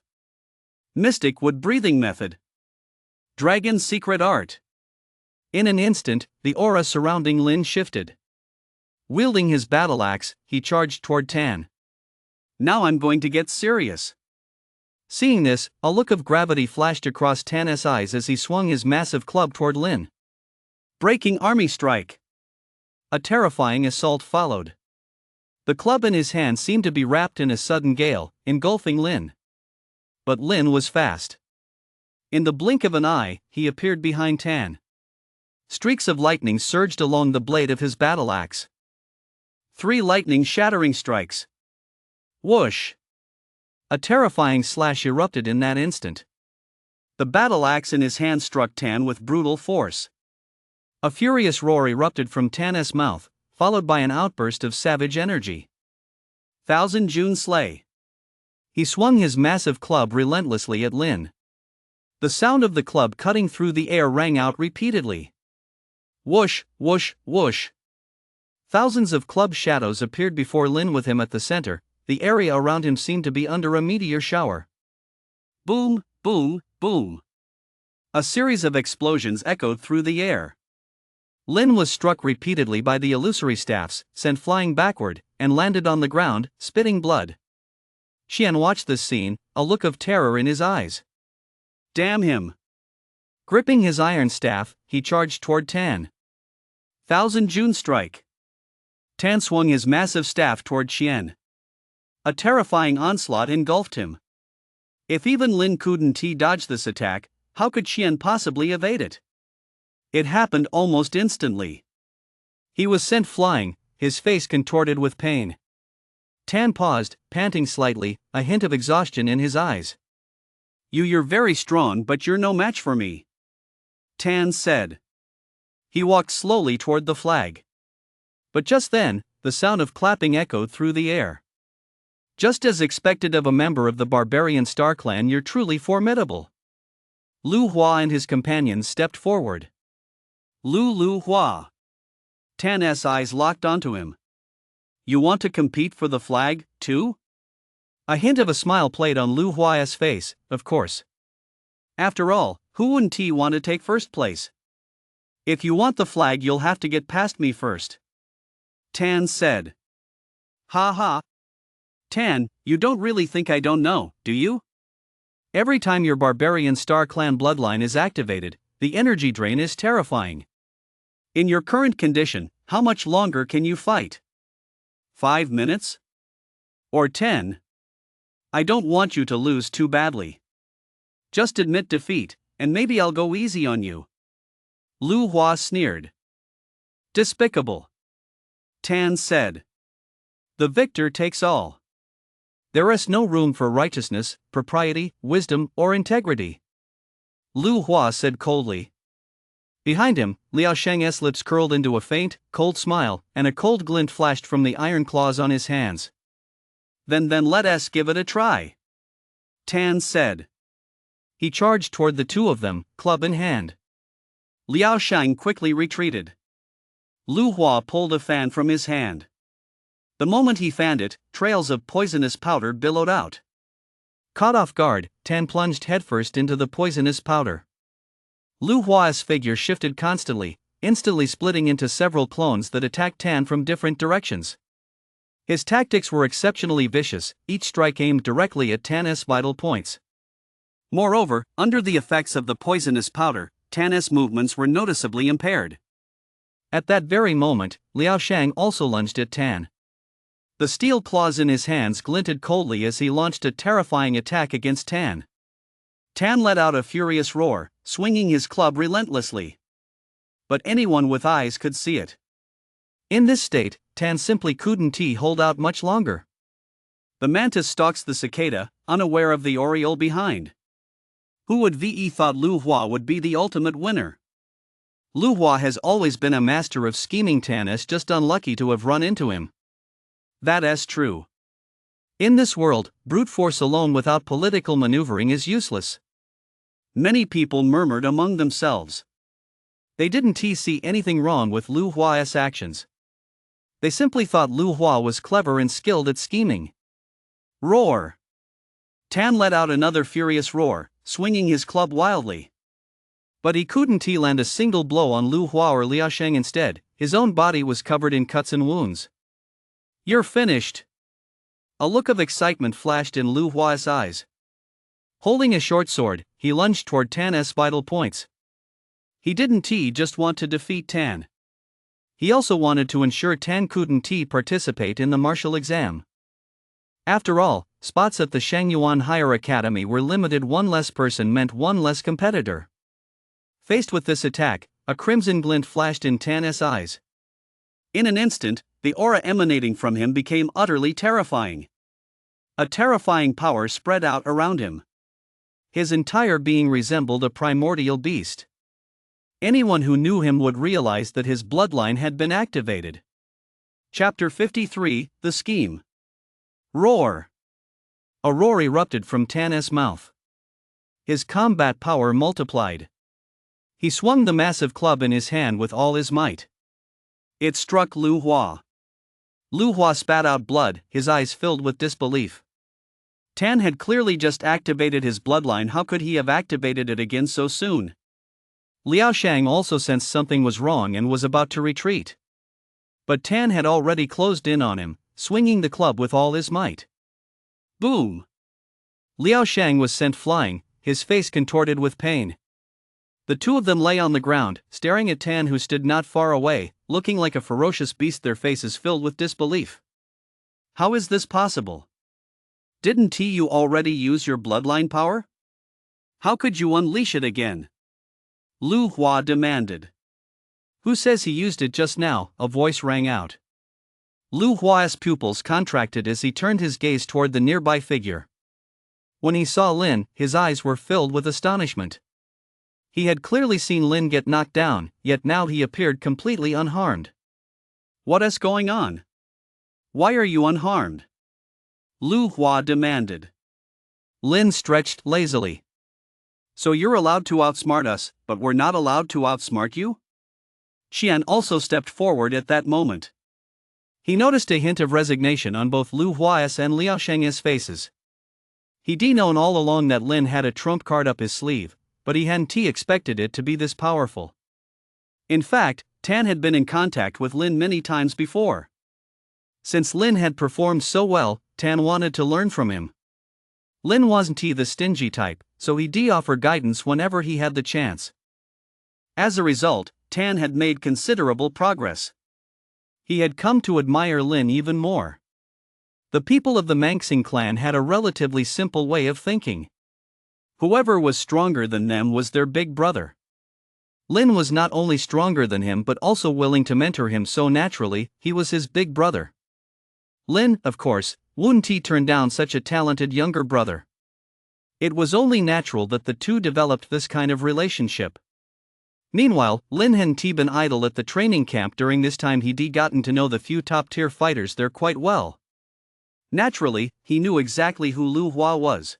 Mystic wood breathing method. Dragon's secret art. In an instant, the aura surrounding Lin shifted. Wielding his battle axe, he charged toward Tan. "Now I'm going to get serious." Seeing this, a look of gravity flashed across Tan's eyes as he swung his massive club toward Lin. Breaking army strike. A terrifying assault followed. The club in his hand seemed to be wrapped in a sudden gale, engulfing Lin. But Lin was fast. In the blink of an eye, he appeared behind Tan. Streaks of lightning surged along the blade of his battle axe. 3 lightning-shattering strikes. Whoosh! A terrifying slash erupted in that instant. The battle axe in his hand struck Tan with brutal force. A furious roar erupted from Tan's mouth, followed by an outburst of savage energy. Thousand June Slay. He swung his massive club relentlessly at Lin. The sound of the club cutting through the air rang out repeatedly. Whoosh, whoosh, whoosh. Thousands of club shadows appeared before Lin with him at the center. The area around him seemed to be under a meteor shower. Boom, boom, boom. A series of explosions echoed through the air. Lin was struck repeatedly by the illusory staffs, sent flying backward, and landed on the ground, spitting blood. Xian watched this scene, a look of terror in his eyes. Damn him! Gripping his iron staff, he charged toward Tan. Thousand June Strike. Tan swung his massive staff toward Xian. A terrifying onslaught engulfed him. If even Lin couldn't dodge this attack, how could Xian possibly evade it? It happened almost instantly. He was sent flying, his face contorted with pain. Tan paused, panting slightly, a hint of exhaustion in his eyes. You're very strong, but you're no match for me," Tan said. He walked slowly toward the flag. But just then, the sound of clapping echoed through the air. Just as expected of a member of the barbarian Star Clan, you're truly formidable. Lu Hua and his companions stepped forward. Lu Hua. Tan's eyes locked onto him. You want to compete for the flag, too? A hint of a smile played on Lu Hua's face, of course. After all, who wouldn't want to take first place? If you want the flag, you'll have to get past me first, Tan said. Ha ha. Tan, you don't really think I don't know, do you? Every time your barbarian Star Clan bloodline is activated, the energy drain is terrifying. In your current condition, how much longer can you fight? 5 minutes? Or 10? I don't want you to lose too badly. Just admit defeat, and maybe I'll go easy on you. Lu Hua sneered. Despicable, Tan said. The victor takes all. There is no room for righteousness, propriety, wisdom, or integrity, Lu Hua said coldly. Behind him, Liao Shang's lips curled into a faint, cold smile, and a cold glint flashed from the iron claws on his hands. Then let us give it a try, Tan said. He charged toward the two of them, club in hand. Liao Shang quickly retreated. Lu Hua pulled a fan from his hand. The moment he fanned it, trails of poisonous powder billowed out. Caught off guard, Tan plunged headfirst into the poisonous powder. Lu Hua's figure shifted constantly, instantly splitting into several clones that attacked Tan from different directions. His tactics were exceptionally vicious, each strike aimed directly at Tan's vital points. Moreover, under the effects of the poisonous powder, Tan's movements were noticeably impaired. At that very moment, Liao Shang also lunged at Tan. The steel claws in his hands glinted coldly as he launched a terrifying attack against Tan. Tan let out a furious roar, swinging his club relentlessly. But anyone with eyes could see it. In this state, Tan simply couldn't hold out much longer. The mantis stalks the cicada, unaware of the oriole behind. Who would have thought Lu Hua would be the ultimate winner? Lu Hua has always been a master of scheming. Tan is just unlucky to have run into him. That is true. In this world, brute force alone without political maneuvering is useless. Many people murmured among themselves. They didn't see anything wrong with Lu Hua's actions. They simply thought Lu Hua was clever and skilled at scheming. Roar! Tan let out another furious roar, swinging his club wildly. But he couldn't land a single blow on Lu Hua or Liao Shang. Instead, his own body was covered in cuts and wounds. You're finished. A look of excitement flashed in Lu Hua's eyes. Holding a short sword, he lunged toward Tan's vital points. He didn't just want to defeat Tan. He also wanted to ensure Tan couldn't participate in the martial exam. After all, spots at the Shangyuan Higher Academy were limited. One less person meant one less competitor. Faced with this attack, a crimson glint flashed in Tan's eyes. In an instant, the aura emanating from him became utterly terrifying. A terrifying power spread out around him. His entire being resembled a primordial beast. Anyone who knew him would realize that his bloodline had been activated. Chapter 53, The Scheme. Roar! A roar erupted from Tan's mouth. His combat power multiplied. He swung the massive club in his hand with all his might. It struck Lu Hua. Lu Hua spat out blood, his eyes filled with disbelief. Tan had clearly just activated his bloodline. How could he have activated it again so soon? Liao Shang also sensed something was wrong and was about to retreat. But Tan had already closed in on him, swinging the club with all his might. Boom! Liao Shang was sent flying, his face contorted with pain. The two of them lay on the ground, staring at Tan, who stood not far away, looking like a ferocious beast, their faces filled with disbelief. How is this possible? Didn't you already use your bloodline power? How could you unleash it again? Lu Hua demanded. Who says he used it just now? A voice rang out. Lu Hua's pupils contracted as he turned his gaze toward the nearby figure. When he saw Lin, his eyes were filled with astonishment. He had clearly seen Lin get knocked down, yet now he appeared completely unharmed. What is going on? Why are you unharmed? Lu Hua demanded. Lin stretched lazily. So you're allowed to outsmart us, but we're not allowed to outsmart you? Qian also stepped forward at that moment. He noticed a hint of resignation on both Lu Hua's and Liao Sheng's faces. He'd known all along that Lin had a trump card up his sleeve, but he hadn't expected it to be this powerful. In fact, Tan had been in contact with Lin many times before. Since Lin had performed so well, Tan wanted to learn from him. Lin wasn't the stingy type, so he'd offer guidance whenever he had the chance. As a result, Tan had made considerable progress. He had come to admire Lin even more. The people of the Mangxing clan had a relatively simple way of thinking. Whoever was stronger than them was their big brother. Lin was not only stronger than him but also willing to mentor him, so naturally, he was his big brother. Lin, of course, wouldn't turn down such a talented younger brother. It was only natural that the two developed this kind of relationship. Meanwhile, Lin hadn't been idle at the training camp during this time. He'd gotten to know the few top-tier fighters there quite well. Naturally, he knew exactly who Lu Hua was.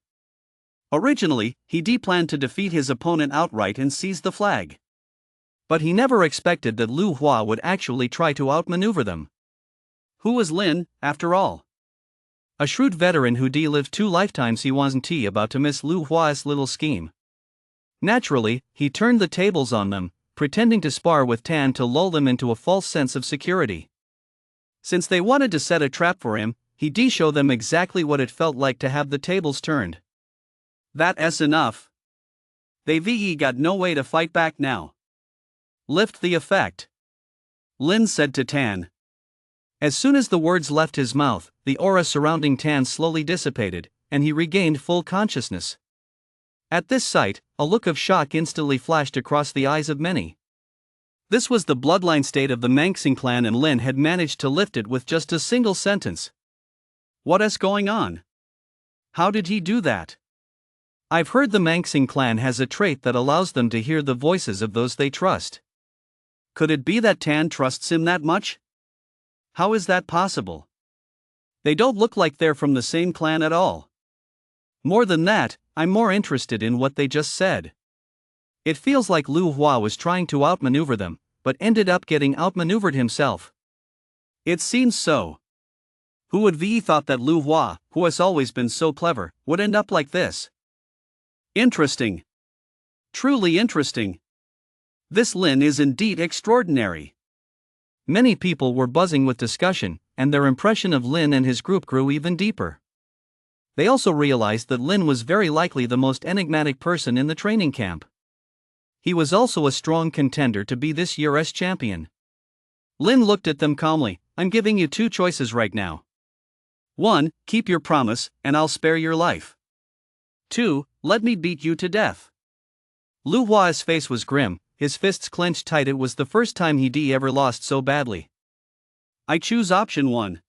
Originally, he'd planned to defeat his opponent outright and seize the flag. But he never expected that Lu Hua would actually try to outmaneuver them. Who was Lin, after all? A shrewd veteran who'd lived 2 lifetimes. He wasn't about to miss Lu Hua's little scheme. Naturally, he turned the tables on them, pretending to spar with Tan to lull them into a false sense of security. Since they wanted to set a trap for him, he'd show them exactly what it felt like to have the tables turned. That's enough. They've got no way to fight back now. Lift the effect, Lin said to Tan. As soon as the words left his mouth, the aura surrounding Tan slowly dissipated, and he regained full consciousness. At this sight, a look of shock instantly flashed across the eyes of many. This was the bloodline state of the Mangxing clan, and Lin had managed to lift it with just a single sentence. What is going on? How did he do that? I've heard the Mangxing clan has a trait that allows them to hear the voices of those they trust. Could it be that Tan trusts him that much? How is that possible? They don't look like they're from the same clan at all. More than that, I'm more interested in what they just said. It feels like Lu Hua was trying to outmaneuver them, but ended up getting outmaneuvered himself. It seems so. Who would have thought that Lu Hua, who has always been so clever, would end up like this? Interesting. Truly interesting. This Lin is indeed extraordinary. Many people were buzzing with discussion, and their impression of Lin and his group grew even deeper. They also realized that Lin was very likely the most enigmatic person in the training camp. He was also a strong contender to be this year's champion. Lin looked at them calmly. I'm giving you 2 choices right now. 1, keep your promise, and I'll spare your life. 2, let me beat you to death. Lu Hua's face was grim, his fists clenched tight. It was the first time he'd ever lost so badly. I choose option 1.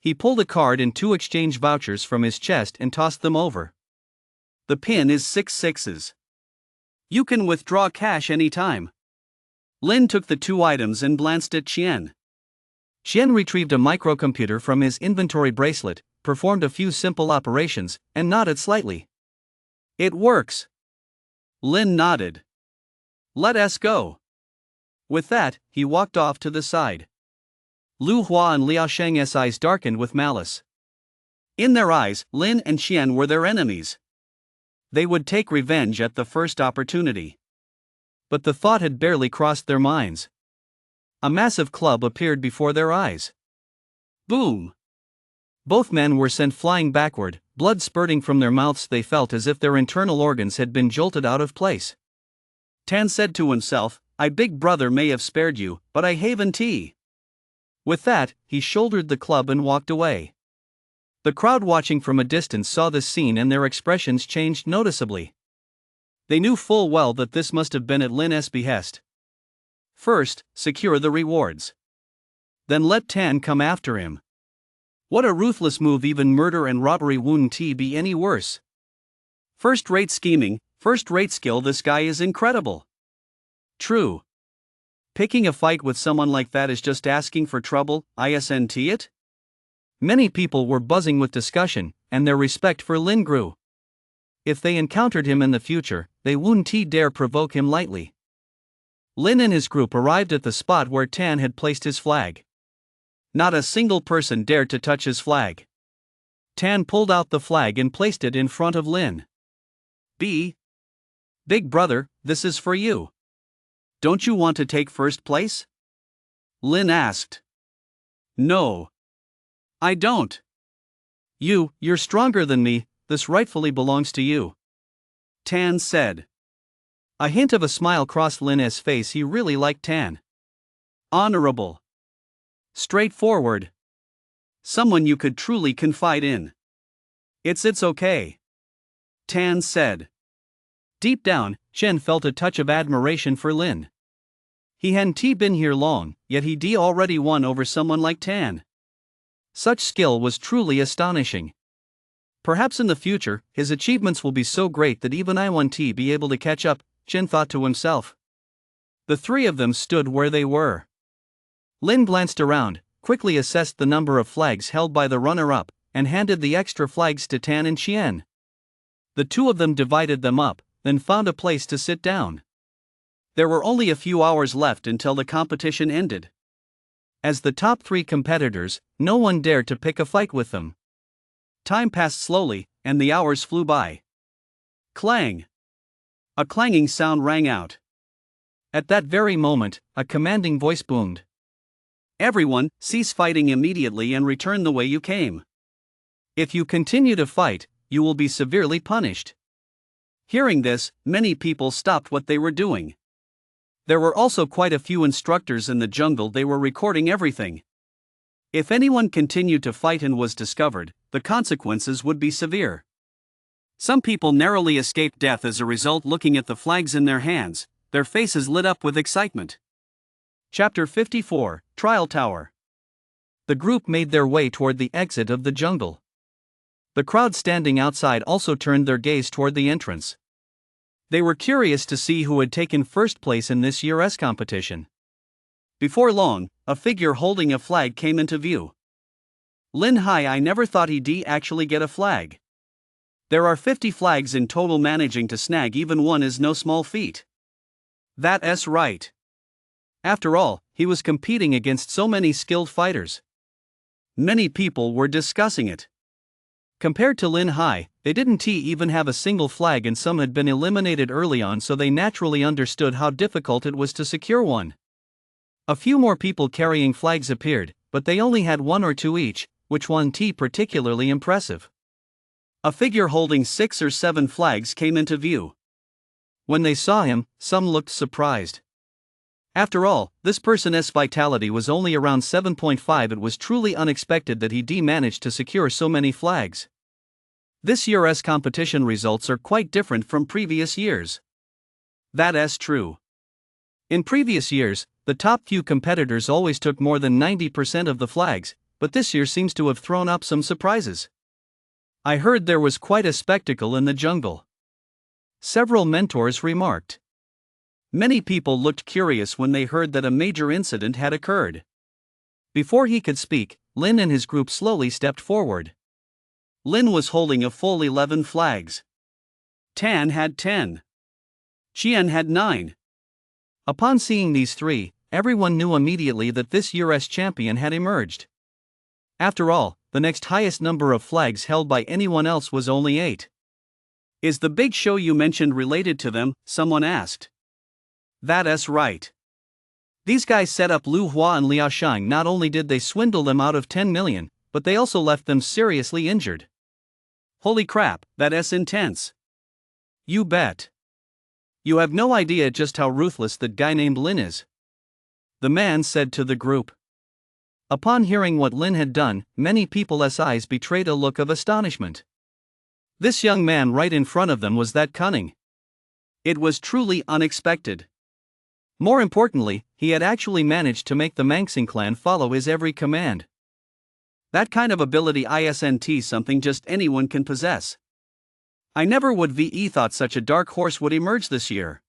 He pulled a card and 2 exchange vouchers from his chest and tossed them over. The pin is 6 sixes. You can withdraw cash anytime. Lin took the 2 items and glanced at Qian. Qian retrieved a microcomputer from his inventory bracelet, performed a few simple operations, and nodded slightly. It works. Lin nodded. Let us go. With that, he walked off to the side. Lu Hua and Liao Sheng's eyes darkened with malice. In their eyes, Lin and Qian were their enemies. They would take revenge at the first opportunity. But the thought had barely crossed their minds. A massive club appeared before their eyes. Boom! Both men were sent flying backward, blood spurting from their mouths. They felt as if their internal organs had been jolted out of place. Tan said to himself, "I big brother may have spared you, but I haven't." With that, he shouldered the club and walked away. The crowd watching from a distance saw this scene and their expressions changed noticeably. They knew full well that this must have been at Lin's behest. First, secure the rewards. Then let Tan come after him. What a ruthless move! Even murder and robbery wouldn't be any worse. First-rate scheming, first-rate skill. This guy is incredible. True. Picking a fight with someone like that is just asking for trouble, isn't it? Many people were buzzing with discussion, and their respect for Lin grew. If they encountered him in the future, they wouldn't dare provoke him lightly. Lin and his group arrived at the spot where Tan had placed his flag. Not a single person dared to touch his flag. Tan pulled out the flag and placed it in front of Lin. Big brother, this is for you. Don't you want to take first place? Lin asked. No. I don't. You're stronger than me, this rightfully belongs to you. Tan said. A hint of a smile crossed Lin's face. He really liked Tan. Honorable. Straightforward. Someone you could truly confide in. It's okay. Tan said. Deep down, Chen felt a touch of admiration for Lin. He hadn't been here long, yet he'd already won over someone like Tan. Such skill was truly astonishing. Perhaps in the future, his achievements will be so great that even I won't be able to catch up, Chen thought to himself. The three of them stood where they were. Lin glanced around, quickly assessed the number of flags held by the runner-up, and handed the extra flags to Tan and Qian. The two of them divided them up, then found a place to sit down. There were only a few hours left until the competition ended. As the top three competitors, no one dared to pick a fight with them. Time passed slowly, and the hours flew by. Clang! A clanging sound rang out. At that very moment, a commanding voice boomed. Everyone, cease fighting immediately and return the way you came. If you continue to fight, you will be severely punished. Hearing this, many people stopped what they were doing. There were also quite a few instructors in the jungle. They were recording everything. If anyone continued to fight and was discovered, the consequences would be severe. Some people narrowly escaped death as a result. Looking at the flags in their hands, their faces lit up with excitement. Chapter 54, Trial Tower. The group made their way toward the exit of the jungle. The crowd standing outside also turned their gaze toward the entrance. They were curious to see who had taken first place in this year's competition. Before long, a figure holding a flag came into view. Lin Hai, I never thought he'd actually get a flag. There are 50 flags in total. Managing to snag even one is no small feat. That's right. After all, he was competing against so many skilled fighters. Many people were discussing it. Compared to Lin Hai, they didn't even have a single flag, and some had been eliminated early on, so they naturally understood how difficult it was to secure one. A few more people carrying flags appeared, but they only had one or two each, which wasn't particularly impressive. A figure holding 6 or 7 flags came into view. When they saw him, some looked surprised. After all, this person's vitality was only around 7.5. It was truly unexpected that he'd managed to secure so many flags. This year's competition results are quite different from previous years. That's true. In previous years, the top few competitors always took more than 90% of the flags, but this year seems to have thrown up some surprises. I heard there was quite a spectacle in the jungle. Several mentors remarked. Many people looked curious when they heard that a major incident had occurred. Before he could speak, Lin and his group slowly stepped forward. Lin was holding a full 11 flags. Tan had 10. Qian had 9. Upon seeing these three, everyone knew immediately that this year's champion had emerged. After all, the next highest number of flags held by anyone else was only 8. Is the big show you mentioned related to them? Someone asked. That's right. These guys set up Lu Hua and Liao Shang. Not only did they swindle them out of 10 million, but they also left them seriously injured. Holy crap, that's intense. You bet. You have no idea just how ruthless that guy named Lin is. The man said to the group. Upon hearing what Lin had done, many people's eyes betrayed a look of astonishment. This young man right in front of them was that cunning. It was truly unexpected. More importantly, he had actually managed to make the Manxing clan follow his every command. That kind of ability isn't something just anyone can possess. I never would ve thought such a dark horse would emerge this year.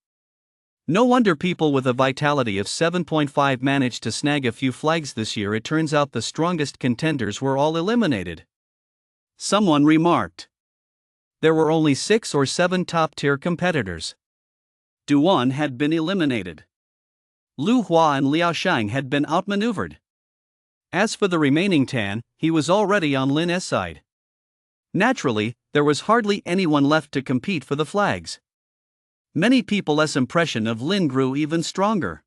No wonder people with a vitality of 7.5 managed to snag a few flags this year. It turns out the strongest contenders were all eliminated. Someone remarked. There were only 6 or 7 top-tier competitors. Duan had been eliminated. Lu Hua and Liao Shang had been outmaneuvered. As for the remaining Tan, he was already on Lin's side. Naturally, there was hardly anyone left to compete for the flags. Many people's impression of Lin grew even stronger.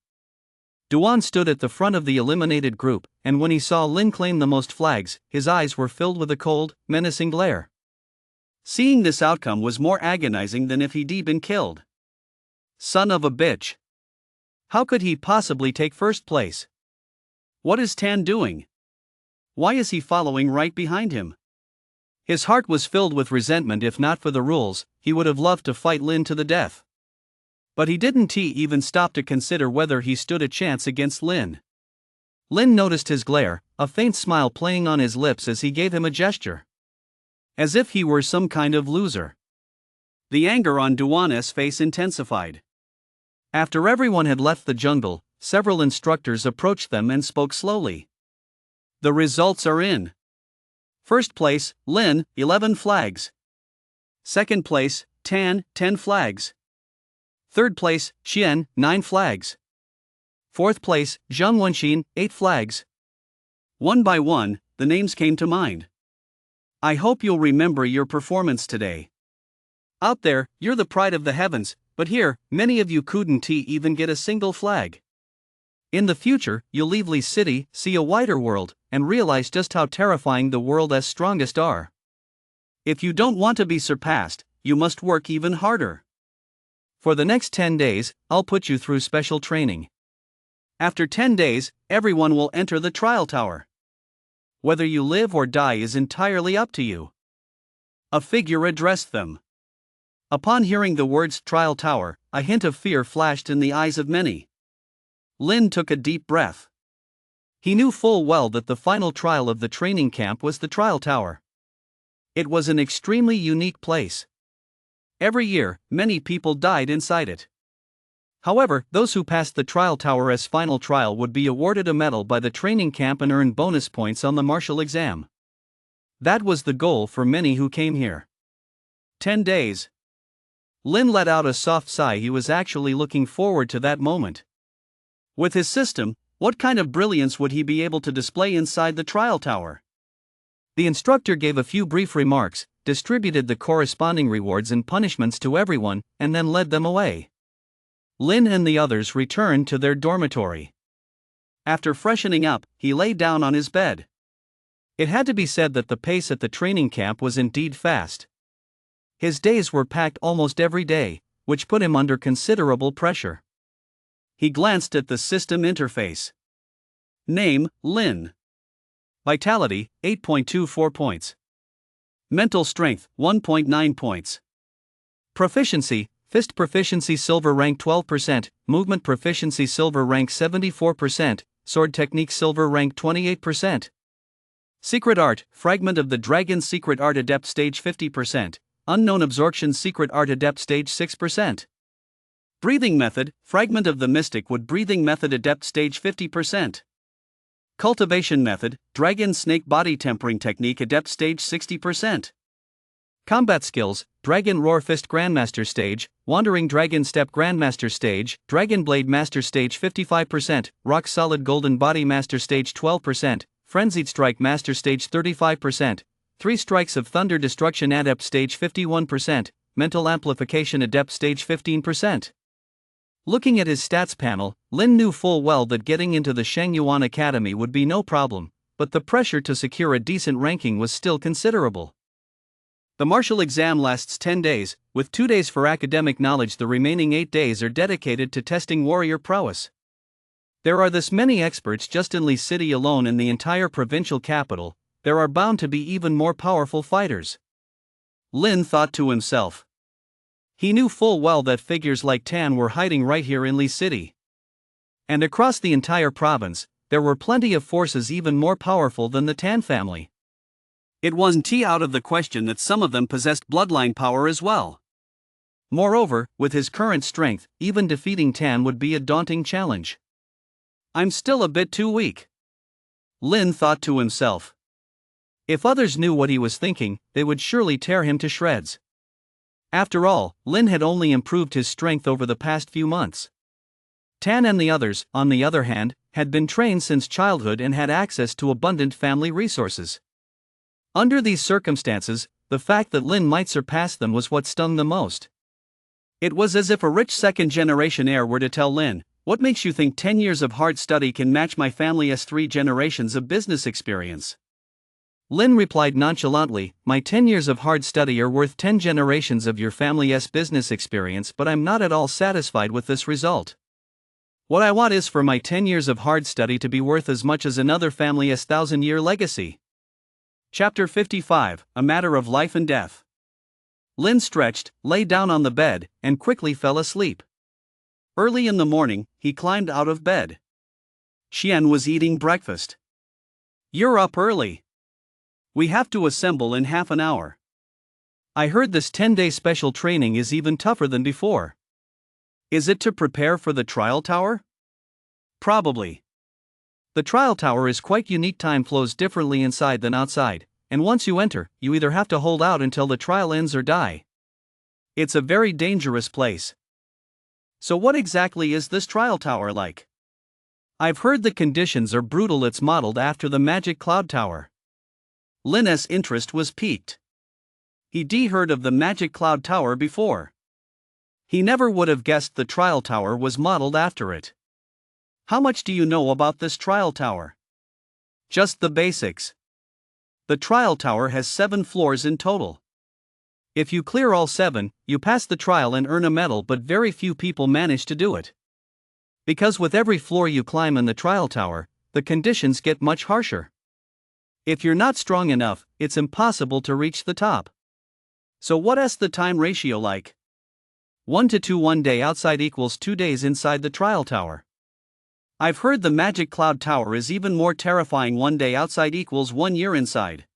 Duan stood at the front of the eliminated group, and when he saw Lin claim the most flags, his eyes were filled with a cold, menacing glare. Seeing this outcome was more agonizing than if he'd been killed. Son of a bitch. How could he possibly take first place? What is Tan doing? Why is he following right behind him? His heart was filled with resentment. If not for the rules, he would have loved to fight Lin to the death. But he didn't even stop to consider whether he stood a chance against Lin. Lin noticed his glare, a faint smile playing on his lips as he gave him a gesture. As if he were some kind of loser. The anger on Duan's face intensified. After everyone had left the jungle, several instructors approached them and spoke slowly. The results are in. First place, Lin, 11 flags. Second place, Tan, 10 flags. Third place, Xian, 9 flags. Fourth place, Zhang Wenxin, 8 flags. One by one, the names came to mind. I hope you'll remember your performance today. Out there, you're the pride of the heavens, but here, many of you couldn't even get a single flag. In the future, you'll leave Li City, see a wider world, and realize just how terrifying the world's strongest are. If you don't want to be surpassed, you must work even harder. For the next 10 days, I'll put you through special training. After 10 days, everyone will enter the trial tower. Whether you live or die is entirely up to you. A figure addressed them. Upon hearing the words trial tower, a hint of fear flashed in the eyes of many. Lin took a deep breath. He knew full well that the final trial of the training camp was the trial tower. It was an extremely unique place. Every year, many people died inside it. However, those who passed the trial tower as final trial would be awarded a medal by the training camp and earn bonus points on the martial exam. That was the goal for many who came here. 10 days. Lin let out a soft sigh. He was actually looking forward to that moment. With his system, what kind of brilliance would he be able to display inside the trial tower? The instructor gave a few brief remarks, distributed the corresponding rewards and punishments to everyone, and then led them away. Lin and the others returned to their dormitory. After freshening up, he lay down on his bed. It had to be said that the pace at the training camp was indeed fast. His days were packed almost every day, which put him under considerable pressure. He glanced at the system interface. Name, Lin. Vitality, 8.24 points. Mental strength, 1.9 points. Proficiency, fist proficiency silver rank 12%, movement proficiency silver rank 74%, sword technique silver rank 28%. Secret art, fragment of the dragon secret art adept stage 50%, unknown absorption secret art adept stage 6%. Breathing method, fragment of the mystic wood breathing method adept stage 50%. Cultivation method, dragon snake body tempering technique adept stage 60%. Combat skills, dragon roar fist grandmaster stage, wandering dragon step grandmaster stage, dragon blade master stage 55%, rock solid golden body master stage 12%, frenzied strike master stage 35%, 3 strikes of thunder destruction adept stage 51%, mental amplification adept stage 15%. Looking at his stats panel, Lin knew full well that getting into the Shangyuan Academy would be no problem, but the pressure to secure a decent ranking was still considerable. The martial exam lasts 10 days, with 2 days for academic knowledge. The remaining 8 days are dedicated to testing warrior prowess. There are this many experts just in Li City alone. In the entire provincial capital, there are bound to be even more powerful fighters. Lin thought to himself. He knew full well that figures like Tan were hiding right here in Li City. And across the entire province, there were plenty of forces even more powerful than the Tan family. It wasn't out of the question that some of them possessed bloodline power as well. Moreover, with his current strength, even defeating Tan would be a daunting challenge. I'm still a bit too weak, Lin thought to himself. If others knew what he was thinking, they would surely tear him to shreds. After all, Lin had only improved his strength over the past few months. Tan and the others, on the other hand, had been trained since childhood and had access to abundant family resources. Under these circumstances, the fact that Lin might surpass them was what stung the most. It was as if a rich second-generation heir were to tell Lin, "What makes you think 10 years of hard study can match my family's 3 generations of business experience?" Lin replied nonchalantly, "My 10 years of hard study are worth 10 generations of your family's business experience, but I'm not at all satisfied with this result. What I want is for my 10 years of hard study to be worth as much as another family's 1,000-year legacy." Chapter 55, A Matter of Life and Death. Lin stretched, lay down on the bed, and quickly fell asleep. Early in the morning, he climbed out of bed. Xian was eating breakfast. "You're up early. We have to assemble in half an hour. I heard this 10-day special training is even tougher than before." Is it to prepare for the trial tower? Probably. The trial tower is quite unique. Time flows differently inside than outside, and once you enter, you either have to hold out until the trial ends or die. It's a very dangerous place. So what exactly is this trial tower like? I've heard the conditions are brutal. It's modeled after the Magic Cloud Tower. Lin's interest was piqued. He'd heard of the Magic Cloud Tower before. He never would have guessed the trial tower was modeled after it. How much do you know about this trial tower? Just the basics. The trial tower has 7 floors in total. If you clear all 7, you pass the trial and earn a medal, but very few people manage to do it. Because with every floor you climb in the trial tower, the conditions get much harsher. If you're not strong enough, it's impossible to reach the top. So what's the time ratio like? 1 to 2. 1 day outside equals 2 days inside the trial tower. I've heard the Magic Cloud Tower is even more terrifying. 1 day outside equals 1 year inside.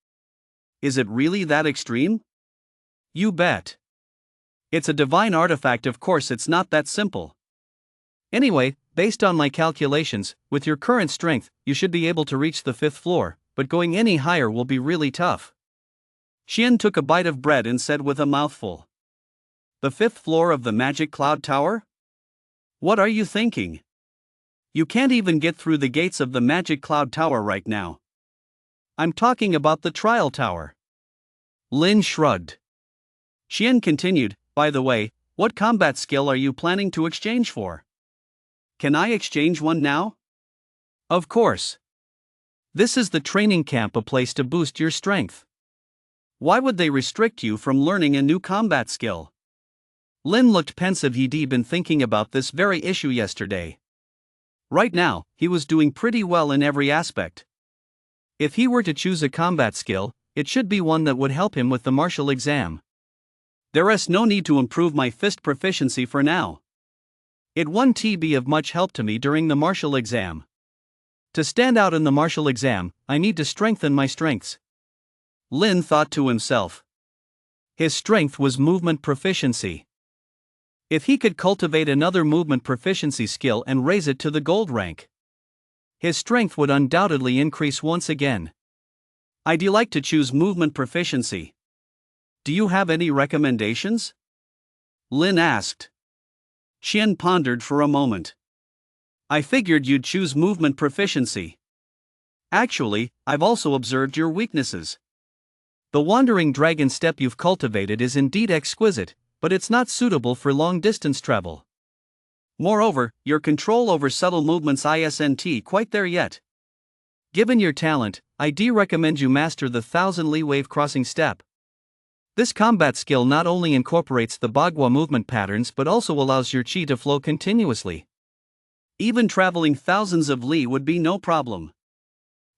Is it really that extreme? You bet. It's a divine artifact. Of course it's not that simple. Anyway, based on my calculations, with your current strength, you should be able to reach the 5th floor, but going any higher will be really tough. Xian took a bite of bread and said with a mouthful, "The 5th floor of the Magic Cloud Tower? What are you thinking? You can't even get through the gates of the Magic Cloud Tower right now." "I'm talking about the trial tower." Lin shrugged. Xian continued, "By the way, what combat skill are you planning to exchange for? Can I exchange one now?" "Of course. This is the training camp, a place to boost your strength." "Why would they restrict you from learning a new combat skill?" Lin looked pensive. He'd been thinking about this very issue yesterday. Right now, he was doing pretty well in every aspect. If he were to choose a combat skill, it should be one that would help him with the martial exam. There's no need to improve my fist proficiency for now. It won't be of much help to me during the martial exam. To stand out in the martial exam, I need to strengthen my strengths." Lin thought to himself. His strength was movement proficiency. If he could cultivate another movement proficiency skill and raise it to the gold rank, his strength would undoubtedly increase once again. "I'd like to choose movement proficiency. Do you have any recommendations?" Lin asked. Xian pondered for a moment. "I figured you'd choose movement proficiency. Actually, I've also observed your weaknesses. The wandering dragon step you've cultivated is indeed exquisite, but it's not suitable for long-distance travel. Moreover, your control over subtle movements isn't quite there yet. Given your talent, I'd recommend you master the 1,000-li wave crossing step. This combat skill not only incorporates the Bagua movement patterns but also allows your chi to flow continuously. Even traveling thousands of li would be no problem."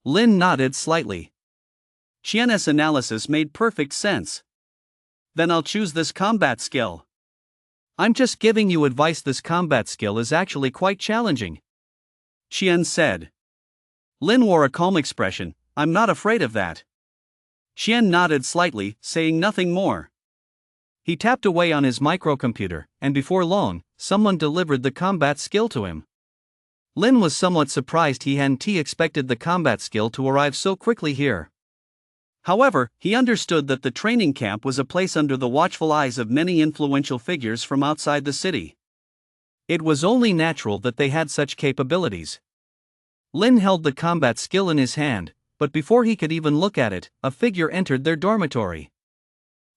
Lin nodded slightly. Xian's analysis made perfect sense. "Then I'll choose this combat skill." "I'm just giving you advice. This combat skill is actually quite challenging. Qian said. Lin wore a calm expression. I'm not afraid of that. Qian nodded slightly, saying nothing more. He tapped away on his microcomputer, and before long, someone delivered the combat skill to him. Lin was somewhat surprised he hadn't expected the combat skill to arrive so quickly here. However, he understood that the training camp was a place under the watchful eyes of many influential figures from outside the city. It was only natural that they had such capabilities. Lin held the combat skill in his hand, but before he could even look at it, a figure entered their dormitory.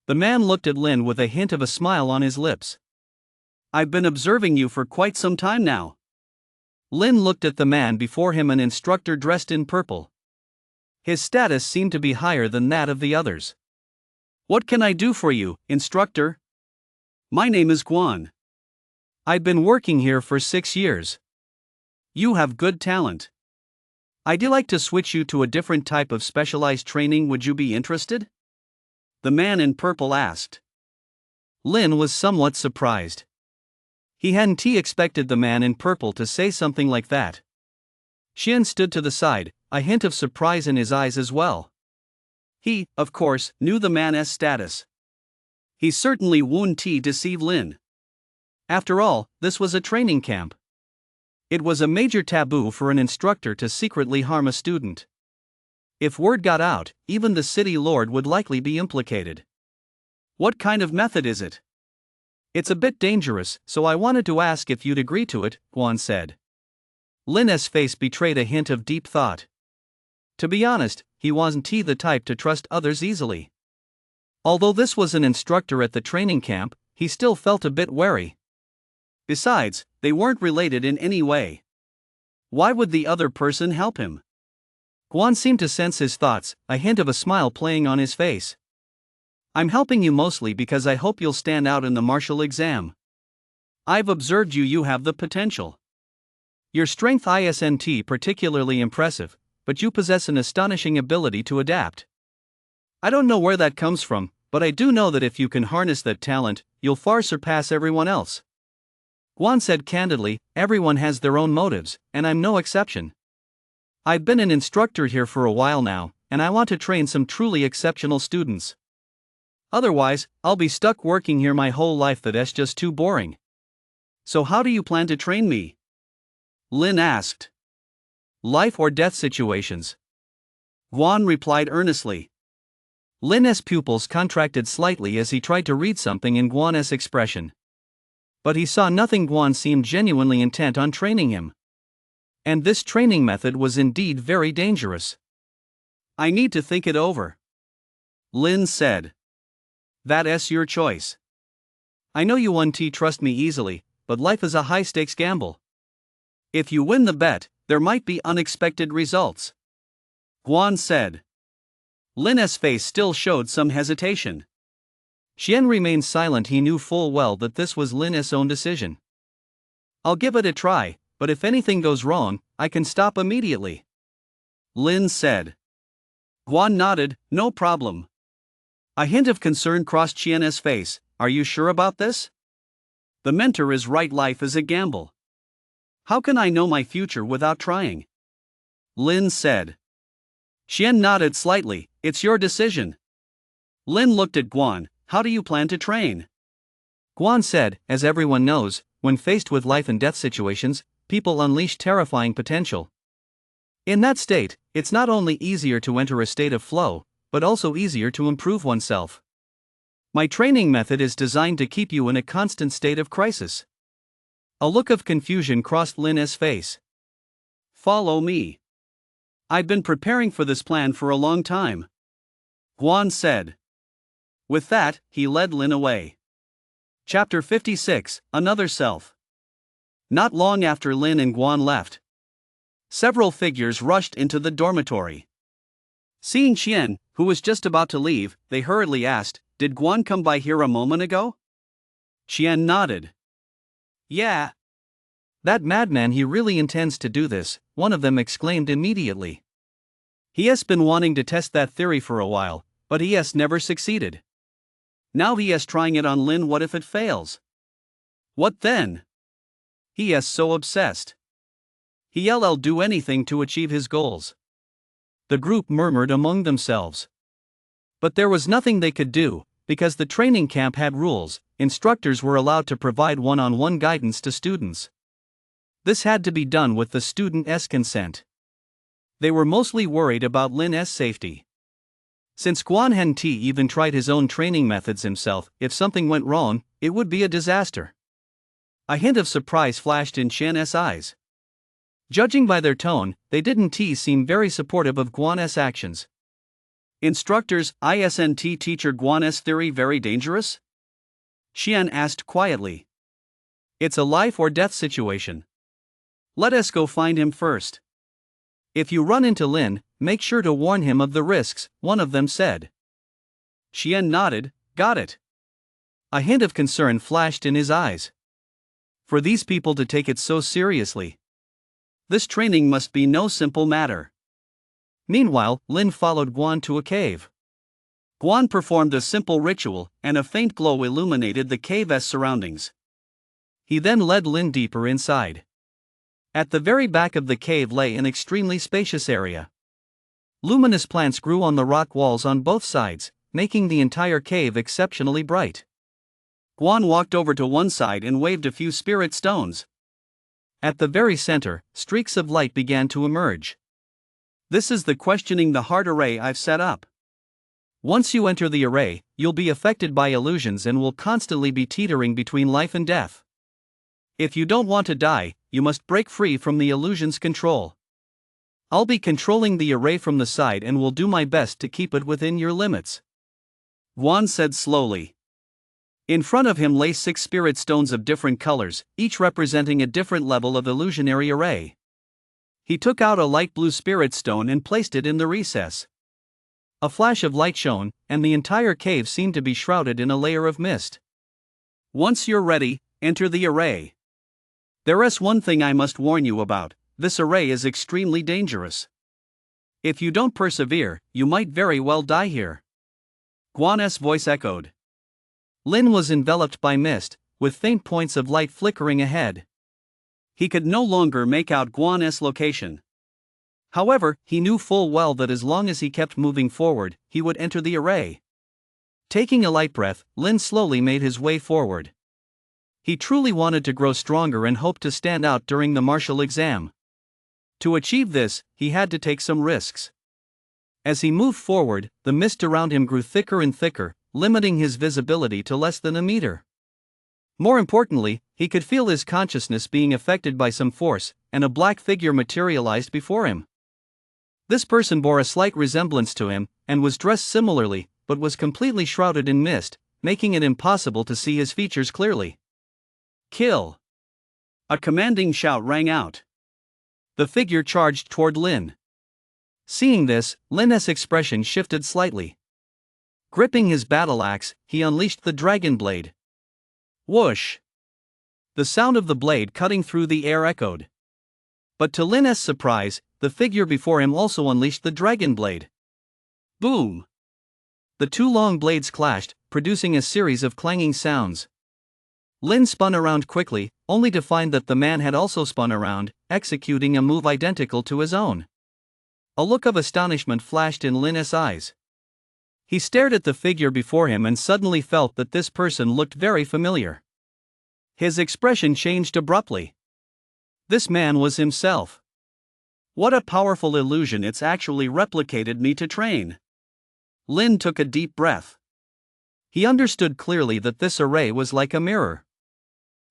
The man looked at Lin with a hint of a smile on his lips. I've been observing you for quite some time now. Lin looked at the man before him, an instructor dressed in purple. His status seemed to be higher than that of the others. What can I do for you, instructor? My name is Guan. I've been working here for 6 years. You have good talent. I'd like to switch you to a different type of specialized training. Would you be interested? The man in purple asked. Lin was somewhat surprised. He hadn't expected the man in purple to say something like that. Qian stood to the side, a hint of surprise in his eyes as well. He, of course, knew the man's status. He certainly wouldn't deceive Lin. After all, this was a training camp. It was a major taboo for an instructor to secretly harm a student. If word got out, even the city lord would likely be implicated. What kind of method is it? It's a bit dangerous, so I wanted to ask if you'd agree to it, Guan said. Lin's face betrayed a hint of deep thought. To be honest, he wasn't the type to trust others easily. Although this was an instructor at the training camp, he still felt a bit wary. Besides, they weren't related in any way. Why would the other person help him? Guan seemed to sense his thoughts, a hint of a smile playing on his face. I'm helping you mostly because I hope you'll stand out in the martial exam. I've observed you have the potential. Your strength isn't particularly impressive, but you possess an astonishing ability to adapt. I don't know where that comes from, but I do know that if you can harness that talent, you'll far surpass everyone else. Guan said candidly, everyone has their own motives, and I'm no exception. I've been an instructor here for a while now, and I want to train some truly exceptional students. Otherwise, I'll be stuck working here my whole life. That's just too boring. So how do you plan to train me? Lin asked. Life or death situations. Guan replied earnestly. Lin's pupils contracted slightly as he tried to read something in Guan's expression. But he saw nothing. Guan seemed genuinely intent on training him. And this training method was indeed very dangerous. I need to think it over. Lin said. That's your choice. I know you won't trust me easily, but life is a high-stakes gamble. If you win the bet, there might be unexpected results. Guan said. Lin's face still showed some hesitation. Qian remained silent. He knew full well that this was Lin's own decision. I'll give it a try, but if anything goes wrong, I can stop immediately. Lin said. Guan nodded, no problem. A hint of concern crossed Qian's face. Are you sure about this? The mentor is right. Life is a gamble. How can I know my future without trying? Lin said. Qian nodded slightly. It's your decision. Lin looked at Guan. How do you plan to train? Guan said, as everyone knows, when faced with life and death situations, people unleash terrifying potential. In that state, it's not only easier to enter a state of flow, but also easier to improve oneself. My training method is designed to keep you in a constant state of crisis. A look of confusion crossed Lin's face. Follow me. I've been preparing for this plan for a long time. Guan said. With that, he led Lin away. Chapter 56, Another Self. Not long after Lin and Guan left, several figures rushed into the dormitory. Seeing Qian, who was just about to leave, they hurriedly asked, Did Guan come by here a moment ago? Qian nodded. Yeah. That madman, he really intends to do this, one of them exclaimed immediately. He has been wanting to test that theory for a while, but he has never succeeded. Now he is trying it on Lin. What if it fails? What then? He is so obsessed. He'll do anything to achieve his goals. The group murmured among themselves. But there was nothing they could do, because the training camp had rules. Instructors were allowed to provide one-on-one guidance to students. This had to be done with the student's consent. They were mostly worried about Lin's safety. Since Guan Henti even tried his own training methods himself, if something went wrong, it would be a disaster. A hint of surprise flashed in Qian's eyes. Judging by their tone, they didn't seem very supportive of Guan's actions. Instructors, isn't teacher Guan's theory very dangerous? Qian asked quietly. It's a life or death situation. Let us go find him first. If you run into Lin, make sure to warn him of the risks, one of them said. Qian nodded, got it. A hint of concern flashed in his eyes. For these people to take it so seriously. This training must be no simple matter. Meanwhile, Lin followed Guan to a cave. Guan performed a simple ritual, and a faint glow illuminated the cave's surroundings. He then led Lin deeper inside. At the very back of the cave lay an extremely spacious area. Luminous plants grew on the rock walls on both sides, making the entire cave exceptionally bright. Guan walked over to one side and waved a few spirit stones. At the very center, streaks of light began to emerge. This is the questioning the heart array I've set up. Once you enter the array, you'll be affected by illusions and will constantly be teetering between life and death. If you don't want to die, you must break free from the illusion's control. I'll be controlling the array from the side and will do my best to keep it within your limits. Guan said slowly. In front of him lay 6 spirit stones of different colors, each representing a different level of illusionary array. He took out a light blue spirit stone and placed it in the recess. A flash of light shone, and the entire cave seemed to be shrouded in a layer of mist. Once you're ready, enter the array. There's one thing I must warn you about, this array is extremely dangerous. If you don't persevere, you might very well die here. Guan's voice echoed. Lin was enveloped by mist, with faint points of light flickering ahead. He could no longer make out Guan's location. However, he knew full well that as long as he kept moving forward, he would enter the array. Taking a light breath, Lin slowly made his way forward. He truly wanted to grow stronger and hoped to stand out during the martial exam. To achieve this, he had to take some risks. As he moved forward, the mist around him grew thicker and thicker, limiting his visibility to less than a meter. More importantly, he could feel his consciousness being affected by some force, and a black figure materialized before him. This person bore a slight resemblance to him, and was dressed similarly, but was completely shrouded in mist, making it impossible to see his features clearly. Kill! A commanding shout rang out. The figure charged toward Lin. Seeing this, Lin's expression shifted slightly. Gripping his battle axe, he unleashed the dragon blade. Whoosh! The sound of the blade cutting through the air echoed. But to Lin's surprise, the figure before him also unleashed the dragon blade. Boom! The 2 long blades clashed, producing a series of clanging sounds. Lin spun around quickly, only to find that the man had also spun around, executing a move identical to his own. A look of astonishment flashed in Lin's eyes. He stared at the figure before him and suddenly felt that this person looked very familiar. His expression changed abruptly. This man was himself. What a powerful illusion, it's actually replicated me to train. Lin took a deep breath. He understood clearly that this array was like a mirror.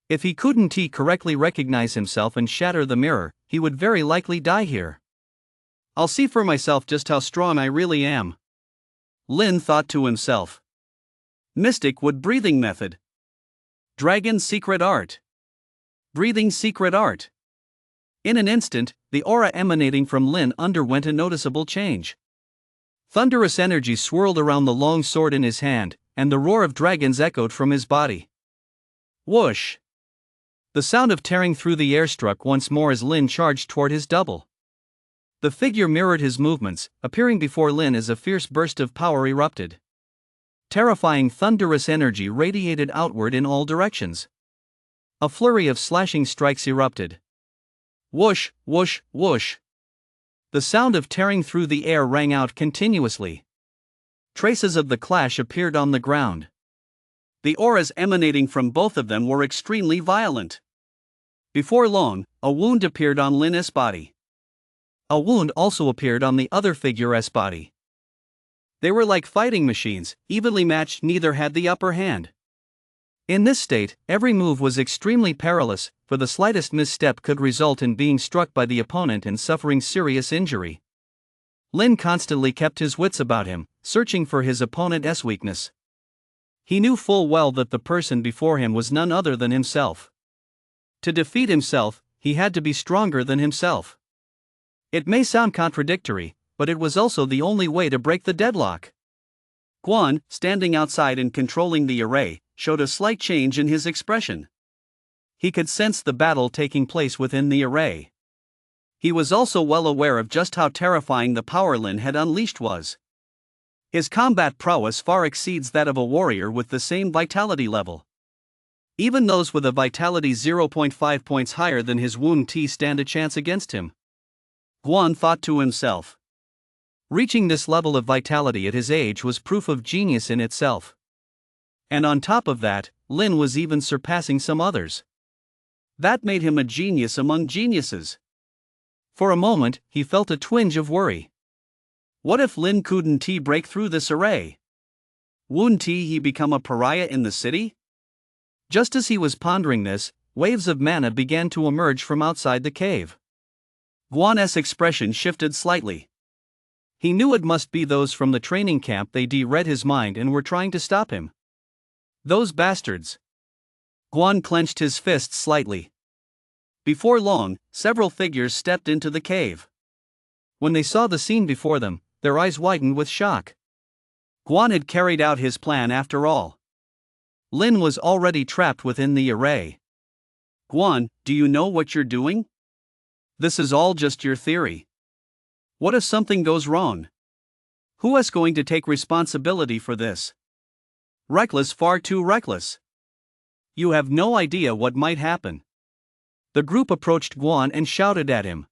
If he couldn't correctly recognize himself and shatter the mirror, he would very likely die here. I'll see for myself just how strong I really am. Lin thought to himself. Mystic wood breathing method. Dragon secret art. Breathing secret art. In an instant, the aura emanating from Lin underwent a noticeable change. Thunderous energy swirled around the long sword in his hand, and the roar of dragons echoed from his body. Whoosh! The sound of tearing through the air struck once more as Lin charged toward his double. The figure mirrored his movements, appearing before Lin as a fierce burst of power erupted. Terrifying thunderous energy radiated outward in all directions. A flurry of slashing strikes erupted. Whoosh, whoosh, whoosh. The sound of tearing through the air rang out continuously. Traces of the clash appeared on the ground. The auras emanating from both of them were extremely violent. Before long, a wound appeared on Lin's body. A wound also appeared on the other figure's body. They were like fighting machines, evenly matched, neither had the upper hand. In this state, every move was extremely perilous, for the slightest misstep could result in being struck by the opponent and suffering serious injury. Lin constantly kept his wits about him, searching for his opponent's weakness. He knew full well that the person before him was none other than himself. To defeat himself, he had to be stronger than himself. It may sound contradictory, but it was also the only way to break the deadlock. Guan, standing outside and controlling the array, showed a slight change in his expression. He could sense the battle taking place within the array. He was also well aware of just how terrifying the power Lin had unleashed was. His combat prowess far exceeds that of a warrior with the same vitality level. Even those with a vitality 0.5 points higher than his wound T stand a chance against him. Guan thought to himself. Reaching this level of vitality at his age was proof of genius in itself. And on top of that, Lin was even surpassing some others. That made him a genius among geniuses. For a moment, he felt a twinge of worry. What if Lin couldn't break through this array? Wouldn't he become a pariah in the city? Just as he was pondering this, waves of mana began to emerge from outside the cave. Guan's expression shifted slightly. He knew it must be those from the training camp. They read his mind and were trying to stop him. Those bastards. Guan clenched his fists slightly. Before long, several figures stepped into the cave. When they saw the scene before them, their eyes widened with shock. Guan had carried out his plan after all. Lin was already trapped within the array. Guan, do you know what you're doing? This is all just your theory. What if something goes wrong? Who is going to take responsibility for this? Reckless, far too reckless. You have no idea what might happen. The group approached Guan and shouted at him.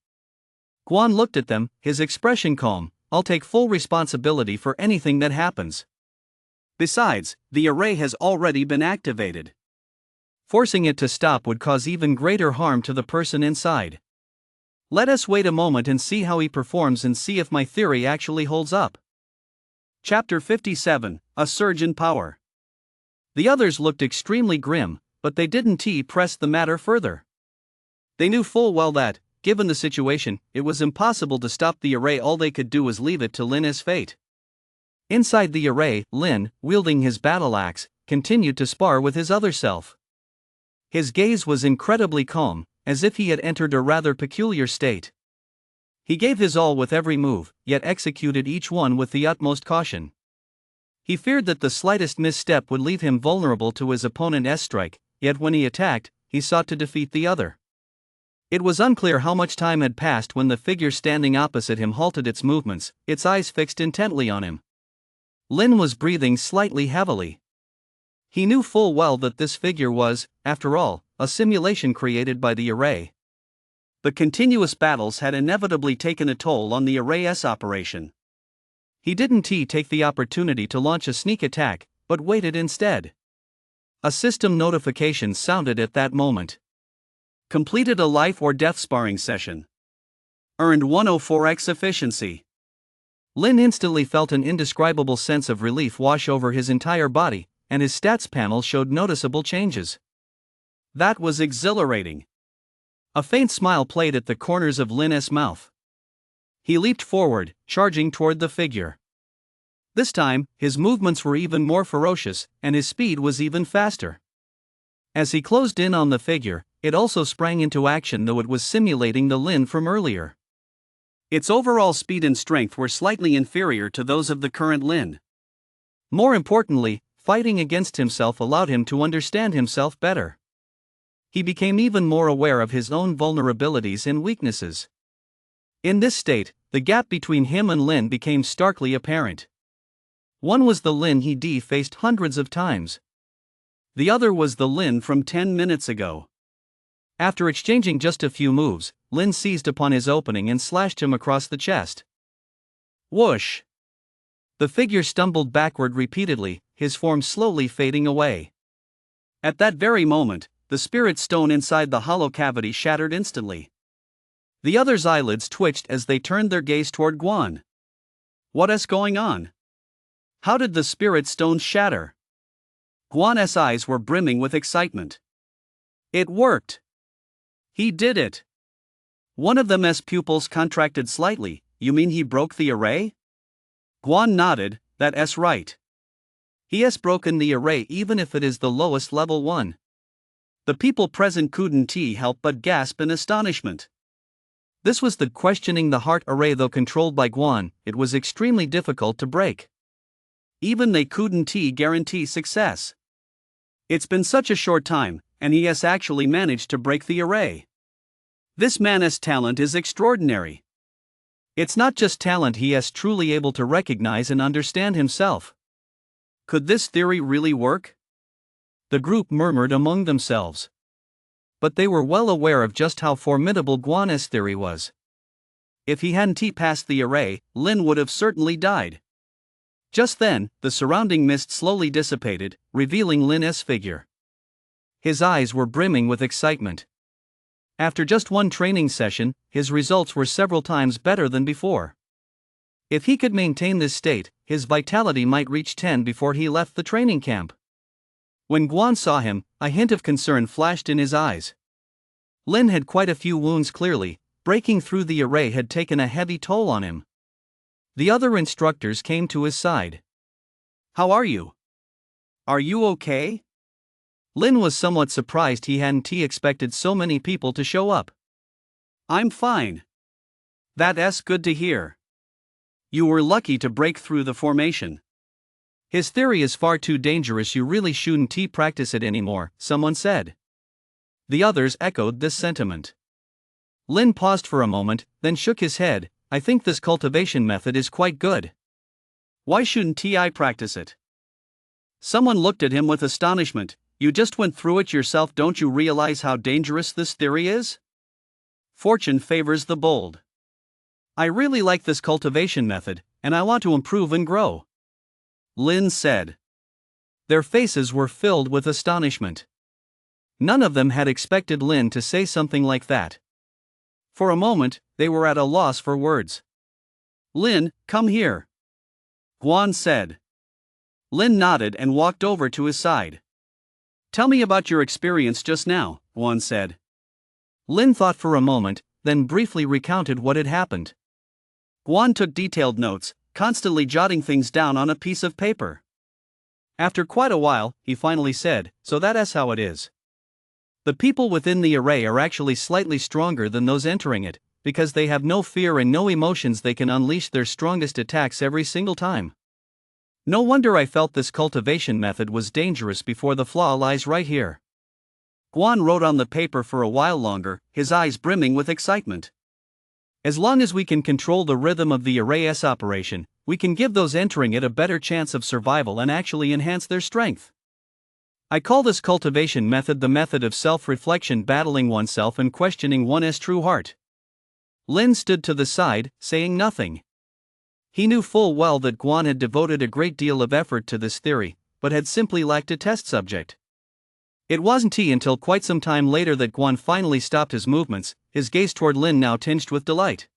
Guan looked at them, his expression calm. I'll take full responsibility for anything that happens. Besides, the array has already been activated. Forcing it to stop would cause even greater harm to the person inside. Let us wait a moment and see how he performs and see if my theory actually holds up. Chapter 57, A Surge in Power. The others looked extremely grim, but they didn't press the matter further. They knew full well that, given the situation, it was impossible to stop the array. All they could do was leave it to Lin's fate. Inside the array, Lin, wielding his battle axe, continued to spar with his other self. His gaze was incredibly calm, as if he had entered a rather peculiar state. He gave his all with every move, yet executed each one with the utmost caution. He feared that the slightest misstep would leave him vulnerable to his opponent's strike, yet when he attacked, he sought to defeat the other. It was unclear how much time had passed when the figure standing opposite him halted its movements, its eyes fixed intently on him. Lin was breathing slightly heavily. He knew full well that this figure was, after all, a simulation created by the array. The continuous battles had inevitably taken a toll on the array's operation. He didn't take the opportunity to launch a sneak attack, but waited instead. A system notification sounded at that moment. Completed a life or death sparring session. Earned 104x efficiency. Lin instantly felt an indescribable sense of relief wash over his entire body, and his stats panel showed noticeable changes. That was exhilarating. A faint smile played at the corners of Lin's mouth. He leaped forward, charging toward the figure. This time, his movements were even more ferocious, and his speed was even faster. As he closed in on the figure, it also sprang into action, though it was simulating the Lin from earlier. Its overall speed and strength were slightly inferior to those of the current Lin. More importantly, fighting against himself allowed him to understand himself better. He became even more aware of his own vulnerabilities and weaknesses. In this state, the gap between him and Lin became starkly apparent. One was the Lin he faced hundreds of times. The other was the Lin from 10 minutes ago. After exchanging just a few moves, Lin seized upon his opening and slashed him across the chest. Whoosh! The figure stumbled backward repeatedly, his form slowly fading away. At that very moment, the spirit stone inside the hollow cavity shattered instantly. The others' eyelids twitched as they turned their gaze toward Guan. What's going on? How did the spirit stone shatter? Guan's eyes were brimming with excitement. It worked! He did it! One of them's pupils contracted slightly. You mean he broke the array? Guan nodded. That's right. He has broken the array even if it is the lowest level one. The people present couldn't help but gasp in astonishment. This was the questioning the heart array. Though controlled by Guan, it was extremely difficult to break. Even they couldn't guarantee success. It's been such a short time, and he has actually managed to break the array. This man's talent is extraordinary. It's not just talent, he is truly able to recognize and understand himself. Could this theory really work? The group murmured among themselves. But they were well aware of just how formidable Guan's theory was. If he hadn't passed the array, Lin would have certainly died. Just then, the surrounding mist slowly dissipated, revealing Lin's figure. His eyes were brimming with excitement. After just one training session, his results were several times better than before. If he could maintain this state, his vitality might reach 10 before he left the training camp. When Guan saw him, a hint of concern flashed in his eyes. Lin had quite a few wounds clearly, breaking through the array had taken a heavy toll on him. The other instructors came to his side. How are you? Are you okay? Lin was somewhat surprised he hadn't expected so many people to show up. I'm fine. That's good to hear. You were lucky to break through the formation. His theory is far too dangerous, you really shouldn't practice it anymore, someone said. The others echoed this sentiment. Lin paused for a moment, then shook his head. I think this cultivation method is quite good. Why shouldn't I practice it? Someone looked at him with astonishment. You just went through it yourself, don't you realize how dangerous this theory is? Fortune favors the bold. I really like this cultivation method, and I want to improve and grow, Lin said. Their faces were filled with astonishment. None of them had expected Lin to say something like that. For a moment, they were at a loss for words. Lin, come here, Guan said. Lin nodded and walked over to his side. Tell me about your experience just now, Guan said. Lin thought for a moment, then briefly recounted what had happened. Guan took detailed notes, constantly jotting things down on a piece of paper. After quite a while, he finally said, so that's how it is. The people within the array are actually slightly stronger than those entering it, because they have no fear and no emotions. They can unleash their strongest attacks every single time. No wonder I felt this cultivation method was dangerous before. The flaw lies right here. Guan wrote on the paper for a while longer, his eyes brimming with excitement. As long as we can control the rhythm of the array's operation, we can give those entering it a better chance of survival and actually enhance their strength. I call this cultivation method the method of self-reflection, battling oneself and questioning one's true heart. Lin stood to the side, saying nothing. He knew full well that Guan had devoted a great deal of effort to this theory, but had simply lacked a test subject. It wasn't until quite some time later that Guan finally stopped his movements, his gaze toward Lin now tinged with delight.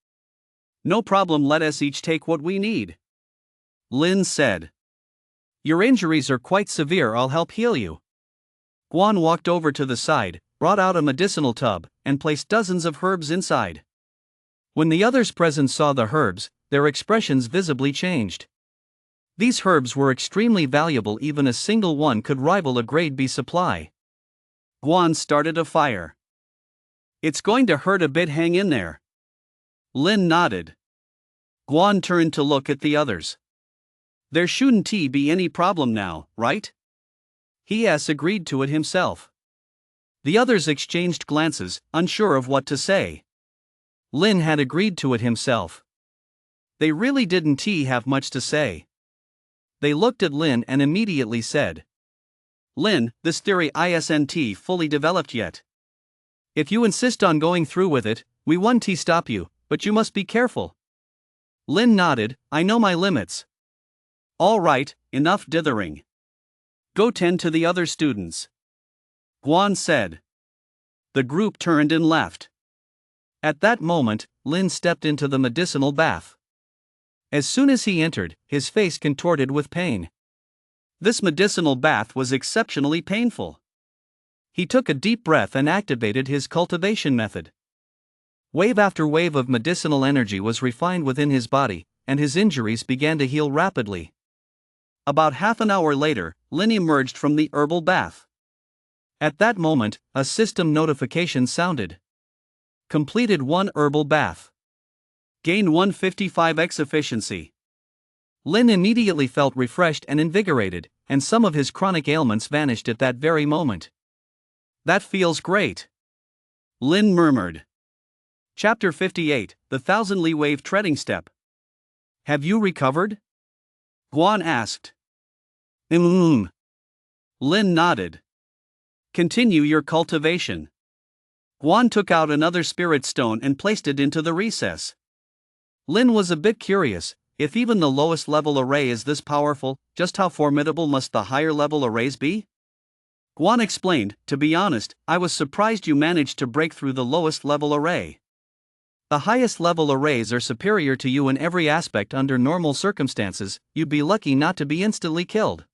No problem, let us each take what we need, Lin said. Your injuries are quite severe, I'll help heal you. Guan walked over to the side, brought out a medicinal tub, and placed dozens of herbs inside. When the others present saw the herbs, their expressions visibly changed. These herbs were extremely valuable, even a single one could rival a grade B supply. Guan started a fire. It's going to hurt a bit, hang in there. Lin nodded. Guan turned to look at the others. There shouldn't be any problem now, right? He has agreed to it himself. The others exchanged glances, unsure of what to say. Lin had agreed to it himself. They really didn't have much to say. They looked at Lin and immediately said, Lin, this theory isn't fully developed yet. If you insist on going through with it, we won't stop you, but you must be careful. Lin nodded. I know my limits. All right, enough dithering. Go tend to the other students, Guan said. The group turned and left. At that moment, Lin stepped into the medicinal bath. As soon as he entered, his face contorted with pain. This medicinal bath was exceptionally painful. He took a deep breath and activated his cultivation method. Wave after wave of medicinal energy was refined within his body, and his injuries began to heal rapidly. About half an hour later, Lin emerged from the herbal bath. At that moment, a system notification sounded. Completed 1 herbal bath. Gained 155x efficiency. Lin immediately felt refreshed and invigorated, and some of his chronic ailments vanished at that very moment. That feels great, Lin murmured. Chapter 58, The Thousandly Wave Treading Step. Have you recovered? Guan asked. Lin nodded. Continue your cultivation. Guan took out another spirit stone and placed it into the recess. Lin was a bit curious. If even the lowest level array is this powerful, just how formidable must the higher level arrays be? Guan explained, to be honest, I was surprised you managed to break through the lowest level array. The highest level arrays are superior to you in every aspect under normal circumstances, you'd be lucky not to be instantly killed.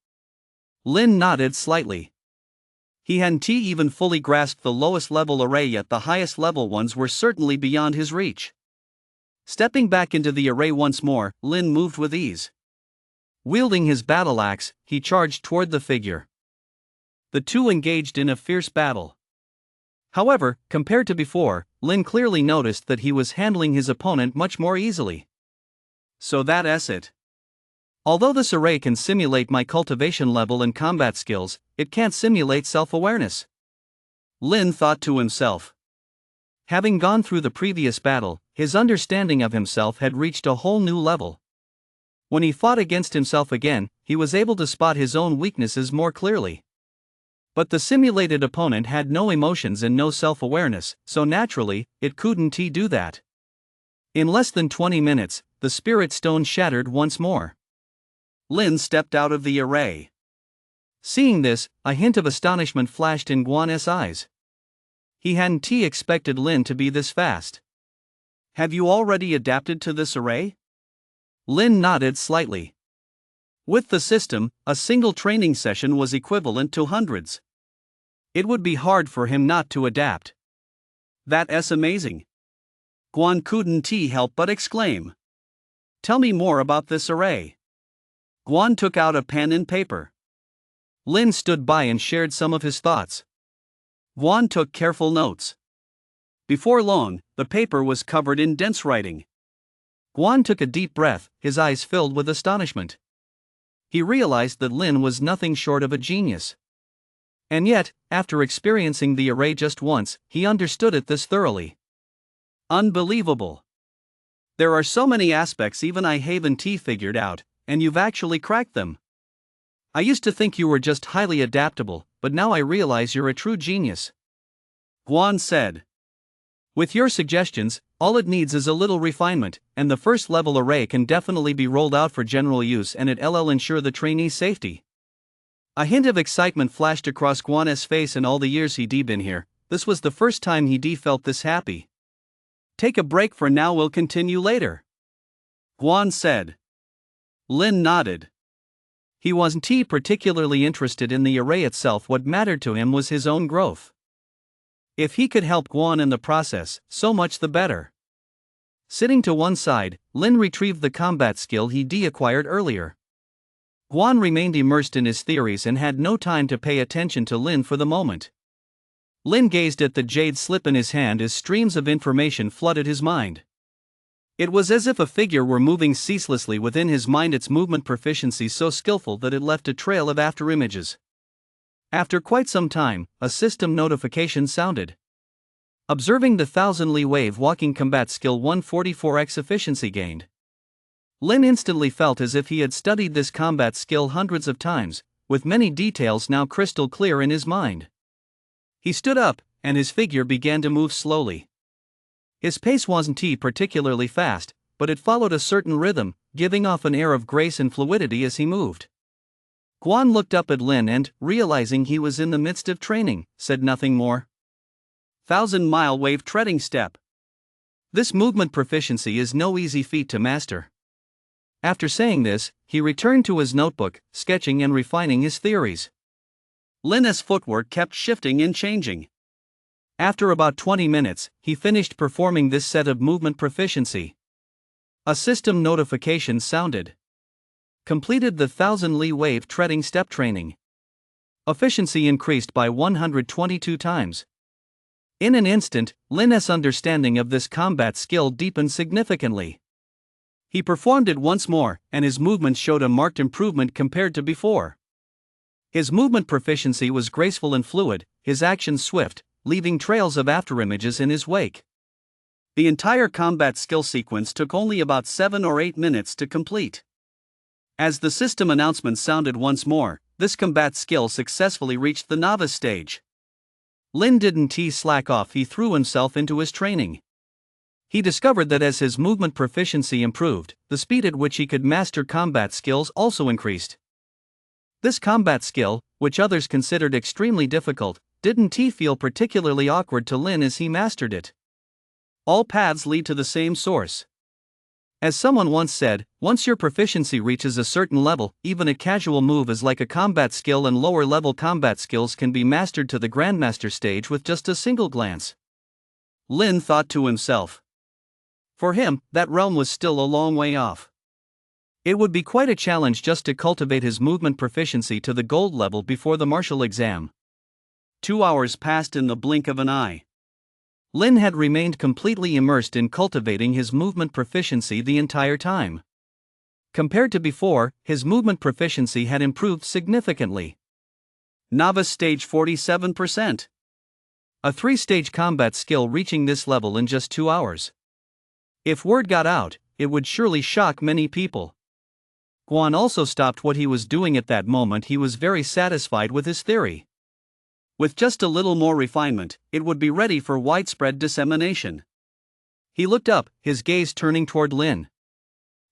Lin nodded slightly. He hadn't even fully grasped the lowest level array yet the highest level ones were certainly beyond his reach. Stepping back into the array once more, Lin moved with ease. Wielding his battle axe, he charged toward the figure. The two engaged in a fierce battle. However, compared to before, Lin clearly noticed that he was handling his opponent much more easily. So that's it. Although this array can simulate my cultivation level and combat skills, it can't simulate self-awareness, Lin thought to himself. Having gone through the previous battle, his understanding of himself had reached a whole new level. When he fought against himself again, he was able to spot his own weaknesses more clearly. But the simulated opponent had no emotions and no self-awareness, so naturally, it couldn't do that. In less than 20 minutes, the spirit stone shattered once more. Lin stepped out of the array. Seeing this, a hint of astonishment flashed in Guan's eyes. He hadn't expected Lin to be this fast. Have you already adapted to this array? Lin nodded slightly. With the system, a single training session was equivalent to hundreds. It would be hard for him not to adapt. That's amazing. Guan couldn't help but exclaim. Tell me more about this array. Guan took out a pen and paper. Lin stood by and shared some of his thoughts. Guan took careful notes. Before long, the paper was covered in dense writing. Guan took a deep breath, his eyes filled with astonishment. He realized that Lin was nothing short of a genius. And yet, after experiencing the array just once, he understood it this thoroughly. Unbelievable. There are so many aspects even I haven't figured out, and you've actually cracked them. I used to think you were just highly adaptable, but now I realize you're a true genius, Guan said. With your suggestions, all it needs is a little refinement, and the first level array can definitely be rolled out for general use and it'll ensure the trainee's safety. A hint of excitement flashed across Guan's face. In all the years he'd been here, this was the first time he'd felt this happy. Take a break for now, we'll continue later, Guan said. Lin nodded. He wasn't particularly interested in the array itself. What mattered to him was his own growth. If he could help Guan in the process, so much the better. Sitting to one side, Lin retrieved the combat skill he'd acquired earlier. Guan remained immersed in his theories and had no time to pay attention to Lin for the moment. Lin gazed at the jade slip in his hand as streams of information flooded his mind. It was as if a figure were moving ceaselessly within his mind, its movement proficiency so skillful that it left a trail of afterimages. After quite some time, a system notification sounded. Observing the thousandly wave walking combat skill 144x efficiency gained. Lin instantly felt as if he had studied this combat skill hundreds of times, with many details now crystal clear in his mind. He stood up, and his figure began to move slowly. His pace wasn't particularly fast, but it followed a certain rhythm, giving off an air of grace and fluidity as he moved. Guan looked up at Lin and, realizing he was in the midst of training, said nothing more. 1,000-mile wave treading step. This movement proficiency is no easy feat to master. After saying this, he returned to his notebook, sketching and refining his theories. Lin's footwork kept shifting and changing. After about 20 minutes, he finished performing this set of movement proficiency. A system notification sounded. Completed the 1,000-li wave treading step training. Efficiency increased by 122 times. In an instant, Lin's understanding of this combat skill deepened significantly. He performed it once more, and his movements showed a marked improvement compared to before. His movement proficiency was graceful and fluid, his actions swift, leaving trails of afterimages in his wake. The entire combat skill sequence took only about 7 or 8 minutes to complete. As the system announcement sounded once more, this combat skill successfully reached the novice stage. Lin didn't slack off, he threw himself into his training. He discovered that as his movement proficiency improved, the speed at which he could master combat skills also increased. This combat skill, which others considered extremely difficult, didn't feel particularly awkward to Lin as he mastered it. All paths lead to the same source. As someone once said, once your proficiency reaches a certain level, even a casual move is like a combat skill, and lower-level combat skills can be mastered to the Grandmaster stage with just a single glance. Lin thought to himself. For him, that realm was still a long way off. It would be quite a challenge just to cultivate his movement proficiency to the gold level before the martial exam. 2 hours passed in the blink of an eye. Lin had remained completely immersed in cultivating his movement proficiency the entire time. Compared to before, his movement proficiency had improved significantly. Novice stage 47%. A 3-stage combat skill reaching this level in just 2 hours. If word got out, it would surely shock many people. Guan also stopped what he was doing at that moment. He was very satisfied with his theory. With just a little more refinement, it would be ready for widespread dissemination. He looked up, his gaze turning toward Lin.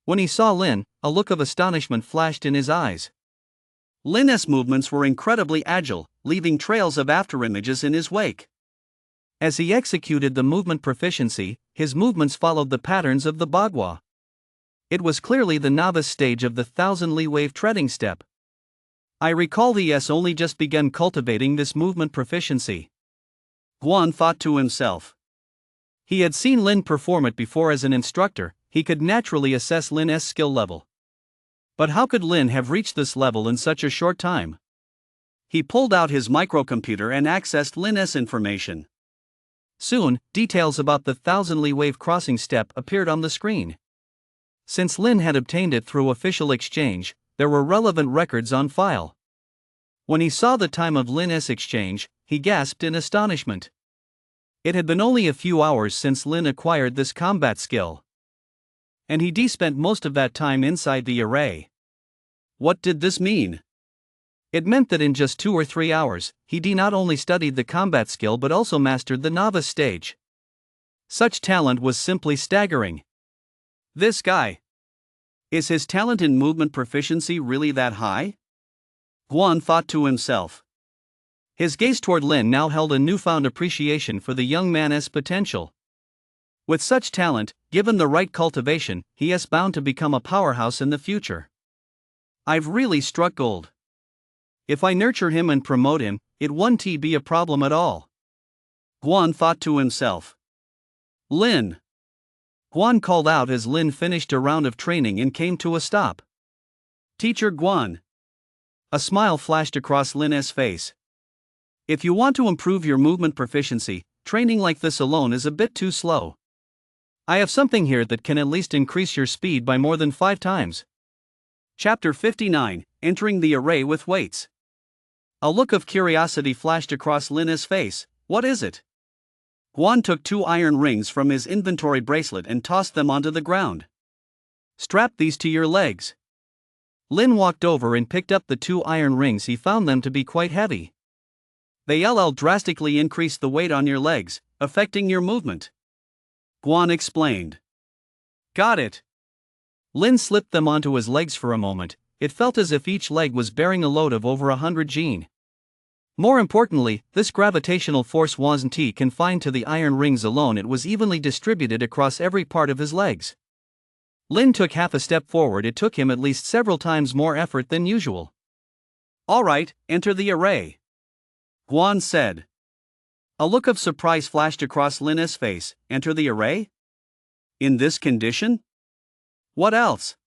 When he saw Lin, a look of astonishment flashed in his eyes. Lin's movements were incredibly agile, leaving trails of afterimages in his wake. As he executed the movement proficiency, his movements followed the patterns of the bagua. It was clearly the novice stage of the 1,000-li wave treading step. I recall the only just begun cultivating this movement proficiency. Guan thought to himself. He had seen Lin perform it before as an instructor, he could naturally assess Lin's skill level. But how could Lin have reached this level in such a short time? He pulled out his microcomputer and accessed Lin's information. Soon, details about the 1,000-li wave crossing step appeared on the screen. Since Lin had obtained it through official exchange, there were relevant records on file. When he saw the time of Lin's exchange, he gasped in astonishment. It had been only a few hours since Lin acquired this combat skill. And he spent most of that time inside the array. What did this mean? It meant that in just 2 or 3 hours, he not only studied the combat skill but also mastered the novice stage. Such talent was simply staggering. This guy. Is his talent in movement proficiency really that high? Guan thought to himself. His gaze toward Lin now held a newfound appreciation for the young man's potential. With such talent, given the right cultivation, he is bound to become a powerhouse in the future. I've really struck gold. If I nurture him and promote him, it won't be a problem at all. Guan thought to himself. Lin. Guan called out as Lin finished a round of training and came to a stop. Teacher Guan. A smile flashed across Lin's face. If you want to improve your movement proficiency, training like this alone is a bit too slow. I have something here that can at least increase your speed by more than 5 times. Chapter 59, Entering the Array with Weights. A look of curiosity flashed across Lin's face. What is it? Guan took 2 iron rings from his inventory bracelet and tossed them onto the ground. Strap these to your legs. Lin walked over and picked up the 2 iron rings. He found them to be quite heavy. They LL drastically increase the weight on your legs, affecting your movement. Guan explained. Got it. Lin slipped them onto his legs for a moment. It felt as if each leg was bearing a load of over 100 Gene. More importantly, this gravitational force wasn't confined to the iron rings alone, it was evenly distributed across every part of his legs. Lin took half a step forward, it took him at least several times more effort than usual. Alright, enter the array, Guan said. A look of surprise flashed across Lin's face. Enter the array? In this condition? What else?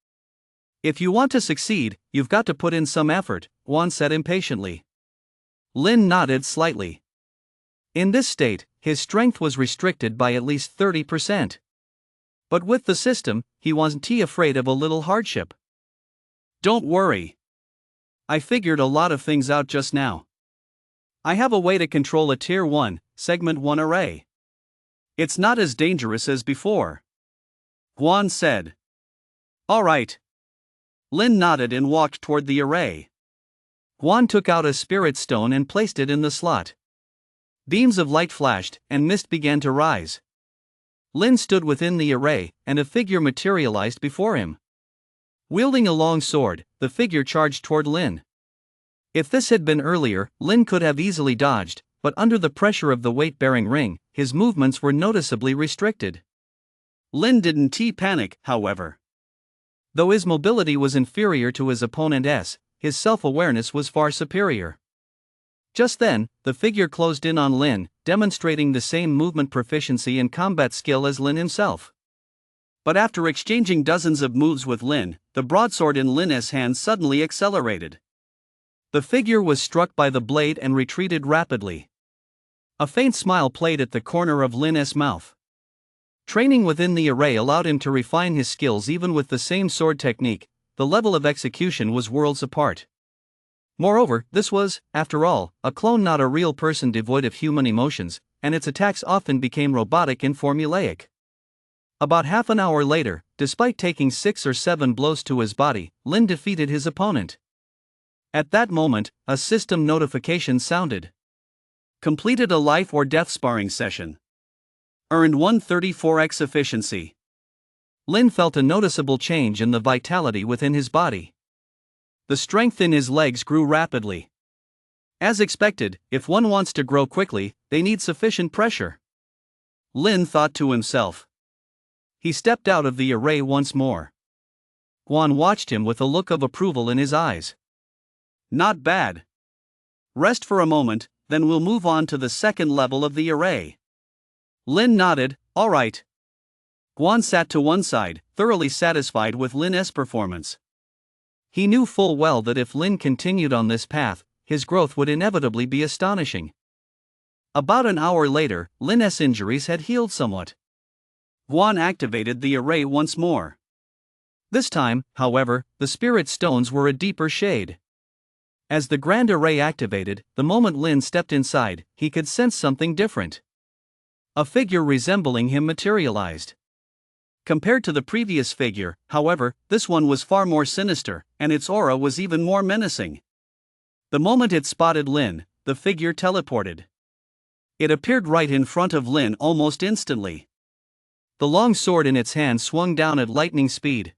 If you want to succeed, you've got to put in some effort, Guan said impatiently. Lin nodded slightly. In this state, his strength was restricted by at least 30%. But with the system, he wasn't afraid of a little hardship. Don't worry. I figured a lot of things out just now. I have a way to control a Tier 1, Segment 1 array. It's not as dangerous as before, Guan said. Alright. Lin nodded and walked toward the array. Guan took out a spirit stone and placed it in the slot. Beams of light flashed, and mist began to rise. Lin stood within the array, and a figure materialized before him. Wielding a long sword, the figure charged toward Lin. If this had been earlier, Lin could have easily dodged, but under the pressure of the weight-bearing ring, his movements were noticeably restricted. Lin didn't panic, however. Though his mobility was inferior to his opponent's, his self-awareness was far superior. Just then, the figure closed in on Lin, demonstrating the same movement proficiency and combat skill as Lin himself. But after exchanging dozens of moves with Lin, the broadsword in Lin's hand suddenly accelerated. The figure was struck by the blade and retreated rapidly. A faint smile played at the corner of Lin's mouth. Training within the array allowed him to refine his skills even with the same sword technique. The level of execution was worlds apart. Moreover, this was, after all, a clone, not a real person devoid of human emotions, and its attacks often became robotic and formulaic. About half an hour later, despite taking 6 or 7 blows to his body, Lin defeated his opponent. At that moment, a system notification sounded. Completed a life or death sparring session. Earned 134x efficiency. Lin felt a noticeable change in the vitality within his body. The strength in his legs grew rapidly. As expected, if one wants to grow quickly, they need sufficient pressure, Lin thought to himself. He stepped out of the array once more. Guan watched him with a look of approval in his eyes. Not bad. Rest for a moment, then we'll move on to the second level of the array. Lin nodded. All right. Guan sat to one side, thoroughly satisfied with Lin's performance. He knew full well that if Lin continued on this path, his growth would inevitably be astonishing. About an hour later, Lin's injuries had healed somewhat. Guan activated the array once more. This time, however, the spirit stones were a deeper shade. As the grand array activated, the moment Lin stepped inside, he could sense something different. A figure resembling him materialized. Compared to the previous figure, however, this one was far more sinister, and its aura was even more menacing. The moment it spotted Lin, the figure teleported. It appeared right in front of Lin almost instantly. The long sword in its hand swung down at lightning speed.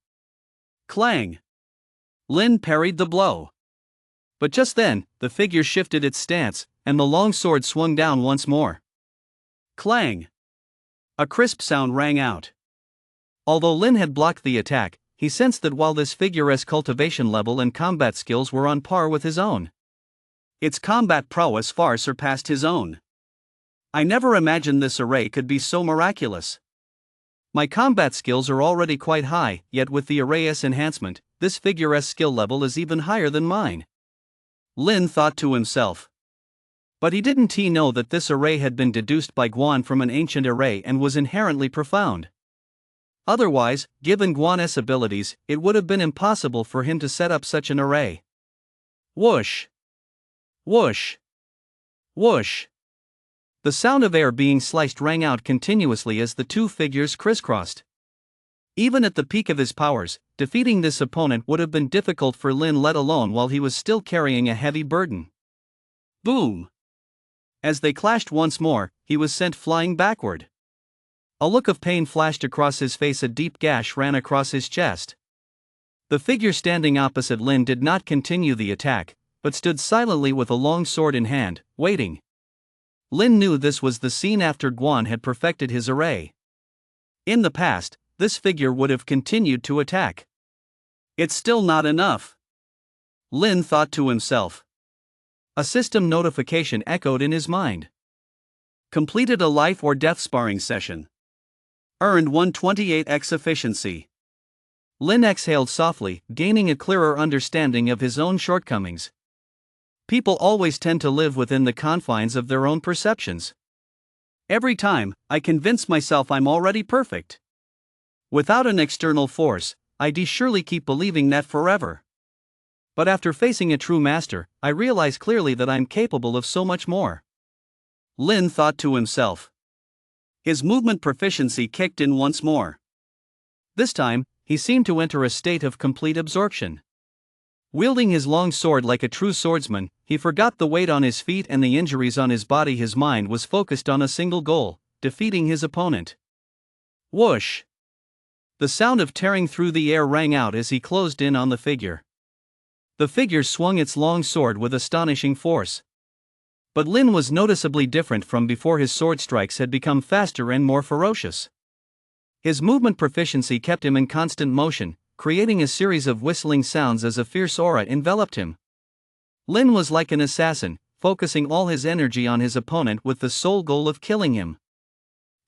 Clang! Lin parried the blow. But just then, the figure shifted its stance, and the long sword swung down once more. Clang! A crisp sound rang out. Although Lin had blocked the attack, he sensed that while this figure's cultivation level and combat skills were on par with his own, its combat prowess far surpassed his own. I never imagined this array could be so miraculous. My combat skills are already quite high, yet with the array's enhancement, this figure's skill level is even higher than mine, Lin thought to himself. But he didn't know that this array had been deduced by Guan from an ancient array and was inherently profound. Otherwise, given Guan's abilities, it would have been impossible for him to set up such an array. Whoosh! Whoosh! Whoosh! The sound of air being sliced rang out continuously as the two figures crisscrossed. Even at the peak of his powers, defeating this opponent would have been difficult for Lin, let alone while he was still carrying a heavy burden. Boom! As they clashed once more, he was sent flying backward. A look of pain flashed across his face, a deep gash ran across his chest. The figure standing opposite Lin did not continue the attack, but stood silently with a long sword in hand, waiting. Lin knew this was the scene after Guan had perfected his array. In the past, this figure would have continued to attack. It's still not enough, Lin thought to himself. A system notification echoed in his mind. Completed a life or death sparring session. Earned 128x efficiency. Lin exhaled softly, gaining a clearer understanding of his own shortcomings. People always tend to live within the confines of their own perceptions. Every time, I convince myself I'm already perfect. Without an external force, I'd surely keep believing that forever. But after facing a true master, I realize clearly that I'm capable of so much more. Lin thought to himself. His movement proficiency kicked in once more. This time, he seemed to enter a state of complete absorption. Wielding his long sword like a true swordsman, he forgot the weight on his feet and the injuries on his body. His mind was focused on a single goal: defeating his opponent. Whoosh! The sound of tearing through the air rang out as he closed in on the figure. The figure swung its long sword with astonishing force. But Lin was noticeably different from before. His sword strikes had become faster and more ferocious. His movement proficiency kept him in constant motion, creating a series of whistling sounds as a fierce aura enveloped him. Lin was like an assassin, focusing all his energy on his opponent with the sole goal of killing him.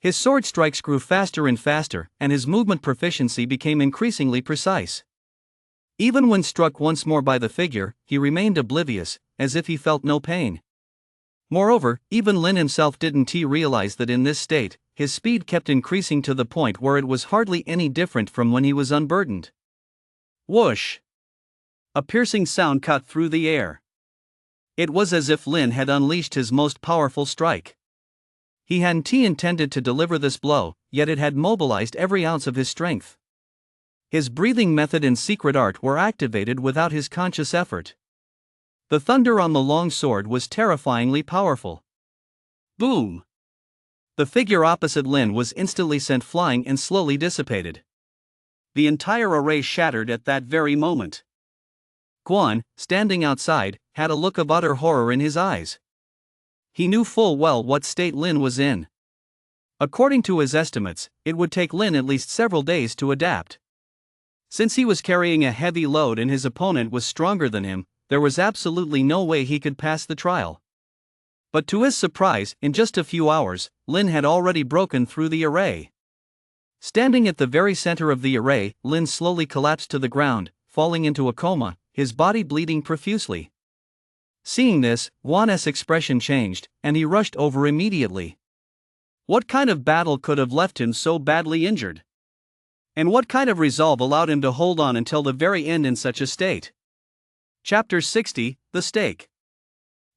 His sword strikes grew faster and faster, and his movement proficiency became increasingly precise. Even when struck once more by the figure, he remained oblivious, as if he felt no pain. Moreover, even Lin himself didn't realize that in this state, his speed kept increasing to the point where it was hardly any different from when he was unburdened. Whoosh! A piercing sound cut through the air. It was as if Lin had unleashed his most powerful strike. He hadn't intended to deliver this blow, yet it had mobilized every ounce of his strength. His breathing method and secret art were activated without his conscious effort. The thunder on the long sword was terrifyingly powerful. Boom! The figure opposite Lin was instantly sent flying and slowly dissipated. The entire array shattered at that very moment. Guan, standing outside, had a look of utter horror in his eyes. He knew full well what state Lin was in. According to his estimates, it would take Lin at least several days to adapt. Since he was carrying a heavy load and his opponent was stronger than him, there was absolutely no way he could pass the trial. But to his surprise, in just a few hours, Lin had already broken through the array. Standing at the very center of the array, Lin slowly collapsed to the ground, falling into a coma, his body bleeding profusely. Seeing this, Guan's expression changed, and he rushed over immediately. What kind of battle could have left him so badly injured? And what kind of resolve allowed him to hold on until the very end in such a state? Chapter 60, The Stake.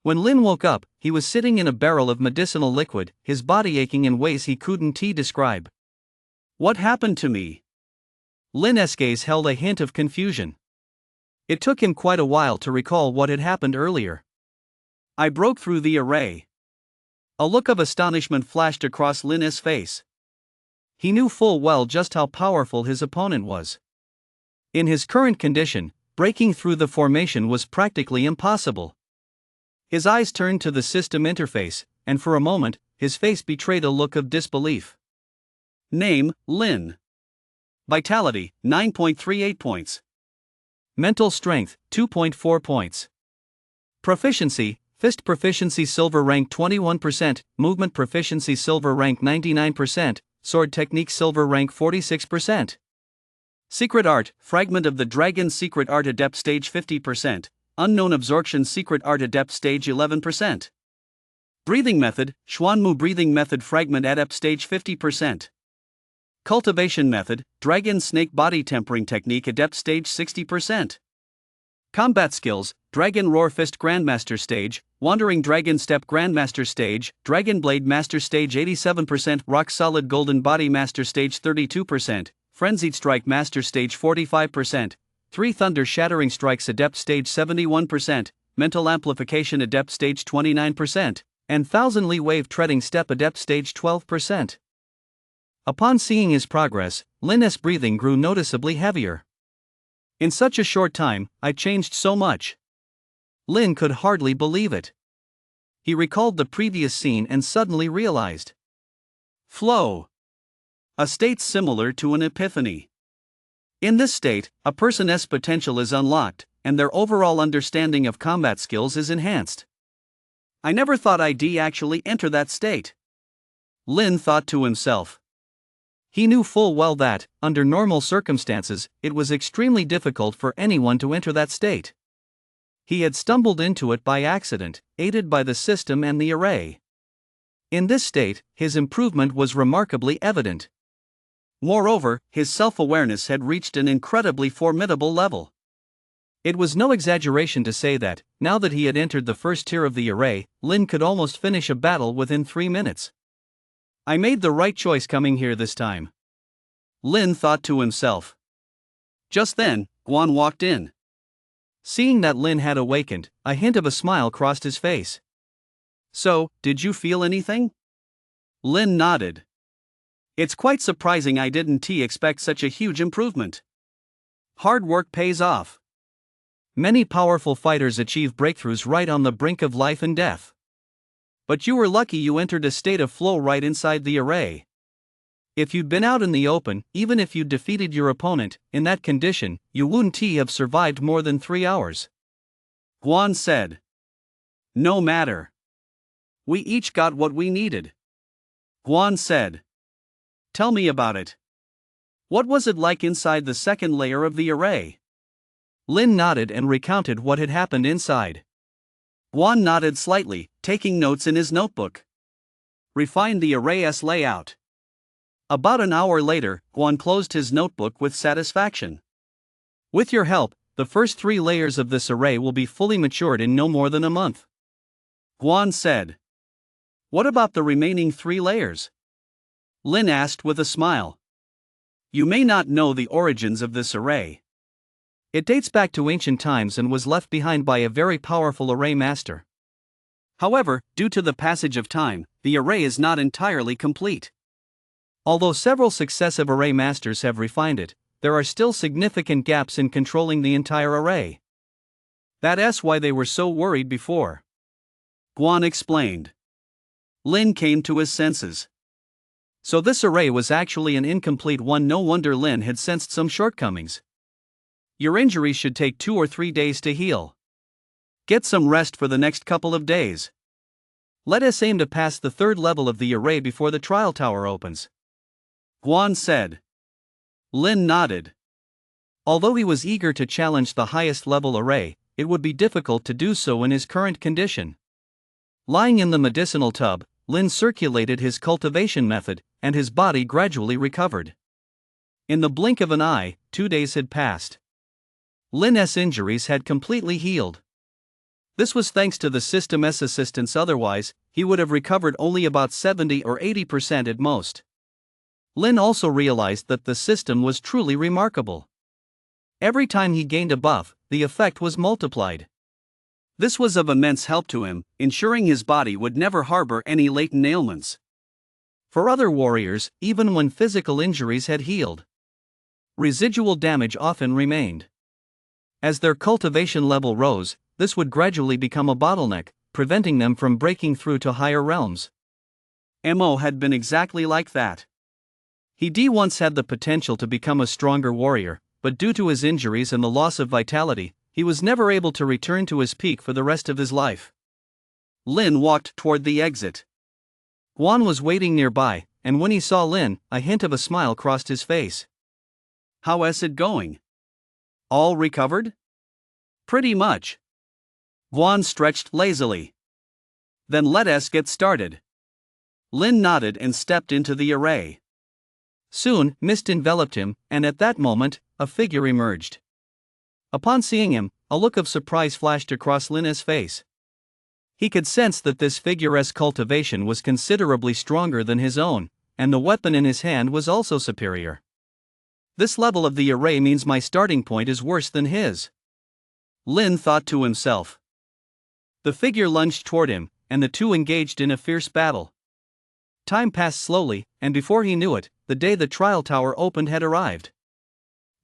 When Lin woke up, he was sitting in a barrel of medicinal liquid, his body aching in ways he couldn't describe. What happened to me? Lin's gaze held a hint of confusion. It took him quite a while to recall what had happened earlier. I broke through the array. A look of astonishment flashed across Lin's face. He knew full well just how powerful his opponent was. In his current condition, breaking through the formation was practically impossible. His eyes turned to the system interface, and for a moment, his face betrayed a look of disbelief. Name, Lin. Vitality, 9.38 points. Mental strength, 2.4 points. Proficiency, fist proficiency silver rank 21%, movement proficiency silver rank 99%, sword technique silver rank 46%. Secret art, fragment of the dragon secret art adept stage 50%, unknown absorption secret art adept stage 11%. Breathing method, Xuanmu breathing method fragment adept stage 50%. Cultivation method, dragon snake body tempering technique adept stage 60%. Combat skills, dragon roar fist grandmaster stage, wandering dragon step grandmaster stage, dragon blade master stage 87%, rock solid golden body master stage 32%, frenzied strike master stage 45%, 3 thunder shattering strikes adept stage 71%, mental amplification adept stage 29%, and thousandly wave treading step adept stage 12%. Upon seeing his progress, Lin's breathing grew noticeably heavier. In such a short time, I changed so much. Lin could hardly believe it. He recalled the previous scene and suddenly realized. Flow. A state similar to an epiphany. In this state, a person's potential is unlocked, and their overall understanding of combat skills is enhanced. I never thought I'd actually enter that state. Lin thought to himself. He knew full well that, under normal circumstances, it was extremely difficult for anyone to enter that state. He had stumbled into it by accident, aided by the system and the array. In this state, his improvement was remarkably evident. Moreover, his self-awareness had reached an incredibly formidable level. It was no exaggeration to say that, now that he had entered the first tier of the array, Lin could almost finish a battle within 3 minutes. I made the right choice coming here this time. Lin thought to himself. Just then, Guan walked in. Seeing that Lin had awakened, a hint of a smile crossed his face. So, did you feel anything? Lin nodded. It's quite surprising I didn't expect such a huge improvement. Hard work pays off. Many powerful fighters achieve breakthroughs right on the brink of life and death. But you were lucky you entered a state of flow right inside the array. If you'd been out in the open, even if you'd defeated your opponent, in that condition, you wouldn't have survived more than 3 hours. Guan said. No matter. We each got what we needed. Guan said. Tell me about it. What was it like inside the second layer of the array? Lin nodded and recounted what had happened inside. Guan nodded slightly, taking notes in his notebook. Refined the array's layout. About an hour later, Guan closed his notebook with satisfaction. With your help, the first 3 layers of this array will be fully matured in no more than a month. Guan said. What about the remaining 3 layers? Lin asked with a smile. You may not know the origins of this array. It dates back to ancient times and was left behind by a very powerful array master. However, due to the passage of time, the array is not entirely complete. Although several successive array masters have refined it, there are still significant gaps in controlling the entire array. That's why they were so worried before. Guan explained. Lin came to his senses. So this array was actually an incomplete one. No wonder Lin had sensed some shortcomings. Your injuries should take 2 or 3 days to heal. Get some rest for the next couple of days. Let us aim to pass the 3rd level of the array before the trial tower opens. Guan said. Lin nodded. Although he was eager to challenge the highest level array, it would be difficult to do so in his current condition. Lying in the medicinal tub, Lin circulated his cultivation method, and his body gradually recovered. In the blink of an eye, 2 days had passed. Lin's injuries had completely healed. This was thanks to the system's assistance, otherwise, he would have recovered only about 70 or 80% at most. Lin also realized that the system was truly remarkable. Every time he gained a buff, the effect was multiplied. This was of immense help to him, ensuring his body would never harbor any latent ailments. For other warriors, even when physical injuries had healed, residual damage often remained. As their cultivation level rose, this would gradually become a bottleneck, preventing them from breaking through to higher realms. Mo had been exactly like that. He once had the potential to become a stronger warrior, but due to his injuries and the loss of vitality, he was never able to return to his peak for the rest of his life. Lin walked toward the exit. Guan was waiting nearby, and when he saw Lin, a hint of a smile crossed his face. How's it going? All recovered? Pretty much. Guan stretched lazily. Then let us get started. Lin nodded and stepped into the array. Soon, mist enveloped him, and at that moment, a figure emerged. Upon seeing him, a look of surprise flashed across Lin's face. He could sense that this figure's cultivation was considerably stronger than his own, and the weapon in his hand was also superior. This level of the array means my starting point is worse than his. Lin thought to himself. The figure lunged toward him, and the two engaged in a fierce battle. Time passed slowly, and before he knew it, the day the trial tower opened had arrived.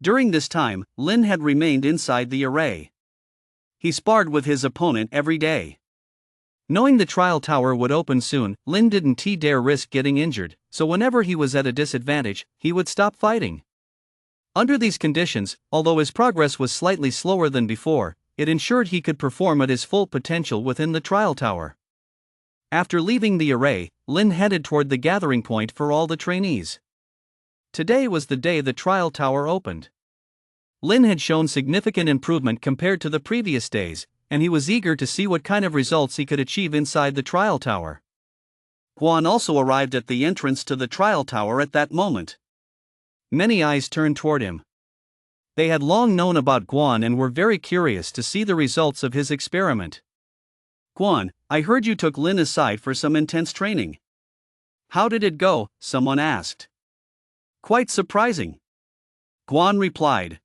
During this time, Lin had remained inside the array. He sparred with his opponent every day. Knowing the trial tower would open soon, Lin didn't dare risk getting injured, so whenever he was at a disadvantage, he would stop fighting. Under these conditions, although his progress was slightly slower than before, it ensured he could perform at his full potential within the trial tower. After leaving the array, Lin headed toward the gathering point for all the trainees. Today was the day the trial tower opened. Lin had shown significant improvement compared to the previous days, and he was eager to see what kind of results he could achieve inside the trial tower. Guan also arrived at the entrance to the trial tower at that moment. Many eyes turned toward him. They had long known about Guan and were very curious to see the results of his experiment. Guan, I heard you took Lin aside for some intense training. How did it go? Someone asked. Quite surprising. Guan replied.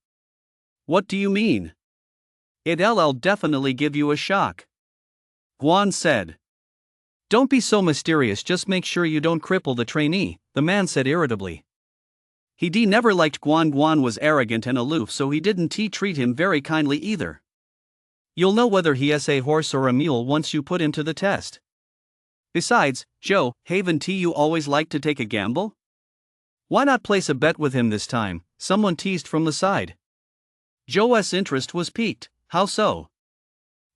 What do you mean? It'll definitely give you a shock. Guan said. Don't be so mysterious, just make sure you don't cripple the trainee, the man said irritably. He never liked Guan. Guan was arrogant and aloof, so he didn't treat him very kindly either. You'll know whether he is a horse or a mule once you put him to the test. Besides, Joe, haven't you always liked to take a gamble? Why not place a bet with him this time? Someone teased from the side. Joe's interest was piqued. How so?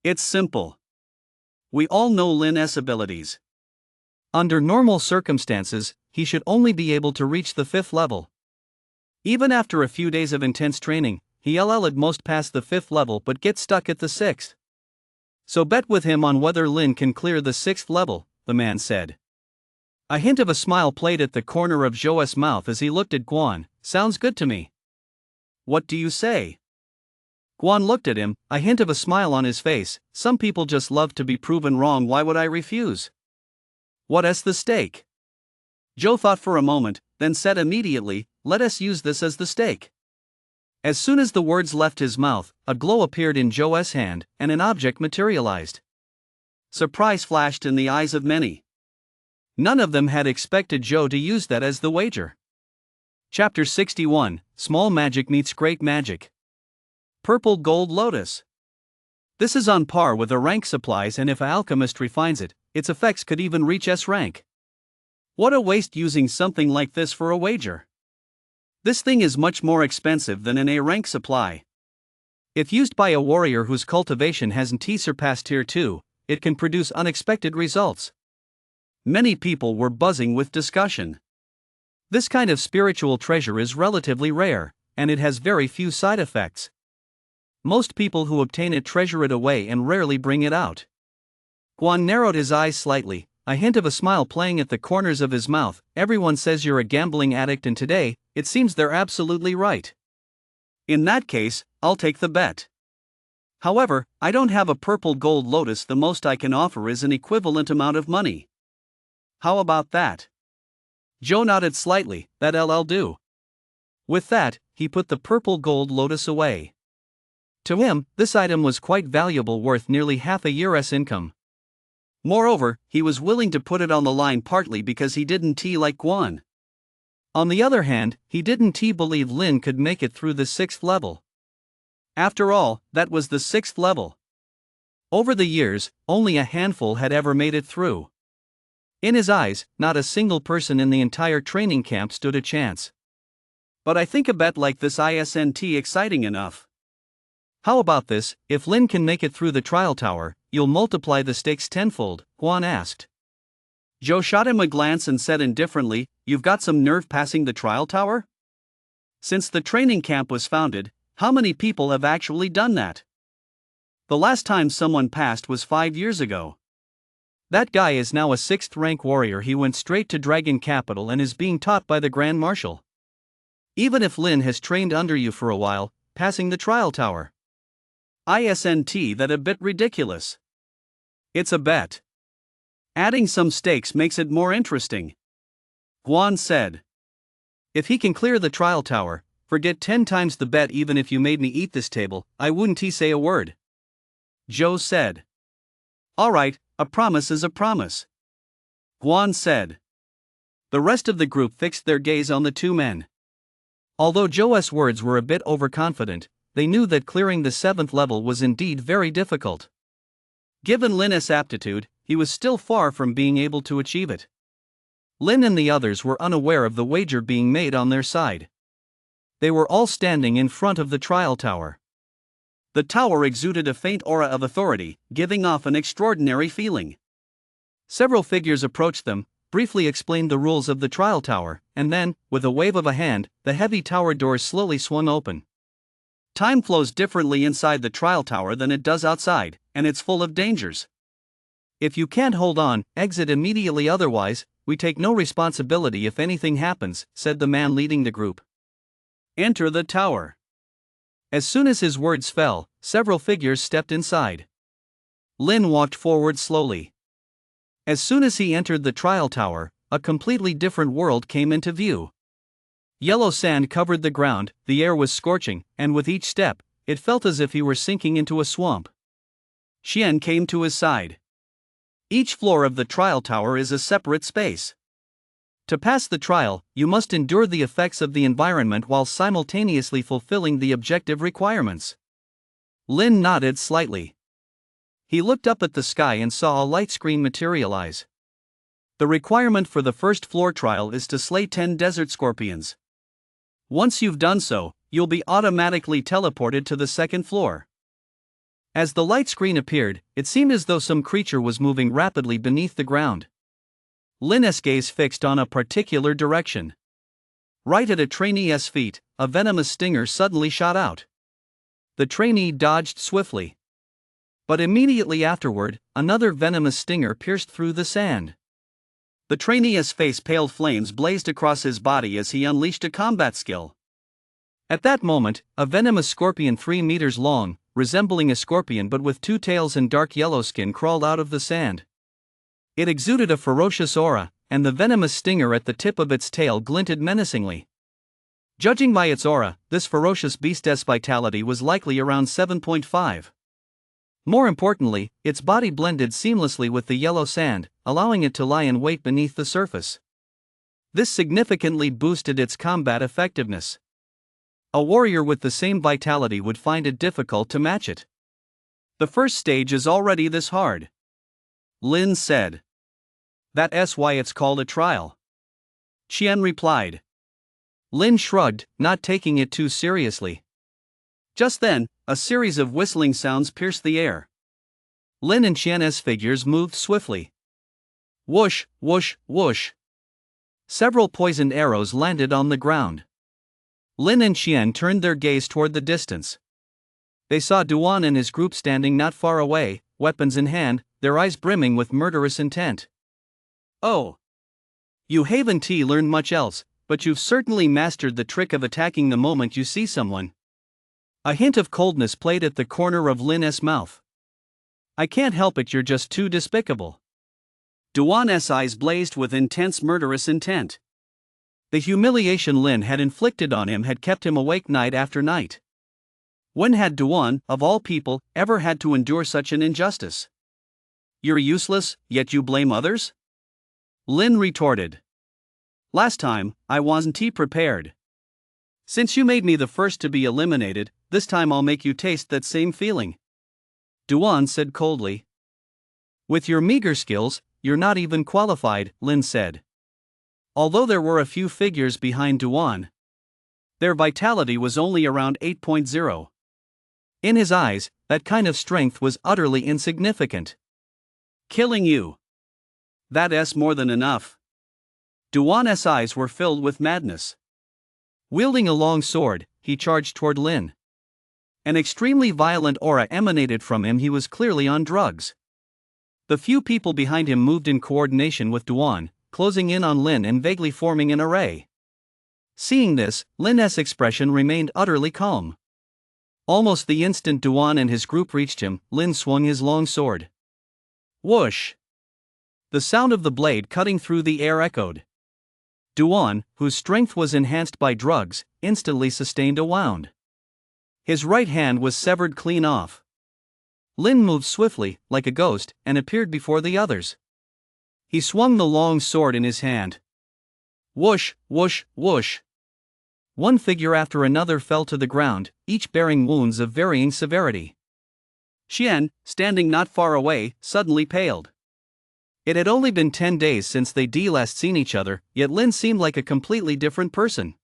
It's simple. We all know Lin's abilities. Under normal circumstances, he should only be able to reach the 5th level. Even after a few days of intense training, he'll at most pass the 5th level but get stuck at the 6th. So bet with him on whether Lin can clear the 6th level, the man said. A hint of a smile played at the corner of Joe's mouth as he looked at Guan. Sounds good to me. What do you say? Guan looked at him, a hint of a smile on his face. Some people just love to be proven wrong. Why would I refuse? What's the stake? Joe thought for a moment, then said immediately, let us use this as the stake. As soon as the words left his mouth, a glow appeared in Joe's hand, and an object materialized. Surprise flashed in the eyes of many. None of them had expected Joe to use that as the wager. Chapter 61, Small Magic Meets Great Magic. Purple Gold Lotus. This is on par with a rank supplies, and if an alchemist refines it, its effects could even reach S rank. What a waste using something like this for a wager. This thing is much more expensive than an A rank supply. If used by a warrior whose cultivation hasn't surpassed Tier 2, it can produce unexpected results. Many people were buzzing with discussion. This kind of spiritual treasure is relatively rare, and it has very few side effects. Most people who obtain it treasure it away and rarely bring it out. Guan narrowed his eyes slightly, a hint of a smile playing at the corners of his mouth. Everyone says you're a gambling addict, and today, it seems they're absolutely right. In that case, I'll take the bet. However, I don't have a purple gold lotus. The most I can offer is an equivalent amount of money. How about that? Joe nodded slightly. That'll do. With that, he put the purple gold lotus away. To him, this item was quite valuable, worth nearly half a year's income. Moreover, he was willing to put it on the line partly because he didn't like Guan. On the other hand, he didn't believe Lin could make it through the 6th level. After all, that was the 6th level. Over the years, only a handful had ever made it through. In his eyes, not a single person in the entire training camp stood a chance. But I think a bet like this isn't exciting enough. How about this? If Lin can make it through the trial tower, you'll multiply the stakes tenfold, Guan asked. Joe shot him a glance and said indifferently, you've got some nerve passing the trial tower? Since the training camp was founded, how many people have actually done that? The last time someone passed was 5 years ago. That guy is now a 6th rank warrior. He went straight to Dragon Capital and is being taught by the Grand Marshal. Even if Lin has trained under you for a while, passing the trial tower isn't that a bit ridiculous? It's a bet. Adding some stakes makes it more interesting. Guan said. If he can clear the trial tower, forget 10 times the bet. Even if you made me eat this table, I wouldn't say a word. Joe said. Alright, A promise is a promise, Guan said. The rest of the group fixed their gaze on the two men. Although Joe's words were a bit overconfident, they knew that clearing the 7th level was indeed very difficult. Given Lin's aptitude, he was still far from being able to achieve it. Lin and the others were unaware of the wager being made on their side. They were all standing in front of the trial tower. The tower exuded a faint aura of authority, giving off an extraordinary feeling. Several figures approached them, briefly explained the rules of the trial tower, and then, with a wave of a hand, the heavy tower doors slowly swung open. Time flows differently inside the trial tower than it does outside, and it's full of dangers. If you can't hold on, exit immediately, otherwise, we take no responsibility if anything happens, said the man leading the group. Enter the tower. As soon as his words fell, several figures stepped inside. Lin walked forward slowly. As soon as he entered the trial tower, a completely different world came into view. Yellow sand covered the ground, the air was scorching, and with each step, it felt as if he were sinking into a swamp. Xian came to his side. Each floor of the trial tower is a separate space. To pass the trial, you must endure the effects of the environment while simultaneously fulfilling the objective requirements. Lin nodded slightly. He looked up at the sky and saw a light screen materialize. The requirement for the first floor trial is to slay 10 desert scorpions. Once you've done so, you'll be automatically teleported to the second floor. As the light screen appeared, it seemed as though some creature was moving rapidly beneath the ground. Lin's gaze fixed on a particular direction. Right at a trainee's feet, a venomous stinger suddenly shot out. The trainee dodged swiftly. But immediately afterward, another venomous stinger pierced through the sand. The trainee's face paled, flames blazed across his body as he unleashed a combat skill. At that moment, a venomous scorpion 3 meters long, resembling a scorpion but with 2 tails and dark yellow skin, crawled out of the sand. It exuded a ferocious aura, and the venomous stinger at the tip of its tail glinted menacingly. Judging by its aura, this ferocious beast's vitality was likely around 7.5. More importantly, its body blended seamlessly with the yellow sand, allowing it to lie in wait beneath the surface. This significantly boosted its combat effectiveness. A warrior with the same vitality would find it difficult to match it. The first stage is already this hard, Lin said. That's why it's called a trial, Qian replied. Lin shrugged, not taking it too seriously. Just then, a series of whistling sounds pierced the air. Lin and Qian's figures moved swiftly. Whoosh, whoosh, whoosh. Several poisoned arrows landed on the ground. Lin and Qian turned their gaze toward the distance. They saw Duan and his group standing not far away, weapons in hand, their eyes brimming with murderous intent. Oh! You haven't learned much else, but you've certainly mastered the trick of attacking the moment you see someone. A hint of coldness played at the corner of Lin's mouth. I can't help it, you're just too despicable. Duan's eyes blazed with intense murderous intent. The humiliation Lin had inflicted on him had kept him awake night after night. When had Duan, of all people, ever had to endure such an injustice? You're useless, yet you blame others? Lin retorted. Last time, I wasn't prepared. Since you made me the first to be eliminated, this time I'll make you taste that same feeling, Duan said coldly. With your meager skills, you're not even qualified, Lin said. Although there were a few figures behind Duan, their vitality was only around 8.0. In his eyes, that kind of strength was utterly insignificant. Killing you, that's more than enough. Duan's eyes were filled with madness. Wielding a long sword, he charged toward Lin. An extremely violent aura emanated from him. He was clearly on drugs. The few people behind him moved in coordination with Duan, closing in on Lin and vaguely forming an array. Seeing this, Lin's expression remained utterly calm. Almost the instant Duan and his group reached him, Lin swung his long sword. Whoosh! The sound of the blade cutting through the air echoed. Duan, whose strength was enhanced by drugs, instantly sustained a wound. His right hand was severed clean off. Lin moved swiftly, like a ghost, and appeared before the others. He swung the long sword in his hand. Whoosh, whoosh, whoosh. One figure after another fell to the ground, each bearing wounds of varying severity. Xian, standing not far away, suddenly paled. It had only been 10 days since they'd last seen each other, yet Lin seemed like a completely different person.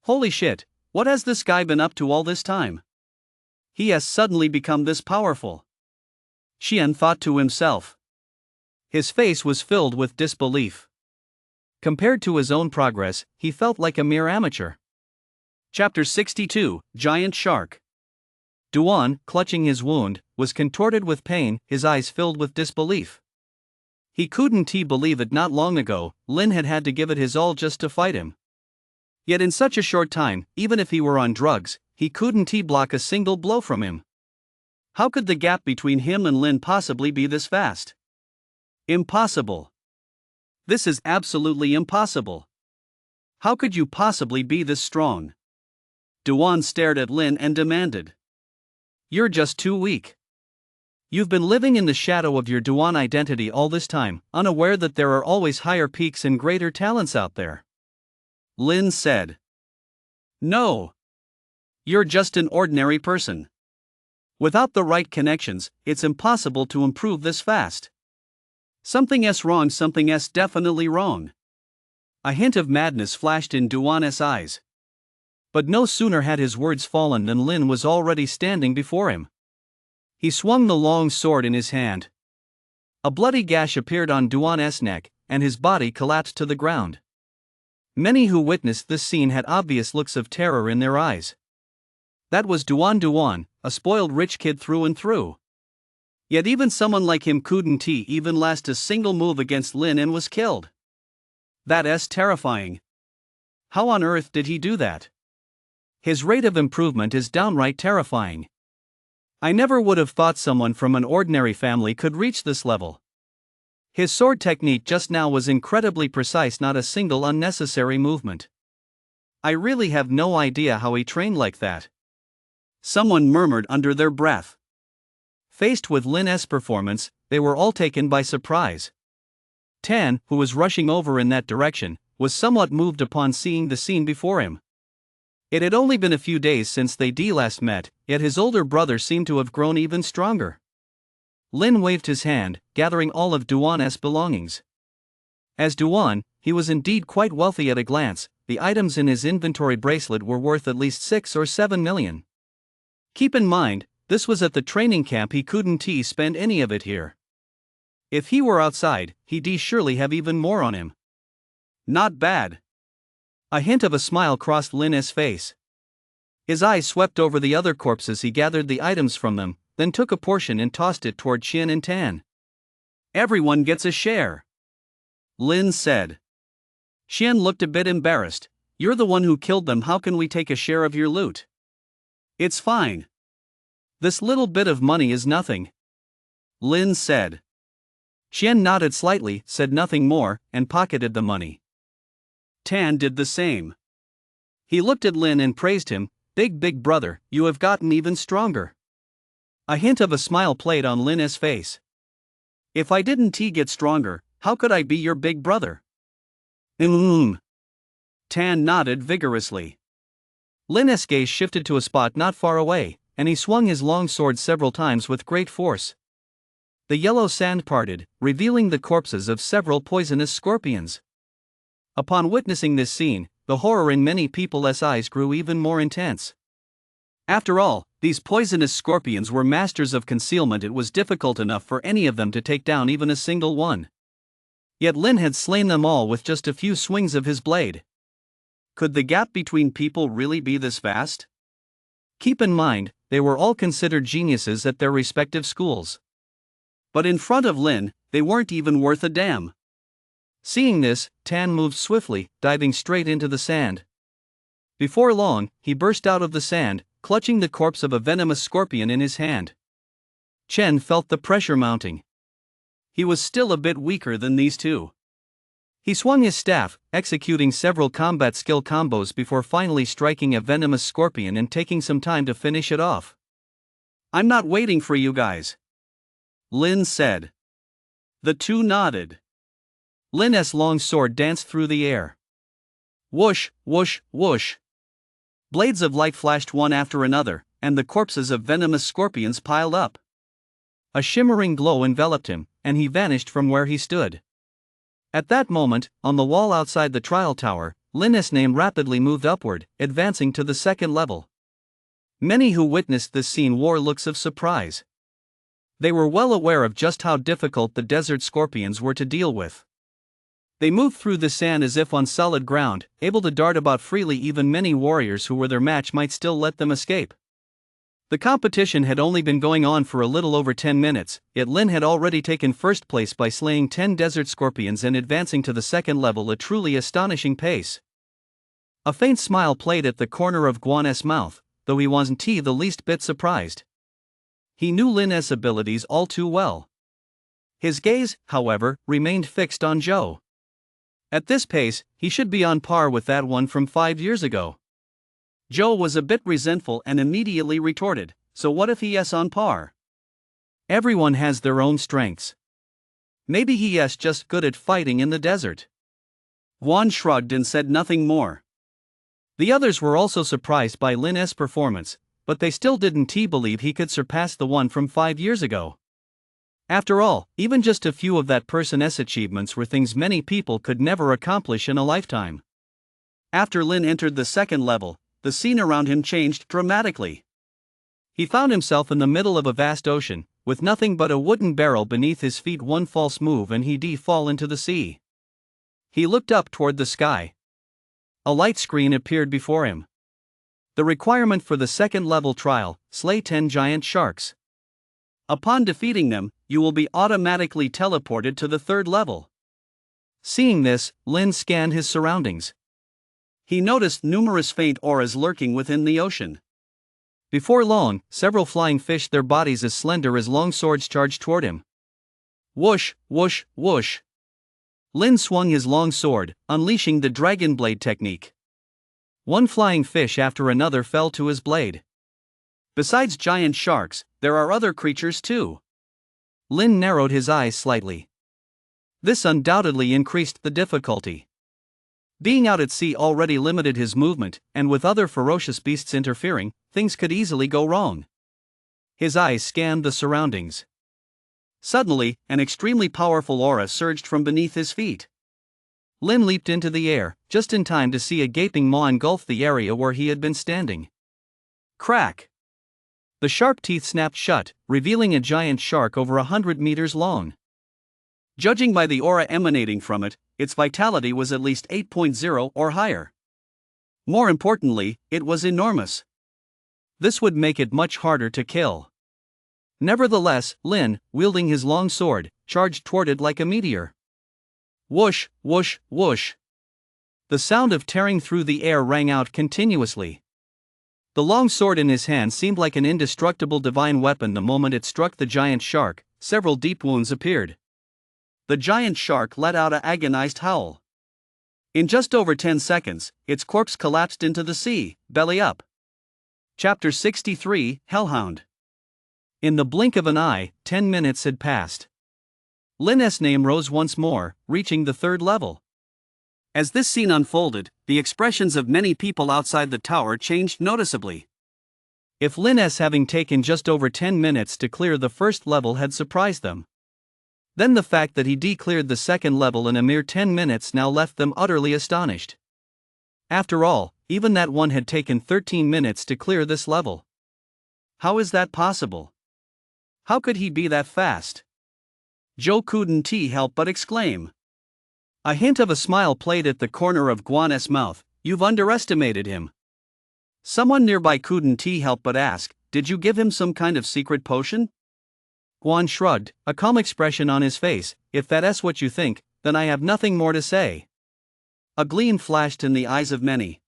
Holy shit, what has this guy been up to all this time? He has suddenly become this powerful. Xian thought to himself. His face was filled with disbelief. Compared to his own progress, he felt like a mere amateur. Chapter 62, Giant Shark. Duan, clutching his wound, was contorted with pain, his eyes filled with disbelief. He couldn't believe it. Not long ago, Lin had to give it his all just to fight him. Yet in such a short time, even if he were on drugs, he couldn't block a single blow from him. How could the gap between him and Lin possibly be this vast? Impossible. This is absolutely impossible. How could you possibly be this strong? Duan stared at Lin and demanded. You're just too weak. You've been living in the shadow of your Duan identity all this time, unaware that there are always higher peaks and greater talents out there. Lin said. No. You're just an ordinary person. Without the right connections, it's impossible to improve this fast. Something's wrong, something's definitely wrong. A hint of madness flashed in Duan's eyes. But no sooner had his words fallen than Lin was already standing before him. He swung the long sword in his hand. A bloody gash appeared on Duan's neck, and his body collapsed to the ground. Many who witnessed this scene had obvious looks of terror in their eyes. That was Duan, a spoiled rich kid through and through. Yet even someone like him couldn't even last a single move against Lin and was killed. That's terrifying. How on earth did he do that? His rate of improvement is downright terrifying. I never would have thought someone from an ordinary family could reach this level. His sword technique just now was incredibly precise, not a single unnecessary movement. I really have no idea how he trained like that. Someone murmured under their breath. Faced with Lin's performance, they were all taken by surprise. Tan, who was rushing over in that direction, was somewhat moved upon seeing the scene before him. It had only been a few days since they last met, yet his older brother seemed to have grown even stronger. Lin waved his hand, gathering all of Duan's belongings. As Duan, he was indeed quite wealthy at a glance. The items in his inventory bracelet were worth at least 6 or 7 million. Keep in mind, this was at the training camp. He couldn't spend any of it here. If he were outside, he'd surely have even more on him. Not bad. A hint of a smile crossed Lin's face. His eyes swept over the other corpses. He gathered the items from them, then took a portion and tossed it toward Qian and Tan. Everyone gets a share, Lin said. Qian looked a bit embarrassed. You're the one who killed them. How can we take a share of your loot? It's fine. This little bit of money is nothing, Lin said. Qian nodded slightly, said nothing more, and pocketed the money. Tan did the same. He looked at Lin and praised him. Big brother, you have gotten even stronger. A hint of a smile played on Lin's face. If I didn't get stronger, how could I be your big brother? Tan nodded vigorously. Lin's gaze shifted to a spot not far away, and he swung his long sword several times with great force. The yellow sand parted, revealing the corpses of several poisonous scorpions. Upon witnessing this scene, the horror in many people's eyes grew even more intense. After all, these poisonous scorpions were masters of concealment. It was difficult enough for any of them to take down even a single one. Yet Lin had slain them all with just a few swings of his blade. Could the gap between people really be this vast? Keep in mind, they were all considered geniuses at their respective schools. But in front of Lin, they weren't even worth a damn. Seeing this, Tan moved swiftly, diving straight into the sand. Before long, he burst out of the sand, clutching the corpse of a venomous scorpion in his hand. Chen felt the pressure mounting. He was still a bit weaker than these two. He swung his staff, executing several combat skill combos before finally striking a venomous scorpion and taking some time to finish it off. I'm not waiting for you guys," Lin said. The two nodded. Lin's long sword danced through the air. Whoosh, whoosh, whoosh. Blades of light flashed one after another, and the corpses of venomous scorpions piled up. A shimmering glow enveloped him, and he vanished from where he stood. At that moment, on the wall outside the trial tower, Lin's name rapidly moved upward, advancing to the second level. Many who witnessed this scene wore looks of surprise. They were well aware of just how difficult the desert scorpions were to deal with. They moved through the sand as if on solid ground, able to dart about freely. Even many warriors who were their match might still let them escape. The competition had only been going on for a little over 10 minutes, yet Lin had already taken first place by slaying 10 desert scorpions and advancing to the second level, a truly astonishing pace. A faint smile played at the corner of Guan's mouth, though he wasn't the least bit surprised. He knew Lin's abilities all too well. His gaze, however, remained fixed on Zhou. At this pace, he should be on par with that one from 5 years ago. Zhou was a bit resentful and immediately retorted, "So what if he is on par? Everyone has their own strengths. Maybe he is just good at fighting in the desert." Guan shrugged and said nothing more. The others were also surprised by Lin's performance, but they still didn't believe he could surpass the one from 5 years ago. After all, even just a few of that person's achievements were things many people could never accomplish in a lifetime. After Lin entered the second level, the scene around him changed dramatically. He found himself in the middle of a vast ocean, with nothing but a wooden barrel beneath his feet. One false move and he'd fall into the sea. He looked up toward the sky. A light screen appeared before him. The requirement for the second level trial: slay 10 giant sharks. Upon defeating them, you will be automatically teleported to the third level. Seeing this, Lin scanned his surroundings. He noticed numerous faint auras lurking within the ocean. Before long, several flying fish, their bodies as slender as long swords, charged toward him. Whoosh, whoosh, whoosh. Lin swung his long sword, unleashing the dragon blade technique. One flying fish after another fell to his blade. Besides giant sharks, there are other creatures too. Lin narrowed his eyes slightly. This undoubtedly increased the difficulty. Being out at sea already limited his movement, and with other ferocious beasts interfering, things could easily go wrong. His eyes scanned the surroundings. Suddenly, an extremely powerful aura surged from beneath his feet. Lin leaped into the air, just in time to see a gaping maw engulf the area where he had been standing. Crack! The sharp teeth snapped shut, revealing a giant shark over 100 meters long. Judging by the aura emanating from it, its vitality was at least 8.0 or higher. More importantly, it was enormous. This would make it much harder to kill. Nevertheless, Lin, wielding his long sword, charged toward it like a meteor. Whoosh, whoosh, whoosh. The sound of tearing through the air rang out continuously. The long sword in his hand seemed like an indestructible divine weapon. The moment it struck the giant shark, several deep wounds appeared. The giant shark let out an agonized howl. In just over 10 seconds, its corpse collapsed into the sea, belly up. Chapter 63, Hellhound. In the blink of an eye, 10 minutes had passed. Lin's name rose once more, reaching the third level. As this scene unfolded, the expressions of many people outside the tower changed noticeably. If Lin's having taken just over 10 minutes to clear the first level had surprised them, then the fact that he decleared the second level in a mere 10 minutes now left them utterly astonished. After all, even that one had taken 13 minutes to clear this level. How is that possible? How could he be that fast? Zhou couldn't help but exclaim. A hint of a smile played at the corner of Guan's mouth. "You've underestimated him." Someone nearby couldn't help but ask, "Did you give him some kind of secret potion?" Guan shrugged, a calm expression on his face. "If that's what you think, then I have nothing more to say." A gleam flashed in the eyes of many.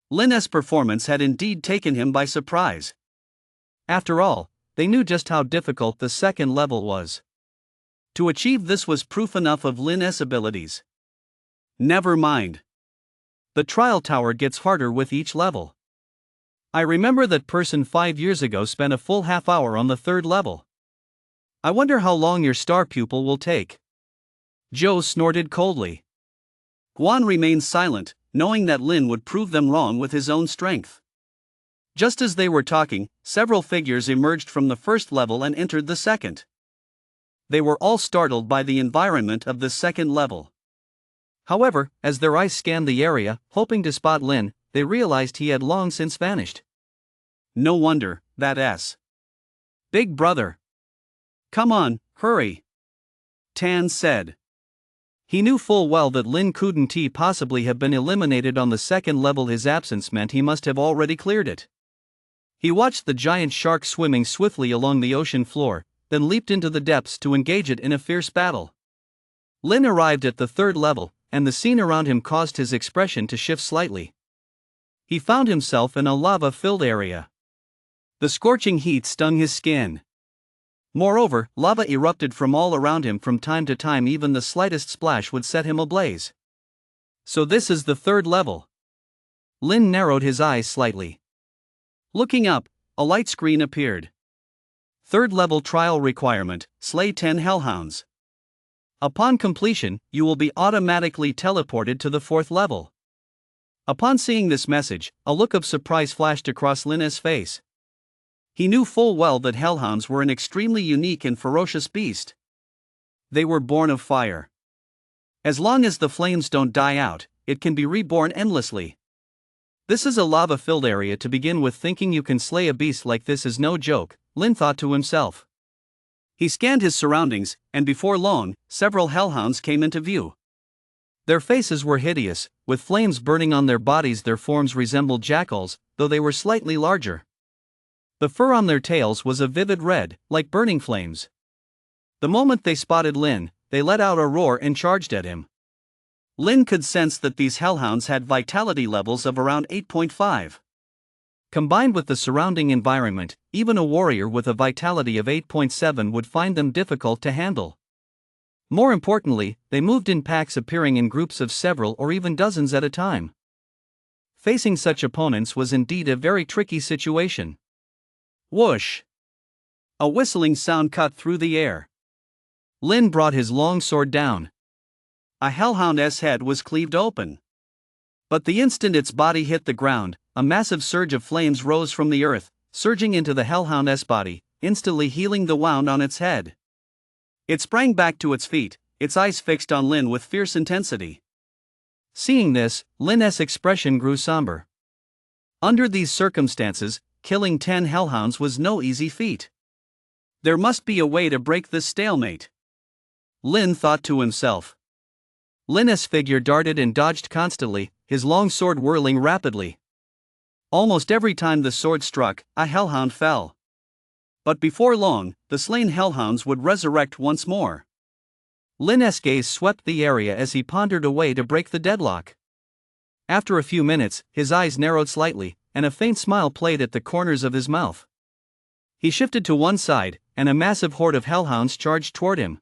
Lin's performance had indeed taken him by surprise. After all, they knew just how difficult the second level was. To achieve this was proof enough of Lin's abilities. Never mind. The trial tower gets harder with each level. I remember that person 5 years ago spent a full half hour on the third level. I wonder how long your star pupil will take. Joe snorted coldly. Guan remained silent, knowing that Lin would prove them wrong with his own strength. Just as they were talking, several figures emerged from the first level and entered the second. They were all startled by the environment of the second level. However, as their eyes scanned the area, hoping to spot Lin, they realized he had long since vanished. No wonder, that's Big Brother. Come on, hurry, Tan said. He knew full well that Lin couldn't possibly have been eliminated on the second level. His absence meant he must have already cleared it. He watched the giant shark swimming swiftly along the ocean floor, then leaped into the depths to engage it in a fierce battle. Lin arrived at the third level, and the scene around him caused his expression to shift slightly. He found himself in a lava-filled area. The scorching heat stung his skin. Moreover, lava erupted from all around him from time to time. Even the slightest splash would set him ablaze. So this is the third level. Lin narrowed his eyes slightly. Looking up, a light screen appeared. Third level trial requirement: slay 10 hellhounds. Upon completion, you will be automatically teleported to the fourth level. Upon seeing this message, a look of surprise flashed across Lin's face. He knew full well that hellhounds were an extremely unique and ferocious beast. They were born of fire. As long as the flames don't die out, it can be reborn endlessly. This is a lava-filled area to begin with. Thinking you can slay a beast like this is no joke, Lin thought to himself. He scanned his surroundings, and before long, several hellhounds came into view. Their faces were hideous, with flames burning on their bodies. Their forms resembled jackals, though they were slightly larger. The fur on their tails was a vivid red, like burning flames. The moment they spotted Lin, they let out a roar and charged at him. Lin could sense that these hellhounds had vitality levels of around 8.5. Combined with the surrounding environment, even a warrior with a vitality of 8.7 would find them difficult to handle. More importantly, they moved in packs, appearing in groups of several or even dozens at a time. Facing such opponents was indeed a very tricky situation. Whoosh! A whistling sound cut through the air. Lin brought his long sword down. A hellhound's head was cleaved open. But the instant its body hit the ground, a massive surge of flames rose from the earth, surging into the hellhound's body, instantly healing the wound on its head. It sprang back to its feet, its eyes fixed on Lin with fierce intensity. Seeing this, Lin's expression grew somber. Under these circumstances, killing 10 hellhounds was no easy feat. There must be a way to break this stalemate, Lin thought to himself. Lin's figure darted and dodged constantly, his long sword whirling rapidly. Almost every time the sword struck, a hellhound fell. But before long, the slain hellhounds would resurrect once more. Lin's gaze swept the area as he pondered a way to break the deadlock. After a few minutes, his eyes narrowed slightly, and a faint smile played at the corners of his mouth. He shifted to one side, and a massive horde of hellhounds charged toward him.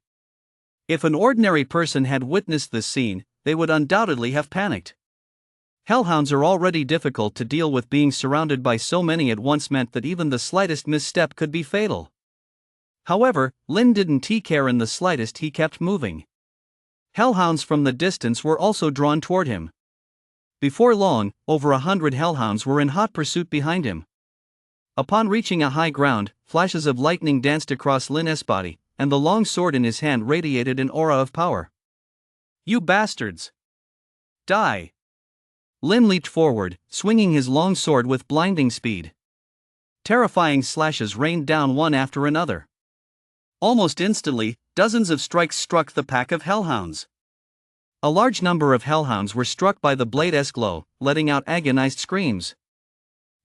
If an ordinary person had witnessed this scene, they would undoubtedly have panicked. Hellhounds are already difficult to deal with. Being surrounded by so many at once meant that even the slightest misstep could be fatal. However, Lin didn't care in the slightest. He kept moving. Hellhounds from the distance were also drawn toward him. Before long, over 100 hellhounds were in hot pursuit behind him. Upon reaching a high ground, flashes of lightning danced across Lin's body, and the long sword in his hand radiated an aura of power. "You bastards! Die!" Lin leaped forward, swinging his long sword with blinding speed. Terrifying slashes rained down one after another. Almost instantly, dozens of strikes struck the pack of hellhounds. A large number of hellhounds were struck by the blade's glow, letting out agonized screams.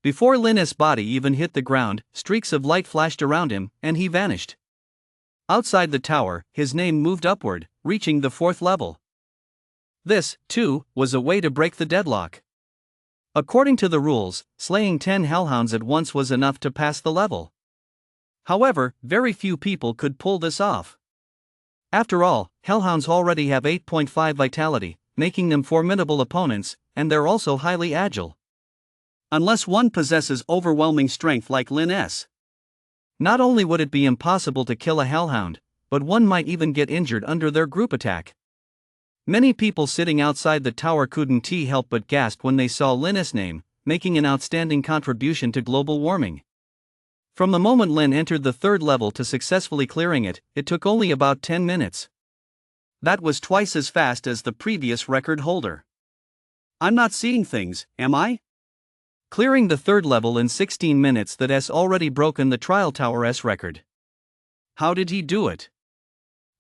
Before Lin's body even hit the ground, streaks of light flashed around him, and he vanished. Outside the tower, his name moved upward, reaching the fourth level. This, too, was a way to break the deadlock. According to the rules, slaying 10 hellhounds at once was enough to pass the level. However, very few people could pull this off. After all, hellhounds already have 8.5 vitality, making them formidable opponents, and they're also highly agile. Unless one possesses overwhelming strength like Lin S. Not only would it be impossible to kill a hellhound, but one might even get injured under their group attack. Many people sitting outside the tower couldn't help but gasp when they saw Lin's name, making an outstanding contribution to global warming. From the moment Lin entered the third level to successfully clearing it, it took only about 10 minutes. That was twice as fast as the previous record holder. I'm not seeing things, am I? Clearing the third level in 16 minutes, that has already broken the Trial Tower's record. How did he do it?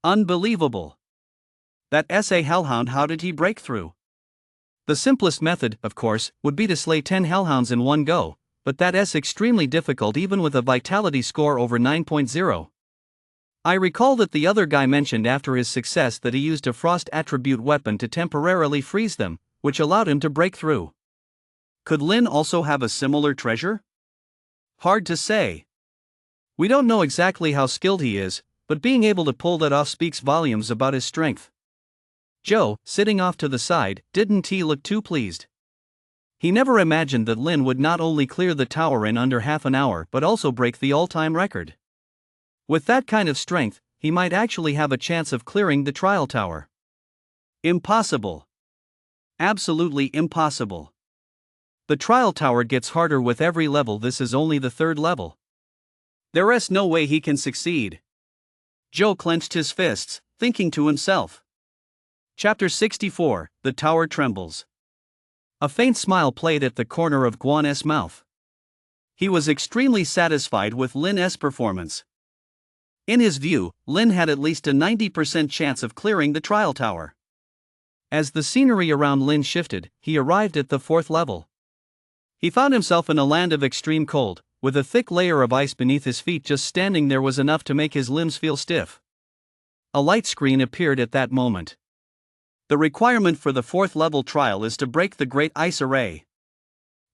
Unbelievable. That SA hellhound, how did he break through? The simplest method, of course, would be to slay 10 hellhounds in one go, but that's extremely difficult even with a vitality score over 9.0. I recall that the other guy mentioned after his success that he used a frost attribute weapon to temporarily freeze them, which allowed him to break through. Could Lin also have a similar treasure? Hard to say. We don't know exactly how skilled he is, but being able to pull that off speaks volumes about his strength. Joe, sitting off to the side, didn't look too pleased. He never imagined that Lin would not only clear the tower in under half an hour but also break the all-time record. With that kind of strength, he might actually have a chance of clearing the trial tower. Impossible. Absolutely impossible. The trial tower gets harder with every level. This is only the third level. There's no way he can succeed. Joe clenched his fists, thinking to himself. Chapter 64, The Tower Trembles. A faint smile played at the corner of Guan's mouth. He was extremely satisfied with Lin's performance. In his view, Lin had at least a 90% chance of clearing the trial tower. As the scenery around Lin shifted, he arrived at the fourth level. He found himself in a land of extreme cold, with a thick layer of ice beneath his feet. Just standing there was enough to make his limbs feel stiff. A light screen appeared at that moment. The requirement for the fourth level trial is to break the Great Ice Array.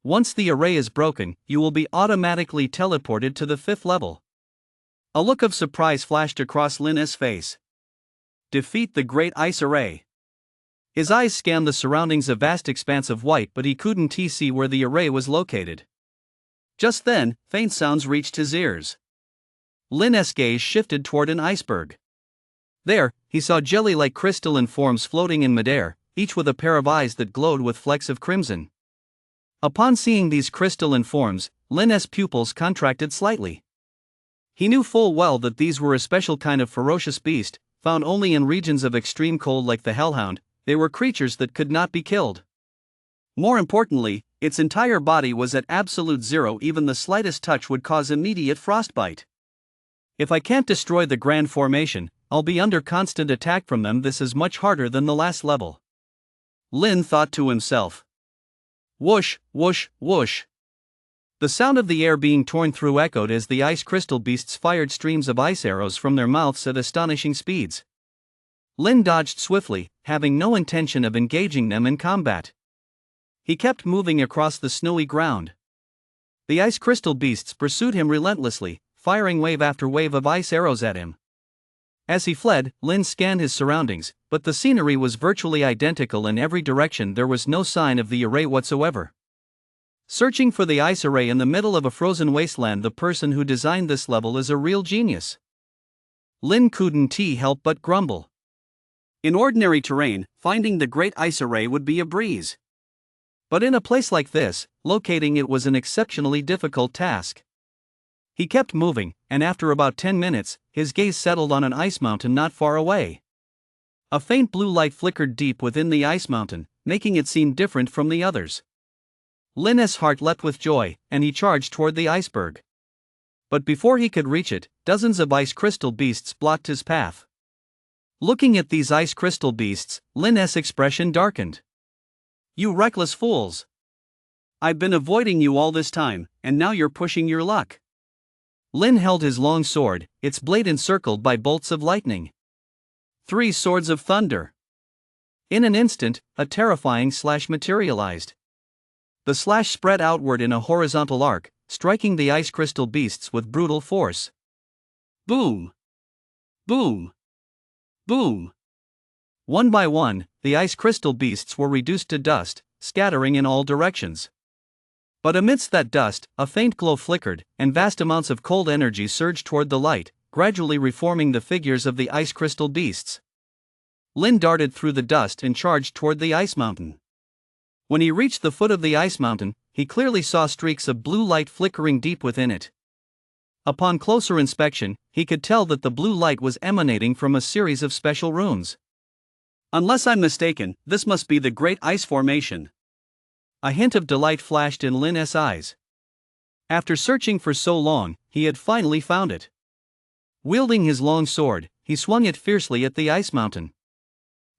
Once the array is broken, you will be automatically teleported to the fifth level. A look of surprise flashed across Lin's face. Defeat the Great Ice Array. His eyes scanned the surroundings, a vast expanse of white, but he couldn't see where the array was located. Just then, faint sounds reached his ears. Lin's gaze shifted toward an iceberg. There, he saw jelly-like crystalline forms floating in midair, each with a pair of eyes that glowed with flecks of crimson. Upon seeing these crystalline forms, Lin's pupils contracted slightly. He knew full well that these were a special kind of ferocious beast, found only in regions of extreme cold like the hellhound. They were creatures that could not be killed. More importantly, its entire body was at absolute zero. Even the slightest touch would cause immediate frostbite. If I can't destroy the Grand Formation, I'll be under constant attack from them. This is much harder than the last level. Lin thought to himself. Whoosh, whoosh, whoosh. The sound of the air being torn through echoed as the ice crystal beasts fired streams of ice arrows from their mouths at astonishing speeds. Lin dodged swiftly, having no intention of engaging them in combat. He kept moving across the snowy ground. The ice crystal beasts pursued him relentlessly, firing wave after wave of ice arrows at him. As he fled, Lin scanned his surroundings, but the scenery was virtually identical in every direction. There was no sign of the array whatsoever. Searching for the ice array in the middle of a frozen wasteland, the person who designed this level is a real genius. Lin couldn't help but grumble. In ordinary terrain, finding the Great Ice Array would be a breeze. But in a place like this, locating it was an exceptionally difficult task. He kept moving, and after about 10 minutes, his gaze settled on an ice mountain not far away. A faint blue light flickered deep within the ice mountain, making it seem different from the others. Lin's heart leapt with joy, and he charged toward the iceberg. But before he could reach it, dozens of ice crystal beasts blocked his path. Looking at these ice crystal beasts, Lin's expression darkened. You reckless fools! I've been avoiding you all this time, and now you're pushing your luck. Lin held his long sword, its blade encircled by bolts of lightning. 3 swords of thunder. In an instant, a terrifying slash materialized. The slash spread outward in a horizontal arc, striking the ice crystal beasts with brutal force. Boom! Boom! Boom! One by one, the ice crystal beasts were reduced to dust, scattering in all directions. But amidst that dust, a faint glow flickered, and vast amounts of cold energy surged toward the light, gradually reforming the figures of the ice crystal beasts. Lin darted through the dust and charged toward the ice mountain. When he reached the foot of the ice mountain, he clearly saw streaks of blue light flickering deep within it. Upon closer inspection, he could tell that the blue light was emanating from a series of special runes. Unless I'm mistaken, this must be the Great Ice Formation. A hint of delight flashed in Lin's eyes. After searching for so long, he had finally found it. Wielding his long sword, he swung it fiercely at the ice mountain.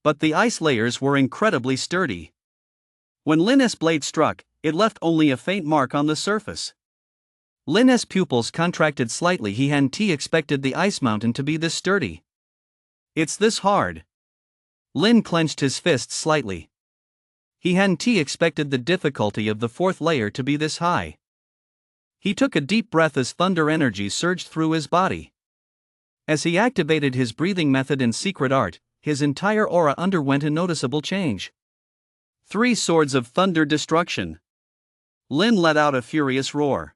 But the ice layers were incredibly sturdy. When Lin's blade struck, it left only a faint mark on the surface. Lin's pupils contracted slightly. He hadn't expected the ice mountain to be this sturdy. It's this hard. Lin clenched his fists slightly. He hadn't expected the difficulty of the fourth layer to be this high. He took a deep breath as thunder energy surged through his body. As he activated his breathing method and secret art, his entire aura underwent a noticeable change. 3 swords of thunder destruction. Lin let out a furious roar.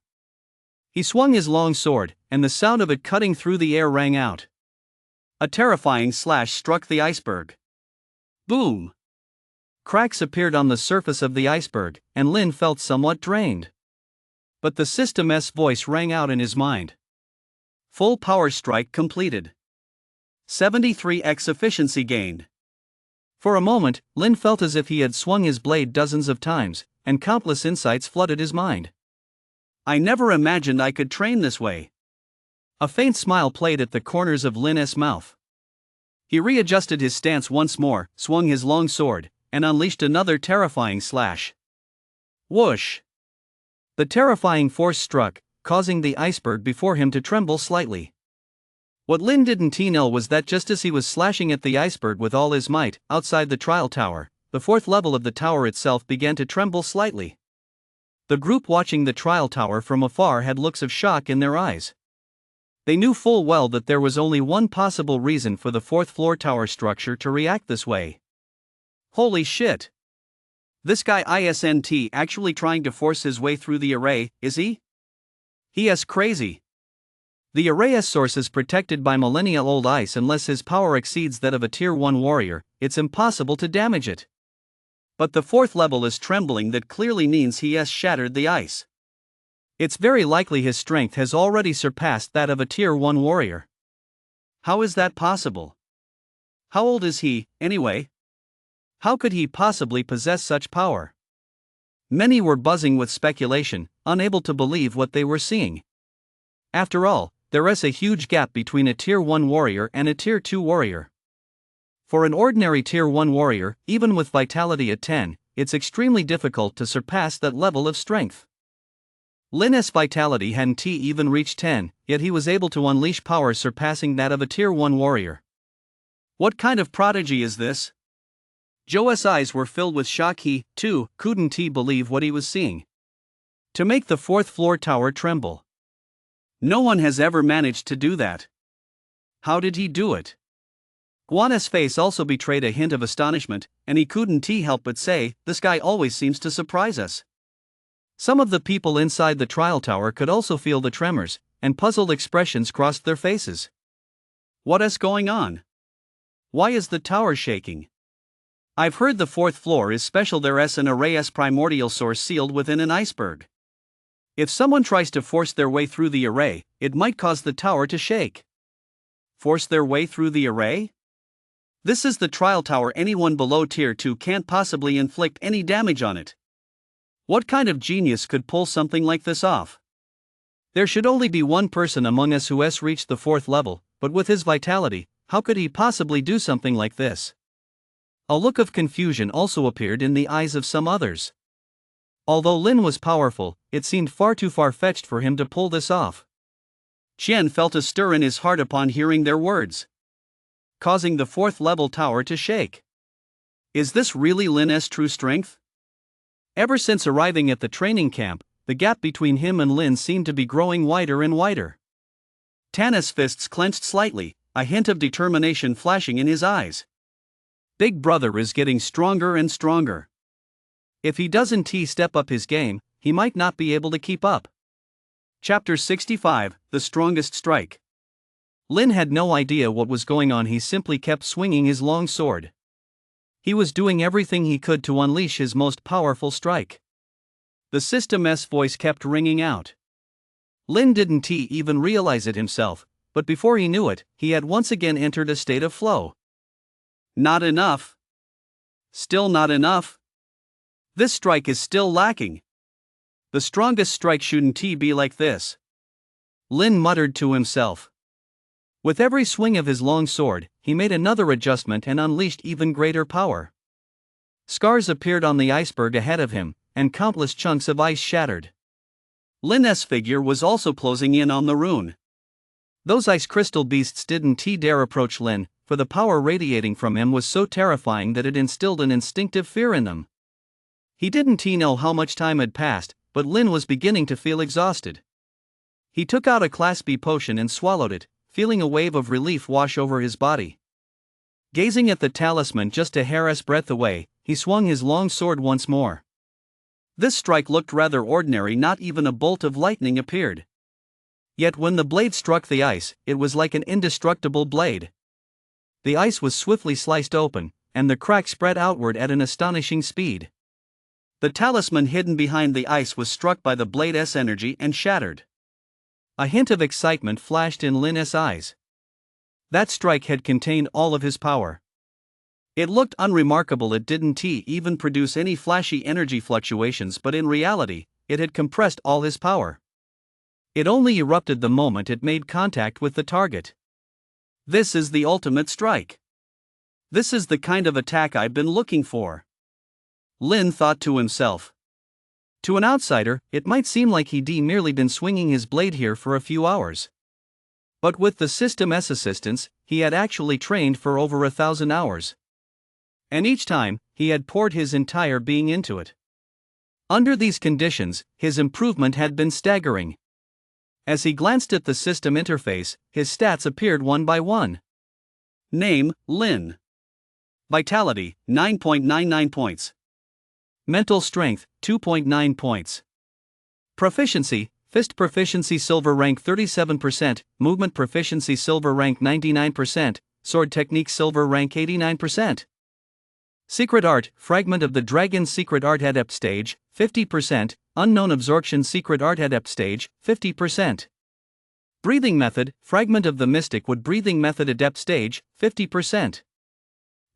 He swung his long sword, and the sound of it cutting through the air rang out. A terrifying slash struck the iceberg. Boom! Cracks appeared on the surface of the iceberg, and Lin felt somewhat drained. But the System's voice rang out in his mind. Full power strike completed. 73x efficiency gained. For a moment, Lin felt as if he had swung his blade dozens of times, and countless insights flooded his mind. I never imagined I could train this way. A faint smile played at the corners of Lin's mouth. He readjusted his stance once more, swung his long sword, and unleashed another terrifying slash. Whoosh! The terrifying force struck, causing the iceberg before him to tremble slightly. What Lin didn't know was that just as he was slashing at the iceberg with all his might, outside the trial tower, the fourth level of the tower itself began to tremble slightly. The group watching the trial tower from afar had looks of shock in their eyes. They knew full well that there was only one possible reason for the fourth floor tower structure to react this way. Holy shit! This guy isn't actually trying to force his way through the array, is he? He is crazy. The array's source is protected by millennia-old ice. Unless his power exceeds that of a Tier 1 warrior, it's impossible to damage it. But the fourth level is trembling. That clearly means he has shattered the ice. It's very likely his strength has already surpassed that of a Tier 1 warrior. How is that possible? How old is he, anyway? How could he possibly possess such power? Many were buzzing with speculation, unable to believe what they were seeing. After all, there is a huge gap between a Tier 1 warrior and a Tier 2 warrior. For an ordinary Tier 1 warrior, even with vitality at 10, it's extremely difficult to surpass that level of strength. Lin's vitality hadn't even reached 10, yet he was able to unleash power surpassing that of a Tier 1 warrior. What kind of prodigy is this? Joe's eyes were filled with shock. He, too, couldn't believe what he was seeing. To make the fourth floor tower tremble. No one has ever managed to do that. How did he do it? Guana's face also betrayed a hint of astonishment, and he couldn't help but say, "This guy always seems to surprise us." Some of the people inside the trial tower could also feel the tremors, and puzzled expressions crossed their faces. What is going on? Why is the tower shaking? I've heard the fourth floor is special. There's an array's primordial source sealed within an iceberg. If someone tries to force their way through the array, it might cause the tower to shake. Force their way through the array? This is the trial tower. Anyone below Tier 2 can't possibly inflict any damage on it. What kind of genius could pull something like this off? There should only be one person among us who has reached the fourth level, but with his vitality, how could he possibly do something like this? A look of confusion also appeared in the eyes of some others. Although Lin was powerful, it seemed far too far-fetched for him to pull this off. Qian felt a stir in his heart upon hearing their words, causing the fourth level tower to shake. Is this really Lin's true strength? Ever since arriving at the training camp, the gap between him and Lin seemed to be growing wider and wider. Tana's fists clenched slightly, a hint of determination flashing in his eyes. Big brother is getting stronger and stronger. If he doesn't step up his game, he might not be able to keep up. Chapter 65, The Strongest Strike. Lin had no idea what was going on, he simply kept swinging his long sword. He was doing everything he could to unleash his most powerful strike. The System's voice kept ringing out. Lin didn't even realize it himself, but before he knew it, he had once again entered a state of flow. Not enough. Still not enough. This strike is still lacking. The strongest strike shouldn't be like this. Lin muttered to himself. With every swing of his long sword, he made another adjustment and unleashed even greater power. Scars appeared on the iceberg ahead of him, and countless chunks of ice shattered. Lin's figure was also closing in on the rune. Those ice crystal beasts didn't dare approach Lin, for the power radiating from him was so terrifying that it instilled an instinctive fear in them. He didn't know how much time had passed, but Lin was beginning to feel exhausted. He took out a Class B potion and swallowed it, feeling a wave of relief wash over his body. Gazing at the talisman just a hair's breadth away, he swung his long sword once more. This strike looked rather ordinary, not even a bolt of lightning appeared. Yet when the blade struck the ice, it was like an indestructible blade. The ice was swiftly sliced open, and the crack spread outward at an astonishing speed. The talisman hidden behind the ice was struck by the blade's energy and shattered. A hint of excitement flashed in Lin's eyes. That strike had contained all of his power. It looked unremarkable, it didn't even produce any flashy energy fluctuations, but in reality, it had compressed all his power. It only erupted the moment it made contact with the target. This is the ultimate strike. This is the kind of attack I've been looking for. Lin thought to himself. To an outsider, it might seem like he'd merely been swinging his blade here for a few hours. But with the System's assistance, he had actually trained for over 1,000 hours. And each time, he had poured his entire being into it. Under these conditions, his improvement had been staggering. As he glanced at the system interface, his stats appeared one by one. Name, Lin. Vitality, 9.99 points. Mental strength, 2.9 points. Proficiency, fist proficiency silver rank 37%, movement proficiency silver rank 99%, sword technique silver rank 89%. Secret art, fragment of the dragon's secret art adept stage, 50%, unknown absorption secret art adept stage, 50%. Breathing method, fragment of the mystic wood breathing method adept stage, 50%.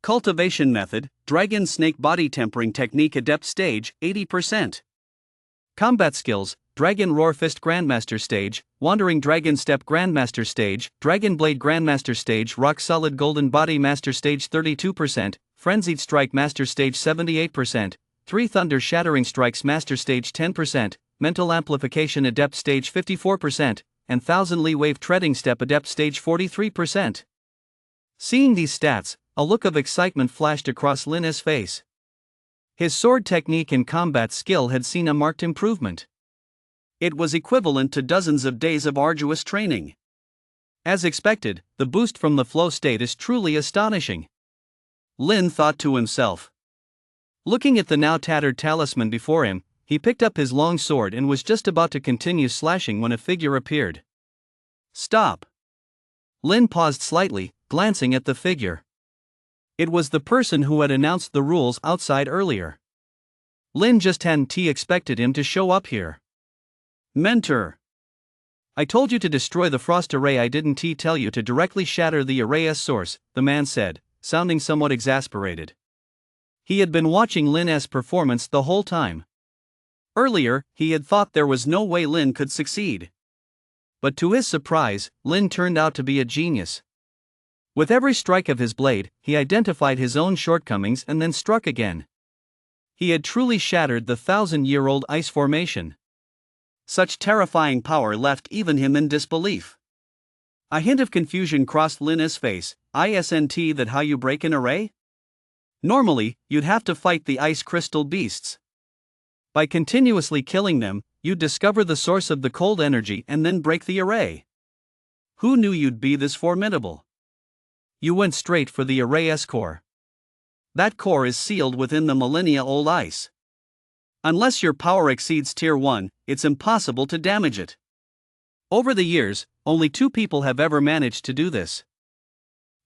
Cultivation method, dragon snake body tempering technique adept stage, 80%. Combat skills, dragon roar fist grandmaster stage, wandering dragon step grandmaster stage, dragon blade grandmaster stage, rock solid golden body master stage 32%, frenzied strike master stage 78%, three thunder shattering strikes master stage 10%, mental amplification adept stage 54%, and thousandly wave treading step adept stage 43%. Seeing these stats, a look of excitement flashed across Lin's face. His sword technique and combat skill had seen a marked improvement. It was equivalent to dozens of days of arduous training. As expected, the boost from the flow state is truly astonishing. Lin thought to himself. Looking at the now tattered talisman before him, he picked up his long sword and was just about to continue slashing when a figure appeared. Stop! Lin paused slightly, glancing at the figure. It was the person who had announced the rules outside earlier. Lin just hadn't expected him to show up here. Mentor! I told you to destroy the frost array, I didn't tell you to directly shatter the array's source, the man said, sounding somewhat exasperated. He had been watching Lin's performance the whole time. Earlier, he had thought there was no way Lin could succeed. But to his surprise, Lin turned out to be a genius. With every strike of his blade, he identified his own shortcomings and then struck again. He had truly shattered the 1,000-year-old ice formation. Such terrifying power left even him in disbelief. A hint of confusion crossed Lin's face. Isn't that how you break an array? Normally, you'd have to fight the ice crystal beasts. By continuously killing them, you'd discover the source of the cold energy and then break the array. Who knew you'd be this formidable? You went straight for the array's core. That core is sealed within the millennia-old ice. Unless your power exceeds Tier 1, it's impossible to damage it. Over the years, only 2 people have ever managed to do this.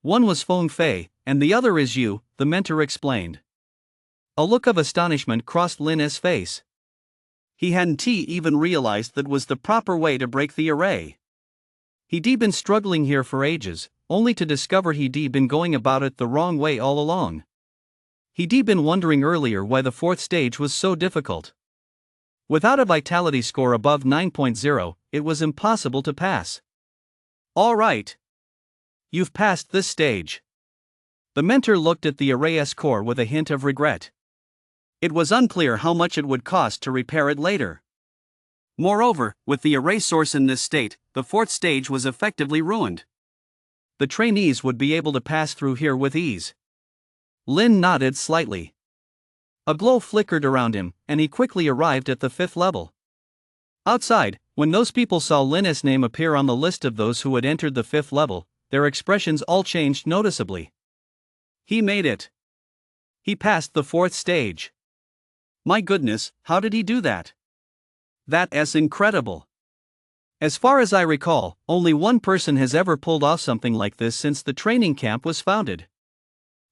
One was Feng Fei, and the other is you, the mentor explained. A look of astonishment crossed Lin's face. He hadn't even realized that was the proper way to break the array. He'd been struggling here for ages, only to discover he'd been going about it the wrong way all along. He'd been wondering earlier why the 4th stage was so difficult. Without a vitality score above 9.0, it was impossible to pass. All right. You've passed this stage. The mentor looked at the array's core with a hint of regret. It was unclear how much it would cost to repair it later. Moreover, with the array source in this state, the 4th stage was effectively ruined. The trainees would be able to pass through here with ease. Lin nodded slightly. A glow flickered around him, and he quickly arrived at the 5th level. Outside, when those people saw Lin's name appear on the list of those who had entered the 5th level, their expressions all changed noticeably. He made it. He passed the 4th stage. My goodness, how did he do that? That's incredible. As far as I recall, only one person has ever pulled off something like this since the training camp was founded.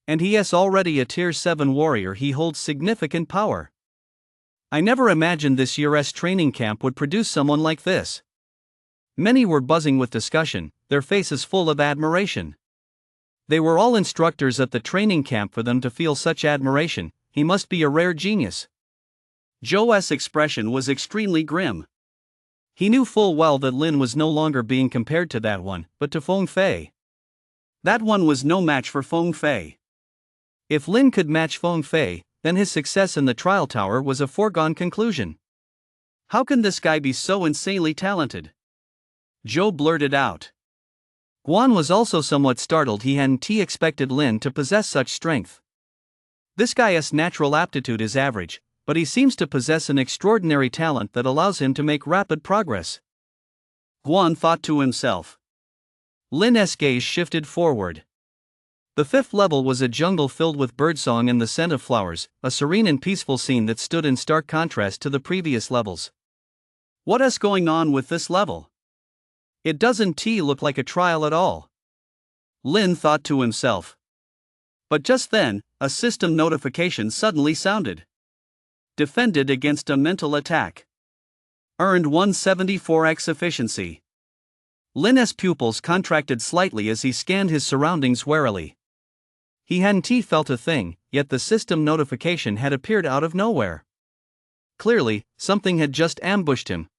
And he is already a Tier 7 warrior. He holds significant power. I never imagined this year's training camp would produce someone like this. Many were buzzing with discussion, their faces full of admiration. They were all instructors at the training camp. For them to feel such admiration, he must be a rare genius. Zhou's expression was extremely grim. He knew full well that Lin was no longer being compared to that one, but to Feng Fei. That one was no match for Feng Fei. If Lin could match Feng Fei, then his success in the trial tower was a foregone conclusion. How can this guy be so insanely talented? Zhou blurted out. Guan was also somewhat startled. He hadn't expected Lin to possess such strength. This guy's natural aptitude is average, but he seems to possess an extraordinary talent that allows him to make rapid progress. Guan thought to himself. Lin's gaze shifted forward. The 5th level was a jungle filled with birdsong and the scent of flowers, a serene and peaceful scene that stood in stark contrast to the previous levels. What is going on with this level? It doesn't look like a trial at all. Lin thought to himself. But just then, a system notification suddenly sounded. Defended against a mental attack. Earned 174x efficiency. Lin's pupils contracted slightly as he scanned his surroundings warily. He hadn't felt a thing, yet the system notification had appeared out of nowhere. Clearly, something had just ambushed him.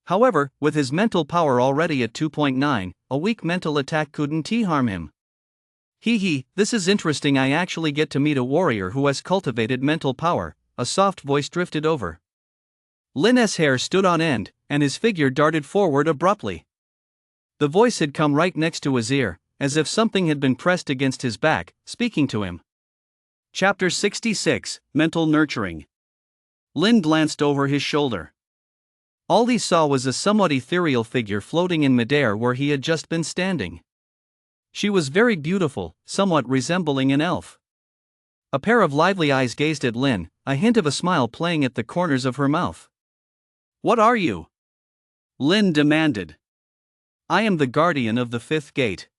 However, with his mental power already at 2.9, a weak mental attack couldn't harm him. This is interesting. I actually get to meet a warrior who has cultivated mental power, a soft voice drifted over. Lin's hair stood on end, and his figure darted forward abruptly. The voice had come right next to his ear, as if something had been pressed against his back, speaking to him. Chapter 66, Mental Nurturing. Lin glanced over his shoulder. All he saw was a somewhat ethereal figure floating in midair where he had just been standing. She was very beautiful, somewhat resembling an elf. A pair of lively eyes gazed at Lin, a hint of a smile playing at the corners of her mouth. What are you? Lin demanded. I am the guardian of the 5th gate.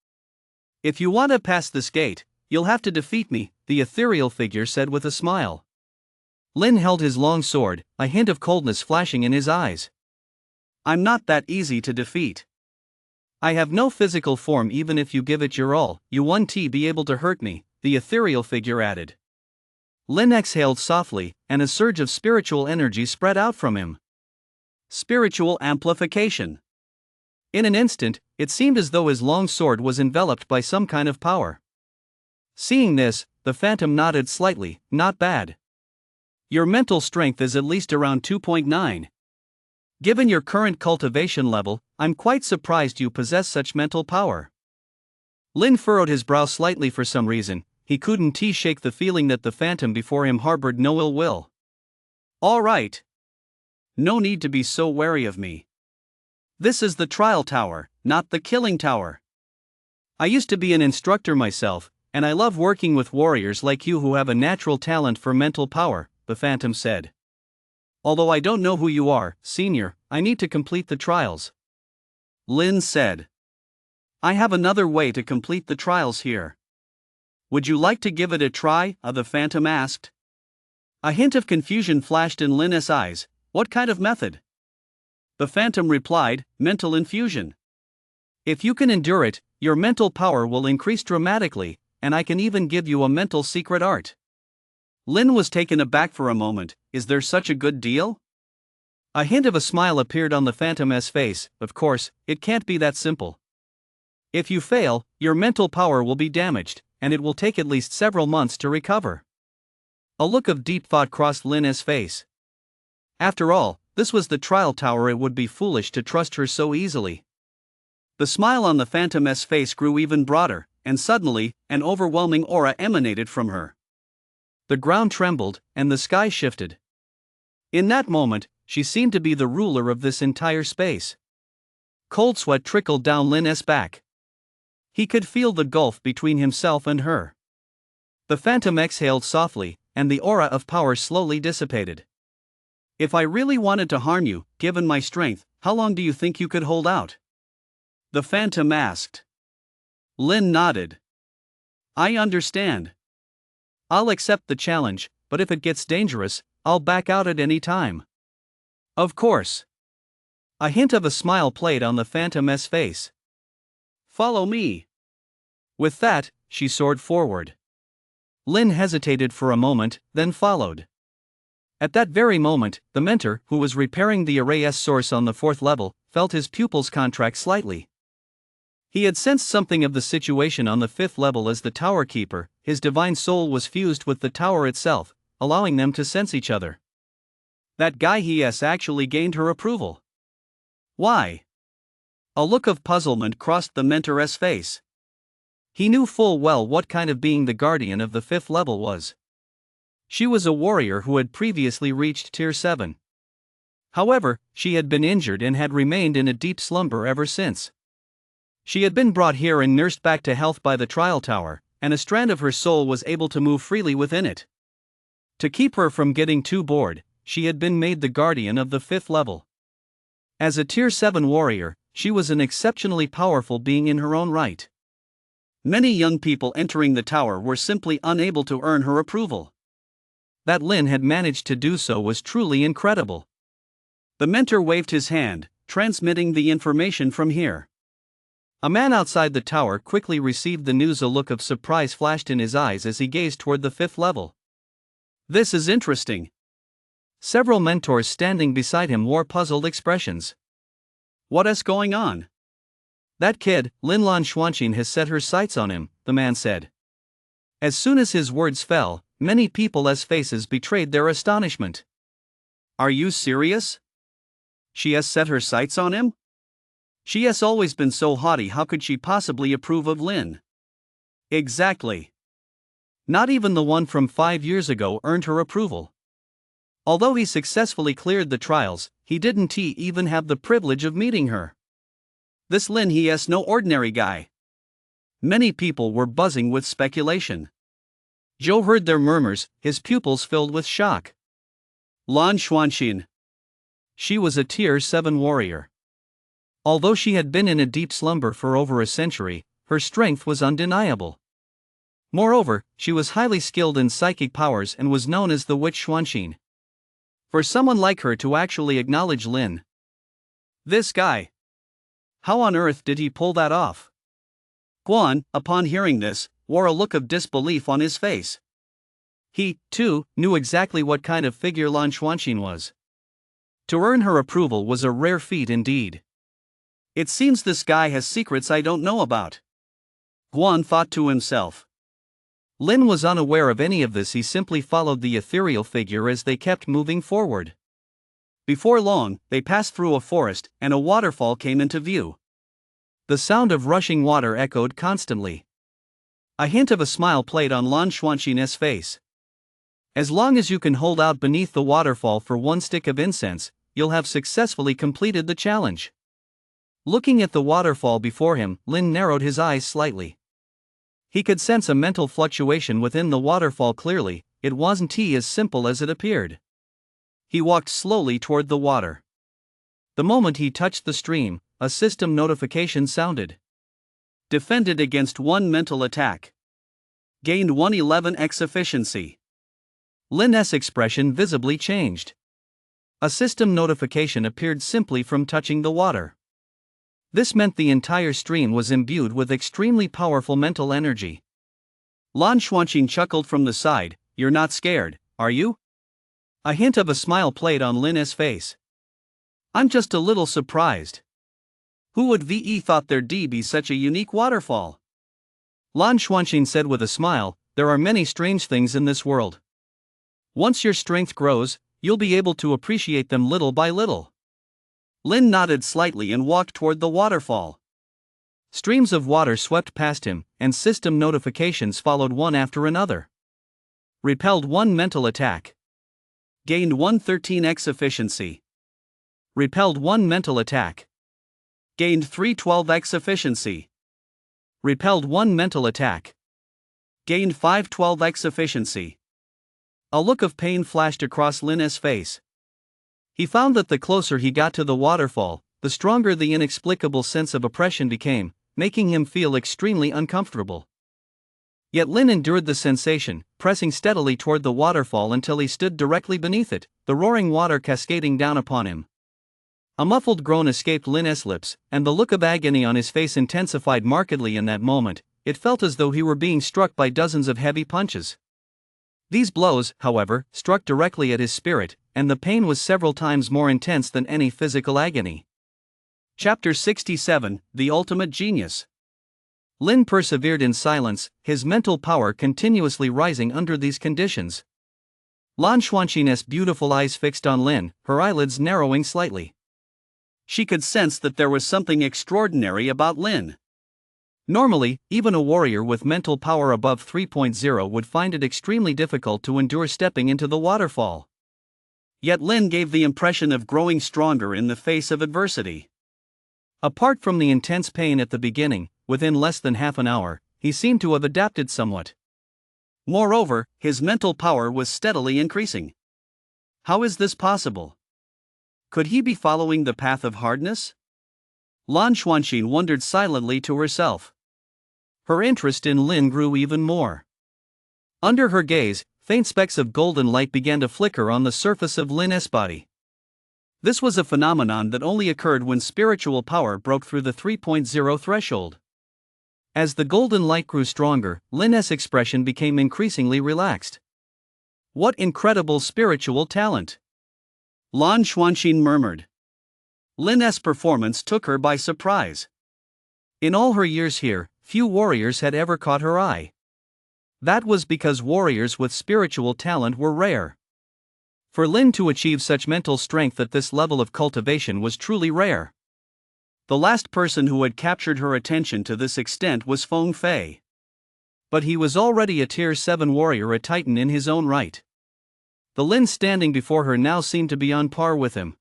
If you want to pass this gate, you'll have to defeat me, the ethereal figure said with a smile. Lin held his long sword, a hint of coldness flashing in his eyes. I'm not that easy to defeat. I have no physical form. Even if you give it your all, you won't be able to hurt me, the ethereal figure added. Lin exhaled softly, and a surge of spiritual energy spread out from him. Spiritual amplification. In an instant, it seemed as though his long sword was enveloped by some kind of power. Seeing this, the phantom nodded slightly. Not bad. Your mental strength is at least around 2.9. Given your current cultivation level, I'm quite surprised you possess such mental power. Lin furrowed his brow slightly for some reason. He couldn't shake the feeling that the phantom before him harbored no ill will. All right. No need to be so wary of me. This is the trial tower, not the killing tower. I used to be an instructor myself, and I love working with warriors like you who have a natural talent for mental power, the phantom said. Although I don't know who you are, senior, I need to complete the trials. Lin said. I have another way to complete the trials here. Would you like to give it a try? The Phantom asked. A hint of confusion flashed in Lin's eyes. What kind of method? The Phantom replied, mental infusion. If you can endure it, your mental power will increase dramatically, and I can even give you a mental secret art. Lin was taken aback for a moment. Is there such a good deal? A hint of a smile appeared on the Phantom's face. Of course, it can't be that simple. If you fail, your mental power will be damaged, and it will take at least several months to recover. A look of deep thought crossed Lin's face. After all, this was the trial tower. It would be foolish to trust her so easily. The smile on the Phantom's face grew even broader, and suddenly, an overwhelming aura emanated from her. The ground trembled, and the sky shifted. In that moment, she seemed to be the ruler of this entire space. Cold sweat trickled down Lin's back. He could feel the gulf between himself and her. The Phantom exhaled softly, and the aura of power slowly dissipated. If I really wanted to harm you, given my strength, how long do you think you could hold out? The Phantom asked. Lin nodded. I understand. I'll accept the challenge, but if it gets dangerous, I'll back out at any time. Of course. A hint of a smile played on the Phantom's face. Follow me. With that, she soared forward. Lin hesitated for a moment, then followed. At that very moment, the mentor, who was repairing the array's source on the 4th level, felt his pupils contract slightly. He had sensed something of the situation on the 5th level as the tower keeper. His divine soul was fused with the tower itself, allowing them to sense each other. That guy actually gained her approval. Why? A look of puzzlement crossed the mentor's face. He knew full well what kind of being the guardian of the 5th level was. She was a warrior who had previously reached Tier 7. However, she had been injured and had remained in a deep slumber ever since. She had been brought here and nursed back to health by the trial tower, and a strand of her soul was able to move freely within it. To keep her from getting too bored, she had been made the guardian of the 5th level. As a Tier 7 warrior, she was an exceptionally powerful being in her own right. Many young people entering the tower were simply unable to earn her approval. That Lin had managed to do so was truly incredible. The mentor waved his hand, transmitting the information from here. A man outside the tower quickly received the news. A look of surprise flashed in his eyes as he gazed toward the 5th level. This is interesting. Several mentors standing beside him wore puzzled expressions. What is going on? That kid, Linlan Xuanqin, has set her sights on him, the man said. As soon as his words fell, many people's faces betrayed their astonishment. Are you serious? She has set her sights on him? She has always been so haughty. How could she possibly approve of Lin? Exactly. Not even the one from 5 years ago earned her approval. Although he successfully cleared the trials, he didn't even have the privilege of meeting her. This Lin is no ordinary guy. Many people were buzzing with speculation. Zhou heard their murmurs, his pupils filled with shock. Lan Xuanqin. She was a Tier 7 warrior. Although she had been in a deep slumber for over a century, her strength was undeniable. Moreover, she was highly skilled in psychic powers and was known as the Witch Xuanqin. For someone like her to actually acknowledge Lin. This guy. How on earth did he pull that off? Guan, upon hearing this, wore a look of disbelief on his face. He, too, knew exactly what kind of figure Lan Xuanqin was. To earn her approval was a rare feat indeed. It seems this guy has secrets I don't know about. Guan thought to himself. Lin was unaware of any of this. He simply followed the ethereal figure as they kept moving forward. Before long, they passed through a forest, and a waterfall came into view. The sound of rushing water echoed constantly. A hint of a smile played on Lan Xuanqin's face. As long as you can hold out beneath the waterfall for one stick of incense, you'll have successfully completed the challenge. Looking at the waterfall before him, Lin narrowed his eyes slightly. He could sense a mental fluctuation within the waterfall clearly. It wasn't as simple as it appeared. He walked slowly toward the water. The moment he touched the stream, a system notification sounded. Defended against 1 mental attack. Gained 111x efficiency. Lin's expression visibly changed. A system notification appeared simply from touching the water. This meant the entire stream was imbued with extremely powerful mental energy. Lan Xuanqing chuckled from the side. "You're not scared, are you?" A hint of a smile played on Lin's face. "I'm just a little surprised. Who would thought there'd be such a unique waterfall?" Lan Xuanqing said with a smile, "There are many strange things in this world. Once your strength grows, you'll be able to appreciate them little by little." Lin nodded slightly and walked toward the waterfall. Streams of water swept past him, and system notifications followed one after another. Repelled 1 mental attack. Gained 113x efficiency. Repelled 1 mental attack. Gained 312x efficiency. Repelled 1 mental attack. Gained 512x efficiency. A look of pain flashed across Lin's face. He found that the closer he got to the waterfall, the stronger the inexplicable sense of oppression became, making him feel extremely uncomfortable. Yet Lin endured the sensation, pressing steadily toward the waterfall until he stood directly beneath it, the roaring water cascading down upon him. A muffled groan escaped Lin's lips, and the look of agony on his face intensified markedly in that moment. It felt as though he were being struck by dozens of heavy punches. These blows, however, struck directly at his spirit, and the pain was several times more intense than any physical agony. Chapter 67: The Ultimate Genius. Lin persevered in silence, his mental power continuously rising under these conditions. Lan Xuanqing's beautiful eyes fixed on Lin, her eyelids narrowing slightly. She could sense that there was something extraordinary about Lin. Normally, even a warrior with mental power above 3.0 would find it extremely difficult to endure stepping into the waterfall. Yet Lin gave the impression of growing stronger in the face of adversity. Apart from the intense pain at the beginning, within less than half an hour, he seemed to have adapted somewhat. Moreover, his mental power was steadily increasing. How is this possible? Could he be following the path of hardness? Lan Xuanqing wondered silently to herself. Her interest in Lin grew even more. Under her gaze, faint specks of golden light began to flicker on the surface of Lin's body. This was a phenomenon that only occurred when spiritual power broke through the 3.0 threshold. As the golden light grew stronger, Lin's expression became increasingly relaxed. "What incredible spiritual talent!" Lan Xuanqing murmured. Lin's performance took her by surprise. In all her years here, few warriors had ever caught her eye. That was because warriors with spiritual talent were rare. For Lin to achieve such mental strength at this level of cultivation was truly rare. The last person who had captured her attention to this extent was Feng Fei. But he was already a Tier 7 warrior, a titan in his own right. The Lin standing before her now seemed to be on par with him.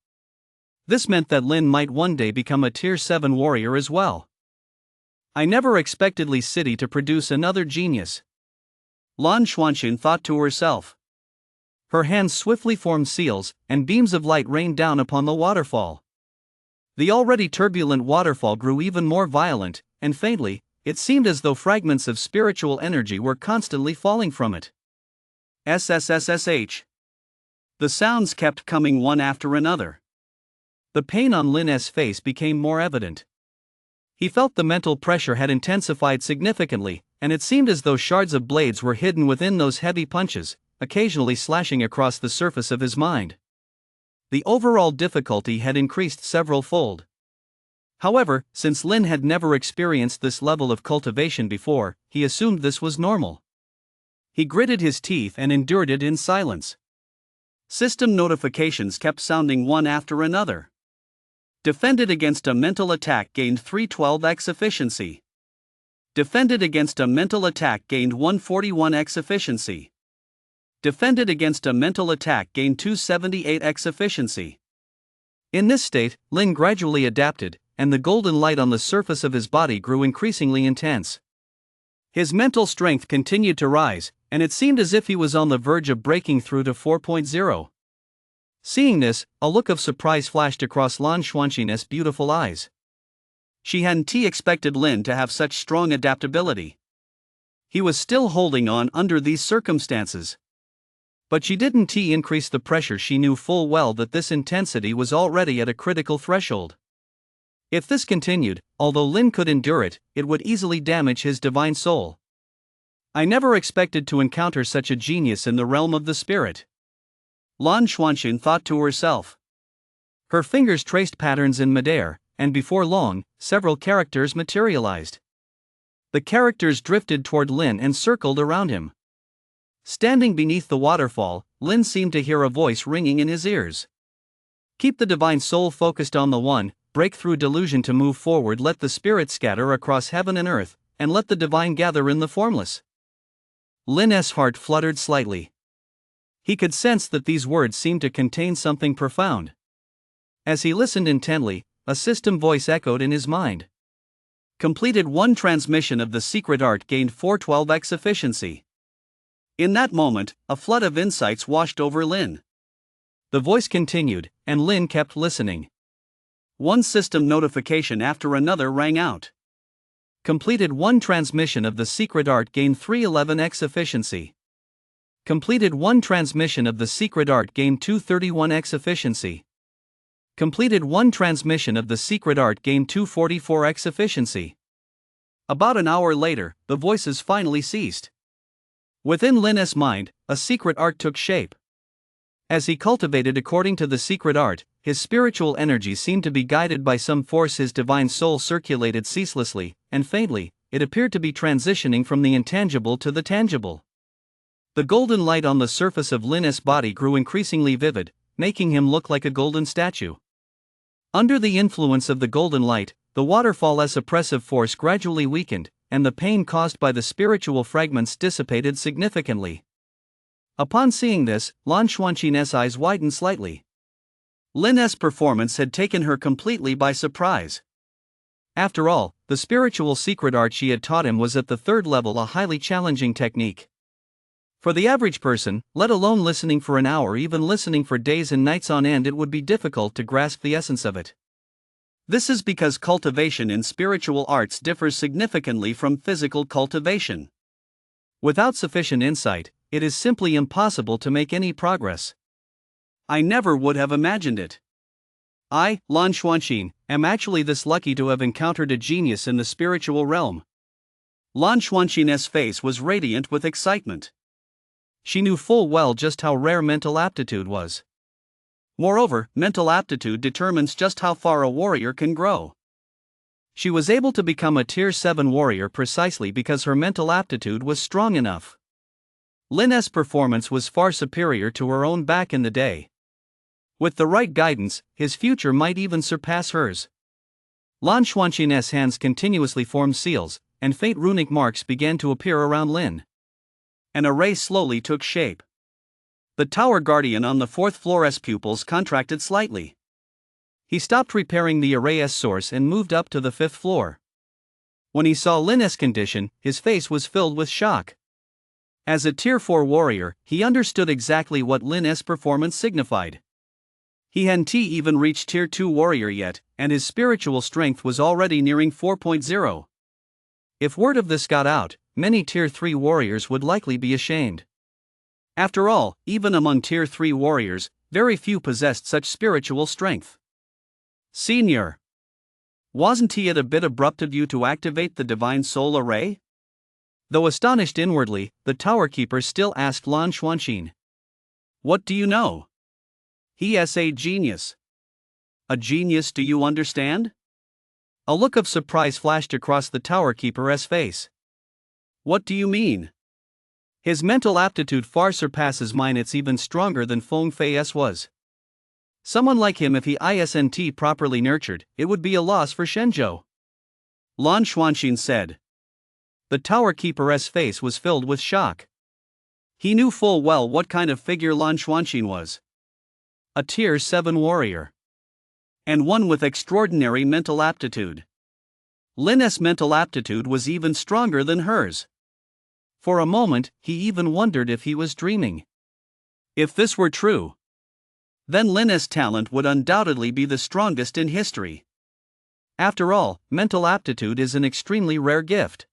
This meant that Lin might one day become a Tier 7 warrior as well. I never expected Li City to produce another genius. Lan Xuanqing thought to herself. Her hands swiftly formed seals, and beams of light rained down upon the waterfall. The already turbulent waterfall grew even more violent, and faintly, it seemed as though fragments of spiritual energy were constantly falling from it. SSSSH. The sounds kept coming one after another. The pain on Lin's face became more evident. He felt the mental pressure had intensified significantly, and it seemed as though shards of blades were hidden within those heavy punches, occasionally slashing across the surface of his mind. The overall difficulty had increased several-fold. However, since Lin had never experienced this level of cultivation before, he assumed this was normal. He gritted his teeth and endured it in silence. System notifications kept sounding one after another. Defended against a mental attack, gained 312x efficiency. Defended against a mental attack, gained 141x efficiency. Defended against a mental attack, gained 278x efficiency. In this state, Lin gradually adapted, and the golden light on the surface of his body grew increasingly intense. His mental strength continued to rise, and it seemed as if he was on the verge of breaking through to 4.0. Seeing this, a look of surprise flashed across Lan Xuanxin's beautiful eyes. She hadn't expected Lin to have such strong adaptability. He was still holding on under these circumstances. But she didn't increase the pressure. She knew full well that this intensity was already at a critical threshold. If this continued, although Lin could endure it, it would easily damage his divine soul. I never expected to encounter such a genius in the realm of the spirit, Lan Xuanxin thought to herself. Her fingers traced patterns in midair, and before long, several characters materialized. The characters drifted toward Lin and circled around him. Standing beneath the waterfall, Lin seemed to hear a voice ringing in his ears. Keep the divine soul focused on the one, break through delusion to move forward, let the spirit scatter across heaven and earth, and let the divine gather in the formless. Lin's heart fluttered slightly. He could sense that these words seemed to contain something profound. As he listened intently, a system voice echoed in his mind. Completed 1 transmission of the secret art, gained 412x efficiency. In that moment, a flood of insights washed over Lin. The voice continued, and Lin kept listening. One system notification after another rang out. Completed 1 transmission of the secret art, gained 311x efficiency. Completed 1 transmission of the secret art, gained 231x efficiency. Completed 1 transmission of the secret art, gained 244x efficiency. About an hour later, the voices finally ceased. Within Lin's mind, a secret art took shape. As he cultivated according to the secret art, his spiritual energy seemed to be guided by some force. His divine soul circulated ceaselessly, and faintly, it appeared to be transitioning from the intangible to the tangible. The golden light on the surface of Lin's body grew increasingly vivid, making him look like a golden statue. Under the influence of the golden light, the waterfall's oppressive force gradually weakened, and the pain caused by the spiritual fragments dissipated significantly. Upon seeing this, Lan Xuanxin's eyes widened slightly. Lin's performance had taken her completely by surprise. After all, the spiritual secret art she had taught him was at the 3rd level, a highly challenging technique. For the average person, let alone listening for an hour, even listening for days and nights on end, it would be difficult to grasp the essence of it. This is because cultivation in spiritual arts differs significantly from physical cultivation. Without sufficient insight, it is simply impossible to make any progress. I never would have imagined it. I, Lan Xuanxin, am actually this lucky to have encountered a genius in the spiritual realm. Lan Xuanxin's face was radiant with excitement. She knew full well just how rare mental aptitude was. Moreover, mental aptitude determines just how far a warrior can grow. She was able to become a Tier 7 warrior precisely because her mental aptitude was strong enough. Lin's performance was far superior to her own back in the day. With the right guidance, his future might even surpass hers. Lan Xuanxin's hands continuously formed seals, and faint runic marks began to appear around Lin. An array slowly took shape. The tower guardian on the 4th floor's pupils contracted slightly. He stopped repairing the array's source and moved up to the 5th floor. When he saw Lin's condition, his face was filled with shock. As a Tier 4 warrior, he understood exactly what Lin's performance signified. He hadn't even reached Tier 2 warrior yet, and his spiritual strength was already nearing 4.0. If word of this got out, many Tier 3 warriors would likely be ashamed. After all, even among Tier 3 warriors, very few possessed such spiritual strength. Senior, wasn't it a bit abrupt of you to activate the divine soul array? Though astonished inwardly, the tower keeper still asked Lan Xuanxin. What do you know? He's a genius. A genius, do you understand? A look of surprise flashed across the tower keeper's face. What do you mean? His mental aptitude far surpasses mine. It's even stronger than Feng Fei's was. Someone like him, if he isn't properly nurtured, it would be a loss for Shenzhou. Lan Xuanxin said. The tower keeper's face was filled with shock. He knew full well what kind of figure Lan Xuanxin was. A Tier 7 warrior. And one with extraordinary mental aptitude. Lin's mental aptitude was even stronger than hers. For a moment, he even wondered if he was dreaming. If this were true, then Lin's talent would undoubtedly be the strongest in history. After all, mental aptitude is an extremely rare gift.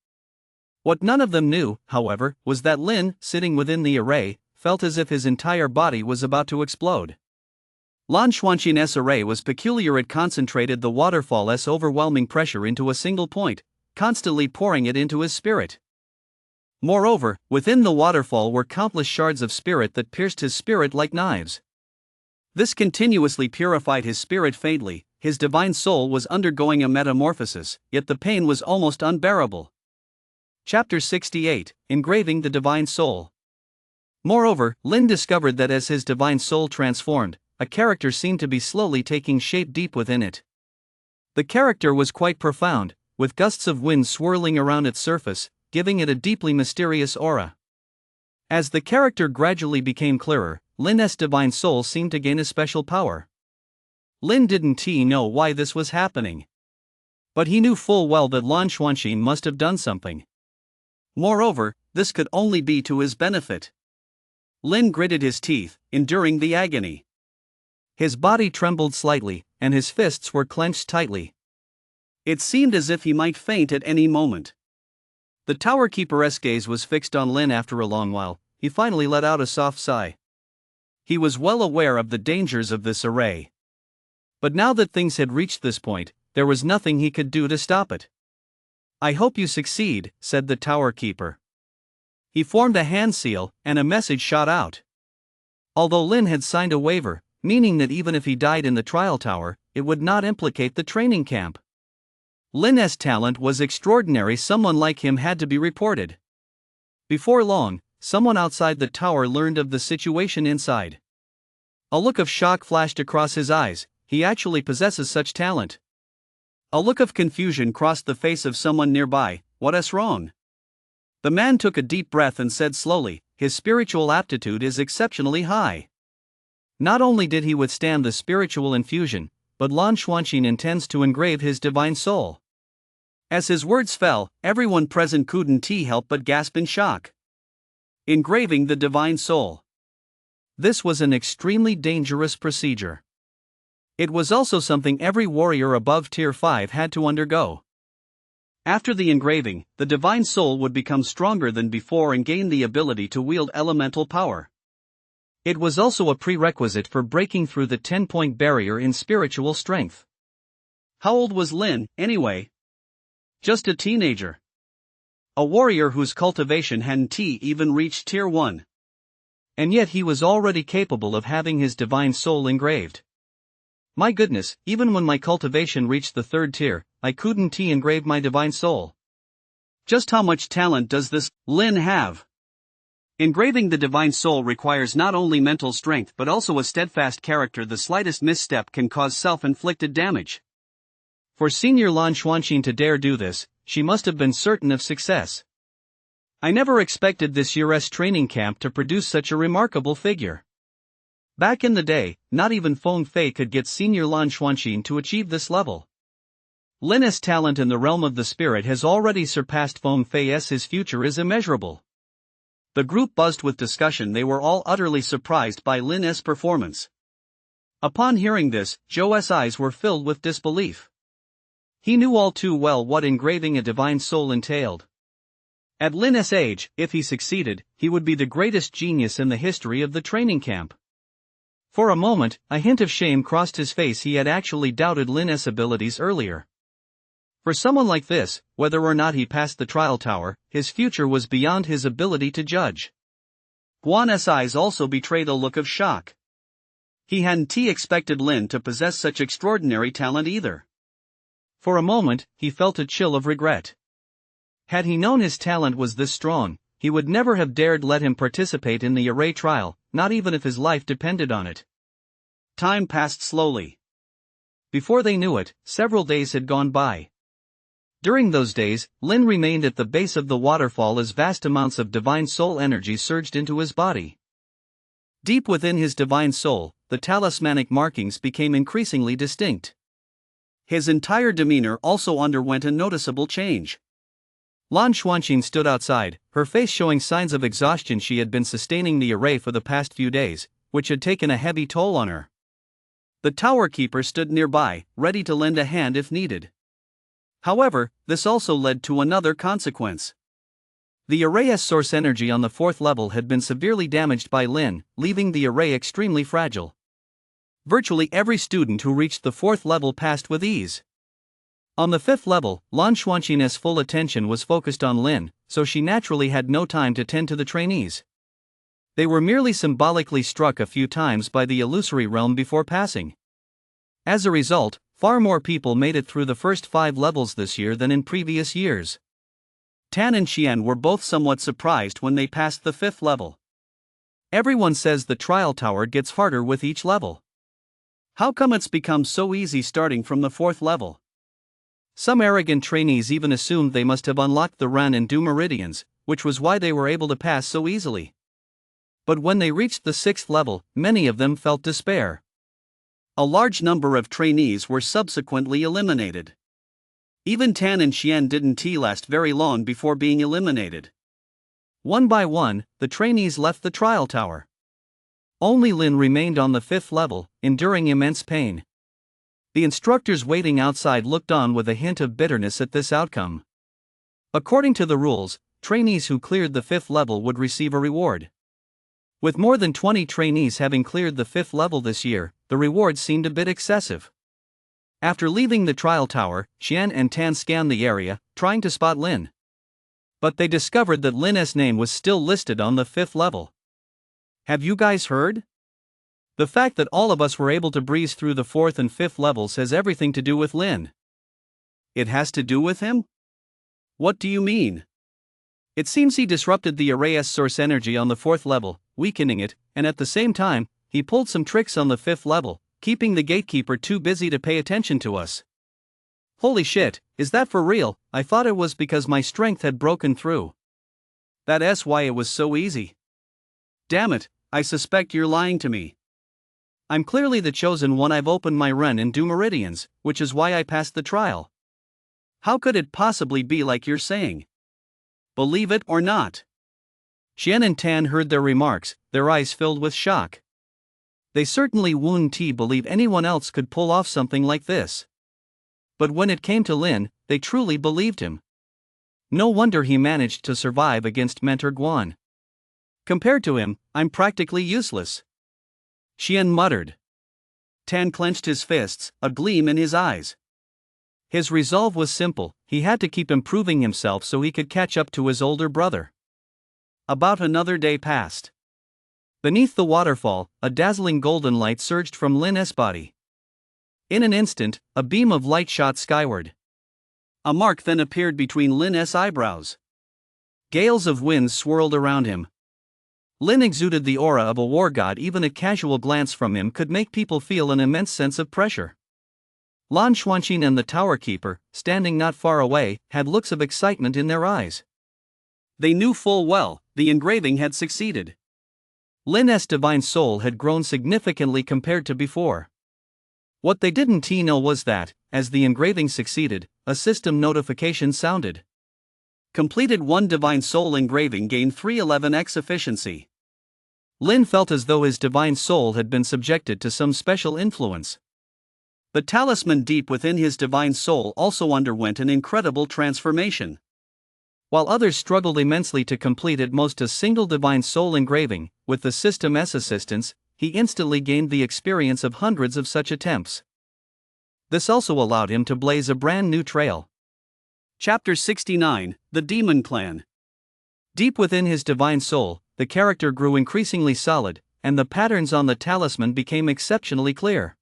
What none of them knew, however, was that Lin, sitting within the array, felt as if his entire body was about to explode. Lan Xuanqin's array was peculiar. It concentrated the waterfall's overwhelming pressure into a single point, constantly pouring it into his spirit. Moreover, within the waterfall were countless shards of spirit that pierced his spirit like knives. This continuously purified his spirit faintly. His divine soul was undergoing a metamorphosis, yet the pain was almost unbearable. Chapter 68, Engraving the Divine Soul. Moreover, Lin discovered that as his divine soul transformed, a character seemed to be slowly taking shape deep within it. The character was quite profound, with gusts of wind swirling around its surface, giving it a deeply mysterious aura. As the character gradually became clearer, Lin's divine soul seemed to gain a special power. Lin didn't know why this was happening. But he knew full well that Lan Xuanqin must have done something. Moreover, this could only be to his benefit. Lin gritted his teeth, enduring the agony. His body trembled slightly, and his fists were clenched tightly. It seemed as if he might faint at any moment. The tower keeper's gaze was fixed on Lin. After a long while, he finally let out a soft sigh. He was well aware of the dangers of this array. But now that things had reached this point, there was nothing he could do to stop it. "I hope you succeed," said the tower keeper. He formed a hand seal, and a message shot out. Although Lin had signed a waiver, meaning that even if he died in the trial tower, it would not implicate the training camp. Lin's talent was extraordinary. Someone like him had to be reported. Before long, someone outside the tower learned of the situation inside. A look of shock flashed across his eyes. He actually possesses such talent. A look of confusion crossed the face of someone nearby. "What's wrong?" The man took a deep breath and said slowly, "His spiritual aptitude is exceptionally high." Not only did he withstand the spiritual infusion, but Lan Xuanqin intends to engrave his divine soul. As his words fell, everyone present couldn't help but gasp in shock. Engraving the divine soul. This was an extremely dangerous procedure. It was also something every warrior above Tier 5 had to undergo. After the engraving, the divine soul would become stronger than before and gain the ability to wield elemental power. It was also a prerequisite for breaking through the 10-point barrier in spiritual strength. How old was Lin, anyway? Just a teenager. A warrior whose cultivation hadn't even reached Tier 1. And yet he was already capable of having his divine soul engraved. My goodness, even when my cultivation reached the 3rd tier, I couldn't engrave my divine soul. Just how much talent does this Lin have? Engraving the divine soul requires not only mental strength but also a steadfast character. The slightest misstep can cause self-inflicted damage. For Senior Lan Xuanqin to dare do this, she must have been certain of success. I never expected this year's training camp to produce such a remarkable figure. Back in the day, not even Feng Fei could get Senior Lan Xuanqin to achieve this level. Lin's talent in the realm of the spirit has already surpassed Feng Fei's. His future is immeasurable. The group buzzed with discussion. They were all utterly surprised by Lin's performance. Upon hearing this, Zhou's eyes were filled with disbelief. He knew all too well what engraving a divine soul entailed. At Lin's age, if he succeeded, he would be the greatest genius in the history of the training camp. For a moment, a hint of shame crossed his face. He had actually doubted Lin's abilities earlier. For someone like this, whether or not he passed the trial tower, his future was beyond his ability to judge. Guan's eyes also betrayed a look of shock. He hadn't expected Lin to possess such extraordinary talent either. For a moment, he felt a chill of regret. Had he known his talent was this strong, he would never have dared let him participate in the array trial, not even if his life depended on it. Time passed slowly. Before they knew it, several days had gone by. During those days, Lin remained at the base of the waterfall as vast amounts of divine soul energy surged into his body. Deep within his divine soul, the talismanic markings became increasingly distinct. His entire demeanor also underwent a noticeable change. Lan Xuanqin stood outside, her face showing signs of exhaustion. She had been sustaining the array for the past few days, which had taken a heavy toll on her. The tower keeper stood nearby, ready to lend a hand if needed. However, this also led to another consequence. The array's source energy on the 4th level had been severely damaged by Lin, leaving the array extremely fragile. Virtually every student who reached the 4th level passed with ease. On the 5th level, Lan Xuanqin's full attention was focused on Lin, so she naturally had no time to tend to the trainees. They were merely symbolically struck a few times by the illusory realm before passing. As a result, far more people made it through the first 5 levels this year than in previous years. Tan and Xian were both somewhat surprised when they passed the 5th level. Everyone says the trial tower gets harder with each level. How come it's become so easy starting from the 4th level? Some arrogant trainees even assumed they must have unlocked the Ren and Du meridians, which was why they were able to pass so easily. But when they reached the 6th level, many of them felt despair. A large number of trainees were subsequently eliminated. Even Tan and Xian didn't last very long before being eliminated. One by one, the trainees left the trial tower. Only Lin remained on the 5th level, enduring immense pain. The instructors waiting outside looked on with a hint of bitterness at this outcome. According to the rules, trainees who cleared the 5th level would receive a reward. With more than 20 trainees having cleared the 5th level this year, the reward seemed a bit excessive. After leaving the trial tower, Xian and Tan scanned the area, trying to spot Lin. But they discovered that Lin's name was still listed on the 5th level. Have you guys heard? The fact that all of us were able to breeze through the 4th and 5th levels has everything to do with Lin. It has to do with him? What do you mean? It seems he disrupted the array's source energy on the 4th level, weakening it, and at the same time, he pulled some tricks on the 5th level, keeping the gatekeeper too busy to pay attention to us. Holy shit, is that for real? I thought it was because my strength had broken through. That's why it was so easy. Damn it, I suspect you're lying to me. I'm clearly the chosen one. I've opened my Ren and Du meridians, which is why I passed the trial. How could it possibly be like you're saying? Believe it or not. Xian and Tan heard their remarks, their eyes filled with shock. They certainly wouldn't believe anyone else could pull off something like this. But when it came to Lin, they truly believed him. No wonder he managed to survive against Mentor Guan. Compared to him, I'm practically useless. Xian muttered. Tan clenched his fists, a gleam in his eyes. His resolve was simple: he had to keep improving himself so he could catch up to his older brother. About another day passed. Beneath the waterfall, a dazzling golden light surged from Lin's body. In an instant, a beam of light shot skyward. A mark then appeared between Lin's eyebrows. Gales of wind swirled around him. Lin exuded the aura of a war god. Even a casual glance from him could make people feel an immense sense of pressure. Lan Xuanqin and the tower keeper, standing not far away, had looks of excitement in their eyes. They knew full well, the engraving had succeeded. Lin's divine soul had grown significantly compared to before. What they didn't know was that, as the engraving succeeded, a system notification sounded. Completed 1 divine soul engraving, gained 311x efficiency. Lin felt as though his divine soul had been subjected to some special influence. The talisman deep within his divine soul also underwent an incredible transformation. While others struggled immensely to complete at most a single divine soul engraving, with the system's assistance, he instantly gained the experience of hundreds of such attempts. This also allowed him to blaze a brand new trail. Chapter 69, The Demon Clan. Deep within his divine soul, the character grew increasingly solid, and the patterns on the talisman became exceptionally clear.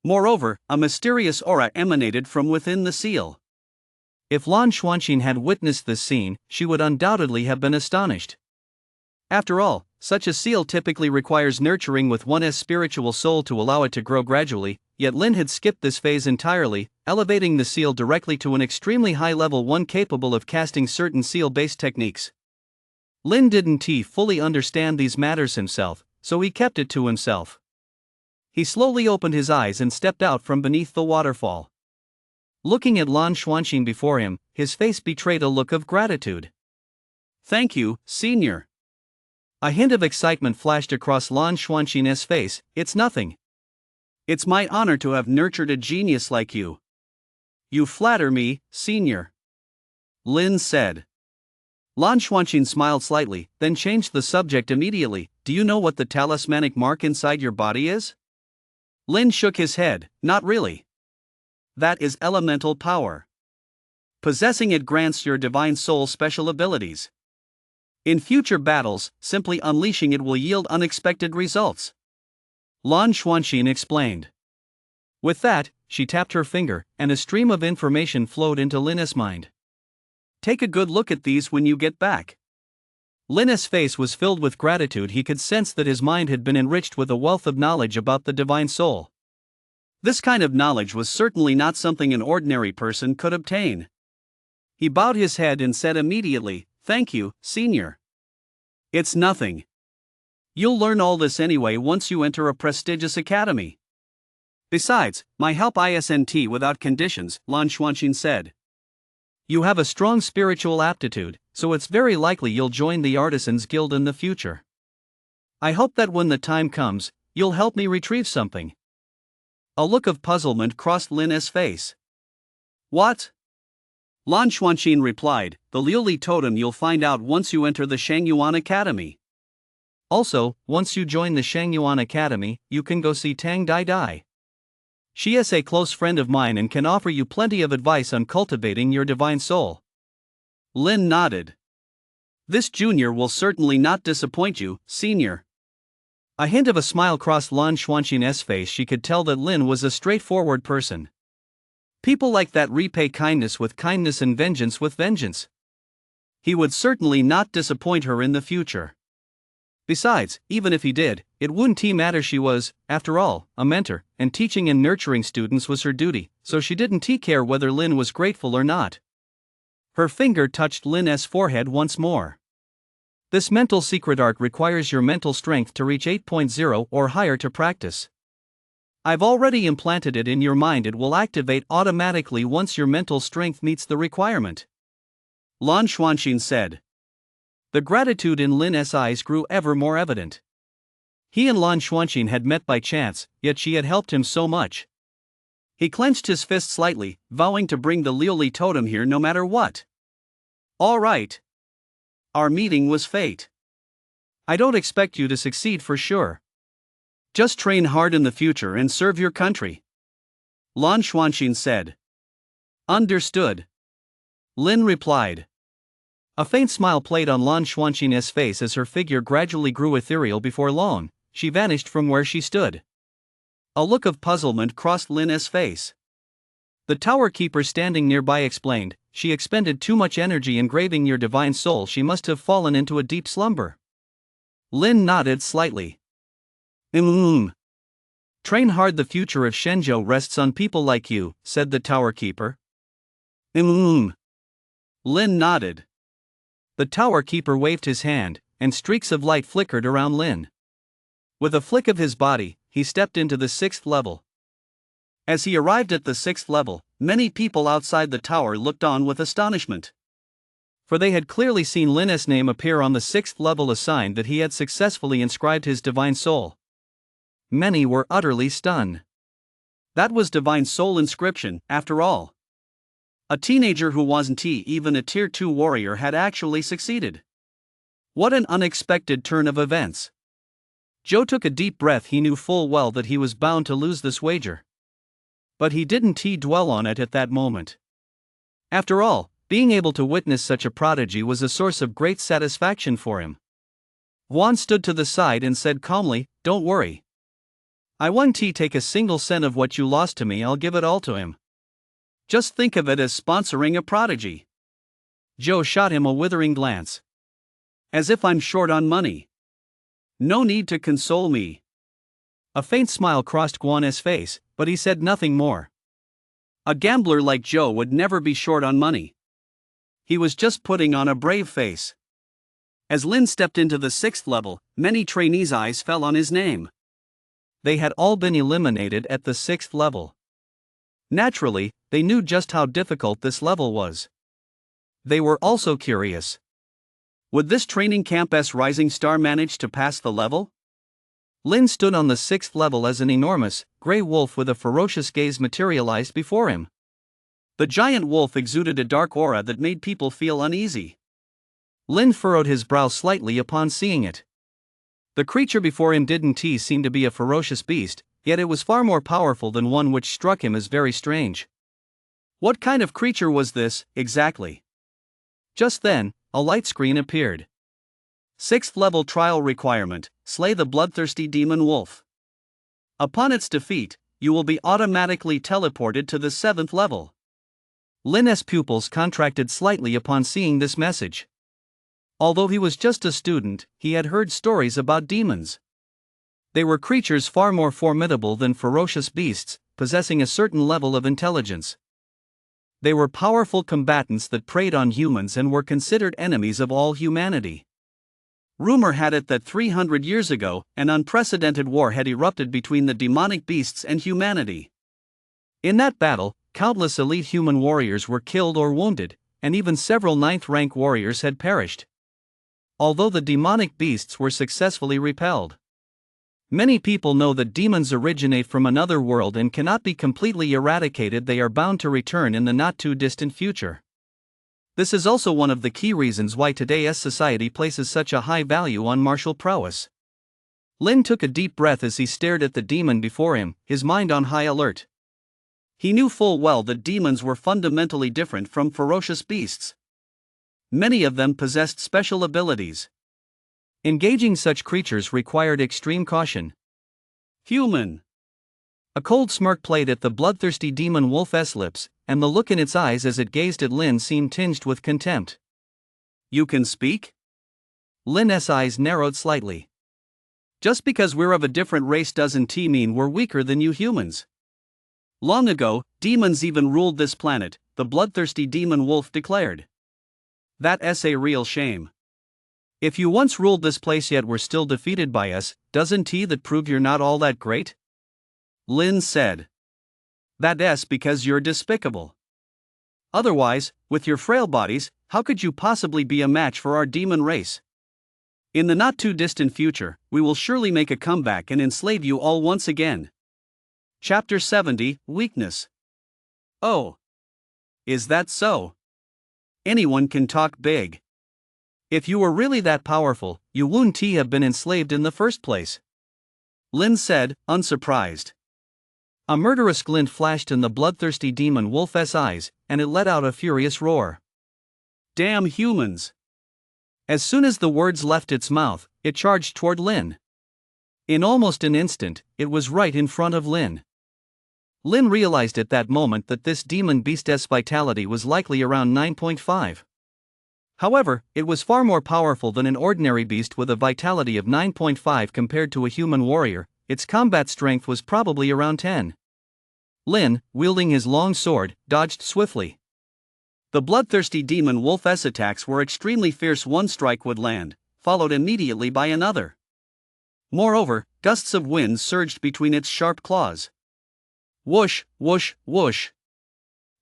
Moreover, a mysterious aura emanated from within the seal. If Lan Xuanqin had witnessed this scene, she would undoubtedly have been astonished. After all, such a seal typically requires nurturing with one's spiritual soul to allow it to grow gradually, yet Lin had skipped this phase entirely, elevating the seal directly to an extremely high level, one capable of casting certain seal-based techniques. Lin didn't fully understand these matters himself, so he kept it to himself. He slowly opened his eyes and stepped out from beneath the waterfall. Looking at Lan Xuanqin before him, his face betrayed a look of gratitude. "Thank you, senior." A hint of excitement flashed across Lan Xuanqin's face. "It's nothing." It's my honor to have nurtured a genius like you. You flatter me, senior. Lin said. Lan Xuanqin smiled slightly, then changed the subject immediately. Do you know what the talismanic mark inside your body is? Lin shook his head. Not really. That is elemental power. Possessing it grants your divine soul special abilities. In future battles, simply unleashing it will yield unexpected results. Lan Xuanqin explained. With that, she tapped her finger, and a stream of information flowed into Lin's mind. Take a good look at these when you get back. Lin's face was filled with gratitude. He could sense that his mind had been enriched with a wealth of knowledge about the divine soul. This kind of knowledge was certainly not something an ordinary person could obtain. He bowed his head and said immediately, "Thank you, senior. It's nothing. You'll learn all this anyway once you enter a prestigious academy. Besides, my help isn't without conditions," Lan Xuanqin said. You have a strong spiritual aptitude, so it's very likely you'll join the Artisans Guild in the future. I hope that when the time comes, you'll help me retrieve something. A look of puzzlement crossed Lin's face. What? Lan Xuanqin replied, the Liuli totem you'll find out once you enter the Shangyuan Academy. Also, once you join the Shangyuan Academy, you can go see Tang Dai Dai. She is a close friend of mine and can offer you plenty of advice on cultivating your divine soul. Lin nodded. This junior will certainly not disappoint you, senior. A hint of a smile crossed Lan Xuanqin's face. She could tell that Lin was a straightforward person. People like that repay kindness with kindness and vengeance with vengeance. He would certainly not disappoint her in the future. Besides, even if he did, it wouldn't matter. She was, after all, a mentor, and teaching and nurturing students was her duty, so she didn't care whether Lin was grateful or not. Her finger touched Lin's forehead once more. This mental secret art requires your mental strength to reach 8.0 or higher to practice. I've already implanted it in your mind. It will activate automatically once your mental strength meets the requirement. Lan Xuanqin said. The gratitude in Lin's eyes grew ever more evident. He and Lan Xuanqin had met by chance, yet she had helped him so much. He clenched his fist slightly, vowing to bring the Liuli totem here no matter what. All right. Our meeting was fate. I don't expect you to succeed for sure. Just train hard in the future and serve your country. Lan Xuanqin said. Understood. Lin replied. A faint smile played on Lan Xuanqin's face as her figure gradually grew ethereal. Before long, she vanished from where she stood. A look of puzzlement crossed Lin's face. The tower keeper standing nearby explained, she expended too much energy engraving your divine soul. She must have fallen into a deep slumber. Lin nodded slightly. Train hard. The future of Shenzhou rests on people like you, said the tower keeper. Lin nodded. The tower keeper waved his hand, and streaks of light flickered around Lin. With a flick of his body, he stepped into the 6th level. As he arrived at the 6th level, many people outside the tower looked on with astonishment. For they had clearly seen Lin's name appear on the 6th level, a sign that he had successfully inscribed his divine soul. Many were utterly stunned. That was divine soul inscription, after all. A teenager who wasn't even a tier 2 warrior had actually succeeded. What an unexpected turn of events. Joe took a deep breath. He knew full well that he was bound to lose this wager. But he didn't dwell on it at that moment. After all, being able to witness such a prodigy was a source of great satisfaction for him. Juan stood to the side and said calmly, Don't worry. I won't take a single cent of what you lost to me. I'll give it all to him. Just think of it as sponsoring a prodigy. Joe shot him a withering glance. As if I'm short on money. No need to console me. A faint smile crossed Guan's face, but he said nothing more. A gambler like Joe would never be short on money. He was just putting on a brave face. As Lin stepped into the 6th level, many trainees' eyes fell on his name. They had all been eliminated at the 6th level. Naturally, they knew just how difficult this level was. They were also curious. Would this training camp's rising star manage to pass the level? Lin stood on the sixth level as an enormous, grey wolf with a ferocious gaze materialized before him. The giant wolf exuded a dark aura that made people feel uneasy. Lin furrowed his brow slightly upon seeing it. The creature before him didn't seem to be a ferocious beast, yet it was far more powerful than one, which struck him as very strange. What kind of creature was this, exactly? Just then, a light screen appeared. 6th level trial requirement: slay the bloodthirsty demon wolf. Upon its defeat, you will be automatically teleported to the 7th level. Lin's pupils contracted slightly upon seeing this message. Although he was just a student, he had heard stories about demons. They were creatures far more formidable than ferocious beasts, possessing a certain level of intelligence. They were powerful combatants that preyed on humans and were considered enemies of all humanity. Rumor had it that 300 years ago, an unprecedented war had erupted between the demonic beasts and humanity. In that battle, countless elite human warriors were killed or wounded, and even several ninth-rank warriors had perished. Although the demonic beasts were successfully repelled. Many people know that demons originate from another world and cannot be completely eradicated. They are bound to return in the not-too-distant future. This is also one of the key reasons why today's society places such a high value on martial prowess. Lin took a deep breath as he stared at the demon before him, his mind on high alert. He knew full well that demons were fundamentally different from ferocious beasts. Many of them possessed special abilities. Engaging such creatures required extreme caution. Human. A cold smirk played at the bloodthirsty demon wolf's lips, and the look in its eyes as it gazed at Lin seemed tinged with contempt. You can speak? Lin's eyes narrowed slightly. Just because we're of a different race doesn't mean we're weaker than you humans. Long ago, demons even ruled this planet, the bloodthirsty demon wolf declared. That's a real shame. If you once ruled this place yet were still defeated by us, doesn't that prove you're not all that great? Lin said. That's because you're despicable. Otherwise, with your frail bodies, how could you possibly be a match for our demon race? In the not-too-distant future, we will surely make a comeback and enslave you all once again. Chapter 70, Weakness. Oh. Is that so? Anyone can talk big. If you were really that powerful, you wouldn't have been enslaved in the first place. Lin said, unsurprised. A murderous glint flashed in the bloodthirsty demon wolf's eyes, and it let out a furious roar. Damn humans! As soon as the words left its mouth, it charged toward Lin. In almost an instant, it was right in front of Lin. Lin realized at that moment that this demon beast's vitality was likely around 9.5. However, it was far more powerful than an ordinary beast with a vitality of 9.5 compared to a human warrior. Its combat strength was probably around 10. Lin, wielding his long sword, dodged swiftly. The bloodthirsty demon wolf's attacks were extremely fierce. One strike would land, followed immediately by another. Moreover, gusts of wind surged between its sharp claws. Whoosh, whoosh, whoosh.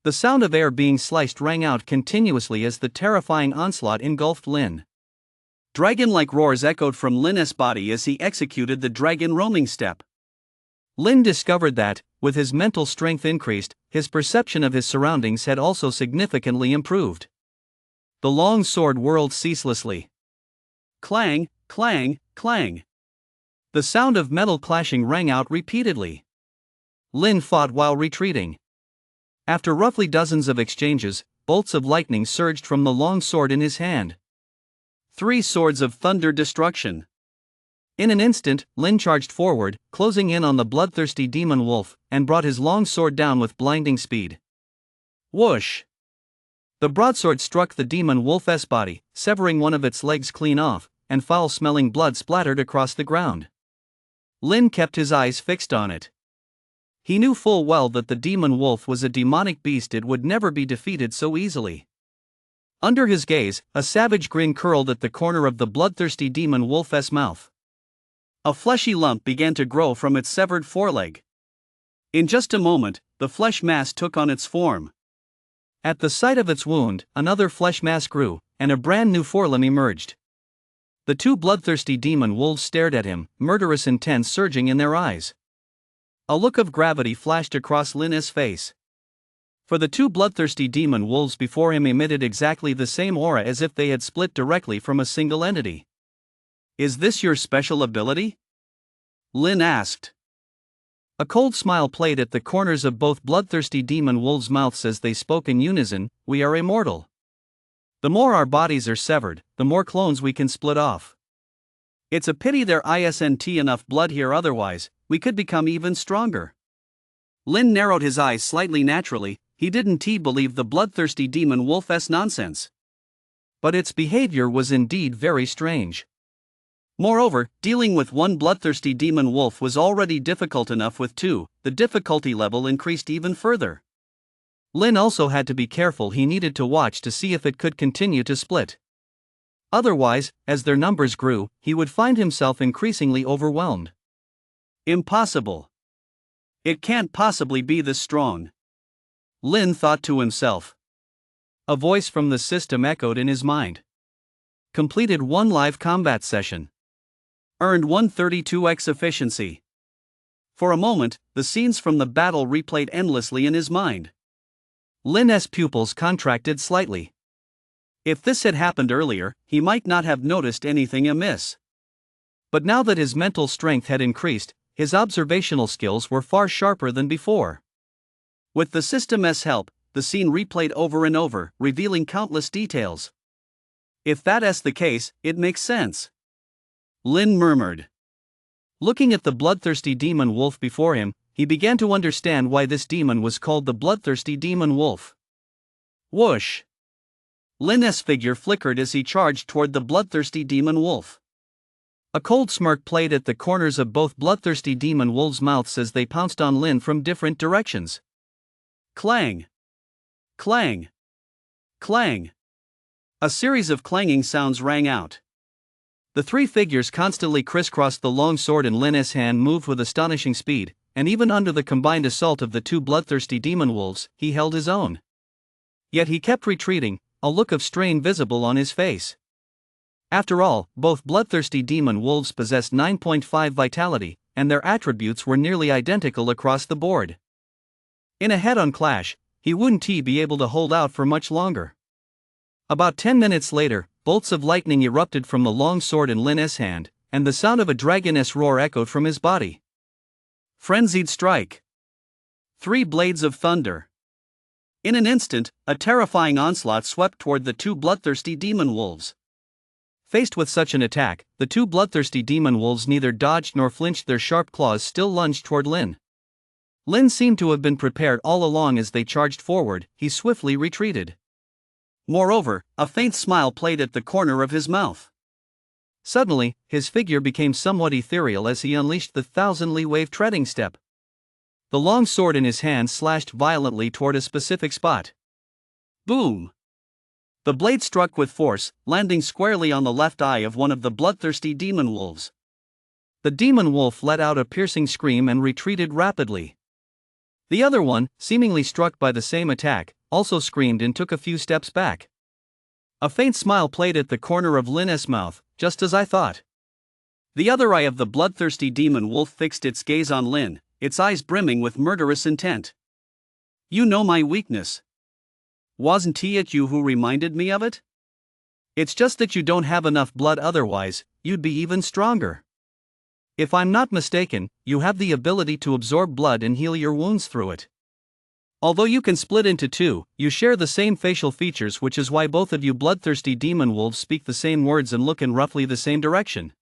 The sound of air being sliced rang out continuously as the terrifying onslaught engulfed Lin. Dragon-like roars echoed from Lin's body as he executed the dragon roaming step. Lin discovered that, with his mental strength increased, his perception of his surroundings had also significantly improved. The long sword whirled ceaselessly. Clang, clang, clang. The sound of metal clashing rang out repeatedly. Lin fought while retreating. After roughly dozens of exchanges, bolts of lightning surged from the long sword in his hand. 3 swords of thunder destruction. In an instant, Lin charged forward, closing in on the bloodthirsty demon wolf, and brought his long sword down with blinding speed. Whoosh! The broadsword struck the demon wolf's body, severing one of its legs clean off, and foul-smelling blood splattered across the ground. Lin kept his eyes fixed on it. He knew full well that the demon wolf was a demonic beast. It would never be defeated so easily. Under his gaze, a savage grin curled at the corner of the bloodthirsty demon wolf's mouth. A fleshy lump began to grow from its severed foreleg. In just a moment, the flesh mass took on its form. At the sight of its wound, another flesh mass grew, and a brand new forelimb emerged. The two bloodthirsty demon wolves stared at him, murderous intent surging in their eyes. A look of gravity flashed across Lin's face. For the two bloodthirsty demon wolves before him emitted exactly the same aura as if they had split directly from a single entity. "Is this your special ability?" Lin asked. A cold smile played at the corners of both bloodthirsty demon wolves' mouths as they spoke in unison. "We are immortal. The more our bodies are severed, the more clones we can split off. It's a pity there isn't enough blood here, otherwise, we could become even stronger." Lin narrowed his eyes slightly naturally. He didn't believe the bloodthirsty demon wolf's nonsense. But its behavior was indeed very strange. Moreover, dealing with one bloodthirsty demon wolf was already difficult enough. With two, the difficulty level increased even further. Lin also had to be careful. He needed to watch to see if it could continue to split. Otherwise, as their numbers grew, he would find himself increasingly overwhelmed. Impossible. It can't possibly be this strong, Lin thought to himself. A voice from the system echoed in his mind. Completed 1 live combat session. Earned 132x efficiency. For a moment, the scenes from the battle replayed endlessly in his mind. Lin's pupils contracted slightly. If this had happened earlier, he might not have noticed anything amiss. But now that his mental strength had increased, his observational skills were far sharper than before. With the system's help, the scene replayed over and over, revealing countless details. "If that's the case, it makes sense," Lin murmured. Looking at the bloodthirsty demon wolf before him, he began to understand why this demon was called the bloodthirsty demon wolf. Whoosh! Lin's figure flickered as he charged toward the bloodthirsty demon wolf. A cold smirk played at the corners of both bloodthirsty demon wolves' mouths as they pounced on Lin from different directions. Clang! Clang! Clang! A series of clanging sounds rang out. The three figures constantly crisscrossed. The long sword in Lin's hand moved with astonishing speed, and even under the combined assault of the two bloodthirsty demon wolves, he held his own. Yet he kept retreating, a look of strain visible on his face. After all, both bloodthirsty demon wolves possessed 9.5 vitality, and their attributes were nearly identical across the board. In a head-on clash, he wouldn't be able to hold out for much longer. About 10 minutes later, bolts of lightning erupted from the long sword in Lin's hand, and the sound of a dragon's roar echoed from his body. Frenzied strike. 3 blades of thunder. In an instant, a terrifying onslaught swept toward the two bloodthirsty demon wolves. Faced with such an attack, the two bloodthirsty demon wolves neither dodged nor flinched. Their sharp claws still lunged toward Lin. Lin seemed to have been prepared all along. As they charged forward, he swiftly retreated. Moreover, a faint smile played at the corner of his mouth. Suddenly, his figure became somewhat ethereal as he unleashed the thousandly wave treading step. The long sword in his hand slashed violently toward a specific spot. Boom! The blade struck with force, landing squarely on the left eye of one of the bloodthirsty demon wolves. The demon wolf let out a piercing scream and retreated rapidly. The other one, seemingly struck by the same attack, also screamed and took a few steps back. A faint smile played at the corner of Lin's mouth. "Just as I thought." The other eye of the bloodthirsty demon wolf fixed its gaze on Lin, its eyes brimming with murderous intent. "You know my weakness. Wasn't it you who reminded me of it? It's just that you don't have enough blood, otherwise, you'd be even stronger. If I'm not mistaken, you have the ability to absorb blood and heal your wounds through it. Although you can split into two, you share the same facial features, which is why both of you bloodthirsty demon wolves speak the same words and look in roughly the same direction.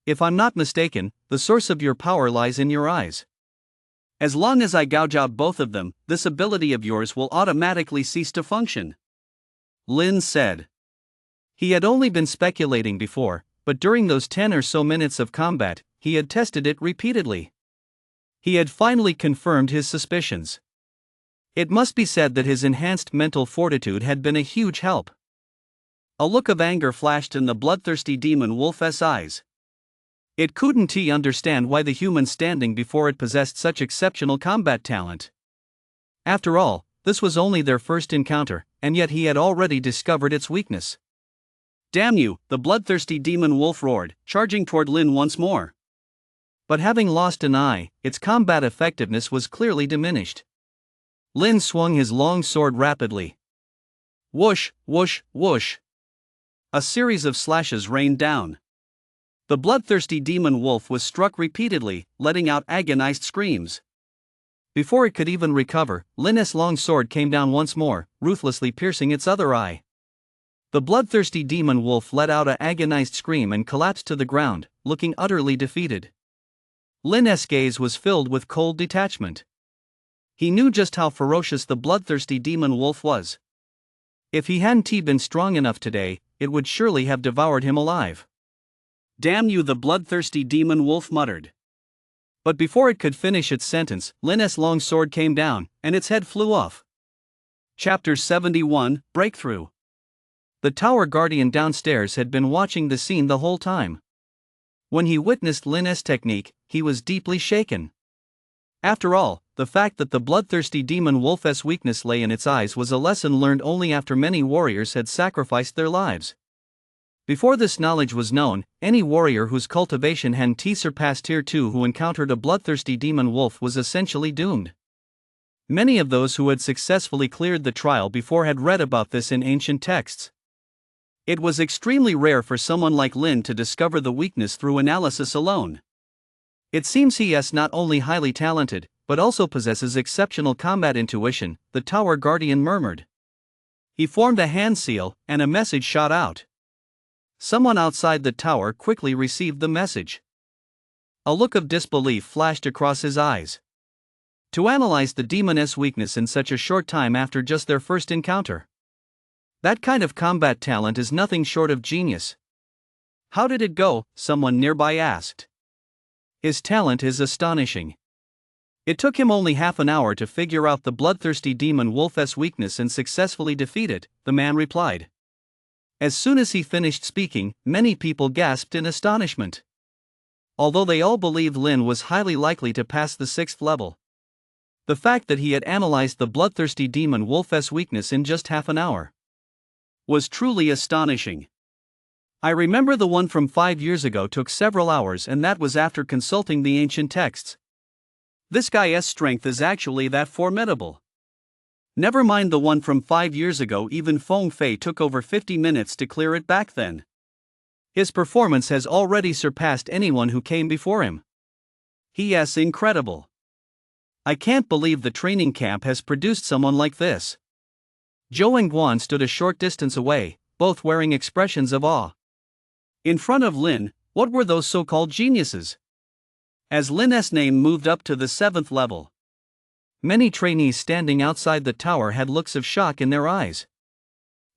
If I'm not mistaken, the source of your power lies in your eyes. As long as I gouge out both of them, this ability of yours will automatically cease to function," Lin said. He had only been speculating before, but during those 10 or so minutes of combat, he had tested it repeatedly. He had finally confirmed his suspicions. It must be said that his enhanced mental fortitude had been a huge help. A look of anger flashed in the bloodthirsty demon wolf's eyes. It couldn't understand why the human standing before it possessed such exceptional combat talent. After all, this was only their first encounter, and yet he had already discovered its weakness. Damn you, the bloodthirsty demon wolf roared, charging toward Lin once more. But having lost an eye, its combat effectiveness was clearly diminished. Lin swung his long sword rapidly. Whoosh, whoosh, whoosh. A series of slashes rained down. The bloodthirsty demon wolf was struck repeatedly, letting out agonized screams. Before it could even recover, Lin's long sword came down once more, ruthlessly piercing its other eye. The bloodthirsty demon wolf let out an agonized scream and collapsed to the ground, looking utterly defeated. Lin's gaze was filled with cold detachment. He knew just how ferocious the bloodthirsty demon wolf was. If he hadn't been strong enough today, it would surely have devoured him alive. Damn you, the bloodthirsty demon wolf muttered. But before it could finish its sentence, Lin's long sword came down, and its head flew off. Chapter 71, Breakthrough. The tower guardian downstairs had been watching the scene the whole time. When he witnessed Lin's technique, he was deeply shaken. After all, the fact that the bloodthirsty demon wolf's weakness lay in its eyes was a lesson learned only after many warriors had sacrificed their lives. Before this knowledge was known, any warrior whose cultivation hadn't surpassed Tier 2 who encountered a bloodthirsty demon wolf was essentially doomed. Many of those who had successfully cleared the trial before had read about this in ancient texts. It was extremely rare for someone like Lin to discover the weakness through analysis alone. It seems he is not only highly talented, but also possesses exceptional combat intuition, the tower guardian murmured. He formed a hand seal, and a message shot out. Someone outside the tower quickly received the message. A look of disbelief flashed across his eyes. To analyze the demon's weakness in such a short time after just their first encounter. That kind of combat talent is nothing short of genius. How did it go? Someone nearby asked. His talent is astonishing. It took him only half an hour to figure out the bloodthirsty demon wolf's weakness and successfully defeat it, the man replied. As soon as he finished speaking, many people gasped in astonishment. Although they all believed Lin was highly likely to pass the 6th level. The fact that he had analyzed the bloodthirsty demon wolf's weakness in just half an hour was truly astonishing. I remember the one from 5 years ago took several hours, and that was after consulting the ancient texts. This guy's strength is actually that formidable. Never mind the one from 5 years ago, even Feng Fei took over 50 minutes to clear it back then. His performance has already surpassed anyone who came before him. He is incredible. I can't believe the training camp has produced someone like this. Zhou and Guan stood a short distance away, both wearing expressions of awe. In front of Lin, what were those so-called geniuses? As Lin's name moved up to the 7th level, many trainees standing outside the tower had looks of shock in their eyes.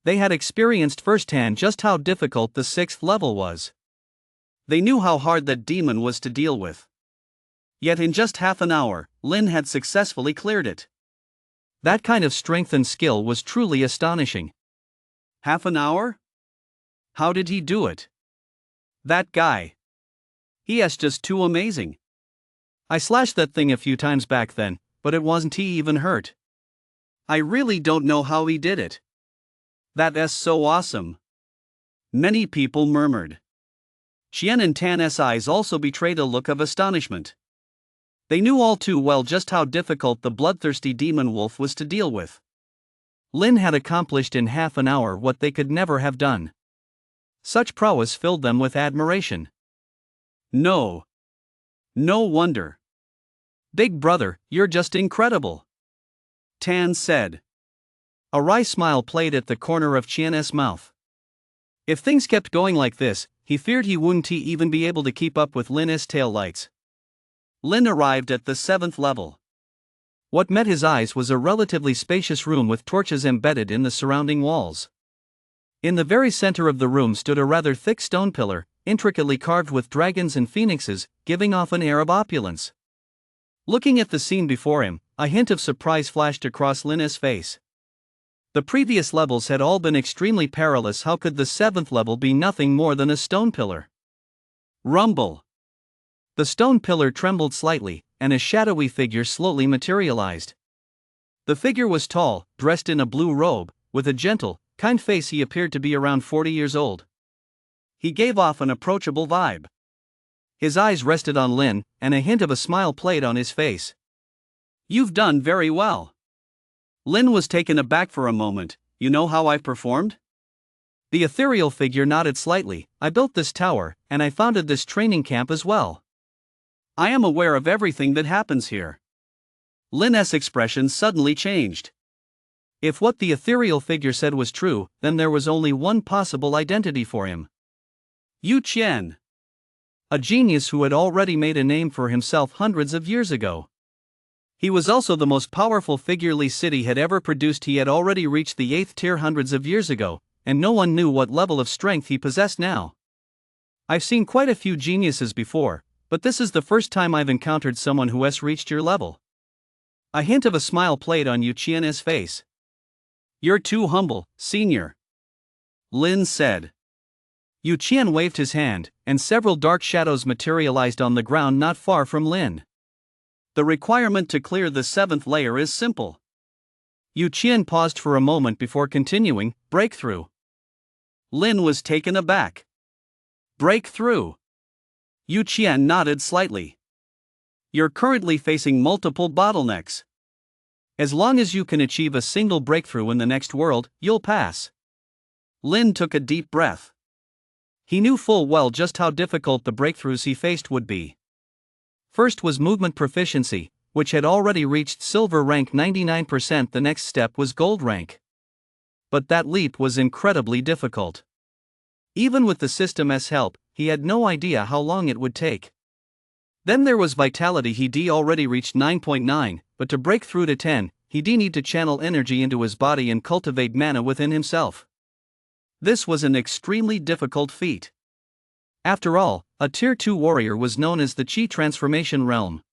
They had experienced firsthand just how difficult the 6th level was. They knew how hard that demon was to deal with. Yet in just half an hour, Lin had successfully cleared it. That kind of strength and skill was truly astonishing. Half an hour? How did he do it? That guy. He is just too amazing. I slashed that thing a few times back then, but it wasn't even hurt. I really don't know how he did it. That is so awesome. Many people murmured. Qian and Tan's eyes also betrayed a look of astonishment. They knew all too well just how difficult the bloodthirsty demon wolf was to deal with. Lin had accomplished in half an hour what they could never have done. Such prowess filled them with admiration. No wonder. Big brother, you're just incredible. Tan said. A wry smile played at the corner of Qian's mouth. If things kept going like this, he feared he wouldn't even be able to keep up with Lin's tail lights. Lin arrived at the 7th level. What met his eyes was a relatively spacious room with torches embedded in the surrounding walls. In the very center of the room stood a rather thick stone pillar, intricately carved with dragons and phoenixes, giving off an air of opulence. Looking at the scene before him, a hint of surprise flashed across Lin's face. The previous levels had all been extremely perilous. How could the 7th level be nothing more than a stone pillar? Rumble. The stone pillar trembled slightly, and a shadowy figure slowly materialized. The figure was tall, dressed in a blue robe, with a gentle, kind face. He appeared to be around 40 years old. He gave off an approachable vibe. His eyes rested on Lin, and a hint of a smile played on his face. You've done very well. Lin was taken aback for a moment. You know how I've performed? The ethereal figure nodded slightly. I built this tower, and I founded this training camp as well. I am aware of everything that happens here. Lin's expression suddenly changed. If what the ethereal figure said was true, then there was only one possible identity for him. Yu Qian. A genius who had already made a name for himself hundreds of years ago. He was also the most powerful figure Li City had ever produced. He had already reached the 8th tier hundreds of years ago, and no one knew what level of strength he possessed now. I've seen quite a few geniuses before, but this is the first time I've encountered someone who has reached your level. A hint of a smile played on Yu Qian's face. You're too humble, senior. Lin said. Yu Qian waved his hand, and several dark shadows materialized on the ground not far from Lin. The requirement to clear the 7th layer is simple. Yu Qian paused for a moment before continuing. Breakthrough. Lin was taken aback. Breakthrough. Yu Qian nodded slightly. You're currently facing multiple bottlenecks. As long as you can achieve a single breakthrough in the next world, you'll pass. Lin took a deep breath. He knew full well just how difficult the breakthroughs he faced would be. First was movement proficiency, which had already reached silver rank 99%. The next step was gold rank. But that leap was incredibly difficult. Even with the system's help, he had no idea how long it would take. Then there was vitality. He already reached 9.9, but to break through to 10, he'd need to channel energy into his body and cultivate mana within himself. This was an extremely difficult feat. After all, a Tier 2 warrior was known as the Qi Transformation Realm.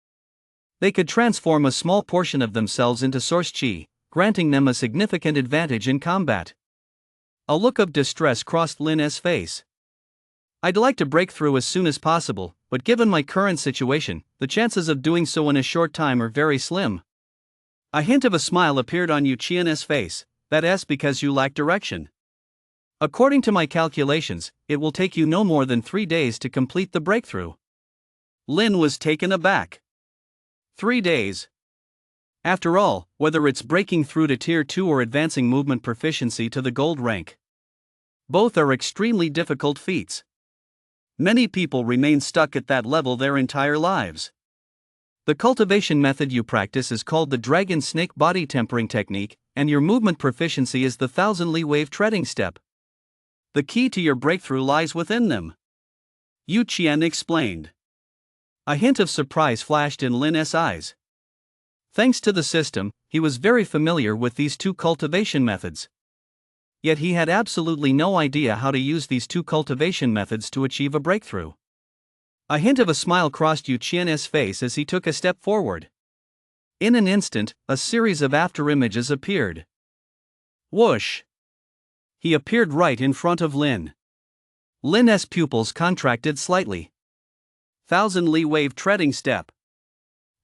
They could transform a small portion of themselves into source Qi, granting them a significant advantage in combat. A look of distress crossed Lin's face. I'd like to break through as soon as possible, but given my current situation, the chances of doing so in a short time are very slim. A hint of a smile appeared on Yu Qian's face. That's because you lack direction. According to my calculations, it will take you no more than 3 days to complete the breakthrough. Lin was taken aback. 3 days. After all, whether it's breaking through to Tier 2 or advancing movement proficiency to the gold rank, both are extremely difficult feats. Many people remain stuck at that level their entire lives. The cultivation method you practice is called the Dragon Snake Body Tempering Technique, and your movement proficiency is the 1,000 Li Wave Treading Step. The key to your breakthrough lies within them. Yu Qian explained. A hint of surprise flashed in Lin's eyes. Thanks to the system, he was very familiar with these two cultivation methods. Yet he had absolutely no idea how to use these two cultivation methods to achieve a breakthrough. A hint of a smile crossed Yu Qian's face as he took a step forward. In an instant, a series of afterimages appeared. Whoosh! He appeared right in front of Lin. Lin's pupils contracted slightly. 1,000 Li Wave Treading Step.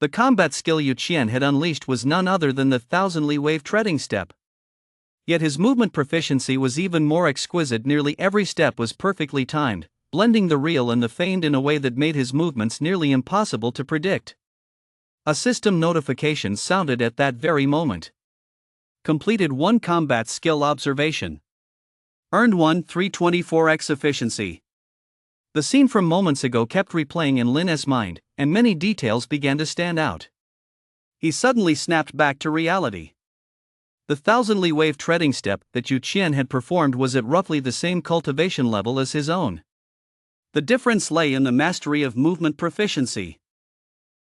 The combat skill Yu Qian had unleashed was none other than the 1,000 Li Wave Treading Step. Yet his movement proficiency was even more exquisite. Nearly every step was perfectly timed, blending the real and the feigned in a way that made his movements nearly impossible to predict. A system notification sounded at that very moment. Completed 1 combat skill observation. Earned 1 324x efficiency. The scene from moments ago kept replaying in Lin's mind, and many details began to stand out. He suddenly snapped back to reality. The 1,000 Li Wave Treading Step that Yu Qian had performed was at roughly the same cultivation level as his own. The difference lay in the mastery of movement proficiency.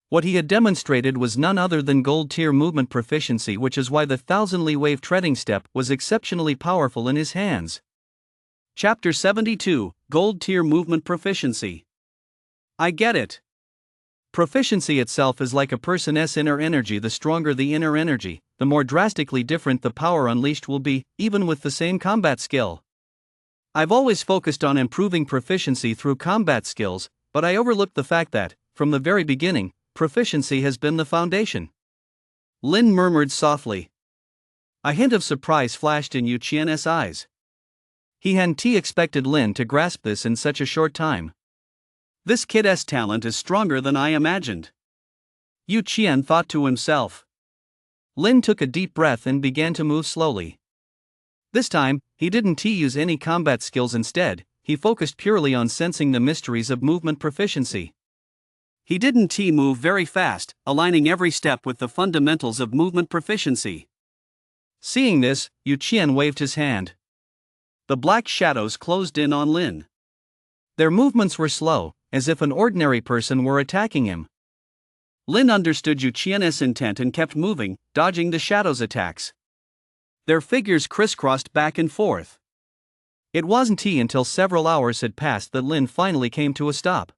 What he had demonstrated was none other than gold tier movement proficiency, which is why the 1,000 Li Wave Treading Step was exceptionally powerful in his hands. Chapter 72, Gold Tier Movement Proficiency. I get it. Proficiency itself is like a person's inner energy. The stronger the inner energy, the more drastically different the power unleashed will be, even with the same combat skill. I've always focused on improving proficiency through combat skills, but I overlooked the fact that, from the very beginning, proficiency has been the foundation. Lin murmured softly. A hint of surprise flashed in Yu Qian's eyes. He hadn't expected Lin to grasp this in such a short time. This kid's talent is stronger than I imagined, Yu Qian thought to himself. Lin took a deep breath and began to move slowly. This time, he didn't use any combat skills. Instead, he focused purely on sensing the mysteries of movement proficiency. He didn't move very fast, aligning every step with the fundamentals of movement proficiency. Seeing this, Yu Qian waved his hand. The black shadows closed in on Lin. Their movements were slow, as if an ordinary person were attacking him. Lin understood Yu Qian's intent and kept moving, dodging the shadows' attacks. Their figures crisscrossed back and forth. It wasn't until several hours had passed that Lin finally came to a stop.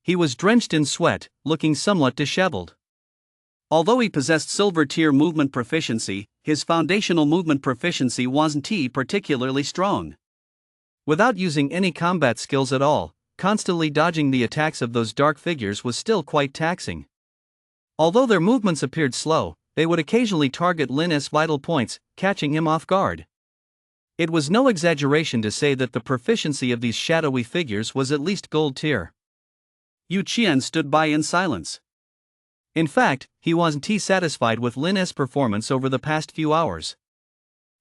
He was drenched in sweat, looking somewhat disheveled. Although he possessed silver-tier movement proficiency, his foundational movement proficiency wasn't particularly strong. Without using any combat skills at all, constantly dodging the attacks of those dark figures was still quite taxing. Although their movements appeared slow, they would occasionally target Lin's vital points, catching him off guard. It was no exaggeration to say that the proficiency of these shadowy figures was at least gold tier. Yu Qian stood by in silence. In fact, he wasn't satisfied with Lin's performance over the past few hours.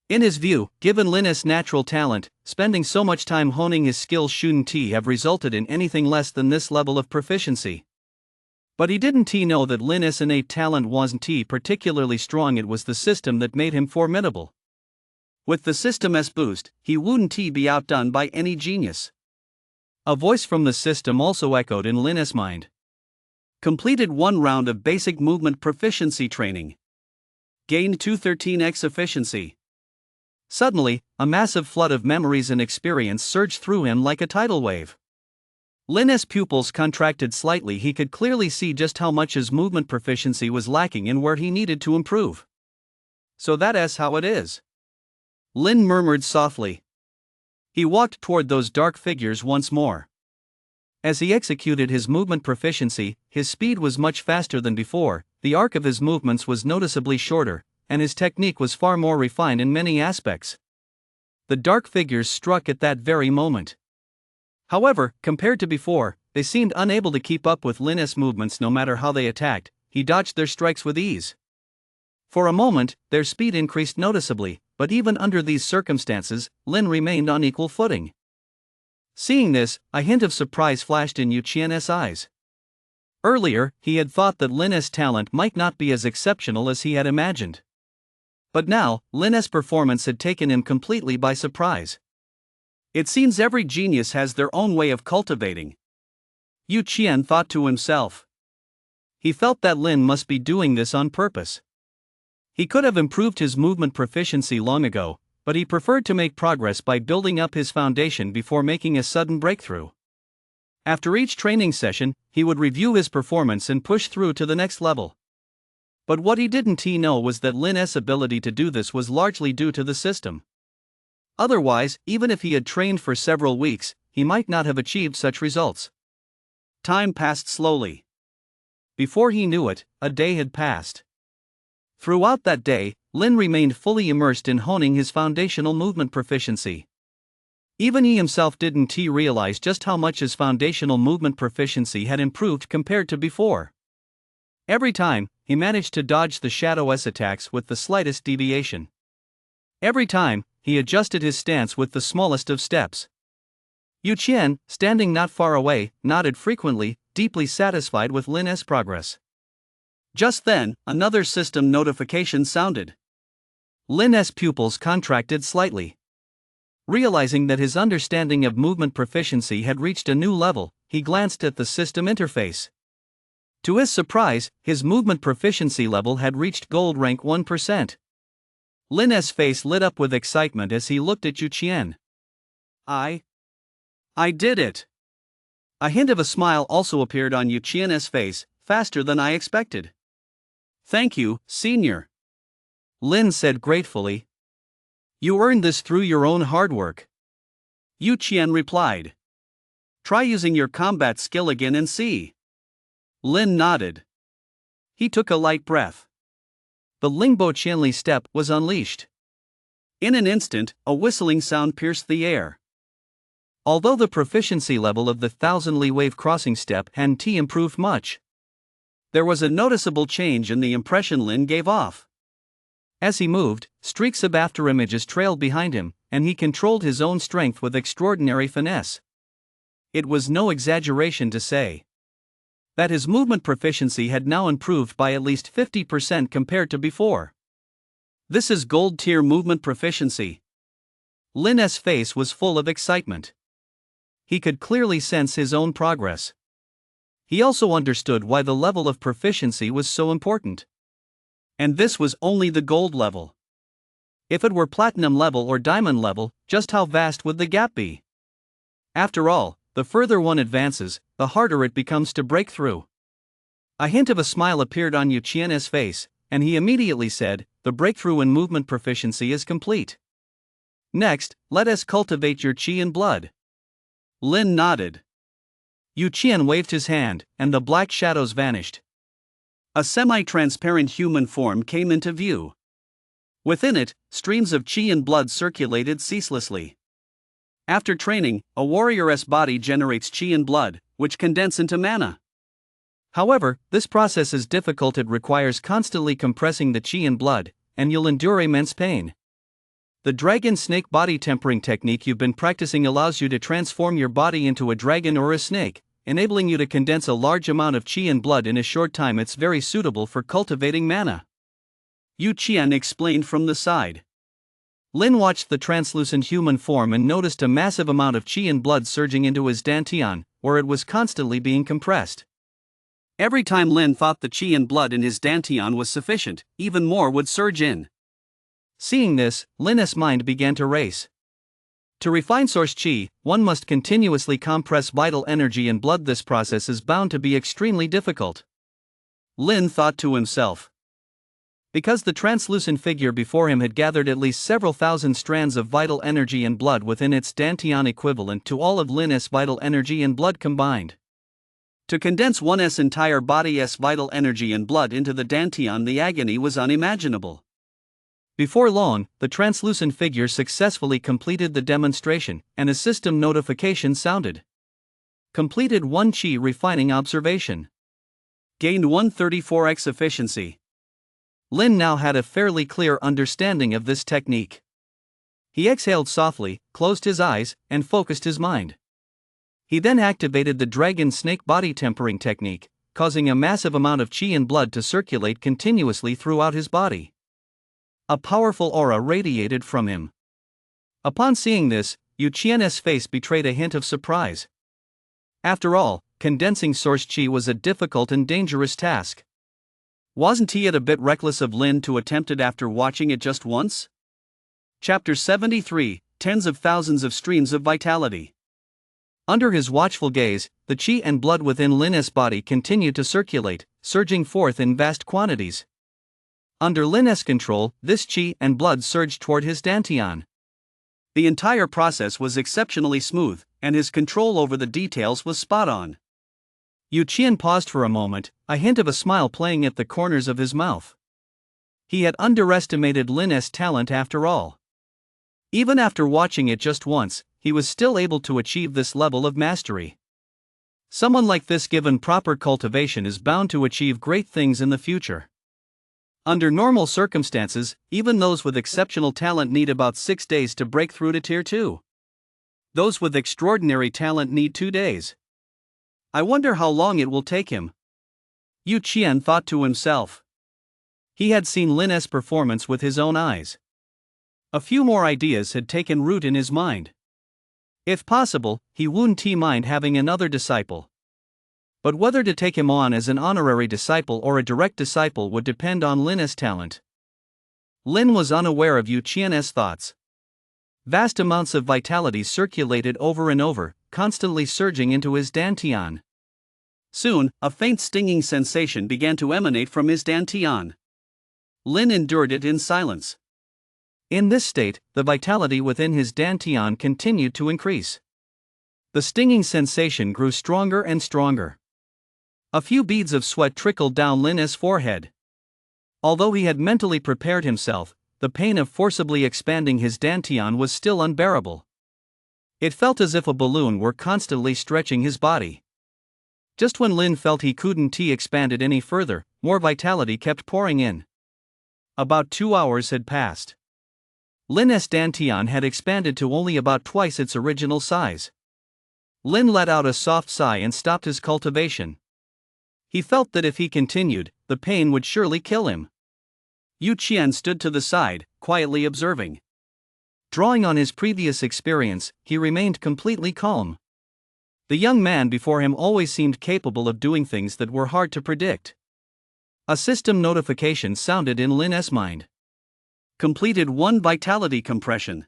In his view, given Lin's natural talent, spending so much time honing his skills shouldn't have resulted in anything less than this level of proficiency. But he didn't know that Lin's innate talent wasn't particularly strong. It was the system that made him formidable. With the system's boost, he wouldn't be outdone by any genius. A voice from the system also echoed in Lin's mind. Completed 1 round of basic movement proficiency training. Gained 213x efficiency. Suddenly, a massive flood of memories and experience surged through him like a tidal wave. Lin's pupils contracted slightly. He could clearly see just how much his movement proficiency was lacking and where he needed to improve. So that's how it is, Lin murmured softly. He walked toward those dark figures once more. As he executed his movement proficiency, his speed was much faster than before, the arc of his movements was noticeably shorter, and his technique was far more refined in many aspects. The dark figures struck at that very moment. However, compared to before, they seemed unable to keep up with Lin's movements. No matter how they attacked, he dodged their strikes with ease. For a moment, their speed increased noticeably, but even under these circumstances, Lin remained on equal footing. Seeing this, a hint of surprise flashed in Yu Qian's eyes. Earlier, he had thought that Lin's talent might not be as exceptional as he had imagined. But now, Lin's performance had taken him completely by surprise. It seems every genius has their own way of cultivating, Yu Qian thought to himself. He felt that Lin must be doing this on purpose. He could have improved his movement proficiency long ago, but he preferred to make progress by building up his foundation before making a sudden breakthrough. After each training session, he would review his performance and push through to the next level. But what he didn't know was that Lin's ability to do this was largely due to the system. Otherwise, even if he had trained for several weeks, he might not have achieved such results. Time passed slowly. Before he knew it, a day had passed. Throughout that day, Lin remained fully immersed in honing his foundational movement proficiency. Even he himself didn't realize just how much his foundational movement proficiency had improved compared to before. Every time, he managed to dodge the Shadow's attacks with the slightest deviation. Every time, he adjusted his stance with the smallest of steps. Yu Qian, standing not far away, nodded frequently, deeply satisfied with Lin's progress. Just then, another system notification sounded. Lin's pupils contracted slightly. Realizing that his understanding of movement proficiency had reached a new level, he glanced at the system interface. To his surprise, his movement proficiency level had reached gold rank 1%. Lin's face lit up with excitement as he looked at Yu Qian. I did it! A hint of a smile also appeared on Yu Qian's face, faster than I expected. Thank you, senior, Lin said gratefully. You earned this through your own hard work, Yu Qian replied. Try using your combat skill again and see. Lin nodded. He took a light breath. The Lingbo Qianli step was unleashed. In an instant, a whistling sound pierced the air. Although the proficiency level of the 1,000-li wave crossing step hadn't improved much, there was a noticeable change in the impression Lin gave off. As he moved, streaks of afterimages trailed behind him, and he controlled his own strength with extraordinary finesse. It was no exaggeration to say that his movement proficiency had now improved by at least 50% compared to before. This is gold tier movement proficiency. Lin's face was full of excitement. He could clearly sense his own progress. He also understood why the level of proficiency was so important. And this was only the gold level. If it were platinum level or diamond level, just how vast would the gap be? After all, the further one advances, the harder it becomes to break through. A hint of a smile appeared on Yu Qian's face, and he immediately said, "The breakthrough in movement proficiency is complete. Next, let us cultivate your qi and blood." Lin nodded. Yu Qian waved his hand, and the black shadows vanished. A semi-transparent human form came into view. Within it, streams of qi and blood circulated ceaselessly. After training, a warrior's body generates qi and blood, which condense into mana. However, this process is difficult. It requires constantly compressing the qi and blood, and you'll endure immense pain. The dragon snake body tempering technique you've been practicing allows you to transform your body into a dragon or a snake, enabling you to condense a large amount of qi and blood in a short time. It's very suitable for cultivating mana. Yu Qian explained from the side. Lin watched the translucent human form and noticed a massive amount of qi and blood surging into his dantian, where it was constantly being compressed. Every time Lin thought the qi and blood in his dantian was sufficient, even more would surge in. Seeing this, Lin's mind began to race. To refine source qi, one must continuously compress vital energy and blood. This process is bound to be extremely difficult. Lin thought to himself. Because the translucent figure before him had gathered at least several thousand strands of vital energy and blood within its dantian, equivalent to all of Lin's vital energy and blood combined. To condense one's entire body's vital energy and blood into the dantian, the agony was unimaginable. Before long, the translucent figure successfully completed the demonstration, and a system notification sounded. Completed 1 qi refining observation. Gained 134x efficiency. Lin now had a fairly clear understanding of this technique. He exhaled softly, closed his eyes, and focused his mind. He then activated the dragon snake body tempering technique, causing a massive amount of qi and blood to circulate continuously throughout his body. A powerful aura radiated from him. Upon seeing this, Yu Qian's face betrayed a hint of surprise. After all, condensing source qi was a difficult and dangerous task. Wasn't he a bit reckless of Lin to attempt it after watching it just once? Chapter 73, Tens of Thousands of Streams of Vitality. Under his watchful gaze, the qi and blood within Lin's body continued to circulate, surging forth in vast quantities. Under Lin's control, this qi and blood surged toward his dantian. The entire process was exceptionally smooth, and his control over the details was spot on. Yu Qian paused for a moment, a hint of a smile playing at the corners of his mouth. He had underestimated Lin's talent after all. Even after watching it just once, he was still able to achieve this level of mastery. Someone like this, given proper cultivation, is bound to achieve great things in the future. Under normal circumstances, even those with exceptional talent need about 6 days to break through to Tier 2. Those with extraordinary talent need 2 days. I wonder how long it will take him. Yu Qian thought to himself. He had seen Lin's performance with his own eyes. A few more ideas had taken root in his mind. If possible, he wouldn't mind having another disciple. But whether to take him on as an honorary disciple or a direct disciple would depend on Lin's talent. Lin was unaware of Yu Qian's thoughts. Vast amounts of vitality circulated over and over, constantly surging into his dantian. Soon, a faint stinging sensation began to emanate from his dantian. Lin endured it in silence. In this state, the vitality within his dantian continued to increase. The stinging sensation grew stronger and stronger. A few beads of sweat trickled down Lin's forehead. Although he had mentally prepared himself, the pain of forcibly expanding his dantian was still unbearable. It felt as if a balloon were constantly stretching his body. Just when Lin felt he couldn't expand it any further, more vitality kept pouring in. About 2 hours had passed. Lin's dantian had expanded to only about twice its original size. Lin let out a soft sigh and stopped his cultivation. He felt that if he continued, the pain would surely kill him. Yu Qian stood to the side, quietly observing. Drawing on his previous experience, he remained completely calm. The young man before him always seemed capable of doing things that were hard to predict. A system notification sounded in Lin's mind. Completed 1 vitality compression.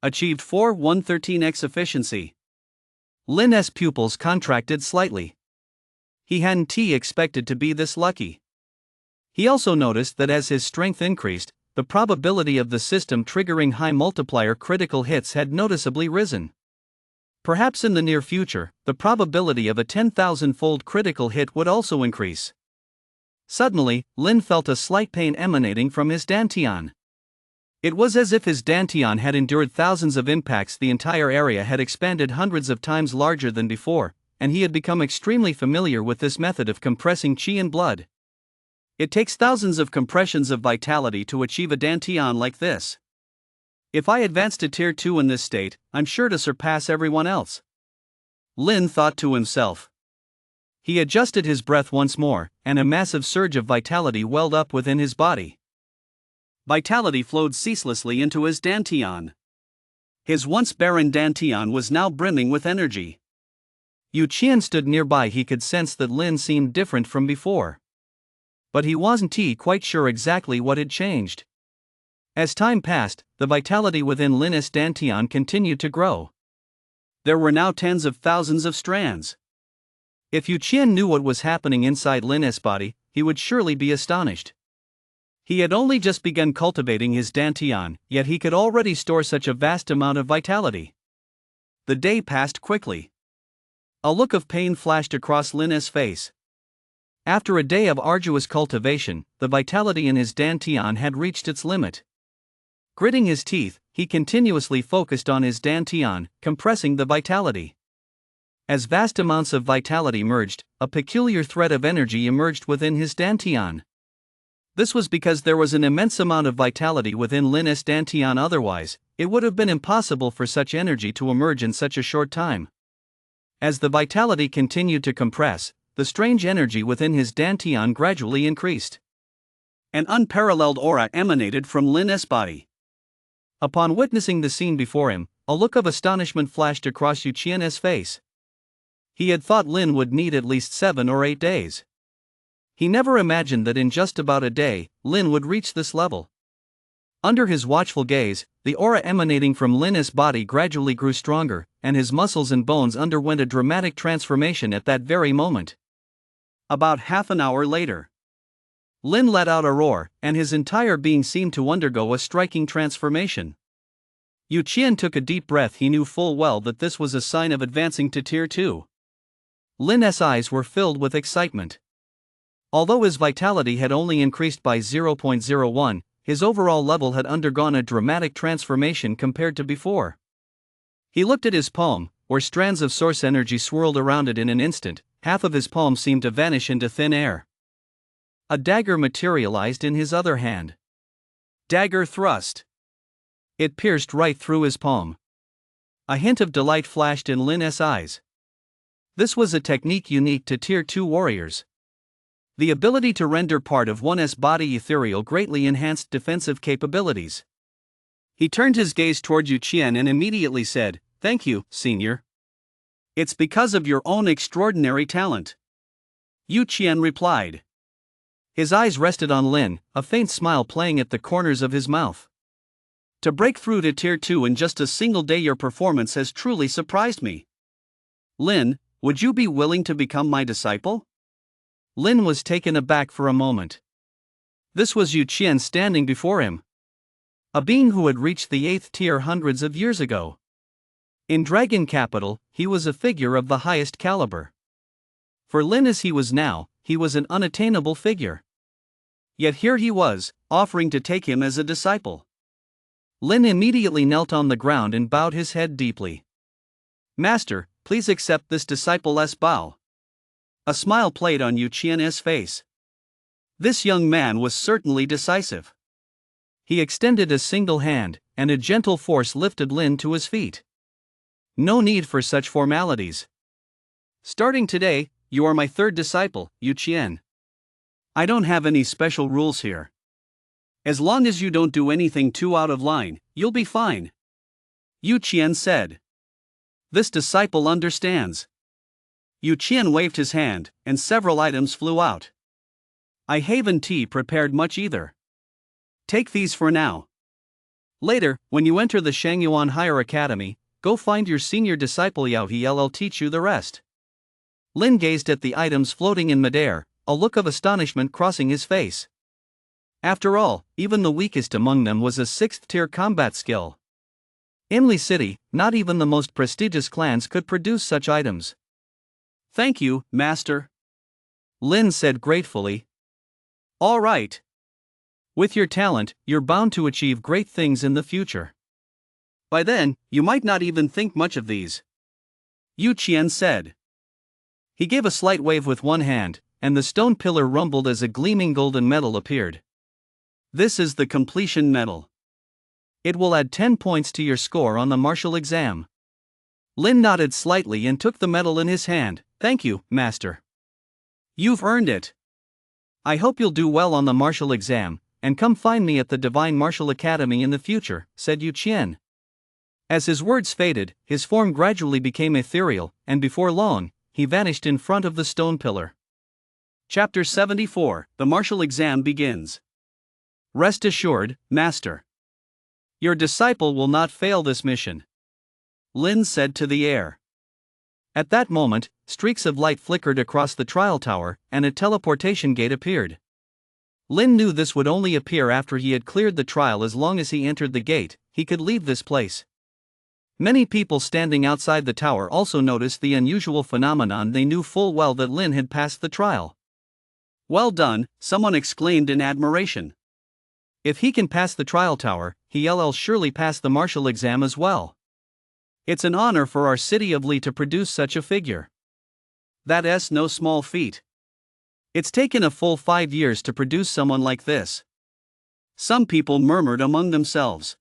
Achieved 113x efficiency. Lin's pupils contracted slightly. He hadn't expected to be this lucky. He also noticed that as his strength increased, the probability of the system triggering high multiplier critical hits had noticeably risen. Perhaps in the near future, the probability of a 10,000-fold critical hit would also increase. Suddenly, Lin felt a slight pain emanating from his dantian. It was as if his dantian had endured thousands of impacts. The entire area had expanded hundreds of times larger than before, and he had become extremely familiar with this method of compressing qi in blood. It takes thousands of compressions of vitality to achieve a dantian like this. If I advance to Tier 2 in this state, I'm sure to surpass everyone else. Lin thought to himself. He adjusted his breath once more, and a massive surge of vitality welled up within his body. Vitality flowed ceaselessly into his dantian. His once barren dantian was now brimming with energy. Yu Qian stood nearby. He could sense that Lin seemed different from before. But he wasn't quite sure exactly what had changed. As time passed, the vitality within Lin's dantian continued to grow. There were now tens of thousands of strands. If Yu Qian knew what was happening inside Lin's body, he would surely be astonished. He had only just begun cultivating his dantian, yet he could already store such a vast amount of vitality. The day passed quickly. A look of pain flashed across Lin's face. After a day of arduous cultivation, the vitality in his dantian had reached its limit. Gritting his teeth, he continuously focused on his dantian, compressing the vitality. As vast amounts of vitality merged, a peculiar thread of energy emerged within his dantian. This was because there was an immense amount of vitality within Lin's dantian. Otherwise, it would have been impossible for such energy to emerge in such a short time. As the vitality continued to compress, the strange energy within his dantian gradually increased. An unparalleled aura emanated from Lin's body. Upon witnessing the scene before him, a look of astonishment flashed across Yu Qian's face. He had thought Lin would need at least 7 or 8 days. He never imagined that in just about a day, Lin would reach this level. Under his watchful gaze, the aura emanating from Lin's body gradually grew stronger, and his muscles and bones underwent a dramatic transformation at that very moment. About half an hour later, Lin let out a roar, and his entire being seemed to undergo a striking transformation. Yu Qian took a deep breath. He knew full well that this was a sign of advancing to Tier 2. Lin's eyes were filled with excitement. Although his vitality had only increased by 0.01, his overall level had undergone a dramatic transformation compared to before. He looked at his palm, where strands of source energy swirled around it in an instant. Half of his palm seemed to vanish into thin air. A dagger materialized in his other hand. Dagger thrust. It pierced right through his palm. A hint of delight flashed in Lin's eyes. This was a technique unique to Tier 2 warriors. The ability to render part of one's body ethereal greatly enhanced defensive capabilities. He turned his gaze toward Yu Qian and immediately said, "Thank you, Senior. It's because of your own extraordinary talent." Yu Qian replied. His eyes rested on Lin, a faint smile playing at the corners of his mouth. "To break through to Tier 2 in just a single day, your performance has truly surprised me. Lin, would you be willing to become my disciple?" Lin was taken aback for a moment. This was Yu Qian standing before him. A being who had reached the 8th tier hundreds of years ago. In Dragon Capital, he was a figure of the highest caliber. For Lin as he was now, he was an unattainable figure. Yet here he was, offering to take him as a disciple. Lin immediately knelt on the ground and bowed his head deeply. "Master, please accept this disciple-less bow." A smile played on Yu Qian's face. This young man was certainly decisive. He extended a single hand, and a gentle force lifted Lin to his feet. No need for such formalities. "Starting today, you are my third disciple, Yu Qian. I don't have any special rules here. As long as you don't do anything too out of line, you'll be fine," Yu Qian said. "This disciple understands." Yu Qian waved his hand, and several items flew out. "I haven't tea prepared much either. Take these for now. Later, when you enter the Shangyuan Higher Academy, go find your senior disciple Yao He'll teach you the rest." Lin gazed at the items floating in midair, a look of astonishment crossing his face. After all, even the weakest among them was a 6th-tier combat skill. In Li City, not even the most prestigious clans could produce such items. "Thank you, Master," Lin said gratefully. "All right. With your talent, you're bound to achieve great things in the future. By then, you might not even think much of these," Yu Qian said. He gave a slight wave with one hand, and the stone pillar rumbled as a gleaming golden medal appeared. "This is the completion medal. It will add 10 points to your score on the martial exam." Lin nodded slightly and took the medal in his hand. "Thank you, Master. You've earned it. I hope you'll do well on the martial exam, and come find me at the Divine Martial Academy in the future," said Yu Qian. As his words faded, his form gradually became ethereal, and before long, he vanished in front of the stone pillar. Chapter 74, The Martial Exam Begins. "Rest assured, Master. Your disciple will not fail this mission," Lin said to the air. At that moment, streaks of light flickered across the trial tower, and a teleportation gate appeared. Lin knew this would only appear after he had cleared the trial. As long as he entered the gate, he could leave this place. Many people standing outside the tower also noticed the unusual phenomenon. They knew full well that Lin had passed the trial. "Well done," someone exclaimed in admiration. "If he can pass the trial tower, he'll surely pass the martial exam as well. It's an honor for our city of Li to produce such a figure. That's no small feat. It's taken a full 5 years to produce someone like this." Some people murmured among themselves.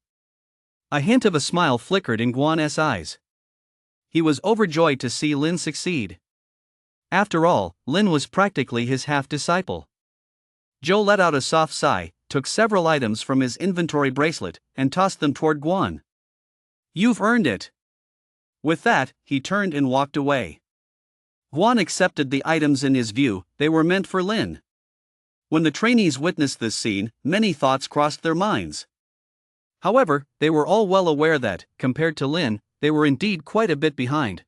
A hint of a smile flickered in Guan's eyes. He was overjoyed to see Lin succeed. After all, Lin was practically his half-disciple. Zhou let out a soft sigh, took several items from his inventory bracelet, and tossed them toward Guan. "You've earned it." With that, he turned and walked away. Guan accepted the items in his view. They were meant for Lin. When the trainees witnessed this scene, many thoughts crossed their minds. However, they were all well aware that, compared to Lin, they were indeed quite a bit behind.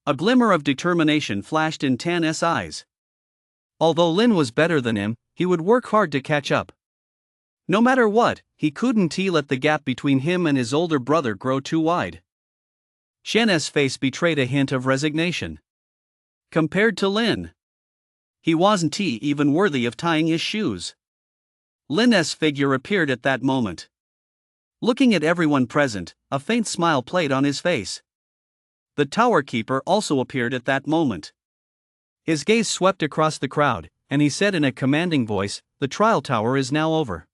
A glimmer of determination flashed in Tan's eyes. Although Lin was better than him, he would work hard to catch up. No matter what, he couldn't let the gap between him and his older brother grow too wide. Shan's face betrayed a hint of resignation. Compared to Lin, he wasn't even worthy of tying his shoes. Lin's figure appeared at that moment. Looking at everyone present, a faint smile played on his face. The tower keeper also appeared at that moment. His gaze swept across the crowd, and he said in a commanding voice, "The trial tower is now over.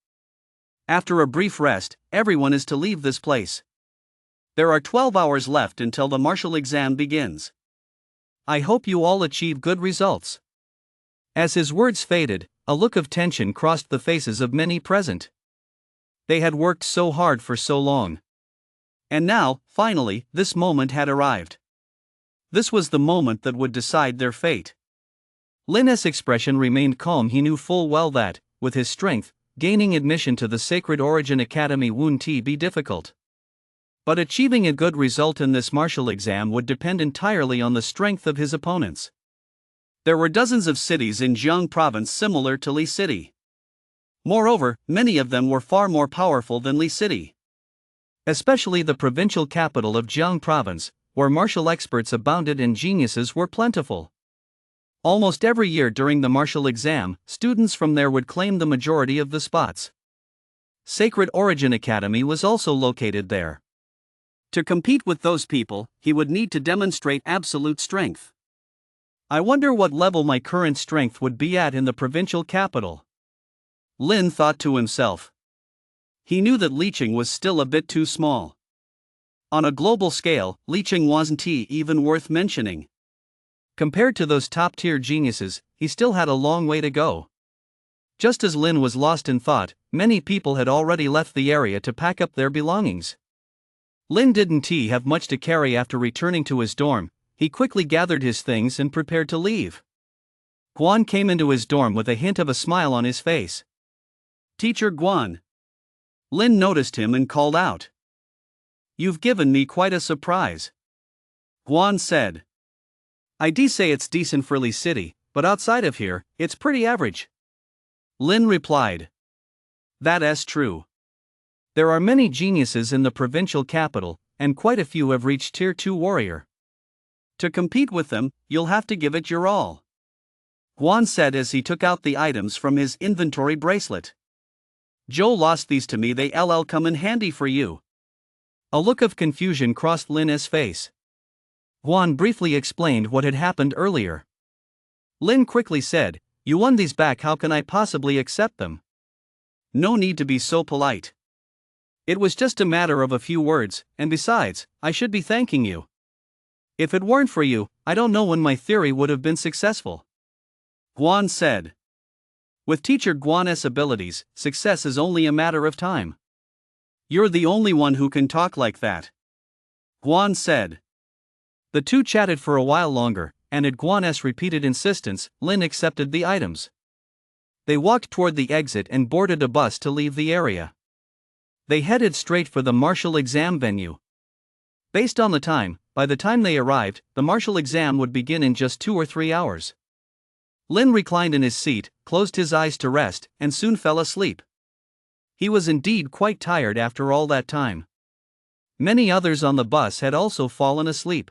After a brief rest, everyone is to leave this place. There are 12 hours left until the martial exam begins. I hope you all achieve good results." As his words faded, a look of tension crossed the faces of many present. They had worked so hard for so long. And now, finally, this moment had arrived. This was the moment that would decide their fate. Lin's expression remained calm. He knew full well that, with his strength, gaining admission to the Sacred Origin Academy wouldn't be difficult. But achieving a good result in this martial exam would depend entirely on the strength of his opponents. There were dozens of cities in Jiang Province similar to Li City. Moreover, many of them were far more powerful than Li City. Especially the provincial capital of Jiang Province, where martial experts abounded and geniuses were plentiful. Almost every year during the martial exam, students from there would claim the majority of the spots. Sacred Origin Academy was also located there. To compete with those people, he would need to demonstrate absolute strength. I wonder what level my current strength would be at in the provincial capital. Lin thought to himself. He knew that Liqing was still a bit too small. On a global scale, Liqing wasn't even worth mentioning. Compared to those top-tier geniuses, he still had a long way to go. Just as Lin was lost in thought, many people had already left the area to pack up their belongings. Lin didn't have much to carry after returning to his dorm. He quickly gathered his things and prepared to leave. Guan came into his dorm with a hint of a smile on his face. "Teacher Guan." Lin noticed him and called out. "You've given me quite a surprise." Guan said. "I say it's decent for Li City, but outside of here, it's pretty average." Lin replied. "That's true. There are many geniuses in the provincial capital, and quite a few have reached Tier 2 warrior. To compete with them, you'll have to give it your all," Guan said as he took out the items from his inventory bracelet. "Joe lost these to me, they'll come in handy for you." A look of confusion crossed Lin's face. Guan briefly explained what had happened earlier. Lin quickly said, "You won these back, how can I possibly accept them?" "No need to be so polite. It was just a matter of a few words, and besides, I should be thanking you. If it weren't for you, I don't know when my theory would have been successful," Guan said. "With Teacher Guan's abilities, success is only a matter of time." "You're the only one who can talk like that," Guan said. The two chatted for a while longer, and at Guan's repeated insistence, Lin accepted the items. They walked toward the exit and boarded a bus to leave the area. They headed straight for the martial exam venue. Based on the time, by the time they arrived, the martial exam would begin in just 2 or 3 hours. Lin reclined in his seat, closed his eyes to rest, and soon fell asleep. He was indeed quite tired after all that time. Many others on the bus had also fallen asleep.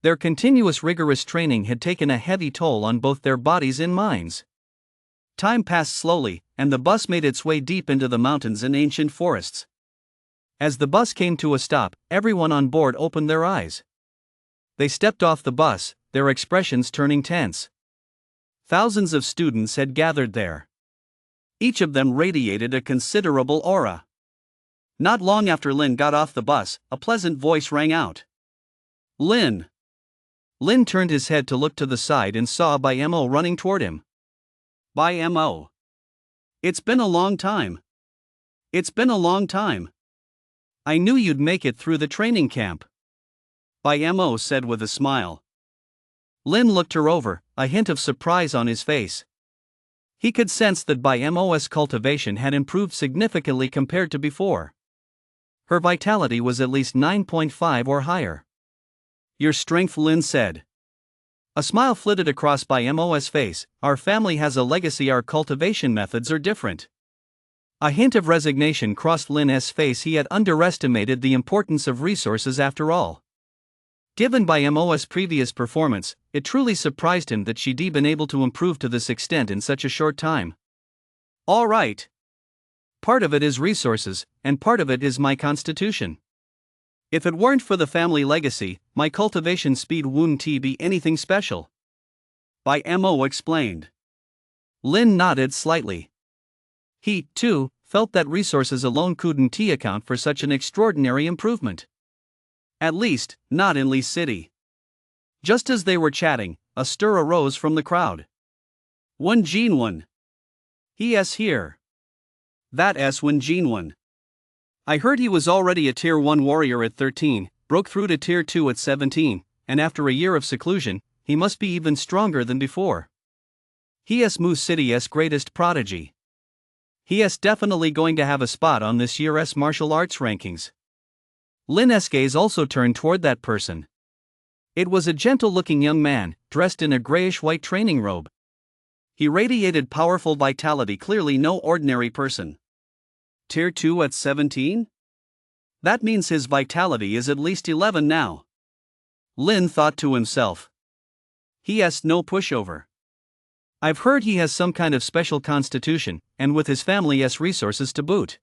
Their continuous rigorous training had taken a heavy toll on both their bodies and minds. Time passed slowly, and the bus made its way deep into the mountains and ancient forests. As the bus came to a stop, everyone on board opened their eyes. They stepped off the bus, their expressions turning tense. Thousands of students had gathered there. Each of them radiated a considerable aura. Not long after Lin got off the bus, a pleasant voice rang out. "Lin!" Lin turned his head to look to the side and saw Bai Mo running toward him. "Bai Mo. It's been a long time. It's been a long time. I knew you'd make it through the training camp," Bai Mo said with a smile. Lin looked her over, a hint of surprise on his face. He could sense that Bai Mo's cultivation had improved significantly compared to before. Her vitality was at least 9.5 or higher. "Your strength," Lin said. A smile flitted across Bai Mo's face. "Our family has a legacy, our cultivation methods are different." A hint of resignation crossed Lin's face. He had underestimated the importance of resources after all. Given Bai Mo's previous performance, it truly surprised him that she'd been able to improve to this extent in such a short time. "All right. Part of it is resources, and part of it is my constitution. If it weren't for the family legacy, my cultivation speed wouldn't be anything special," Bai Mo explained. Lin nodded slightly. He, too, felt that resources alone couldn't account for such an extraordinary improvement. At least, not in Li City. Just as they were chatting, a stir arose from the crowd. "Wen Jinwen. He's here. That's Wen Jinwen. I heard he was already a Tier 1 warrior at 13, broke through to Tier 2 at 17, and after a year of seclusion, he must be even stronger than before. He's Mu City's greatest prodigy. He's definitely going to have a spot on this year's martial arts rankings." Lin's gaze also turned toward that person. It was a gentle-looking young man, dressed in a grayish-white training robe. He radiated powerful vitality, clearly no ordinary person. Tier 2 at 17? That means his vitality is at least 11 now. Lin thought to himself. He has no pushover. I've heard he has some kind of special constitution, and with his family's resources to boot.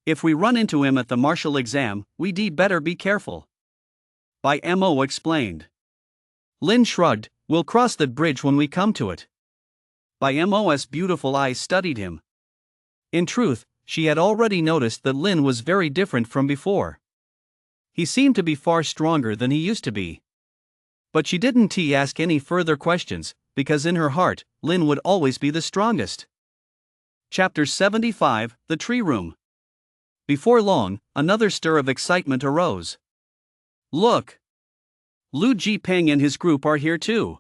If we run into him at the martial exam, we'd better be careful. By Mo explained. Lin shrugged, we'll cross that bridge when we come to it. By Mo's beautiful eyes studied him. In truth, she had already noticed that Lin was very different from before. He seemed to be far stronger than he used to be. But she didn't ask any further questions, because in her heart, Lin would always be the strongest. Chapter 75, The Tree Room. Before long, another stir of excitement arose. Look! Lu Jipeng and his group are here too.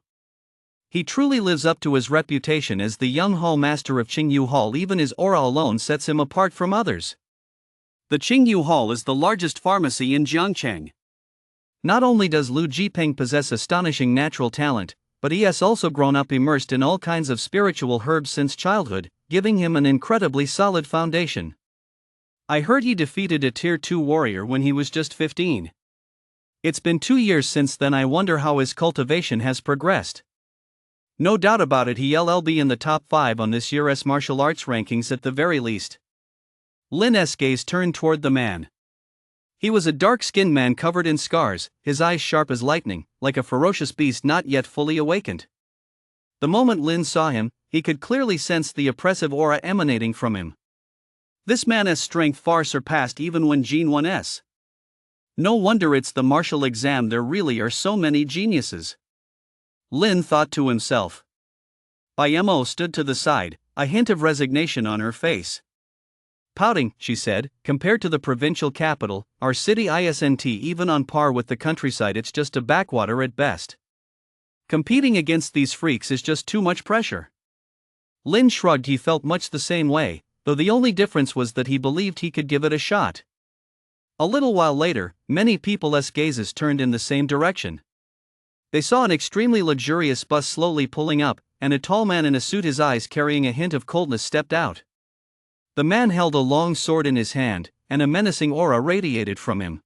He truly lives up to his reputation as the young hall master of Qingyu Hall. Even his aura alone sets him apart from others. The Qingyu Hall is the largest pharmacy in Jiangcheng. Not only does Lu Jipeng possess astonishing natural talent, but he has also grown up immersed in all kinds of spiritual herbs since childhood, giving him an incredibly solid foundation. I heard he defeated a Tier 2 warrior when he was just 15. It's been 2 years since then. I wonder how his cultivation has progressed. No doubt about it, he'll be in the top 5 on this year's martial arts rankings at the very least. Lin's gaze turned toward the man. He was a dark-skinned man covered in scars, his eyes sharp as lightning, like a ferocious beast not yet fully awakened. The moment Lin saw him, he could clearly sense the oppressive aura emanating from him. This man's strength far surpassed even when Jin Wan's. No wonder it's the martial exam, there really are so many geniuses. Lin thought to himself. Bai Mo stood to the side, a hint of resignation on her face. Pouting, she said, compared to the provincial capital, our city isn't even on par with the countryside, it's just a backwater at best. Competing against these freaks is just too much pressure. Lin shrugged, he felt much the same way, though the only difference was that he believed he could give it a shot. A little while later, many people's gazes turned in the same direction. They saw an extremely luxurious bus slowly pulling up, and a tall man in a suit, his eyes carrying a hint of coldness, stepped out. The man held a long sword in his hand, and a menacing aura radiated from him.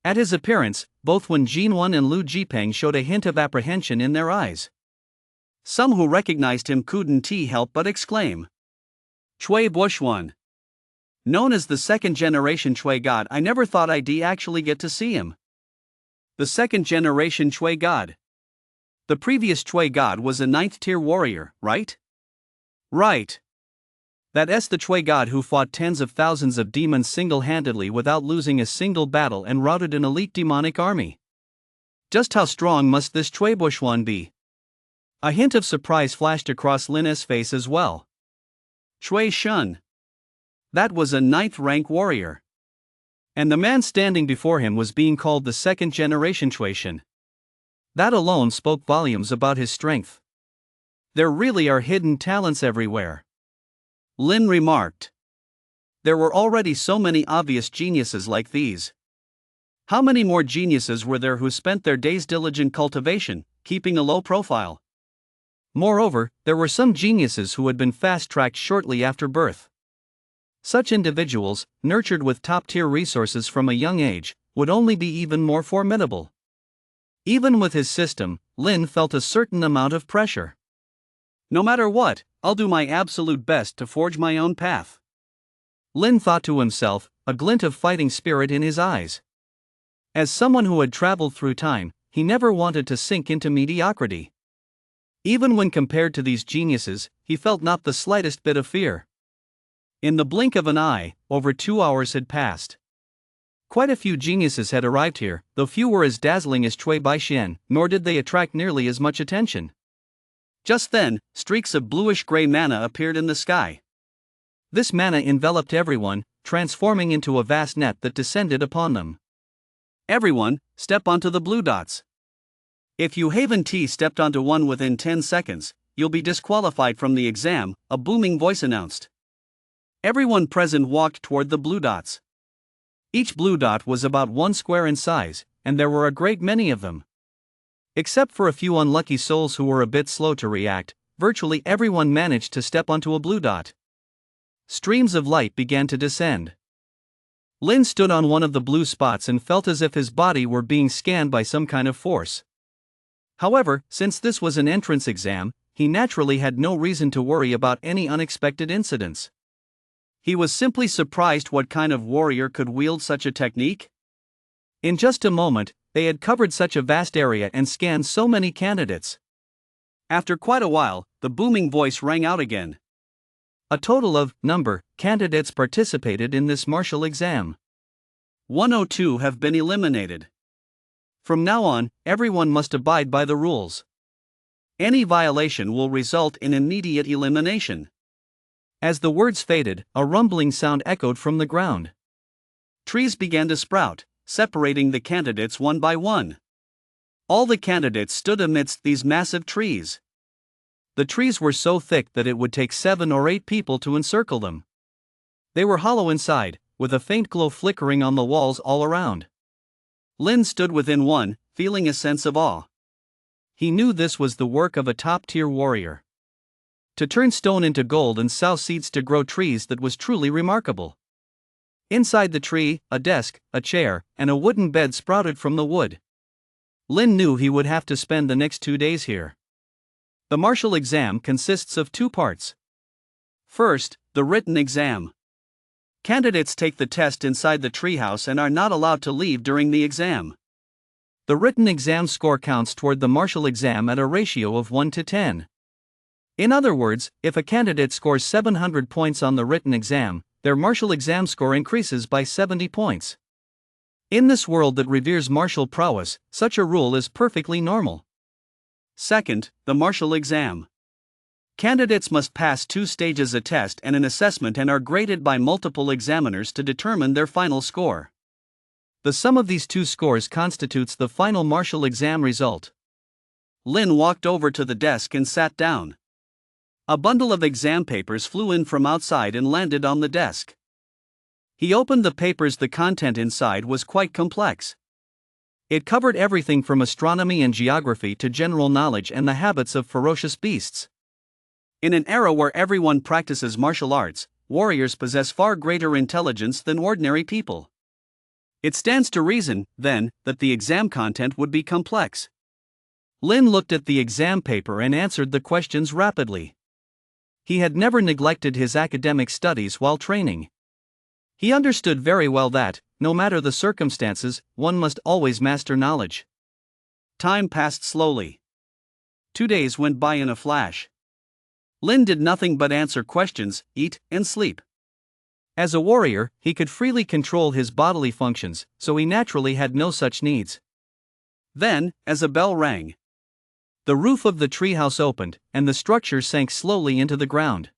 At his appearance, both Wen Jinwan and Lu Jipeng showed a hint of apprehension in their eyes. Some who recognized him couldn't help but exclaim. Cui Bushwan. Known as the second-generation Cui God, I never thought I'd actually get to see him. The second-generation Cui God. The previous Cui God was a 9th-tier warrior, right? Right. That's the Cui God who fought tens of thousands of demons single-handedly without losing a single battle and routed an elite demonic army. Just how strong must this Cui Bushwan be? A hint of surprise flashed across Lin's face as well. Cui Shun. That was a 9th-rank warrior. And the man standing before him was being called the second-generation Cui Shun. That alone spoke volumes about his strength. There really are hidden talents everywhere. Lin remarked. There were already so many obvious geniuses like these. How many more geniuses were there who spent their days diligent cultivation, keeping a low profile? Moreover, there were some geniuses who had been fast-tracked shortly after birth. Such individuals, nurtured with top-tier resources from a young age, would only be even more formidable. Even with his system, Lin felt a certain amount of pressure. No matter what, I'll do my absolute best to forge my own path. Lin thought to himself, a glint of fighting spirit in his eyes. As someone who had traveled through time, he never wanted to sink into mediocrity. Even when compared to these geniuses, he felt not the slightest bit of fear. In the blink of an eye, over 2 hours had passed. Quite a few geniuses had arrived here, though few were as dazzling as Cui Baishan, nor did they attract nearly as much attention. Just then, streaks of bluish-gray mana appeared in the sky. This mana enveloped everyone, transforming into a vast net that descended upon them. Everyone, step onto the blue dots. If you haven't stepped onto one within 10 seconds, you'll be disqualified from the exam, a booming voice announced. Everyone present walked toward the blue dots. Each blue dot was about 1 square in size, and there were a great many of them. Except for a few unlucky souls who were a bit slow to react, virtually everyone managed to step onto a blue dot. Streams of light began to descend. Lin stood on one of the blue spots and felt as if his body were being scanned by some kind of force. However, since this was an entrance exam, he naturally had no reason to worry about any unexpected incidents. He was simply surprised what kind of warrior could wield such a technique. In just a moment, they had covered such a vast area and scanned so many candidates. After quite a while, the booming voice rang out again. A total of candidates participated in this martial exam. 102 have been eliminated. From now on, everyone must abide by the rules. Any violation will result in immediate elimination. As the words faded, a rumbling sound echoed from the ground. Trees began to sprout, separating the candidates one by one. All the candidates stood amidst these massive trees. The trees were so thick that it would take 7 or 8 people to encircle them. They were hollow inside, with a faint glow flickering on the walls all around. Lin stood within one, feeling a sense of awe. He knew this was the work of a top-tier warrior. To turn stone into gold and sow seeds to grow trees, that was truly remarkable. Inside the tree, a desk, a chair, and a wooden bed sprouted from the wood. Lin knew he would have to spend the next 2 days here. The martial exam consists of 2 parts. First, the written exam. Candidates take the test inside the treehouse and are not allowed to leave during the exam. The written exam score counts toward the martial exam at a ratio of 1 to 10. In other words, if a candidate scores 700 points on the written exam, their martial exam score increases by 70 points. In this world that reveres martial prowess, such a rule is perfectly normal. Second, the martial exam. Candidates must pass 2 stages, a test and an assessment, and are graded by multiple examiners to determine their final score. The sum of these 2 scores constitutes the final martial exam result. Lin walked over to the desk and sat down. A bundle of exam papers flew in from outside and landed on the desk. He opened the papers. The content inside was quite complex. It covered everything from astronomy and geography to general knowledge and the habits of ferocious beasts. In an era where everyone practices martial arts, warriors possess far greater intelligence than ordinary people. It stands to reason, then, that the exam content would be complex. Lin looked at the exam paper and answered the questions rapidly. He had never neglected his academic studies while training. He understood very well that, no matter the circumstances, one must always master knowledge. Time passed slowly. 2 days went by in a flash. Lin did nothing but answer questions, eat, and sleep. As a warrior, he could freely control his bodily functions, so he naturally had no such needs. Then, as a bell rang, the roof of the treehouse opened, and the structure sank slowly into the ground.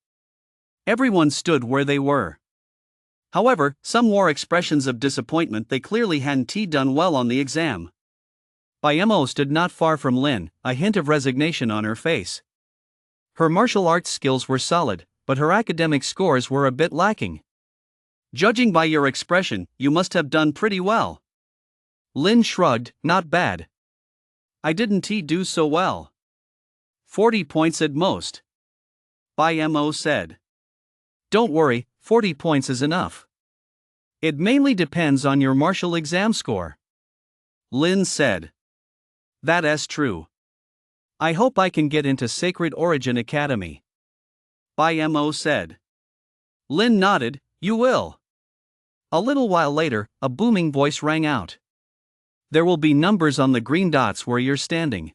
Everyone stood where they were. However, some wore expressions of disappointment. They clearly hadn't done well on the exam. Bai Mo stood not far from Lin, a hint of resignation on her face. Her martial arts skills were solid, but her academic scores were a bit lacking. Judging by your expression, you must have done pretty well. Lin shrugged, not bad. I didn't do so well. 40 points at most. Bai Mo said. Don't worry, 40 points is enough. It mainly depends on your martial exam score. Lin said. That's true. I hope I can get into Sacred Origin Academy. Bai Mo said. Lin nodded. You will. A little while later, a booming voice rang out. There will be numbers on the green dots where you're standing.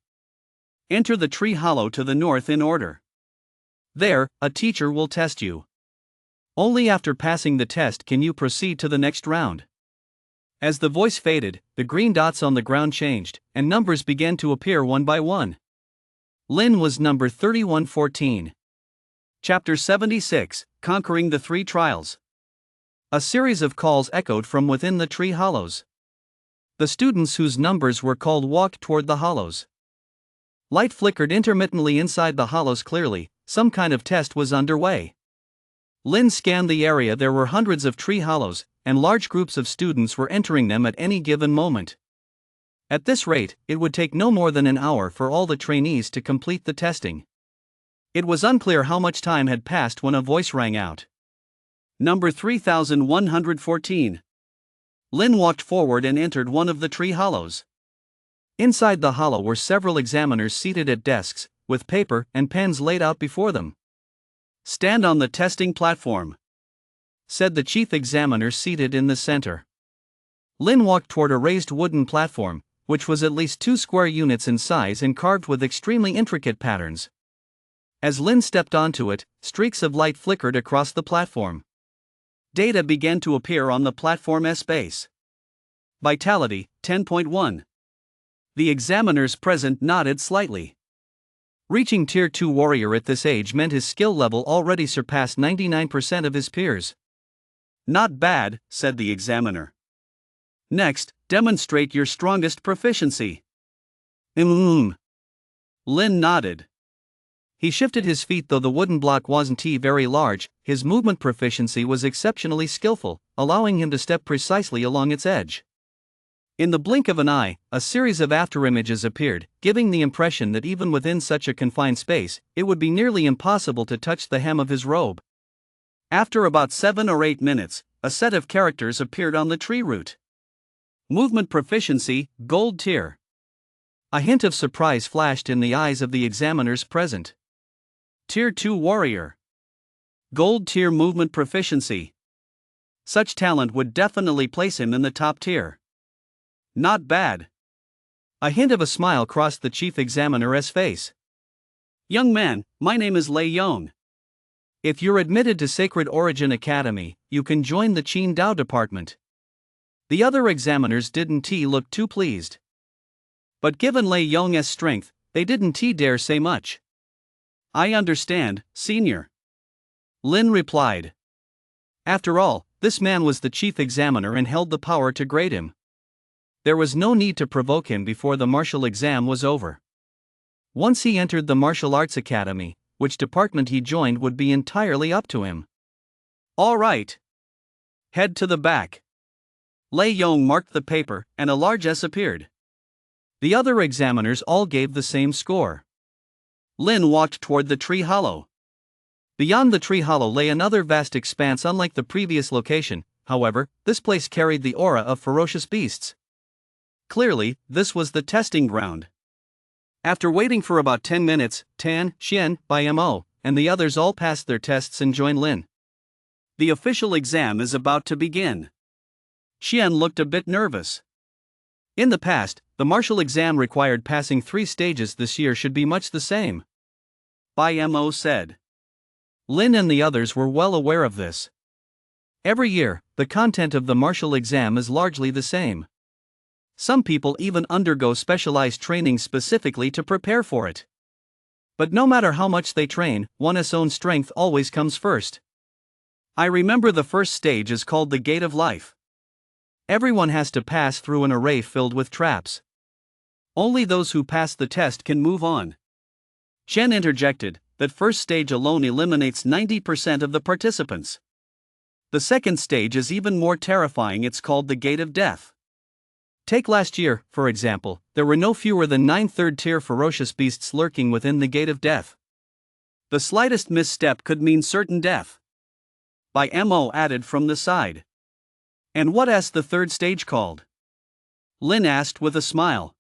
Enter the tree hollow to the north in order. There, a teacher will test you. Only after passing the test can you proceed to the next round. As the voice faded, the green dots on the ground changed, and numbers began to appear one by one. Lin was number 3114. Chapter 76, Conquering the 3 Trials. A series of calls echoed from within the tree hollows. The students whose numbers were called walked toward the hollows. Light flickered intermittently inside the hollows. Clearly, some kind of test was underway. Lin scanned the area. There were hundreds of tree hollows, and large groups of students were entering them at any given moment. At this rate, it would take no more than an hour for all the trainees to complete the testing. It was unclear how much time had passed when a voice rang out. Number 3114. Lin walked forward and entered one of the tree hollows. Inside the hollow were several examiners seated at desks, with paper and pens laid out before them. "Stand on the testing platform," said the chief examiner seated in the center. Lin walked toward a raised wooden platform, which was at least 2 square units in size and carved with extremely intricate patterns. As Lin stepped onto it, streaks of light flickered across the platform. Data began to appear on the platform's base. Vitality, 10.1. The examiners present nodded slightly. Reaching Tier 2 warrior at this age meant his skill level already surpassed 99% of his peers. "Not bad," said the examiner. "Next, demonstrate your strongest proficiency." Lin nodded. He shifted his feet. Though the wooden block wasn't very large, his movement proficiency was exceptionally skillful, allowing him to step precisely along its edge. In the blink of an eye, a series of afterimages appeared, giving the impression that even within such a confined space, it would be nearly impossible to touch the hem of his robe. After about 7 or 8 minutes, a set of characters appeared on the tree root. Movement proficiency, gold tier. A hint of surprise flashed in the eyes of the examiners present. Tier 2 warrior. Gold tier movement proficiency. Such talent would definitely place him in the top tier. Not bad. A hint of a smile crossed the chief examiner's face. "Young man, my name is Lei Yong. If you're admitted to Sacred Origin Academy, you can join the Qin Dao department." The other examiners didn't look too pleased. But given Lei Yong's strength, they didn't dare say much. "I understand, senior," Lin replied. After all, this man was the chief examiner and held the power to grade him. There was no need to provoke him before the martial exam was over. Once he entered the martial arts academy, which department he joined would be entirely up to him. "All right. Head to the back." Lei Yong marked the paper, and a large S appeared. The other examiners all gave the same score. Lin walked toward the tree hollow. Beyond the tree hollow lay another vast expanse. Unlike the previous location, however, this place carried the aura of ferocious beasts. Clearly, this was the testing ground. After waiting for about 10 minutes, Tan, Xian, Bai Mo, and the others all passed their tests and joined Lin. The official exam is about to begin. Xian looked a bit nervous. In the past, the martial exam required passing 3 stages. This year should be much the same, Bai Mo said. Lin and the others were well aware of this. Every year, the content of the martial exam is largely the same. Some people even undergo specialized training specifically to prepare for it. But no matter how much they train, one's own strength always comes first. I remember the first stage is called the Gate of Life. Everyone has to pass through an array filled with traps. Only those who pass the test can move on. Shen interjected, that first stage alone eliminates 90% of the participants. The second stage is even more terrifying. It's called the Gate of Death. Take last year, for example, there were no fewer than 9 third-tier ferocious beasts lurking within the Gate of Death. The slightest misstep could mean certain death. Bai Mo added from the side. And what is the third stage called? Lin asked with a smile.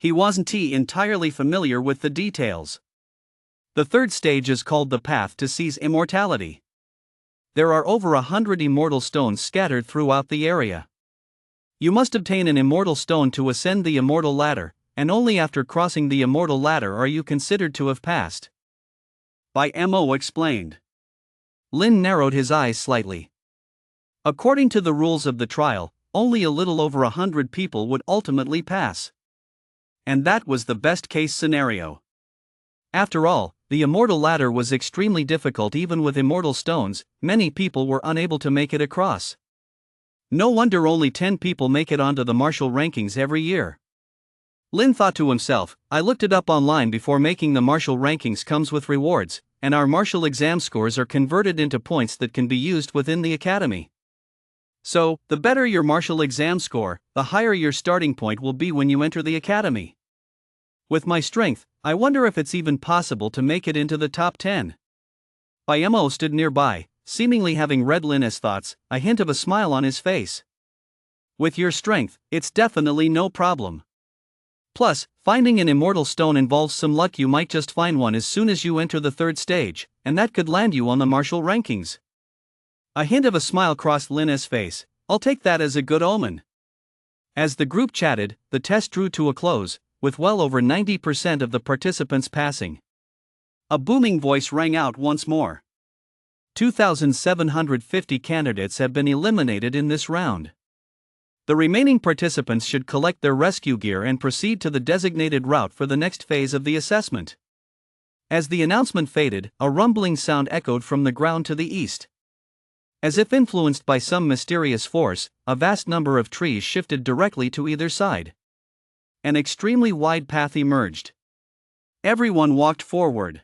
He wasn't entirely familiar with the details. The third stage is called the Path to Seize Immortality. There are over 100 immortal stones scattered throughout the area. You must obtain an immortal stone to ascend the immortal ladder, and only after crossing the immortal ladder are you considered to have passed. Bai Mo explained. Lin narrowed his eyes slightly. According to the rules of the trial, only a little over 100 people would ultimately pass. And that was the best-case scenario. After all, the immortal ladder was extremely difficult. Even with immortal stones, many people were unable to make it across. No wonder only 10 people make it onto the martial rankings every year. Lin thought to himself, I looked it up online before. Making the martial rankings comes with rewards, and our martial exam scores are converted into points that can be used within the academy. So, the better your martial exam score, the higher your starting point will be when you enter the academy. With my strength, I wonder if it's even possible to make it into the top 10. Bai Mo stood nearby, seemingly having read Lin's thoughts, a hint of a smile on his face. With your strength, it's definitely no problem. Plus, finding an immortal stone involves some luck. You might just find one as soon as you enter the third stage, and that could land you on the martial rankings. A hint of a smile crossed Lin's face. I'll take that as a good omen. As the group chatted, the test drew to a close, with well over 90% of the participants passing. A booming voice rang out once more. 2,750 candidates have been eliminated in this round. The remaining participants should collect their rescue gear and proceed to the designated route for the next phase of the assessment. As the announcement faded, a rumbling sound echoed from the ground to the east. As if influenced by some mysterious force, a vast number of trees shifted directly to either side. An extremely wide path emerged. Everyone walked forward.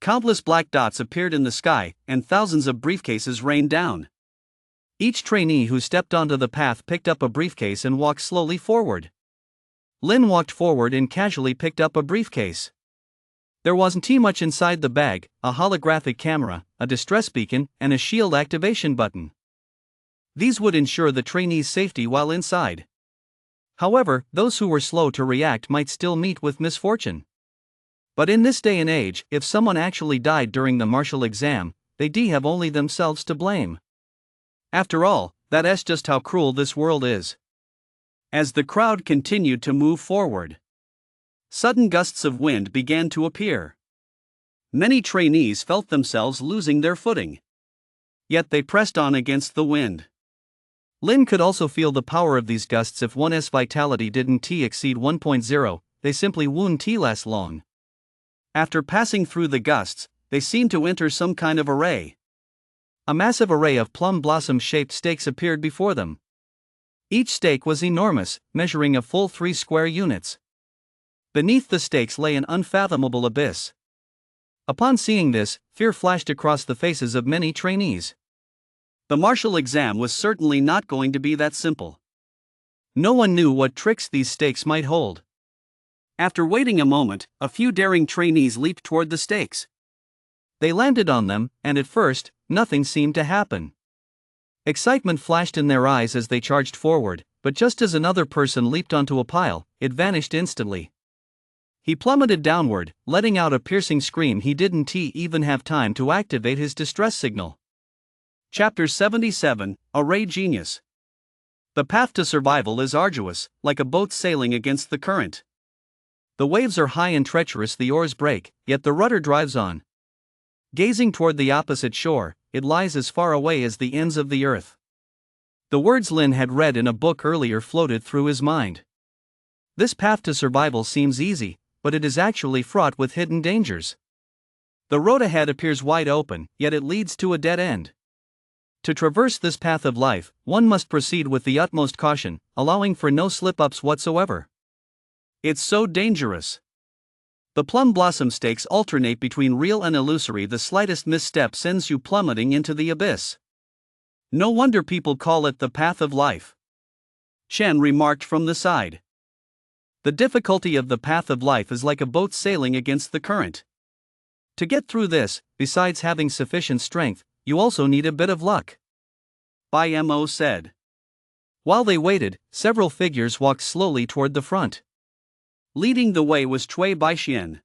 Countless black dots appeared in the sky, and thousands of briefcases rained down. Each trainee who stepped onto the path picked up a briefcase and walked slowly forward. Lin walked forward and casually picked up a briefcase. There wasn't too much inside the bag: a holographic camera, a distress beacon, and a shield activation button. These would ensure the trainees' safety while inside. However, those who were slow to react might still meet with misfortune. But in this day and age, if someone actually died during the martial exam, they'd have only themselves to blame. After all, that's just how cruel this world is. As the crowd continued to move forward, sudden gusts of wind began to appear. Many trainees felt themselves losing their footing. Yet they pressed on against the wind. Lin could also feel the power of these gusts. If one's vitality didn't exceed 1.0, they simply wouldn't last long. After passing through the gusts, they seemed to enter some kind of array. A massive array of plum blossom-shaped stakes appeared before them. Each stake was enormous, measuring a full 3 square units. Beneath the stakes lay an unfathomable abyss. Upon seeing this, fear flashed across the faces of many trainees. The martial exam was certainly not going to be that simple. No one knew what tricks these stakes might hold. After waiting a moment, a few daring trainees leaped toward the stakes. They landed on them, and at first, nothing seemed to happen. Excitement flashed in their eyes as they charged forward, but just as another person leaped onto a pile, it vanished instantly. He plummeted downward, letting out a piercing scream. He didn't even have time to activate his distress signal. Chapter 77, Array Genius. The path to survival is arduous, like a boat sailing against the current. The waves are high and treacherous, the oars break, yet the rudder drives on. Gazing toward the opposite shore, it lies as far away as the ends of the earth. The words Lin had read in a book earlier floated through his mind. This path to survival seems easy, but it is actually fraught with hidden dangers. The road ahead appears wide open, yet it leads to a dead end. To traverse this path of life, one must proceed with the utmost caution, allowing for no slip-ups whatsoever. It's so dangerous. The plum blossom stakes alternate between real and illusory. The slightest misstep sends you plummeting into the abyss. No wonder people call it the path of life. Chen remarked from the side. The difficulty of the path of life is like a boat sailing against the current. To get through this, besides having sufficient strength, you also need a bit of luck. Bai Mo said. While they waited, several figures walked slowly toward the front. Leading the way was Cui Baixian.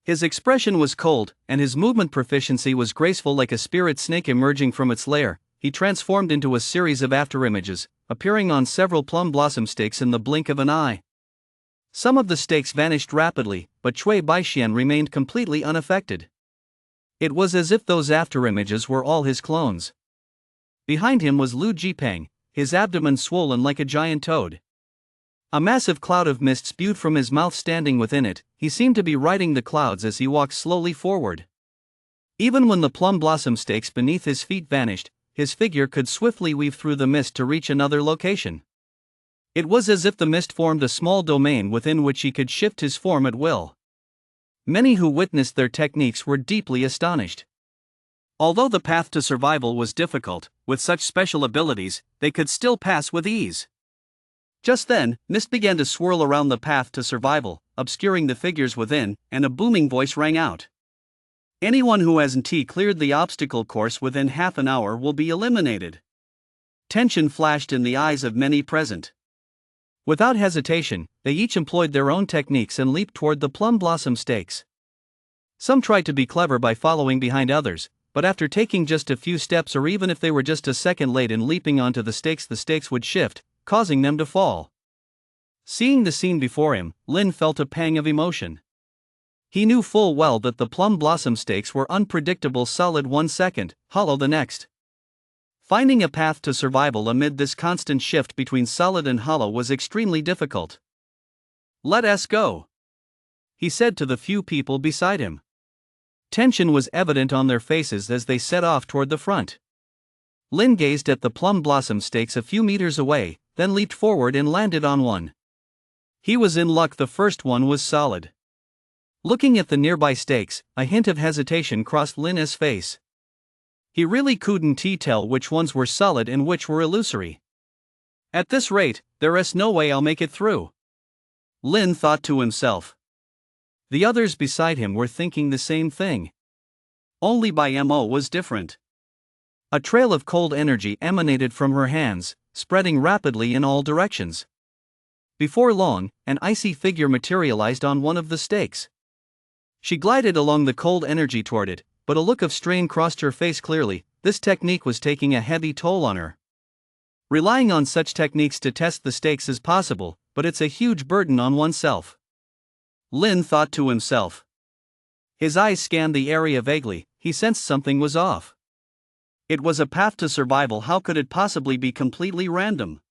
His expression was cold, and his movement proficiency was graceful. Like a spirit snake emerging from its lair, he transformed into a series of afterimages, appearing on several plum blossom stakes in the blink of an eye. Some of the stakes vanished rapidly, but Cui Baixian remained completely unaffected. It was as if those afterimages were all his clones. Behind him was Lu Jipeng, his abdomen swollen like a giant toad. A massive cloud of mist spewed from his mouth. Standing within it, he seemed to be riding the clouds as he walked slowly forward. Even when the plum blossom stakes beneath his feet vanished, his figure could swiftly weave through the mist to reach another location. It was as if the mist formed a small domain within which he could shift his form at will. Many who witnessed their techniques were deeply astonished. Although the path to survival was difficult, with such special abilities, they could still pass with ease. Just then, mist began to swirl around the path to survival, obscuring the figures within, and a booming voice rang out. Anyone who hasn't cleared the obstacle course within half an hour will be eliminated. Tension flashed in the eyes of many present. Without hesitation, they each employed their own techniques and leaped toward the plum blossom stakes. Some tried to be clever by following behind others, but after taking just a few steps, or even if they were just a second late in leaping onto the stakes would shift, causing them to fall. Seeing the scene before him, Lin felt a pang of emotion. He knew full well that the plum blossom stakes were unpredictable, solid 1 second, hollow the next. Finding a path to survival amid this constant shift between solid and hollow was extremely difficult. "Let us go," he said to the few people beside him. Tension was evident on their faces as they set off toward the front. Lin gazed at the plum blossom stakes a few meters away, then leaped forward and landed on one. He was in luck, the first one was solid. Looking at the nearby stakes, a hint of hesitation crossed Lin's face. He really couldn't tell which ones were solid and which were illusory. "At this rate, there's no way I'll make it through," Lin thought to himself. The others beside him were thinking the same thing. Only MO was different. A trail of cold energy emanated from her hands, spreading rapidly in all directions. Before long, an icy figure materialized on one of the stakes. She glided along the cold energy toward it, but a look of strain crossed her face clearly. This technique was taking a heavy toll on her. Relying on such techniques to test the stakes is possible, but it's a huge burden on oneself, Lin thought to himself. His eyes scanned the area vaguely. He sensed something was off. It was a path to survival. How could it possibly be completely random?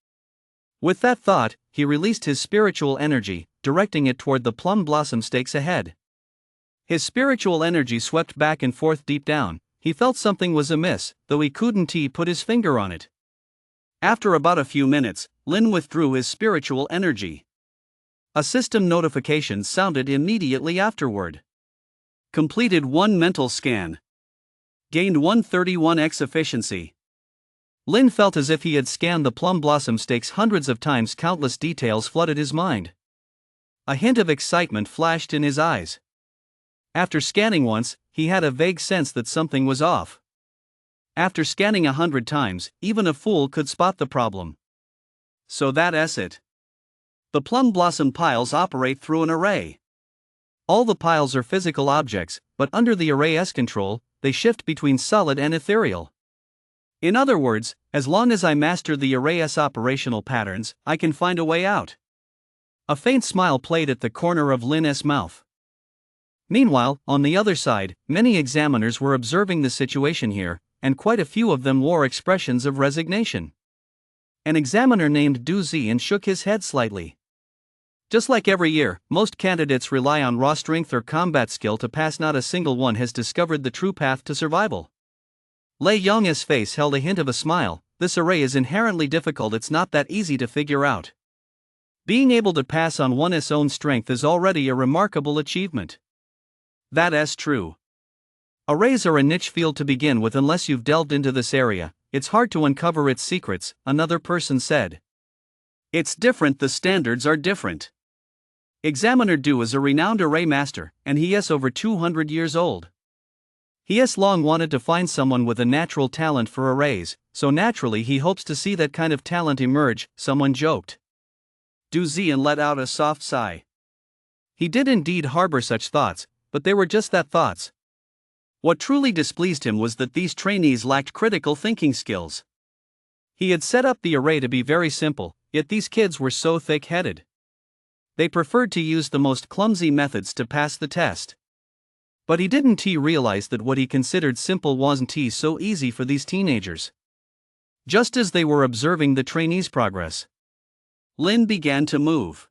With that thought, he released his spiritual energy, directing it toward the plum blossom stakes ahead. His spiritual energy swept back and forth deep down. He felt something was amiss, though he couldn't put his finger on it. After about a few minutes, Lin withdrew his spiritual energy. A system notification sounded immediately afterward. Completed 1 mental scan. Gained 131x efficiency. Lin felt as if he had scanned the plum blossom stakes hundreds of times. Countless details flooded his mind. A hint of excitement flashed in his eyes. After scanning once, he had a vague sense that something was off. After scanning 100 times, even a fool could spot the problem. So that's it. The plum blossom piles operate through an array. All the piles are physical objects, but under the array's control, they shift between solid and ethereal. In other words, as long as I master the array's operational patterns, I can find a way out. A faint smile played at the corner of Lin's mouth. Meanwhile, on the other side, many examiners were observing the situation here, and quite a few of them wore expressions of resignation. An examiner named Du Zian shook his head slightly. Just like every year, most candidates rely on raw strength or combat skill to pass. Not a single one has discovered the true path to survival. Lei Yong's face held a hint of a smile. This array is inherently difficult. It's not that easy to figure out. Being able to pass on one's own strength is already a remarkable achievement. That's true. Arrays are a niche field to begin with. Unless you've delved into this area, it's hard to uncover its secrets, another person said. It's different, the standards are different. Examiner Du is a renowned array master, and he is over 200 years old. He has long wanted to find someone with a natural talent for arrays, so naturally he hopes to see that kind of talent emerge, someone joked. Du Zian let out a soft sigh. He did indeed harbor such thoughts, but they were just that, thoughts. What truly displeased him was that these trainees lacked critical thinking skills. He had set up the array to be very simple, yet these kids were so thick-headed. They preferred to use the most clumsy methods to pass the test. But he didn't realize that what he considered simple wasn't so easy for these teenagers. Just as they were observing the trainees' progress, Lin began to move.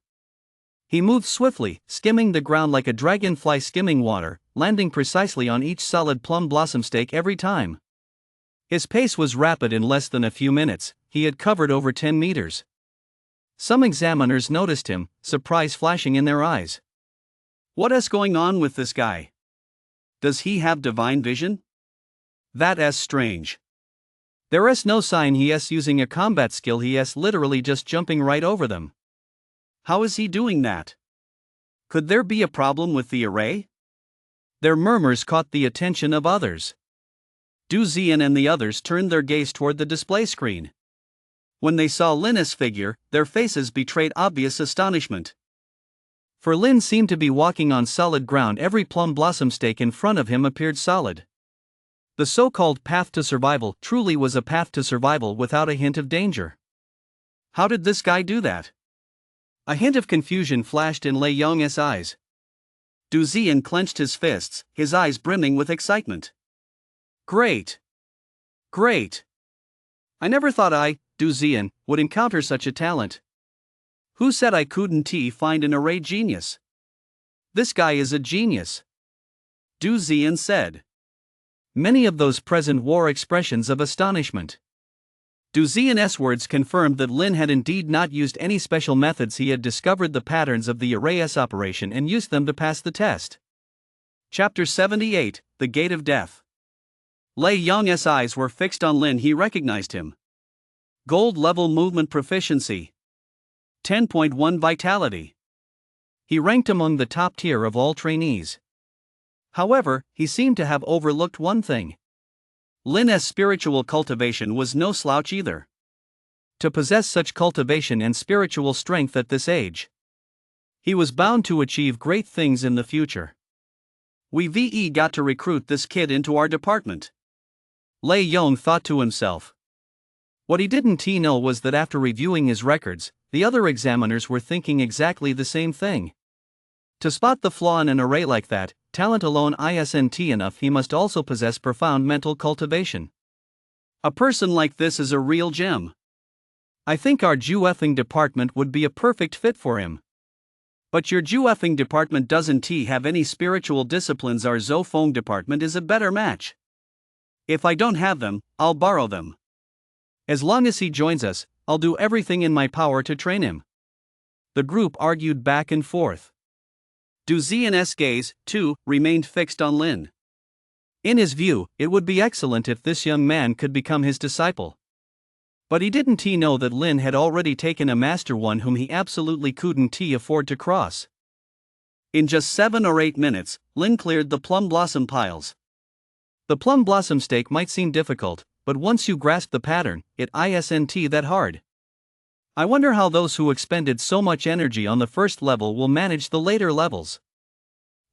He moved swiftly, skimming the ground like a dragonfly skimming water, landing precisely on each solid plum blossom stake every time. His pace was rapid. In less than a few minutes, he had covered over 10 meters. Some examiners noticed him, surprise flashing in their eyes. What is going on with this guy? Does he have divine vision? That's strange. There is no sign he is using a combat skill. He is literally just jumping right over them. How is he doing that? Could there be a problem with the array? Their murmurs caught the attention of others. Du Zian and the others turned their gaze toward the display screen. When they saw Lin's figure, their faces betrayed obvious astonishment. For Lin seemed to be walking on solid ground. Every plum blossom stake in front of him appeared solid. The so-called path to survival truly was a path to survival without a hint of danger. How did this guy do that? A hint of confusion flashed in Lei Yong's eyes. Du Ziyan clenched his fists, his eyes brimming with excitement. Great! Great! I never thought Du Ziyan, would encounter such a talent. Who said I couldn't find an array genius? This guy is a genius, Du Ziyan said. Many of those present wore expressions of astonishment. Du Ziyan's words confirmed that Lin had indeed not used any special methods. He had discovered the patterns of the array's operation and used them to pass the test. Chapter 78, The Gate of Death. Lei Yong's eyes were fixed on Lin. He recognized him. Gold level movement proficiency. 10.1 vitality. He ranked among the top tier of all trainees. However, he seemed to have overlooked one thing. Lin's spiritual cultivation was no slouch either. To possess such cultivation and spiritual strength at this age, he was bound to achieve great things in the future. We've got to recruit this kid into our department, Lei Yong thought to himself. What he didn't know was that after reviewing his records, the other examiners were thinking exactly the same thing. To spot the flaw in an array like that, talent alone isn't enough. He must also possess profound mental cultivation. A person like this is a real gem. I think our Juefeng department would be a perfect fit for him. But your Juefeng department doesn't have any spiritual disciplines. Our Zofeng department is a better match. If I don't have them, I'll borrow them. As long as he joins us, I'll do everything in my power to train him. The group argued back and forth. Du Ziyan's gaze, too, remained fixed on Lin. In his view, it would be excellent if this young man could become his disciple. But he didn't know that Lin had already taken a master, one whom he absolutely couldn't afford to cross. In just 7 or 8 minutes, Lin cleared the plum blossom piles. The plum blossom stake might seem difficult, but once you grasp the pattern, it isn't that hard. I wonder how those who expended so much energy on the first level will manage the later levels.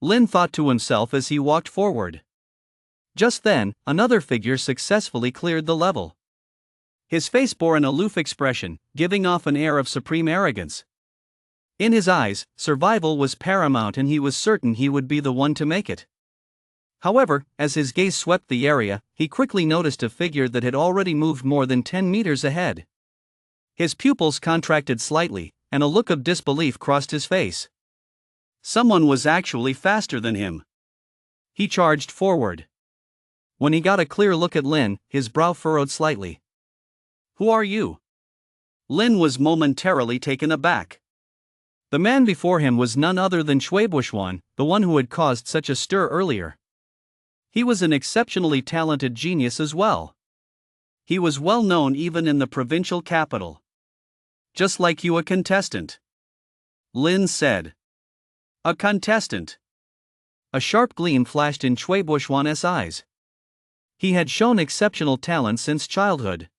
Lin thought to himself as he walked forward. Just then, another figure successfully cleared the level. His face bore an aloof expression, giving off an air of supreme arrogance. In his eyes, survival was paramount and he was certain he would be the one to make it. However, as his gaze swept the area, he quickly noticed a figure that had already moved more than 10 meters ahead. His pupils contracted slightly, and a look of disbelief crossed his face. Someone was actually faster than him. He charged forward. When he got a clear look at Lin, his brow furrowed slightly. Who are you? Lin was momentarily taken aback. The man before him was none other than Cui Buishuan, the one who had caused such a stir earlier. He was an exceptionally talented genius as well. He was well known even in the provincial capital. Just like you, a contestant, Lin said. A contestant? A sharp gleam flashed in Cui Buishuan's eyes. He had shown exceptional talent since childhood.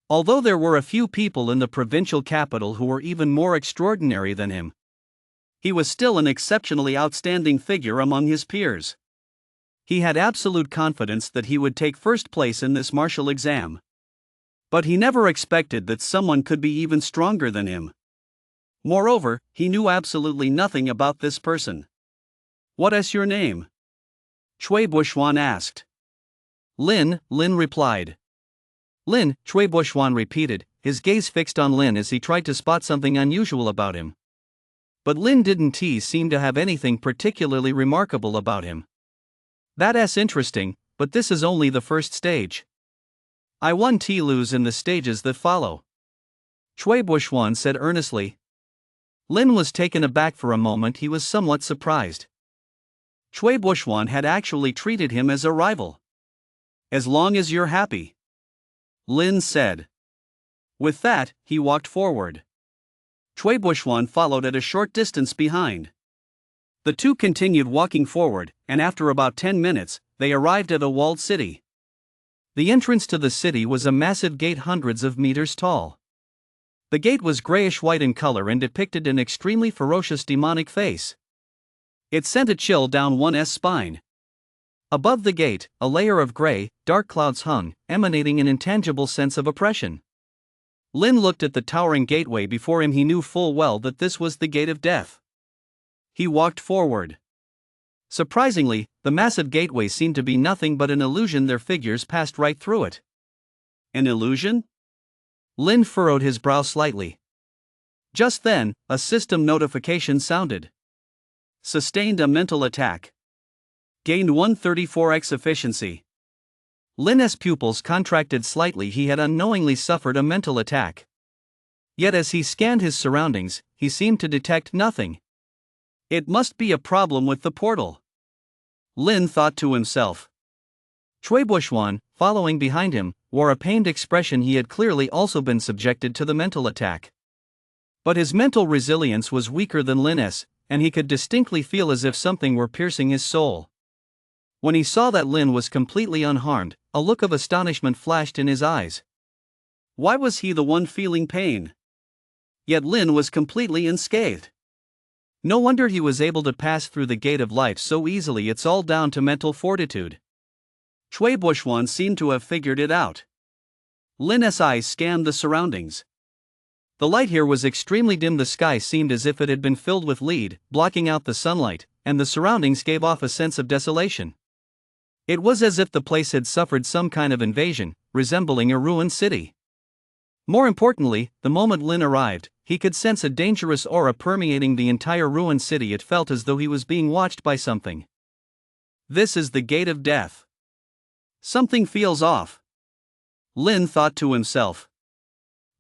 Although there were a few people in the provincial capital who were even more extraordinary than him, he was still an exceptionally outstanding figure among his peers. He had absolute confidence that he would take first place in this martial exam. But he never expected that someone could be even stronger than him. Moreover, he knew absolutely nothing about this person. What is your name? Cui Buishuan asked. Lin replied. Lin, Cui Buishuan repeated, his gaze fixed on Lin as he tried to spot something unusual about him. But Lin didn't seem to have anything particularly remarkable about him. That's interesting, but this is only the first stage. I won't lose in the stages that follow, Cui Buishuan said earnestly. Lin was taken aback for a moment. He was somewhat surprised. Cui Buishuan had actually treated him as a rival. As long as you're happy, Lin said. With that, he walked forward. Cui Buishuan followed at a short distance behind. The two continued walking forward, and after about 10 minutes, they arrived at a walled city. The entrance to the city was a massive gate hundreds of meters tall. The gate was grayish-white in color and depicted an extremely ferocious demonic face. It sent a chill down one's spine. Above the gate, a layer of gray, dark clouds hung, emanating an intangible sense of oppression. Lin looked at the towering gateway before him. He knew full well that this was the gate of death. He walked forward. Surprisingly, the massive gateway seemed to be nothing but an illusion. Their figures passed right through it. An illusion? Lin furrowed his brow slightly. Just then, a system notification sounded. Sustained a mental attack. Gained 134x efficiency. Lin's pupils contracted slightly. He had unknowingly suffered a mental attack. Yet as he scanned his surroundings, he seemed to detect nothing. It must be a problem with the portal. Lin thought to himself. Cui Buishuan, following behind him, wore a pained expression. He had clearly also been subjected to the mental attack. But his mental resilience was weaker than Lin's, and he could distinctly feel as if something were piercing his soul. When he saw that Lin was completely unharmed, a look of astonishment flashed in his eyes. Why was he the one feeling pain? Yet Lin was completely unscathed. No wonder he was able to pass through the gate of life so easily. It's all down to mental fortitude. Cui Buishuan seemed to have figured it out. Lin's eyes scanned the surroundings. The light here was extremely dim. The sky seemed as if it had been filled with lead, blocking out the sunlight, and the surroundings gave off a sense of desolation. It was as if the place had suffered some kind of invasion, resembling a ruined city. More importantly, the moment Lin arrived, he could sense a dangerous aura permeating the entire ruined city. It felt as though he was being watched by something. This is the gate of death. Something feels off. Lin thought to himself.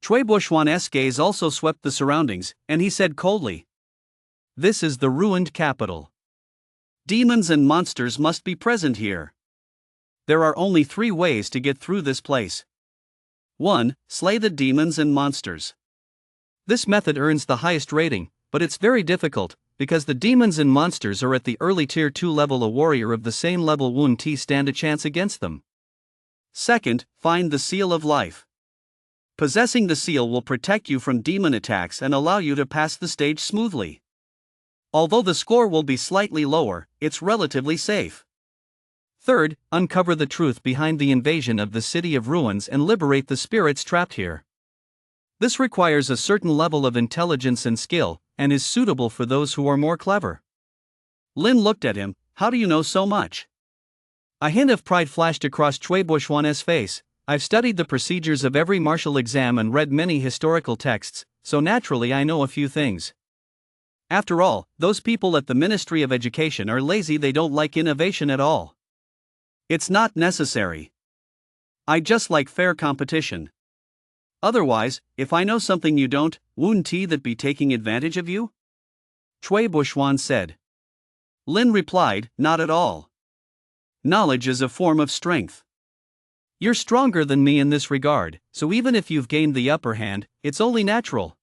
Cui Buishuan's gaze also swept the surroundings, and he said coldly. This is the ruined capital. Demons and monsters must be present here. There are only 3 ways to get through this place. 1. Slay the demons and monsters. This method earns the highest rating, but it's very difficult, because the demons and monsters are at the early tier 2 level. A warrior of the same level won't stand a chance against them. 2nd, find the seal of life. Possessing the seal will protect you from demon attacks and allow you to pass the stage smoothly. Although the score will be slightly lower, it's relatively safe. 3rd, uncover the truth behind the invasion of the City of Ruins and liberate the spirits trapped here. This requires a certain level of intelligence and skill, and is suitable for those who are more clever. Lin looked at him. How do you know so much? A hint of pride flashed across Cui Buishuan's face. I've studied the procedures of every martial exam and read many historical texts, so naturally I know a few things. After all, those people at the Ministry of Education are lazy. They don't like innovation at all. It's not necessary. I just like fair competition. Otherwise, if I know something you don't, wouldn't that be taking advantage of you? Cui Buishuan said. Lin replied, not at all. Knowledge is a form of strength. You're stronger than me in this regard, so even if you've gained the upper hand, it's only natural.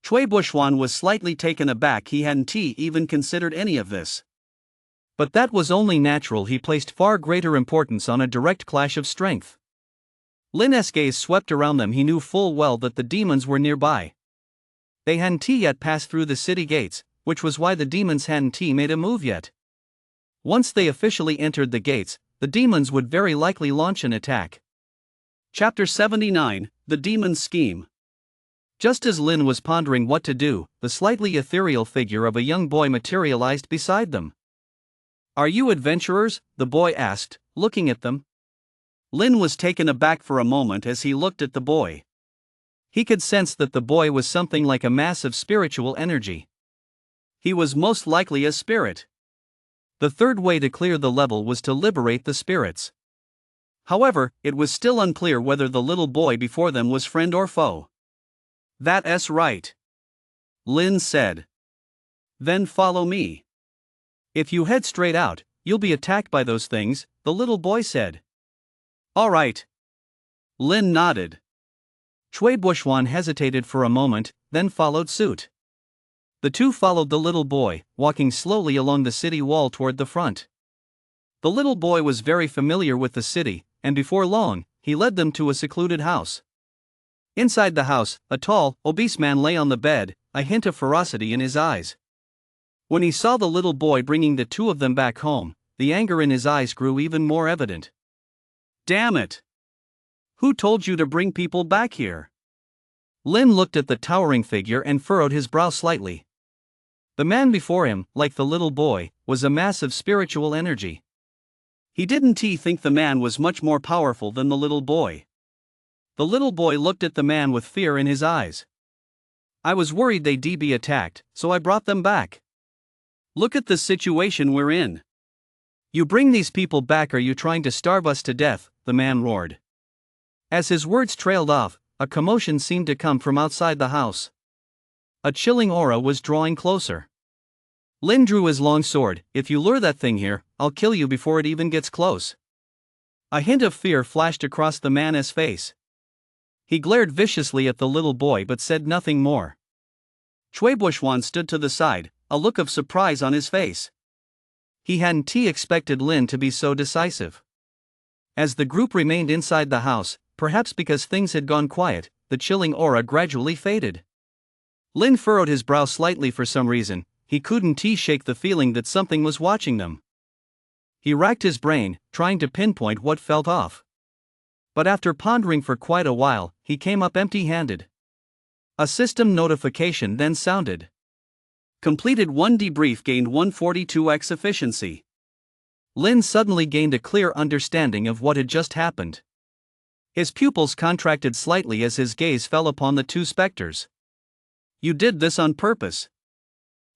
Cui Buishuan was slightly taken aback. He hadn't even considered any of this. But that was only natural. He placed far greater importance on a direct clash of strength. Lin's gaze swept around them. He knew full well that the demons were nearby. They hadn't yet passed through the city gates, which was why the demons hadn't made a move yet. Once they officially entered the gates, the demons would very likely launch an attack. Chapter 79, The Demon's Scheme. Just as Lin was pondering what to do, the slightly ethereal figure of a young boy materialized beside them. Are you adventurers? The boy asked, looking at them. Lin was taken aback for a moment as he looked at the boy. He could sense that the boy was something like a mass of spiritual energy. He was most likely a spirit. The 3rd way to clear the level was to liberate the spirits. However, it was still unclear whether the little boy before them was friend or foe. That's right. Lin said. Then follow me. If you head straight out, you'll be attacked by those things, the little boy said. All right. Lin nodded. Cui Buishuan hesitated for a moment, then followed suit. The two followed the little boy, walking slowly along the city wall toward the front. The little boy was very familiar with the city, and before long, he led them to a secluded house. Inside the house, a tall, obese man lay on the bed, a hint of ferocity in his eyes. When he saw the little boy bringing the two of them back home, the anger in his eyes grew even more evident. Damn it! Who told you to bring people back here? Lin looked at the towering figure and furrowed his brow slightly. The man before him, like the little boy, was a mass of spiritual energy. He didn't think the man was much more powerful than the little boy. The little boy looked at the man with fear in his eyes. I was worried they'd be attacked, so I brought them back. Look at the situation we're in. You bring these people back, are you trying to starve us to death? The man roared. As his words trailed off, a commotion seemed to come from outside the house. A chilling aura was drawing closer. Lin drew his long sword. If you lure that thing here, I'll kill you before it even gets close. A hint of fear flashed across the man's face. He glared viciously at the little boy but said nothing more. Cui Bushwan stood to the side, a look of surprise on his face. He hadn't expected Lin to be so decisive. As the group remained inside the house, perhaps because things had gone quiet, the chilling aura gradually faded. Lin furrowed his brow slightly for some reason. He couldn't shake the feeling that something was watching them. He racked his brain, trying to pinpoint what felt off. But after pondering for quite a while, he came up empty-handed. A system notification then sounded. Completed 1 debrief, gained 142x efficiency. Lin suddenly gained a clear understanding of what had just happened. His pupils contracted slightly as his gaze fell upon the two specters. You did this on purpose,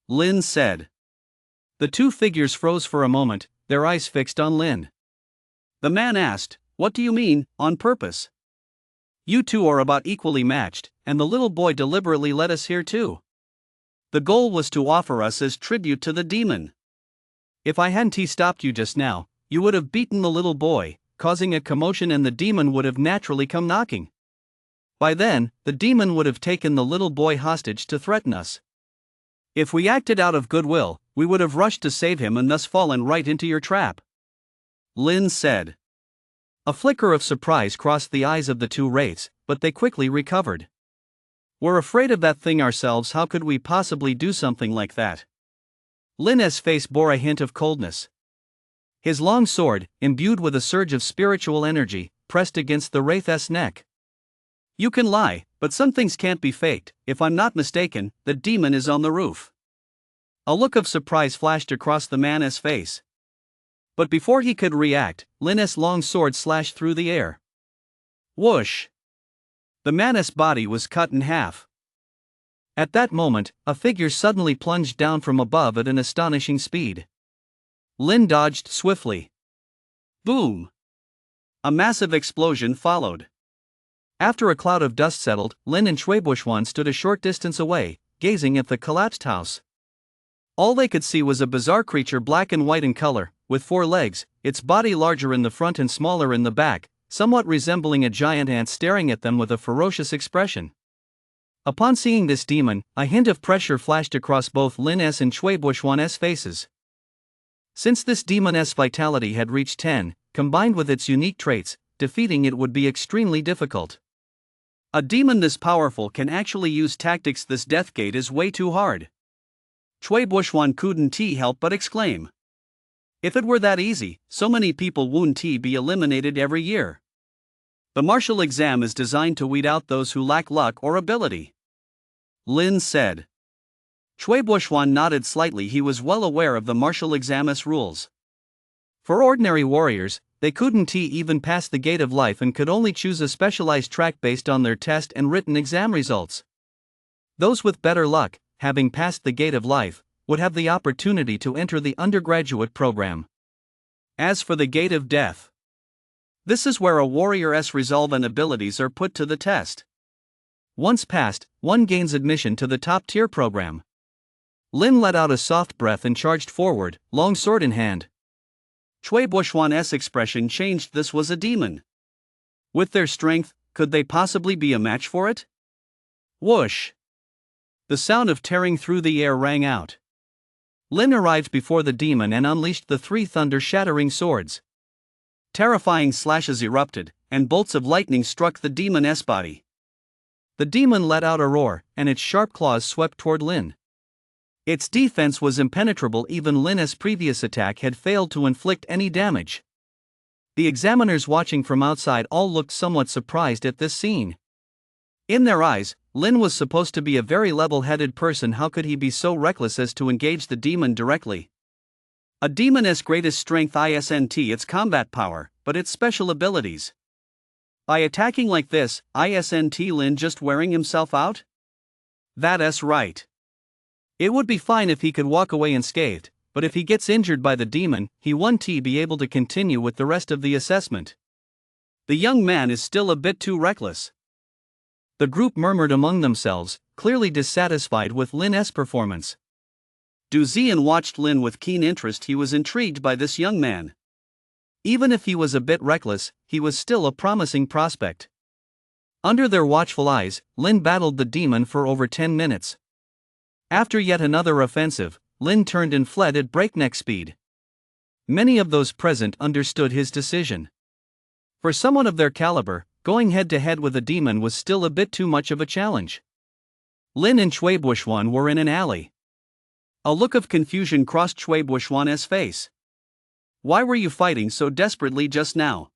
Lin said. The two figures froze for a moment, their eyes fixed on Lin. The man asked, "What do you mean, on purpose?" You two are about equally matched, and the little boy deliberately led us here too. The goal was to offer us as tribute to the demon. If I hadn't stopped you just now, you would have beaten the little boy, causing a commotion, and the demon would have naturally come knocking. By then, the demon would have taken the little boy hostage to threaten us. If we acted out of goodwill, we would have rushed to save him and thus fallen right into your trap, Lin said. A flicker of surprise crossed the eyes of the two wraiths, but they quickly recovered. We're afraid of that thing ourselves. How could we possibly do something like that? Lin's face bore a hint of coldness. His long sword, imbued with a surge of spiritual energy, pressed against the wraith's neck. You can lie, but some things can't be faked. If I'm not mistaken, the demon is on the roof. A look of surprise flashed across the man's face. But before he could react, Lin's long sword slashed through the air. Whoosh! The man's body was cut in half. At that moment, a figure suddenly plunged down from above at an astonishing speed. Lin dodged swiftly. Boom! A massive explosion followed. After a cloud of dust settled, Lin and Cui Bushwan stood a short distance away, gazing at the collapsed house. All they could see was a bizarre creature, black and white in color, with 4 legs, its body larger in the front and smaller in the back, somewhat resembling a giant ant staring at them with a ferocious expression. Upon seeing this demon, a hint of pressure flashed across both Lin's and Cui Bushwan's faces. Since this demon's vitality had reached 10, combined with its unique traits, defeating it would be extremely difficult. A demon this powerful can actually use tactics. This death gate is way too hard. Cui Bushwan couldn't help but exclaim. If it were that easy, so many people wouldn't be eliminated every year. The martial exam is designed to weed out those who lack luck or ability, Lin said. Cui Bushwan nodded slightly. He was well aware of the martial exam's rules. For ordinary warriors, they couldn't even pass the gate of life and could only choose a specialized track based on their test and written exam results. Those with better luck, having passed the gate of life, would have the opportunity to enter the undergraduate program. As for the gate of death, this is where a warrior's resolve and abilities are put to the test. Once passed, one gains admission to the top-tier program. Lin let out a soft breath and charged forward, long sword in hand. Cui Bushwan's expression changed. This was a demon. With their strength, could they possibly be a match for it? Whoosh! The sound of tearing through the air rang out. Lin arrived before the demon and unleashed the 3 thunder-shattering swords. Terrifying slashes erupted, and bolts of lightning struck the demon's body. The demon let out a roar, and its sharp claws swept toward Lin. Its defense was impenetrable. Even Lin's previous attack had failed to inflict any damage. The examiners watching from outside all looked somewhat surprised at this scene. In their eyes, Lin was supposed to be a very level-headed person. How could he be so reckless as to engage the demon directly? A demon's greatest strength isn't its combat power, but its special abilities. By attacking like this, isn't Lin just wearing himself out? That's right. It would be fine if he could walk away unscathed, but if he gets injured by the demon, he won't be able to continue with the rest of the assessment. The young man is still a bit too reckless. The group murmured among themselves, clearly dissatisfied with Lin's performance. Du Zian watched Lin with keen interest. He was intrigued by this young man. Even if he was a bit reckless, he was still a promising prospect. Under their watchful eyes, Lin battled the demon for over 10 minutes. After yet another offensive, Lin turned and fled at breakneck speed. Many of those present understood his decision. For someone of their caliber, going head-to-head with a demon was still a bit too much of a challenge. Lin and Cui Buishuan were in an alley. A look of confusion crossed Cui Buishuan's face. Why were you fighting so desperately just now?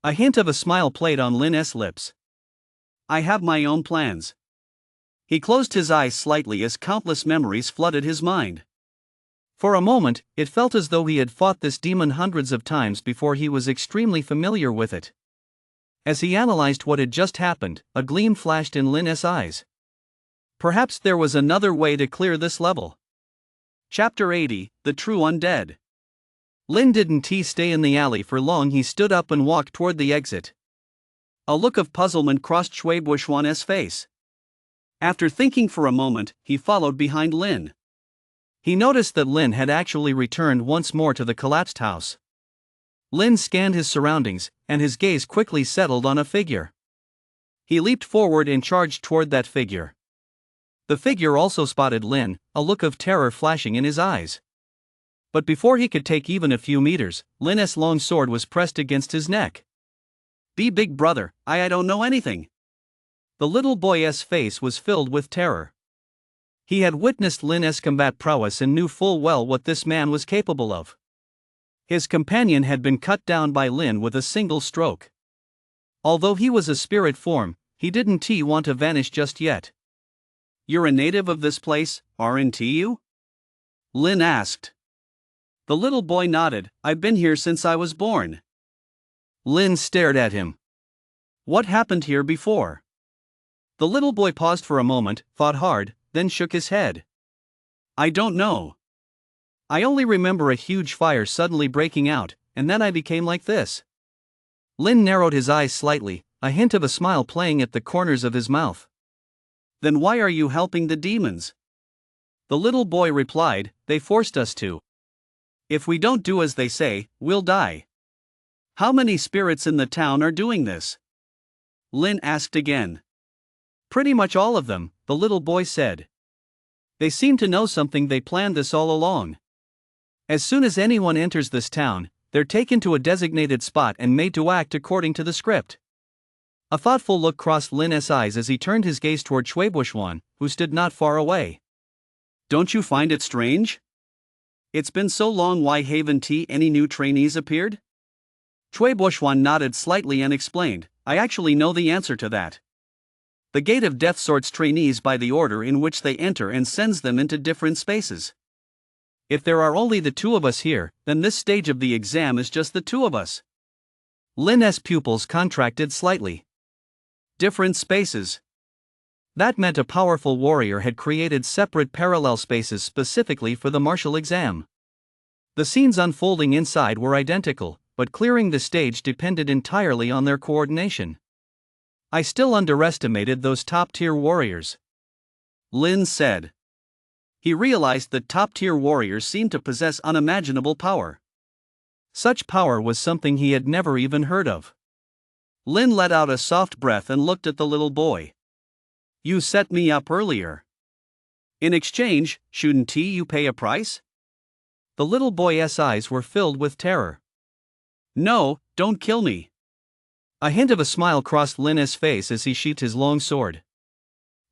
A hint of a smile played on Lin's lips. I have my own plans. He closed his eyes slightly as countless memories flooded his mind. For a moment, it felt as though he had fought this demon hundreds of times before. He was extremely familiar with it. As he analyzed what had just happened, a gleam flashed in Lin's eyes. Perhaps there was another way to clear this level. Chapter 80, The True Undead. Lin didn't stay in the alley for long. He stood up and walked toward the exit. A look of puzzlement crossed Cui Buishuan's face. After thinking for a moment, he followed behind Lin. He noticed that Lin had actually returned once more to the collapsed house. Lin scanned his surroundings, and his gaze quickly settled on a figure. He leaped forward and charged toward that figure. The figure also spotted Lin, a look of terror flashing in his eyes. But before he could take even a few meters, Lin's long sword was pressed against his neck. Be big brother, I don't know anything. The little boy's face was filled with terror. He had witnessed Lin's combat prowess and knew full well what this man was capable of. His companion had been cut down by Lin with a single stroke. Although he was a spirit form, he didn't want to vanish just yet. You're a native of this place, aren't you? Lin asked. The little boy nodded. I've been here since I was born. Lin stared at him. What happened here before? The little boy paused for a moment, thought hard, then shook his head. I don't know. I only remember a huge fire suddenly breaking out, and then I became like this. Lin narrowed his eyes slightly, a hint of a smile playing at the corners of his mouth. Then why are you helping the demons? The little boy replied, they forced us to. If we don't do as they say, we'll die. How many spirits in the town are doing this? Lin asked again. Pretty much all of them, the little boy said. They seem to know something. They planned this all along. As soon as anyone enters this town, they're taken to a designated spot and made to act according to the script. A thoughtful look crossed Lin's eyes as he turned his gaze toward Cui Buishuan, who stood not far away. Don't you find it strange? It's been so long. Why haven't any new trainees appeared? Cui Buishuan nodded slightly and explained, I actually know the answer to that. The Gate of Death sorts trainees by the order in which they enter and sends them into different spaces. If there are only the two of us here, then this stage of the exam is just the two of us. Lin's pupils contracted slightly. Different spaces. That meant a powerful warrior had created separate parallel spaces specifically for the martial exam. The scenes unfolding inside were identical, but clearing the stage depended entirely on their coordination. I still underestimated those top-tier warriors. Lin said. He realized that top-tier warriors seemed to possess unimaginable power. Such power was something he had never even heard of. Lin let out a soft breath and looked at the little boy. You set me up earlier. In exchange, shouldn't you pay a price? The little boy's eyes were filled with terror. No, don't kill me. A hint of a smile crossed Lin's face as he sheathed his long sword.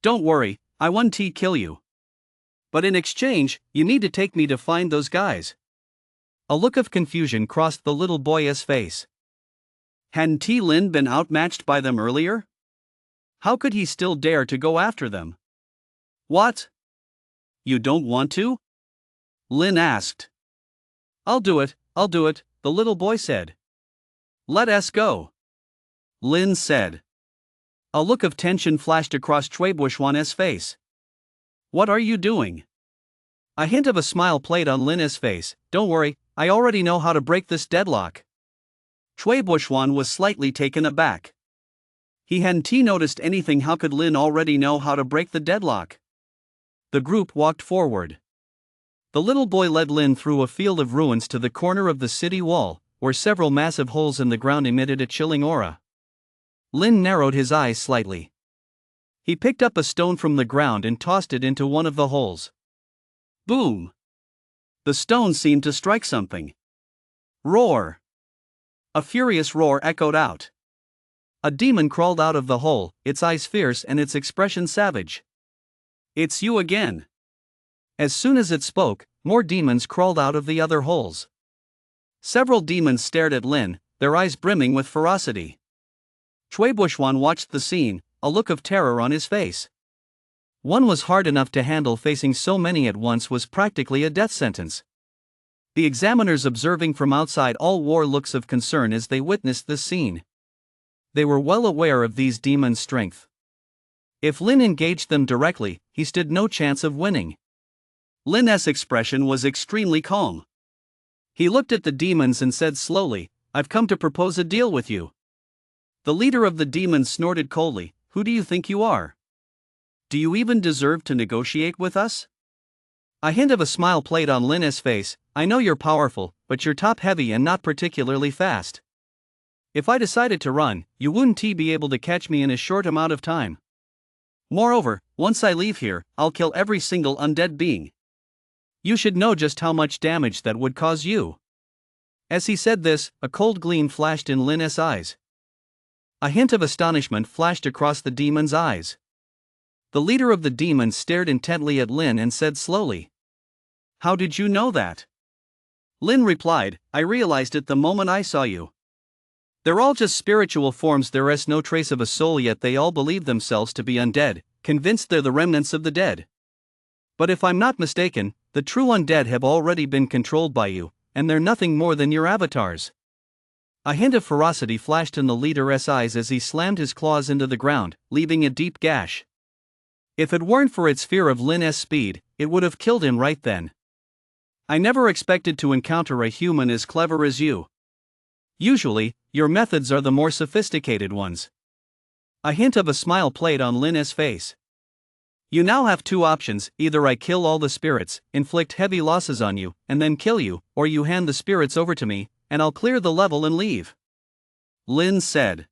Don't worry, I won't kill you. But in exchange, you need to take me to find those guys. A look of confusion crossed the little boy's face. Hadn't Lin been outmatched by them earlier? How could he still dare to go after them? What? You don't want to? Lin asked. I'll do it, the little boy said. Let us go. Lin said. A look of tension flashed across Cui Buishuan's face. What are you doing? A hint of a smile played on Lin's face. Don't worry, I already know how to break this deadlock. Cui Buishuan was slightly taken aback. He hadn't noticed anything. How could Lin already know how to break the deadlock? The group walked forward. The little boy led Lin through a field of ruins to the corner of the city wall, where several massive holes in the ground emitted a chilling aura. Lin narrowed his eyes slightly. He picked up a stone from the ground and tossed it into one of the holes. Boom! The stone seemed to strike something. Roar! A furious roar echoed out. A demon crawled out of the hole, its eyes fierce and its expression savage. It's you again. As soon as it spoke, more demons crawled out of the other holes. Several demons stared at Lin, their eyes brimming with ferocity. Cui Buishuan watched the scene, a look of terror on his face. One was hard enough to handle, facing so many at once was practically a death sentence. The examiners observing from outside all wore looks of concern as they witnessed this scene. They were well aware of these demons' strength. If Lin engaged them directly, he stood no chance of winning. Lin's expression was extremely calm. He looked at the demons and said slowly, "I've come to propose a deal with you." The leader of the demons snorted coldly, "Who do you think you are? Do you even deserve to negotiate with us?" A hint of a smile played on Lin's face. "I know you're powerful, but you're top-heavy and not particularly fast. If I decided to run, you wouldn't be able to catch me in a short amount of time. Moreover, once I leave here, I'll kill every single undead being. You should know just how much damage that would cause you." As he said this, a cold gleam flashed in Lin's eyes. A hint of astonishment flashed across the demon's eyes. The leader of the demons stared intently at Lin and said slowly, "How did you know that?" Lin replied, "I realized it the moment I saw you. They're all just spiritual forms, there is no trace of a soul, yet they all believe themselves to be undead, convinced they're the remnants of the dead. But if I'm not mistaken, the true undead have already been controlled by you, and they're nothing more than your avatars." A hint of ferocity flashed in the leader's eyes as he slammed his claws into the ground, leaving a deep gash. If it weren't for its fear of Lin's speed, it would have killed him right then. "I never expected to encounter a human as clever as you. Usually, your methods are the more sophisticated ones." A hint of a smile played on Lin's face. "You now have two options, either I kill all the spirits, inflict heavy losses on you, and then kill you, or you hand the spirits over to me, and I'll clear the level and leave," Lin said.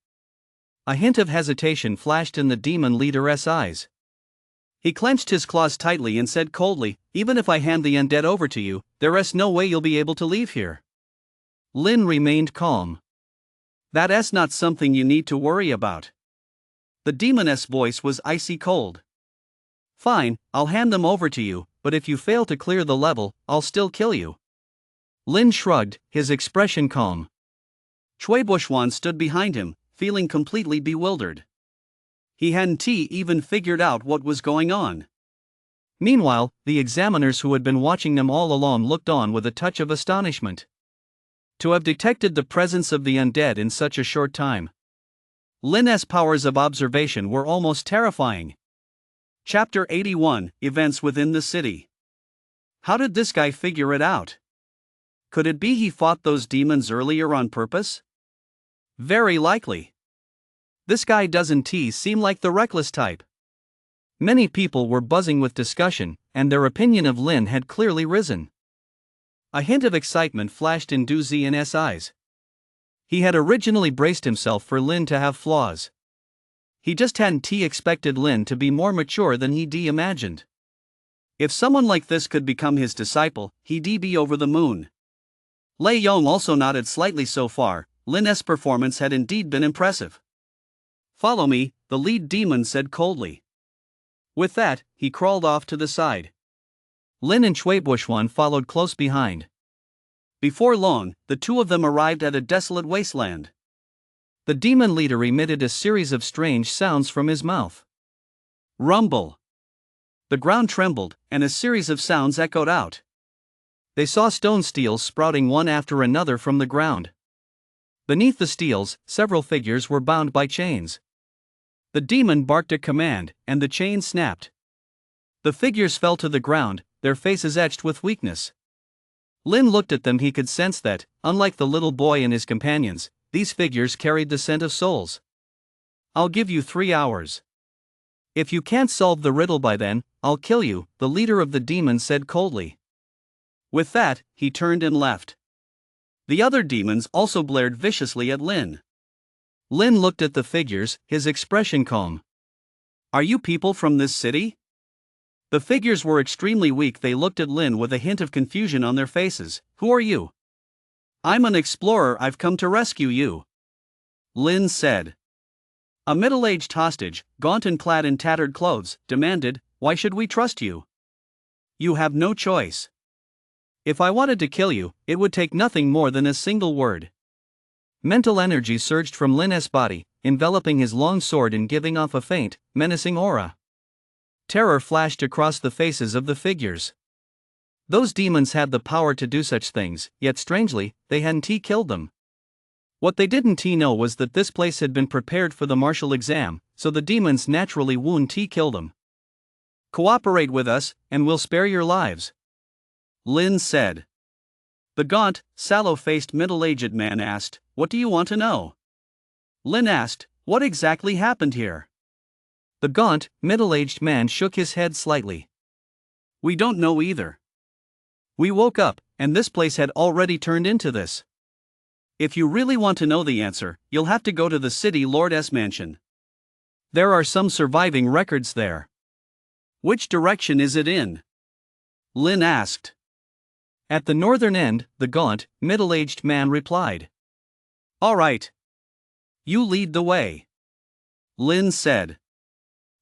A hint of hesitation flashed in the demon leader's eyes. He clenched his claws tightly and said coldly, "Even if I hand the undead over to you, there's no way you'll be able to leave here." Lin remained calm. "That's not something you need to worry about." The demon's voice was icy cold. "Fine, I'll hand them over to you, but if you fail to clear the level, I'll still kill you." Lin shrugged, his expression calm. Cui Buishuan stood behind him, feeling completely bewildered. He hadn't even figured out what was going on. Meanwhile, the examiners who had been watching them all along looked on with a touch of astonishment. To have detected the presence of the undead in such a short time. Lin's powers of observation were almost terrifying. Chapter 81, Events Within the City. How did this guy figure it out? Could it be he fought those demons earlier on purpose? Very likely. This guy doesn't seem like the reckless type. Many people were buzzing with discussion, and their opinion of Lin had clearly risen. A hint of excitement flashed in Du Xian's eyes. He had originally braced himself for Lin to have flaws. He just hadn't expected Lin to be more mature than he'd imagined. If someone like this could become his disciple, he'd be over the moon. Lei Yong also nodded slightly. So far, Lin's performance had indeed been impressive. "Follow me," the lead demon said coldly. With that, he crawled off to the side. Lin and Shuibuxuan followed close behind. Before long, the two of them arrived at a desolate wasteland. The demon leader emitted a series of strange sounds from his mouth. Rumble. The ground trembled, and a series of sounds echoed out. They saw stone steels sprouting one after another from the ground. Beneath the steels, several figures were bound by chains. The demon barked a command, and the chain snapped. The figures fell to the ground, their faces etched with weakness. Lin looked at them. He could sense that, unlike the little boy and his companions, these figures carried the scent of souls. "I'll give you 3 hours. If you can't solve the riddle by then, I'll kill you," the leader of the demons said coldly. With that, he turned and left. The other demons also glared viciously at Lin. Lin looked at the figures, his expression calm. "Are you people from this city?" The figures were extremely weak. They looked at Lin with a hint of confusion on their faces. "Who are you?" "I'm an explorer. I've come to rescue you," Lin said. A middle-aged hostage, gaunt and clad in tattered clothes, demanded, "Why should we trust you? You have no choice." "If I wanted to kill you, it would take nothing more than a single word." Mental energy surged from Lin's body, enveloping his long sword and giving off a faint, menacing aura. Terror flashed across the faces of the figures. Those demons had the power to do such things, yet strangely, they hadn't killed them. What they didn't know was that this place had been prepared for the martial exam, so the demons naturally wouldn't kill them. "Cooperate with us, and we'll spare your lives," Lin said. The gaunt, sallow-faced middle-aged man asked, "What do you want to know?" Lin asked, "What exactly happened here?" The gaunt, middle-aged man shook his head slightly. "We don't know either. We woke up, and this place had already turned into this. If you really want to know the answer, you'll have to go to the city lord's mansion. There are some surviving records there." "Which direction is it in?" Lin asked. "At the northern end," the gaunt, middle-aged man replied. "All right. You lead the way," Lin said.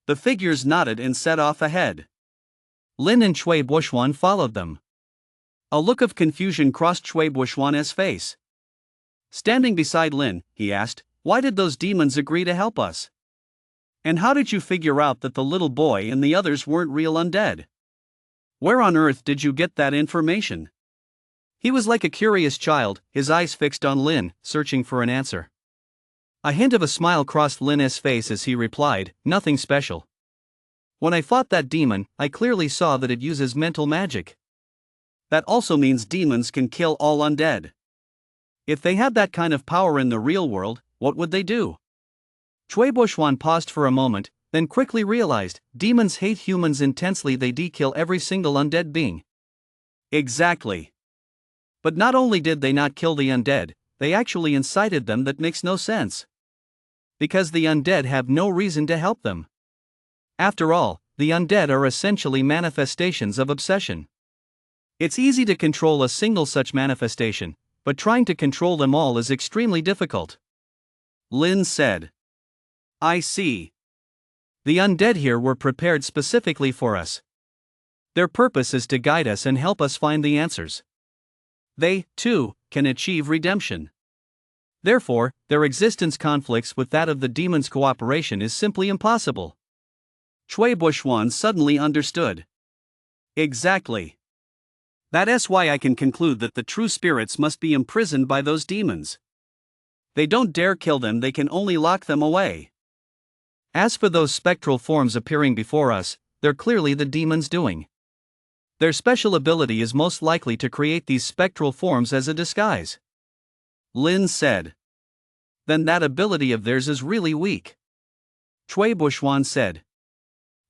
The figures nodded and set off ahead. Lin and Shuibuxuan followed them. A look of confusion crossed Shuibuxuan's face. Standing beside Lin, he asked, "Why did those demons agree to help us? And how did you figure out that the little boy and the others weren't real undead? Where on earth did you get that information?" He was like a curious child, his eyes fixed on Lin, searching for an answer. A hint of a smile crossed Lin's face as he replied, "Nothing special. When I fought that demon, I clearly saw that it uses mental magic." "That also means demons can kill all undead. If they had that kind of power in the real world, what would they do?" Shuibuxuan paused for a moment, then quickly realized, demons hate humans intensely. They kill every single undead being. Exactly. But not only did they not kill the undead, they actually incited them. That makes no sense. Because the undead have no reason to help them. After all, the undead are essentially manifestations of obsession. It's easy to control a single such manifestation, but trying to control them all is extremely difficult. Lin said. "I see. The undead here were prepared specifically for us. Their purpose is to guide us and help us find the answers. They, too, can achieve redemption. Therefore, their existence conflicts with that of the demons. Cooperation is simply impossible." Shuibuxuan suddenly understood. "Exactly. That's why I can conclude that the true spirits must be imprisoned by those demons. They don't dare kill them, they can only lock them away." As for those spectral forms appearing before us, they're clearly the demons' doing. Their special ability is most likely to create these spectral forms as a disguise," Lin said. "Then that ability of theirs is really weak," Shuibuxuan said.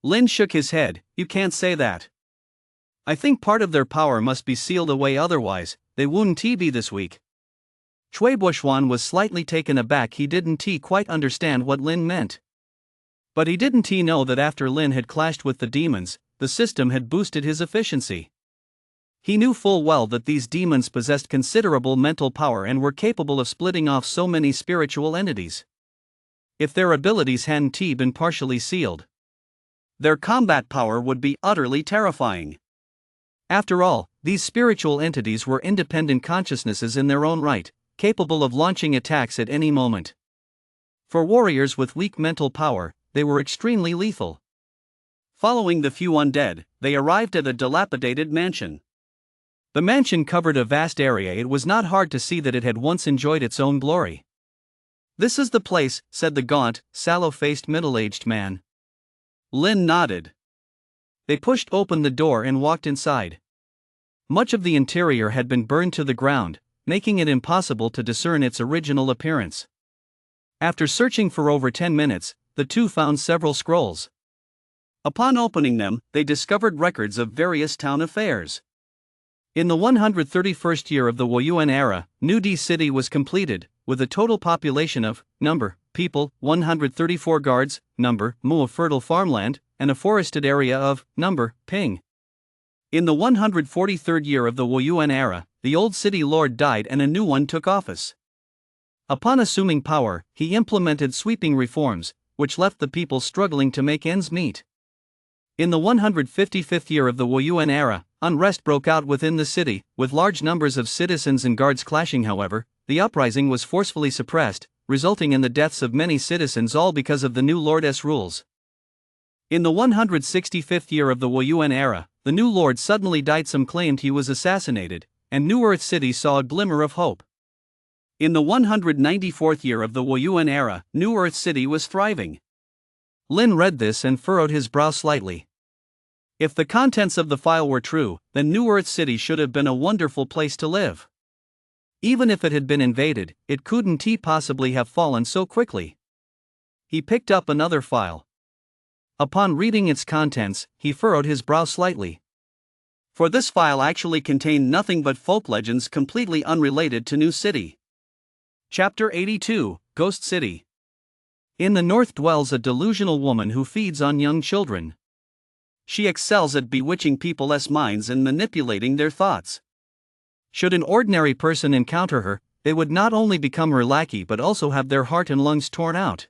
Lin shook his head. "You can't say that. I think part of their power must be sealed away, otherwise, they wouldn't be this weak." Shuibuxuan was slightly taken aback. He didn't quite understand what Lin meant. But he didn't know that after Lin had clashed with the demons, the system had boosted his efficiency. He knew full well that these demons possessed considerable mental power and were capable of splitting off so many spiritual entities. If their abilities hadn't been partially sealed, Their combat power would be utterly terrifying. After all, these spiritual entities were independent consciousnesses in their own right, capable of launching attacks at any moment. For warriors with weak mental power, they were extremely lethal. Following the few undead, they arrived at a dilapidated mansion. The mansion covered a vast area. It was not hard to see that it had once enjoyed its own glory. "This is the place," said the gaunt, sallow-faced middle-aged man. Lin nodded. They pushed open the door and walked inside. Much of the interior had been burned to the ground, making it impossible to discern its original appearance. After searching for over 10 minutes, the two found several scrolls. Upon opening them, they discovered records of various town affairs. In the 131st year of the Woyuan era, New D City was completed, with a total population of people, 134 guards, mu of fertile farmland, and a forested area of ping. In the 143rd year of the Woyuan era, the old city lord died and a new one took office. Upon assuming power, he implemented sweeping reforms, which left the people struggling to make ends meet. In the 155th year of the Woyuan era, unrest broke out within the city, with large numbers of citizens and guards clashing. However, the uprising was forcefully suppressed, resulting in the deaths of many citizens, all because of the new lord's rules. In the 165th year of the Woyuan era, the new lord suddenly died. Some claimed he was assassinated, and New Earth City saw a glimmer of hope. In the 194th year of the Woyuan era, New Earth City was thriving. Lin read this and furrowed his brow slightly. If the contents of the file were true, then New Earth City should have been a wonderful place to live. Even if it had been invaded, it couldn't possibly have fallen so quickly. He picked up another file. Upon reading its contents, he furrowed his brow slightly. For this file actually contained nothing but folk legends completely unrelated to New City. Chapter 82, Ghost City. In the north dwells a delusional woman who feeds on young children. She excels at bewitching people's minds and manipulating their thoughts. Should an ordinary person encounter her, they would not only become her lackey but also have their heart and lungs torn out.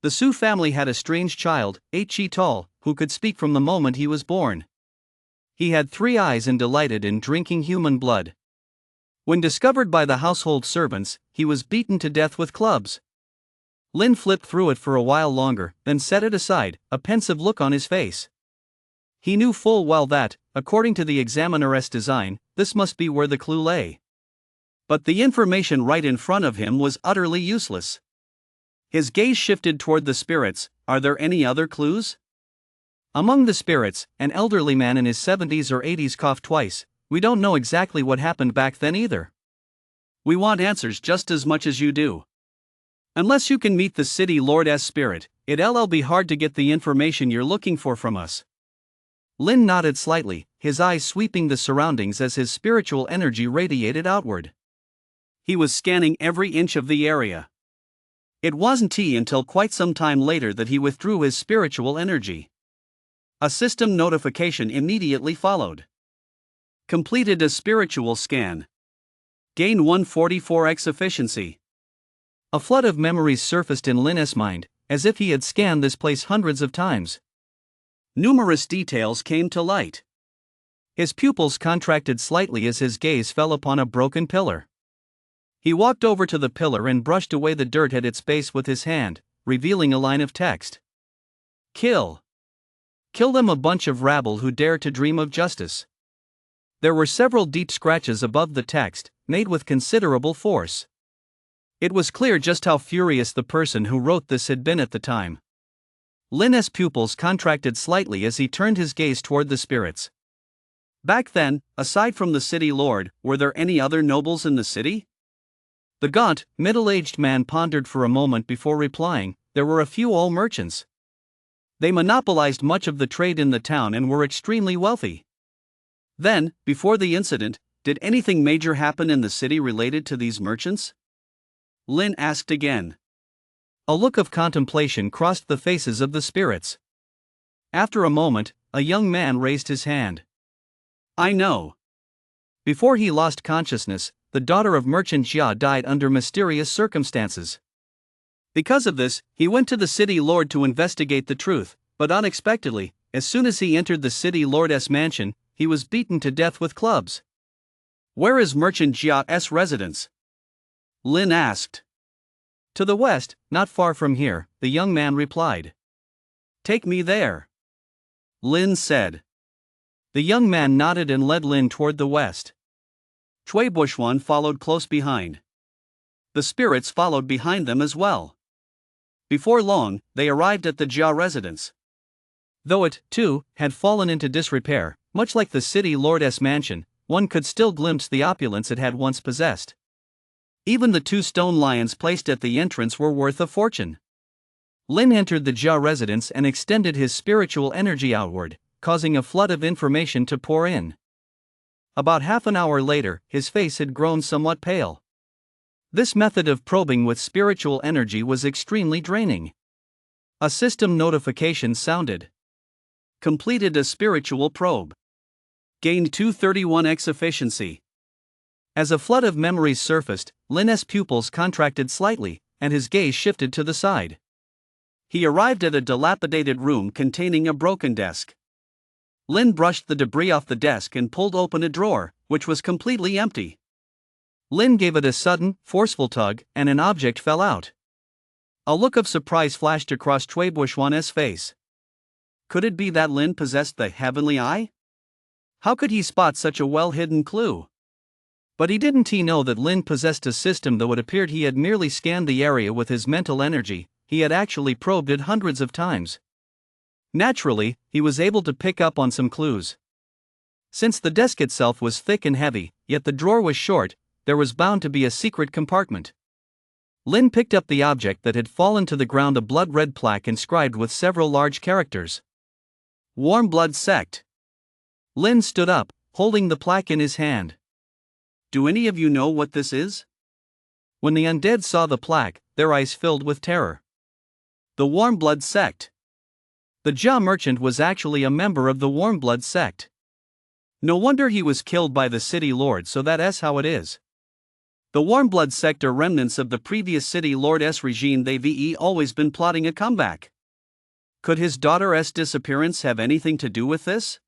The Su family had a strange child, 8 feet tall, who could speak from the moment he was born. He had 3 eyes and delighted in drinking human blood. When discovered by the household servants, he was beaten to death with clubs. Lin flipped through it for a while longer, then set it aside, a pensive look on his face. He knew full well that, according to the examiner's design, this must be where the clue lay. But the information right in front of him was utterly useless. His gaze shifted toward the spirits. Are there any other clues? Among the spirits, an elderly man in his 70s or 80s coughed twice. We don't know exactly what happened back then either. We want answers just as much as you do. Unless you can meet the city lord's spirit, it'll be hard to get the information you're looking for from us. Lin nodded slightly, his eyes sweeping the surroundings as his spiritual energy radiated outward. He was scanning every inch of the area. It wasn't until quite some time later that he withdrew his spiritual energy. A system notification immediately followed. Completed a spiritual scan. Gain 144x efficiency. A flood of memories surfaced in Lin's mind, as if he had scanned this place hundreds of times. Numerous details came to light. His pupils contracted slightly as his gaze fell upon a broken pillar. He walked over to the pillar and brushed away the dirt at its base with his hand, revealing a line of text. Kill. Kill them, a bunch of rabble who dare to dream of justice. There were several deep scratches above the text, made with considerable force. It was clear just how furious the person who wrote this had been at the time. Lin's pupils contracted slightly as he turned his gaze toward the spirits. Back then, aside from the city lord, were there any other nobles in the city? The gaunt, middle-aged man pondered for a moment before replying. There were a few old merchants. They monopolized much of the trade in the town and were extremely wealthy. Then, before the incident, did anything major happen in the city related to these merchants? Lin asked again. A look of contemplation crossed the faces of the spirits. After a moment, a young man raised his hand. I know. Before he lost consciousness, the daughter of Merchant Jia died under mysterious circumstances. Because of this, he went to the city lord to investigate the truth, But unexpectedly, as soon as he entered the city lord's mansion, he was beaten to death with clubs. "Where is Merchant Jia's residence?" Lin asked. "To the west, not far from here," the young man replied. "Take me there," Lin said. The young man nodded and led Lin toward the west. Cui Bushwan followed close behind. The spirits followed behind them as well. Before long, they arrived at the Jia residence. Though it, too, had fallen into disrepair, much like the city lord's mansion, one could still glimpse the opulence it had once possessed. Even the 2 stone lions placed at the entrance were worth a fortune. Lin entered the Jia residence and extended his spiritual energy outward, causing a flood of information to pour in. About half an hour later, his face had grown somewhat pale. This method of probing with spiritual energy was extremely draining. A system notification sounded. Completed a spiritual probe. Gained 231x efficiency. As a flood of memories surfaced, Lin's pupils contracted slightly, and his gaze shifted to the side. He arrived at a dilapidated room containing a broken desk. Lin brushed the debris off the desk and pulled open a drawer, which was completely empty. Lin gave it a sudden, forceful tug, and an object fell out. A look of surprise flashed across Cui Bushwan's face. Could it be that Lin possessed the heavenly eye? How could he spot such a well-hidden clue? But he didn't know that Lin possessed a system. Though it appeared he had merely scanned the area with his mental energy, he had actually probed it hundreds of times. Naturally, he was able to pick up on some clues. Since the desk itself was thick and heavy, yet the drawer was short, there was bound to be a secret compartment. Lin picked up the object that had fallen to the ground, a blood-red plaque inscribed with several large characters. Warm Blood Sect. Lin stood up, holding the plaque in his hand. Do any of you know what this is? When the undead saw the plaque, their eyes filled with terror. The Warm Blood Sect. The Jia merchant was actually a member of the Warm Blood Sect. No wonder he was killed by the city lord, so that's how it is. The Warm Blood Sect are remnants of the previous city lord's regime. They've always been plotting a comeback. Could his daughter's disappearance have anything to do with this?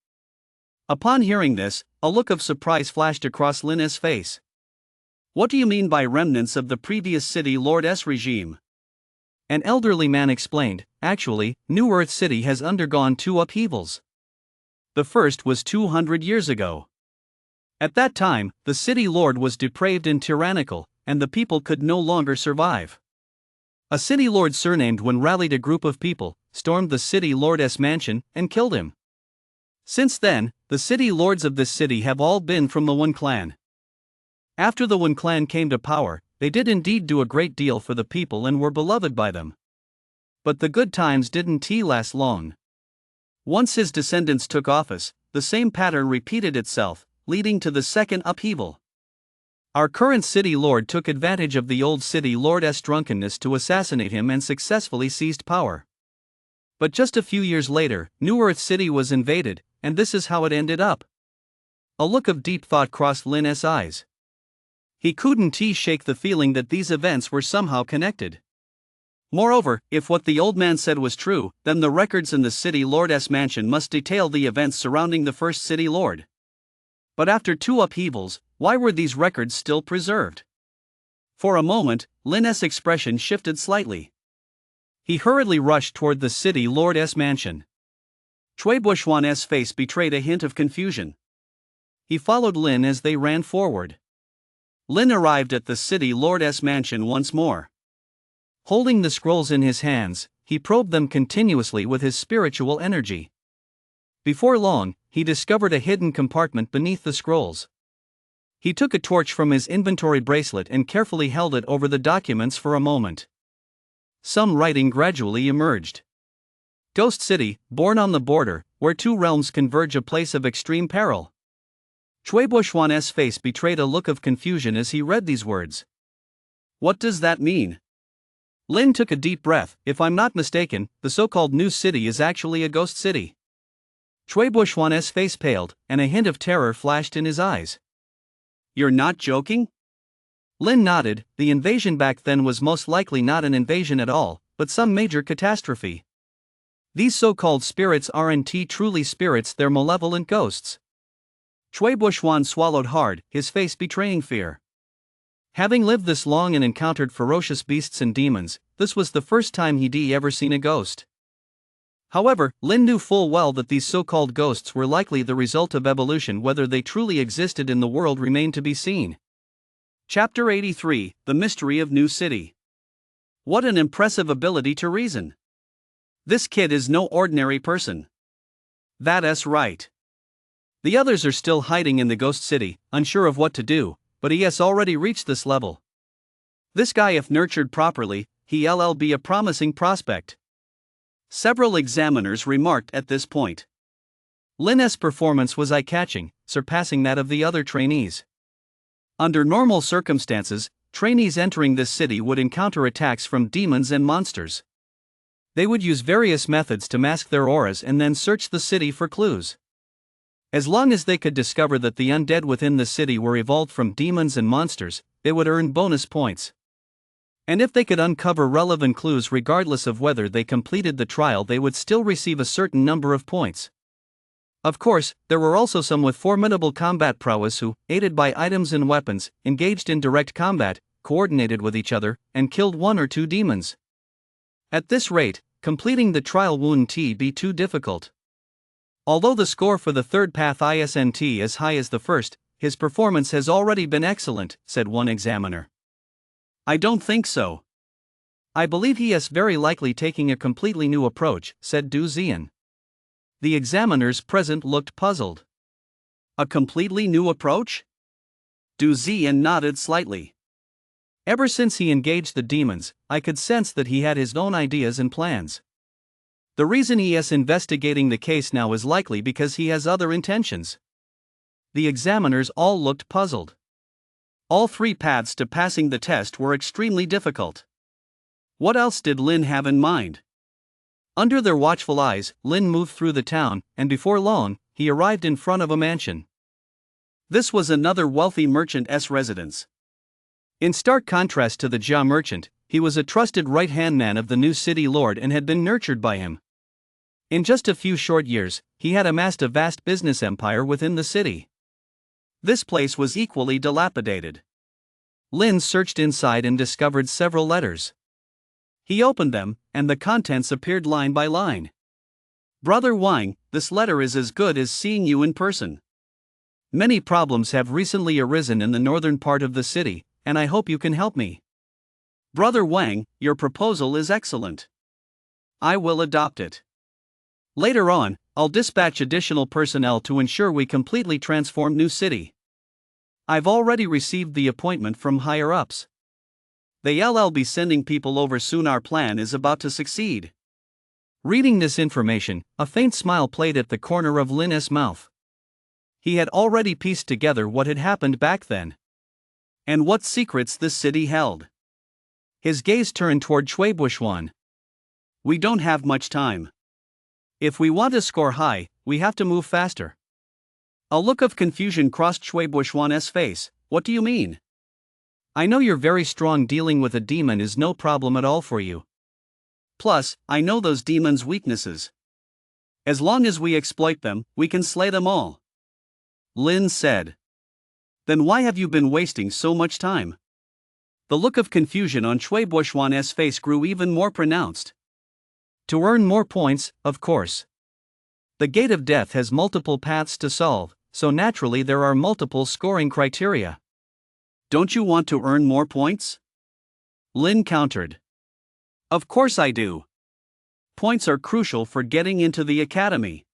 Upon hearing this, a look of surprise flashed across Lin's face. What do you mean by remnants of the previous city lord's regime? An elderly man explained. Actually, New Earth City has undergone 2 upheavals. The first was 200 years ago. At that time, the city lord was depraved and tyrannical, and the people could no longer survive. A city lord surnamed Wen rallied a group of people, stormed the city lord's mansion, and killed him. Since then, the city lords of this city have all been from the Wen clan. After the Wen clan came to power, they did indeed do a great deal for the people and were beloved by them. But the good times didn't last long. Once his descendants took office, the same pattern repeated itself, leading to the second upheaval. Our current city lord took advantage of the old city lord's drunkenness to assassinate him and successfully seized power. But just a few years later, New Earth City was invaded, and this is how it ended up. A look of deep thought crossed Lin's eyes. He couldn't shake the feeling that these events were somehow connected. Moreover, if what the old man said was true, then the records in the city lord's mansion must detail the events surrounding the first city lord. But after 2 upheavals, why were these records still preserved? For a moment, Lin's expression shifted slightly. He hurriedly rushed toward the city lord's mansion. Cui Bushwan's face betrayed a hint of confusion. He followed Lin as they ran forward. Lin arrived at the city lord's mansion once more. Holding the scrolls in his hands, he probed them continuously with his spiritual energy. Before long, he discovered a hidden compartment beneath the scrolls. He took a torch from his inventory bracelet and carefully held it over the documents for a moment. Some writing gradually emerged. Ghost City, born on the border, where 2 realms converge, a place of extreme peril. Cui Bushwan's face betrayed a look of confusion as he read these words. What does that mean? Lin took a deep breath. If I'm not mistaken, the so-called new city is actually a ghost city. Cui Bushwan's face paled, and a hint of terror flashed in his eyes. You're not joking? Lin nodded. The invasion back then was most likely not an invasion at all, but some major catastrophe. These so-called spirits aren't truly spirits, they're malevolent ghosts. Cui Bushwan swallowed hard, his face betraying fear. Having lived this long and encountered ferocious beasts and demons, this was the first time he'd ever seen a ghost. However, Lin knew full well that these so-called ghosts were likely the result of evolution. Whether they truly existed in the world remained to be seen. Chapter 83, The Mystery of New City. What an impressive ability to reason. This kid is no ordinary person. That's right. The others are still hiding in the ghost city, unsure of what to do, but he has already reached this level. This guy, if nurtured properly, he'll be a promising prospect. Several examiners remarked at this point. Lin's performance was eye-catching, surpassing that of the other trainees. Under normal circumstances, trainees entering this city would encounter attacks from demons and monsters. They would use various methods to mask their auras and then search the city for clues. As long as they could discover that the undead within the city were evolved from demons and monsters, they would earn bonus points. And if they could uncover relevant clues regardless of whether they completed the trial, they would still receive a certain number of points. Of course, there were also some with formidable combat prowess who, aided by items and weapons, engaged in direct combat, coordinated with each other, and killed one or two demons. At this rate, completing the trial wouldn't be too difficult. Although the score for the third path isn't as high as the first, his performance has already been excellent, said one examiner. I don't think so. I believe he is very likely taking a completely new approach, said Du Zian. The examiners present looked puzzled. A completely new approach? Du Zian nodded slightly. Ever since he engaged the demons, I could sense that he had his own ideas and plans. The reason he is investigating the case now is likely because he has other intentions. The examiners all looked puzzled. All three paths to passing the test were extremely difficult. What else did Lin have in mind? Under their watchful eyes, Lin moved through the town, and before long, he arrived in front of a mansion. This was another wealthy merchant's residence. In stark contrast to the Jia merchant, he was a trusted right-hand man of the new city lord and had been nurtured by him. In just a few short years, he had amassed a vast business empire within the city. This place was equally dilapidated. Lin searched inside and discovered several letters. He opened them, and the contents appeared line by line. Brother Wang, this letter is as good as seeing you in person. Many problems have recently arisen in the northern part of the city, and I hope you can help me. Brother Wang, your proposal is excellent. I will adopt it. Later on, I'll dispatch additional personnel to ensure we completely transform New City. I've already received the appointment from higher-ups. They'll be sending people over soon. Our plan is about to succeed. Reading this information, a faint smile played at the corner of Lin's mouth. He had already pieced together what had happened back then. And what secrets this city held. His gaze turned toward Cui Bushwan. We don't have much time. If we want to score high, we have to move faster. A look of confusion crossed Cui Bushwan's face. What do you mean? I know you're very strong. Dealing with a demon is no problem at all for you. Plus, I know those demons' weaknesses. As long as we exploit them, we can slay them all. Lin said. Then why have you been wasting so much time? The look of confusion on Cui Bushwan's face grew even more pronounced. To earn more points, of course. The Gate of Death has multiple paths to solve, so naturally there are multiple scoring criteria. Don't you want to earn more points? Lin countered. Of course I do. Points are crucial for getting into the academy.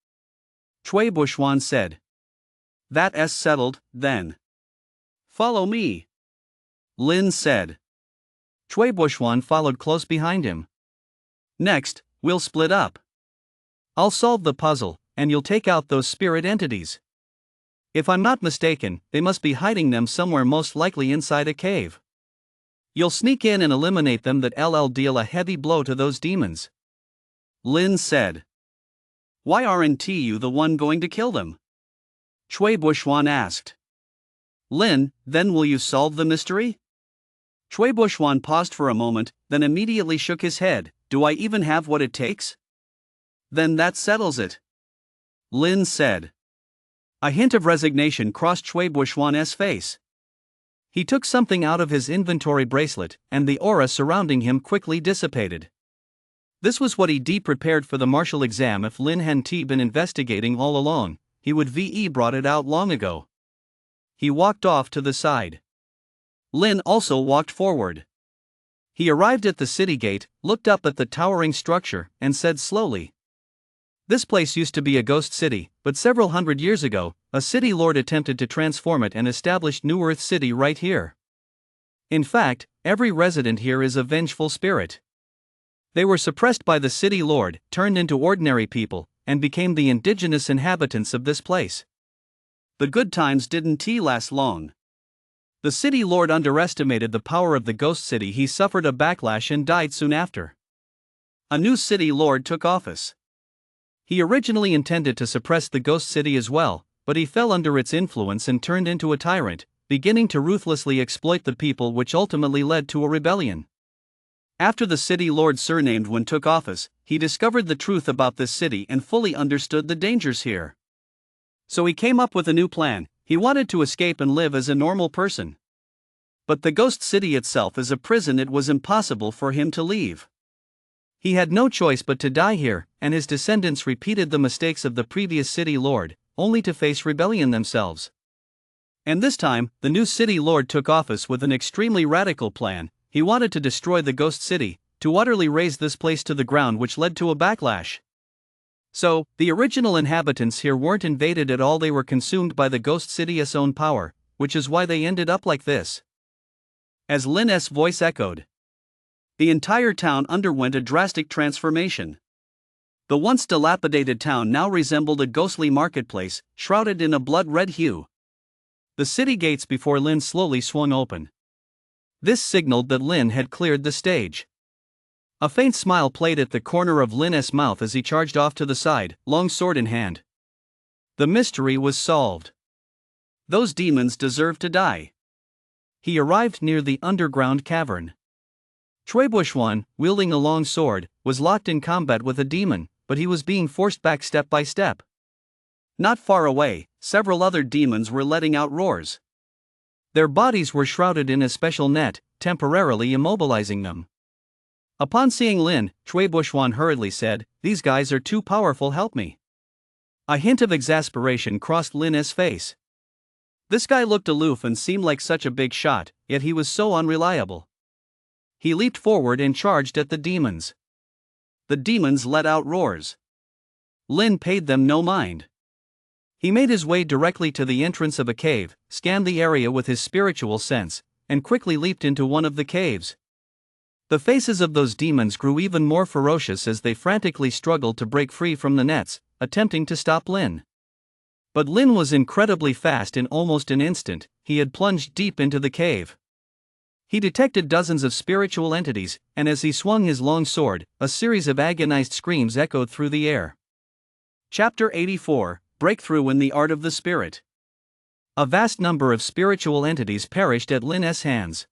Cui Bushwan said. That's settled, then. Follow me. Lin said. Cui Bushwan followed close behind him. Next, we'll split up. I'll solve the puzzle, and you'll take out those spirit entities. If I'm not mistaken, they must be hiding them somewhere, most likely inside a cave. You'll sneak in and eliminate them. That'll deal a heavy blow to those demons. Lin said. Why aren't you the one going to kill them? Cui Bushwan asked. Lin, then will you solve the mystery? Cui Bushwan paused for a moment, then immediately shook his head. Do I even have what it takes? Then that settles it, Lin said. A hint of resignation crossed Cui Buishuan's face. He took something out of his inventory bracelet, and the aura surrounding him quickly dissipated. This was what he prepared for the martial exam. If Lin hadn't been investigating all along, he would brought it out long ago. He walked off to the side. Lin also walked forward. He arrived at the city gate, looked up at the towering structure, and said slowly, "This place used to be a ghost city, but several hundred years ago, a city lord attempted to transform it and established New Earth City right here. In fact, every resident here is a vengeful spirit. They were suppressed by the city lord, turned into ordinary people, and became the indigenous inhabitants of this place. The good times didn't last long. The city lord underestimated the power of the ghost city. He suffered a backlash and died soon after. A new city lord took office. He originally intended to suppress the ghost city as well, but he fell under its influence and turned into a tyrant, beginning to ruthlessly exploit the people, which ultimately led to a rebellion. After the city lord surnamed Wen took office, he discovered the truth about this city and fully understood the dangers here. So he came up with a new plan. He wanted to escape and live as a normal person. But the ghost city itself is a prison. It was impossible for him to leave. He had no choice but to die here, and his descendants repeated the mistakes of the previous city lord, only to face rebellion themselves. And this time, the new city lord took office with an extremely radical plan. He wanted to destroy the ghost city, to utterly raze this place to the ground, which led to a backlash. So, the original inhabitants here weren't invaded at all. They were consumed by the ghost city's own power, which is why they ended up like this. As Lin's voice echoed, the entire town underwent a drastic transformation. The once dilapidated town now resembled a ghostly marketplace, shrouded in a blood-red hue. The city gates before Lin slowly swung open. This signaled that Lin had cleared the stage. A faint smile played at the corner of Lin's mouth as he charged off to the side, long sword in hand. The mystery was solved. Those demons deserved to die. He arrived near the underground cavern. Cui Buishuan, wielding a long sword, was locked in combat with a demon, but he was being forced back step by step. Not far away, several other demons were letting out roars. Their bodies were shrouded in a special net, temporarily immobilizing them. Upon seeing Lin, Cui Buishuan hurriedly said, "These guys are too powerful, help me." A hint of exasperation crossed Lin's face. This guy looked aloof and seemed like such a big shot, yet he was so unreliable. He leaped forward and charged at the demons. The demons let out roars. Lin paid them no mind. He made his way directly to the entrance of a cave, scanned the area with his spiritual sense, and quickly leaped into one of the caves. The faces of those demons grew even more ferocious as they frantically struggled to break free from the nets, attempting to stop Lin. But Lin was incredibly fast. In almost an instant, he had plunged deep into the cave. He detected dozens of spiritual entities, and as he swung his long sword, a series of agonized screams echoed through the air. Chapter 84, Breakthrough in the Art of the Spirit. A vast number of spiritual entities perished at Lin's hands.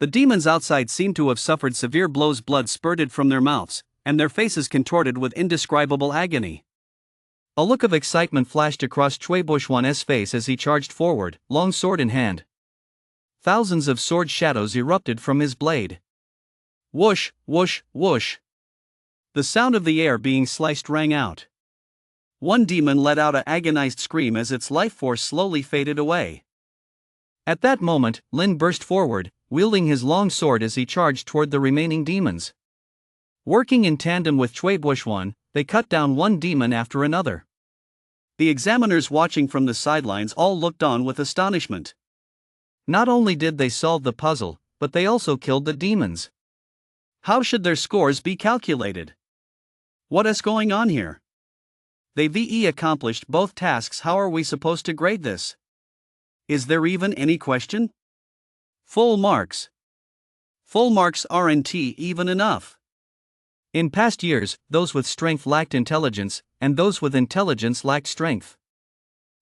The demons outside seemed to have suffered severe blows. Blood spurted from their mouths, and their faces contorted with indescribable agony. A look of excitement flashed across Cui Buishuan's face as he charged forward, long sword in hand. Thousands of sword shadows erupted from his blade. Whoosh, whoosh, whoosh. The sound of the air being sliced rang out. One demon let out an agonized scream as its life force slowly faded away. At that moment, Lin burst forward, wielding his long sword as he charged toward the remaining demons. Working in tandem with Cui Buishuan, they cut down one demon after another. The examiners watching from the sidelines all looked on with astonishment. Not only did they solve the puzzle, but they also killed the demons. How should their scores be calculated? What is going on here? They accomplished both tasks. How are we supposed to grade this? Is there even any question? Full marks. Full marks aren't even enough. In past years, those with strength lacked intelligence, and those with intelligence lacked strength.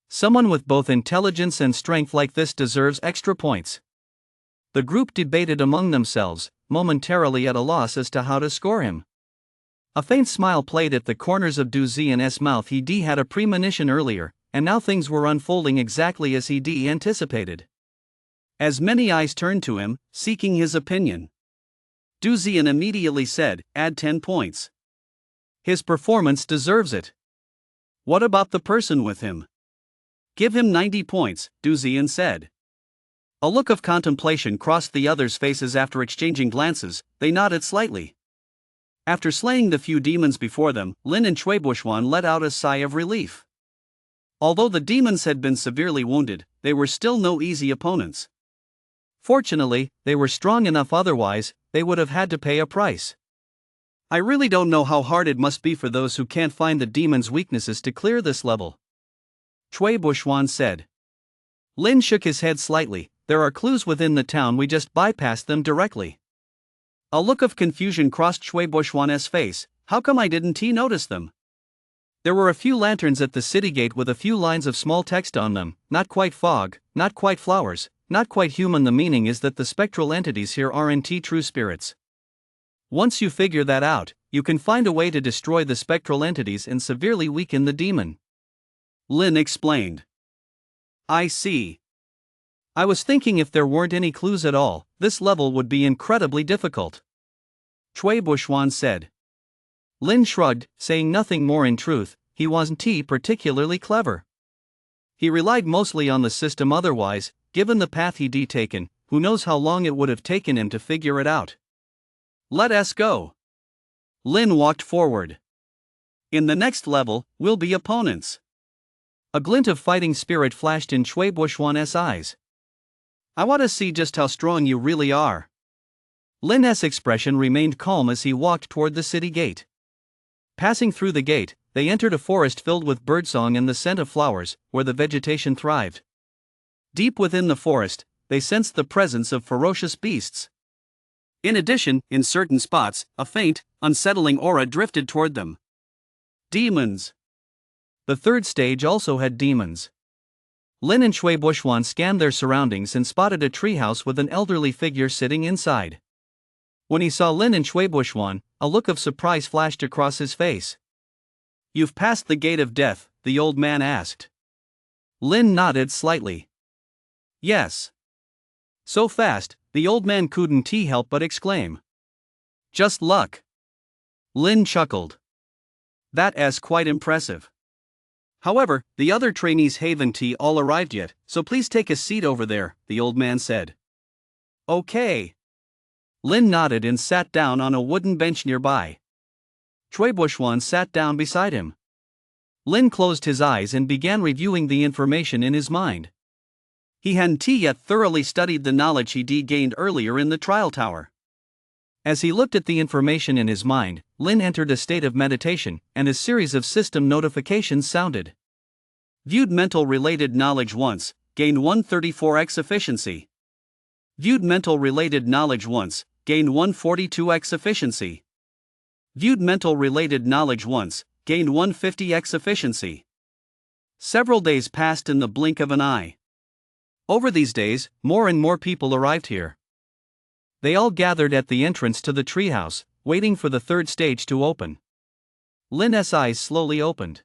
Someone with both intelligence and strength like this deserves extra points. The group debated among themselves, momentarily at a loss as to how to score him. A faint smile played at the corners of Du Zian's mouth. He had a premonition earlier, and now things were unfolding exactly as he anticipated. As many eyes turned to him, seeking his opinion, Du Zian immediately said, "Add 10 points. His performance deserves it." What about the person with him? Give him 90 points, Du Zian said. A look of contemplation crossed the others' faces. After exchanging glances, they nodded slightly. After slaying the few demons before them, Lin and Cui Buishuan let out a sigh of relief. Although the demons had been severely wounded, they were still no easy opponents. Fortunately, they were strong enough, otherwise, they would have had to pay a price. I really don't know how hard it must be for those who can't find the demons' weaknesses to clear this level, Cui Buishuan said. Lin shook his head slightly. There are clues within the town, we just bypassed them directly. A look of confusion crossed Cui Buishuan's face. How come I didn't notice them? There were a few lanterns at the city gate with a few lines of small text on them. Not quite fog, not quite flowers, not quite human. The meaning is that the spectral entities here aren't true spirits. Once you figure that out, you can find a way to destroy the spectral entities and severely weaken the demon, Lin explained. I see. I was thinking if there weren't any clues at all, this level would be incredibly difficult, Cui Buishuan said. Lin shrugged, saying nothing more. In truth, he wasn't particularly clever. He relied mostly on the system. Otherwise, given the path he'd taken, who knows how long it would have taken him to figure it out. Let us go. Lin walked forward. In the next level, we'll be opponents. A glint of fighting spirit flashed in Cui Buishuan's eyes. I want to see just how strong you really are. Lin's expression remained calm as he walked toward the city gate. Passing through the gate, they entered a forest filled with birdsong and the scent of flowers, where the vegetation thrived. Deep within the forest, they sensed the presence of ferocious beasts. In addition, in certain spots, a faint, unsettling aura drifted toward them. Demons. The third stage also had demons. Lin and Cui Buishuan scanned their surroundings and spotted a treehouse with an elderly figure sitting inside. When he saw Lin and Cui Buishuan, a look of surprise flashed across his face. You've passed the gate of death, the old man asked. Lin nodded slightly. Yes. So fast, the old man couldn't help but exclaim. Just luck. Lin chuckled. That's quite impressive. However, the other trainees haven't all arrived yet, so please take a seat over there, the old man said. Okay. Lin nodded and sat down on a wooden bench nearby. Cui Buishuan sat down beside him. Lin closed his eyes and began reviewing the information in his mind. He hadn't yet thoroughly studied the knowledge he gained earlier in the trial tower. As he looked at the information in his mind, Lin entered a state of meditation, and a series of system notifications sounded. Viewed mental-related knowledge once, gained 134x efficiency. Viewed mental-related knowledge once, gained 142x efficiency. Viewed mental-related knowledge once, gained 150x efficiency. Several days passed in the blink of an eye. Over these days, more and more people arrived here. They all gathered at the entrance to the treehouse, waiting for the third stage to open. Lin's eyes slowly opened.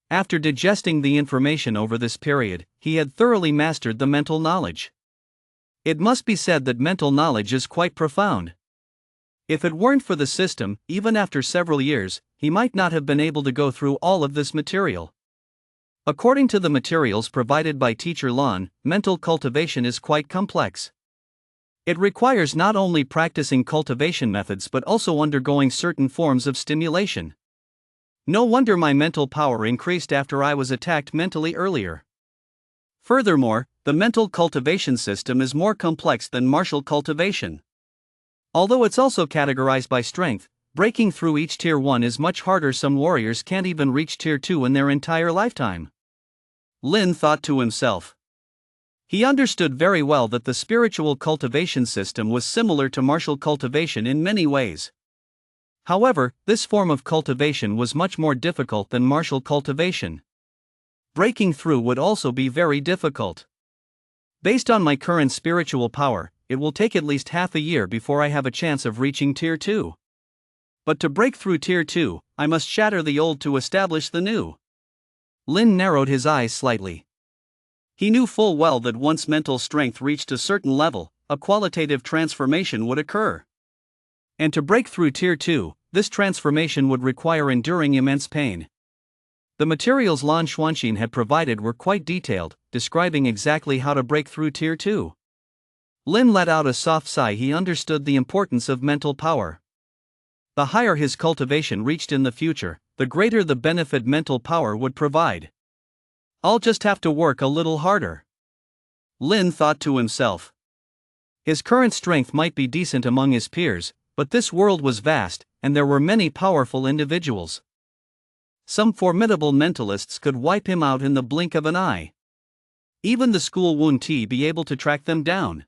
After digesting the information over this period, he had thoroughly mastered the mental knowledge. It must be said that mental knowledge is quite profound. If it weren't for the system, even after several years, he might not have been able to go through all of this material. According to the materials provided by Teacher Lan, mental cultivation is quite complex. It requires not only practicing cultivation methods but also undergoing certain forms of stimulation. No wonder my mental power increased after I was attacked mentally earlier. Furthermore, the mental cultivation system is more complex than martial cultivation. Although it's also categorized by strength, breaking through each tier 1 is much harder. Some warriors can't even reach tier 2 in their entire lifetime. Lin thought to himself. He understood very well that the spiritual cultivation system was similar to martial cultivation in many ways. However, this form of cultivation was much more difficult than martial cultivation. Breaking through would also be very difficult. Based on my current spiritual power, it will take at least half a year before I have a chance of reaching tier 2. But to break through Tier 2, I must shatter the old to establish the new. Lin narrowed his eyes slightly. He knew full well that once mental strength reached a certain level, a qualitative transformation would occur. And to break through Tier 2, this transformation would require enduring immense pain. The materials Lan Xuanxin had provided were quite detailed, describing exactly how to break through Tier 2. Lin let out a soft sigh. He understood the importance of mental power. The higher his cultivation reached in the future, the greater the benefit mental power would provide. I'll just have to work a little harder, Lin thought to himself. His current strength might be decent among his peers, but this world was vast, and there were many powerful individuals. Some formidable mentalists could wipe him out in the blink of an eye. Even the school wouldn't be able to track them down.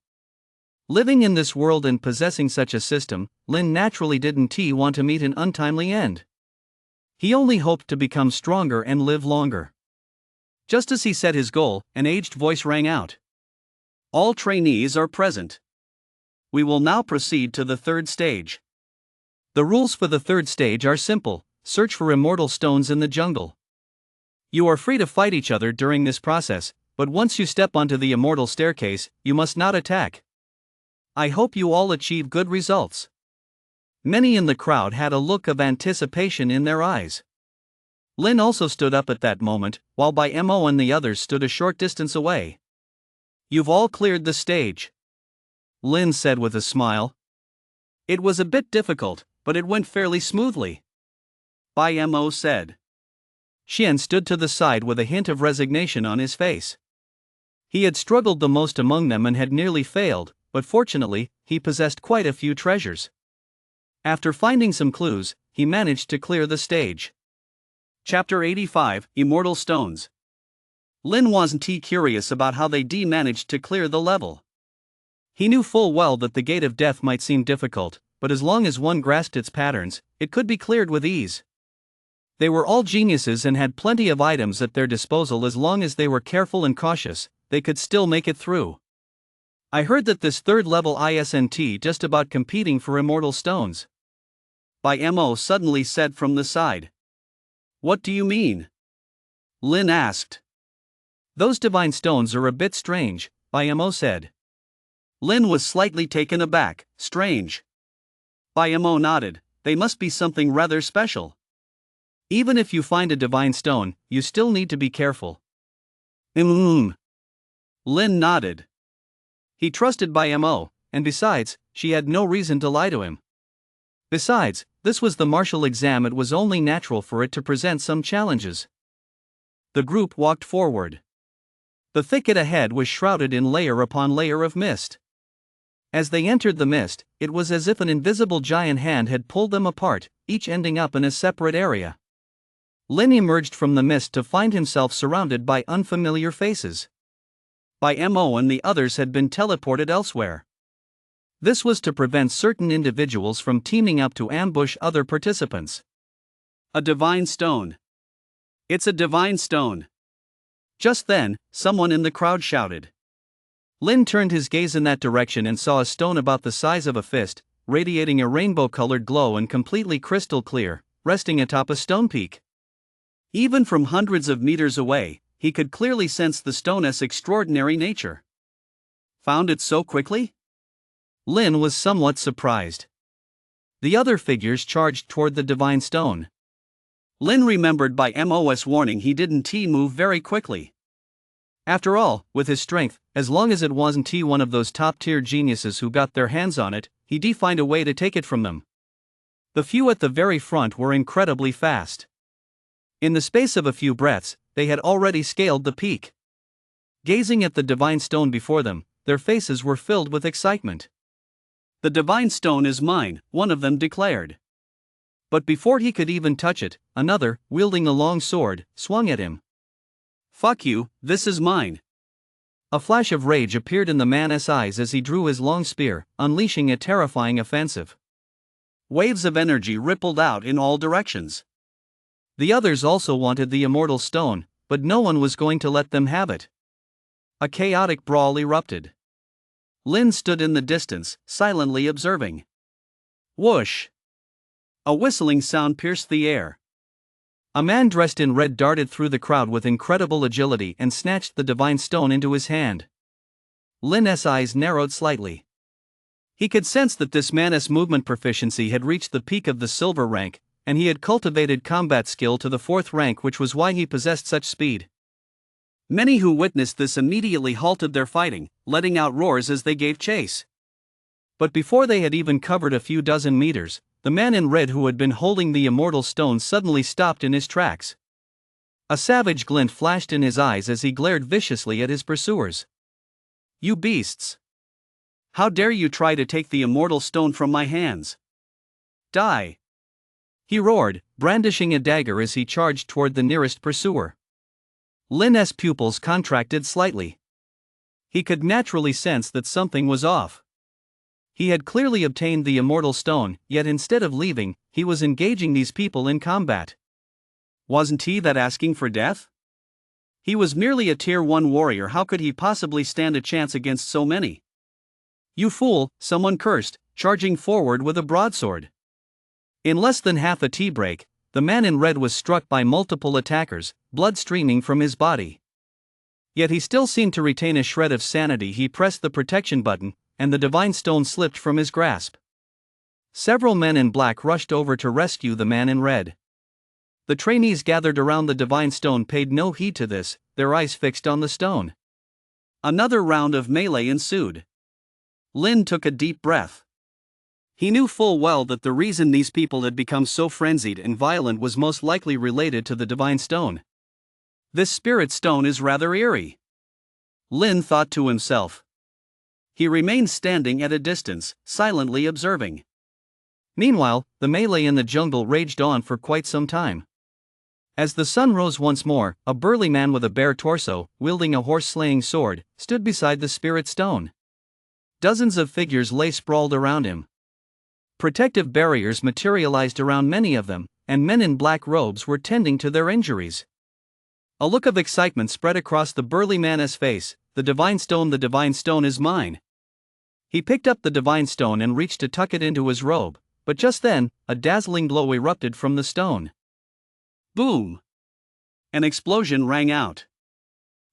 Living in this world and possessing such a system, Lin naturally didn't want to meet an untimely end. He only hoped to become stronger and live longer. Just as he set his goal, an aged voice rang out. All trainees are present. We will now proceed to the third stage. The rules for the third stage are simple: search for immortal stones in the jungle. You are free to fight each other during this process, but once you step onto the immortal staircase, you must not attack. I hope you all achieve good results. Many in the crowd had a look of anticipation in their eyes. Lin also stood up at that moment, while Bai Mo and the others stood a short distance away. You've all cleared the stage, Lin said with a smile. It was a bit difficult, but it went fairly smoothly, Bai Mo said. Xian stood to the side with a hint of resignation on his face. He had struggled the most among them and had nearly failed, but fortunately, he possessed quite a few treasures. After finding some clues, he managed to clear the stage. Chapter 85, Immortal Stones. Lin wasn't curious about how they managed to clear the level. He knew full well that the Gate of Death might seem difficult, but as long as one grasped its patterns, it could be cleared with ease. They were all geniuses and had plenty of items at their disposal. As long as they were careful and cautious, they could still make it through. I heard that this third level isn't just about competing for immortal stones, Bai Mo suddenly said from the side. What do you mean? Lin asked. Those divine stones are a bit strange, Bai Mo said. Lin was slightly taken aback. Strange? Bai Mo nodded. They must be something rather special. Even if you find a divine stone, you still need to be careful. Lin nodded. He trusted Bai Mo, and besides, she had no reason to lie to him. Besides, this was the martial exam. It was only natural for it to present some challenges. The group walked forward. The thicket ahead was shrouded in layer upon layer of mist. As they entered the mist, it was as if an invisible giant hand had pulled them apart, each ending up in a separate area. Lin emerged from the mist to find himself surrounded by unfamiliar faces. Bai Mo and the others had been teleported elsewhere. This was to prevent certain individuals from teaming up to ambush other participants. A divine stone. It's a divine stone. Just then, someone in the crowd shouted. Lin turned his gaze in that direction and saw a stone about the size of a fist, radiating a rainbow-colored glow and completely crystal clear, resting atop a stone peak. Even from hundreds of meters away, he could clearly sense the stone's extraordinary nature. Found it so quickly? Lin was somewhat surprised. The other figures charged toward the divine stone. Lin remembered Bai Mo's warning. He didn't move very quickly. After all, with his strength, as long as it wasn't one of those top-tier geniuses who got their hands on it, he'd find a way to take it from them. The few at the very front were incredibly fast. In the space of a few breaths, they had already scaled the peak. Gazing at the divine stone before them, their faces were filled with excitement. The divine stone is mine, one of them declared. But before he could even touch it, another, wielding a long sword, swung at him. Fuck you, this is mine. A flash of rage appeared in the man's eyes as he drew his long spear, unleashing a terrifying offensive. Waves of energy rippled out in all directions. The others also wanted the immortal stone, but no one was going to let them have it. A chaotic brawl erupted. Lin stood in the distance, silently observing. Whoosh! A whistling sound pierced the air. A man dressed in red darted through the crowd with incredible agility and snatched the divine stone into his hand. Lin's eyes narrowed slightly. He could sense that this man's movement proficiency had reached the peak of the silver rank, and he had cultivated combat skill to the 4th rank, which was why he possessed such speed. Many who witnessed this immediately halted their fighting, letting out roars as they gave chase. But before they had even covered a few dozen meters, the man in red who had been holding the immortal stone suddenly stopped in his tracks. A savage glint flashed in his eyes as he glared viciously at his pursuers. "You beasts! How dare you try to take the immortal stone from my hands? Die!" he roared, brandishing a dagger as he charged toward the nearest pursuer. Lin's pupils contracted slightly. He could naturally sense that something was off. He had clearly obtained the immortal stone, yet instead of leaving, he was engaging these people in combat. Wasn't he that asking for death? He was merely a tier 1 warrior. How could he possibly stand a chance against so many? "You fool," someone cursed, charging forward with a broadsword. In less than half a tea break, the man in red was struck by multiple attackers, blood streaming from his body. Yet he still seemed to retain a shred of sanity. He pressed the protection button, and the divine stone slipped from his grasp. Several men in black rushed over to rescue the man in red. The trainees gathered around the divine stone paid no heed to this, their eyes fixed on the stone. Another round of melee ensued. Lin took a deep breath. He knew full well that the reason these people had become so frenzied and violent was most likely related to the divine stone. "This spirit stone is rather eerie," Lin thought to himself. He remained standing at a distance, silently observing. Meanwhile, the melee in the jungle raged on for quite some time. As the sun rose once more, a burly man with a bare torso, wielding a horse-slaying sword, stood beside the spirit stone. Dozens of figures lay sprawled around him. Protective barriers materialized around many of them, and men in black robes were tending to their injuries. A look of excitement spread across the burly man's face. The divine stone is mine." He picked up the divine stone and reached to tuck it into his robe, but just then, a dazzling glow erupted from the stone. Boom! An explosion rang out.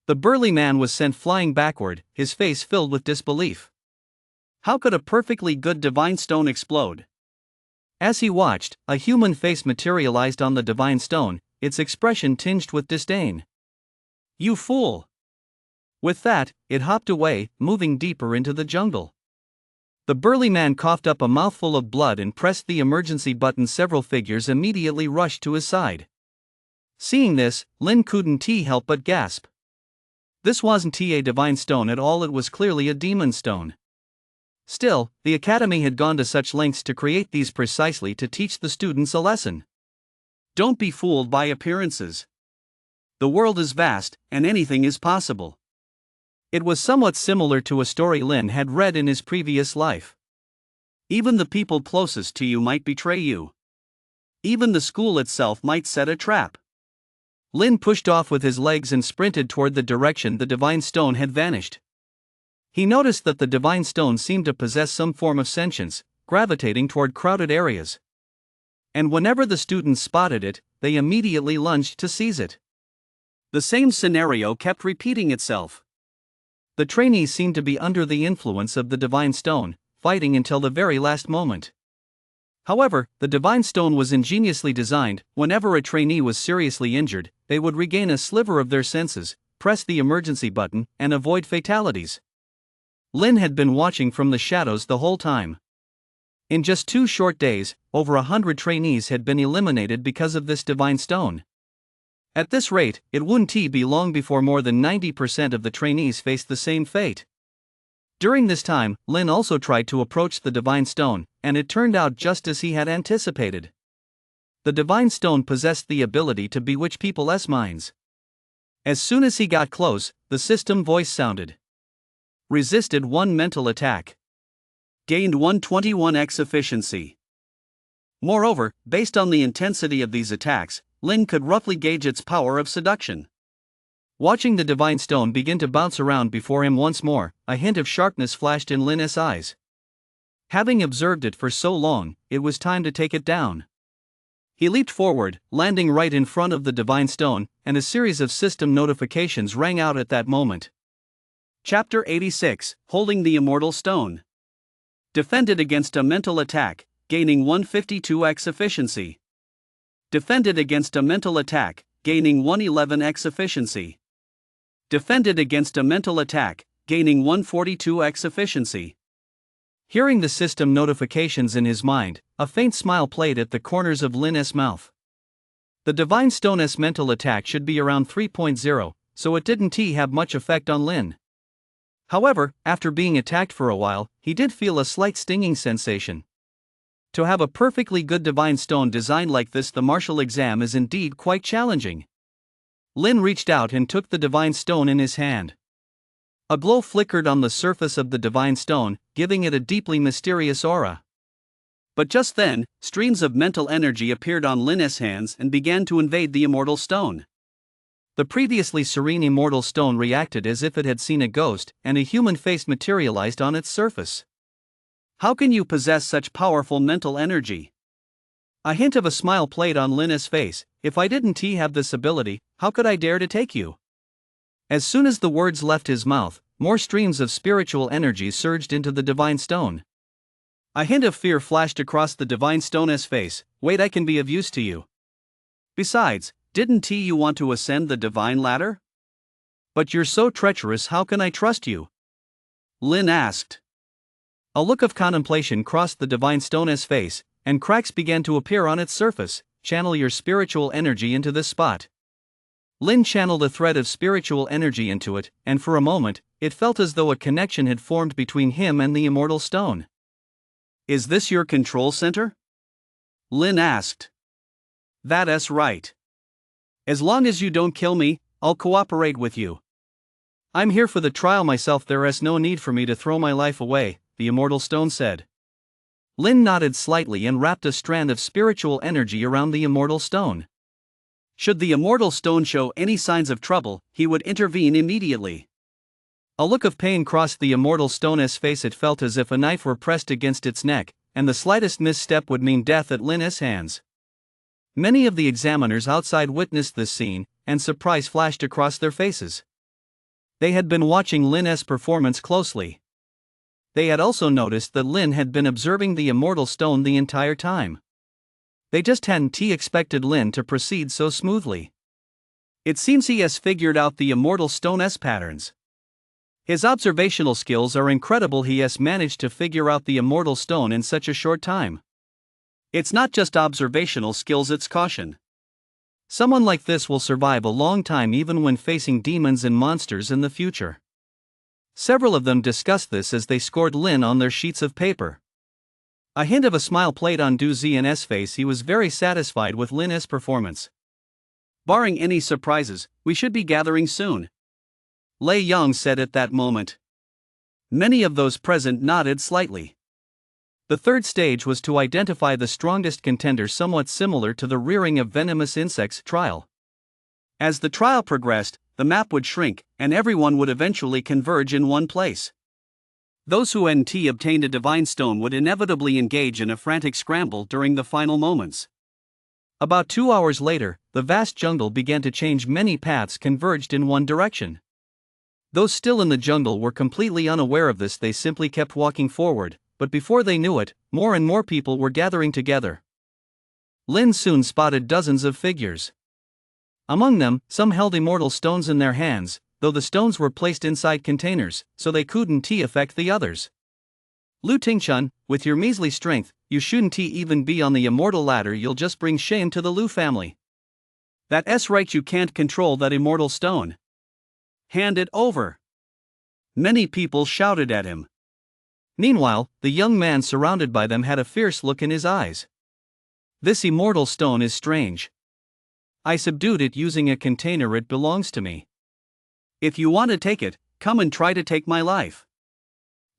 The burly man was sent flying backward, his face filled with disbelief. How could a perfectly good divine stone explode? As he watched, a human face materialized on the divine stone, its expression tinged with disdain. "You fool!" With that, it hopped away, moving deeper into the jungle. The burly man coughed up a mouthful of blood and pressed the emergency button. Several figures immediately rushed to his side. Seeing this, Lin couldn't help but gasp. This wasn't a divine stone at all, it was clearly a demon stone. Still, the academy had gone to such lengths to create these precisely to teach the students a lesson. Don't be fooled by appearances. The world is vast, and anything is possible. It was somewhat similar to a story Lin had read in his previous life. Even the people closest to you might betray you. Even the school itself might set a trap. Lin pushed off with his legs and sprinted toward the direction the divine stone had vanished. He noticed that the divine stone seemed to possess some form of sentience, gravitating toward crowded areas. And whenever the students spotted it, they immediately lunged to seize it. The same scenario kept repeating itself. The trainees seemed to be under the influence of the divine stone, fighting until the very last moment. However, the divine stone was ingeniously designed. Whenever a trainee was seriously injured, they would regain a sliver of their senses, press the emergency button, and avoid fatalities. Lin had been watching from the shadows the whole time. In just 2 short days, over 100 trainees had been eliminated because of this divine stone. At this rate, it wouldn't be long before more than 90% of the trainees faced the same fate. During this time, Lin also tried to approach the divine stone, and it turned out just as he had anticipated. The divine stone possessed the ability to bewitch people's minds. As soon as he got close, the system voice sounded. Resisted 1 mental attack. Gained 121x efficiency. Moreover, based on the intensity of these attacks, Lin could roughly gauge its power of seduction. Watching the divine stone begin to bounce around before him once more, a hint of sharpness flashed in Lin's eyes. Having observed it for so long, it was time to take it down. He leaped forward, landing right in front of the divine stone, and a series of system notifications rang out at that moment. Chapter 86, Holding the Immortal Stone. Defended against a mental attack, gaining 152x efficiency. Defended against a mental attack, gaining 111x efficiency. Defended against a mental attack, gaining 142x efficiency. Hearing the system notifications in his mind, a faint smile played at the corners of Lin's mouth. The Divine Stone's mental attack should be around 3.0, so it didn't have much effect on Lin. However, after being attacked for a while, he did feel a slight stinging sensation. To have a perfectly good Divine Stone designed like this, the martial exam is indeed quite challenging. Lin reached out and took the Divine Stone in his hand. A glow flickered on the surface of the Divine Stone, giving it a deeply mysterious aura. But just then, streams of mental energy appeared on Lin's hands and began to invade the Immortal Stone. The previously serene Immortal Stone reacted as if it had seen a ghost, and a human face materialized on its surface. How can you possess such powerful mental energy? A hint of a smile played on Lin's face. If I didn't have this ability, how could I dare to take you? As soon as the words left his mouth, more streams of spiritual energy surged into the Divine Stone. A hint of fear flashed across the Divine Stone's face. Wait, I can be of use to you. Besides, didn't you want to ascend the divine ladder? But you're so treacherous, how can I trust you? Lin asked. A look of contemplation crossed the Divine Stone's face, and cracks began to appear on its surface. Channel your spiritual energy into this spot. Lin channeled a thread of spiritual energy into it, and for a moment, it felt as though a connection had formed between him and the Immortal Stone. Is this your control center? Lin asked. That's right. As long as you don't kill me, I'll cooperate with you. I'm here for the trial myself, there is no need for me to throw my life away, the Immortal Stone said. Lin nodded slightly and wrapped a strand of spiritual energy around the Immortal Stone. Should the Immortal Stone show any signs of trouble, he would intervene immediately. A look of pain crossed the Immortal Stone's face. It felt as if a knife were pressed against its neck, and the slightest misstep would mean death at Lin's hands. Many of the examiners outside witnessed this scene, and surprise flashed across their faces. They had been watching Lin's performance closely. They had also noticed that Lin had been observing the Immortal Stone the entire time. They just hadn't expected Lin to proceed so smoothly. It seems he has figured out the Immortal Stone's patterns. His observational skills are incredible. He has managed to figure out the Immortal Stone in such a short time. It's not just observational skills, it's caution. Someone like this will survive a long time even when facing demons and monsters in the future. Several of them discussed this as they scored Lin on their sheets of paper. A hint of a smile played on Du Xian's face. He was very satisfied with Lin's performance. Barring any surprises, we should be gathering soon, Lei Yang said at that moment. Many of those present nodded slightly. The third stage was to identify the strongest contender, somewhat similar to the rearing of venomous insects trial. As the trial progressed, the map would shrink, and everyone would eventually converge in one place. Those who obtained a divine stone would inevitably engage in a frantic scramble during the final moments. About 2 hours later, the vast jungle began to change. Many paths converged in one direction. Those still in the jungle were completely unaware of this. They simply kept walking forward, but before they knew it, more and more people were gathering together. Lin soon spotted dozens of figures. Among them, some held immortal stones in their hands, though the stones were placed inside containers, so they couldn't affect the others. Lu Tingchun, with your measly strength, you shouldn't even be on the immortal ladder. You'll just bring shame to the Lu family. That's right, you can't control that immortal stone. Hand it over. Many people shouted at him. Meanwhile, the young man surrounded by them had a fierce look in his eyes. This immortal stone is strange. I subdued it using a container. It belongs to me. If you want to take it, come and try to take my life.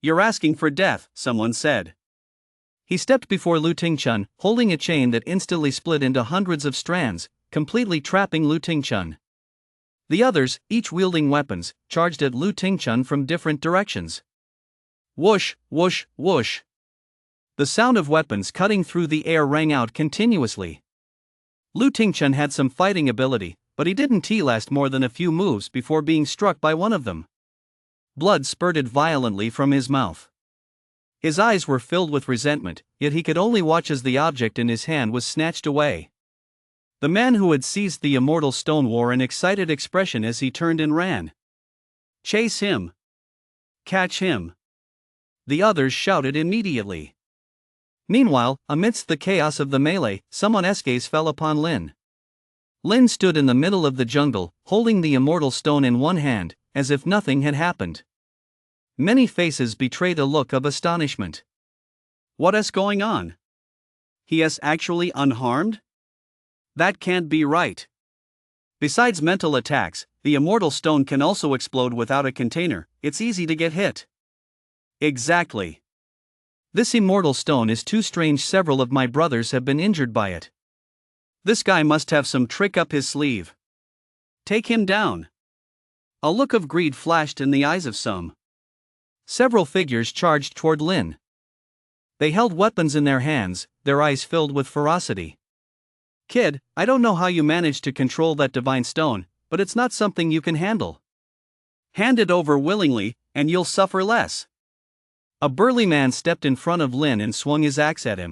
You're asking for death, someone said. He stepped before Lu Tingchun, holding a chain that instantly split into hundreds of strands, completely trapping Lu Tingchun. The others, each wielding weapons, charged at Lu Tingchun from different directions. Whoosh, whoosh, whoosh. The sound of weapons cutting through the air rang out continuously. Lu Tingchen had some fighting ability, but he didn't last more than a few moves before being struck by one of them. Blood spurted violently from his mouth. His eyes were filled with resentment, yet he could only watch as the object in his hand was snatched away. The man who had seized the immortal stone wore an excited expression as he turned and ran. "Chase him! Catch him!" the others shouted immediately. Meanwhile, amidst the chaos of the melee, someone's gaze fell upon Lin. Lin stood in the middle of the jungle, holding the immortal stone in one hand, as if nothing had happened. Many faces betrayed a look of astonishment. What is going on? He is actually unharmed? That can't be right. Besides mental attacks, the immortal stone can also explode without a container. It's easy to get hit. Exactly. This immortal stone is too strange. Several of my brothers have been injured by it. This guy must have some trick up his sleeve. Take him down. A look of greed flashed in the eyes of some. Several figures charged toward Lin. They held weapons in their hands, their eyes filled with ferocity. Kid, I don't know how you managed to control that divine stone, but it's not something you can handle. Hand it over willingly, and you'll suffer less. A burly man stepped in front of Lin and swung his axe at him.